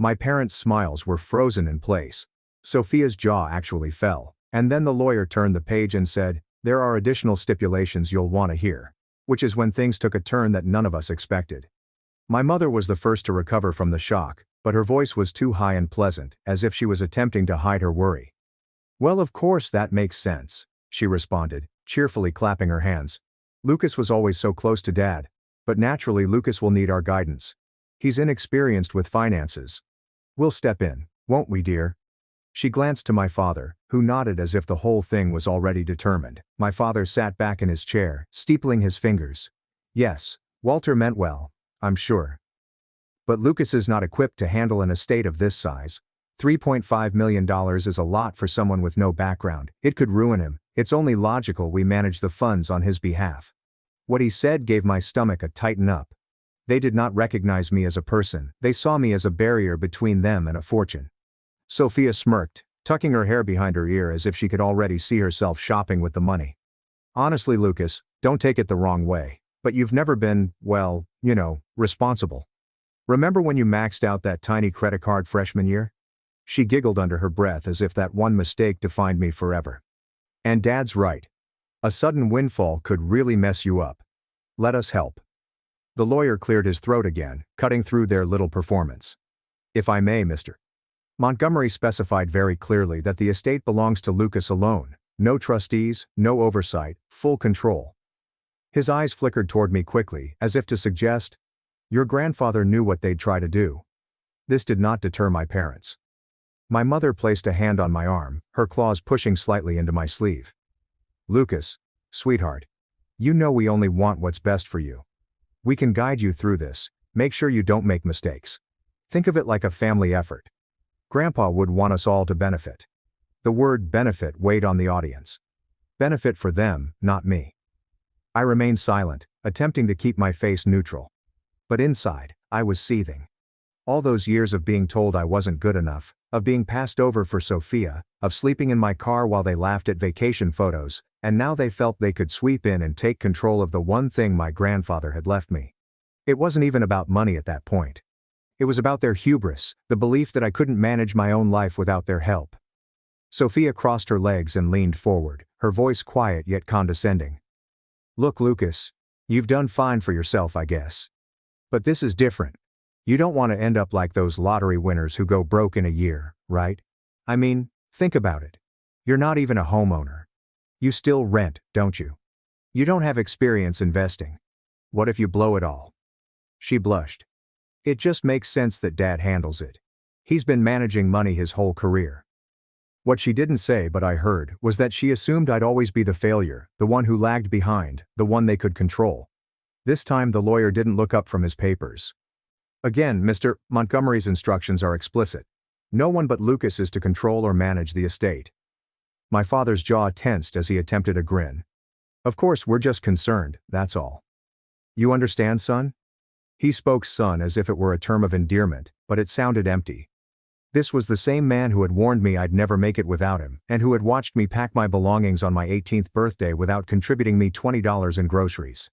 My parents' smiles were frozen in place. Sophia's jaw actually fell, and then the lawyer turned the page and said, "There are additional stipulations you'll want to hear." Which is when things took a turn that none of us expected. My mother was the first to recover from the shock, but her voice was too high and pleasant, as if she was attempting to hide her worry. "Well, of course that makes sense," she responded, cheerfully clapping her hands. "Lucas was always so close to Dad. But naturally Lucas will need our guidance. He's inexperienced with finances. We'll step in, won't we, dear?" She glanced to my father, who nodded as if the whole thing was already determined. My father sat back in his chair, steepling his fingers. "Yes, Walter meant well, I'm sure. But Lucas is not equipped to handle an estate of this size. $3.5 million is a lot for someone with no background. It could ruin him. It's only logical we manage the funds on his behalf. What he said gave my stomach a tighten up. They did not recognize me as a person. They saw me as a barrier between them and a fortune. Sophia smirked, tucking her hair behind her ear as if she could already see herself shopping with the money. Honestly, Lucas, don't take it the wrong way, but you've never been, well, responsible. Remember when you maxed out that tiny credit card freshman year? She giggled under her breath as if that one mistake defined me forever. And Dad's right. A sudden windfall could really mess you up. Let us help. The lawyer cleared his throat again, cutting through their little performance. If I may, Mr. Montgomery specified very clearly that the estate belongs to Lucas alone. No trustees, no oversight, full control. His eyes flickered toward me quickly, as if to suggest, your grandfather knew what they'd try to do. This did not deter my parents. My mother placed a hand on my arm, her claws pushing slightly into my sleeve. Lucas, sweetheart. You know we only want what's best for you. We can guide you through this, make sure you don't make mistakes. Think of it like a family effort. Grandpa would want us all to benefit. The word benefit weighed on the audience. Benefit for them, not me. I remained silent, attempting to keep my face neutral. But inside, I was seething. All those years of being told I wasn't good enough, of being passed over for Sophia, of sleeping in my car while they laughed at vacation photos, and now they felt they could sweep in and take control of the one thing my grandfather had left me. It wasn't even about money at that point. It was about their hubris, the belief that I couldn't manage my own life without their help. Sophia crossed her legs and leaned forward, her voice quiet yet condescending. Look, Lucas, you've done fine for yourself, I guess. But this is different. You don't want to end up like those lottery winners who go broke in a year, right? I mean, think about it. You're not even a homeowner. You still rent, don't you? You don't have experience investing. What if you blow it all? She blushed. It just makes sense that Dad handles it. He's been managing money his whole career. What she didn't say but I heard was that she assumed I'd always be the failure, the one who lagged behind, the one they could control. This time the lawyer didn't look up from his papers. Again, Mr. Montgomery's instructions are explicit. No one but Lucas is to control or manage the estate. My father's jaw tensed as he attempted a grin. Of course, we're just concerned, that's all. You understand, son? He spoke son as if it were a term of endearment, but it sounded empty. This was the same man who had warned me I'd never make it without him, and who had watched me pack my belongings on my 18th birthday without contributing me $20 in groceries.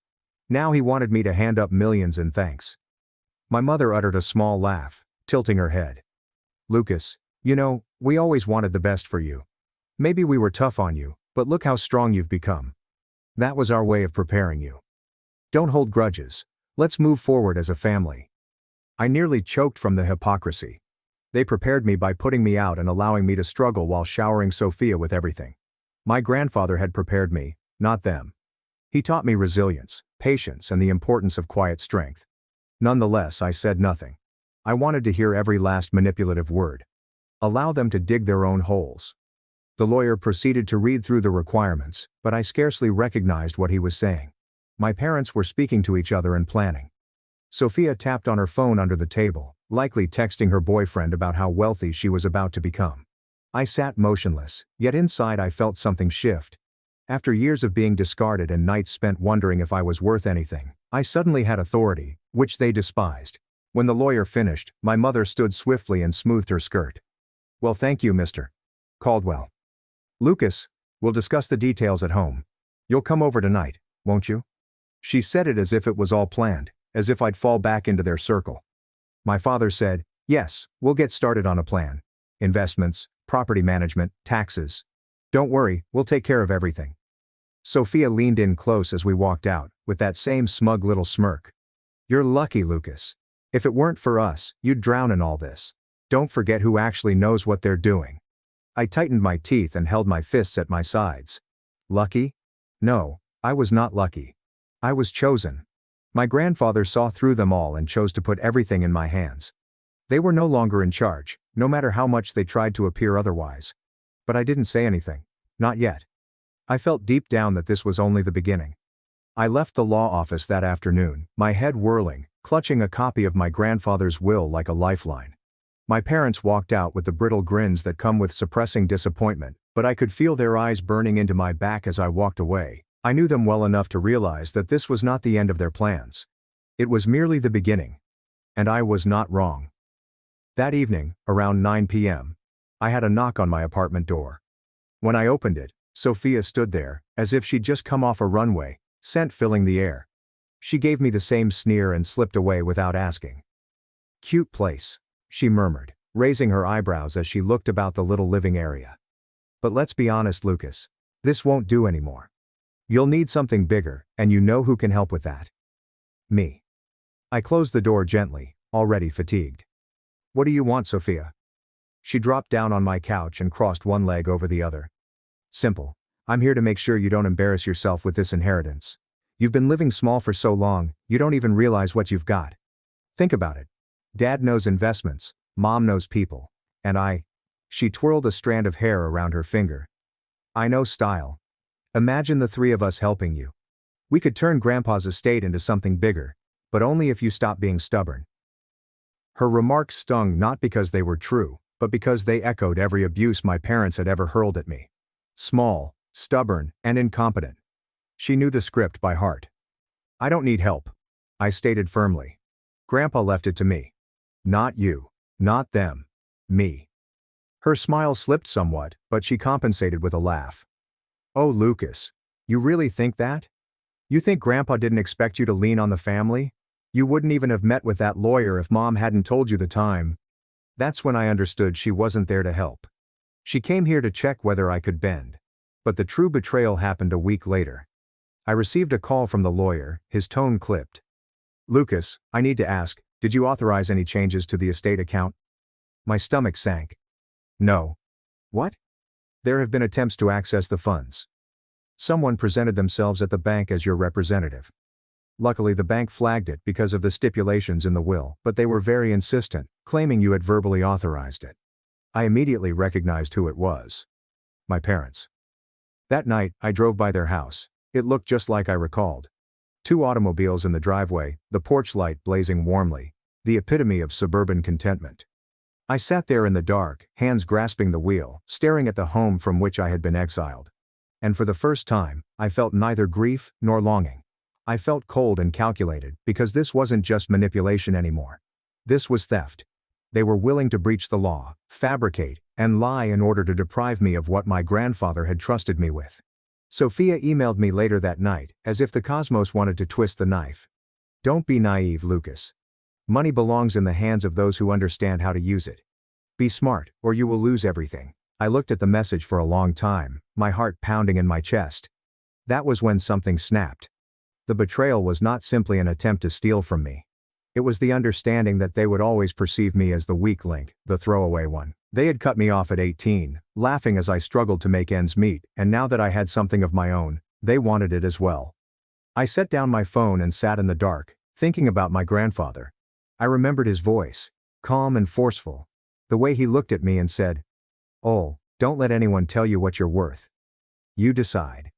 Now he wanted me to hand up millions in thanks. My mother uttered a small laugh, tilting her head. Lucas, we always wanted the best for you. Maybe we were tough on you, but look how strong you've become. That was our way of preparing you. Don't hold grudges. Let's move forward as a family. I nearly choked from the hypocrisy. They prepared me by putting me out and allowing me to struggle while showering Sophia with everything. My grandfather had prepared me, not them. He taught me resilience, patience, and the importance of quiet strength. Nonetheless, I said nothing. I wanted to hear every last manipulative word. Allow them to dig their own holes. The lawyer proceeded to read through the requirements, but I scarcely recognized what he was saying. My parents were speaking to each other and planning. Sophia tapped on her phone under the table, likely texting her boyfriend about how wealthy she was about to become. I sat motionless, yet inside I felt something shift. After years of being discarded and nights spent wondering if I was worth anything, I suddenly had authority, which they despised. When the lawyer finished, my mother stood swiftly and smoothed her skirt. Well, thank you, Mr. Caldwell. Lucas, we'll discuss the details at home. You'll come over tonight, won't you? She said it as if it was all planned, as if I'd fall back into their circle. My father said, yes, we'll get started on a plan. Investments, property management, taxes. Don't worry, we'll take care of everything. Sophia leaned in close as we walked out, with that same smug little smirk. You're lucky, Lucas. If it weren't for us, you'd drown in all this. Don't forget who actually knows what they're doing. I tightened my teeth and held my fists at my sides. Lucky? No, I was not lucky. I was chosen. My grandfather saw through them all and chose to put everything in my hands. They were no longer in charge, no matter how much they tried to appear otherwise. But I didn't say anything. Not yet. I felt deep down that this was only the beginning. I left the law office that afternoon, my head whirling, clutching a copy of my grandfather's will like a lifeline. My parents walked out with the brittle grins that come with suppressing disappointment, but I could feel their eyes burning into my back as I walked away. I knew them well enough to realize that this was not the end of their plans. It was merely the beginning. And I was not wrong. That evening, around 9 p.m., I had a knock on my apartment door. When I opened it, Sophia stood there, as if she'd just come off a runway, scent filling the air. She gave me the same sneer and slipped away without asking. "Cute place," she murmured, raising her eyebrows as she looked about the little living area. "But let's be honest, Lucas. This won't do anymore. You'll need something bigger, and you know who can help with that." Me. I closed the door gently, already fatigued. "What do you want, Sophia?" She dropped down on my couch and crossed one leg over the other. "Simple. I'm here to make sure you don't embarrass yourself with this inheritance. You've been living small for so long, you don't even realize what you've got. Think about it. Dad knows investments, Mom knows people, and she twirled a strand of hair around her finger. I know style. Imagine the three of us helping you. We could turn Grandpa's estate into something bigger, but only if you stop being stubborn." Her remarks stung not because they were true, but because they echoed every abuse my parents had ever hurled at me. Small, stubborn, and incompetent. She knew the script by heart. "I don't need help," I stated firmly. "Grandpa left it to me. Not you. Not them. Me." Her smile slipped somewhat, but she compensated with a laugh. "Oh, Lucas. You really think that? You think Grandpa didn't expect you to lean on the family? You wouldn't even have met with that lawyer if Mom hadn't told you the time." That's when I understood she wasn't there to help. She came here to check whether I could bend. But the true betrayal happened a week later. I received a call from the lawyer, his tone clipped. "Lucas, I need to ask, did you authorize any changes to the estate account?" My stomach sank. "No." "What?" "There have been attempts to access the funds. Someone presented themselves at the bank as your representative. Luckily the bank flagged it because of the stipulations in the will, but they were very insistent, claiming you had verbally authorized it." I immediately recognized who it was. My parents. That night, I drove by their house. It looked just like I recalled. 2 automobiles in the driveway, the porch light blazing warmly, the epitome of suburban contentment. I sat there in the dark, hands grasping the wheel, staring at the home from which I had been exiled. And for the first time, I felt neither grief nor longing. I felt cold and calculated, because this wasn't just manipulation anymore. This was theft. They were willing to breach the law, fabricate, and lie in order to deprive me of what my grandfather had trusted me with. Sophia emailed me later that night, as if the cosmos wanted to twist the knife. "Don't be naive, Lucas. Money belongs in the hands of those who understand how to use it. Be smart, or you will lose everything." I looked at the message for a long time, my heart pounding in my chest. That was when something snapped. The betrayal was not simply an attempt to steal from me. It was the understanding that they would always perceive me as the weak link, the throwaway one. They had cut me off at 18, laughing as I struggled to make ends meet, and now that I had something of my own, they wanted it as well. I set down my phone and sat in the dark, thinking about my grandfather. I remembered his voice, calm and forceful. The way he looked at me and said, "Oh, don't let anyone tell you what you're worth. You decide."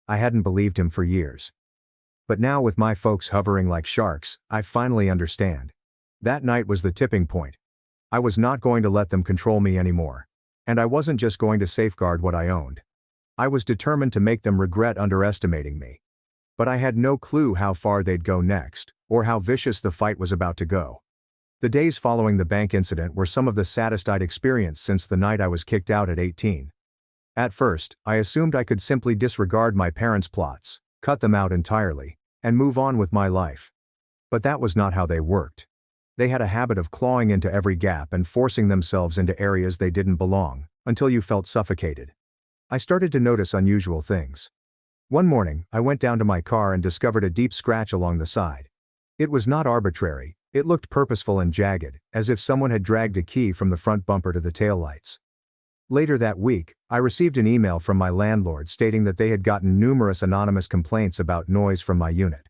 I hadn't believed him for years. But now with my folks hovering like sharks, I finally understand. That night was the tipping point. I was not going to let them control me anymore. And I wasn't just going to safeguard what I owned. I was determined to make them regret underestimating me. But I had no clue how far they'd go next, or how vicious the fight was about to go. The days following the bank incident were some of the saddest I'd experienced since the night I was kicked out at 18. At first, I assumed I could simply disregard my parents' plots, cut them out entirely, and move on with my life. But that was not how they worked. They had a habit of clawing into every gap and forcing themselves into areas they didn't belong, until you felt suffocated. I started to notice unusual things. One morning, I went down to my car and discovered a deep scratch along the side. It was not arbitrary, it looked purposeful and jagged, as if someone had dragged a key from the front bumper to the taillights. Later that week, I received an email from my landlord stating that they had gotten numerous anonymous complaints about noise from my unit.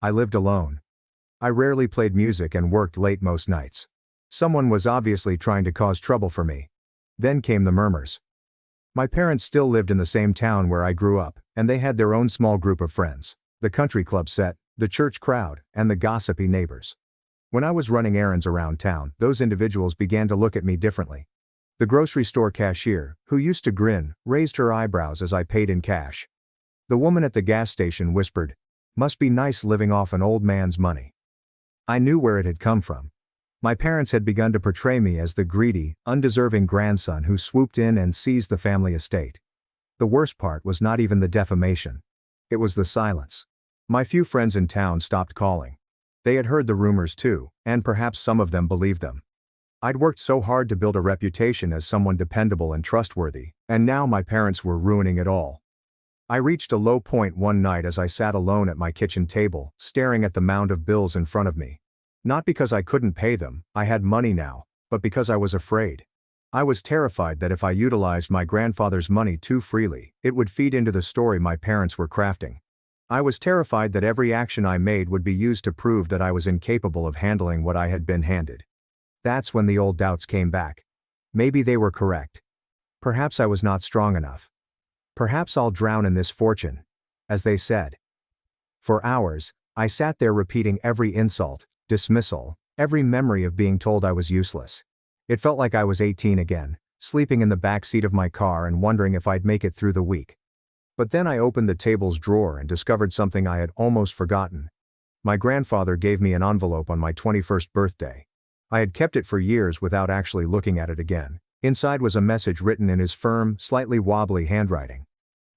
I lived alone. I rarely played music and worked late most nights. Someone was obviously trying to cause trouble for me. Then came the murmurs. My parents still lived in the same town where I grew up, and they had their own small group of friends. The country club set, the church crowd, and the gossipy neighbors. When I was running errands around town, those individuals began to look at me differently. The grocery store cashier, who used to grin, raised her eyebrows as I paid in cash. The woman at the gas station whispered, "Must be nice living off an old man's money." I knew where it had come from. My parents had begun to portray me as the greedy, undeserving grandson who swooped in and seized the family estate. The worst part was not even the defamation. It was the silence. My few friends in town stopped calling. They had heard the rumors too, and perhaps some of them believed them. I'd worked so hard to build a reputation as someone dependable and trustworthy, and now my parents were ruining it all. I reached a low point one night as I sat alone at my kitchen table, staring at the mound of bills in front of me. Not because I couldn't pay them, I had money now, but because I was afraid. I was terrified that if I utilized my grandfather's money too freely, it would feed into the story my parents were crafting. I was terrified that every action I made would be used to prove that I was incapable of handling what I had been handed. That's when the old doubts came back. Maybe they were correct. Perhaps I was not strong enough. Perhaps I'll drown in this fortune, as they said. For hours, I sat there repeating every insult, dismissal, every memory of being told I was useless. It felt like I was 18 again, sleeping in the back seat of my car and wondering if I'd make it through the week. But then I opened the table's drawer and discovered something I had almost forgotten. My grandfather gave me an envelope on my 21st birthday. I had kept it for years without actually looking at it again. Inside was a message written in his firm, slightly wobbly handwriting.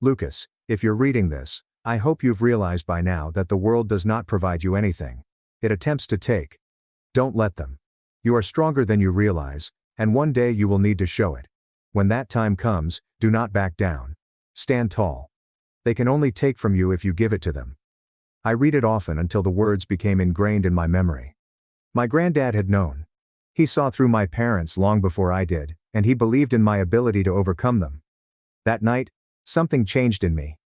"Lucas, if you're reading this, I hope you've realized by now that the world does not provide you anything it attempts to take. Don't let them. You are stronger than you realize, and one day you will need to show it. When that time comes, do not back down. Stand tall. They can only take from you if you give it to them." I read it often until the words became ingrained in my memory. My granddad had known. He saw through my parents long before I did, and he believed in my ability to overcome them. That night, something changed in me.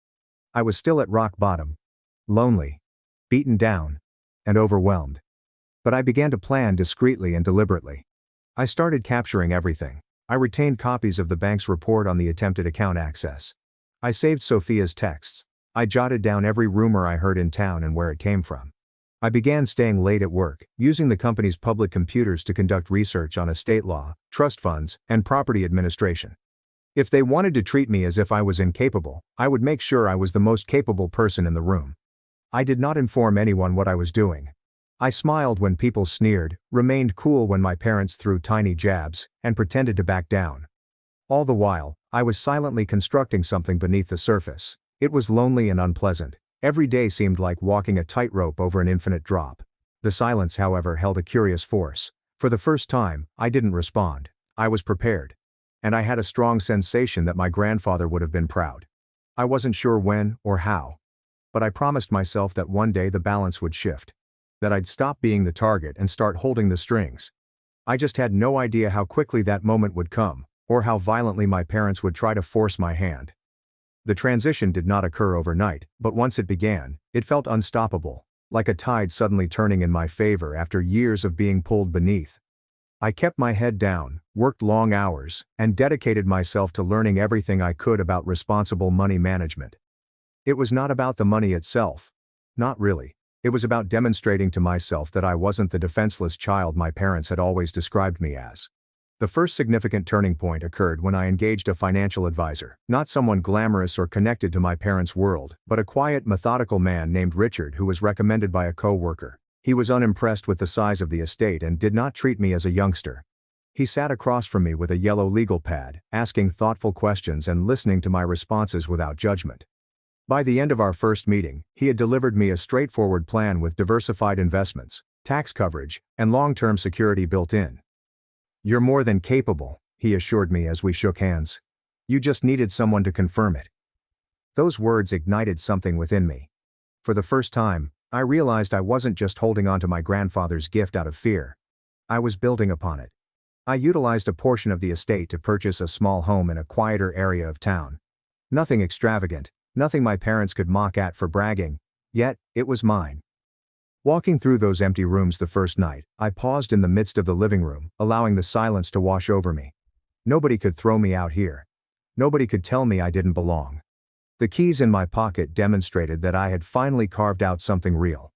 I was still at rock bottom. Lonely. Beaten down. And overwhelmed. But I began to plan discreetly and deliberately. I started capturing everything. I retained copies of the bank's report on the attempted account access. I saved Sophia's texts. I jotted down every rumor I heard in town and where it came from. I began staying late at work, using the company's public computers to conduct research on estate law, trust funds, and property administration. If they wanted to treat me as if I was incapable, I would make sure I was the most capable person in the room. I did not inform anyone what I was doing. I smiled when people sneered, remained cool when my parents threw tiny jabs, and pretended to back down. All the while, I was silently constructing something beneath the surface. It was lonely and unpleasant. Every day seemed like walking a tightrope over an infinite drop. The silence, however, held a curious force. For the first time, I didn't respond. I was prepared. And I had a strong sensation that my grandfather would have been proud. I wasn't sure when or how. But I promised myself that one day the balance would shift. That I'd stop being the target and start holding the strings. I just had no idea how quickly that moment would come, or how violently my parents would try to force my hand. The transition did not occur overnight, but once it began, it felt unstoppable, like a tide suddenly turning in my favor after years of being pulled beneath. I kept my head down, worked long hours, and dedicated myself to learning everything I could about responsible money management. It was not about the money itself. Not really. It was about demonstrating to myself that I wasn't the defenseless child my parents had always described me as. The first significant turning point occurred when I engaged a financial advisor, not someone glamorous or connected to my parents' world, but a quiet, methodical man named Richard who was recommended by a co-worker. He was unimpressed with the size of the estate and did not treat me as a youngster. He sat across from me with a yellow legal pad, asking thoughtful questions and listening to my responses without judgment. By the end of our first meeting, he had delivered me a straightforward plan with diversified investments, tax coverage, and long-term security built in. "You're more than capable," he assured me as we shook hands. "You just needed someone to confirm it." Those words ignited something within me. For the first time, I realized I wasn't just holding on to my grandfather's gift out of fear. I was building upon it. I utilized a portion of the estate to purchase a small home in a quieter area of town. Nothing extravagant, nothing my parents could mock at for bragging, yet, it was mine. Walking through those empty rooms the first night, I paused in the midst of the living room, allowing the silence to wash over me. Nobody could throw me out here. Nobody could tell me I didn't belong. The keys in my pocket demonstrated that I had finally carved out something real.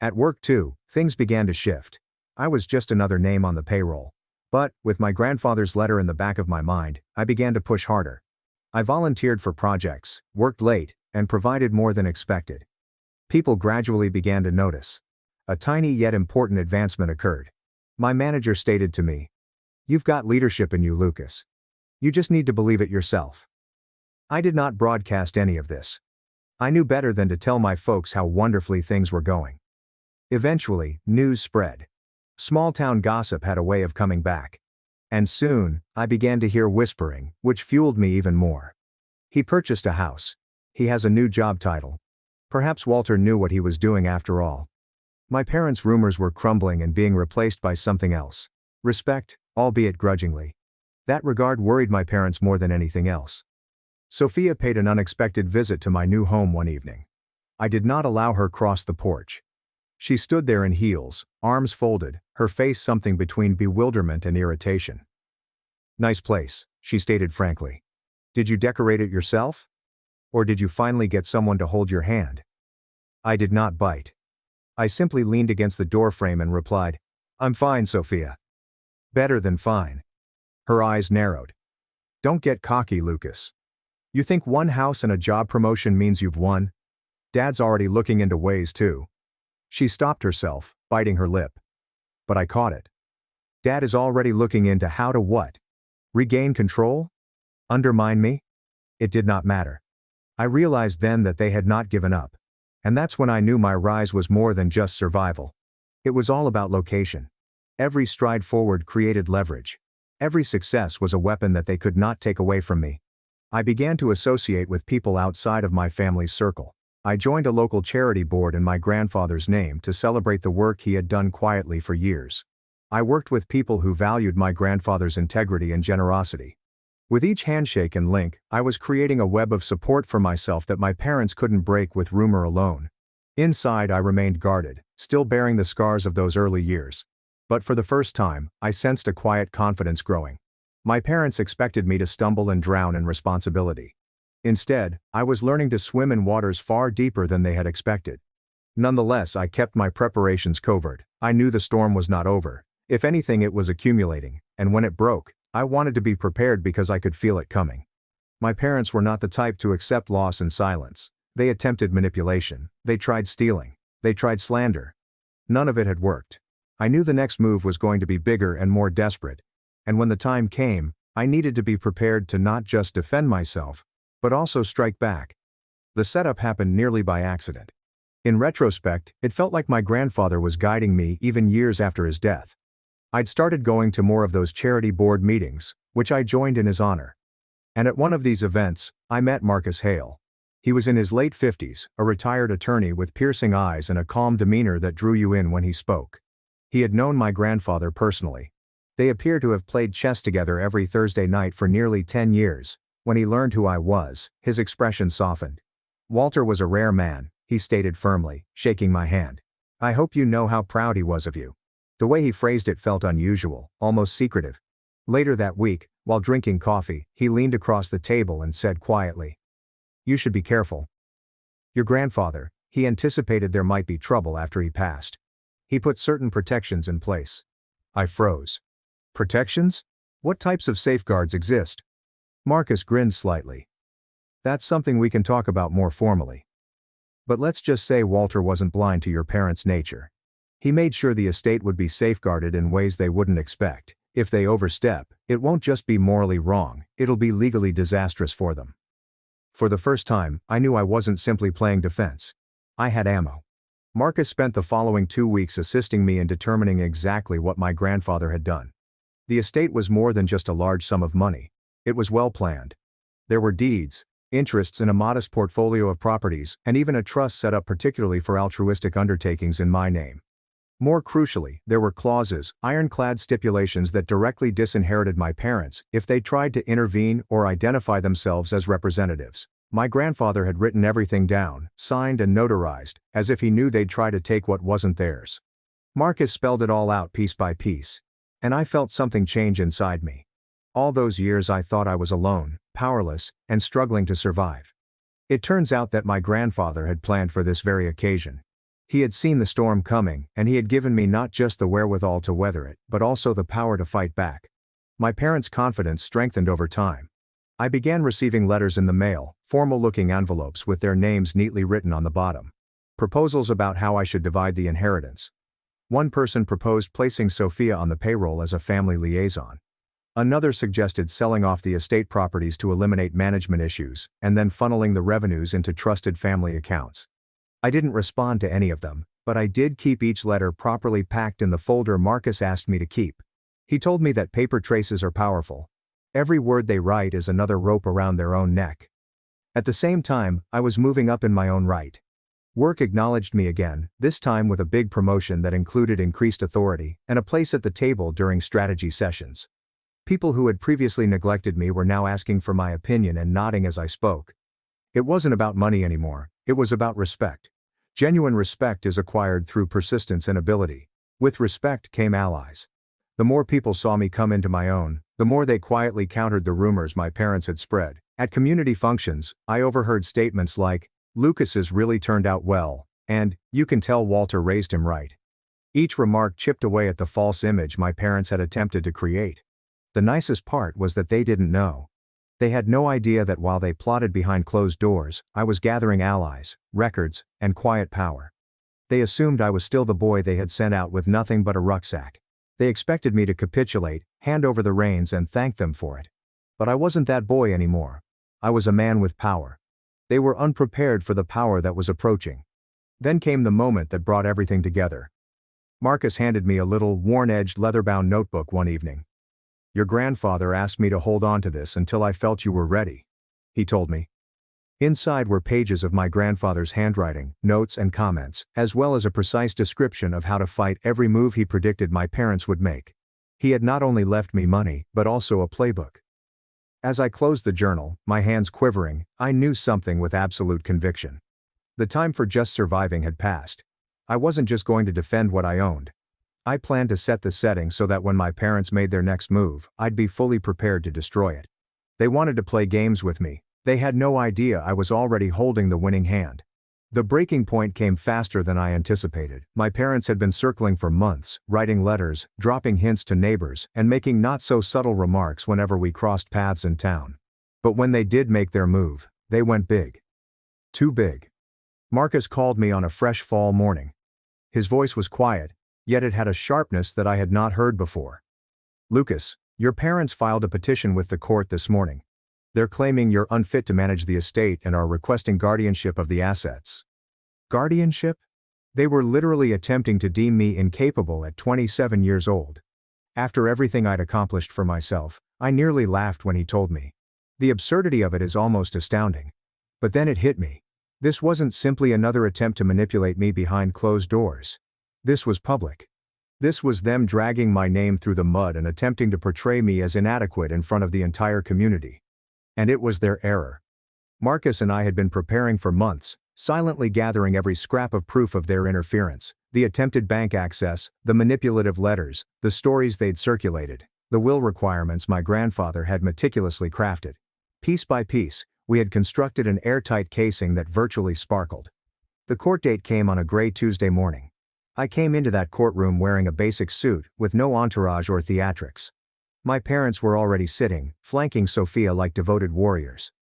At work too, things began to shift. I was just another name on the payroll. But, with my grandfather's letter in the back of my mind, I began to push harder. I volunteered for projects, worked late, and provided more than expected. People gradually began to notice. A tiny yet important advancement occurred. My manager stated to me, "You've got leadership in you, Lucas. You just need to believe it yourself." I did not broadcast any of this. I knew better than to tell my folks how wonderfully things were going. Eventually, news spread. Small-town gossip had a way of coming back. And soon, I began to hear whispering, which fueled me even more. He purchased a house. He has a new job title. Perhaps Walter knew what he was doing after all. My parents' rumors were crumbling and being replaced by something else. Respect, albeit grudgingly. That regard worried my parents more than anything else. Sophia paid an unexpected visit to my new home one evening. I did not allow her cross the porch. She stood there in heels, arms folded, her face something between bewilderment and irritation. "Nice place," she stated frankly. "Did you decorate it yourself? Or did you finally get someone to hold your hand?" I did not bite. I simply leaned against the doorframe and replied, "I'm fine, Sophia." "Better than fine." Her eyes narrowed. "Don't get cocky, Lucas. You think one house and a job promotion means you've won? Dad's already looking into ways too." She stopped herself, biting her lip. But I caught it. "Dad is already looking into how to what? Regain control? Undermine me?" It did not matter. I realized then that they had not given up. And that's when I knew my rise was more than just survival. It was all about location. Every stride forward created leverage. Every success was a weapon that they could not take away from me. I began to associate with people outside of my family's circle. I joined a local charity board in my grandfather's name to celebrate the work he had done quietly for years. I worked with people who valued my grandfather's integrity and generosity. With each handshake and link, I was creating a web of support for myself that my parents couldn't break with rumor alone. Inside, I remained guarded, still bearing the scars of those early years. But for the first time, I sensed a quiet confidence growing. My parents expected me to stumble and drown in responsibility. Instead, I was learning to swim in waters far deeper than they had expected. Nonetheless, I kept my preparations covert. I knew the storm was not over. If anything, it was accumulating, and when it broke, I wanted to be prepared because I could feel it coming. My parents were not the type to accept loss in silence. They attempted manipulation. They tried stealing. They tried slander. None of it had worked. I knew the next move was going to be bigger and more desperate. And when the time came, I needed to be prepared to not just defend myself, but also strike back. The setup happened nearly by accident. In retrospect, it felt like my grandfather was guiding me even years after his death. I'd started going to more of those charity board meetings, which I joined in his honor. And at one of these events, I met Marcus Hale. He was in his late 50s, a retired attorney with piercing eyes and a calm demeanor that drew you in when he spoke. He had known my grandfather personally. They appear to have played chess together every Thursday night for nearly 10 years. When he learned who I was, his expression softened. "Walter was a rare man," he stated firmly, shaking my hand. "I hope you know how proud he was of you." The way he phrased it felt unusual, almost secretive. Later that week, while drinking coffee, he leaned across the table and said quietly, "You should be careful. Your grandfather, he anticipated there might be trouble after he passed. He put certain protections in place." I froze. "Protections? What types of safeguards exist?" Marcus grinned slightly. "That's something we can talk about more formally. But let's just say Walter wasn't blind to your parents' nature. He made sure the estate would be safeguarded in ways they wouldn't expect. If they overstep, it won't just be morally wrong, it'll be legally disastrous for them." For the first time, I knew I wasn't simply playing defense. I had ammo. Marcus spent the following 2 weeks assisting me in determining exactly what my grandfather had done. The estate was more than just a large sum of money. It was well planned. There were deeds, interests in a modest portfolio of properties, and even a trust set up particularly for altruistic undertakings in my name. More crucially, there were clauses, ironclad stipulations that directly disinherited my parents if they tried to intervene or identify themselves as representatives. My grandfather had written everything down, signed and notarized, as if he knew they'd try to take what wasn't theirs. Marcus spelled it all out piece by piece. And I felt something change inside me. All those years I thought I was alone, powerless, and struggling to survive. It turns out that my grandfather had planned for this very occasion. He had seen the storm coming, and he had given me not just the wherewithal to weather it, but also the power to fight back. My parents' confidence strengthened over time. I began receiving letters in the mail, formal-looking envelopes with their names neatly written on the bottom. Proposals about how I should divide the inheritance. One person proposed placing Sophia on the payroll as a family liaison. Another suggested selling off the estate properties to eliminate management issues, and then funneling the revenues into trusted family accounts. I didn't respond to any of them, but I did keep each letter properly packed in the folder Marcus asked me to keep. He told me that paper traces are powerful. Every word they write is another rope around their own neck. At the same time, I was moving up in my own right. Work acknowledged me again, this time with a big promotion that included increased authority and a place at the table during strategy sessions. People who had previously neglected me were now asking for my opinion and nodding as I spoke. It wasn't about money anymore, it was about respect. Genuine respect is acquired through persistence and ability. With respect came allies. The more people saw me come into my own, the more they quietly countered the rumors my parents had spread. At community functions, I overheard statements like, "Lucas's really turned out well," and, "You can tell Walter raised him right." Each remark chipped away at the false image my parents had attempted to create. The nicest part was that they didn't know. They had no idea that while they plotted behind closed doors, I was gathering allies, records, and quiet power. They assumed I was still the boy they had sent out with nothing but a rucksack. They expected me to capitulate, hand over the reins and thank them for it. But I wasn't that boy anymore. I was a man with power. They were unprepared for the power that was approaching. Then came the moment that brought everything together. Marcus handed me a little, worn-edged, leather-bound notebook one evening. "Your grandfather asked me to hold on to this until I felt you were ready," he told me. Inside were pages of my grandfather's handwriting, notes and comments, as well as a precise description of how to fight every move he predicted my parents would make. He had not only left me money, but also a playbook. As I closed the journal, my hands quivering, I knew something with absolute conviction. The time for just surviving had passed. I wasn't just going to defend what I owned. I planned to set the setting so that when my parents made their next move, I'd be fully prepared to destroy it. They wanted to play games with me. They had no idea I was already holding the winning hand. The breaking point came faster than I anticipated. My parents had been circling for months, writing letters, dropping hints to neighbors, and making not-so-subtle remarks whenever we crossed paths in town. But when they did make their move, they went big. Too big. Marcus called me on a fresh fall morning. His voice was quiet, yet it had a sharpness that I had not heard before. "Lucas, your parents filed a petition with the court this morning. They're claiming you're unfit to manage the estate and are requesting guardianship of the assets." Guardianship? They were literally attempting to deem me incapable at 27 years old. After everything I'd accomplished for myself, I nearly laughed when he told me. The absurdity of it is almost astounding. But then it hit me. This wasn't simply another attempt to manipulate me behind closed doors. This was public. This was them dragging my name through the mud and attempting to portray me as inadequate in front of the entire community. And it was their error. Marcus and I had been preparing for months, silently gathering every scrap of proof of their interference, the attempted bank access, the manipulative letters, the stories they'd circulated, the will requirements my grandfather had meticulously crafted. Piece by piece, we had constructed an airtight casing that virtually sparkled. The court date came on a gray Tuesday morning. I came into that courtroom wearing a basic suit, with no entourage or theatrics. My parents were already sitting, flanking Sophia like devoted warriors.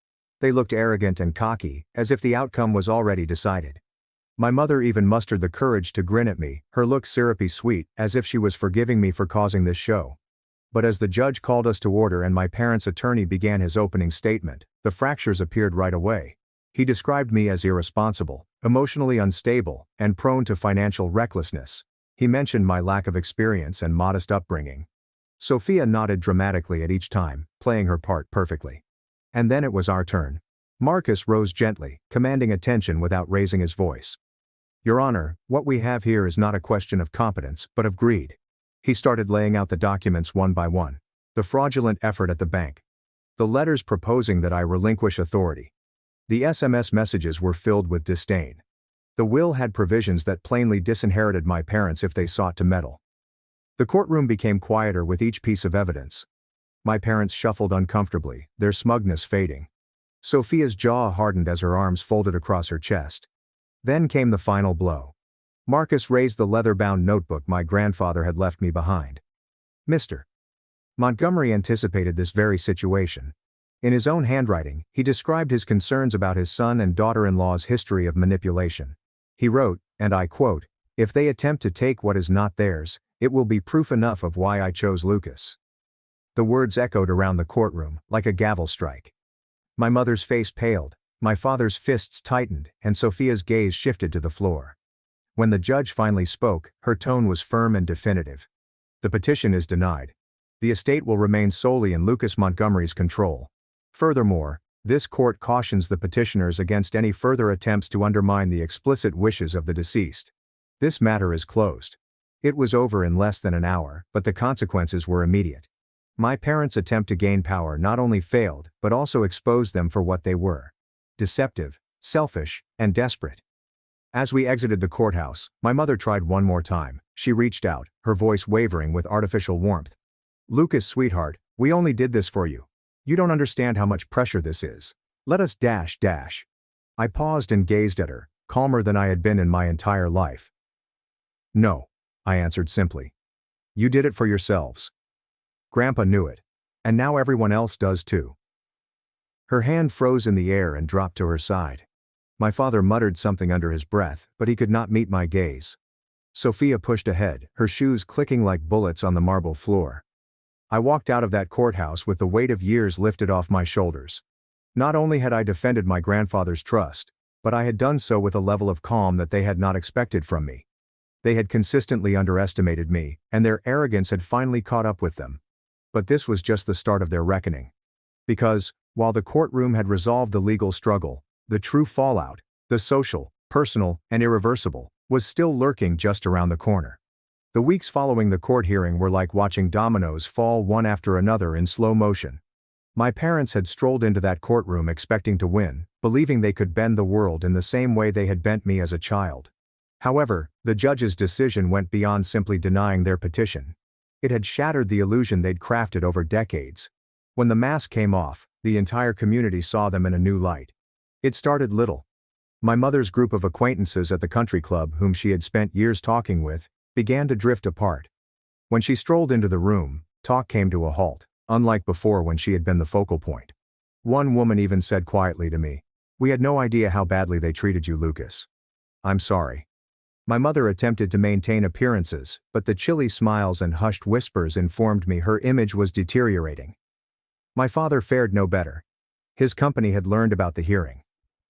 They looked arrogant and cocky, as if the outcome was already decided. My mother even mustered the courage to grin at me, her look syrupy sweet, as if she was forgiving me for causing this show. But as the judge called us to order and my parents' attorney began his opening statement, the fractures appeared right away. He described me as irresponsible, emotionally unstable, and prone to financial recklessness. He mentioned my lack of experience and modest upbringing. Sophia nodded dramatically at each time, playing her part perfectly. And then it was our turn. Marcus rose gently, commanding attention without raising his voice. "Your Honor, what we have here is not a question of competence, but of greed." He started laying out the documents one by one. The fraudulent effort at the bank. The letters proposing that I relinquish authority. The SMS messages were filled with disdain. The will had provisions that plainly disinherited my parents if they sought to meddle. The courtroom became quieter with each piece of evidence. My parents shuffled uncomfortably, their smugness fading. Sophia's jaw hardened as her arms folded across her chest. Then came the final blow. Marcus raised the leather-bound notebook my grandfather had left me behind. Mr. Montgomery anticipated this very situation. In his own handwriting, he described his concerns about his son and daughter-in-law's history of manipulation. He wrote, and I quote, "If they attempt to take what is not theirs, it will be proof enough of why I chose Lucas." The words echoed around the courtroom, like a gavel strike. My mother's face paled, my father's fists tightened, and Sophia's gaze shifted to the floor. When the judge finally spoke, her tone was firm and definitive. The petition is denied. The estate will remain solely in Lucas Montgomery's control. Furthermore, this court cautions the petitioners against any further attempts to undermine the explicit wishes of the deceased. This matter is closed. It was over in less than an hour, but the consequences were immediate. My parents' attempt to gain power not only failed, but also exposed them for what they were: deceptive, selfish, and desperate. As we exited the courthouse, my mother tried one more time. She reached out, her voice wavering with artificial warmth. "Lucas, sweetheart, we only did this for you. You don't understand how much pressure this is. Let us dash. I paused and gazed at her, calmer than I had been in my entire life. "No," I answered simply. "You did it for yourselves. Grandpa knew it. And now everyone else does too." Her hand froze in the air and dropped to her side. My father muttered something under his breath, but he could not meet my gaze. Sophia pushed ahead, her shoes clicking like bullets on the marble floor. I walked out of that courthouse with the weight of years lifted off my shoulders. Not only had I defended my grandfather's trust, but I had done so with a level of calm that they had not expected from me. They had consistently underestimated me, and their arrogance had finally caught up with them. But this was just the start of their reckoning. Because, while the courtroom had resolved the legal struggle, the true fallout, the social, personal, and irreversible, was still lurking just around the corner. The weeks following the court hearing were like watching dominoes fall one after another in slow motion. My parents had strolled into that courtroom expecting to win, believing they could bend the world in the same way they had bent me as a child. However, the judge's decision went beyond simply denying their petition. It had shattered the illusion they'd crafted over decades. When the mask came off, the entire community saw them in a new light. It started little. My mother's group of acquaintances at the country club, whom she had spent years talking with, began to drift apart. When she strolled into the room, talk came to a halt, unlike before when she had been the focal point. One woman even said quietly to me, "We had no idea how badly they treated you, Lucas." "I'm sorry." My mother attempted to maintain appearances, but the chilly smiles and hushed whispers informed me her image was deteriorating. My father fared no better. His company had learned about the hearing.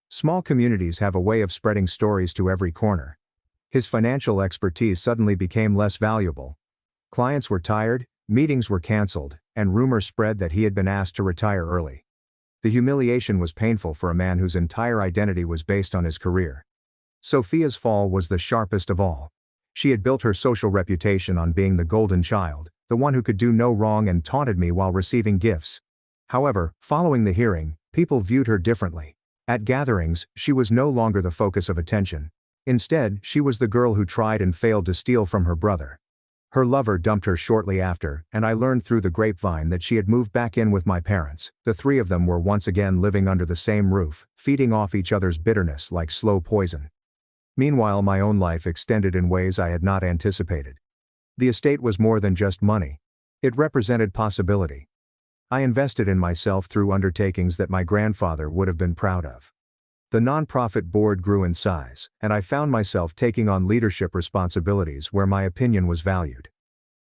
Small communities have a way of spreading stories to every corner. His financial expertise suddenly became less valuable. Clients were tired, meetings were canceled, and rumors spread that he had been asked to retire early. The humiliation was painful for a man whose entire identity was based on his career. Sophia's fall was the sharpest of all. She had built her social reputation on being the golden child, the one who could do no wrong, and taunted me while receiving gifts. However, following the hearing, people viewed her differently. At gatherings, she was no longer the focus of attention. Instead, she was the girl who tried and failed to steal from her brother. Her lover dumped her shortly after, and I learned through the grapevine that she had moved back in with my parents. The three of them were once again living under the same roof, feeding off each other's bitterness like slow poison. Meanwhile, my own life extended in ways I had not anticipated. The estate was more than just money. It represented possibility. I invested in myself through undertakings that my grandfather would have been proud of. The nonprofit board grew in size, and I found myself taking on leadership responsibilities where my opinion was valued.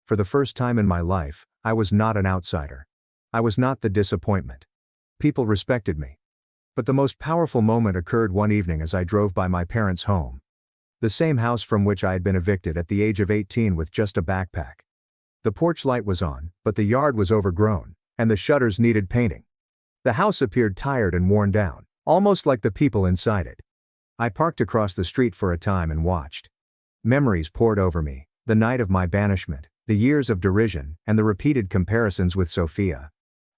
For the first time in my life, I was not an outsider. I was not the disappointment. People respected me. But the most powerful moment occurred one evening as I drove by my parents' home. The same house from which I had been evicted at the age of 18 with just a backpack. The porch light was on, but the yard was overgrown, and the shutters needed painting. The house appeared tired and worn down, almost like the people inside it. I parked across the street for a time and watched. Memories poured over me, the night of my banishment, the years of derision, and the repeated comparisons with Sophia.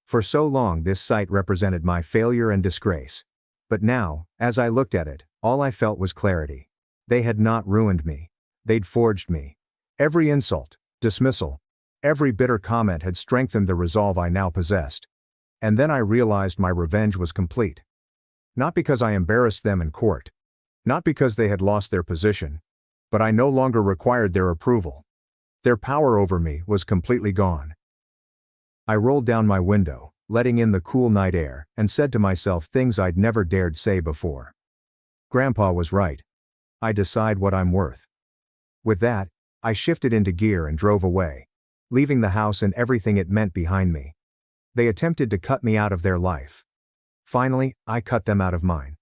For so long this site represented my failure and disgrace. But now, as I looked at it, all I felt was clarity. They had not ruined me. They'd forged me. Every insult, dismissal, every bitter comment had strengthened the resolve I now possessed. And then I realized my revenge was complete. Not because I embarrassed them in court. Not because they had lost their position. But I no longer required their approval. Their power over me was completely gone. I rolled down my window, letting in the cool night air, and said to myself things I'd never dared say before. Grandpa was right. I decide what I'm worth. With that, I shifted into gear and drove away, leaving the house and everything it meant behind me. They attempted to cut me out of their life. Finally, I cut them out of mine.